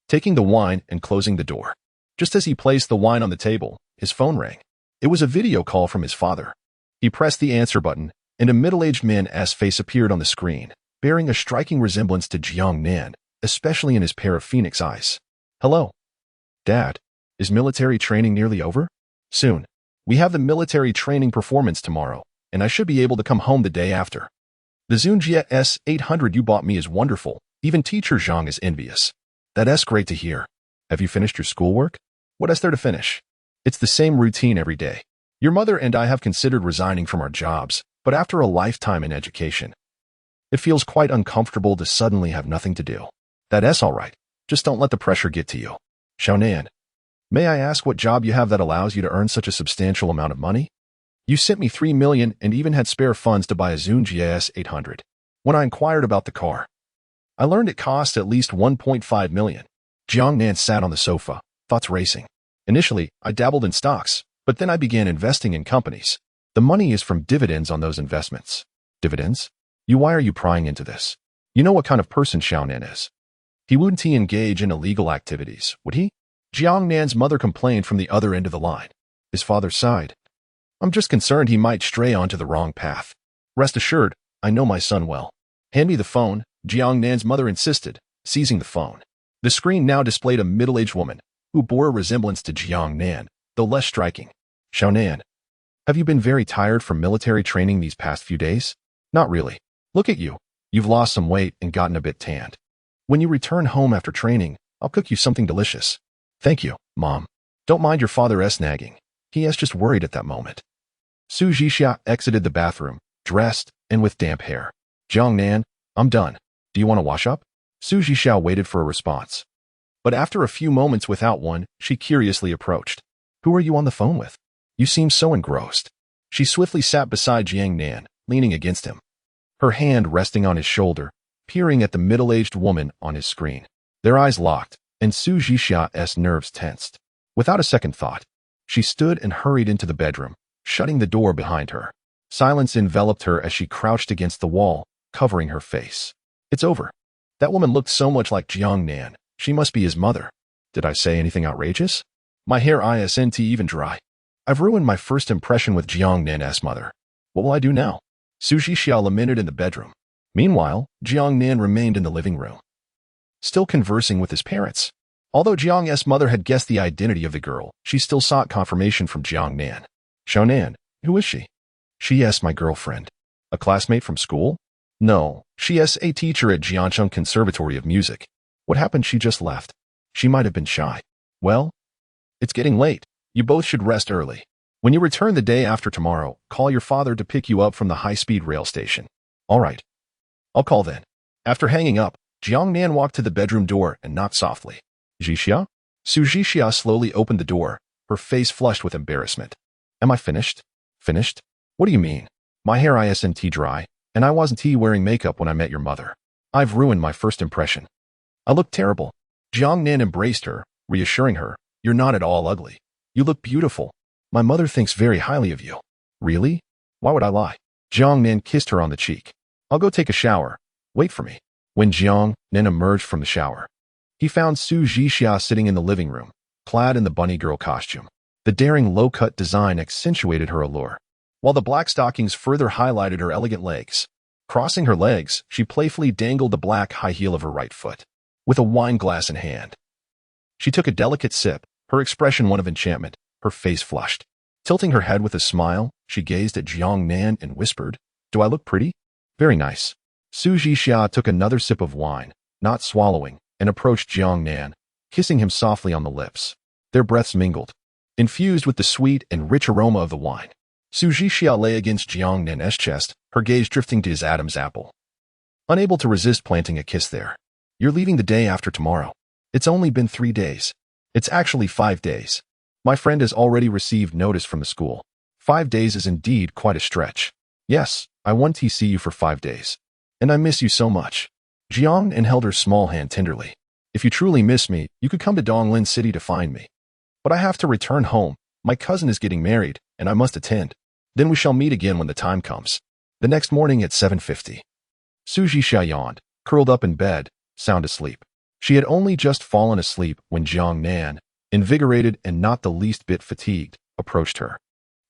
taking the wine and closing the door. Just as he placed the wine on the table, his phone rang. It was a video call from his father. He pressed the answer button, and a middle-aged man's face appeared on the screen, bearing a striking resemblance to Jiangnan, especially in his pair of phoenix eyes. Hello. Dad, is military training nearly over? Soon. We have the military training performance tomorrow, and I should be able to come home the day after. The Zunjia S800 you bought me is wonderful. Even teacher Zhang is envious. That's great to hear. Have you finished your schoolwork? What is there to finish? It's the same routine every day. Your mother and I have considered resigning from our jobs, but after a lifetime in education, it feels quite uncomfortable to suddenly have nothing to do. That's all right. Just don't let the pressure get to you. Xiaonan, may I ask what job you have that allows you to earn such a substantial amount of money? You sent me 3 million and even had spare funds to buy a Zunjia S800. When I inquired about the car, I learned it cost at least 1.5 million. Jiangnan sat on the sofa, thoughts racing. Initially, I dabbled in stocks, but then I began investing in companies. The money is from dividends on those investments. Dividends? Why are you prying into this? You know what kind of person Xiaonan is. He wouldn't engage in illegal activities, would he? Jiangnan's mother complained from the other end of the line. His father sighed. I'm just concerned he might stray onto the wrong path. Rest assured, I know my son well. Hand me the phone, Jiangnan's mother insisted, seizing the phone. The screen now displayed a middle-aged woman, who bore a resemblance to Jiangnan, though less striking. Xiaonan, have you been very tired from military training these past few days? Not really. Look at you. You've lost some weight and gotten a bit tanned. When you return home after training, I'll cook you something delicious. Thank you, Mom. Don't mind your father's nagging. He is just worried at that moment. Su Zhixia exited the bathroom, dressed and with damp hair. Jiangnan, I'm done. Do you want to wash up? Su Zhixia waited for a response. But after a few moments without one, she curiously approached. Who are you on the phone with? You seem so engrossed. She swiftly sat beside Jiangnan, leaning against him, her hand resting on his shoulder, peering at the middle-aged woman on his screen. Their eyes locked, and Su Zhixia's nerves tensed. Without a second thought, she stood and hurried into the bedroom, shutting the door behind her. Silence enveloped her as she crouched against the wall, covering her face. It's over. That woman looked so much like Jiangnan. She must be his mother. Did I say anything outrageous? My hair isn't even dry. I've ruined my first impression with Jiangnan's mother. What will I do now? Su Zhixia lamented in the bedroom. Meanwhile, Jiangnan remained in the living room, still conversing with his parents. Although Jiang's mother had guessed the identity of the girl, she still sought confirmation from Jiangnan. Xiaonan, who is she? She is my girlfriend. A classmate from school? No, she is a teacher at Jiangnan Conservatory of Music. What happened? She just left. She might have been shy. Well, it's getting late. You both should rest early. When you return the day after tomorrow, call your father to pick you up from the high-speed rail station. All right. I'll call then. After hanging up, Jiangnan walked to the bedroom door and knocked softly. Zhixia? Su Zhixia slowly opened the door, her face flushed with embarrassment. Am I finished? Finished? What do you mean? My hair isn't dry, and I wasn't wearing makeup when I met your mother. I've ruined my first impression. I look terrible. Jiangnan embraced her, reassuring her. You're not at all ugly. You look beautiful. My mother thinks very highly of you. Really? Why would I lie? Jiangnan kissed her on the cheek. I'll go take a shower. Wait for me. When Jiangnan emerged from the shower, he found Su Zhixia sitting in the living room, clad in the bunny girl costume. The daring low-cut design accentuated her allure, while the black stockings further highlighted her elegant legs. Crossing her legs, she playfully dangled the black high heel of her right foot, with a wine glass in hand. She took a delicate sip, her expression one of enchantment, her face flushed. Tilting her head with a smile, she gazed at Jiangnan and whispered, "Do I look pretty?" "Very nice." Su Zhixia took another sip of wine, not swallowing, and approached Jiangnan, kissing him softly on the lips. Their breaths mingled, infused with the sweet and rich aroma of the wine. Su Zhixia lay against Jiangnan's chest, her gaze drifting to his Adam's apple. Unable to resist planting a kiss there. "You're leaving the day after tomorrow. It's only been 3 days. It's actually 5 days. My friend has already received notice from the school. 5 days is indeed quite a stretch. Yes, I want to see you for 5 days. And I miss you so much." Jiangnan held her small hand tenderly. "If you truly miss me, you could come to Donglin City to find me. But I have to return home. My cousin is getting married, and I must attend. Then we shall meet again when the time comes." The next morning at 7:50. Su Zhixia yawned, curled up in bed, sound asleep. She had only just fallen asleep when Jiangnan, invigorated and not the least bit fatigued, approached her.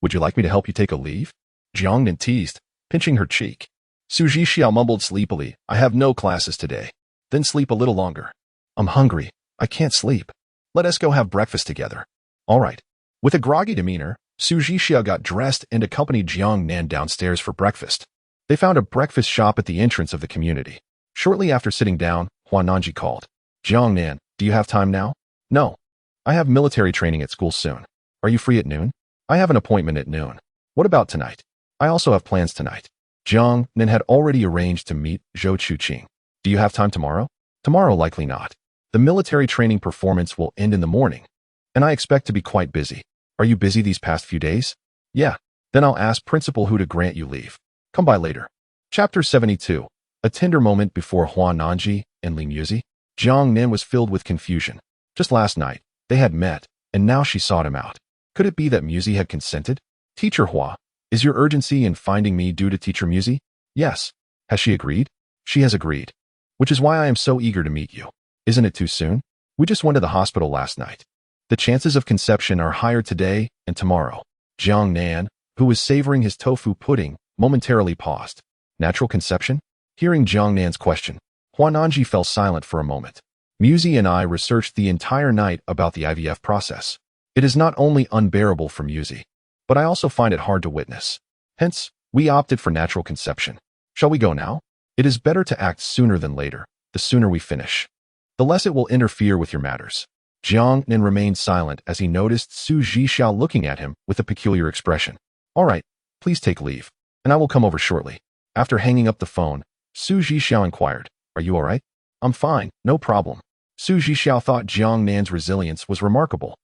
"Would you like me to help you take a leave?" Jiangnan teased, pinching her cheek. Su Zhixia mumbled sleepily, "I have no classes today." "Then sleep a little longer." "I'm hungry. I can't sleep." "Let us go have breakfast together." "All right." With a groggy demeanor, Su Zhixia got dressed and accompanied Jiangnan downstairs for breakfast. They found a breakfast shop at the entrance of the community. Shortly after sitting down, Huananji called. "Jiangnan, do you have time now?" "No. I have military training at school soon. Are you free at noon?" "I have an appointment at noon." "What about tonight?" "I also have plans tonight." Jiangnan had already arranged to meet Zhou Chuqing. "Do you have time tomorrow?" "Tomorrow likely not. The military training performance will end in the morning, and I expect to be quite busy." "Are you busy these past few days?" "Yeah." "Then I'll ask Principal Hu to grant you leave. Come by later." Chapter 72. A tender moment before Huananji and Li Muzi. Jiangnan was filled with confusion. Just last night, they had met, and now she sought him out. Could it be that Muzi had consented? "Teacher Hua, is your urgency in finding me due to Teacher Muzi?" "Yes." "Has she agreed?" "She has agreed. Which is why I am so eager to meet you." "Isn't it too soon?" "We just went to the hospital last night. The chances of conception are higher today and tomorrow." Jiangnan, who was savoring his tofu pudding, momentarily paused. "Natural conception?" Hearing Jiangnan's question, Huananji fell silent for a moment. "Muzi and I researched the entire night about the IVF process. It is not only unbearable for Muzi, but I also find it hard to witness. Hence, we opted for natural conception. Shall we go now? It is better to act sooner than later. The sooner we finish, the less it will interfere with your matters." Jiangnan remained silent as he noticed Su Zhixia looking at him with a peculiar expression. "All right, please take leave, and I will come over shortly." After hanging up the phone, Su Zhixia inquired, "Are you all right?" "I'm fine, no problem." Su Zhixia thought Jiangnan's resilience was remarkable.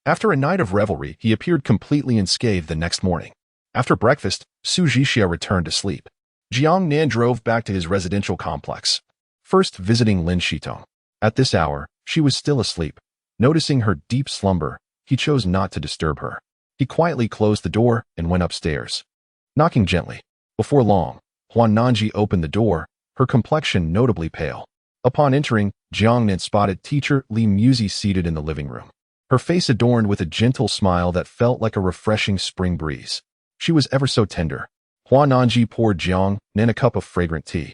After a night of revelry, he appeared completely unscathed the next morning. After breakfast, Su Zhixia returned to sleep. Jiangnan drove back to his residential complex, first visiting Lin Shitong. At this hour, she was still asleep. Noticing her deep slumber, he chose not to disturb her. He quietly closed the door and went upstairs, knocking gently. Before long, Huananji opened the door, her complexion notably pale. Upon entering, Jiangnan spotted Teacher Li Muzi seated in the living room, her face adorned with a gentle smile that felt like a refreshing spring breeze. She was ever so tender. Huananji poured Jiangnan a cup of fragrant tea,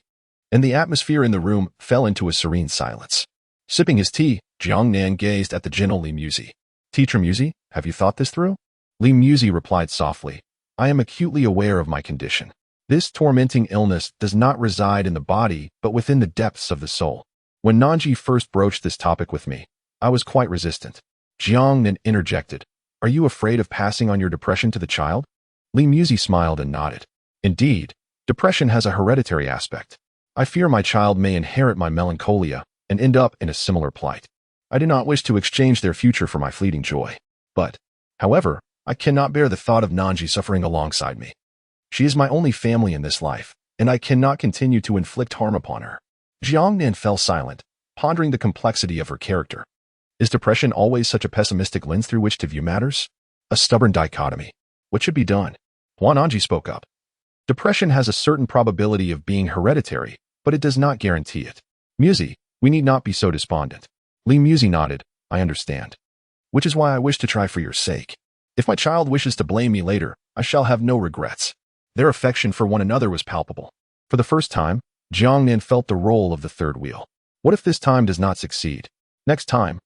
and the atmosphere in the room fell into a serene silence. Sipping his tea, Jiangnan gazed at the gentle Li Muzi. "Teacher Muzi, have you thought this through?" Li Muzi replied softly, "I am acutely aware of my condition. This tormenting illness does not reside in the body, but within the depths of the soul. When Nanji first broached this topic with me, I was quite resistant." Jiangnan interjected, "Are you afraid of passing on your depression to the child?" Li Muzi smiled and nodded. "Indeed, depression has a hereditary aspect. I fear my child may inherit my melancholia and end up in a similar plight. I do not wish to exchange their future for my fleeting joy. But, however, I cannot bear the thought of Nanji suffering alongside me. She is my only family in this life, and I cannot continue to inflict harm upon her." Jiangnan fell silent, pondering the complexity of her character. Is depression always such a pessimistic lens through which to view matters? A stubborn dichotomy. What should be done? Huananji spoke up. Depression has a certain probability of being hereditary, but it does not guarantee it. Musi, we need not be so despondent. Li Musi nodded. I understand. Which is why I wish to try for your sake. If my child wishes to blame me later, I shall have no regrets. Their affection for one another was palpable. For the first time, Jiangnan felt the role of the third wheel. What if this time does not succeed? Next time,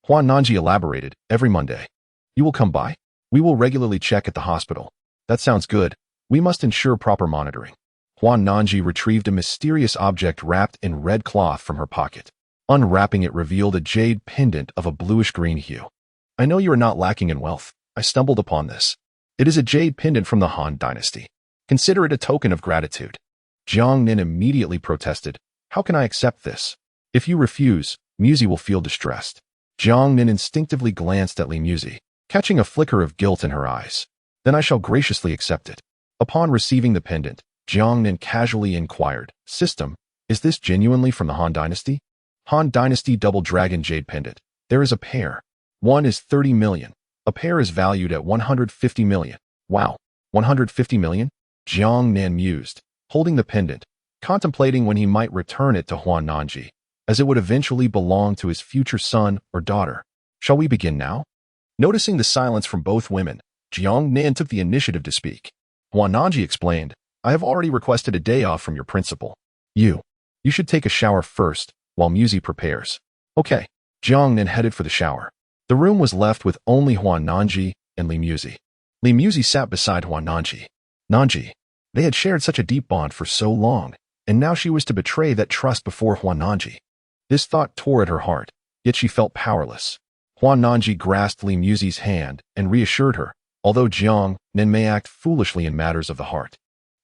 Huan Nanji elaborated, every Monday. You will come by? We will regularly check at the hospital. That sounds good. We must ensure proper monitoring. Huan Nanji retrieved a mysterious object wrapped in red cloth from her pocket. Unwrapping it revealed a jade pendant of a bluish-green hue. I know you are not lacking in wealth. I stumbled upon this. It is a jade pendant from the Han dynasty. Consider it a token of gratitude. Jiangnan immediately protested. How can I accept this? If you refuse, Musi will feel distressed. Jiangnan instinctively glanced at Li Musi, catching a flicker of guilt in her eyes. Then I shall graciously accept it. Upon receiving the pendant, Jiangnan casually inquired, System, is this genuinely from the Han dynasty? Han dynasty double dragon jade pendant. There is a pair. One is 30 million. A pair is valued at 150 million. Wow, 150 million? Jiangnan mused, holding the pendant, contemplating when he might return it to Huan Nanji, as it would eventually belong to his future son or daughter. Shall we begin now? Noticing the silence from both women, Jiangnan took the initiative to speak. Huan Nanji explained, I have already requested a day off from your principal. You should take a shower first, while Musi prepares. Okay. Jiangnan headed for the shower. The room was left with only Huan Nanji and Li Musi. Li Musi sat beside Huan Nanji. Nanji. They had shared such a deep bond for so long, and now she was to betray that trust before Huan Nanji. This thought tore at her heart, yet she felt powerless. Huan Nanji grasped Li Musi's hand and reassured her, although Jiangnan may act foolishly in matters of the heart.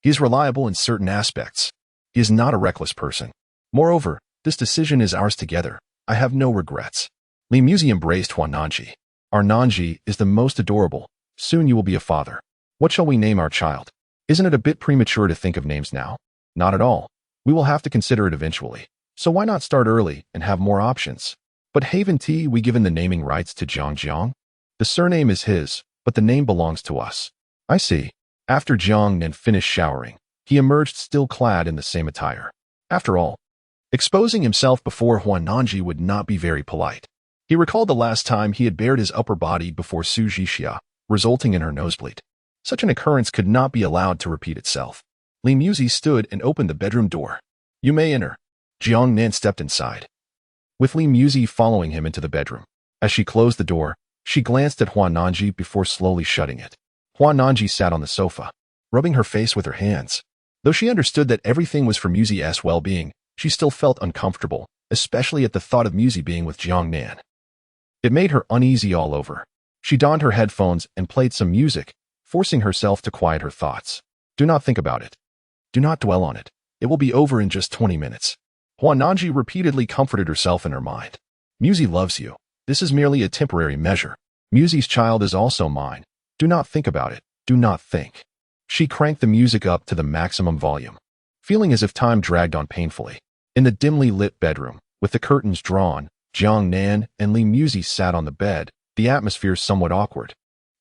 He is reliable in certain aspects. He is not a reckless person. Moreover, this decision is ours together. I have no regrets. Li Musi embraced Huan Nanji. Our Nanji is the most adorable. Soon you will be a father. What shall we name our child? Isn't it a bit premature to think of names now? Not at all. We will have to consider it eventually. So why not start early and have more options? But Haven T, we given the naming rights to Jiang? The surname is his, but the name belongs to us. I see. After Jiangnan finished showering, he emerged still clad in the same attire. After all, exposing himself before Huan Nanji would not be very polite. He recalled the last time he had bared his upper body before Su Jixia, resulting in her nosebleed. Such an occurrence could not be allowed to repeat itself. Li Musi stood and opened the bedroom door. You may enter. Jiangnan stepped inside, with Li Musi following him into the bedroom. As she closed the door, she glanced at Huan Nanji before slowly shutting it. Huan Nanji sat on the sofa, rubbing her face with her hands. Though she understood that everything was for Musi's well-being, she still felt uncomfortable, especially at the thought of Musi being with Jiangnan. It made her uneasy all over. She donned her headphones and played some music, forcing herself to quiet her thoughts. Do not think about it. Do not dwell on it. It will be over in just 20 minutes. Huan Nanji repeatedly comforted herself in her mind. Musi loves you. This is merely a temporary measure. Musi's child is also mine. Do not think about it. Do not think. She cranked the music up to the maximum volume, feeling as if time dragged on painfully. In the dimly lit bedroom, with the curtains drawn, Jiangnan and Li Musi sat on the bed, the atmosphere somewhat awkward.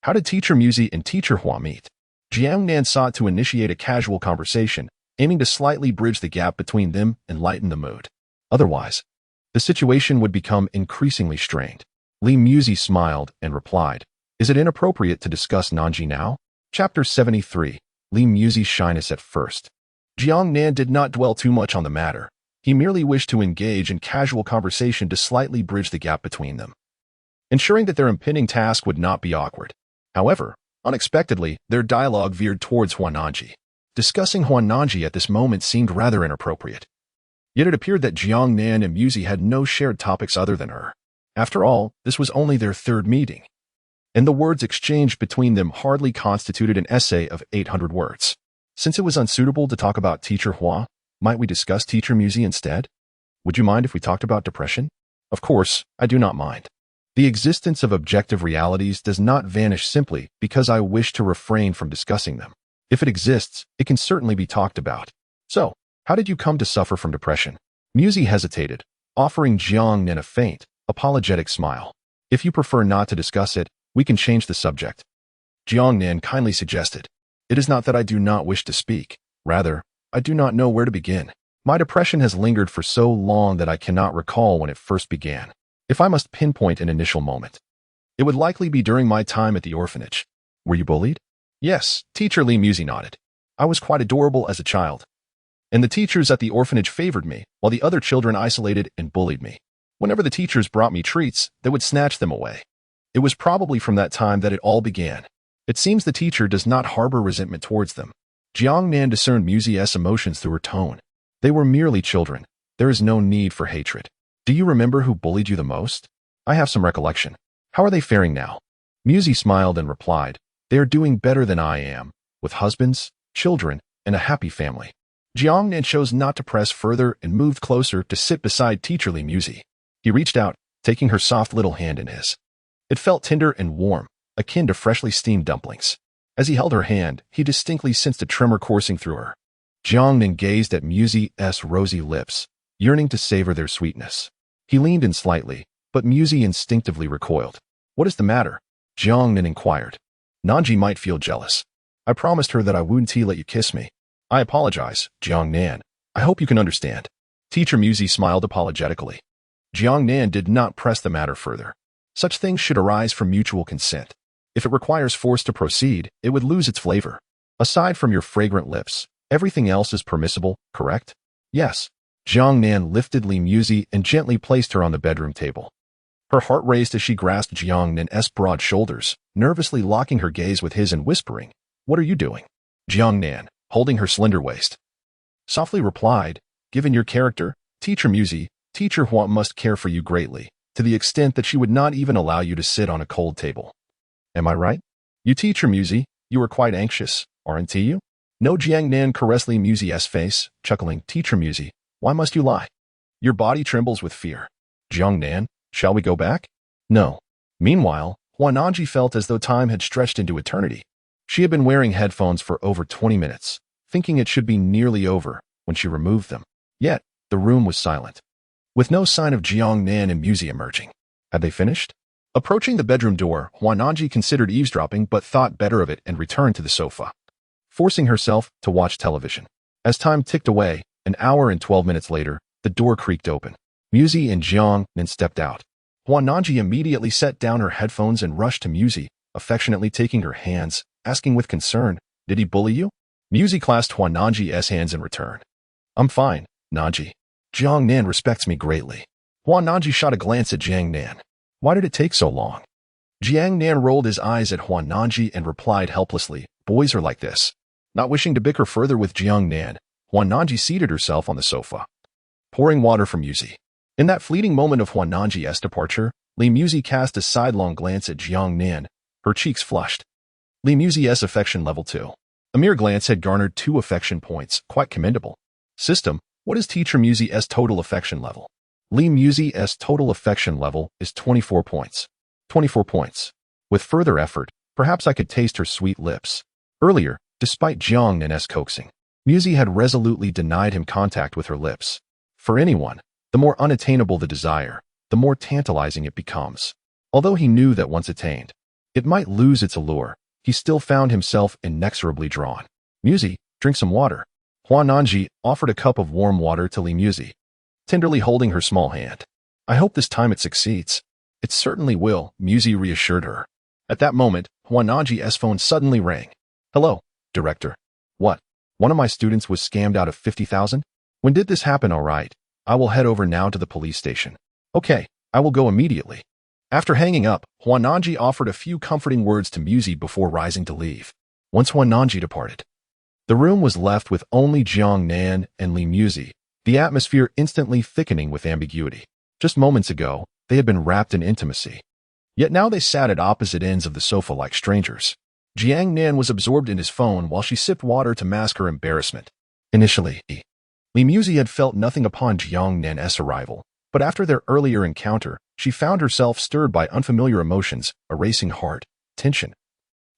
How did Teacher Musi and Teacher Hua meet? Jiangnan sought to initiate a casual conversation, aiming to slightly bridge the gap between them and lighten the mood. Otherwise, the situation would become increasingly strained. Li Musi smiled and replied, Is it inappropriate to discuss Nanji now? Chapter 73. Li Musi's shyness at first. Jiangnan did not dwell too much on the matter. He merely wished to engage in casual conversation to slightly bridge the gap between them, ensuring that their impending task would not be awkward. However, unexpectedly, their dialogue veered towards Huan Nanji. Discussing Huan Nanji at this moment seemed rather inappropriate. Yet it appeared that Jiangnan and Musi had no shared topics other than her. After all, this was only their third meeting, and the words exchanged between them hardly constituted an essay of 800 words. Since it was unsuitable to talk about Teacher Hua, might we discuss Teacher Musi instead? Would you mind if we talked about depression? Of course, I do not mind. The existence of objective realities does not vanish simply because I wish to refrain from discussing them. If it exists, it can certainly be talked about. So, how did you come to suffer from depression? Musi hesitated, offering Jiangnan a faint, apologetic smile. If you prefer not to discuss it, we can change the subject. Jiangnan kindly suggested. It is not that I do not wish to speak. Rather, I do not know where to begin. My depression has lingered for so long that I cannot recall when it first began. If I must pinpoint an initial moment, it would likely be during my time at the orphanage. Were you bullied? Yes, Teacher Lee Musey nodded. I was quite adorable as a child, and the teachers at the orphanage favored me, while the other children isolated and bullied me. Whenever the teachers brought me treats, they would snatch them away. It was probably from that time that it all began. It seems the teacher does not harbor resentment towards them. Jiangnan discerned Musey's emotions through her tone. They were merely children. There is no need for hatred. Do you remember who bullied you the most? I have some recollection. How are they faring now? Musey smiled and replied, they are doing better than I am, with husbands, children, and a happy family. Jiangnan chose not to press further and moved closer to sit beside Teacher Lee Musey. He reached out, taking her soft little hand in his. It felt tender and warm, akin to freshly steamed dumplings. As he held her hand, he distinctly sensed a tremor coursing through her. Jiangnan gazed at Musey's rosy lips, yearning to savor their sweetness. He leaned in slightly, but Musey instinctively recoiled. What is the matter? Jiangnan inquired. Nanji might feel jealous. I promised her that I wouldn't let you kiss me. I apologize, Jiangnan. I hope you can understand. Teacher Musey smiled apologetically. Jiangnan did not press the matter further. Such things should arise from mutual consent. If it requires force to proceed, it would lose its flavor. Aside from your fragrant lips, everything else is permissible, correct? Yes. Jiangnan lifted Lee Musey and gently placed her on the bedroom table. Her heart raced as she grasped Jiangnan's broad shoulders, nervously locking her gaze with his and whispering, What are you doing? Jiangnan, holding her slender waist, softly replied, Given your character, Teacher Musey, Teacher Huan must care for you greatly, to the extent that she would not even allow you to sit on a cold table. Am I right? You Teacher Musey, you are quite anxious, aren't you? No, Jiangnan caressed Lee Musey's face, chuckling, Teacher Musey, why must you lie? Your body trembles with fear. Jiangnan, shall we go back? No. Meanwhile, Huananji felt as though time had stretched into eternity. She had been wearing headphones for over 20 minutes, thinking it should be nearly over when she removed them. Yet, the room was silent, with no sign of Jiangnan and Musey emerging. Had they finished? Approaching the bedroom door, Huananji considered eavesdropping but thought better of it and returned to the sofa, forcing herself to watch television. As time ticked away, an hour and 12 minutes later, the door creaked open. Musey and Jiangnan stepped out. Huananji immediately set down her headphones and rushed to Musey, affectionately taking her hands, asking with concern, Did he bully you? Musey clasped Huananji's hands in return. I'm fine, Nanji. Jiangnan respects me greatly. Huananji shot a glance at Jiangnan. Why did it take so long? Jiangnan rolled his eyes at Huananji and replied helplessly, Boys are like this. Not wishing to bicker further with Jiangnan, Huananji seated herself on the sofa, pouring water from Musey. In that fleeting moment of Huananji's departure, Lee Musey cast a sidelong glance at Jiangnan, her cheeks flushed. Lee Musey's affection level 2. A mere glance had garnered 2 affection points, quite commendable. System, what is Teacher Musey's total affection level? Lee Musey's total affection level is 24 points. 24 points. With further effort, perhaps I could taste her sweet lips. Earlier, despite Jiangnan's coaxing, Musey had resolutely denied him contact with her lips. For anyone, the more unattainable the desire, the more tantalizing it becomes. Although he knew that once attained, it might lose its allure, he still found himself inexorably drawn. Musey, drink some water. Huananji offered a cup of warm water to Lee Musey, tenderly holding her small hand. I hope this time it succeeds. It certainly will, Musey reassured her. At that moment, Huananji's phone suddenly rang. Hello, director. What? One of my students was scammed out of 50,000? When did this happen? All right. I will head over now to the police station. Okay, I will go immediately. After hanging up, Huananji offered a few comforting words to Musey before rising to leave. Once Huananji departed, the room was left with only Jiangnan and Lee Musey, the atmosphere instantly thickening with ambiguity. Just moments ago, they had been wrapped in intimacy. Yet now they sat at opposite ends of the sofa like strangers. Jiangnan was absorbed in his phone while she sipped water to mask her embarrassment. Initially, Lee Musey had felt nothing upon Jiangnan's arrival, but after their earlier encounter, she found herself stirred by unfamiliar emotions, a racing heart, tension,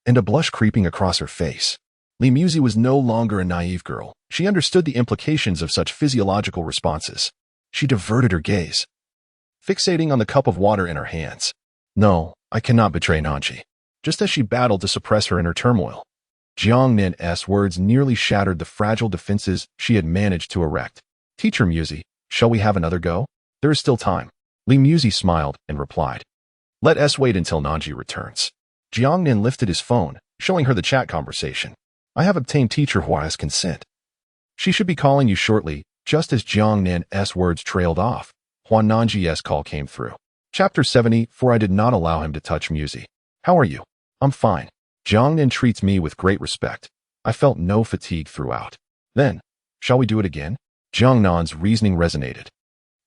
and a blush creeping across her face. Lee Musey was no longer a naive girl. She understood the implications of such physiological responses. She diverted her gaze, fixating on the cup of water in her hands. No, I cannot betray Nanji. Just as she battled to suppress her inner turmoil, Jiangnan's words nearly shattered the fragile defenses she had managed to erect. Teacher Musi, shall we have another go? There is still time. Li Musi smiled and replied. Let us wait until Nanji returns. Jiangnan lifted his phone, showing her the chat conversation. I have obtained teacher Hua's consent. She should be calling you shortly. Just as Jiangnan's words trailed off, Huan Nanji's call came through. Chapter 74. I did not allow him to touch Musi. How are you? I'm fine. Jiangnan treats me with great respect. I felt no fatigue throughout. Then, shall we do it again? Jiangnan's reasoning resonated.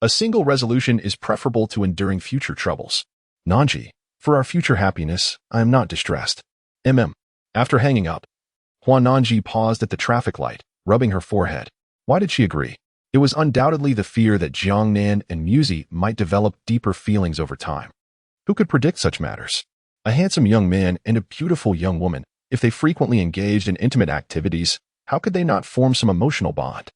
A single resolution is preferable to enduring future troubles. Nanji, for our future happiness, I am not distressed. After hanging up, Huan Nanji paused at the traffic light, rubbing her forehead. Why did she agree? It was undoubtedly the fear that Jiangnan and Musi might develop deeper feelings over time. Who could predict such matters? A handsome young man and a beautiful young woman, if they frequently engaged in intimate activities, how could they not form some emotional bond?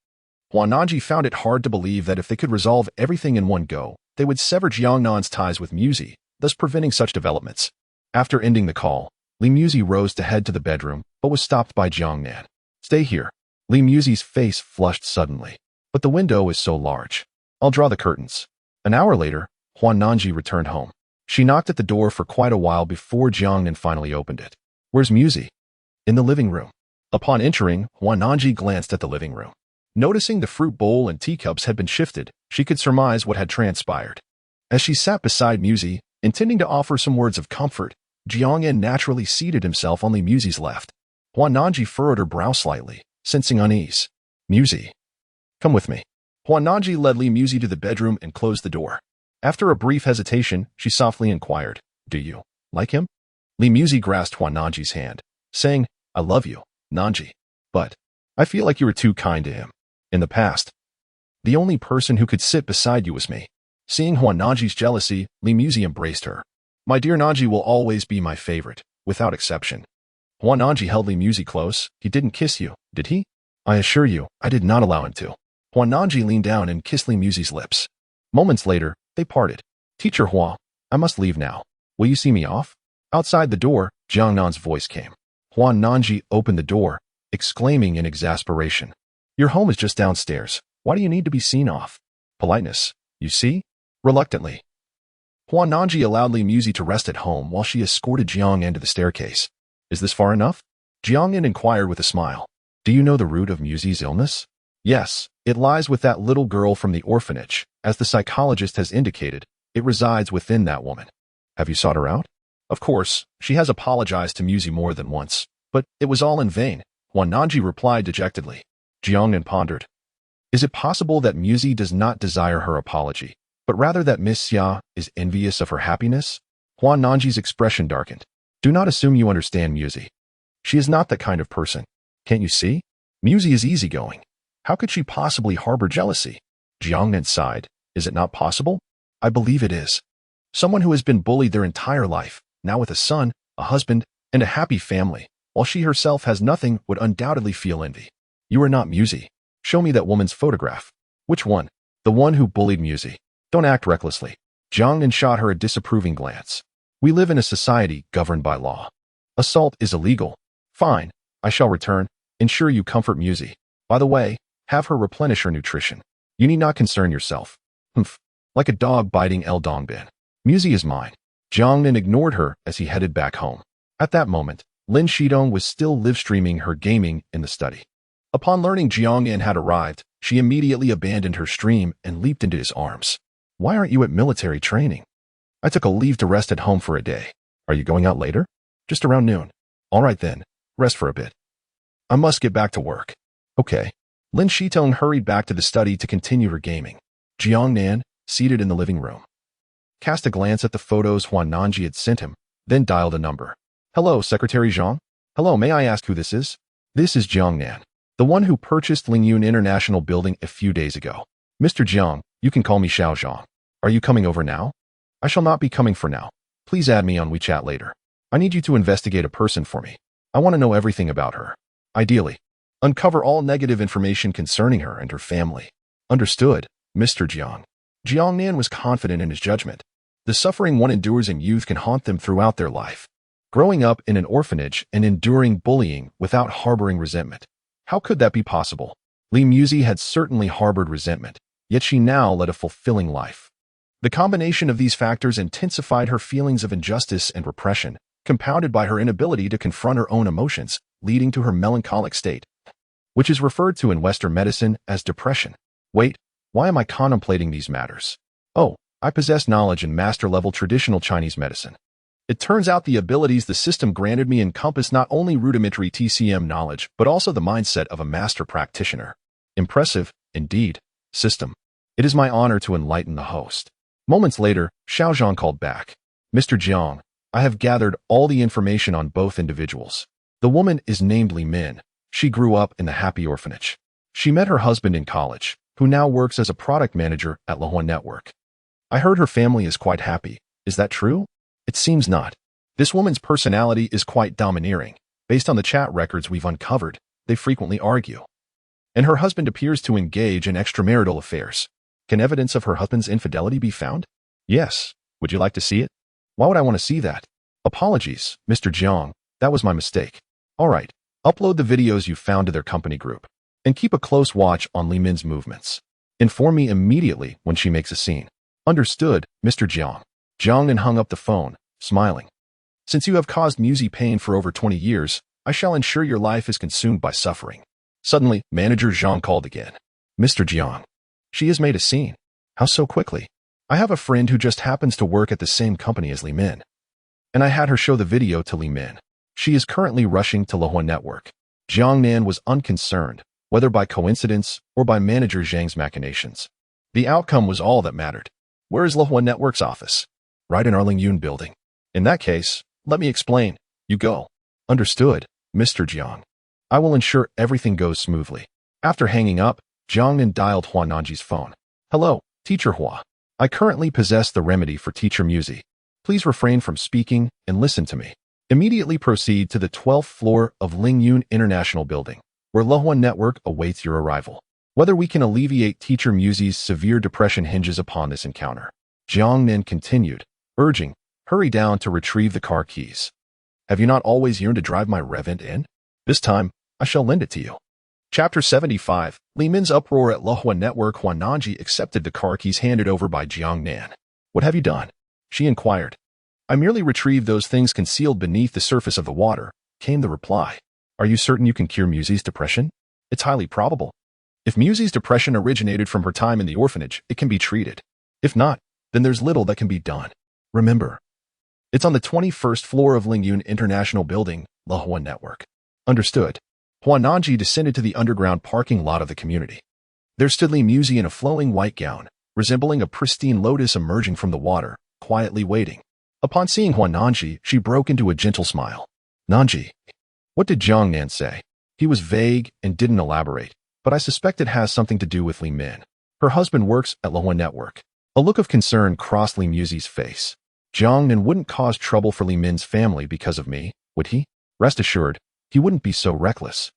Huan Nanji found it hard to believe that if they could resolve everything in one go, they would sever Jiangnan's ties with Musi, thus preventing such developments. After ending the call, Li Musi rose to head to the bedroom, but was stopped by Jiangnan. Stay here. Li Musi's face flushed suddenly. But the window is so large. I'll draw the curtains. An hour later, Huan Nanji returned home. She knocked at the door for quite a while before Jiangnan finally opened it. Where's Musi? In the living room. Upon entering, Huan Nanji glanced at the living room. Noticing the fruit bowl and teacups had been shifted, she could surmise what had transpired. As she sat beside Musi, intending to offer some words of comfort, Jiangnan naturally seated himself on Li Musi's left. Huan Nanji furrowed her brow slightly, sensing unease. Musi, come with me. Huan Nanji led Li Musi to the bedroom and closed the door. After a brief hesitation, she softly inquired, Do you like him? Li Musi grasped Huan Nanji's hand, saying, I love you, Nanji. But I feel like you were too kind to him. In the past, the only person who could sit beside you was me. Seeing Huan Nanji's jealousy, Li Musi embraced her. My dear Nanji will always be my favorite, without exception. Huan Nanji held Li Musi close. He didn't kiss you, did he? I assure you, I did not allow him to. Huan Nanji leaned down and kissed Li Musi's lips. Moments later, they parted. Teacher Hua, I must leave now. Will you see me off? Outside the door, Jiangnan's voice came. Huan Nanji opened the door, exclaiming in exasperation. Your home is just downstairs. Why do you need to be seen off? Politeness, you see? Reluctantly. Huan Nanji allowed Li Musi to rest at home while she escorted Jiangnan to the staircase. Is this far enough? Jiangnan inquired with a smile. Do you know the root of Musi's illness? Yes, it lies with that little girl from the orphanage. As the psychologist has indicated, it resides within that woman. Have you sought her out? Of course, she has apologized to Musi more than once, but it was all in vain. Huan Nanji replied dejectedly. Jiangnan pondered. Is it possible that Musi does not desire her apology, but rather that Miss Xia is envious of her happiness? Huan Nanji's expression darkened. Do not assume you understand Musi. She is not that kind of person. Can't you see? Musi is easygoing. How could she possibly harbor jealousy? Jiangnan sighed. Is it not possible? I believe it is. Someone who has been bullied their entire life, now with a son, a husband, and a happy family, while she herself has nothing, would undoubtedly feel envy. You are not Musi. Show me that woman's photograph. Which one? The one who bullied Musi. Don't act recklessly. Jiangnan shot her a disapproving glance. We live in a society governed by law. Assault is illegal. Fine. I shall return. Ensure you comfort Musi. By the way, have her replenish her nutrition. You need not concern yourself. Humph. Like a dog biting El Dongbin. Musi is mine. Jiangnan ignored her as he headed back home. At that moment, Lin Shidong was still live-streaming her gaming in the study. Upon learning Jiangnan had arrived, she immediately abandoned her stream and leaped into his arms. Why aren't you at military training? I took a leave to rest at home for a day. Are you going out later? Just around noon. All right then, rest for a bit. I must get back to work. Okay. Lin Shitong hurried back to the study to continue her gaming. Jiangnan, seated in the living room, cast a glance at the photos Huan Nanji had sent him, then dialed a number. Hello, Secretary Zhang. Hello, may I ask who this is? This is Jiangnan, the one who purchased Lingyun International Building a few days ago. Mr. Jiang, you can call me Xiao Zhang. Are you coming over now? I shall not be coming for now. Please add me on WeChat later. I need you to investigate a person for me. I want to know everything about her. Ideally, uncover all negative information concerning her and her family. Understood, Mr. Jiang. Jiangnan was confident in his judgment. The suffering one endures in youth can haunt them throughout their life. growing up in an orphanage and enduring bullying without harboring resentment. How could that be possible? Li Muzi had certainly harbored resentment, yet she now led a fulfilling life. The combination of these factors intensified her feelings of injustice and repression, compounded by her inability to confront her own emotions, leading to her melancholic state, which is referred to in Western medicine as depression. Wait, why am I contemplating these matters? Oh, I possess knowledge in master-level traditional Chinese medicine. It turns out the abilities the system granted me encompass not only rudimentary TCM knowledge, but also the mindset of a master practitioner. Impressive, indeed, system. It is my honor to enlighten the host. Moments later, Xiaozhang called back. Mr. Jiang, I have gathered all the information on both individuals. The woman is named Li Min. She grew up in the Happy Orphanage. She met her husband in college, who now works as a product manager at Lehuan Network. I heard her family is quite happy. Is that true? It seems not. This woman's personality is quite domineering. Based on the chat records we've uncovered, they frequently argue. And her husband appears to engage in extramarital affairs. Can evidence of her husband's infidelity be found? Yes. Would you like to see it? Why would I want to see that? Apologies, Mr. Jiang. That was my mistake. All right. Upload the videos you found to their company group. And keep a close watch on Li Min's movements. Inform me immediately when she makes a scene. Understood, Mr. Jiang. Jiangnan hung up the phone, smiling. Since you have caused Muzi pain for over 20 years, I shall ensure your life is consumed by suffering. Suddenly, Manager Zhang called again. Mr. Jiang. She has made a scene. How so quickly? I have a friend who just happens to work at the same company as Li Min. And I had her show the video to Li Min. She is currently rushing to Lehuan Network. Jiangnan was unconcerned, whether by coincidence or by Manager Zhang's machinations. The outcome was all that mattered. Where is Lehuan Network's office? Right in our Lingyun building. In that case, let me explain. You go. Understood, Mr. Jiang. I will ensure everything goes smoothly. After hanging up, Jiangnan dialed Hua Nanji's phone. Hello, Teacher Hua. I currently possess the remedy for Teacher Muzi. Please refrain from speaking and listen to me. Immediately proceed to the 12th floor of Lingyun International Building, where Lehuan Network awaits your arrival. Whether we can alleviate Teacher Muzi's severe depression hinges upon this encounter. Jiangnan continued, urging, hurry down to retrieve the car keys. Have you not always yearned to drive my Revent in? This time, I shall lend it to you. Chapter 75, Li Min's uproar at Lehuan Network. Hua Nanji accepted the car keys handed over by Jiangnan. What have you done? She inquired. I merely retrieved those things concealed beneath the surface of the water, came the reply. Are you certain you can cure Muzi's depression? It's highly probable. If Muzi's depression originated from her time in the orphanage, it can be treated. If not, then there's little that can be done. Remember, it's on the 21st floor of Lingyun International Building, Lehuan Network. Understood. Hua Nanji descended to the underground parking lot of the community. There stood Li Muzi in a flowing white gown, resembling a pristine lotus emerging from the water, quietly waiting. Upon seeing Hua Nanji, she broke into a gentle smile. Nanji. What did Jiangnan say? He was vague and didn't elaborate, but I suspect it has something to do with Li Min. Her husband works at Lehuan Network. A look of concern crossed Li Muzi's face. Jiangnan wouldn't cause trouble for Li Min's family because of me, would he? Rest assured, he wouldn't be so reckless.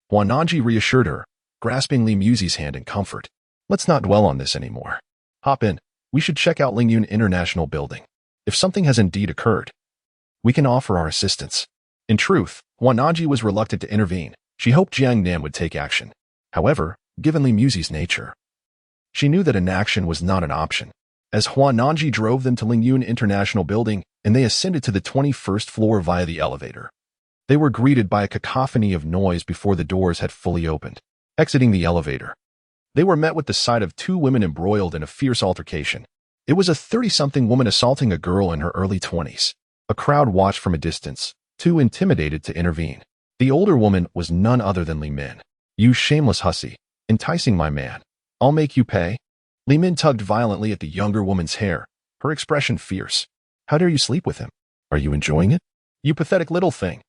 Hua Nanji reassured her, grasping Li Muzi's hand in comfort. Let's not dwell on this anymore. Hop in. We should check out Lingyun International Building. If something has indeed occurred, we can offer our assistance. In truth, Hua Nanji was reluctant to intervene. She hoped Jiangnan would take action. However, given Li Muzi's nature, she knew that inaction was not an option. As Hua Nanji drove them to Lingyun International Building and they ascended to the 21st floor via the elevator, they were greeted by a cacophony of noise before the doors had fully opened. Exiting the elevator, they were met with the sight of two women embroiled in a fierce altercation. It was a 30-something woman assaulting a girl in her early 20s. A crowd watched from a distance, too intimidated to intervene. The older woman was none other than Li Min. You shameless hussy, enticing my man. I'll make you pay. Li Min tugged violently at the younger woman's hair, her expression fierce. How dare you sleep with him? Are you enjoying it? You pathetic little thing.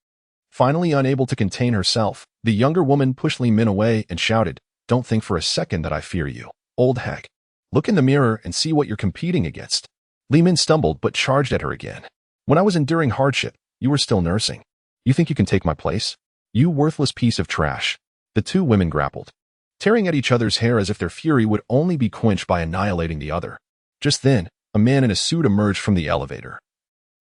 Finally unable to contain herself, the younger woman pushed Li Min away and shouted, Don't think for a second that I fear you, old hag. Look in the mirror and see what you're competing against. Li Min stumbled but charged at her again. When I was enduring hardship, you were still nursing. You think you can take my place? You worthless piece of trash. The two women grappled, tearing at each other's hair as if their fury would only be quenched by annihilating the other. Just then, a man in a suit emerged from the elevator,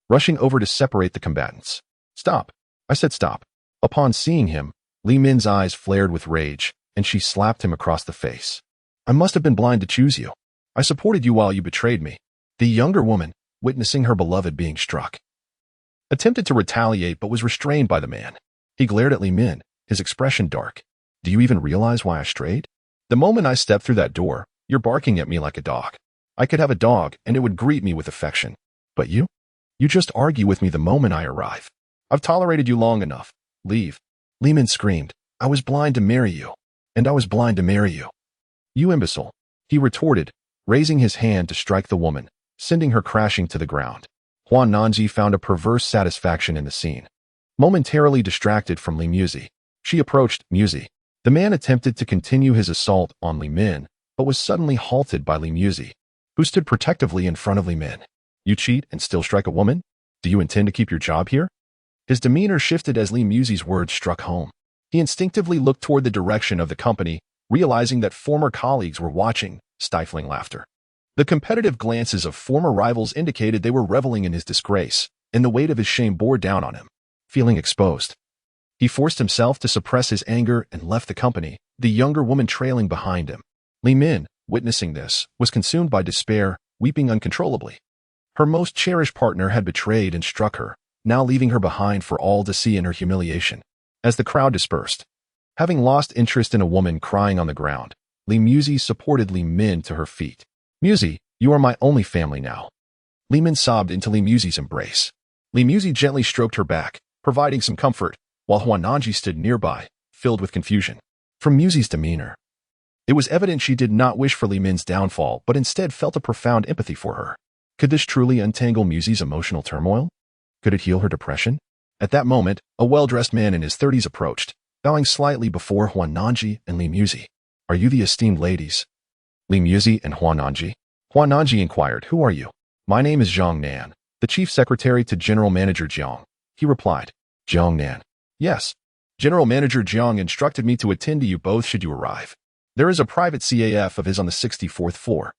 rushing over to separate the combatants. Stop. I said stop. Upon seeing him, Li Min's eyes flared with rage, and she slapped him across the face. I must have been blind to choose you. I supported you while you betrayed me. The younger woman, witnessing her beloved being struck, attempted to retaliate but was restrained by the man. He glared at Li Min, his expression dark. Do you even realize why I strayed? The moment I stepped through that door, you're barking at me like a dog. I could have a dog and it would greet me with affection. But you? You just argue with me the moment I arrive. I've tolerated you long enough. Leave. Li Min screamed. I was blind to marry you. And I was blind to marry you. You imbecile. He retorted, raising his hand to strike the woman, sending her crashing to the ground. Huan found a perverse satisfaction in the scene. Momentarily distracted from Li Muzi, she approached Muzi. The man attempted to continue his assault on Li Min, but was suddenly halted by Li Muzi, who stood protectively in front of Li Min. You cheat and still strike a woman? Do you intend to keep your job here? His demeanor shifted as Li Muzi's words struck home. He instinctively looked toward the direction of the company, realizing that former colleagues were watching, stifling laughter. The competitive glances of former rivals indicated they were reveling in his disgrace, and the weight of his shame bore down on him. Feeling exposed, he forced himself to suppress his anger and left the company, the younger woman trailing behind him. Li Min, witnessing this, was consumed by despair, weeping uncontrollably. Her most cherished partner had betrayed and struck her, now leaving her behind for all to see in her humiliation. As the crowd dispersed, having lost interest in a woman crying on the ground, Li Muzi supported Li Min to her feet. Muzi, you are my only family now. Li Min sobbed into Li Muzi's embrace. Li Muzi gently stroked her back, providing some comfort, while Huananji stood nearby, filled with confusion. From Muzi's demeanor, it was evident she did not wish for Li Min's downfall, but instead felt a profound empathy for her. Could this truly untangle Muzi's emotional turmoil? Could it heal her depression? At that moment, a well-dressed man in his 30s approached, bowing slightly before Huananji and Li Muzi. Are you the esteemed ladies? Li Muzi and Huananji? Huananji inquired, who are you? My name is Jiangnan, the chief secretary to General Manager Jiang. He replied, Jiangnan. Yes. General Manager Jiang instructed me to attend to you both should you arrive. There is a private CAF of his on the 64th floor,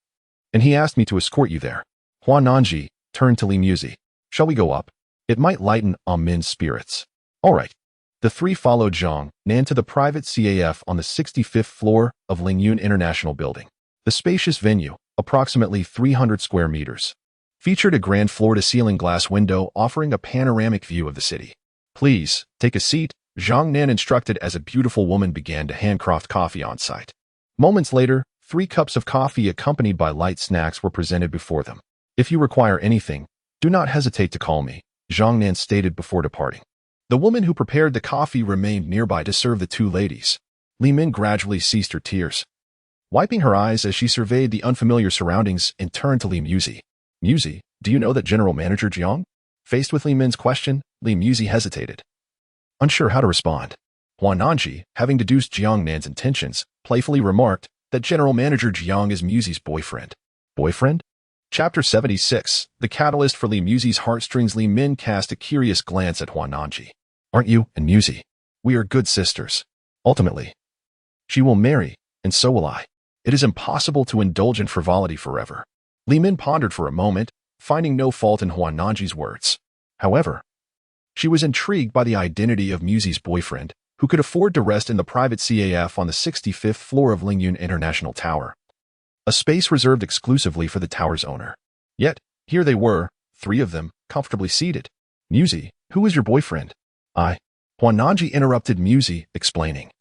and he asked me to escort you there. Huananji turned to Li Muzi. Shall we go up? It might lighten Min's spirits. All right. The three followed Jiangnan to the private CAF on the 65th floor of Lingyun International Building. The spacious venue, approximately 300 square meters, featured a grand floor-to-ceiling glass window offering a panoramic view of the city. Please, take a seat, Jiangnan instructed as a beautiful woman began to handcraft coffee on site. Moments later, 3 cups of coffee accompanied by light snacks were presented before them. If you require anything, do not hesitate to call me, Jiangnan stated before departing. The woman who prepared the coffee remained nearby to serve the 2 ladies. Li Min gradually ceased her tears, wiping her eyes as she surveyed the unfamiliar surroundings and turned to Li Muzi. Muzi, do you know that General Manager Jiang? Faced with Li Min's question, Li Muzi hesitated, unsure how to respond. Huananji, having deduced Jiangnan's intentions, playfully remarked that General Manager Jiang is Muzi's boyfriend. Boyfriend? Chapter 76, the catalyst for Li Muzi's heartstrings. Li Min cast a curious glance at Huananji. Aren't you and Muzi? We are good sisters. Ultimately, she will marry, and so will I. It is impossible to indulge in frivolity forever. Li Min pondered for a moment, finding no fault in Huananji's words. However, she was intrigued by the identity of Muzi's boyfriend, who could afford to rest in the private CAF on the 65th floor of Lingyun International Tower, a space reserved exclusively for the tower's owner. Yet, here they were, 3 of them, comfortably seated. Muzi, who is your boyfriend? Huananji interrupted Muzi, explaining.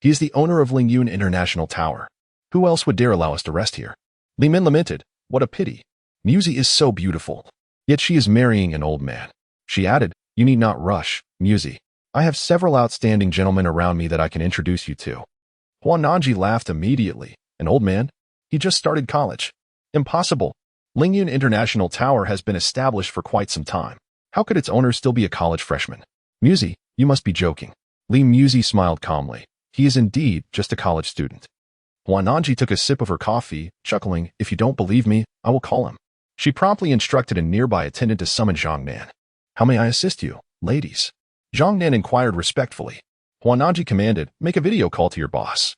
He is the owner of Lingyun International Tower. Who else would dare allow us to rest here? Li Min lamented, what a pity. Muzi is so beautiful. Yet she is marrying an old man. She added, you need not rush, Muzi. I have several outstanding gentlemen around me that I can introduce you to. Huananji laughed immediately. An old man? He just started college. Impossible. Lingyun International Tower has been established for quite some time. How could its owner still be a college freshman? Muzi, you must be joking. Li Muzi smiled calmly. He is indeed just a college student. Huananji took a sip of her coffee, chuckling, if you don't believe me, I will call him. She promptly instructed a nearby attendant to summon Jiangnan. How may I assist you, ladies? Jiangnan inquired respectfully. Huananji commanded, make a video call to your boss.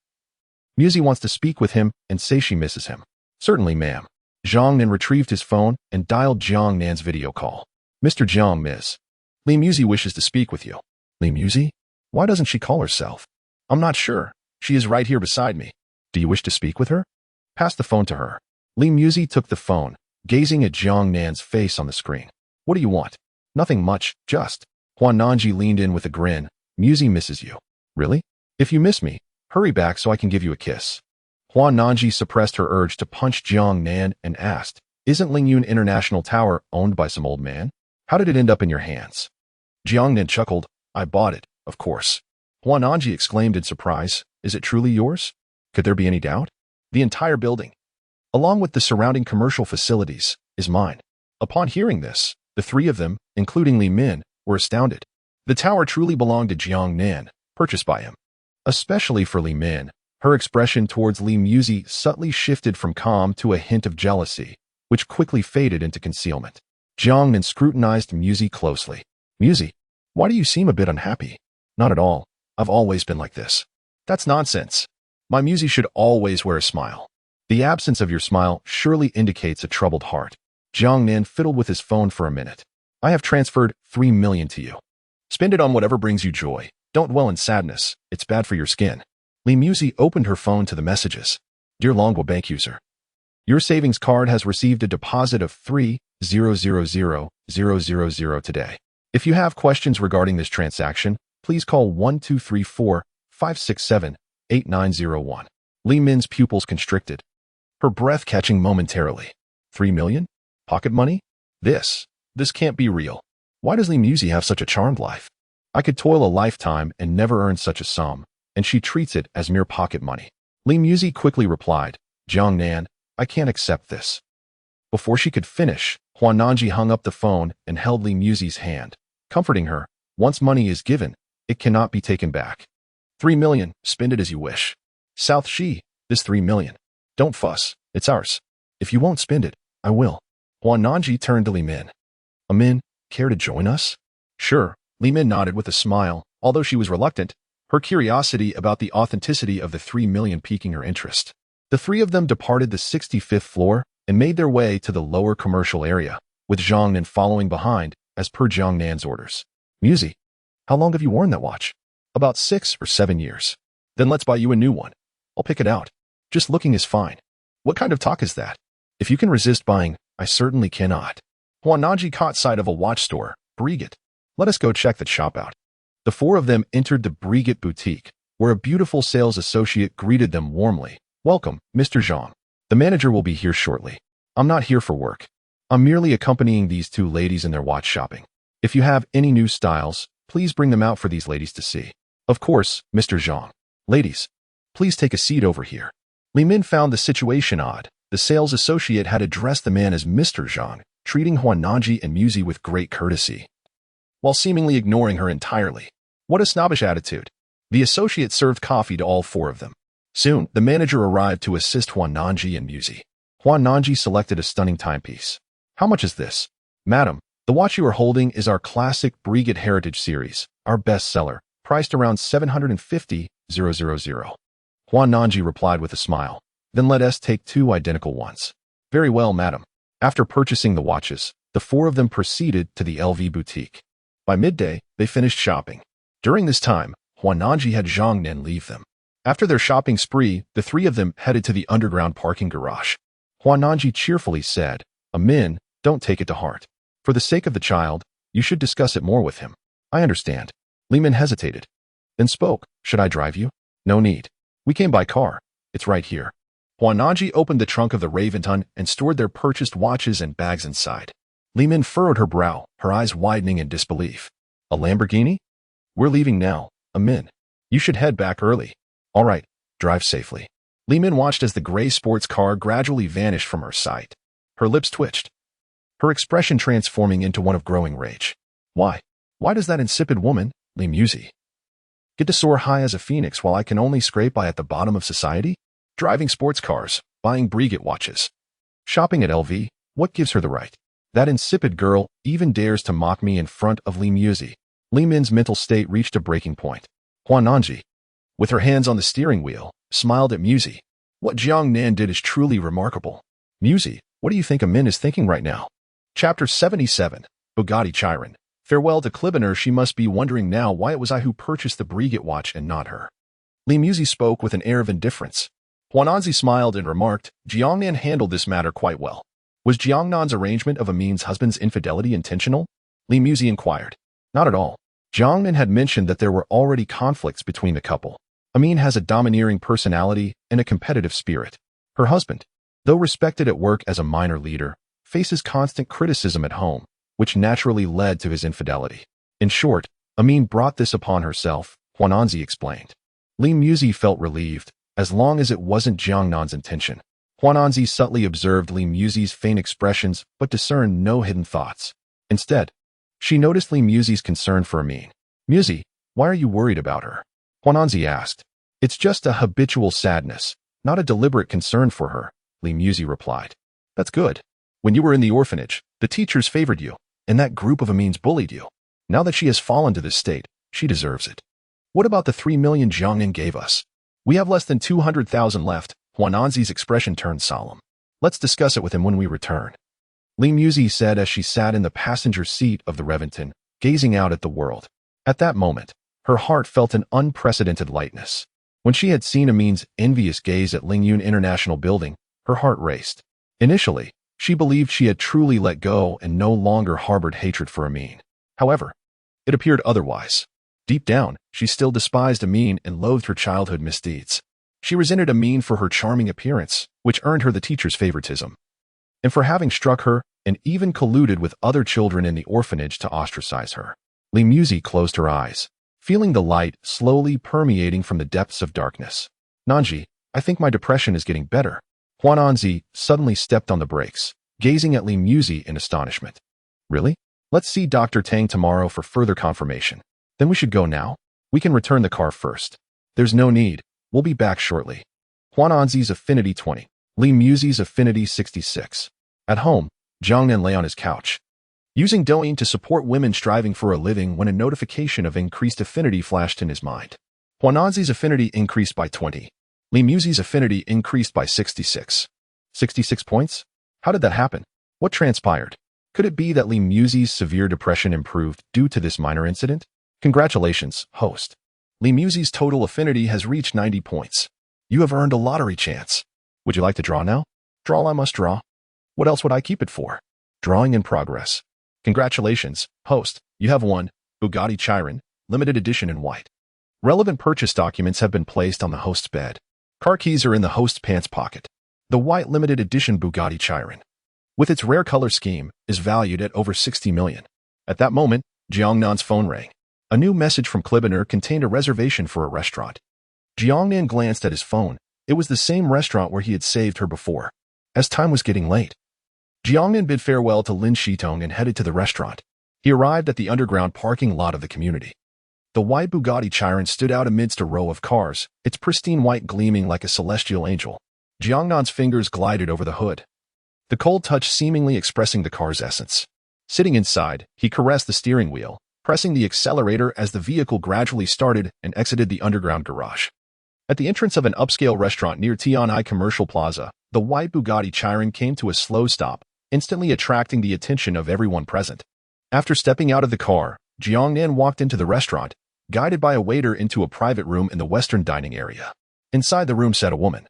Muzi wants to speak with him and say she misses him. Certainly, ma'am. Jiangnan retrieved his phone and dialed Jiangnan's video call. Mr. Jiang, Ms. Li Muzi wishes to speak with you. Li Muzi? Why doesn't she call herself? I'm not sure. She is right here beside me. Do you wish to speak with her? Pass the phone to her. Li Muzi took the phone, gazing at Jiangnan's face on the screen. What do you want? Nothing much, just. Huan Nanji leaned in with a grin. Muzi misses you. Really? If you miss me, hurry back so I can give you a kiss. Huan Nanji suppressed her urge to punch Jiangnan and asked, Isn't Lingyun International Tower owned by some old man? How did it end up in your hands? Jiangnan chuckled. I bought it, of course. Huan Nanji exclaimed in surprise. Is it truly yours? Could there be any doubt? The entire building, along with the surrounding commercial facilities, is mine. Upon hearing this, the three of them, including Li Min, were astounded. The tower truly belonged to Jiangnan, purchased by him. Especially for Li Min, her expression towards Li Muzi subtly shifted from calm to a hint of jealousy, which quickly faded into concealment. Jiangnan scrutinized Muzi closely. Muzi, why do you seem a bit unhappy? Not at all. I've always been like this. That's nonsense. My Muzi should always wear a smile. The absence of your smile surely indicates a troubled heart. Jiangnan fiddled with his phone for a minute. I have transferred 3 million to you. Spend it on whatever brings you joy. Don't dwell in sadness. It's bad for your skin. Li Muzi opened her phone to the messages. Dear Longguo Bank user, your savings card has received a deposit of 3,000,000 today. If you have questions regarding this transaction, please call 1234-567-8901. Li Min's pupils constricted, her breath catching momentarily. 3 million? Pocket money? This can't be real. Why does Li Muzi have such a charmed life? I could toil a lifetime and never earn such a sum, and she treats it as mere pocket money. Li Muzi quickly replied, Jiangnan, I can't accept this. Before she could finish, Huan Nanji hung up the phone and held Li Muzi's hand, comforting her. Once money is given, it cannot be taken back. 3 million, spend it as you wish. South Shi, this 3 million. Don't fuss, it's ours. If you won't spend it, I will. Huan Nanji turned to Li Min. Min, care to join us? Sure, Li Min nodded with a smile, although she was reluctant, her curiosity about the authenticity of the 3 million piquing her interest. The three of them departed the 65th floor and made their way to the lower commercial area, with Jiangnan following behind, as per Jiangnan's orders. Muzi, how long have you worn that watch? About 6 or 7 years. Then let's buy you a new one. I'll pick it out. Just looking is fine. What kind of talk is that? If you can resist buying, I certainly cannot. Huan Nanji caught sight of a watch store, Brigitte. Let us go check that shop out. The four of them entered the Brigitte boutique, where a beautiful sales associate greeted them warmly. Welcome, Mr. Zhang. The manager will be here shortly. I'm not here for work. I'm merely accompanying these two ladies in their watch shopping. If you have any new styles, please bring them out for these ladies to see. Of course, Mr. Zhang. Ladies, please take a seat over here. Li Min found the situation odd. The sales associate had addressed the man as Mr. Zhang, treating Huan Nanji and Muzi with great courtesy, while seemingly ignoring her entirely. What a snobbish attitude. The associate served coffee to all four of them. Soon, the manager arrived to assist Huan Nanji and Muzi. Huan Nanji selected a stunning timepiece. How much is this? Madam, the watch you are holding is our classic Brigitte Heritage Series, our bestseller, priced around 750,000. Huan Nanji replied with a smile. Then let us take 2 identical ones. Very well, madam. After purchasing the watches, the four of them proceeded to the LV boutique. By midday, they finished shopping. During this time, Huan Nanji had Jiangnan leave them. After their shopping spree, the three of them headed to the underground parking garage. Huan Nanji cheerfully said, Min, don't take it to heart. For the sake of the child, you should discuss it more with him. I understand. Li Min hesitated, then spoke. Should I drive you? No need. We came by car. It's right here. Huan Nanji opened the trunk of the Raventun and stored their purchased watches and bags inside. Li Min furrowed her brow, her eyes widening in disbelief. A Lamborghini? We're leaving now, Min. You should head back early. All right, drive safely. Li Min watched as the gray sports car gradually vanished from her sight. Her lips twitched, her expression transforming into one of growing rage. Why? Why does that insipid woman, Li Muzi, get to soar high as a phoenix while I can only scrape by at the bottom of society? Driving sports cars, buying Brigitte watches, shopping at LV, what gives her the right? That insipid girl even dares to mock me in front of Li Muzi. Li Min's mental state reached a breaking point. Huan Nanji, with her hands on the steering wheel, smiled at Muzi. What Jiangnan did is truly remarkable. Muzi, what do you think Min is thinking right now? Chapter 77, Bugatti Chiron. Farewell to Cullinan. She must be wondering now why it was I who purchased the Breguet watch and not her. Li Muzi spoke with an air of indifference. Huananzi smiled and remarked, Jiangnan handled this matter quite well. Was Jiangnan's arrangement of Amin's husband's infidelity intentional? Li Muzi inquired. Not at all. Jiangnan had mentioned that there were already conflicts between the couple. Amin has a domineering personality and a competitive spirit. Her husband, though respected at work as a minor leader, faces constant criticism at home, which naturally led to his infidelity. In short, Amin brought this upon herself, Huananzi explained. Li Muzi felt relieved, as long as it wasn't Jiangnan's intention. Huananzi subtly observed Li Muzi's faint expressions but discerned no hidden thoughts. Instead, she noticed Li Muzi's concern for Amin. Muzi, why are you worried about her? Huananzi asked. It's just a habitual sadness, not a deliberate concern for her, Li Muzi replied. That's good. When you were in the orphanage, the teachers favored you, and that group of Amins bullied you. Now that she has fallen to this state, she deserves it. What about the 3 million Jiangnan gave us? We have less than 200,000 left. Huananzi's expression turned solemn. Let's discuss it with him when we return. Li Muzi said as she sat in the passenger seat of the Reventon, gazing out at the world. At that moment, her heart felt an unprecedented lightness. When she had seen Amin's envious gaze at Lingyun International Building, her heart raced. Initially, she believed she had truly let go and no longer harbored hatred for Amin. However, it appeared otherwise. Deep down, she still despised Amin and loathed her childhood misdeeds. She resented Amin for her charming appearance, which earned her the teacher's favoritism, and for having struck her and even colluded with other children in the orphanage to ostracize her. Li Muzi closed her eyes, feeling the light slowly permeating from the depths of darkness. Nanji, I think my depression is getting better. Huananzi suddenly stepped on the brakes, gazing at Li Muzi in astonishment. Really? Let's see Dr. Tang tomorrow for further confirmation. Then we should go now. We can return the car first. There's no need. We'll be back shortly. Huananzi's affinity 20. Li Muzi's affinity 66. At home, Jiangnan lay on his couch, using Douyin to support women striving for a living when a notification of increased affinity flashed in his mind. Huananzi's affinity increased by 20. Li Muzi's affinity increased by 66. 66 points? How did that happen? What transpired? Could it be that Li Muzi's severe depression improved due to this minor incident? Congratulations, host. Li Muzi's total affinity has reached 90 points. You have earned a lottery chance. Would you like to draw now? Draw I must draw. What else would I keep it for? Drawing in progress. Congratulations, host. You have won Bugatti Chiron, limited edition in white. Relevant purchase documents have been placed on the host's bed. Car keys are in the host's pants pocket. The white limited edition Bugatti Chiron, with its rare color scheme, is valued at over 60 million. At that moment, Jiangnan's phone rang. A new message from Cullinan contained a reservation for a restaurant. Jiangnan glanced at his phone. It was the same restaurant where he had saved her before. As time was getting late, Jiangnan bid farewell to Lin Shitong and headed to the restaurant. He arrived at the underground parking lot of the community. The white Bugatti Chiron stood out amidst a row of cars, its pristine white gleaming like a celestial angel. Jiangnan's fingers glided over the hood, the cold touch seemingly expressing the car's essence. Sitting inside, he caressed the steering wheel, pressing the accelerator as the vehicle gradually started and exited the underground garage. At the entrance of an upscale restaurant near Tianai Commercial Plaza, the white Bugatti Chiron came to a slow stop, instantly attracting the attention of everyone present. After stepping out of the car, Jiangnan walked into the restaurant, guided by a waiter into a private room in the western dining area. Inside the room sat a woman,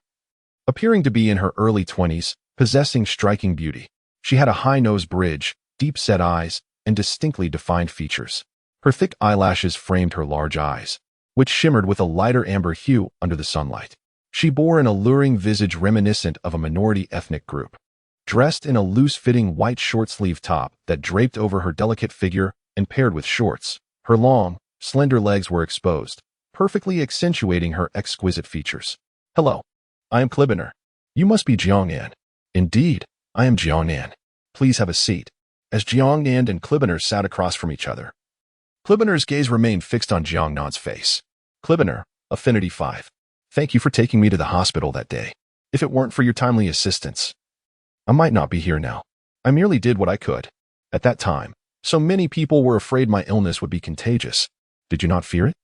appearing to be in her early 20s, possessing striking beauty. She had a high nose bridge, deep-set eyes, and distinctly defined features. Her thick eyelashes framed her large eyes, which shimmered with a lighter amber hue under the sunlight. She bore an alluring visage reminiscent of a minority ethnic group. Dressed in a loose-fitting white short-sleeve top that draped over her delicate figure and paired with shorts, her long, slender legs were exposed, perfectly accentuating her exquisite features. Hello. I am Cullinan. You must be Jiangnan. Indeed, I am Jiangnan. Please have a seat. As Jiangnan and Cullinan sat across from each other, Cullinan's gaze remained fixed on Jiangnan's face. Cullinan, affinity 5. Thank you for taking me to the hospital that day. If it weren't for your timely assistance, I might not be here now. I merely did what I could. At that time, so many people were afraid my illness would be contagious. Did you not fear it?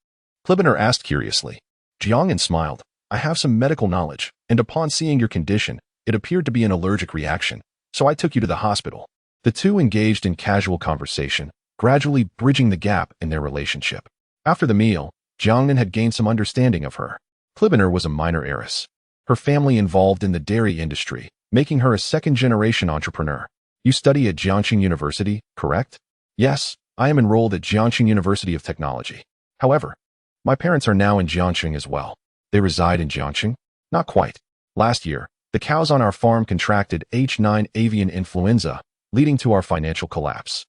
Cullinan asked curiously. Jiangnan smiled. I have some medical knowledge, and upon seeing your condition, it appeared to be an allergic reaction, so I took you to the hospital. The two engaged in casual conversation, gradually bridging the gap in their relationship. After the meal, Jiangnan had gained some understanding of her. Cullinan was a minor heiress. Her family involved in the dairy industry, making her a second-generation entrepreneur. You study at Jiangnan University, correct? Yes, I am enrolled at Jiangnan University of Technology. However, my parents are now in Jiangnan as well. They reside in Jiangnan? Not quite. Last year, the cows on our farm contracted H9 avian influenza, leading to our financial collapse.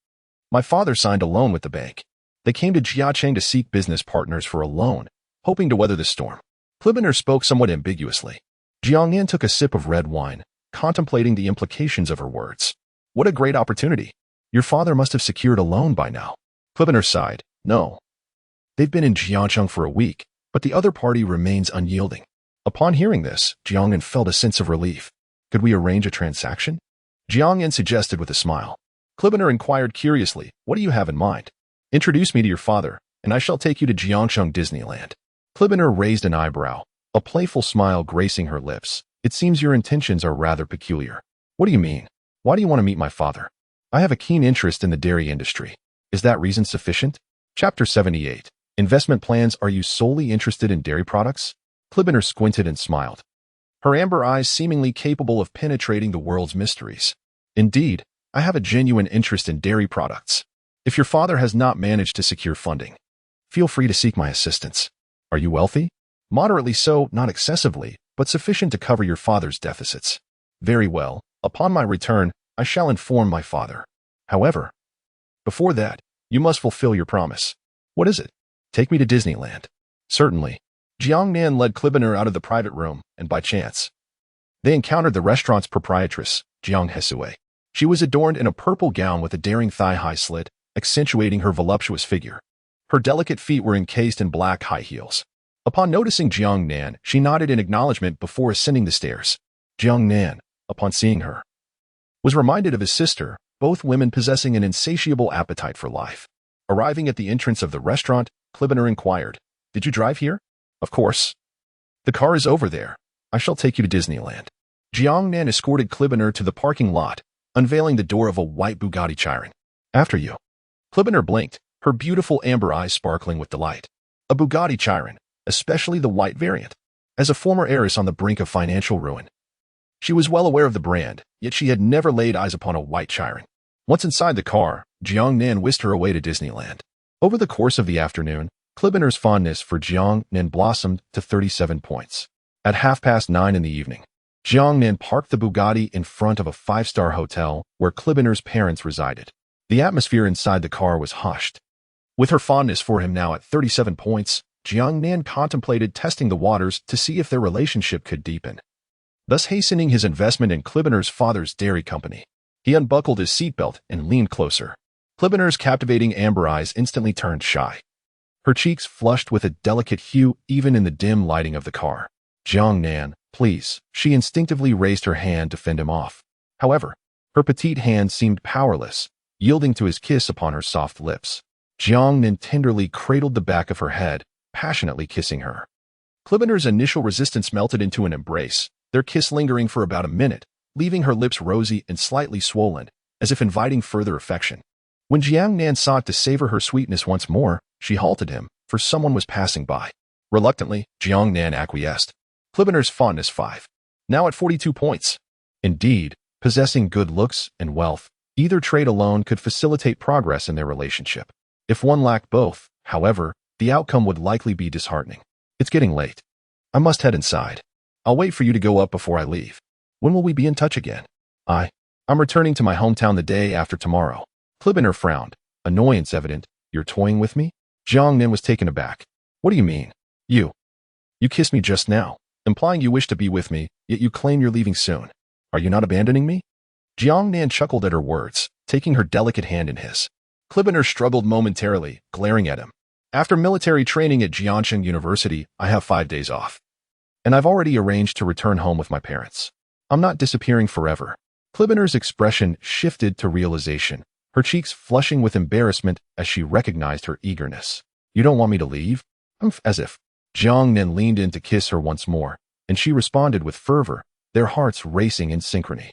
My father signed a loan with the bank. They came to Jiangnan to seek business partners for a loan, hoping to weather the storm. Cullinan spoke somewhat ambiguously. Jiangnan took a sip of red wine, contemplating the implications of her words. What a great opportunity. Your father must have secured a loan by now. Cullinan sighed. No. They've been in Jiangnan for a week, but the other party remains unyielding. Upon hearing this, Jiangnan felt a sense of relief. Could we arrange a transaction? Jiangnan suggested with a smile. Cullinan inquired curiously, what do you have in mind? Introduce me to your father, and I shall take you to Jiangnan Disneyland. Cullinan raised an eyebrow, a playful smile gracing her lips. It seems your intentions are rather peculiar. What do you mean? Why do you want to meet my father? I have a keen interest in the dairy industry. Is that reason sufficient? Chapter 78. Investment plans. Are you solely interested in dairy products? Cullinan squinted and smiled, her amber eyes seemingly capable of penetrating the world's mysteries. Indeed, I have a genuine interest in dairy products. If your father has not managed to secure funding, feel free to seek my assistance. Are you wealthy? Moderately so, not excessively, but sufficient to cover your father's deficits. Very well. Upon my return, I shall inform my father. However, before that, you must fulfill your promise. What is it? Take me to Disneyland. Certainly. Jiangnan led Cullinan out of the private room, and by chance, they encountered the restaurant's proprietress, Jiang Hesue. She was adorned in a purple gown with a daring thigh-high slit, accentuating her voluptuous figure. Her delicate feet were encased in black high heels. Upon noticing Jiangnan, she nodded in acknowledgement before ascending the stairs. Jiangnan, upon seeing her, was reminded of his sister, both women possessing an insatiable appetite for life. Arriving at the entrance of the restaurant, Cullinan inquired, "Did you drive here?" "Of course. The car is over there. I shall take you to Disneyland." Jiangnan escorted Cullinan to the parking lot, unveiling the door of a white Bugatti Chiron. "After you." Cullinan blinked, her beautiful amber eyes sparkling with delight. A Bugatti Chiron, especially the white variant. As a former heiress on the brink of financial ruin, she was well aware of the brand, yet she had never laid eyes upon a white Chiron. Once inside the car, Jiangnan whisked her away to Disneyland. Over the course of the afternoon, Cullinan's fondness for Jiangnan blossomed to 37 points. At 9:30 in the evening, Jiangnan parked the Bugatti in front of a five-star hotel where Cullinan's parents resided. The atmosphere inside the car was hushed. With her fondness for him now at 37 points, Jiangnan contemplated testing the waters to see if their relationship could deepen, thus hastening his investment in Cullinan's father's dairy company. He unbuckled his seatbelt and leaned closer. Cullinan's captivating amber eyes instantly turned shy. Her cheeks flushed with a delicate hue even in the dim lighting of the car. "Jiangnan, please." She instinctively raised her hand to fend him off. However, her petite hand seemed powerless, yielding to his kiss upon her soft lips. Jiangnan tenderly cradled the back of her head, passionately kissing her. Cullinan's initial resistance melted into an embrace, their kiss lingering for about a minute, leaving her lips rosy and slightly swollen, as if inviting further affection. When Jiangnan sought to savor her sweetness once more, she halted him, for someone was passing by. Reluctantly, Jiangnan acquiesced. Cullinan's fondness 5. Now at 42 points. Indeed, possessing good looks and wealth, either trait alone could facilitate progress in their relationship. If one lacked both, however, the outcome would likely be disheartening. It's getting late. I must head inside. I'll wait for you to go up before I leave. When will we be in touch again? I'm returning to my hometown the day after tomorrow. Cullinan frowned, annoyance evident. You're toying with me? Jiangnan was taken aback. What do you mean? You kissed me just now, implying you wish to be with me, yet you claim you're leaving soon. Are you not abandoning me? Jiangnan chuckled at her words, taking her delicate hand in his. Cullinan struggled momentarily, glaring at him. After military training at Jiangnan University, I have 5 days off. And I've already arranged to return home with my parents. I'm not disappearing forever. Cullinan's expression shifted to realization, her cheeks flushing with embarrassment as she recognized her eagerness. You don't want me to leave? As if. Jiangnan leaned in to kiss her once more, and she responded with fervor, their hearts racing in synchrony.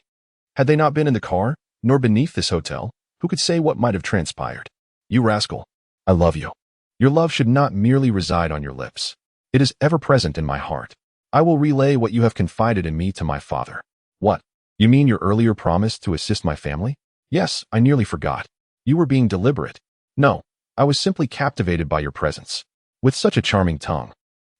Had they not been in the car, nor beneath this hotel, who could say what might have transpired? You rascal. I love you. Your love should not merely reside on your lips. It is ever present in my heart. I will relay what you have confided in me to my father. What? You mean your earlier promise to assist my family? Yes, I nearly forgot. You were being deliberate. No, I was simply captivated by your presence. With such a charming tongue.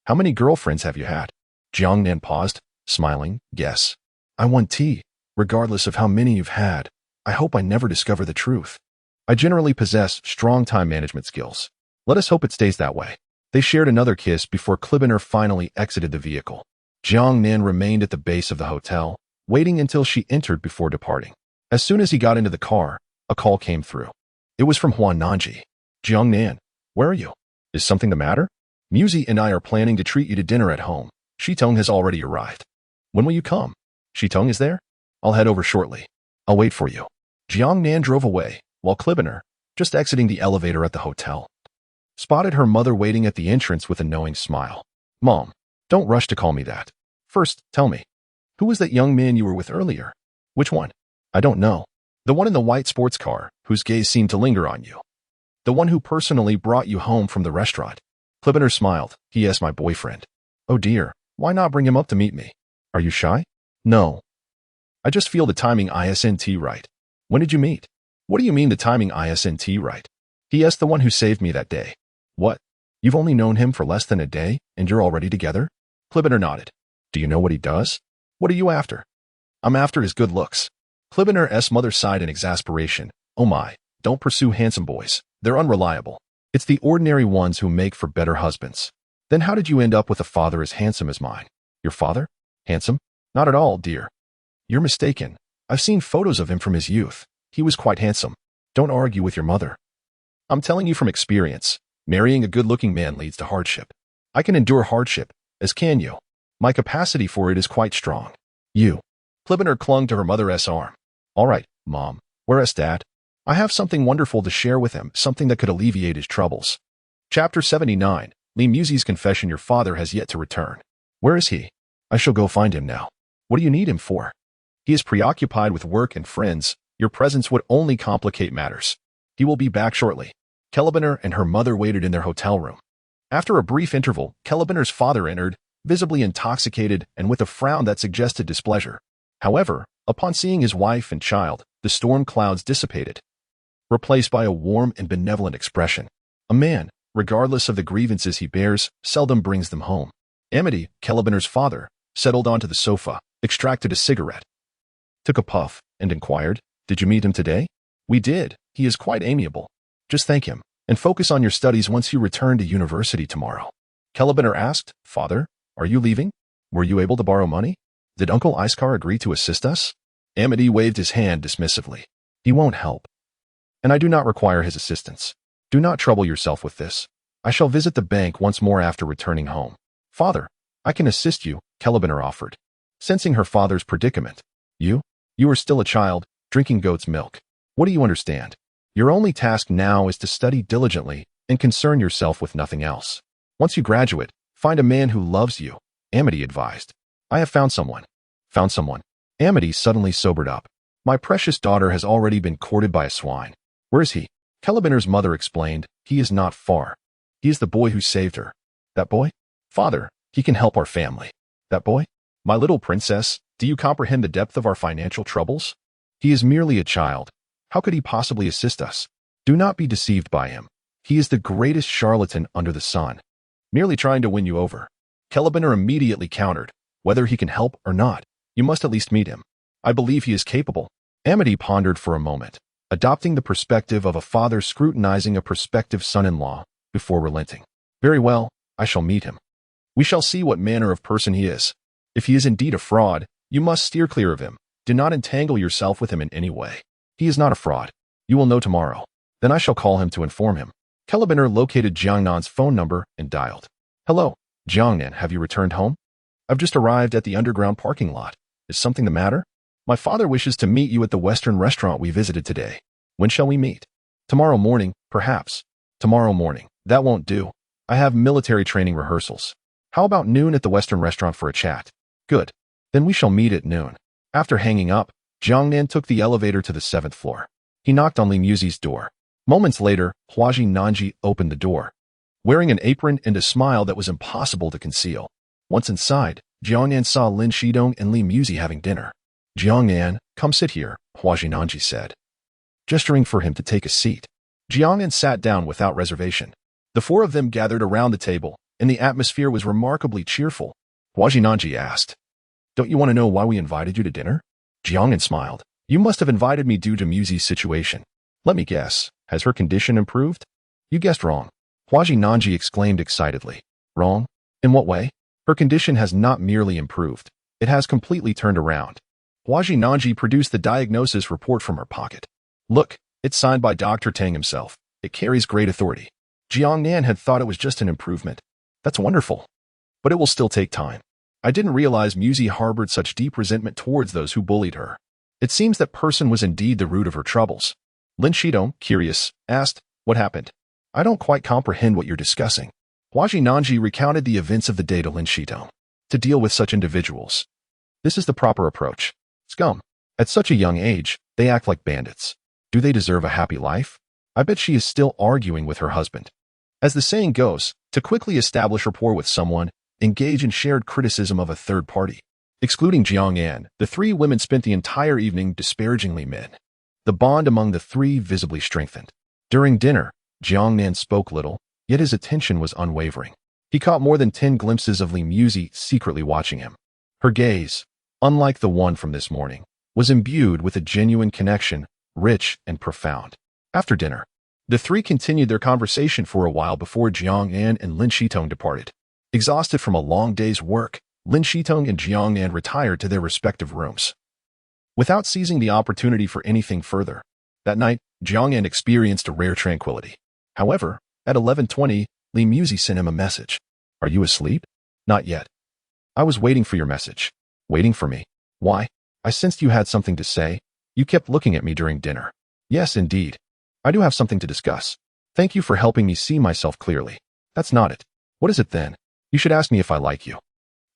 How many girlfriends have you had? Jiangnan paused, smiling. Guess. I want tea. Regardless of how many you've had, I hope I never discover the truth. I generally possess strong time management skills. Let us hope it stays that way. They shared another kiss before Cullinan finally exited the vehicle. Jiangnan remained at the base of the hotel, waiting until she entered before departing. As soon as he got into the car, a call came through. It was from Huannanji. Jiangnan, where are you? Is something the matter? Musi and I are planning to treat you to dinner at home. Shitong has already arrived. When will you come? Shitong is there? I'll head over shortly. I'll wait for you. Jiangnan drove away, while Cullinan, just exiting the elevator at the hotel, spotted her mother waiting at the entrance with a knowing smile. Mom, don't rush to call me that. First, tell me, who was that young man you were with earlier? Which one? I don't know. The one in the white sports car, whose gaze seemed to linger on you. The one who personally brought you home from the restaurant. Cullinan smiled. He is my boyfriend. Oh dear, why not bring him up to meet me? Are you shy? No. I just feel the timing isn't right. When did you meet? What do you mean the timing isn't right? He is the one who saved me that day. What? You've only known him for less than a day, and you're already together? Cullinan nodded. Do you know what he does? What are you after? I'm after his good looks. Cullinan's mother sighed in exasperation. Oh my, don't pursue handsome boys. They're unreliable. It's the ordinary ones who make for better husbands. Then how did you end up with a father as handsome as mine? Your father? Handsome? Not at all, dear. You're mistaken. I've seen photos of him from his youth. He was quite handsome. Don't argue with your mother. I'm telling you from experience. Marrying a good-looking man leads to hardship. I can endure hardship, as can you. My capacity for it is quite strong. You. Cullinan clung to her mother's arm. All right, Mom. Where is Dad? I have something wonderful to share with him, something that could alleviate his troubles. Chapter 79. Li Musi's confession. Your father has yet to return. Where is he? I shall go find him now. What do you need him for? He is preoccupied with work and friends. Your presence would only complicate matters. He will be back shortly. Cullinan and her mother waited in their hotel room. After a brief interval, Cullinan's father entered, visibly intoxicated and with a frown that suggested displeasure. However, upon seeing his wife and child, the storm clouds dissipated, replaced by a warm and benevolent expression. A man, regardless of the grievances he bears, seldom brings them home. Amity, Cullinan's father, settled onto the sofa, extracted a cigarette, took a puff, and inquired, Did you meet him today? We did. He is quite amiable. Just thank him, and focus on your studies once you return to university tomorrow. Cullinan asked, Father, are you leaving? Were you able to borrow money? Did Uncle Iskar agree to assist us? Amity waved his hand dismissively. He won't help. And I do not require his assistance. Do not trouble yourself with this. I shall visit the bank once more after returning home. Father, I can assist you, Cullinan offered, sensing her father's predicament. You are still a child, drinking goat's milk. What do you understand? Your only task now is to study diligently and concern yourself with nothing else. Once you graduate, find a man who loves you, Amity advised. I have found someone. Found someone? Amity suddenly sobered up. My precious daughter has already been courted by a swine. Where is he? Cullinan's mother explained. He is not far. He is the boy who saved her. That boy? Father, he can help our family. That boy? My little princess, do you comprehend the depth of our financial troubles? He is merely a child. How could he possibly assist us? Do not be deceived by him. He is the greatest charlatan under the sun, merely trying to win you over. Cullinan immediately countered. Whether he can help or not, you must at least meet him. I believe he is capable. Amity pondered for a moment, adopting the perspective of a father scrutinizing a prospective son-in-law before relenting. Very well, I shall meet him. We shall see what manner of person he is. If he is indeed a fraud, you must steer clear of him. Do not entangle yourself with him in any way. He is not a fraud. You will know tomorrow. Then I shall call him to inform him. Cullinan located Jiangnan's phone number and dialed. Hello, Jiangnan, have you returned home? I've just arrived at the underground parking lot. Is something the matter? My father wishes to meet you at the Western restaurant we visited today. When shall we meet? Tomorrow morning, perhaps. Tomorrow morning. That won't do. I have military training rehearsals. How about noon at the Western restaurant for a chat? Good. Then we shall meet at noon. After hanging up, Jiangnan took the elevator to the 7th floor. He knocked on Li Musi's door. Moments later, Huaji Nanji opened the door, wearing an apron and a smile that was impossible to conceal. Once inside, Jiangnan saw Lin Shidong and Li Muzi having dinner. "Jiangnan, come sit here," Huaji Nanji said, gesturing for him to take a seat. Jiangnan sat down without reservation. The four of them gathered around the table, and the atmosphere was remarkably cheerful. Huaji Nanji asked, "Don't you want to know why we invited you to dinner?" Jiangnan smiled. "You must have invited me due to Muzi's situation. Let me guess, has her condition improved?" "You guessed wrong," Huaji Nanji exclaimed excitedly. "Wrong? In what way?" "Her condition has not merely improved. It has completely turned around." Huaji Nanji produced the diagnosis report from her pocket. "Look, it's signed by Dr. Tang himself. It carries great authority." Jiangnan had thought it was just an improvement. "That's wonderful. But it will still take time. I didn't realize Muzi harbored such deep resentment towards those who bullied her. It seems that person was indeed the root of her troubles." Lin Shidong, curious, asked, "What happened?" "I don't quite comprehend what you're discussing." Huaji Nanji recounted the events of the day to Lin Shidong. "To deal with such individuals, this is the proper approach. Scum. At such a young age, they act like bandits. Do they deserve a happy life? I bet she is still arguing with her husband." As the saying goes, to quickly establish rapport with someone, engage in shared criticism of a third party. Excluding Jiangnan, the three women spent the entire evening disparagingly men. The bond among the three visibly strengthened. During dinner, Jiangnan spoke little, yet his attention was unwavering. He caught more than 10 glimpses of Li Muzi secretly watching him. Her gaze, unlike the one from this morning, was imbued with a genuine connection, rich and profound. After dinner, the three continued their conversation for a while before Jiangnan and Lin Shitong departed. Exhausted from a long day's work, Lin Shitong and Jiangnan retired to their respective rooms, without seizing the opportunity for anything further. That night, Jiangnan experienced a rare tranquility. However, at 11:20, Li Muzi sent him a message. "Are you asleep?" "Not yet. I was waiting for your message." "Waiting for me? Why?" "I sensed you had something to say. You kept looking at me during dinner." "Yes, indeed. I do have something to discuss. Thank you for helping me see myself clearly." "That's not it." "What is it then?" "You should ask me if I like you."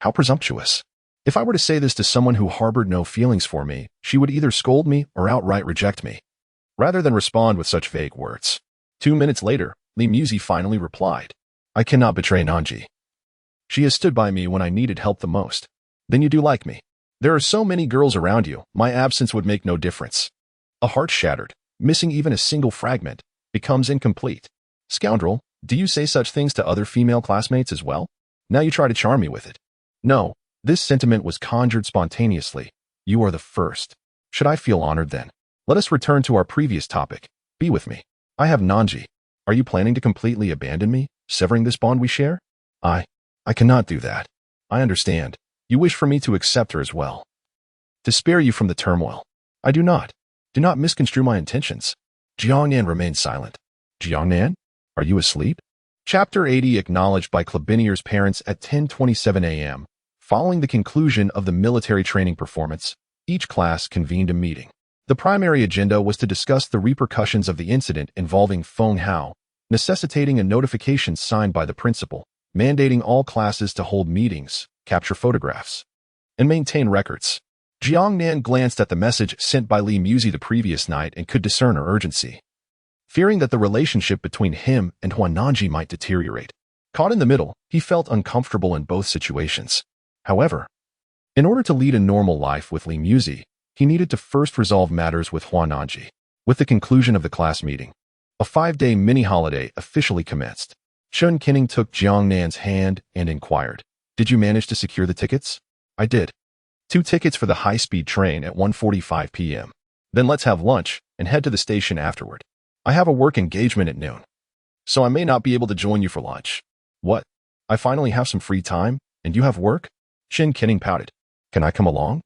"How presumptuous. If I were to say this to someone who harbored no feelings for me, she would either scold me or outright reject me, rather than respond with such vague words." 2 minutes later, Li Muzi finally replied, "I cannot betray Nanji. She has stood by me when I needed help the most." "Then you do like me." "There are so many girls around you, my absence would make no difference." A heart shattered, missing even a single fragment, becomes incomplete. "Scoundrel, do you say such things to other female classmates as well? Now you try to charm me with it." "No, this sentiment was conjured spontaneously. You are the first." "Should I feel honored then?" "Let us return to our previous topic. Be with me. I have Nanji. Are you planning to completely abandon me, severing this bond we share?" I cannot do that." "I understand. You wish for me to accept her as well, to spare you from the turmoil." "I do not. Do not misconstrue my intentions." Jiangnan remained silent. "Jiangnan, are you asleep?" Chapter 80 acknowledged by Clubinier's parents at 10:27 a.m. Following the conclusion of the military training performance, each class convened a meeting. The primary agenda was to discuss the repercussions of the incident involving Feng Hao, necessitating a notification signed by the principal, mandating all classes to hold meetings, capture photographs, and maintain records. Jiangnan glanced at the message sent by Li Muzi the previous night and could discern her urgency, fearing that the relationship between him and Huan Nanji might deteriorate. Caught in the middle, he felt uncomfortable in both situations. However, in order to lead a normal life with Li Muzi, he needed to first resolve matters with Huan Nanji. With the conclusion of the class meeting, a 5-day mini-holiday officially commenced. Chun Kinning took Jiangnan's hand and inquired, "Did you manage to secure the tickets?" "I did. 2 tickets for the high-speed train at 1:45 p.m. Then let's have lunch and head to the station afterward. I have a work engagement at noon, so I may not be able to join you for lunch." "What? I finally have some free time, and you have work?" Chin Kinning pouted. "Can I come along?"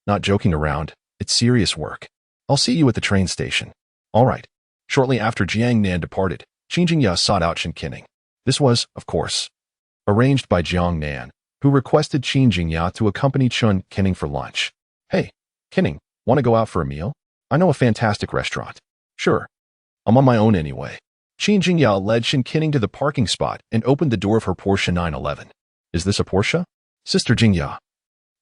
"Not joking around. It's serious work. I'll see you at the train station." "All right." Shortly after Jiangnan departed, Qin Jingya sought out Chin Kinning. This was, of course, arranged by Jiangnan, who requested Qin Jingya to accompany Chun Kinning for lunch. "Hey, Kinning, want to go out for a meal? I know a fantastic restaurant." "Sure. I'm on my own anyway." Qin Jingya led Qin Kinning to the parking spot and opened the door of her Porsche 911. "Is this a Porsche?" "Sister Jingya,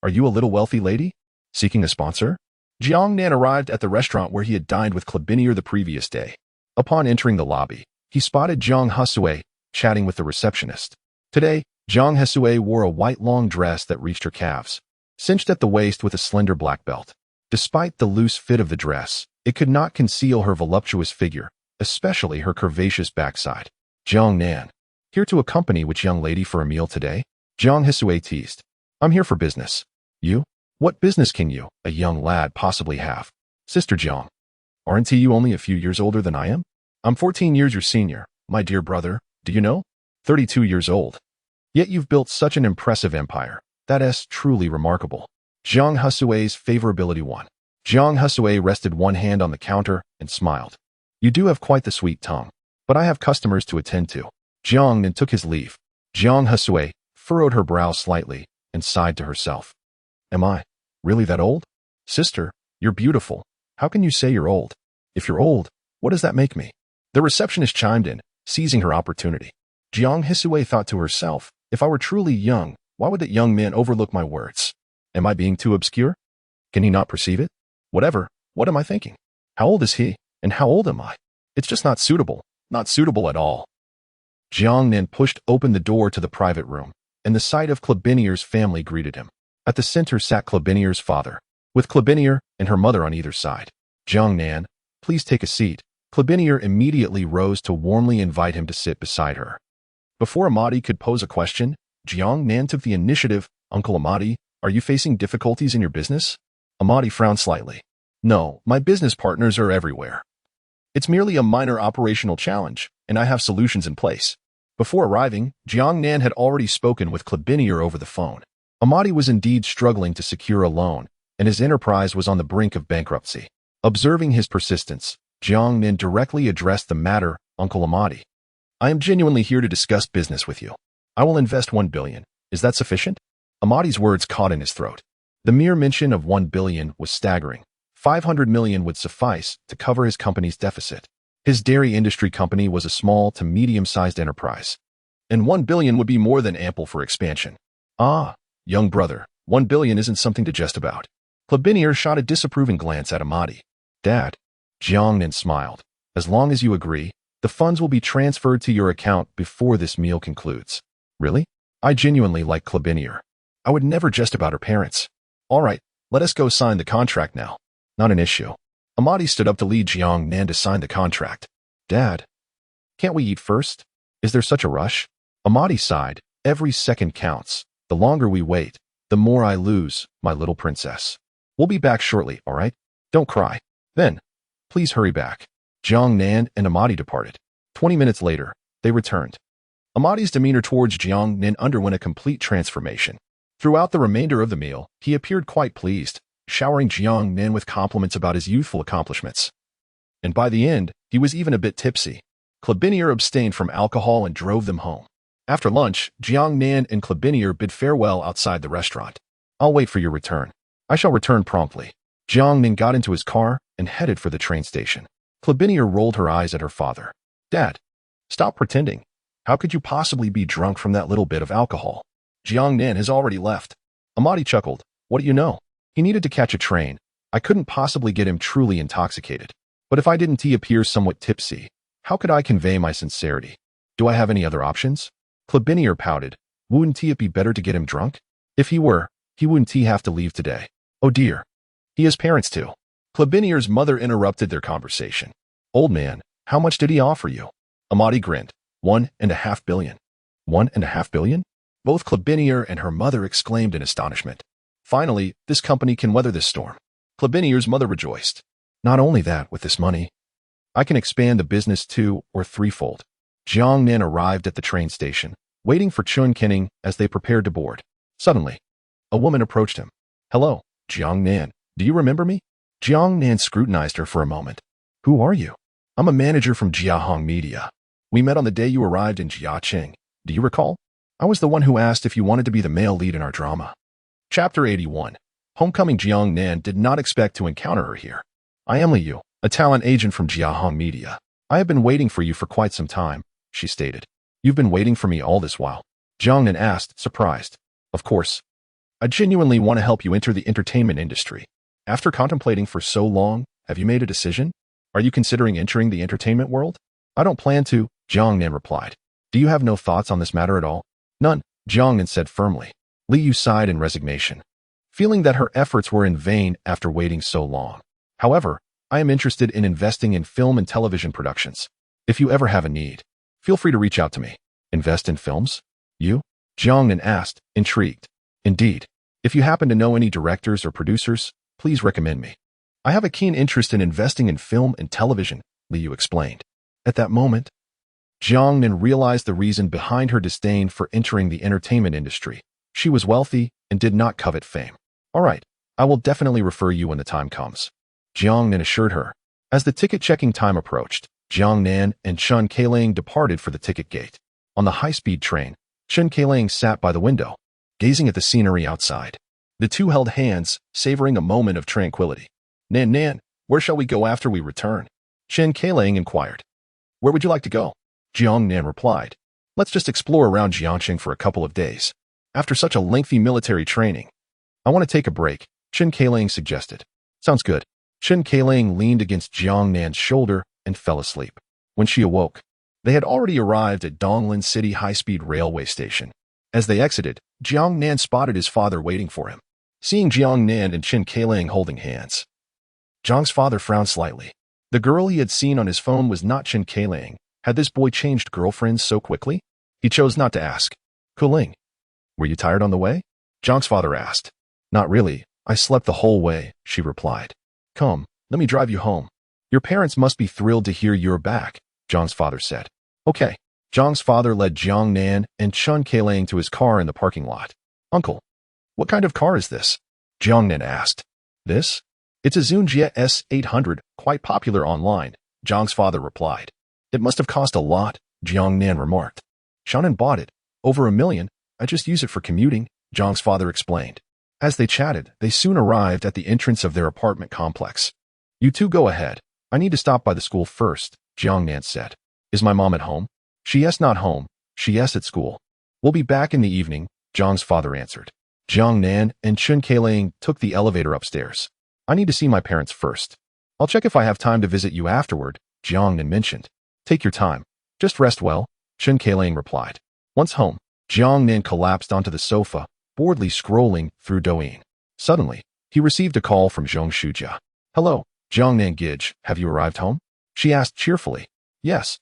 are you a little wealthy lady? Seeking a sponsor?" Jiangnan arrived at the restaurant where he had dined with Clubinier the previous day. Upon entering the lobby, he spotted Jiang Husue chatting with the receptionist. Today, Jiang Husue wore a white long dress that reached her calves, cinched at the waist with a slender black belt. Despite the loose fit of the dress, it could not conceal her voluptuous figure, especially her curvaceous backside. Jiangnan, here to accompany which young lady for a meal today? Jiang Husue teased. I'm here for business. You? What business can you, a young lad, possibly have? Sister Jiang. Aren't you only a few years older than I am? I'm 14 years your senior, my dear brother, do you know? 32 years old. Yet you've built such an impressive empire. That is truly remarkable. Jiang Husue's favorability won. Jiang Husue rested one hand on the counter and smiled. You do have quite the sweet tongue, but I have customers to attend to. Jiangnan took his leave. Jiang Husue furrowed her brow slightly and sighed to herself. Am I really that old? Sister, you're beautiful. How can you say you're old? If you're old, what does that make me? The receptionist chimed in, seizing her opportunity. Jiang Husue thought to herself, if I were truly young, why would that young man overlook my words? Am I being too obscure? Can he not perceive it? Whatever, what am I thinking? How old is he, and how old am I? It's just not suitable at all. Jiangnan pushed open the door to the private room, and the sight of Clubinier's family greeted him. At the center sat Clubinier's father, with Clubinier and her mother on either side. Jiangnan, please take a seat. Clubinier immediately rose to warmly invite him to sit beside her. Before Amadi could pose a question, Jiangnan took the initiative. Uncle Amadi, are you facing difficulties in your business? Amadi frowned slightly. No, my business partners are everywhere. It's merely a minor operational challenge, and I have solutions in place. Before arriving, Jiangnan had already spoken with Clubinier over the phone. Amadi was indeed struggling to secure a loan, and his enterprise was on the brink of bankruptcy. Observing his persistence, Jiangnan directly addressed the matter. Uncle Amadi, I am genuinely here to discuss business with you. I will invest 1 billion. Is that sufficient? Amadi's words caught in his throat. The mere mention of 1 billion was staggering. 500 million would suffice to cover his company's deficit. His dairy industry company was a small to medium-sized enterprise, and 1 billion would be more than ample for expansion. Ah, young brother, 1 billion isn't something to jest about. Clubinier shot a disapproving glance at Amadi. Dad, Jiangnan smiled. As long as you agree, the funds will be transferred to your account before this meal concludes. Really? I genuinely like Clubinier. I would never jest about her parents. All right, let us go sign the contract now. Not an issue. Amadi stood up to lead Jiangnan to sign the contract. Dad, can't we eat first? Is there such a rush? Amadi sighed. Every second counts. The longer we wait, the more I lose, my little princess. We'll be back shortly, all right? Don't cry. Then, please hurry back. Jiangnan and Amadi departed. 20 minutes later, they returned. Amadi's demeanor towards Jiangnan underwent a complete transformation. Throughout the remainder of the meal, he appeared quite pleased, showering Jiangnan with compliments about his youthful accomplishments. And by the end, he was even a bit tipsy. Clubinier abstained from alcohol and drove them home. After lunch, Jiangnan and Clubinier bid farewell outside the restaurant. I'll wait for your return. I shall return promptly. Jiangnan got into his car and headed for the train station. Clubinier rolled her eyes at her father. Dad, stop pretending. How could you possibly be drunk from that little bit of alcohol? Jiangnan has already left. Amadi chuckled. What do you know? He needed to catch a train. I couldn't possibly get him truly intoxicated. But if I didn't appear somewhat tipsy, how could I convey my sincerity? Do I have any other options? Clubinier pouted. Wouldn't it be better to get him drunk? If he were, he wouldn't have to leave today. Oh dear. He has parents too. Clubinier's mother interrupted their conversation. Old man, how much did he offer you? Amadi grinned. 1.5 billion. 1.5 billion? Both Clubinier and her mother exclaimed in astonishment. Finally, this company can weather this storm. Clubinier's mother rejoiced. Not only that, with this money, I can expand the business 2 or 3-fold. Jiangnan arrived at the train station, waiting for Chun Kenning as they prepared to board. Suddenly, a woman approached him. Hello, Jiangnan, do you remember me? Jiangnan scrutinized her for a moment. Who are you? I'm a manager from Jiangnan Media. We met on the day you arrived in Jiaqing. Do you recall? I was the one who asked if you wanted to be the male lead in our drama. Chapter 81. Homecoming. Jiangnan did not expect to encounter her here. I am Liu, a talent agent from Jiangnan Media. I have been waiting for you for quite some time, she stated. You've been waiting for me all this while? Jiangnan asked, surprised. Of course. I genuinely want to help you enter the entertainment industry. After contemplating for so long, have you made a decision? Are you considering entering the entertainment world? I don't plan to, Jiangnan replied. Do you have no thoughts on this matter at all? None, Jiangnan said firmly. Li Yu sighed in resignation, feeling that her efforts were in vain after waiting so long. However, I am interested in investing in film and television productions. If you ever have a need, feel free to reach out to me. Invest in films? You? Jiangnan asked, intrigued. Indeed. If you happen to know any directors or producers, please recommend me. I have a keen interest in investing in film and television, Li Yu explained. At that moment, Jiangnan realized the reason behind her disdain for entering the entertainment industry. She was wealthy and did not covet fame. All right, I will definitely refer you when the time comes, Jiangnan assured her. As the ticket-checking time approached, Jiangnan and Chen Kailang departed for the ticket gate. On the high-speed train, Chen Kailang sat by the window, gazing at the scenery outside. The two held hands, savoring a moment of tranquility. Nan, where shall we go after we return? Chen Kailang inquired. Where would you like to go? Jiangnan replied. Let's just explore around Jiangnan for a couple of days. After such a lengthy military training, I want to take a break, Chen Kailang suggested. Sounds good. Chen Kailang leaned against Jiangnan's shoulder and fell asleep. When she awoke, they had already arrived at Donglin City high-speed railway station. As they exited, Jiangnan spotted his father waiting for him. Seeing Jiangnan and Chen Kailang holding hands, Zhang's father frowned slightly. The girl he had seen on his phone was not Chen Kailang. Had this boy changed girlfriends so quickly? He chose not to ask. Kuling, were you tired on the way? Zhang's father asked. Not really. I slept the whole way, she replied. Come, let me drive you home. Your parents must be thrilled to hear you're back, Zhang's father said. Okay. Zhang's father led Jiangnan and Chen Kailang to his car in the parking lot. Uncle, what kind of car is this? Jiangnan asked. This? It's a Zunjie S800, quite popular online, Zhang's father replied. It must have cost a lot, Jiangnan remarked. Shannon bought it. Over $1 million. I just use it for commuting, Zhang's father explained. As they chatted, they soon arrived at the entrance of their apartment complex. You two go ahead. I need to stop by the school first, Jiangnan said. Is my mom at home? She yes, not home. She yes, at school. We'll be back in the evening, Zhang's father answered. Jiangnan and Chen Kailang took the elevator upstairs. I need to see my parents first. I'll check if I have time to visit you afterward, Jiangnan mentioned. Take your time. Just rest well, Chen Kailang replied. Once home, Jiangnan collapsed onto the sofa, boredly scrolling through Douyin. Suddenly, he received a call from Zhong Shujia. Hello, Jiangnan Gij, have you arrived home? She asked cheerfully. Yes.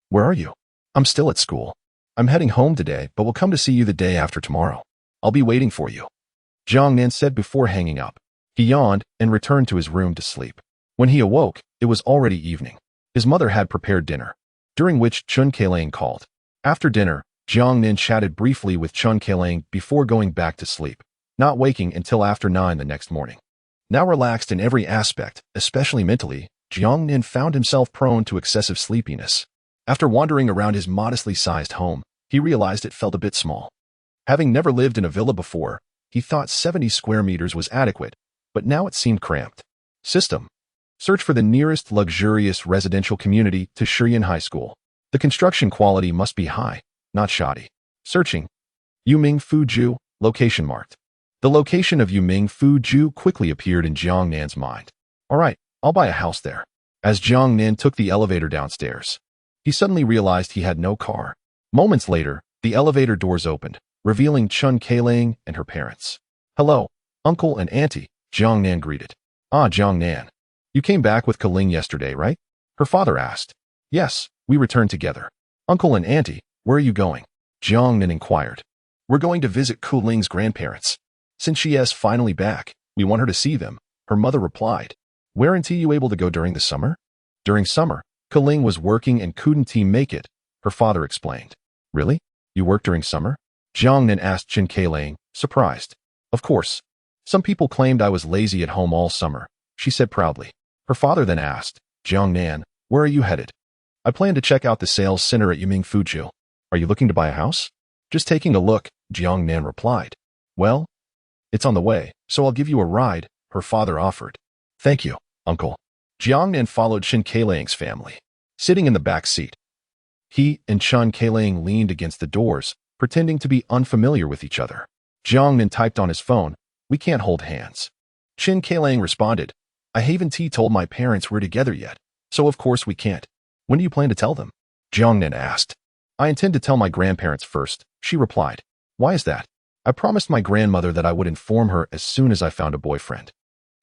Where are you? I'm still at school. I'm heading home today, but will come to see you the day after tomorrow. I'll be waiting for you, Jiangnan said before hanging up. He yawned and returned to his room to sleep. When he awoke, it was already evening. His mother had prepared dinner, during which Chen Kailang called. After dinner, Jiangnan chatted briefly with Chen Kailang before going back to sleep, not waking until after 9 the next morning. Now relaxed in every aspect, especially mentally, Jiangnan found himself prone to excessive sleepiness. After wandering around his modestly sized home, he realized it felt a bit small. Having never lived in a villa before, he thought 70 square meters was adequate, but now it seemed cramped. System. Search for the nearest luxurious residential community to Shiyan High School. The construction quality must be high, not shoddy. Searching. Yuming Fuju, location marked. The location of Yuming Fuju quickly appeared in Jiangnan's mind. All right, I'll buy a house there. As Jiangnan took the elevator downstairs, he suddenly realized he had no car. Moments later, the elevator doors opened, revealing Chen Kailang and her parents. Hello, uncle and auntie, Jiangnan greeted. Ah, Jiangnan. You came back with Kuling yesterday, right? Her father asked. Yes, we returned together. Uncle and auntie, where are you going? Jiangnan inquired. We're going to visit Kuling's grandparents. Since she is finally back, we want her to see them, her mother replied. Weren't you able to go during the summer? During summer, Kuling was working and couldn't make it, her father explained. Really? You worked during summer? Jiangnan asked Chen Kailang, surprised. Of course. Some people claimed I was lazy at home all summer, she said proudly. Her father then asked, Jiangnan, where are you headed? I plan to check out the sales center at Yuming Fuju. Are you looking to buy a house? Just taking a look, Jiangnan replied. Well, it's on the way, so I'll give you a ride, her father offered. Thank you, uncle. Jiangnan followed Chen Kailang's family, sitting in the back seat. He and Chen Kailang leaned against the doors, pretending to be unfamiliar with each other. Jiangnan typed on his phone, we can't hold hands. Chen Kailang responded, I haven't told my parents we're together yet, So of course we can't. When do you plan to tell them? Jiangnan asked. I intend to tell my grandparents first, she replied. Why is that? I promised my grandmother that I would inform her as soon as I found a boyfriend.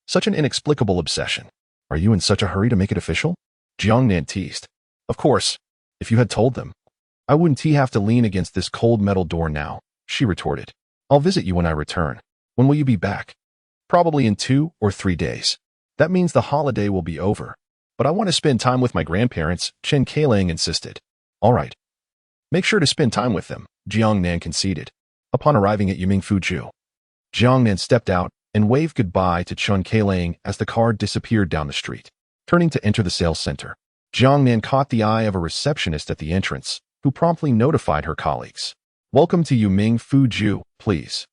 Such an inexplicable obsession. Are you in such a hurry to make it official? Jiangnan teased. Of course, if you had told them. I wouldn't have to lean against this cold metal door now, she retorted. I'll visit you when I return. When will you be back? Probably in 2 or 3 days. That means the holiday will be over. But I want to spend time with my grandparents, Chen Kailang insisted. All right. Make sure to spend time with them, Jiangnan conceded. Upon arriving at Yimingfuju, Jiangnan stepped out and waved goodbye to Chen Kailang as the car disappeared down the street. Turning to enter the sales center, Jiangnan caught the eye of a receptionist at the entrance, who promptly notified her colleagues. Welcome to Yimingfuju, please.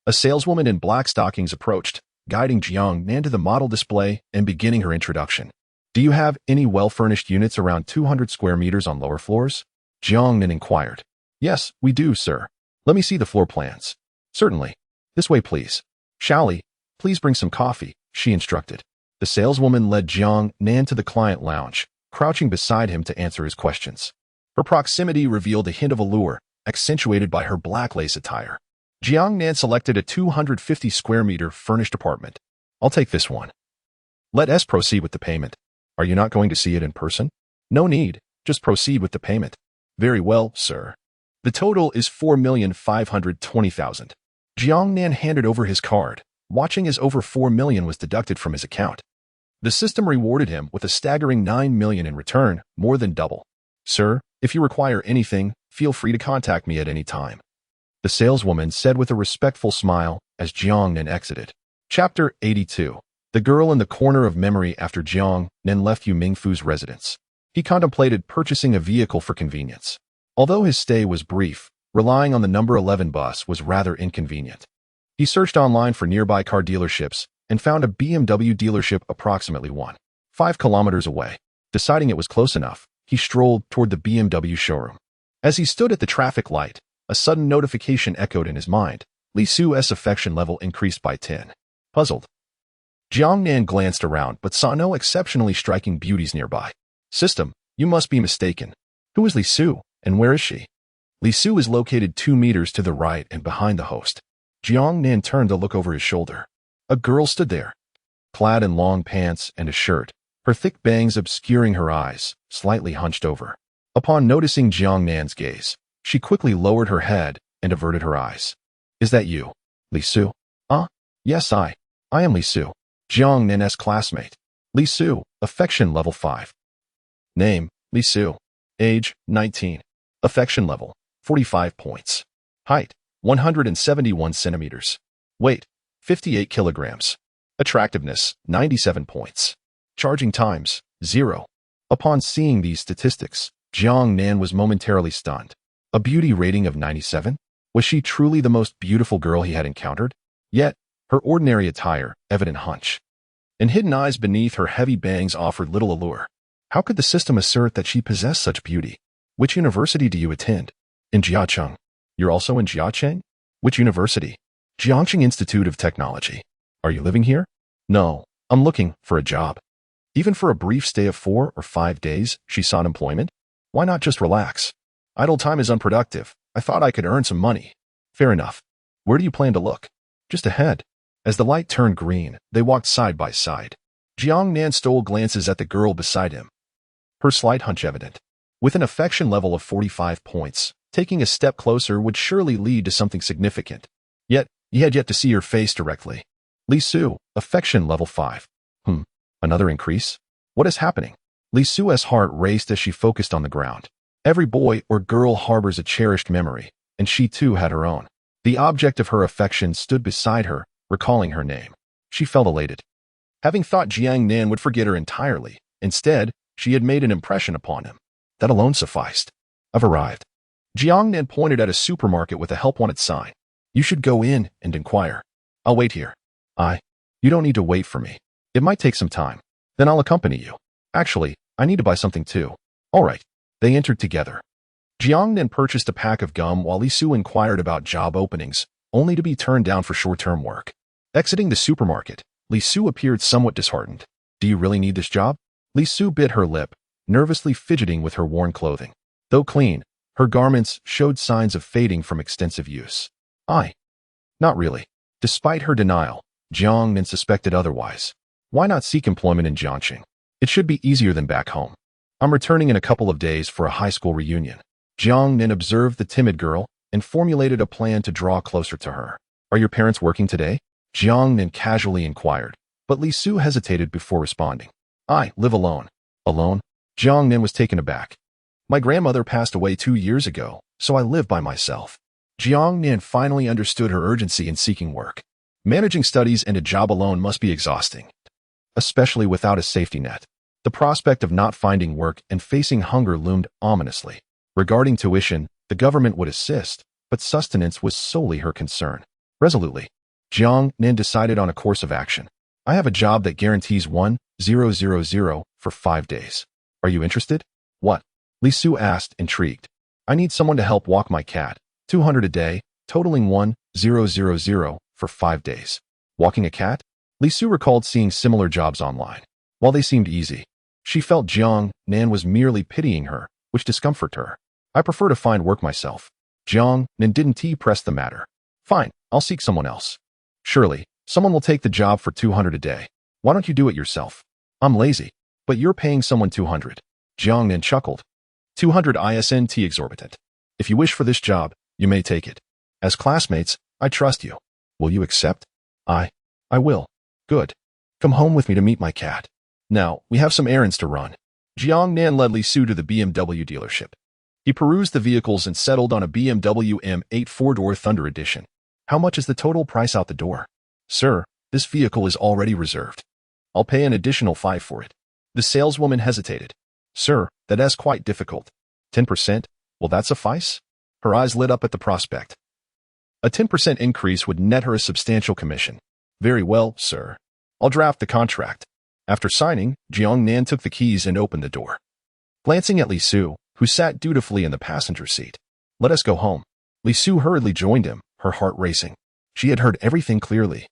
A saleswoman in black stockings approached, guiding Jiangnan to the model display and beginning her introduction. Do you have any well-furnished units around 200 square meters on lower floors? Jiangnan inquired. Yes, we do, sir. Let me see the floor plans. Certainly. This way, please. Shally, please bring some coffee, she instructed. The saleswoman led Jiangnan to the client lounge, crouching beside him to answer his questions. Her proximity revealed a hint of allure, accentuated by her black lace attire. Jiangnan selected a 250 square meter furnished apartment. I'll take this one. Let us proceed with the payment. Are you not going to see it in person? No need, just proceed with the payment. Very well, sir. The total is 4,520,000. Jiangnan handed over his card, watching as over 4 million was deducted from his account. The system rewarded him with a staggering 9 million in return, more than double. Sir, if you require anything, feel free to contact me at any time. The saleswoman said with a respectful smile as Jiangnan exited. Chapter 82. The girl in the corner of memory after Jiangnan left Yimingfu's residence. He contemplated purchasing a vehicle for convenience. Although his stay was brief, relying on the number 11 bus was rather inconvenient. He searched online for nearby car dealerships and found a BMW dealership approximately 1.5 kilometers away. Deciding it was close enough, he strolled toward the BMW showroom. As he stood at the traffic light, a sudden notification echoed in his mind. Li Su's affection level increased by 10. Puzzled, Jiangnan glanced around but saw no exceptionally striking beauties nearby. System, you must be mistaken. Who is Li Su, and where is she? Li Su is located 2 meters to the right and behind the host. Jiangnan turned to look over his shoulder. A girl stood there, clad in long pants and a shirt, her thick bangs obscuring her eyes, slightly hunched over. Upon noticing Jiangnan's gaze, she quickly lowered her head and averted her eyes. Is that you, Li Su? Yes, I am Li Su, Jiangnan's classmate. Li Su, affection level 5. Name, Li Su. Age, 19. Affection level, 45 points. Height, 171 centimeters. Weight, 58 kilograms. Attractiveness, 97 points. Charging times, 0. Upon seeing these statistics, Jiangnan was momentarily stunned. A beauty rating of 97? Was she truly the most beautiful girl he had encountered? Yet, her ordinary attire, evident hunch, and hidden eyes beneath her heavy bangs offered little allure. How could the system assert that she possessed such beauty? Which university do you attend? In Jiacheng. You're also in Jiacheng? Which university? Jiangxing Institute of Technology. Are you living here? No, I'm looking for a job. Even for a brief stay of 4 or 5 days, she sought employment? Why not just relax? Idle time is unproductive. I thought I could earn some money. Fair enough. Where do you plan to look? Just ahead. As the light turned green, they walked side by side. Jiangnan stole glances at the girl beside him, her slight hunch evident. With an affection level of 45 points, taking a step closer would surely lead to something significant. Yet, he had yet to see her face directly. Li Su, affection level 5. Another increase? What is happening? Li Su's heart raced as she focused on the ground. Every boy or girl harbors a cherished memory, and she too had her own. The object of her affection stood beside her, recalling her name. She felt elated. Having thought Jiangnan would forget her entirely, instead, she had made an impression upon him. That alone sufficed. I've arrived. Jiangnan pointed at a supermarket with a help wanted sign. You should go in and inquire. I'll wait here. You don't need to wait for me. It might take some time. Then I'll accompany you. Actually, I need to buy something too. All right. They entered together. Jiangnan purchased a pack of gum while Li Su inquired about job openings, only to be turned down for short-term work. Exiting the supermarket, Li Su appeared somewhat disheartened. Do you really need this job? Li Su bit her lip, nervously fidgeting with her worn clothing. Though clean, her garments showed signs of fading from extensive use. Not really. Despite her denial, Jiangnan suspected otherwise. Why not seek employment in Jiangnan? It should be easier than back home. I'm returning in a couple of days for a high school reunion. Jiangnan observed the timid girl and formulated a plan to draw closer to her. Are your parents working today? Jiangnan casually inquired, but Li Su hesitated before responding. I live alone. Alone? Jiangnan was taken aback. My grandmother passed away 2 years ago, so I live by myself. Jiangnan finally understood her urgency in seeking work. Managing studies and a job alone must be exhausting, especially without a safety net. The prospect of not finding work and facing hunger loomed ominously. Regarding tuition, the government would assist, but sustenance was solely her concern. Resolutely, Jiangnan decided on a course of action. I have a job that guarantees 1,000 for 5 days. Are you interested? What? Li Su asked, intrigued. I need someone to help walk my cat. 200 a day, totaling 1,000 for 5 days. Walking a cat? Li Su recalled seeing similar jobs online. While they seemed easy, she felt Jiangnan was merely pitying her, which discomforted her. I prefer to find work myself. Jiangnan didn't press the matter. Fine, I'll seek someone else. Surely, someone will take the job for 200 a day. Why don't you do it yourself? I'm lazy, but you're paying someone 200. Jiangnan chuckled. 200 isn't exorbitant. If you wish for this job, you may take it. As classmates, I trust you. Will you accept? I will. Good. Come home with me to meet my cat. Now, we have some errands to run. Jiangnan led Li Su to the BMW dealership. He perused the vehicles and settled on a BMW M8 4-door Thunder Edition. How much is the total price out the door? Sir, this vehicle is already reserved. I'll pay an additional 5 for it. The saleswoman hesitated. Sir, that's quite difficult. 10%? Will that suffice? Her eyes lit up at the prospect. A 10% increase would net her a substantial commission. Very well, sir. I'll draft the contract. After signing, Jiangnan took the keys and opened the door. Glancing at Li Su, who sat dutifully in the passenger seat. Let us go home. Li Su hurriedly joined him, her heart racing. She had heard everything clearly.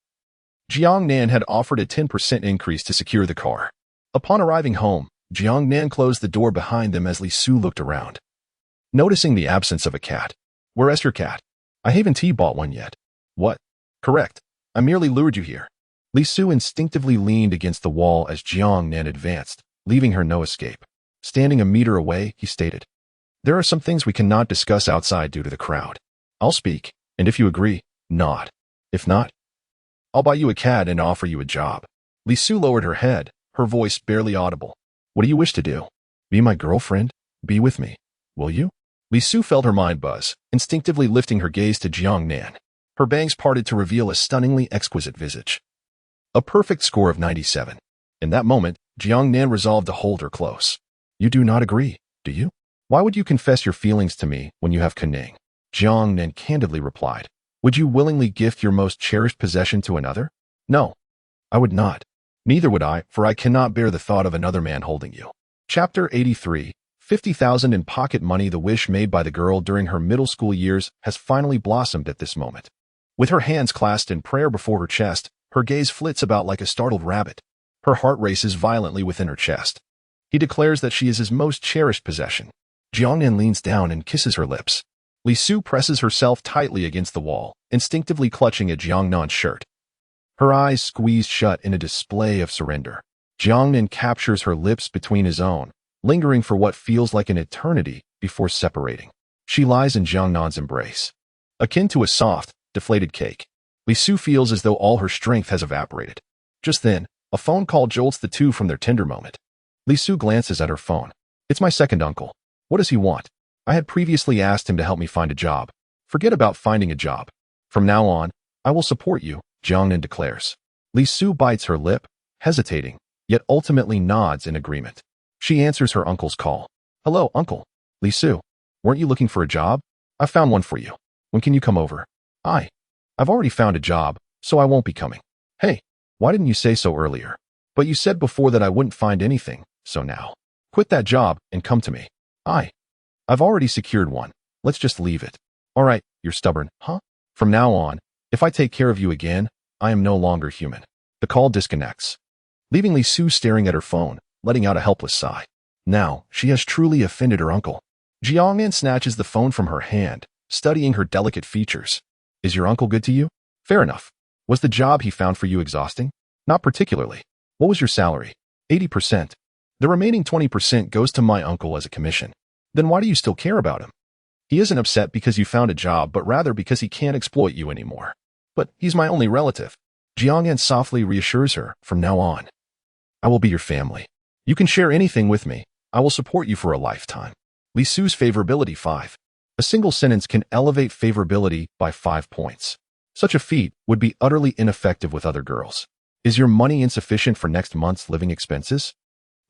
Jiangnan had offered a 10% increase to secure the car. Upon arriving home, Jiangnan closed the door behind them as Li Su looked around. Noticing the absence of a cat. Where's your cat? I haven't bought one yet. What? Correct. I merely lured you here. Li Su instinctively leaned against the wall as Jiangnan advanced, leaving her no escape. Standing a meter away, he stated, There are some things we cannot discuss outside due to the crowd. I'll speak, and if you agree, nod. If not, I'll buy you a cat and offer you a job. Li Su lowered her head, her voice barely audible. What do you wish to do? Be my girlfriend? Be with me. Will you? Li Su felt her mind buzz, instinctively lifting her gaze to Jiangnan. Her bangs parted to reveal a stunningly exquisite visage. A perfect score of 97. In that moment, Jiangnan resolved to hold her close. You do not agree, do you? Why would you confess your feelings to me when you have Cullinan? Jiangnan candidly replied. Would you willingly gift your most cherished possession to another? No, I would not. Neither would I, for I cannot bear the thought of another man holding you. Chapter 83. 50,000 in pocket money. The wish made by the girl during her middle school years has finally blossomed at this moment. With her hands clasped in prayer before her chest, her gaze flits about like a startled rabbit. Her heart races violently within her chest. He declares that she is his most cherished possession. Jiangnan leans down and kisses her lips. Li Su presses herself tightly against the wall, instinctively clutching at Jiangnan's shirt. Her eyes squeezed shut in a display of surrender. Jiangnan captures her lips between his own, lingering for what feels like an eternity before separating. She lies in Jiangnan's embrace. Akin to a soft, deflated cake, Li Su feels as though all her strength has evaporated. Just then, a phone call jolts the two from their tender moment. Li Su glances at her phone. It's my second uncle. What does he want? I had previously asked him to help me find a job. Forget about finding a job. From now on, I will support you, Jiangnan declares. Li Su bites her lip, hesitating, yet ultimately nods in agreement. She answers her uncle's call. Hello, uncle. Li Su, weren't you looking for a job? I found one for you. When can you come over? I've already found a job, so I won't be coming. Hey, why didn't you say so earlier? But you said before that I wouldn't find anything, so now. Quit that job and come to me. I've already secured one. Let's just leave it. All right, you're stubborn, huh? From now on, if I take care of you again, I am no longer human. The call disconnects. Leaving Li Su staring at her phone, letting out a helpless sigh. Now, she has truly offended her uncle. Jiangnan snatches the phone from her hand, studying her delicate features. Is your uncle good to you? Fair enough. Was the job he found for you exhausting? Not particularly. What was your salary? 80%. The remaining 20% goes to my uncle as a commission. Then why do you still care about him? He isn't upset because you found a job, but rather because he can't exploit you anymore. But he's my only relative. Jiangnan softly reassures her, from now on, I will be your family. You can share anything with me. I will support you for a lifetime. Li Su's favorability 5. A single sentence can elevate favorability by 5 points. Such a feat would be utterly ineffective with other girls. Is your money insufficient for next month's living expenses?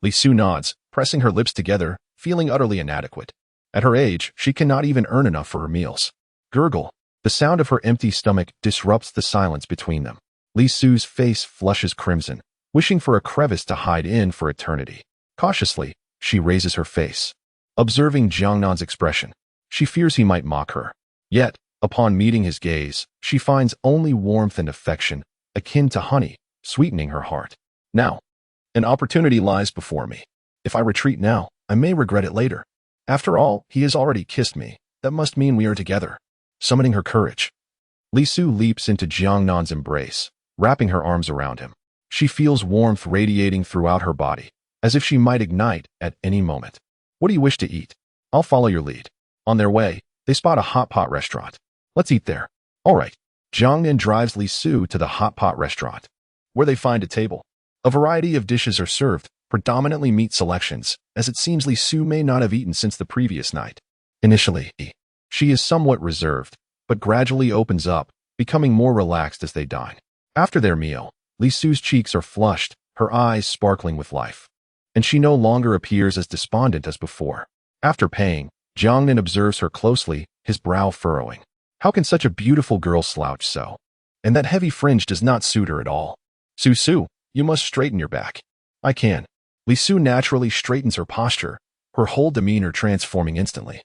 Li Su nods, pressing her lips together, feeling utterly inadequate. At her age, she cannot even earn enough for her meals. Gurgle. The sound of her empty stomach disrupts the silence between them. Li Su's face flushes crimson, wishing for a crevice to hide in for eternity. Cautiously, she raises her face. Observing Jiangnan's expression, she fears he might mock her. Yet, upon meeting his gaze, she finds only warmth and affection, akin to honey, sweetening her heart. Now, an opportunity lies before me. If I retreat now, I may regret it later. After all, he has already kissed me. That must mean we are together. Summoning her courage, Li Su leaps into Jiangnan's embrace, wrapping her arms around him. She feels warmth radiating throughout her body, as if she might ignite at any moment. What do you wish to eat? I'll follow your lead. On their way, they spot a hot pot restaurant. Let's eat there. All right. Jiangnan drives Li Su to the hot pot restaurant, where they find a table. A variety of dishes are served, predominantly meat selections, as it seems Li Su may not have eaten since the previous night. Initially, she is somewhat reserved, but gradually opens up, becoming more relaxed as they dine. After their meal, Li Su's cheeks are flushed, her eyes sparkling with life, and she no longer appears as despondent as before. After paying, Jiangnan observes her closely, his brow furrowing. How can such a beautiful girl slouch so? And that heavy fringe does not suit her at all. Su, you must straighten your back. I can. Li Su naturally straightens her posture, her whole demeanor transforming instantly,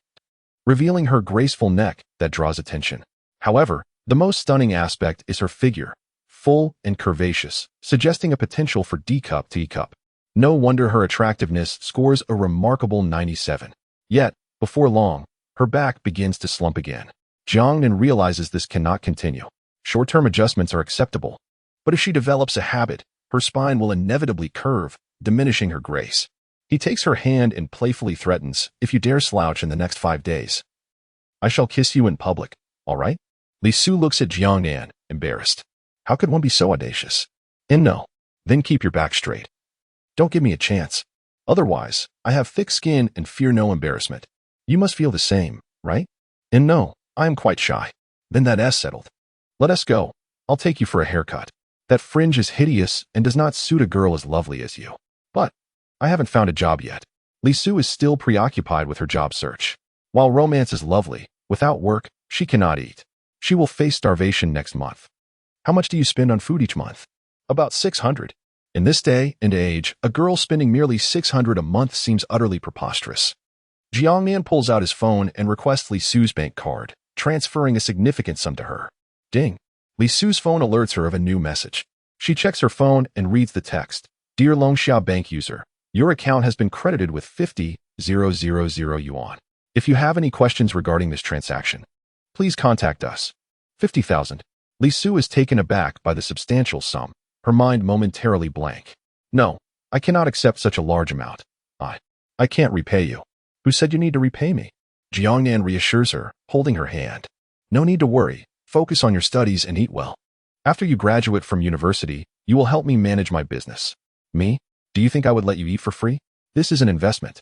revealing her graceful neck that draws attention. However, the most stunning aspect is her figure, full and curvaceous, suggesting a potential for D-cup to E-cup. No wonder her attractiveness scores a remarkable 97. Yet, before long, her back begins to slump again. Jiangnan realizes this cannot continue. Short-term adjustments are acceptable, but if she develops a habit, her spine will inevitably curve, diminishing her grace. He takes her hand and playfully threatens, if you dare slouch in the next 5 days, I shall kiss you in public, all right? Li Su looks at Jiangnan, embarrassed. How could one be so audacious? And no, then keep your back straight. Don't give me a chance. Otherwise, I have thick skin and fear no embarrassment. You must feel the same, right? And no, I am quite shy. Then that S settled. Let us go. I'll take you for a haircut. That fringe is hideous and does not suit a girl as lovely as you. But I haven't found a job yet. Li Su is still preoccupied with her job search. While romance is lovely, without work, she cannot eat. She will face starvation next month. How much do you spend on food each month? About 600. In this day and age, a girl spending merely 600 a month seems utterly preposterous. Jiangnan pulls out his phone and requests Li Su's bank card, transferring a significant sum to her. Ding. Li Su's phone alerts her of a new message. She checks her phone and reads the text. Dear Longxia bank user, your account has been credited with 50,000 yuan. If you have any questions regarding this transaction, please contact us. 50,000. Li Su is taken aback by the substantial sum, her mind momentarily blank. No, I cannot accept such a large amount. I can't repay you. Who said you need to repay me? Jiangnan reassures her, holding her hand. No need to worry. Focus on your studies and eat well. After you graduate from university, you will help me manage my business. Me? Do you think I would let you eat for free? This is an investment.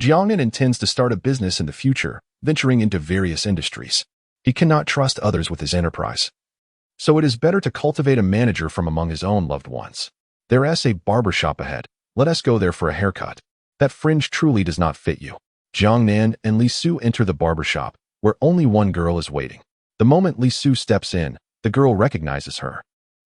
Jiangnan intends to start a business in the future, venturing into various industries. He cannot trust others with his enterprise. So it is better to cultivate a manager from among his own loved ones. There's a barber shop ahead. Let us go there for a haircut. That fringe truly does not fit you. Jiangnan and Li Su enter the barber shop, where only one girl is waiting. The moment Li Su steps in, the girl recognizes her.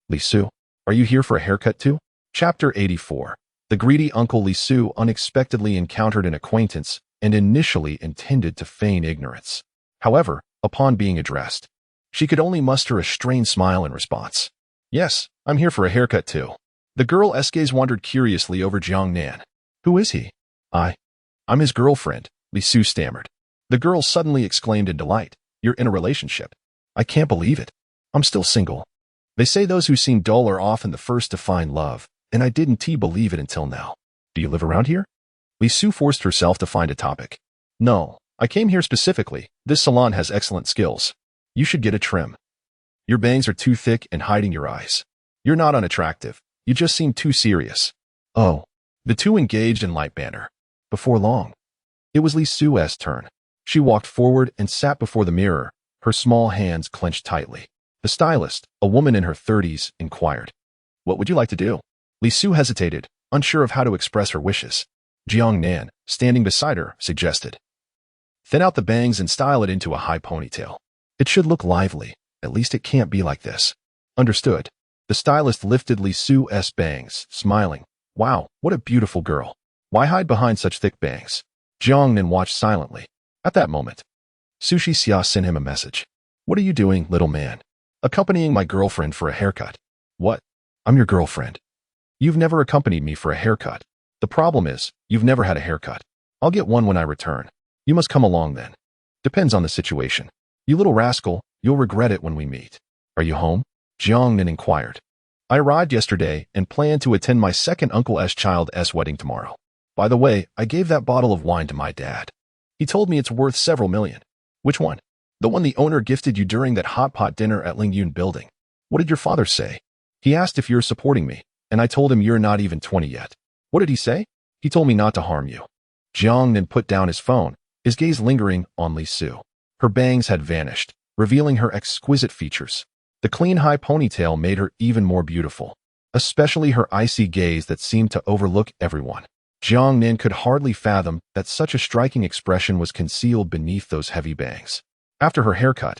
Li Su, are you here for a haircut too? Chapter 84. The greedy uncle Li Su unexpectedly encountered an acquaintance and initially intended to feign ignorance. However, upon being addressed, she could only muster a strained smile in response. Yes, I'm here for a haircut too. The girl Esques wondered curiously over Jiangnan. Who is he? I'm his girlfriend, Li Su stammered. The girl suddenly exclaimed in delight. You're in a relationship. I can't believe it. I'm still single. They say those who seem dull are often the first to find love, and I didn't believe it until now. Do you live around here? Li Su forced herself to find a topic. No, I came here specifically. This salon has excellent skills. You should get a trim. Your bangs are too thick and hiding your eyes. You're not unattractive. You just seem too serious. Oh. The two engaged in light banter. Before long, it was Li Su's turn. She walked forward and sat before the mirror, her small hands clenched tightly. The stylist, a woman in her 30s, inquired, What would you like to do? Li Su hesitated, unsure of how to express her wishes. Jiangnan, standing beside her, suggested, Thin out the bangs and style it into a high ponytail. It should look lively. At least it can't be like this. Understood. The stylist lifted Li Su's bangs, smiling. Wow, what a beautiful girl. Why hide behind such thick bangs? Jiangnan watched silently. At that moment, Sushi Xia sent him a message. What are you doing, little man? Accompanying my girlfriend for a haircut. What? I'm your girlfriend. You've never accompanied me for a haircut. The problem is, you've never had a haircut. I'll get one when I return. You must come along then. Depends on the situation. You little rascal, you'll regret it when we meet. Are you home? Jiangnan inquired. I arrived yesterday and plan to attend my second uncle's child's wedding tomorrow. By the way, I gave that bottle of wine to my dad. He told me it's worth several million. Which one? The one the owner gifted you during that hot pot dinner at Lingyun building. What did your father say? He asked if you're supporting me, and I told him you're not even 20 yet. What did he say? He told me not to harm you. Jiangnan put down his phone, his gaze lingering on Li Su. Her bangs had vanished, revealing her exquisite features. The clean high ponytail made her even more beautiful, especially her icy gaze that seemed to overlook everyone. Jiangnan could hardly fathom that such a striking expression was concealed beneath those heavy bangs. After her haircut,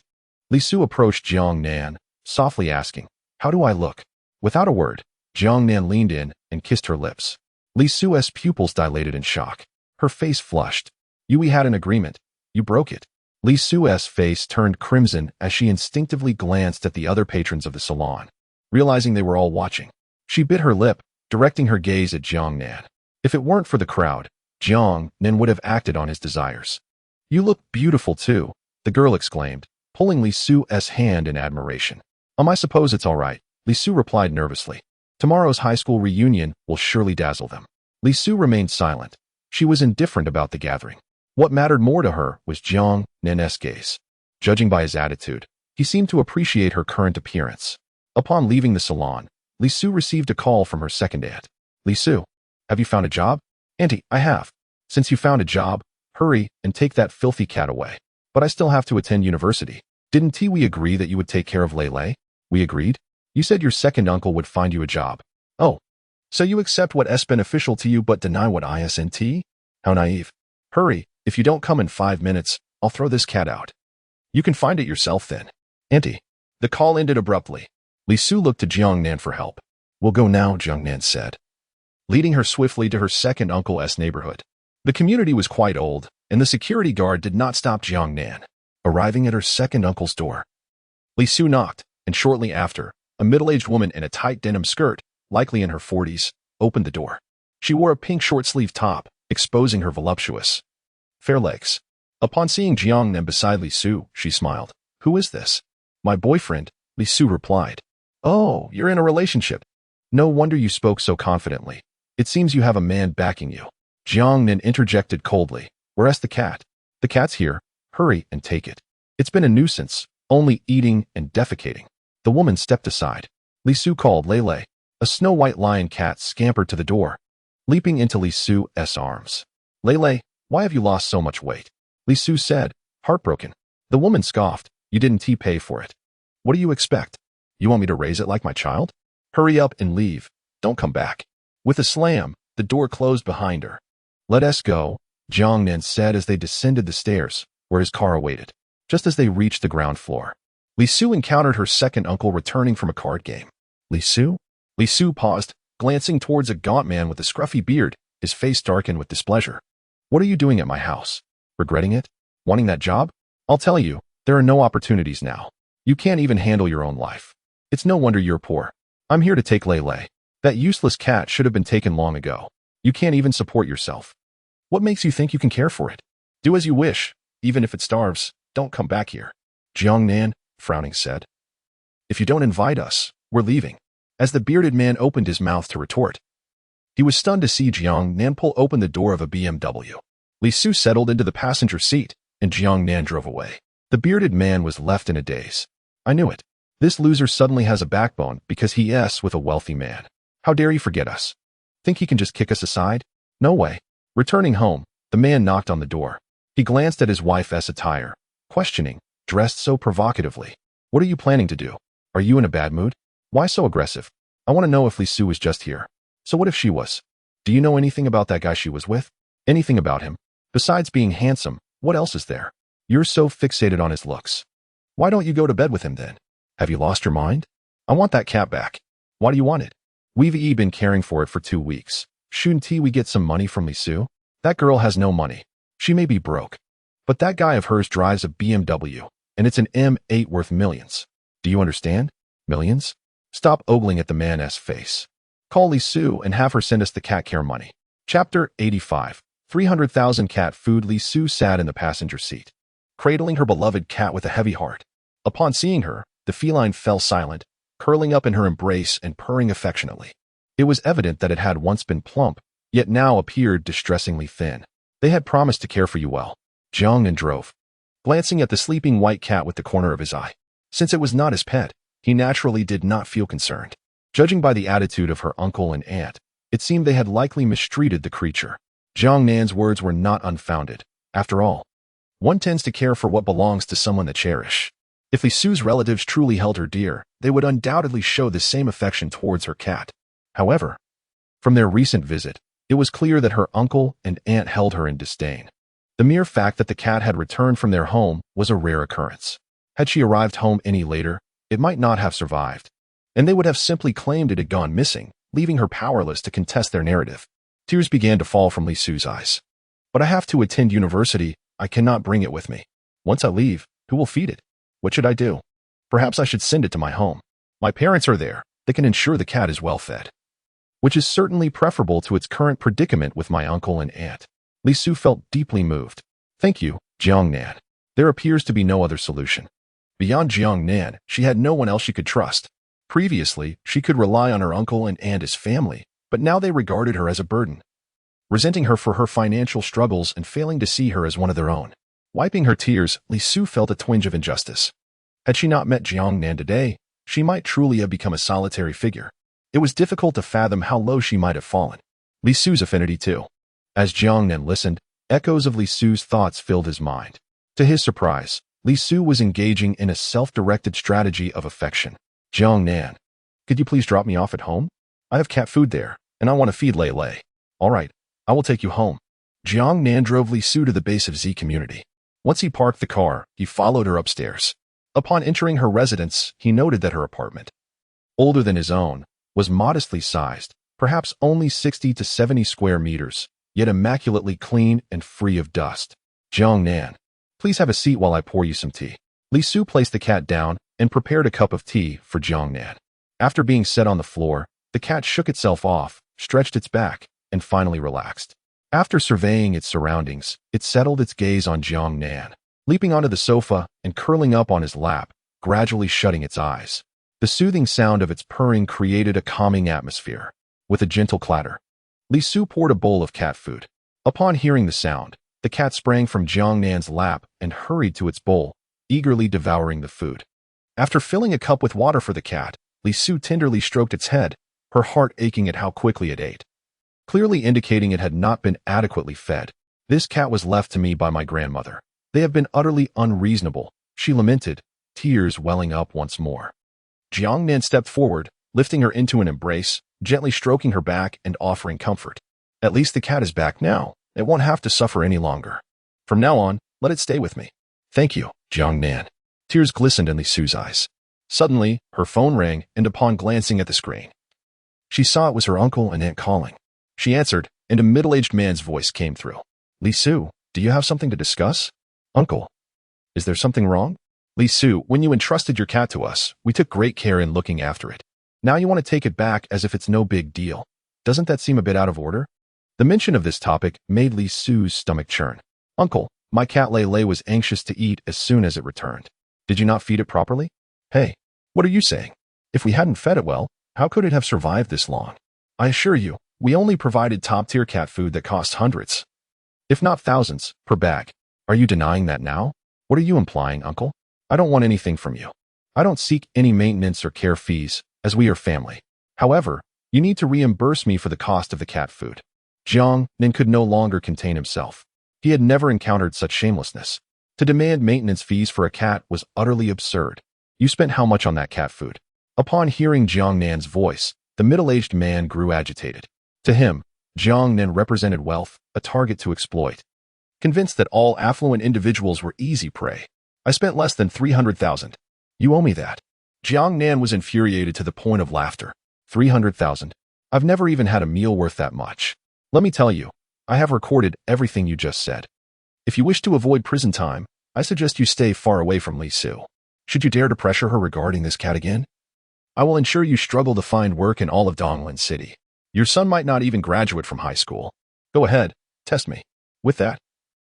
Li Su approached Jiangnan, softly asking, How do I look? Without a word, Jiangnan leaned in and kissed her lips. Li Su's pupils dilated in shock. Her face flushed. We had an agreement. You broke it. Li Su's face turned crimson as she instinctively glanced at the other patrons of the salon. Realizing they were all watching, she bit her lip, directing her gaze at Jiangnan. If it weren't for the crowd, Jiangnan would have acted on his desires. You look beautiful too, the girl exclaimed, pulling Li Su's hand in admiration. I suppose it's all right, Li Su replied nervously. Tomorrow's high school reunion will surely dazzle them. Li Su remained silent. She was indifferent about the gathering. What mattered more to her was Jiangnan's gaze. Judging by his attitude, he seemed to appreciate her current appearance. Upon leaving the salon, Li Su received a call from her second aunt. Li Su, have you found a job? Auntie, I have. Since you found a job, hurry and take that filthy cat away. But I still have to attend university. Didn't we agree that you would take care of Lei? We agreed? You said your second uncle would find you a job. Oh, so you accept what is beneficial to you but deny what isn't? How naive. Hurry, if you don't come in 5 minutes, I'll throw this cat out. You can find it yourself then. Auntie. The call ended abruptly. Li Su looked to Jiangnan for help. We'll go now, Jiangnan said, leading her swiftly to her second uncle's neighborhood. The community was quite old, and the security guard did not stop Jiangnan. Arriving at her second uncle's door, Li Su knocked, and shortly after, a middle-aged woman in a tight denim skirt, likely in her 40s, opened the door. She wore a pink short-sleeved top, exposing her voluptuous, fair legs. Upon seeing Jiangnan beside Li Su, she smiled. Who is this? My boyfriend, Li Su replied. Oh, you're in a relationship. No wonder you spoke so confidently. It seems you have a man backing you. Jiangnan interjected coldly. Where's the cat? The cat's here. Hurry and take it. It's been a nuisance, only eating and defecating. The woman stepped aside. Li Su called Lei. A snow-white lion cat scampered to the door, leaping into Li Su's arms. Lei, why have you lost so much weight? Li Su said, heartbroken. The woman scoffed. You didn't pay for it. What do you expect? You want me to raise it like my child? Hurry up and leave. Don't come back. With a slam, the door closed behind her. Let us go, Jiangnan said as they descended the stairs, where his car awaited. Just as they reached the ground floor, Li Su encountered her second uncle returning from a card game. Li Su? Li Su paused, glancing towards a gaunt man with a scruffy beard, his face darkened with displeasure. What are you doing at my house? Regretting it? Wanting that job? I'll tell you, there are no opportunities now. You can't even handle your own life. It's no wonder you're poor. I'm here to take Lei. That useless cat should have been taken long ago. You can't even support yourself. What makes you think you can care for it? Do as you wish, even if it starves. Don't come back here. Jiangnan, frowning, said. If you don't invite us, we're leaving. As the bearded man opened his mouth to retort, he was stunned to see Jiangnan pull open the door of a BMW. Li Su settled into the passenger seat, and Jiangnan drove away. The bearded man was left in a daze. I knew it. This loser suddenly has a backbone because he is with a wealthy man. How dare he forget us? Think he can just kick us aside? No way. Returning home, the man knocked on the door. He glanced at his wife's attire, questioning, dressed so provocatively. What are you planning to do? Are you in a bad mood? Why so aggressive? I want to know if Li Su was just here. So what if she was? Do you know anything about that guy she was with? Anything about him? Besides being handsome, what else is there? You're so fixated on his looks. Why don't you go to bed with him then? Have you lost your mind? I want that cat back. Why do you want it? We've been caring for it for 2 weeks. Shouldn't we get some money from Li Su? That girl has no money. She may be broke. But that guy of hers drives a BMW, and it's an M8 worth millions. Do you understand? Millions? Stop ogling at the man's face. Call Li Su and have her send us the cat care money. Chapter 85. 300,000 cat food. Li Su sat in the passenger seat, cradling her beloved cat with a heavy heart. Upon seeing her, the feline fell silent, curling up in her embrace and purring affectionately. It was evident that it had once been plump, yet now appeared distressingly thin. They had promised to care for you well. Jiangnan drove, glancing at the sleeping white cat with the corner of his eye. Since it was not his pet, he naturally did not feel concerned. Judging by the attitude of her uncle and aunt, it seemed they had likely mistreated the creature. Jiangnan's words were not unfounded. After all, one tends to care for what belongs to someone they cherish. If Li Su's relatives truly held her dear, they would undoubtedly show the same affection towards her cat. However, from their recent visit, it was clear that her uncle and aunt held her in disdain. The mere fact that the cat had returned from their home was a rare occurrence. Had she arrived home any later, it might not have survived, and they would have simply claimed it had gone missing, leaving her powerless to contest their narrative. Tears began to fall from Li Su's eyes. But I have to attend university. I cannot bring it with me. Once I leave, who will feed it? What should I do? Perhaps I should send it to my home. My parents are there. They can ensure the cat is well fed, which is certainly preferable to its current predicament with my uncle and aunt. Li Su felt deeply moved. Thank you, Jiangnan. There appears to be no other solution. Beyond Jiangnan, she had no one else she could trust. Previously, she could rely on her uncle and aunt as family, but now they regarded her as a burden, resenting her for her financial struggles and failing to see her as one of their own. Wiping her tears, Li Su felt a twinge of injustice. Had she not met Jiangnan today, she might truly have become a solitary figure. It was difficult to fathom how low she might have fallen. Li Su's affinity too. As Jiangnan listened, echoes of Li Su's thoughts filled his mind. To his surprise, Li Su was engaging in a self-directed strategy of affection. Jiangnan, could you please drop me off at home? I have cat food there, and I want to feed Lei Lei. All right, I will take you home. Jiangnan drove Li Su to the base of Z community. Once he parked the car, he followed her upstairs. Upon entering her residence, he noted that her apartment, older than his own, was modestly sized, perhaps only 60 to 70 square meters, yet immaculately clean and free of dust. Jiangnan, please have a seat while I pour you some tea. Li Su placed the cat down and prepared a cup of tea for Jiangnan. After being set on the floor, the cat shook itself off, stretched its back, and finally relaxed. After surveying its surroundings, it settled its gaze on Jiangnan, leaping onto the sofa and curling up on his lap, gradually shutting its eyes. The soothing sound of its purring created a calming atmosphere. With a gentle clatter, Li Su poured a bowl of cat food. Upon hearing the sound, the cat sprang from Jiangnan's lap and hurried to its bowl, eagerly devouring the food. After filling a cup with water for the cat, Li Su tenderly stroked its head, her heart aching at how quickly it ate, clearly indicating it had not been adequately fed. This cat was left to me by my grandmother. They have been utterly unreasonable, she lamented, tears welling up once more. Jiangnan stepped forward, lifting her into an embrace, gently stroking her back and offering comfort. At least the cat is back now. It won't have to suffer any longer. From now on, let it stay with me. Thank you, Jiangnan. Tears glistened in Li Su's eyes. Suddenly, her phone rang, and upon glancing at the screen, she saw it was her uncle and aunt calling. She answered, and a middle-aged man's voice came through. Li Su, do you have something to discuss? Uncle, is there something wrong? Li Su, when you entrusted your cat to us, we took great care in looking after it. Now you want to take it back as if it's no big deal. Doesn't that seem a bit out of order? The mention of this topic made Li Su's stomach churn. Uncle, my cat Lei was anxious to eat as soon as it returned. Did you not feed it properly? Hey, what are you saying? If we hadn't fed it well, how could it have survived this long? I assure you, we only provided top-tier cat food that cost hundreds, if not thousands, per bag. Are you denying that now? What are you implying, Uncle? I don't want anything from you. I don't seek any maintenance or care fees, as we are family. However, you need to reimburse me for the cost of the cat food. Jiangnan could no longer contain himself. He had never encountered such shamelessness. To demand maintenance fees for a cat was utterly absurd. You spent how much on that cat food? Upon hearing Jiangnan's voice, the middle-aged man grew agitated. To him, Jiangnan represented wealth, a target to exploit. Convinced that all affluent individuals were easy prey. I spent less than 300,000. You owe me that. Jiangnan was infuriated to the point of laughter. 300,000? I've never even had a meal worth that much. Let me tell you, I have recorded everything you just said. If you wish to avoid prison time, I suggest you stay far away from Li Su. Should you dare to pressure her regarding this cat again, I will ensure you struggle to find work in all of Donglan City. Your son might not even graduate from high school. Go ahead, test me. With that,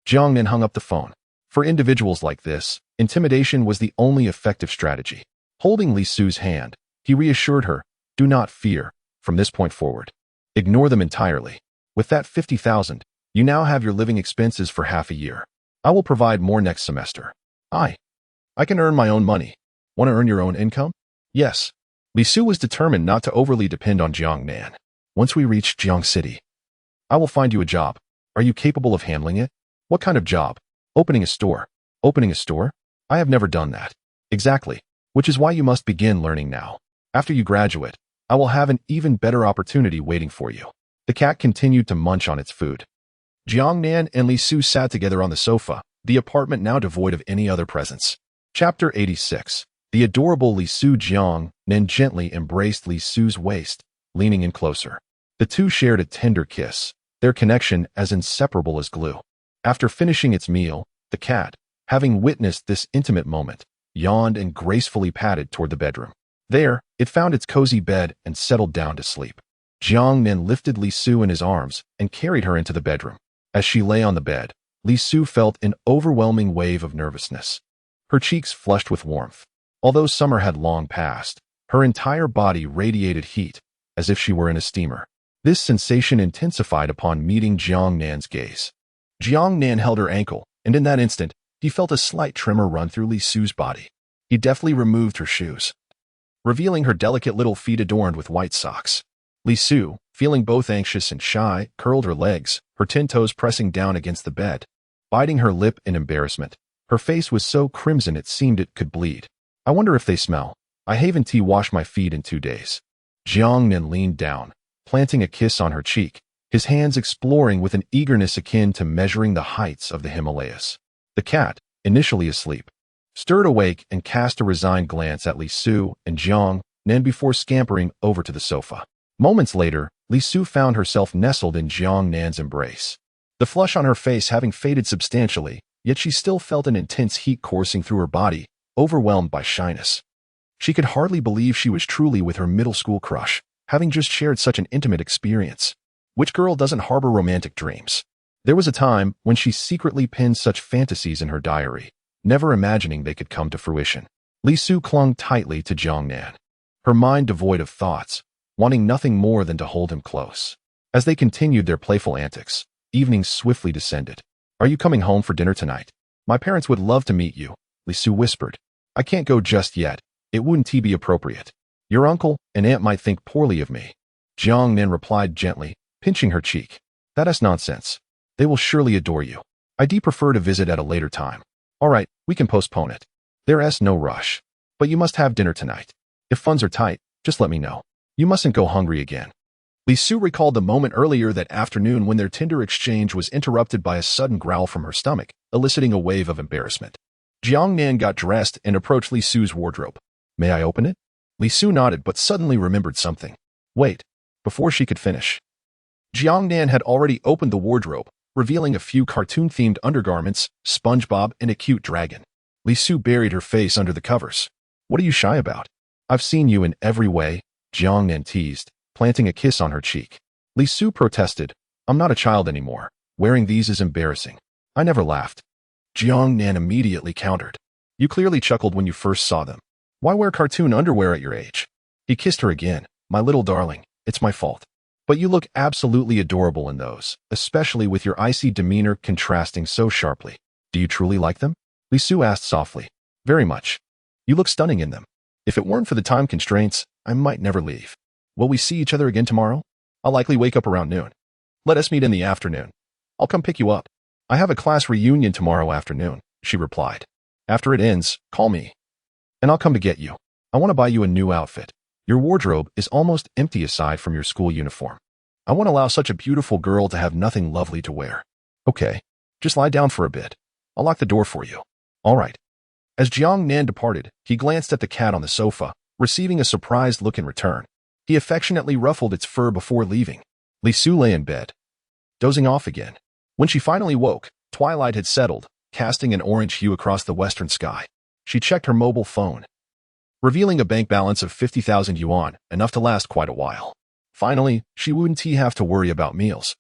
Jiangnan hung up the phone. For individuals like this, intimidation was the only effective strategy. Holding Li Su's hand, he reassured her, do not fear, from this point forward. Ignore them entirely. With that 50,000, you now have your living expenses for half a year. I will provide more next semester. I can earn my own money. Want to earn your own income? Yes. Li Su was determined not to overly depend on Jiangnan. Once we reach Jiang City, I will find you a job. Are you capable of handling it? What kind of job? Opening a store. Opening a store? I have never done that. Exactly. Which is why you must begin learning now. After you graduate, I will have an even better opportunity waiting for you. The cat continued to munch on its food. Jiangnan and Li Su sat together on the sofa, the apartment now devoid of any other presence. Chapter 86. The adorable Li Su. Jiangnan gently embraced Li Su's waist, leaning in closer. The two shared a tender kiss, their connection as inseparable as glue. After finishing its meal, the cat, having witnessed this intimate moment, yawned and gracefully padded toward the bedroom. There, it found its cozy bed and settled down to sleep. Jiangnan lifted Li Su in his arms and carried her into the bedroom. As she lay on the bed, Li Su felt an overwhelming wave of nervousness. Her cheeks flushed with warmth. Although summer had long passed, her entire body radiated heat, as if she were in a steamer. This sensation intensified upon meeting Jiangnan's gaze. Jiangnan held her ankle, and in that instant, he felt a slight tremor run through Li Su's body. He deftly removed her shoes, revealing her delicate little feet adorned with white socks. Li Su, feeling both anxious and shy, curled her legs, her 10 toes pressing down against the bed. Biting her lip in embarrassment, her face was so crimson it seemed it could bleed. I wonder if they smell. I haven't washed my feet in 2 days. Jiangnan leaned down, planting a kiss on her cheek, his hands exploring with an eagerness akin to measuring the heights of the Himalayas. The cat, initially asleep, stirred awake and cast a resigned glance at Li Su and Jiangnan before scampering over to the sofa. Moments later, Li Su found herself nestled in Jiangnan's embrace. The flush on her face having faded substantially, yet she still felt an intense heat coursing through her body, overwhelmed by shyness. She could hardly believe she was truly with her middle school crush, having just shared such an intimate experience. Which girl doesn't harbor romantic dreams? There was a time when she secretly pinned such fantasies in her diary, never imagining they could come to fruition. Li Su clung tightly to Jiangnan, her mind devoid of thoughts, wanting nothing more than to hold him close. As they continued their playful antics, evening swiftly descended. Are you coming home for dinner tonight? My parents would love to meet you, Li Su whispered. I can't go just yet. It wouldn't be appropriate. Your uncle and aunt might think poorly of me. Jiangnan replied gently, pinching her cheek. That is nonsense. They will surely adore you. I'd prefer to visit at a later time. All right, we can postpone it. There's no rush. But you must have dinner tonight. If funds are tight, just let me know. You mustn't go hungry again. Li Su recalled the moment earlier that afternoon when their tender exchange was interrupted by a sudden growl from her stomach, eliciting a wave of embarrassment. Jiangnan got dressed and approached Li Su's wardrobe. May I open it? Li Su nodded but suddenly remembered something. Wait. Before she could finish, Jiangnan had already opened the wardrobe, revealing a few cartoon-themed undergarments, SpongeBob, and a cute dragon. Li Su buried her face under the covers. What are you shy about? I've seen you in every way, Jiangnan teased, planting a kiss on her cheek. Li Su protested. I'm not a child anymore. Wearing these is embarrassing. I never laughed. Jiangnan immediately countered. You clearly chuckled when you first saw them. Why wear cartoon underwear at your age? He kissed her again. My little darling, it's my fault. But you look absolutely adorable in those, especially with your icy demeanor contrasting so sharply. Do you truly like them? Li Su asked softly. Very much. You look stunning in them. If it weren't for the time constraints, I might never leave. Will we see each other again tomorrow? I'll likely wake up around noon. Let us meet in the afternoon. I'll come pick you up. I have a class reunion tomorrow afternoon, she replied. After it ends, call me. And I'll come to get you. I want to buy you a new outfit. Your wardrobe is almost empty aside from your school uniform. I won't allow such a beautiful girl to have nothing lovely to wear. Okay, just lie down for a bit. I'll lock the door for you. All right. As Jiangnan departed, he glanced at the cat on the sofa, receiving a surprised look in return. He affectionately ruffled its fur before leaving. Li Su lay in bed, dozing off again. When she finally woke, twilight had settled, casting an orange hue across the western sky. She checked her mobile phone, revealing a bank balance of 50,000 yuan, enough to last quite a while. Finally, she wouldn't have to worry about meals,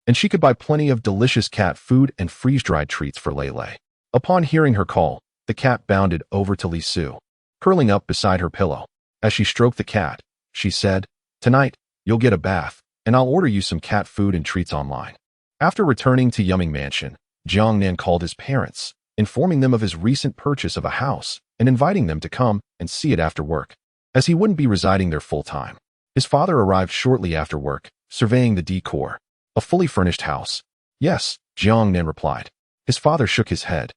and she could buy plenty of delicious cat food and freeze-dried treats for Lei. Upon hearing her call, the cat bounded over to Li Su, curling up beside her pillow. As she stroked the cat, she said, Tonight, you'll get a bath, and I'll order you some cat food and treats online. After returning to Jiangnan Mansion, Jiangnan called his parents, informing them of his recent purchase of a house and inviting them to come and see it after work, as he wouldn't be residing there full-time. His father arrived shortly after work, surveying the decor. A fully furnished house. Yes, Jiangnan replied. His father shook his head.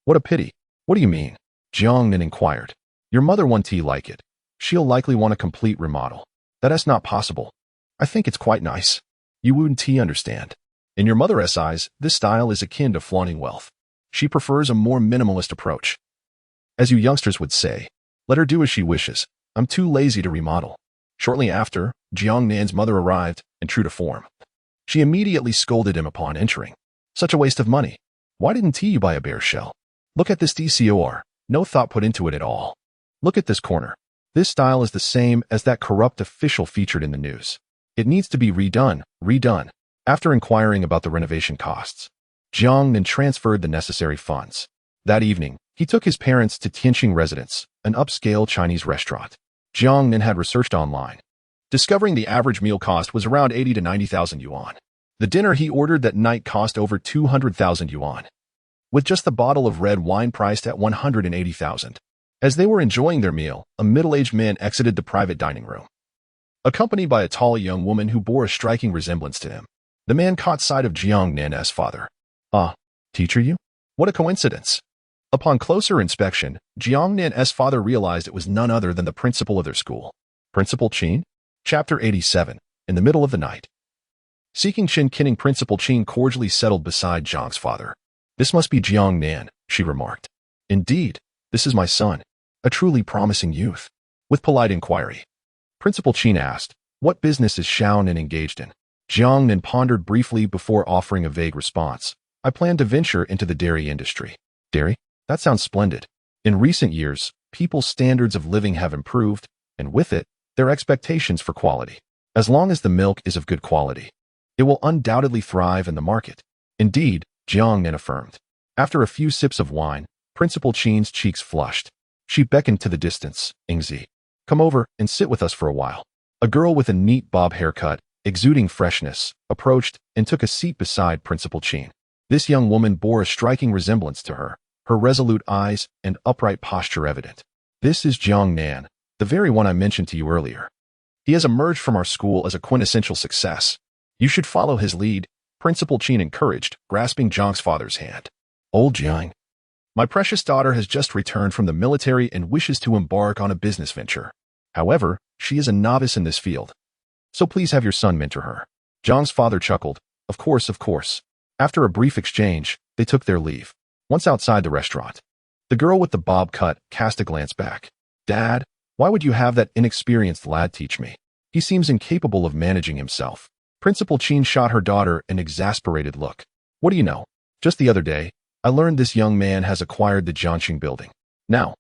What a pity. What do you mean? Jiangnan inquired. Your mother won't like it. She'll likely want a complete remodel. That's not possible. I think it's quite nice. You wouldn't understand. In your mother's eyes, this style is akin to flaunting wealth. She prefers a more minimalist approach. As you youngsters would say, let her do as she wishes. I'm too lazy to remodel. Shortly after, Jiangnan's mother arrived, and true to form, she immediately scolded him upon entering. Such a waste of money. Why didn't you buy a bear shell? Look at this decor. No thought put into it at all. Look at this corner. This style is the same as that corrupt official featured in the news. It needs to be redone. After inquiring about the renovation costs, Jiangnan transferred the necessary funds. That evening, he took his parents to Tianqing Residence, an upscale Chinese restaurant. Jiangnan had researched online, discovering the average meal cost was around 80 to 90,000 yuan. The dinner he ordered that night cost over 200,000 yuan, with just the bottle of red wine priced at 180,000. As they were enjoying their meal, a middle-aged man exited the private dining room, accompanied by a tall young woman who bore a striking resemblance to him. The man caught sight of Jiangnan's father. Ah, teacher you? What a coincidence. Upon closer inspection, Jiangnan's father realized it was none other than the principal of their school. Principal Qin? Chapter 87. In the middle of the night. Seeking Qin Kinning, Principal Qin cordially settled beside Zhang's father. This must be Jiangnan, she remarked. Indeed, this is my son, a truly promising youth. With polite inquiry, Principal Qin asked, what business is Xiaonan engaged in? Jiangnan pondered briefly before offering a vague response. I plan to venture into the dairy industry. Dairy? That sounds splendid. In recent years, people's standards of living have improved, and with it, their expectations for quality. As long as the milk is of good quality, it will undoubtedly thrive in the market. Indeed, Jiangnan affirmed. After a few sips of wine, Principal Qin's cheeks flushed. She beckoned to the distance. Ingzi, come over and sit with us for a while. A girl with a neat bob haircut, exuding freshness, approached and took a seat beside Principal Qin. This young woman bore a striking resemblance to her resolute eyes and upright posture evident. This is Jiangnan, the very one I mentioned to you earlier. He has emerged from our school as a quintessential success. You should follow his lead, Principal Qin encouraged, grasping Zhang's father's hand. Old Jiang, my precious daughter has just returned from the military and wishes to embark on a business venture. However, she is a novice in this field. So please have your son mentor her. Zhang's father chuckled. Of course. After a brief exchange, they took their leave. Once outside the restaurant, the girl with the bob cut cast a glance back. Dad, why would you have that inexperienced lad teach me? He seems incapable of managing himself. Principal Qin shot her daughter an exasperated look. What do you know? Just the other day, I learned this young man has acquired the Jiangqing building. Now,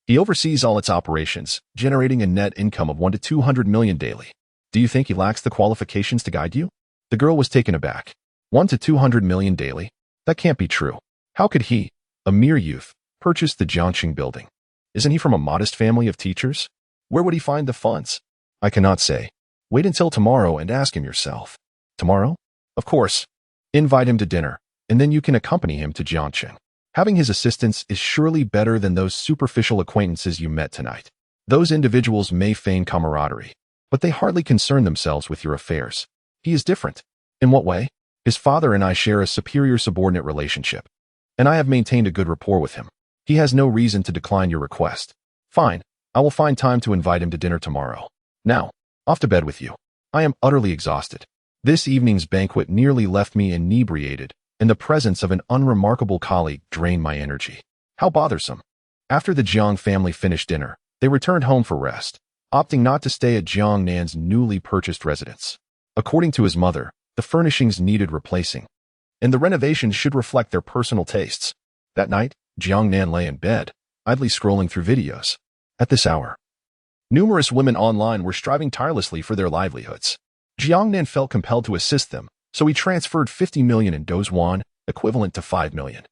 he oversees all its operations, generating a net income of 1 to 200 million daily. Do you think he lacks the qualifications to guide you? The girl was taken aback. 1 to 200 million daily? That can't be true. How could he, a mere youth, purchase the Jiangnan building? Isn't he from a modest family of teachers? Where would he find the funds? I cannot say. Wait until tomorrow and ask him yourself. Tomorrow? Of course. Invite him to dinner, and then you can accompany him to Jiangnan. Having his assistance is surely better than those superficial acquaintances you met tonight. Those individuals may feign camaraderie, but they hardly concern themselves with your affairs. He is different. In what way? His father and I share a superior subordinate relationship, and I have maintained a good rapport with him. He has no reason to decline your request. Fine, I will find time to invite him to dinner tomorrow. Now, off to bed with you. I am utterly exhausted. This evening's banquet nearly left me inebriated, and the presence of an unremarkable colleague drained my energy. How bothersome. After the Jiang family finished dinner, they returned home for rest, opting not to stay at Jiangnan's newly purchased residence. According to his mother, the furnishings needed replacing, and the renovations should reflect their personal tastes. That night, Jiangnan lay in bed, idly scrolling through videos. At this hour, numerous women online were striving tirelessly for their livelihoods. Jiangnan felt compelled to assist them, so he transferred 50 million in Dozwan, equivalent to 5 million,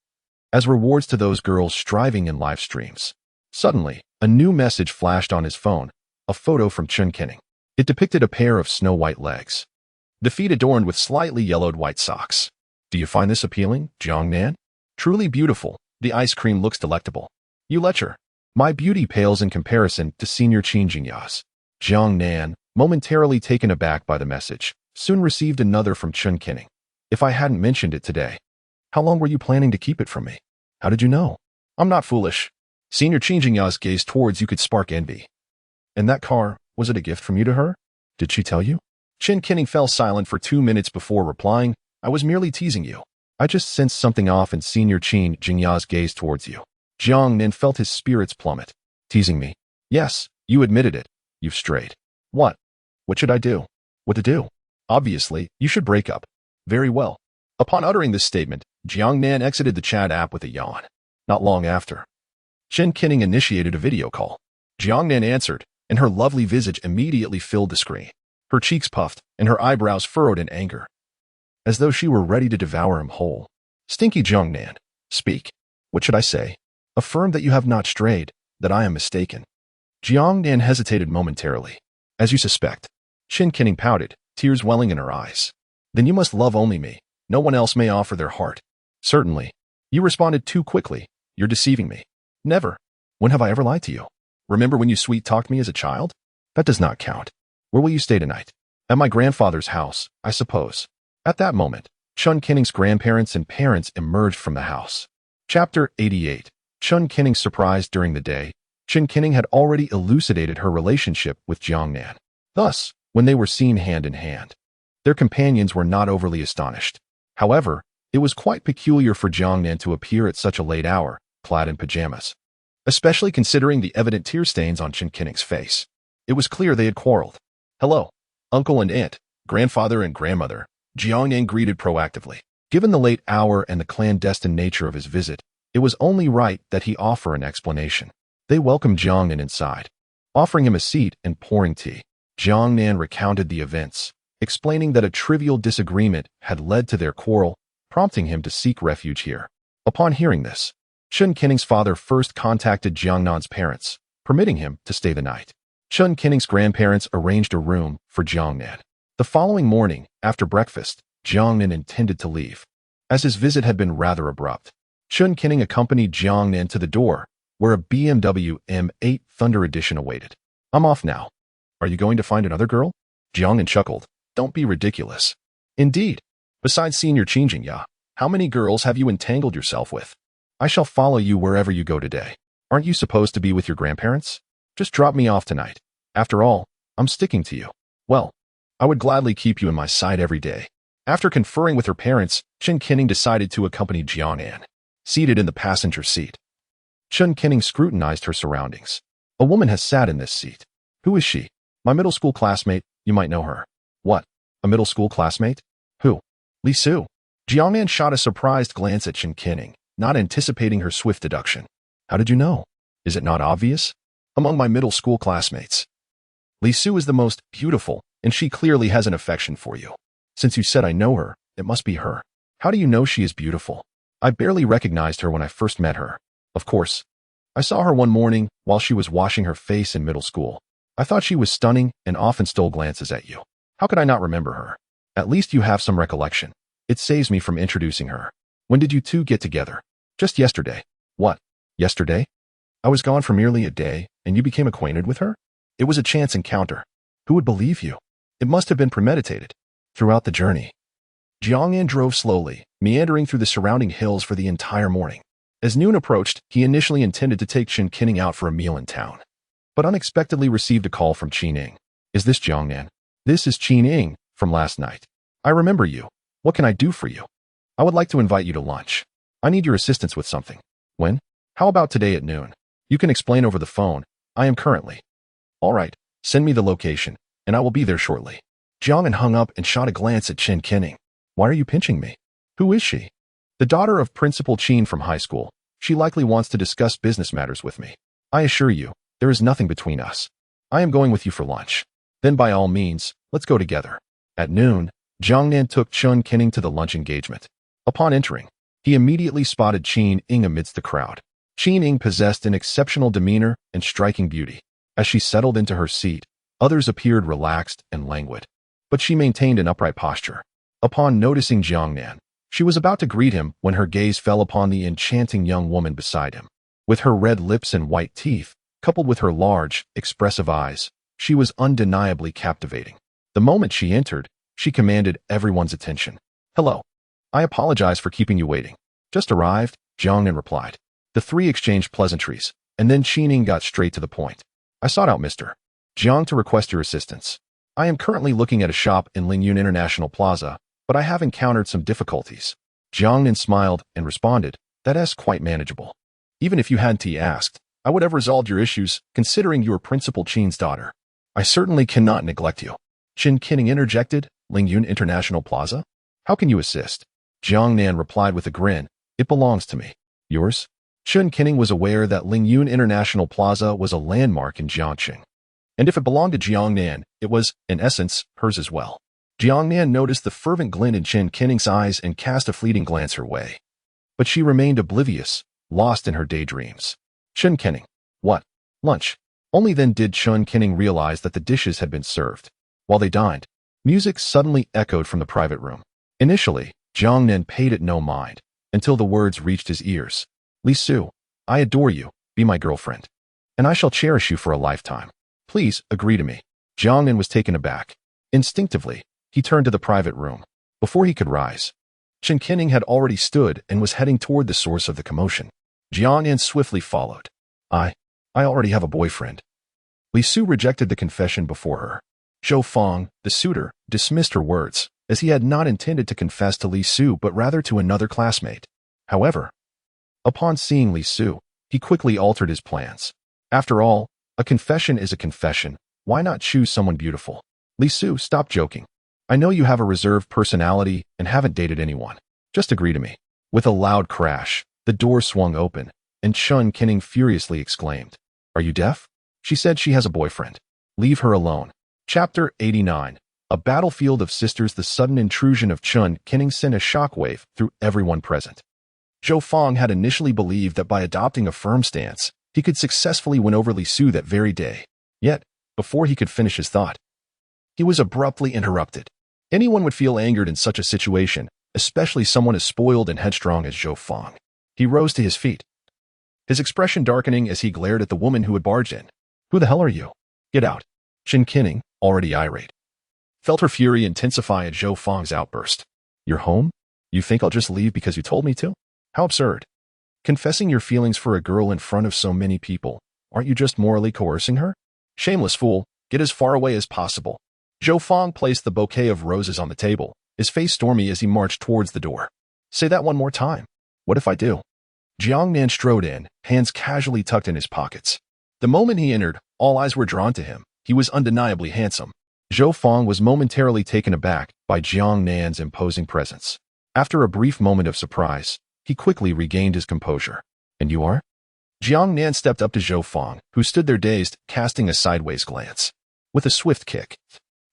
as rewards to those girls striving in live streams. Suddenly, a new message flashed on his phone, a photo from Cullinan. It depicted a pair of snow-white legs, the feet adorned with slightly yellowed white socks. Do you find this appealing, Jiangnan? Truly beautiful, the ice cream looks delectable. You lecher. My beauty pales in comparison to Senior Jinya's. Jiangnan, momentarily taken aback by the message, soon received another from Cullinan. If I hadn't mentioned it today, how long were you planning to keep it from me? How did you know? I'm not foolish. Senior Jinya's gaze towards you could spark envy. And that car, was it a gift from you to her? Did she tell you? Cullinan fell silent for 2 minutes before replying, I was merely teasing you. I just sensed something off in Senior Jinya's gaze towards you. Jiangnan felt his spirits plummet. Teasing me? Yes, you admitted it. You've strayed. What? What should I do? What to do? Obviously, you should break up. Very well. Upon uttering this statement, Jiangnan exited the chat app with a yawn. Not long after, Cullinan initiated a video call. Jiangnan answered, and her lovely visage immediately filled the screen. Her cheeks puffed, and her eyebrows furrowed in anger, as though she were ready to devour him whole. Stinky Jiangnan, speak. What should I say? Affirm that you have not strayed, that I am mistaken. Jiangnan hesitated momentarily. As you suspect. Cullinan pouted, tears welling in her eyes. Then you must love only me. No one else may offer their heart. Certainly. You responded too quickly. You're deceiving me. Never. When have I ever lied to you? Remember when you sweet-talked me as a child? That does not count. Where will you stay tonight? At my grandfather's house, I suppose. At that moment, Cullinan's grandparents and parents emerged from the house. Chapter 88. Cullinan's surprise during the day. Cullinan had already elucidated her relationship with Jiangnan. Thus, when they were seen hand in hand, their companions were not overly astonished. However, it was quite peculiar for Jiangnan to appear at such a late hour, clad in pajamas, especially considering the evident tear stains on Cullinan's face. It was clear they had quarreled. Hello, uncle and aunt, grandfather and grandmother, Jiangnan greeted proactively. Given the late hour and the clandestine nature of his visit, it was only right that he offer an explanation. They welcomed Jiangnan inside, offering him a seat and pouring tea. Jiangnan recounted the events, explaining that a trivial disagreement had led to their quarrel, prompting him to seek refuge here. Upon hearing this, Cullinan's father first contacted Jiangnan's parents, permitting him to stay the night. Cullinan's grandparents arranged a room for Jiangnan. The following morning, after breakfast, Jiangnan intended to leave, as his visit had been rather abrupt. Cullinan accompanied Jiangnan to the door, where a BMW M8 Thunder Edition awaited. I'm off now. Are you going to find another girl? Jiangnan chuckled. Don't be ridiculous. Indeed. Besides Senior Jinya, how many girls have you entangled yourself with? I shall follow you wherever you go today. Aren't you supposed to be with your grandparents? Just drop me off tonight. After all, I'm sticking to you. Well, I would gladly keep you in my sight every day. After conferring with her parents, Cullinan decided to accompany Jiangnan, seated in the passenger seat. Cullinan scrutinized her surroundings. A woman has sat in this seat. Who is she? My middle school classmate, you might know her. What? A middle school classmate? Who? Li Su. Jiangnan shot a surprised glance at Cullinan, not anticipating her swift deduction. How did you know? Is it not obvious? Among my middle school classmates, Li Su is the most beautiful, and she clearly has an affection for you. Since you said I know her, it must be her. How do you know she is beautiful? I barely recognized her when I first met her. Of course. I saw her one morning while she was washing her face in middle school. I thought she was stunning and often stole glances at you. How could I not remember her? At least you have some recollection. It saves me from introducing her. When did you two get together? Just yesterday. What? Yesterday? I was gone for merely a day, and you became acquainted with her? It was a chance encounter. Who would believe you? It must have been premeditated. Throughout the journey, Jiangnan drove slowly, meandering through the surrounding hills for the entire morning. As noon approached, he initially intended to take Qian out for a meal in town, but unexpectedly received a call from Qian. Is this Jiangnan? This is Qian from last night. I remember you. What can I do for you? I would like to invite you to lunch. I need your assistance with something. When? How about today at noon? You can explain over the phone. I am currently. All right, send me the location, and I will be there shortly. Jiangnan hung up and shot a glance at Qian. Why are you pinching me? Who is she? The daughter of Principal Qin from high school. She likely wants to discuss business matters with me. I assure you, there is nothing between us. I am going with you for lunch. Then by all means, let's go together. At noon, Jiangnan took Qian to the lunch engagement. Upon entering, he immediately spotted Qin amidst the crowd. Qin possessed an exceptional demeanor and striking beauty. As she settled into her seat, others appeared relaxed and languid, but she maintained an upright posture. Upon noticing Jiangnan, she was about to greet him when her gaze fell upon the enchanting young woman beside him. With her red lips and white teeth, coupled with her large, expressive eyes, she was undeniably captivating. The moment she entered, she commanded everyone's attention. Hello. I apologize for keeping you waiting. Just arrived, Jiangnan replied. The three exchanged pleasantries, and then Qian got straight to the point. I sought out Mr. Jiang to request your assistance. I am currently looking at a shop in Lingyun International Plaza, but I have encountered some difficulties. Jiangnan smiled and responded, that is quite manageable. Even if you hadn't asked, I would have resolved your issues, considering you are Principal Qin's daughter. I certainly cannot neglect you. Qian interjected, Lingyun International Plaza? How can you assist? Jiangnan replied with a grin, it belongs to me. Yours? Qian was aware that Lingyun International Plaza was a landmark in Jiangqing. And if it belonged to Jiangnan, it was, in essence, hers as well. Jiangnan noticed the fervent glint in Qian's eyes and cast a fleeting glance her way. But she remained oblivious, lost in her daydreams. Qian. What? Lunch. Only then did Qian realize that the dishes had been served. While they dined, music suddenly echoed from the private room. Initially, Jiangnan paid it no mind, until the words reached his ears. Li Su, I adore you, be my girlfriend. And I shall cherish you for a lifetime. Please, agree to me. Jiangnan was taken aback. Instinctively, he turned to the private room. Before he could rise, Qian had already stood and was heading toward the source of the commotion. Jiangnan swiftly followed. I already have a boyfriend. Li Su rejected the confession before her. Zhou Feng, the suitor, dismissed her words, as he had not intended to confess to Li Su but rather to another classmate. However, upon seeing Li Su, he quickly altered his plans. After all, a confession is a confession. Why not choose someone beautiful? Li Su, stop joking. I know you have a reserved personality and haven't dated anyone. Just agree to me. With a loud crash, the door swung open, and Qian furiously exclaimed, Are you deaf? She said she has a boyfriend. Leave her alone. Chapter 89. A battlefield of sisters. The sudden intrusion of Qian sent a shockwave through everyone present. Zhou Feng had initially believed that by adopting a firm stance, he could successfully win over Li Su that very day. Yet, before he could finish his thought, he was abruptly interrupted. Anyone would feel angered in such a situation, especially someone as spoiled and headstrong as Zhou Feng. He rose to his feet, his expression darkening as he glared at the woman who had barged in. Who the hell are you? Get out. Qian, already irate, felt her fury intensify at Zhou Feng's outburst. You're home? You think I'll just leave because you told me to? How absurd. Confessing your feelings for a girl in front of so many people, aren't you just morally coercing her? Shameless fool, get as far away as possible. Zhou Feng placed the bouquet of roses on the table, his face stormy as he marched towards the door. Say that one more time. What if I do? Jiangnan strode in, hands casually tucked in his pockets. The moment he entered, all eyes were drawn to him. He was undeniably handsome. Zhou Feng was momentarily taken aback by Jiangnan's imposing presence. After a brief moment of surprise, he quickly regained his composure. And you are? Jiangnan stepped up to Zhou Feng, who stood there dazed, casting a sideways glance. With a swift kick,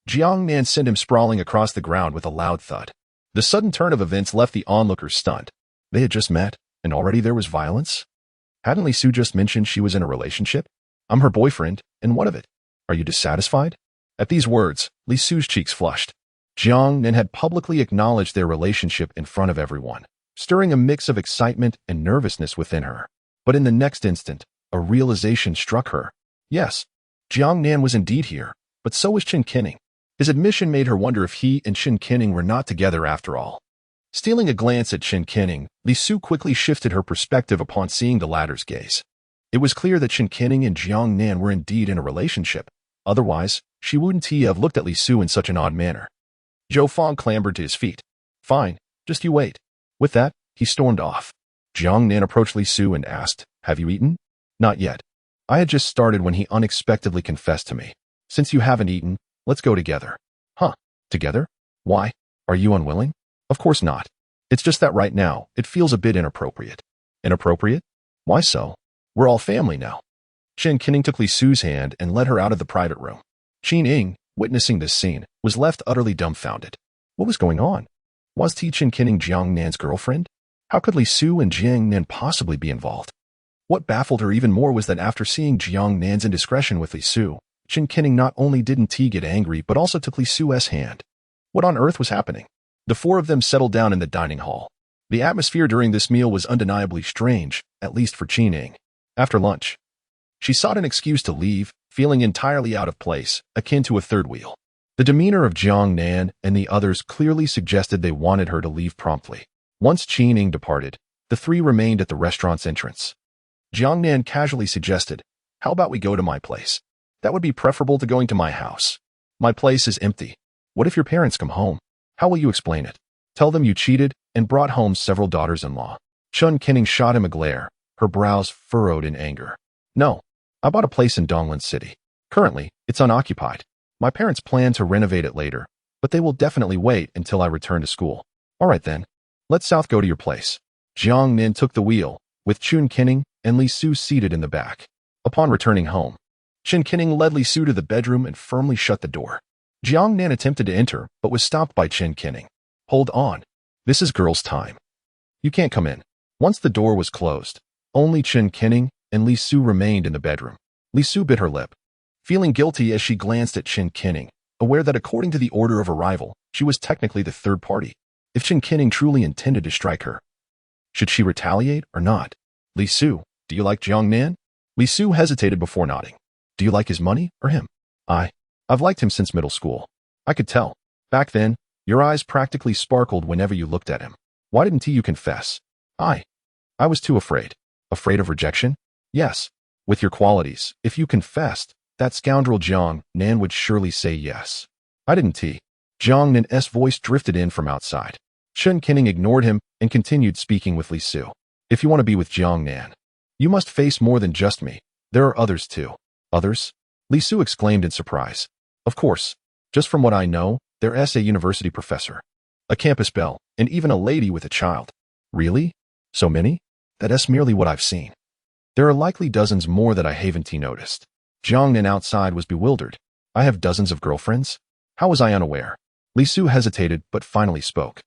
Jiangnan sent him sprawling across the ground with a loud thud. The sudden turn of events left the onlookers stunned. They had just met, and already there was violence? Hadn't Li Su just mentioned she was in a relationship? I'm her boyfriend, and what of it? Are you dissatisfied? At these words, Li Su's cheeks flushed. Jiangnan had publicly acknowledged their relationship in front of everyone, stirring a mix of excitement and nervousness within her. But in the next instant, a realization struck her. Yes, Jiangnan was indeed here, but so was Qin Kinning. His admission made her wonder if he and Qin Kinning were not together after all. Stealing a glance at Qin Kinning, Li Su quickly shifted her perspective upon seeing the latter's gaze. It was clear that Qin Kinning and Jiangnan were indeed in a relationship. Otherwise, she wouldn't have looked at Li Su in such an odd manner. Zhou Fang clambered to his feet. Fine, just you wait. With that, he stormed off. Jiangnan approached Li Su and asked, Have you eaten? Not yet. I had just started when he unexpectedly confessed to me. Since you haven't eaten, let's go together. Huh, together? Why? Are you unwilling? Of course not. It's just that right now, it feels a bit inappropriate. Inappropriate? Why so? We're all family now. Qin Kinning took Li Su's hand and led her out of the private room. Qin Ying, witnessing this scene, was left utterly dumbfounded. What was going on? Was Qin Kinning Jiangnan's girlfriend? How could Li Su and Jiangnan possibly be involved? What baffled her even more was that after seeing Jiangnan's indiscretion with Li Su, Qin Kinning not only didn't get angry but also took Li Su's hand. What on earth was happening? The four of them settled down in the dining hall. The atmosphere during this meal was undeniably strange, at least for Qin Ying. After lunch, she sought an excuse to leave, feeling entirely out of place, akin to a third wheel. The demeanor of Jiangnan and the others clearly suggested they wanted her to leave promptly. Once Qin Ying departed, the three remained at the restaurant's entrance. Jiangnan casually suggested, How about we go to my place? That would be preferable to going to my house. My place is empty. What if your parents come home? How will you explain it? Tell them you cheated and brought home several daughters-in-law. Qin Kinning shot him a glare, her brows furrowed in anger. No, I bought a place in Donglan City. Currently, it's unoccupied. My parents plan to renovate it later, but they will definitely wait until I return to school. All right then, let's south go to your place. Jiangnan took the wheel, with Qin Kinning and Li Su seated in the back. Upon returning home, Qin Kinning led Li Su to the bedroom and firmly shut the door. Jiangnan attempted to enter, but was stopped by Qin Kinning. Hold on. This is girls' time. You can't come in. Once the door was closed, only Qin Kinning and Li Su remained in the bedroom. Li Su bit her lip, feeling guilty as she glanced at Qin Kinning, aware that according to the order of arrival, she was technically the third party. If Qin Kinning truly intended to strike her, should she retaliate or not? Li Su, do you like Jiangnan? Li Su hesitated before nodding. Do you like his money or him? I've liked him since middle school. I could tell. Back then, your eyes practically sparkled whenever you looked at him. Why didn't you confess? I was too afraid. Afraid of rejection? Yes. With your qualities, if you confessed, that scoundrel Jiangnan would surely say yes. I didn't. Jiangnan's voice drifted in from outside. Qin Kinning ignored him and continued speaking with Li Su. If you want to be with Jiangnan, you must face more than just me. There are others too. Others? Li Su exclaimed in surprise. Of course. Just from what I know, there's a university professor, a campus belle, and even a lady with a child. Really? So many? That's merely what I've seen. There are likely dozens more that I haven't noticed. Jiangnan outside was bewildered. I have dozens of girlfriends? How was I unaware? Li Su hesitated but finally spoke.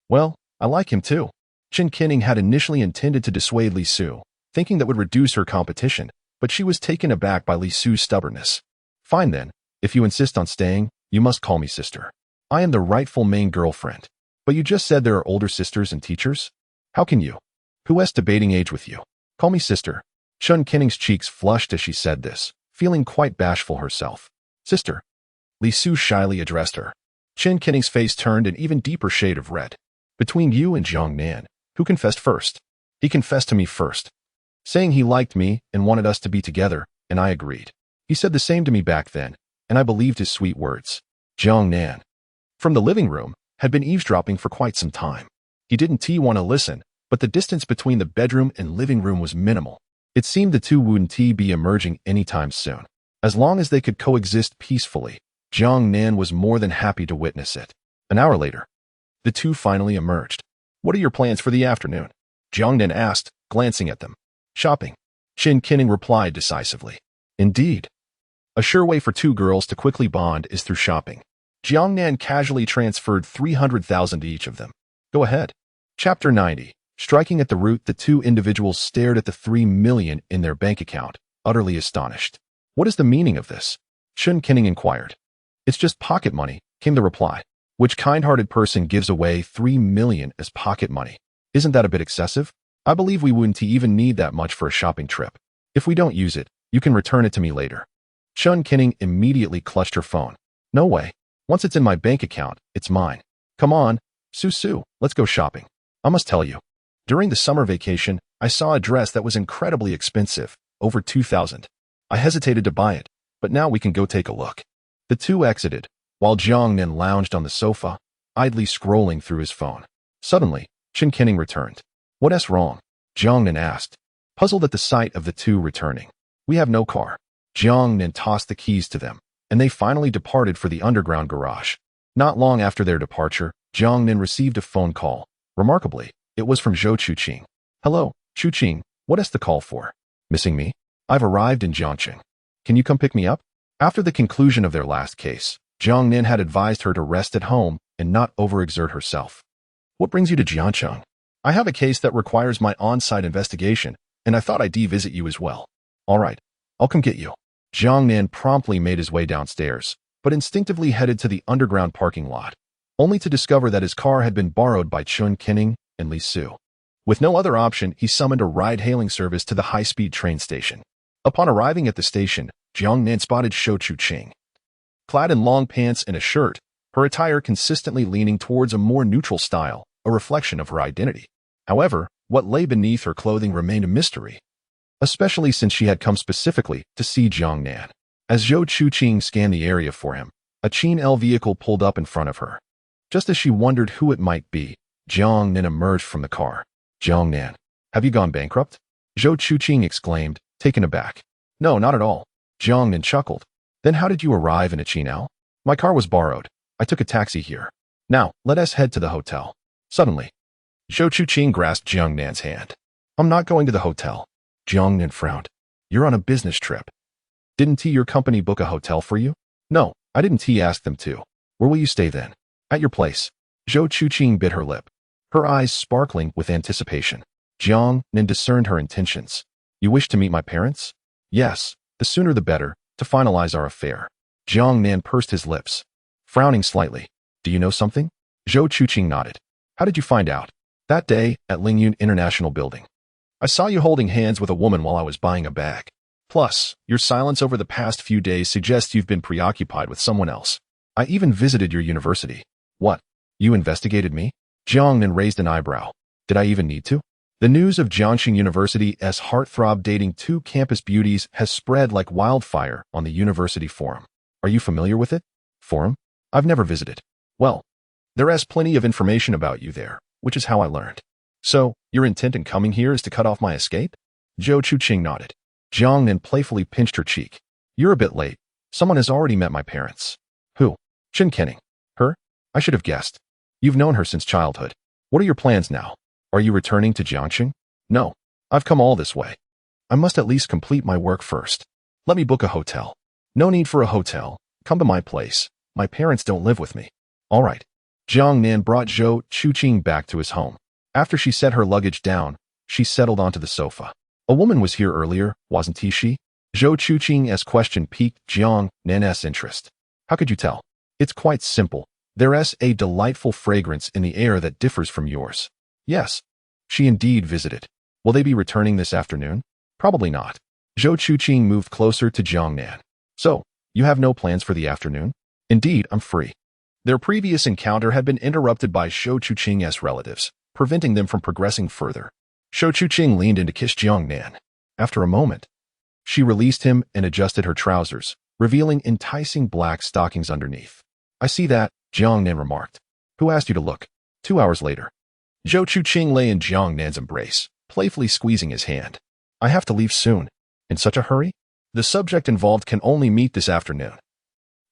Well, I like him too. Qin Kinning had initially intended to dissuade Li Su, thinking that would reduce her competition, but she was taken aback by Li Su's stubbornness. Fine then, if you insist on staying, you must call me sister. I am the rightful main girlfriend. But you just said there are older sisters and teachers? How can you? Who has debating age with you? Call me sister. Qin Kinning's cheeks flushed as she said this, feeling quite bashful herself. Sister. Li Su shyly addressed her. Qin Kinning's face turned an even deeper shade of red. Between you and Jiangnan, who confessed first? He confessed to me first, saying he liked me and wanted us to be together, and I agreed. He said the same to me back then, and I believed his sweet words. Jiangnan, from the living room, had been eavesdropping for quite some time. He didn't want to listen, but the distance between the bedroom and living room was minimal. It seemed the two wouldn't be emerging anytime soon. As long as they could coexist peacefully, Jiangnan was more than happy to witness it. An hour later, the two finally emerged. What are your plans for the afternoon? Jiangnan asked, glancing at them. Shopping. Qin Kinning replied decisively. Indeed. A sure way for two girls to quickly bond is through shopping. Jiangnan casually transferred 300,000 to each of them. Go ahead. Chapter 90. Striking at the root, the two individuals stared at the 3 million in their bank account, utterly astonished. What is the meaning of this? Cullinan inquired. It's just pocket money, came the reply. Which kind-hearted person gives away 3 million as pocket money? Isn't that a bit excessive? I believe we wouldn't even need that much for a shopping trip. If we don't use it, you can return it to me later. Cullinan immediately clutched her phone. No way. Once it's in my bank account, it's mine. Come on, Su, let's go shopping. I must tell you. During the summer vacation, I saw a dress that was incredibly expensive, over 2,000. I hesitated to buy it, but now we can go take a look. The two exited, while Jiangnan lounged on the sofa, idly scrolling through his phone. Suddenly, Cullinan returned. What's wrong? Jiangnan asked, puzzled at the sight of the two returning. We have no car. Jiangnan tossed the keys to them, and they finally departed for the underground garage. Not long after their departure, Jiangnan received a phone call. Remarkably, it was from Zhou Chuqing. Hello, Chuqing, what is the call for? Missing me? I've arrived in Jiangnan. Can you come pick me up? After the conclusion of their last case, Jiangnan had advised her to rest at home and not overexert herself. What brings you to Jiangnan? I have a case that requires my on-site investigation, and I thought I'd visit you as well. All right, I'll come get you. Jiangnan promptly made his way downstairs, but instinctively headed to the underground parking lot, only to discover that his car had been borrowed by Cullinan and Li Su. With no other option, he summoned a ride-hailing service to the high-speed train station. Upon arriving at the station, Jiangnan spotted Zhou Chuqing. Clad in long pants and a shirt, her attire consistently leaning towards a more neutral style, a reflection of her identity. However, what lay beneath her clothing remained a mystery, especially since she had come specifically to see Jiangnan. As Zhou Chuqing scanned the area for him, a Qin vehicle pulled up in front of her. Just as she wondered who it might be, Jiangnan emerged from the car. Jiangnan, have you gone bankrupt? Zhou Chuqing exclaimed, taken aback. No, not at all. Jiangnan chuckled. Then how did you arrive in a Qin? My car was borrowed. I took a taxi here. Now, let us head to the hotel. Suddenly, Zhou Chuqing grasped Jiangnan's hand. I'm not going to the hotel. Jiangnan frowned. You're on a business trip. Didn't your company book a hotel for you? No, I didn't ask them to. Where will you stay then? At your place. Zhou Chuqing bit her lip, her eyes sparkling with anticipation. Jiangnan discerned her intentions. You wish to meet my parents? Yes, the sooner the better, to finalize our affair. Jiangnan pursed his lips, frowning slightly. Do you know something? Zhou Chuqing nodded. How did you find out? That day, at Lingyun International Building. I saw you holding hands with a woman while I was buying a bag. Plus, your silence over the past few days suggests you've been preoccupied with someone else. I even visited your university. What? You investigated me? Jiangnan raised an eyebrow. Did I even need to? The news of Jiangnan University's heartthrob dating two campus beauties has spread like wildfire on the university forum. Are you familiar with it? Forum? I've never visited. Well, there is plenty of information about you there, which is how I learned. So, your intent in coming here is to cut off my escape? Zhou Chuqing nodded. Jiangnan playfully pinched her cheek. You're a bit late. Someone has already met my parents. Who? Cullinan. Her? I should have guessed. You've known her since childhood. What are your plans now? Are you returning to Jiangnan? No. I've come all this way. I must at least complete my work first. Let me book a hotel. No need for a hotel. Come to my place. My parents don't live with me. All right. Jiangnan brought Zhou Chuqing back to his home. After she set her luggage down, she settled onto the sofa. A woman was here earlier, wasn't she? Zhou Chuqing's question piqued Jiangnan's interest. How could you tell? It's quite simple. There's a delightful fragrance in the air that differs from yours. Yes, she indeed visited. Will they be returning this afternoon? Probably not. Zhou Chuqing moved closer to Jiangnan. So, you have no plans for the afternoon? Indeed, I'm free. Their previous encounter had been interrupted by Zhou Chuqing's relatives, preventing them from progressing further. Zhou Chuqing leaned in to kiss Jiangnan. After a moment, she released him and adjusted her trousers, revealing enticing black stockings underneath. I see that, Jiangnan remarked. Who asked you to look? 2 hours later. Zhou Chuqing lay in Jiangnan's embrace, playfully squeezing his hand. I have to leave soon. In such a hurry? The subject involved can only meet this afternoon.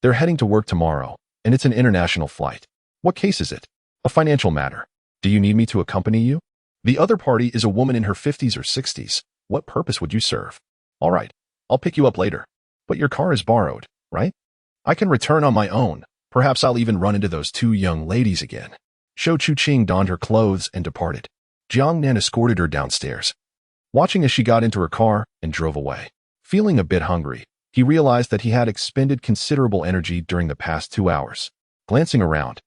They're heading to work tomorrow, and it's an international flight. What case is it? A financial matter. Do you need me to accompany you? The other party is a woman in her 50s or 60s. What purpose would you serve? All right, I'll pick you up later. But your car is borrowed, right? I can return on my own. Perhaps I'll even run into those two young ladies again. Zhou Chuqing donned her clothes and departed. Jiangnan escorted her downstairs, watching as she got into her car and drove away. Feeling a bit hungry, he realized that he had expended considerable energy during the past 2 hours. Glancing around,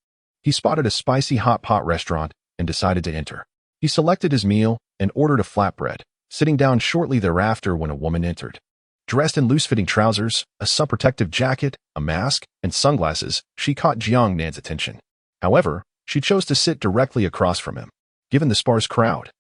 he spotted a spicy hot pot restaurant and decided to enter. He selected his meal and ordered a flatbread, sitting down shortly thereafter when a woman entered. Dressed in loose-fitting trousers, a sun-protective jacket, a mask, and sunglasses, she caught Jiangnan's attention. However, she chose to sit directly across from him, given the sparse crowd.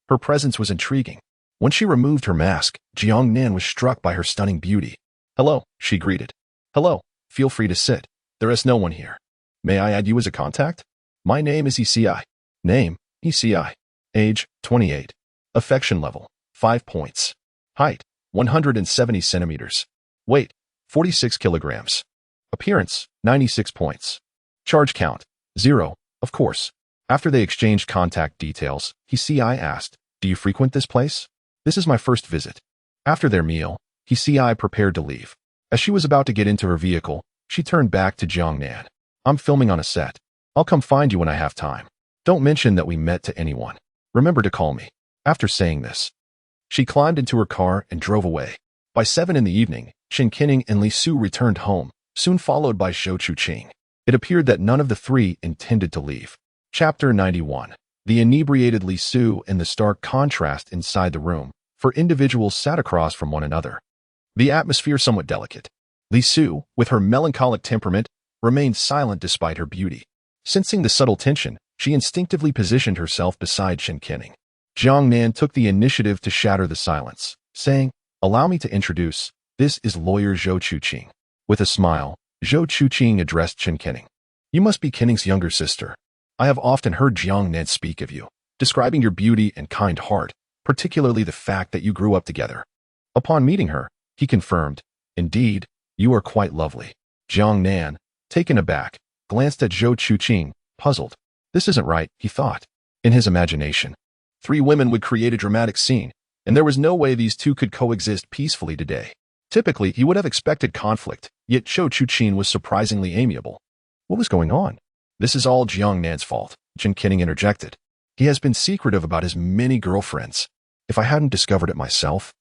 Her presence was intriguing. When she removed her mask, Jiangnan was struck by her stunning beauty. "Hello," she greeted. "Hello, feel free to sit. There is no one here. May I add you as a contact? My name is ECI. Name, ECI. Age, 28. Affection level, 5 points. Height, 170 centimeters. Weight, 46 kilograms. Appearance, 96 points. Charge count, 0, of course." After they exchanged contact details, ECI asked, "Do you frequent this place?" "This is my first visit." After their meal, ECI prepared to leave. As she was about to get into her vehicle, she turned back to Jiangnan. "I'm filming on a set. I'll come find you when I have time. Don't mention that we met to anyone. Remember to call me." After saying this, she climbed into her car and drove away. By 7 in the evening, Chen Qining and Li Su returned home, soon followed by Zhou Chuqing. It appeared that none of the three intended to leave. Chapter 91. The inebriated Li Su and the stark contrast inside the room, for individuals sat across from one another. The atmosphere somewhat delicate. Li Su, with her melancholic temperament, remained silent despite her beauty. Sensing the subtle tension, she instinctively positioned herself beside Chen Qining. Jiangnan took the initiative to shatter the silence, saying, "Allow me to introduce, this is lawyer Zhou Chuqing." With a smile, Zhou Chuqing addressed Chen Qining. "You must be Qining's younger sister. I have often heard Jiangnan speak of you, describing your beauty and kind heart, particularly the fact that you grew up together." Upon meeting her, he confirmed, "Indeed, you are quite lovely." Jiangnan, taken aback, glanced at Zhou Chuqing, puzzled. This isn't right, he thought. In his imagination, 3 women would create a dramatic scene, and there was no way these two could coexist peacefully today. Typically, he would have expected conflict, yet Zhou Chuqing was surprisingly amiable. What was going on? "This is all Jiangnan's fault," Chen Qining interjected. "He has been secretive about his many girlfriends. If I hadn't discovered it myself,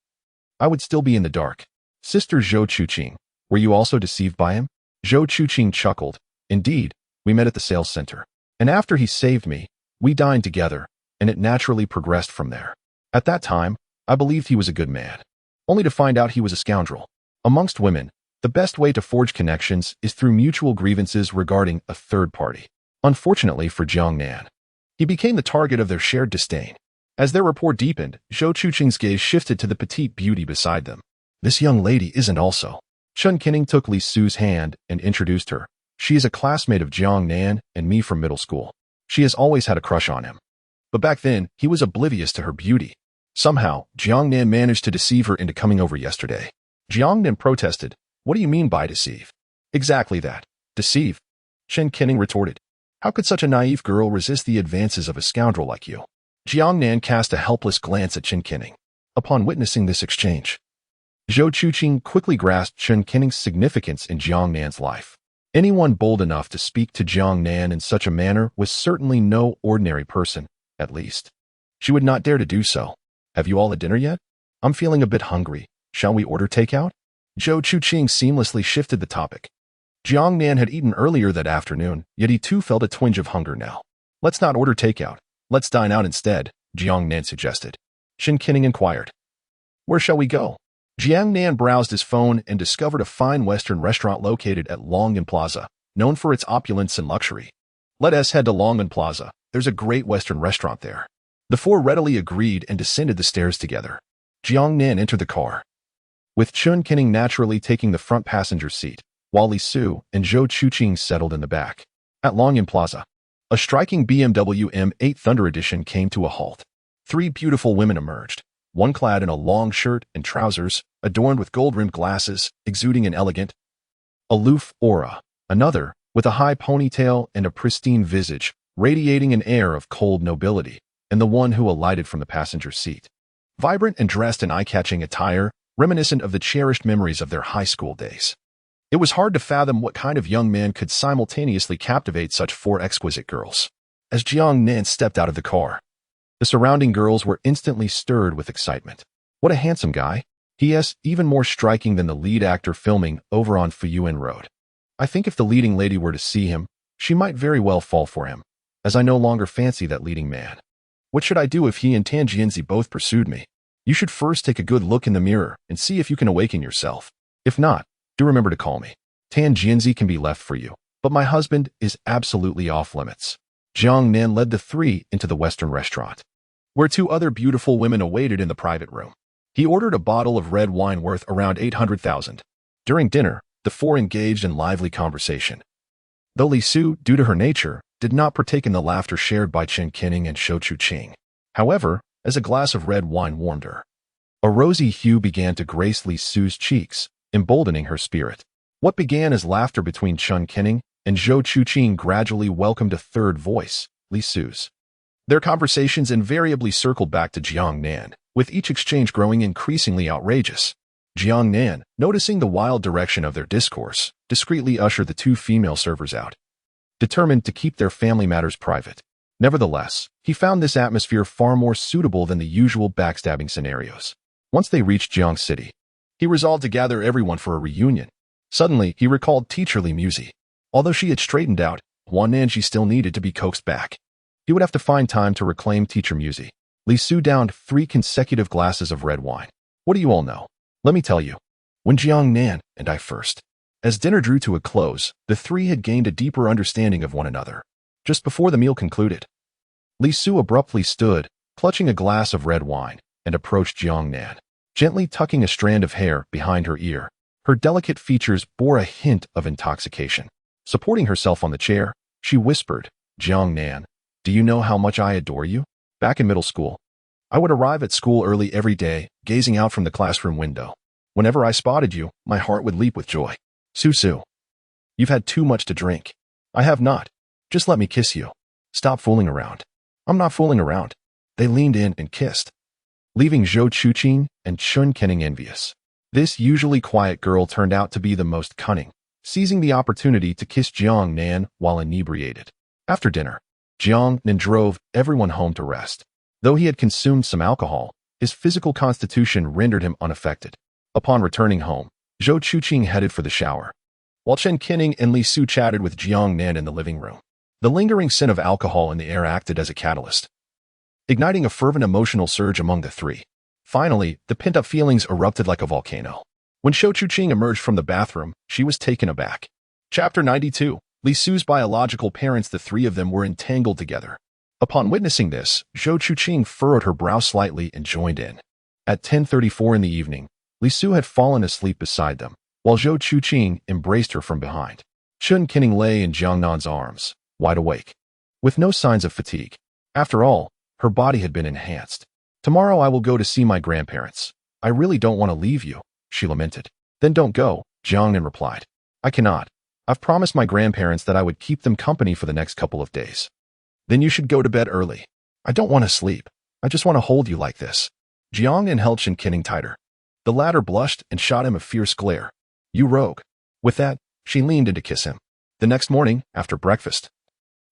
I would still be in the dark." "Sister Zhou Chuqing, were you also deceived by him?" Zhou Chuqing chuckled. "Indeed, we met at the sales center. And after he saved me, we dined together, and it naturally progressed from there. At that time, I believed he was a good man, only to find out he was a scoundrel. Amongst women, the best way to forge connections is through mutual grievances regarding a third party. Unfortunately for Jiangnan, he became the target of their shared disdain. As their rapport deepened, Zhou Chuqing's gaze shifted to the petite beauty beside them. "This young lady isn't also." Chen Qining took Li Su's hand and introduced her. "She is a classmate of Jiangnan and me from middle school. She has always had a crush on him. But back then, he was oblivious to her beauty. Somehow, Jiangnan managed to deceive her into coming over yesterday." Jiangnan protested. "What do you mean by deceive?" "Exactly that. Deceive," Chen Qining retorted. "How could such a naive girl resist the advances of a scoundrel like you?" Jiangnan cast a helpless glance at Chen Qining. Upon witnessing this exchange, Zhou Chuqing quickly grasped Chen Qining's significance in Jiangnan's life. Anyone bold enough to speak to Jiangnan in such a manner was certainly no ordinary person, at least. She would not dare to do so. "Have you all had dinner yet? I'm feeling a bit hungry. Shall we order takeout?" Zhou Chuqing seamlessly shifted the topic. Jiangnan had eaten earlier that afternoon, yet he too felt a twinge of hunger now. "Let's not order takeout. Let's dine out instead," Jiangnan suggested. Chen Qining inquired, "Where shall we go?" Jiangnan browsed his phone and discovered a fine Western restaurant located at Longan Plaza, known for its opulence and luxury. "Let us head to Longan Plaza. There's a great Western restaurant there." The four readily agreed and descended the stairs together. Jiangnan entered the car, with Chen Qining naturally taking the front passenger seat, while Li Su and Zhou Chuqing settled in the back. At Longan Plaza, a striking BMW M8 Thunder Edition came to a halt. 3 beautiful women emerged, one clad in a long shirt and trousers, adorned with gold-rimmed glasses, exuding an elegant, aloof aura. Another, with a high ponytail and a pristine visage, radiating an air of cold nobility, and the one who alighted from the passenger seat. Vibrant and dressed in eye-catching attire, reminiscent of the cherished memories of their high school days. It was hard to fathom what kind of young man could simultaneously captivate such four exquisite girls. As Jiangnan stepped out of the car, the surrounding girls were instantly stirred with excitement. What a handsome guy. He is even more striking than the lead actor filming over on Fuyuan Road. I think if the leading lady were to see him, she might very well fall for him, as I no longer fancy that leading man. What should I do if he and Tan Jianzi both pursued me? You should first take a good look in the mirror and see if you can awaken yourself. If not, do remember to call me. Tan Jianzi can be left for you, but my husband is absolutely off limits. Jiangnan led the three into the Western restaurant, where two other beautiful women awaited in the private room. He ordered a bottle of red wine worth around 800,000. During dinner, the four engaged in lively conversation. Though Li Su, due to her nature, did not partake in the laughter shared by Chen Qinning and Shou Chuqing. However, as a glass of red wine warmed her, a rosy hue began to grace Li Su's cheeks, emboldening her spirit. What began as laughter between Chen Qinning and Shou Chuqing gradually welcomed a third voice, Li Su's. Their conversations invariably circled back to Jiangnan, with each exchange growing increasingly outrageous. Jiangnan, noticing the wild direction of their discourse, discreetly ushered the two female servers out, determined to keep their family matters private. Nevertheless, he found this atmosphere far more suitable than the usual backstabbing scenarios. Once they reached Jiang City, he resolved to gather everyone for a reunion. Suddenly, he recalled teacher Li Muzi. Although she had straightened out, Huan Nanji still needed to be coaxed back. He would have to find time to reclaim teacher Muzi. Li Su downed 3 consecutive glasses of red wine. What do you all know? Let me tell you. When Jiangnan and I first. As dinner drew to a close, the three had gained a deeper understanding of one another. Just before the meal concluded, Li Su abruptly stood, clutching a glass of red wine, and approached Jiangnan, gently tucking a strand of hair behind her ear. Her delicate features bore a hint of intoxication. Supporting herself on the chair, she whispered, Jiangnan, do you know how much I adore you? Back in middle school, I would arrive at school early every day, gazing out from the classroom window. Whenever I spotted you, my heart would leap with joy. Su, you've had too much to drink. I have not. Just let me kiss you. Stop fooling around. I'm not fooling around. They leaned in and kissed, leaving Shou Chuqing and Chen Qinning envious. This usually quiet girl turned out to be the most cunning, seizing the opportunity to kiss Jiangnan while inebriated. After dinner, Jiangnan drove everyone home to rest. Though he had consumed some alcohol, his physical constitution rendered him unaffected. Upon returning home, Shou Chuqing headed for the shower, while Chen Qinning and Li Su chatted with Jiangnan in the living room. The lingering scent of alcohol in the air acted as a catalyst, igniting a fervent emotional surge among the three. Finally, the pent-up feelings erupted like a volcano. When Shou Chuqing emerged from the bathroom, she was taken aback. Chapter 92. Li Su's biological parents, the three of them were entangled together. Upon witnessing this, Shou Chuqing furrowed her brow slightly and joined in. At 10:34 in the evening, Li Su had fallen asleep beside them, while Shou Chuqing embraced her from behind. Chen Qinning lay in Jiangnan's arms, wide awake, with no signs of fatigue. After all, her body had been enhanced. Tomorrow I will go to see my grandparents. I really don't want to leave you, she lamented. Then don't go, Jiangnan replied. I cannot. I've promised my grandparents that I would keep them company for the next couple of days. Then you should go to bed early. I don't want to sleep. I just want to hold you like this. Jiangnan held Chen Qinning tighter. The latter blushed and shot him a fierce glare. You rogue. With that, she leaned in to kiss him. The next morning, after breakfast,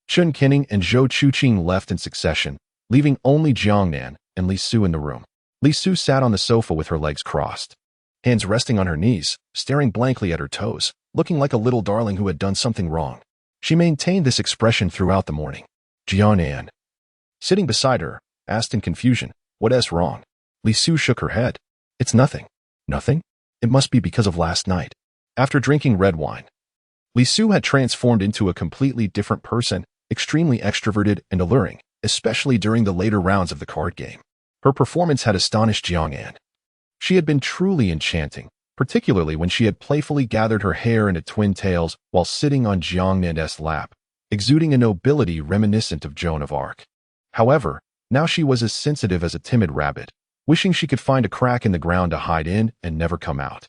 Chen Qinning and Shou Chuqing left in succession, leaving only Jiangnan and Li Su in the room. Li Su sat on the sofa with her legs crossed, hands resting on her knees, staring blankly at her toes, looking like a little darling who had done something wrong. She maintained this expression throughout the morning. Jiangnan, sitting beside her, asked in confusion, "What's wrong?" Li Su shook her head. "It's nothing." "Nothing? It must be because of last night." After drinking red wine, Li Su had transformed into a completely different person, extremely extroverted and alluring, especially during the later rounds of the card game. Her performance had astonished Jiangnan. She had been truly enchanting, particularly when she had playfully gathered her hair into twin tails while sitting on Jiangnan's lap, exuding a nobility reminiscent of Joan of Arc. However, now she was as sensitive as a timid rabbit, wishing she could find a crack in the ground to hide in and never come out.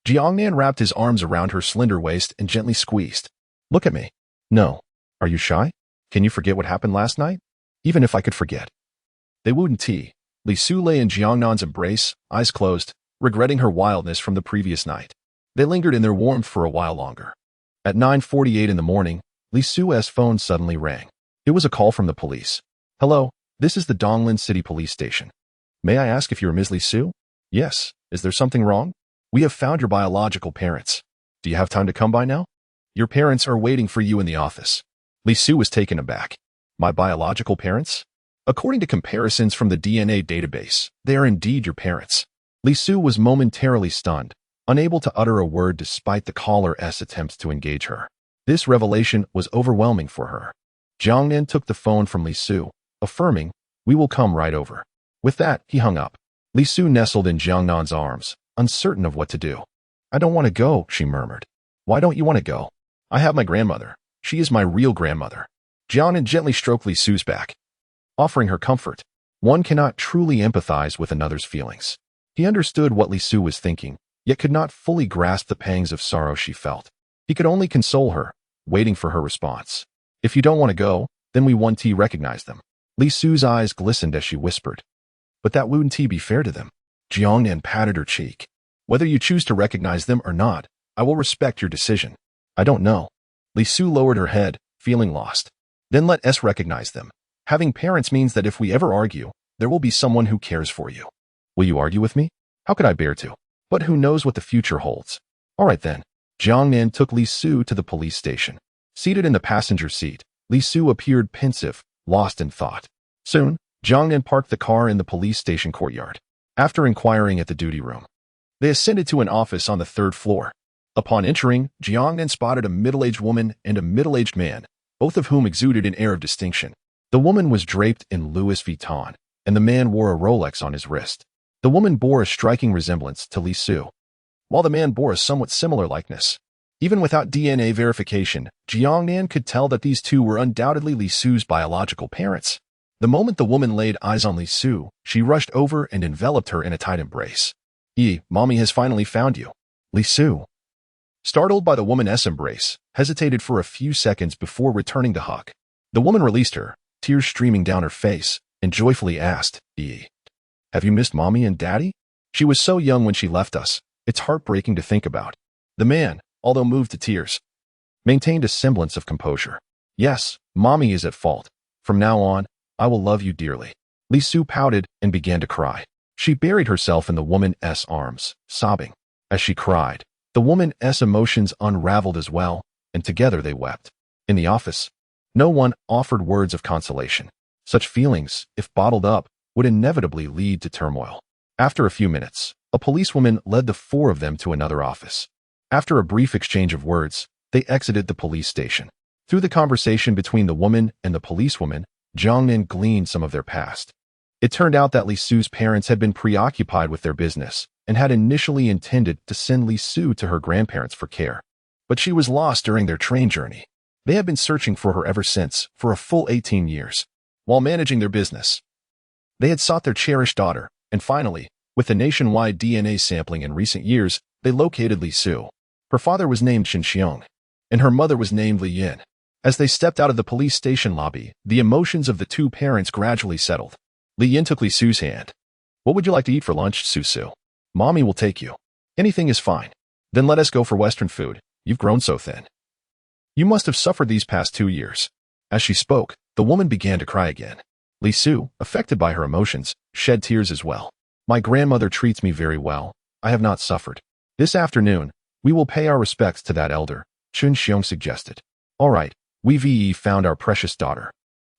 Jiangnan wrapped his arms around her slender waist and gently squeezed. "Look at me." "No. Are you shy? Can you forget what happened last night?" "Even if I could forget." They wouldn't tea. Li Su lay in Jiangnan's embrace, eyes closed, regretting her wildness from the previous night. They lingered in their warmth for a while longer. At 9:48 in the morning, Li Su's phone suddenly rang. It was a call from the police. "Hello, this is the Donglan City Police Station. May I ask if you're Ms. Li Su?" "Yes. Is there something wrong?" "We have found your biological parents. Do you have time to come by now? Your parents are waiting for you in the office." Li Su was taken aback. "My biological parents? According to comparisons from the DNA database, they are indeed your parents." Li Su was momentarily stunned, unable to utter a word despite the caller's attempts to engage her. This revelation was overwhelming for her. Jiangnan took the phone from Li Su, affirming, "We will come right over." With that, he hung up. Li Su nestled in Jiangnan's arms, uncertain of what to do. "I don't want to go," she murmured. "Why don't you want to go?" "I have my grandmother. She is my real grandmother." Jiangnan gently stroked Li Su's back, offering her comfort. One cannot truly empathize with another's feelings. He understood what Li Su was thinking, yet could not fully grasp the pangs of sorrow she felt. He could only console her, waiting for her response. "If you don't want to go, then we won't recognize them." Li Su's eyes glistened as she whispered. "But that wouldn't be fair to them." Jiangnan patted her cheek. "Whether you choose to recognize them or not, I will respect your decision." "I don't know." Li Su lowered her head, feeling lost. "Then let us recognize them. Having parents means that if we ever argue, there will be someone who cares for you." "Will you argue with me?" "How could I bear to? But who knows what the future holds?" "All right then." Jiangnan took Li Su to the police station. Seated in the passenger seat, Li Su appeared pensive, lost in thought. Soon, Jiangnan parked the car in the police station courtyard. After inquiring at the duty room, they ascended to an office on the third floor. Upon entering, Jiangnan spotted a middle-aged woman and a middle-aged man, both of whom exuded an air of distinction. The woman was draped in Louis Vuitton, and the man wore a Rolex on his wrist. The woman bore a striking resemblance to Li Su, while the man bore a somewhat similar likeness. Even without DNA verification, Jiangnan could tell that these two were undoubtedly Li Su's biological parents. The moment the woman laid eyes on Li Su, she rushed over and enveloped her in a tight embrace. Mommy has finally found you." Li Su, startled by the woman's embrace, hesitated for a few seconds before returning the hug. The woman released her, tears streaming down her face, and joyfully asked, "Have you missed Mommy and Daddy? She was so young when she left us. It's heartbreaking to think about." The man, although moved to tears, maintained a semblance of composure. "Yes, Mommy is at fault. From now on, I will love you dearly." Li Su pouted and began to cry. She buried herself in the woman's arms, sobbing. As she cried, the woman's emotions unraveled as well, and together they wept. In the office, no one offered words of consolation. Such feelings, if bottled up, would inevitably lead to turmoil. After a few minutes, a policewoman led the four of them to another office. After a brief exchange of words, they exited the police station. Through the conversation between the woman and the policewoman, Jiangnan gleaned some of their past. It turned out that Li Su's parents had been preoccupied with their business and had initially intended to send Li Su to her grandparents for care. But she was lost during their train journey. They had been searching for her ever since, for a full 18 years. While managing their business, they had sought their cherished daughter, and finally, with the nationwide DNA sampling in recent years, they located Li Su. Her father was named Chen Xiong, and her mother was named Li Yin. As they stepped out of the police station lobby, the emotions of the two parents gradually settled. Li Yin took Li Su's hand. "What would you like to eat for lunch, Su? Mommy will take you." "Anything is fine." "Then let us go for Western food. You've grown so thin. You must have suffered these past 2 years." As she spoke, the woman began to cry again. Li Su, affected by her emotions, shed tears as well. "My grandmother treats me very well. I have not suffered. This afternoon, we will pay our respects to that elder," Chen Xiong suggested. "All right, we've found our precious daughter.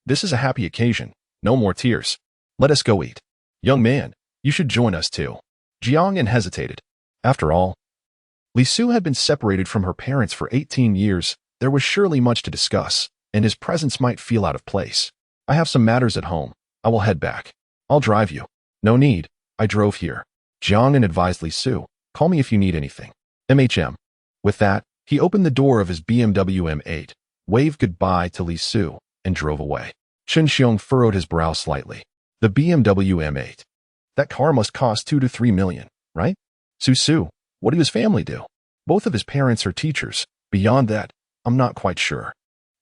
This is a happy occasion. No more tears. Let us go eat." "Young man, you should join us too." Jiangnan hesitated. After all, Li Su had been separated from her parents for 18 years. There was surely much to discuss, and his presence might feel out of place. "I have some matters at home. I will head back." "I'll drive you." "No need. I drove here." Jiangnan advised Li Su, "Call me if you need anything." "MHM." With that, he opened the door of his BMW M8, waved goodbye to Li Su, and drove away. Chen Xiong furrowed his brow slightly. The BMW M8. That car must cost 2 to 3 million, right? Su, what do his family do? Both of his parents are teachers. Beyond that, I'm not quite sure.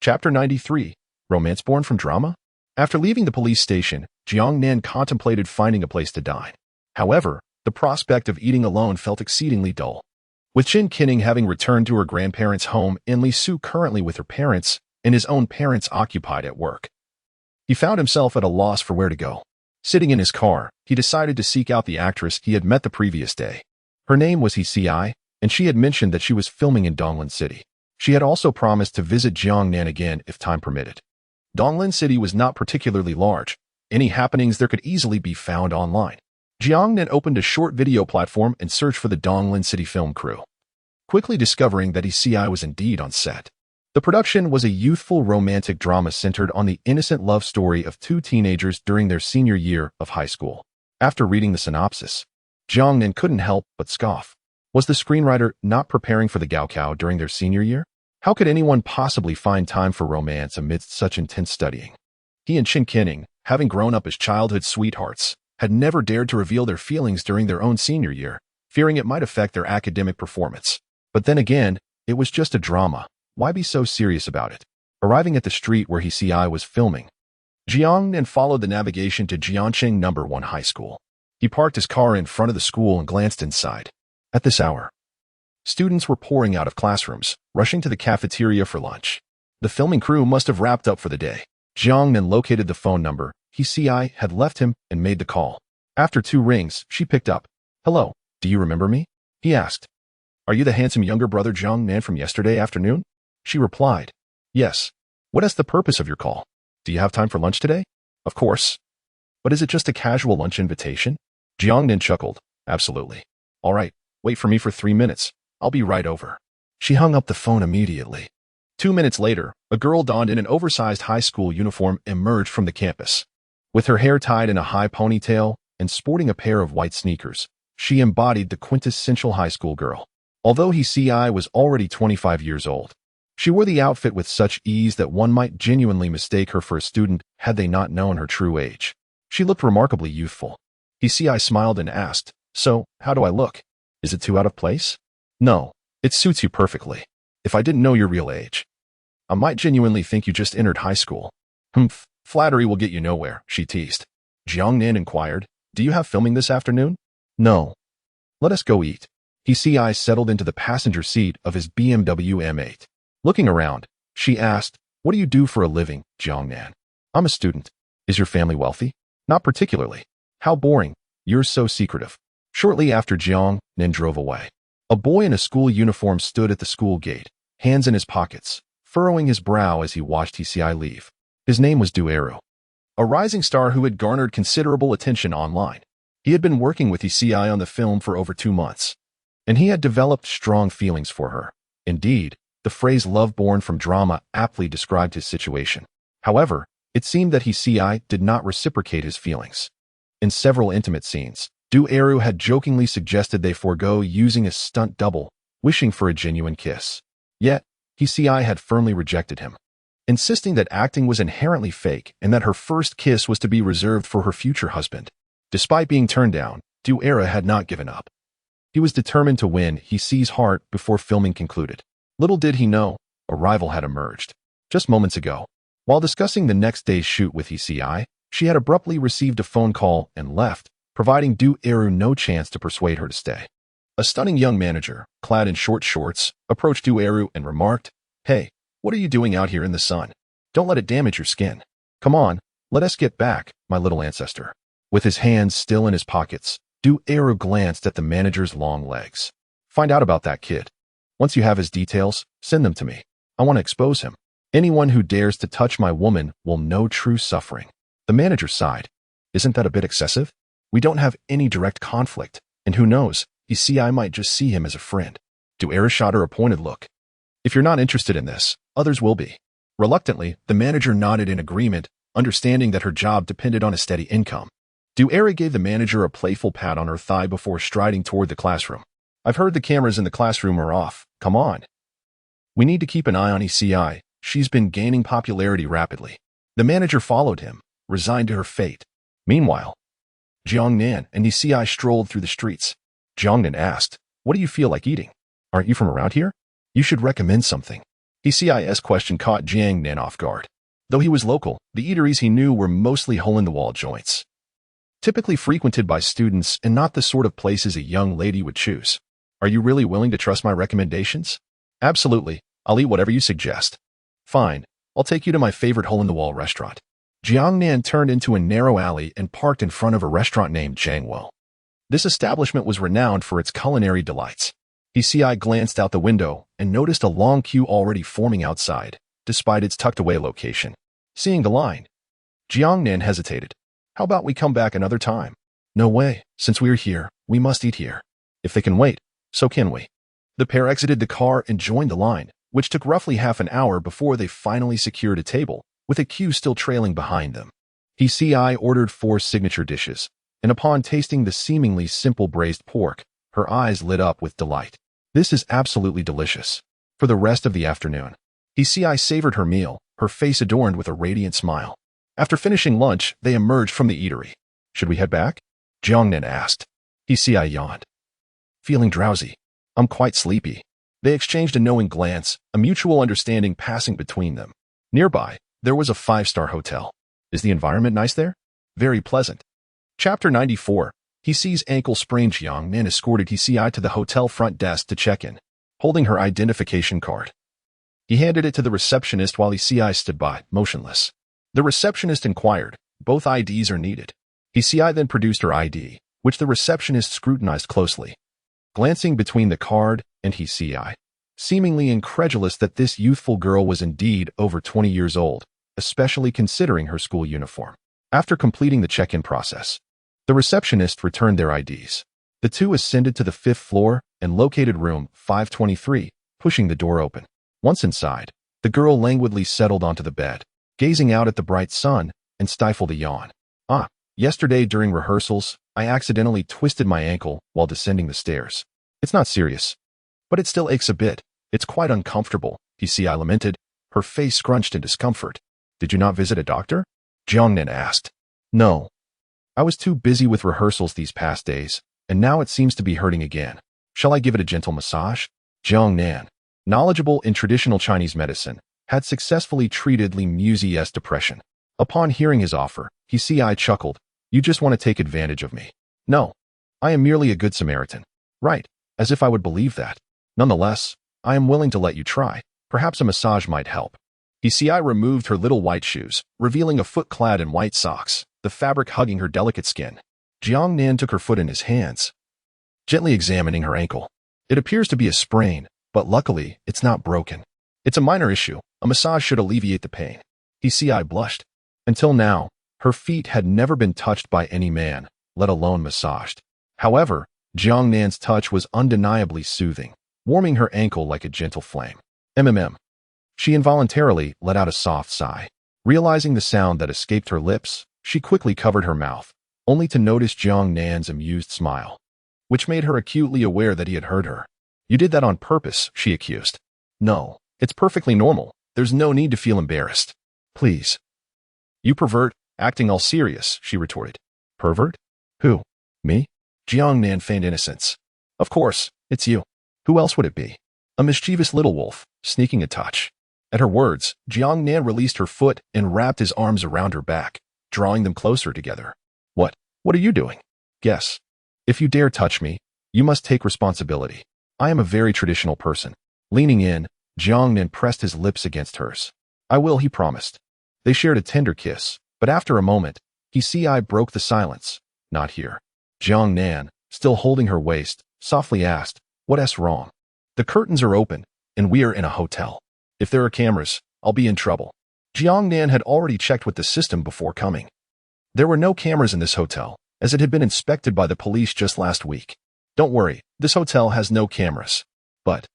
Chapter 93. Romance born from drama? After leaving the police station, Jiangnan contemplated finding a place to dine. However, the prospect of eating alone felt exceedingly dull. With Jiangnan having returned to her grandparents' home and Li Su currently with her parents and his own parents occupied at work, he found himself at a loss for where to go. Sitting in his car, he decided to seek out the actress he had met the previous day. Her name was Hsi, and she had mentioned that she was filming in Donglan City. She had also promised to visit Jiangnan again if time permitted. Donglan City was not particularly large. Any happenings there could easily be found online. Jiangnan opened a short video platform and searched for the Donglan City film crew, quickly discovering that Hsi was indeed on set. The production was a youthful romantic drama centered on the innocent love story of two teenagers during their senior year of high school. After reading the synopsis, Jiangnan couldn't help but scoff. Was the screenwriter not preparing for the Gaokao during their senior year? How could anyone possibly find time for romance amidst such intense studying? He and Jiangnan, having grown up as childhood sweethearts, had never dared to reveal their feelings during their own senior year, fearing it might affect their academic performance. But then again, it was just a drama. Why be so serious about it? Arriving at the street where Hsi was filming, Jiangnan followed the navigation to Jiangcheng No. 1 High School. He parked his car in front of the school and glanced inside. At this hour, students were pouring out of classrooms, rushing to the cafeteria for lunch. The filming crew must have wrapped up for the day. Jiangnan located the phone number Hsi had left him and made the call. After 2 rings, she picked up. "Hello, do you remember me?" he asked. "Are you the handsome younger brother Jiangnan from yesterday afternoon?" She replied, "Yes. What is the purpose of your call? Do you have time for lunch today?" "Of course. But is it just a casual lunch invitation?" Jiangnan chuckled. "Absolutely. All right, wait for me for 3 minutes. I'll be right over." She hung up the phone immediately. 2 minutes later, a girl donned in an oversized high school uniform emerged from the campus. With her hair tied in a high ponytail and sporting a pair of white sneakers, she embodied the quintessential high school girl. Although Hsi was already 25 years old, she wore the outfit with such ease that one might genuinely mistake her for a student had they not known her true age. She looked remarkably youthful. Hsi smiled and asked, "So, how do I look? Is it too out of place?" "No, it suits you perfectly. If I didn't know your real age, I might genuinely think you just entered high school." "Humph, flattery will get you nowhere," she teased. Jiangnan inquired, "Do you have filming this afternoon?" "No. Let us go eat." Hsi settled into the passenger seat of his BMW M8. Looking around, she asked, "What do you do for a living, Jiangnan?" "I'm a student." "Is your family wealthy?" "Not particularly." "How boring. You're so secretive." Shortly after Jiangnan drove away, a boy in a school uniform stood at the school gate, hands in his pockets, furrowing his brow as he watched Hsi leave. His name was Dueru, a rising star who had garnered considerable attention online. He had been working with Hsi on the film for over 2 months, and he had developed strong feelings for her. Indeed, the phrase "love born from drama" aptly described his situation. However, it seemed that Hsi did not reciprocate his feelings. In several intimate scenes, Dueru had jokingly suggested they forego using a stunt double, wishing for a genuine kiss. Yet, Hsi had firmly rejected him, insisting that acting was inherently fake and that her first kiss was to be reserved for her future husband. Despite being turned down, Dueru had not given up. He was determined to win Hsi's heart before filming concluded. Little did he know, a rival had emerged. Just moments ago, while discussing the next day's shoot with Hsi, she had abruptly received a phone call and left, providing Dueru no chance to persuade her to stay. A stunning young manager, clad in short shorts, approached Dueru and remarked, "Hey, what are you doing out here in the sun? Don't let it damage your skin. Come on, let us get back, my little ancestor." With his hands still in his pockets, Dueru glanced at the manager's long legs. "Find out about that kid. Once you have his details, send them to me. I want to expose him. Anyone who dares to touch my woman will know true suffering." The manager sighed. "Isn't that a bit excessive? We don't have any direct conflict, and who knows, Hsi might just see him as a friend." Dueru shot her a pointed look. "If you're not interested in this, others will be." Reluctantly, the manager nodded in agreement, understanding that her job depended on a steady income. Dueru gave the manager a playful pat on her thigh before striding toward the classroom. "I've heard the cameras in the classroom are off. Come on. We need to keep an eye on Hsi. She's been gaining popularity rapidly." The manager followed him, resigned to her fate. Meanwhile, Jiangnan and Hsi strolled through the streets. Jiangnan asked, "What do you feel like eating? Aren't you from around here? You should recommend something." Hsi's question caught Jiangnan off guard. Though he was local, the eateries he knew were mostly hole-in-the-wall joints, typically frequented by students and not the sort of places a young lady would choose. Are you really willing to trust my recommendations? Absolutely. I'll eat whatever you suggest. Fine. I'll take you to my favorite hole-in-the-wall restaurant. Jiangnan turned into a narrow alley and parked in front of a restaurant named Jiangnan. This establishment was renowned for its culinary delights. He glanced out the window and noticed a long queue already forming outside, despite its tucked-away location. Seeing the line, Jiangnan hesitated. How about we come back another time? No way. Since we're here, we must eat here. If they can wait, so can we. The pair exited the car and joined the line, which took roughly half an hour before they finally secured a table, with a queue still trailing behind them. He ordered 4 signature dishes, and upon tasting the seemingly simple braised pork, her eyes lit up with delight. This is absolutely delicious. For the rest of the afternoon, He savored her meal, her face adorned with a radiant smile. After finishing lunch, they emerged from the eatery. Should we head back? Jiangnan asked. He yawned. Feeling drowsy. I'm quite sleepy. They exchanged a knowing glance, a mutual understanding passing between them. Nearby, there was a 5-star hotel. Is the environment nice there? Very pleasant. Chapter 94. Ankle sprained. Jiangnan escorted to the hotel front desk to check in, holding her identification card. He handed it to the receptionist while stood by, motionless. The receptionist inquired, both IDs are needed. Then produced her ID, which the receptionist scrutinized closely. Glancing between the card and seemingly incredulous that this youthful girl was indeed over 20 years old, especially considering her school uniform. After completing the check-in process, the receptionist returned their IDs. The two ascended to the 5th floor and located room 523, pushing the door open. Once inside, the girl languidly settled onto the bed, gazing out at the bright sun, and stifled a yawn. Yesterday during rehearsals, I accidentally twisted my ankle while descending the stairs. It's not serious, but it still aches a bit. It's quite uncomfortable, I lamented, her face scrunched in discomfort. Did you not visit a doctor? Jiangnan asked. No. I was too busy with rehearsals these past days, and now it seems to be hurting again. Shall I give it a gentle massage? Jiangnan, knowledgeable in traditional Chinese medicine, had successfully treated Li Muzi's depression. Upon hearing his offer, he chuckled. You just want to take advantage of me. No. I am merely a good Samaritan. Right, as if I would believe that. Nonetheless, I am willing to let you try. Perhaps a massage might help. He removed her little white shoes, revealing a foot clad in white socks, the fabric hugging her delicate skin. Jiangnan took her foot in his hands, gently examining her ankle. It appears to be a sprain, but luckily, it's not broken. It's a minor issue. A massage should alleviate the pain. He blushed. Until now, her feet had never been touched by any man, let alone massaged. However, Jiangnan's touch was undeniably soothing, warming her ankle like a gentle flame. She involuntarily let out a soft sigh. Realizing the sound that escaped her lips, she quickly covered her mouth, only to notice Jiangnan's amused smile, which made her acutely aware that he had heard her. You did that on purpose, she accused. No, it's perfectly normal. There's no need to feel embarrassed. Please. You pervert, acting all serious, she retorted. Pervert? Who? Me? Jiangnan feigned innocence. Of course, it's you. Who else would it be? A mischievous little wolf, sneaking a touch. At her words, Jiangnan released her foot and wrapped his arms around her back, drawing them closer together. What are you doing? Guess. If you dare touch me, you must take responsibility. I am a very traditional person. Leaning in, Jiangnan pressed his lips against hers. I will, he promised. They shared a tender kiss, but after a moment, he broke the silence. Not here. Jiangnan, still holding her waist, softly asked, What's wrong? The curtains are open, and we are in a hotel. If there are cameras, I'll be in trouble. Jiangnan had already checked with the system before coming. There were no cameras in this hotel, as it had been inspected by the police just last week. Don't worry, this hotel has no cameras. But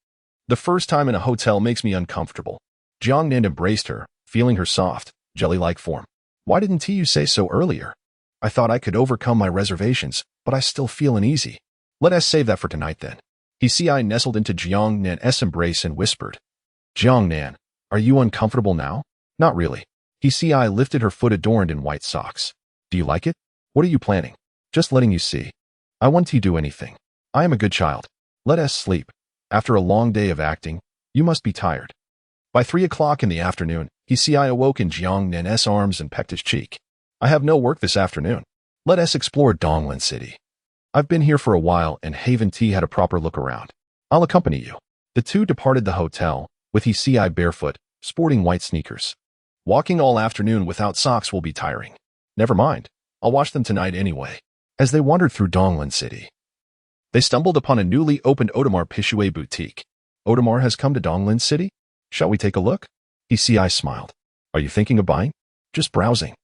the first time in a hotel makes me uncomfortable. Jiangnan embraced her, feeling her soft, jelly-like form. Why didn't you say so earlier? I thought I could overcome my reservations, but I still feel uneasy. Let us save that for tonight then. He nestled into Jiangnan's embrace and whispered. Jiangnan, are you uncomfortable now? Not really. He lifted her foot adorned in white socks. Do you like it? What are you planning? Just letting you see. I want to do anything. I am a good child. Let us sleep. After a long day of acting, you must be tired. By 3 o'clock in the afternoon, he awoke in Jiangnan's arms and pecked his cheek. I have no work this afternoon. Let us explore Donglan City. I've been here for a while and haven't had a proper look around. I'll accompany you. The two departed the hotel, with Ci barefoot, sporting white sneakers. Walking all afternoon without socks will be tiring. Never mind, I'll wash them tonight anyway. As they wandered through Donglan City, they stumbled upon a newly opened Audemars Piguet boutique. Audemars has come to Donglan City? Shall we take a look? Ci smiled. Are you thinking of buying? Just browsing.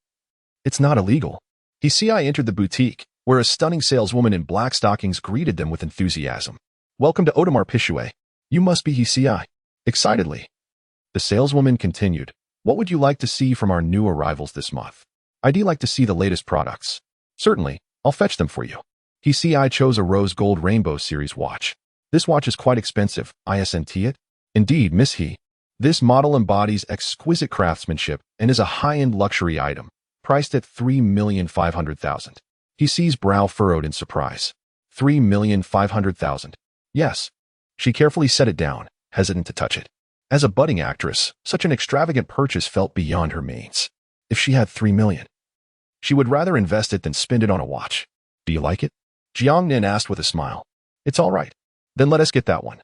It's not illegal. Ci entered the boutique, where a stunning saleswoman in black stockings greeted them with enthusiasm. Welcome to Audemars Piguet. You must be Ci. Excitedly. The saleswoman continued. What would you like to see from our new arrivals this month? I'd like to see the latest products. Certainly, I'll fetch them for you. Ci chose a rose gold rainbow series watch. This watch is quite expensive, isn't it? Indeed, Miss He. This model embodies exquisite craftsmanship and is a high-end luxury item, priced at $3,500,000. Ci's brow furrowed in surprise. $3,500,000. Yes. She carefully set it down, hesitant to touch it. As a budding actress, such an extravagant purchase felt beyond her means. If she had $3 million, she would rather invest it than spend it on a watch. Do you like it? Jiangnan asked with a smile. It's all right. Then let us get that one.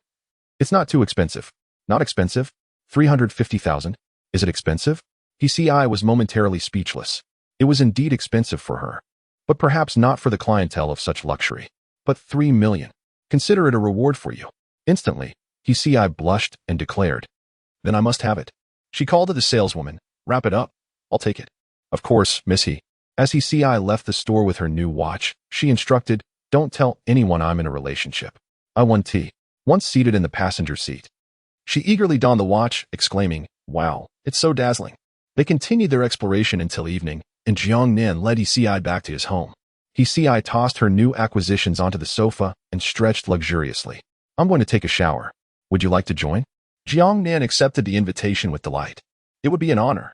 It's not too expensive. Not expensive? 350,000. Is it expensive? Ci was momentarily speechless. It was indeed expensive for her, but perhaps not for the clientele of such luxury. But 3 million. Consider it a reward for you. Instantly, Ci blushed and declared, then I must have it. She called to the saleswoman. Wrap it up. I'll take it. Of course, Miss He. As Ci left the store with her new watch, she instructed, don't tell anyone I'm in a relationship. I want tea. Once seated in the passenger seat, she eagerly donned the watch, exclaiming, wow, it's so dazzling. They continued their exploration until evening, and Jiangnan led Ci back to his home. Ci tossed her new acquisitions onto the sofa and stretched luxuriously. I'm going to take a shower. Would you like to join? Jiangnan accepted the invitation with delight. It would be an honor.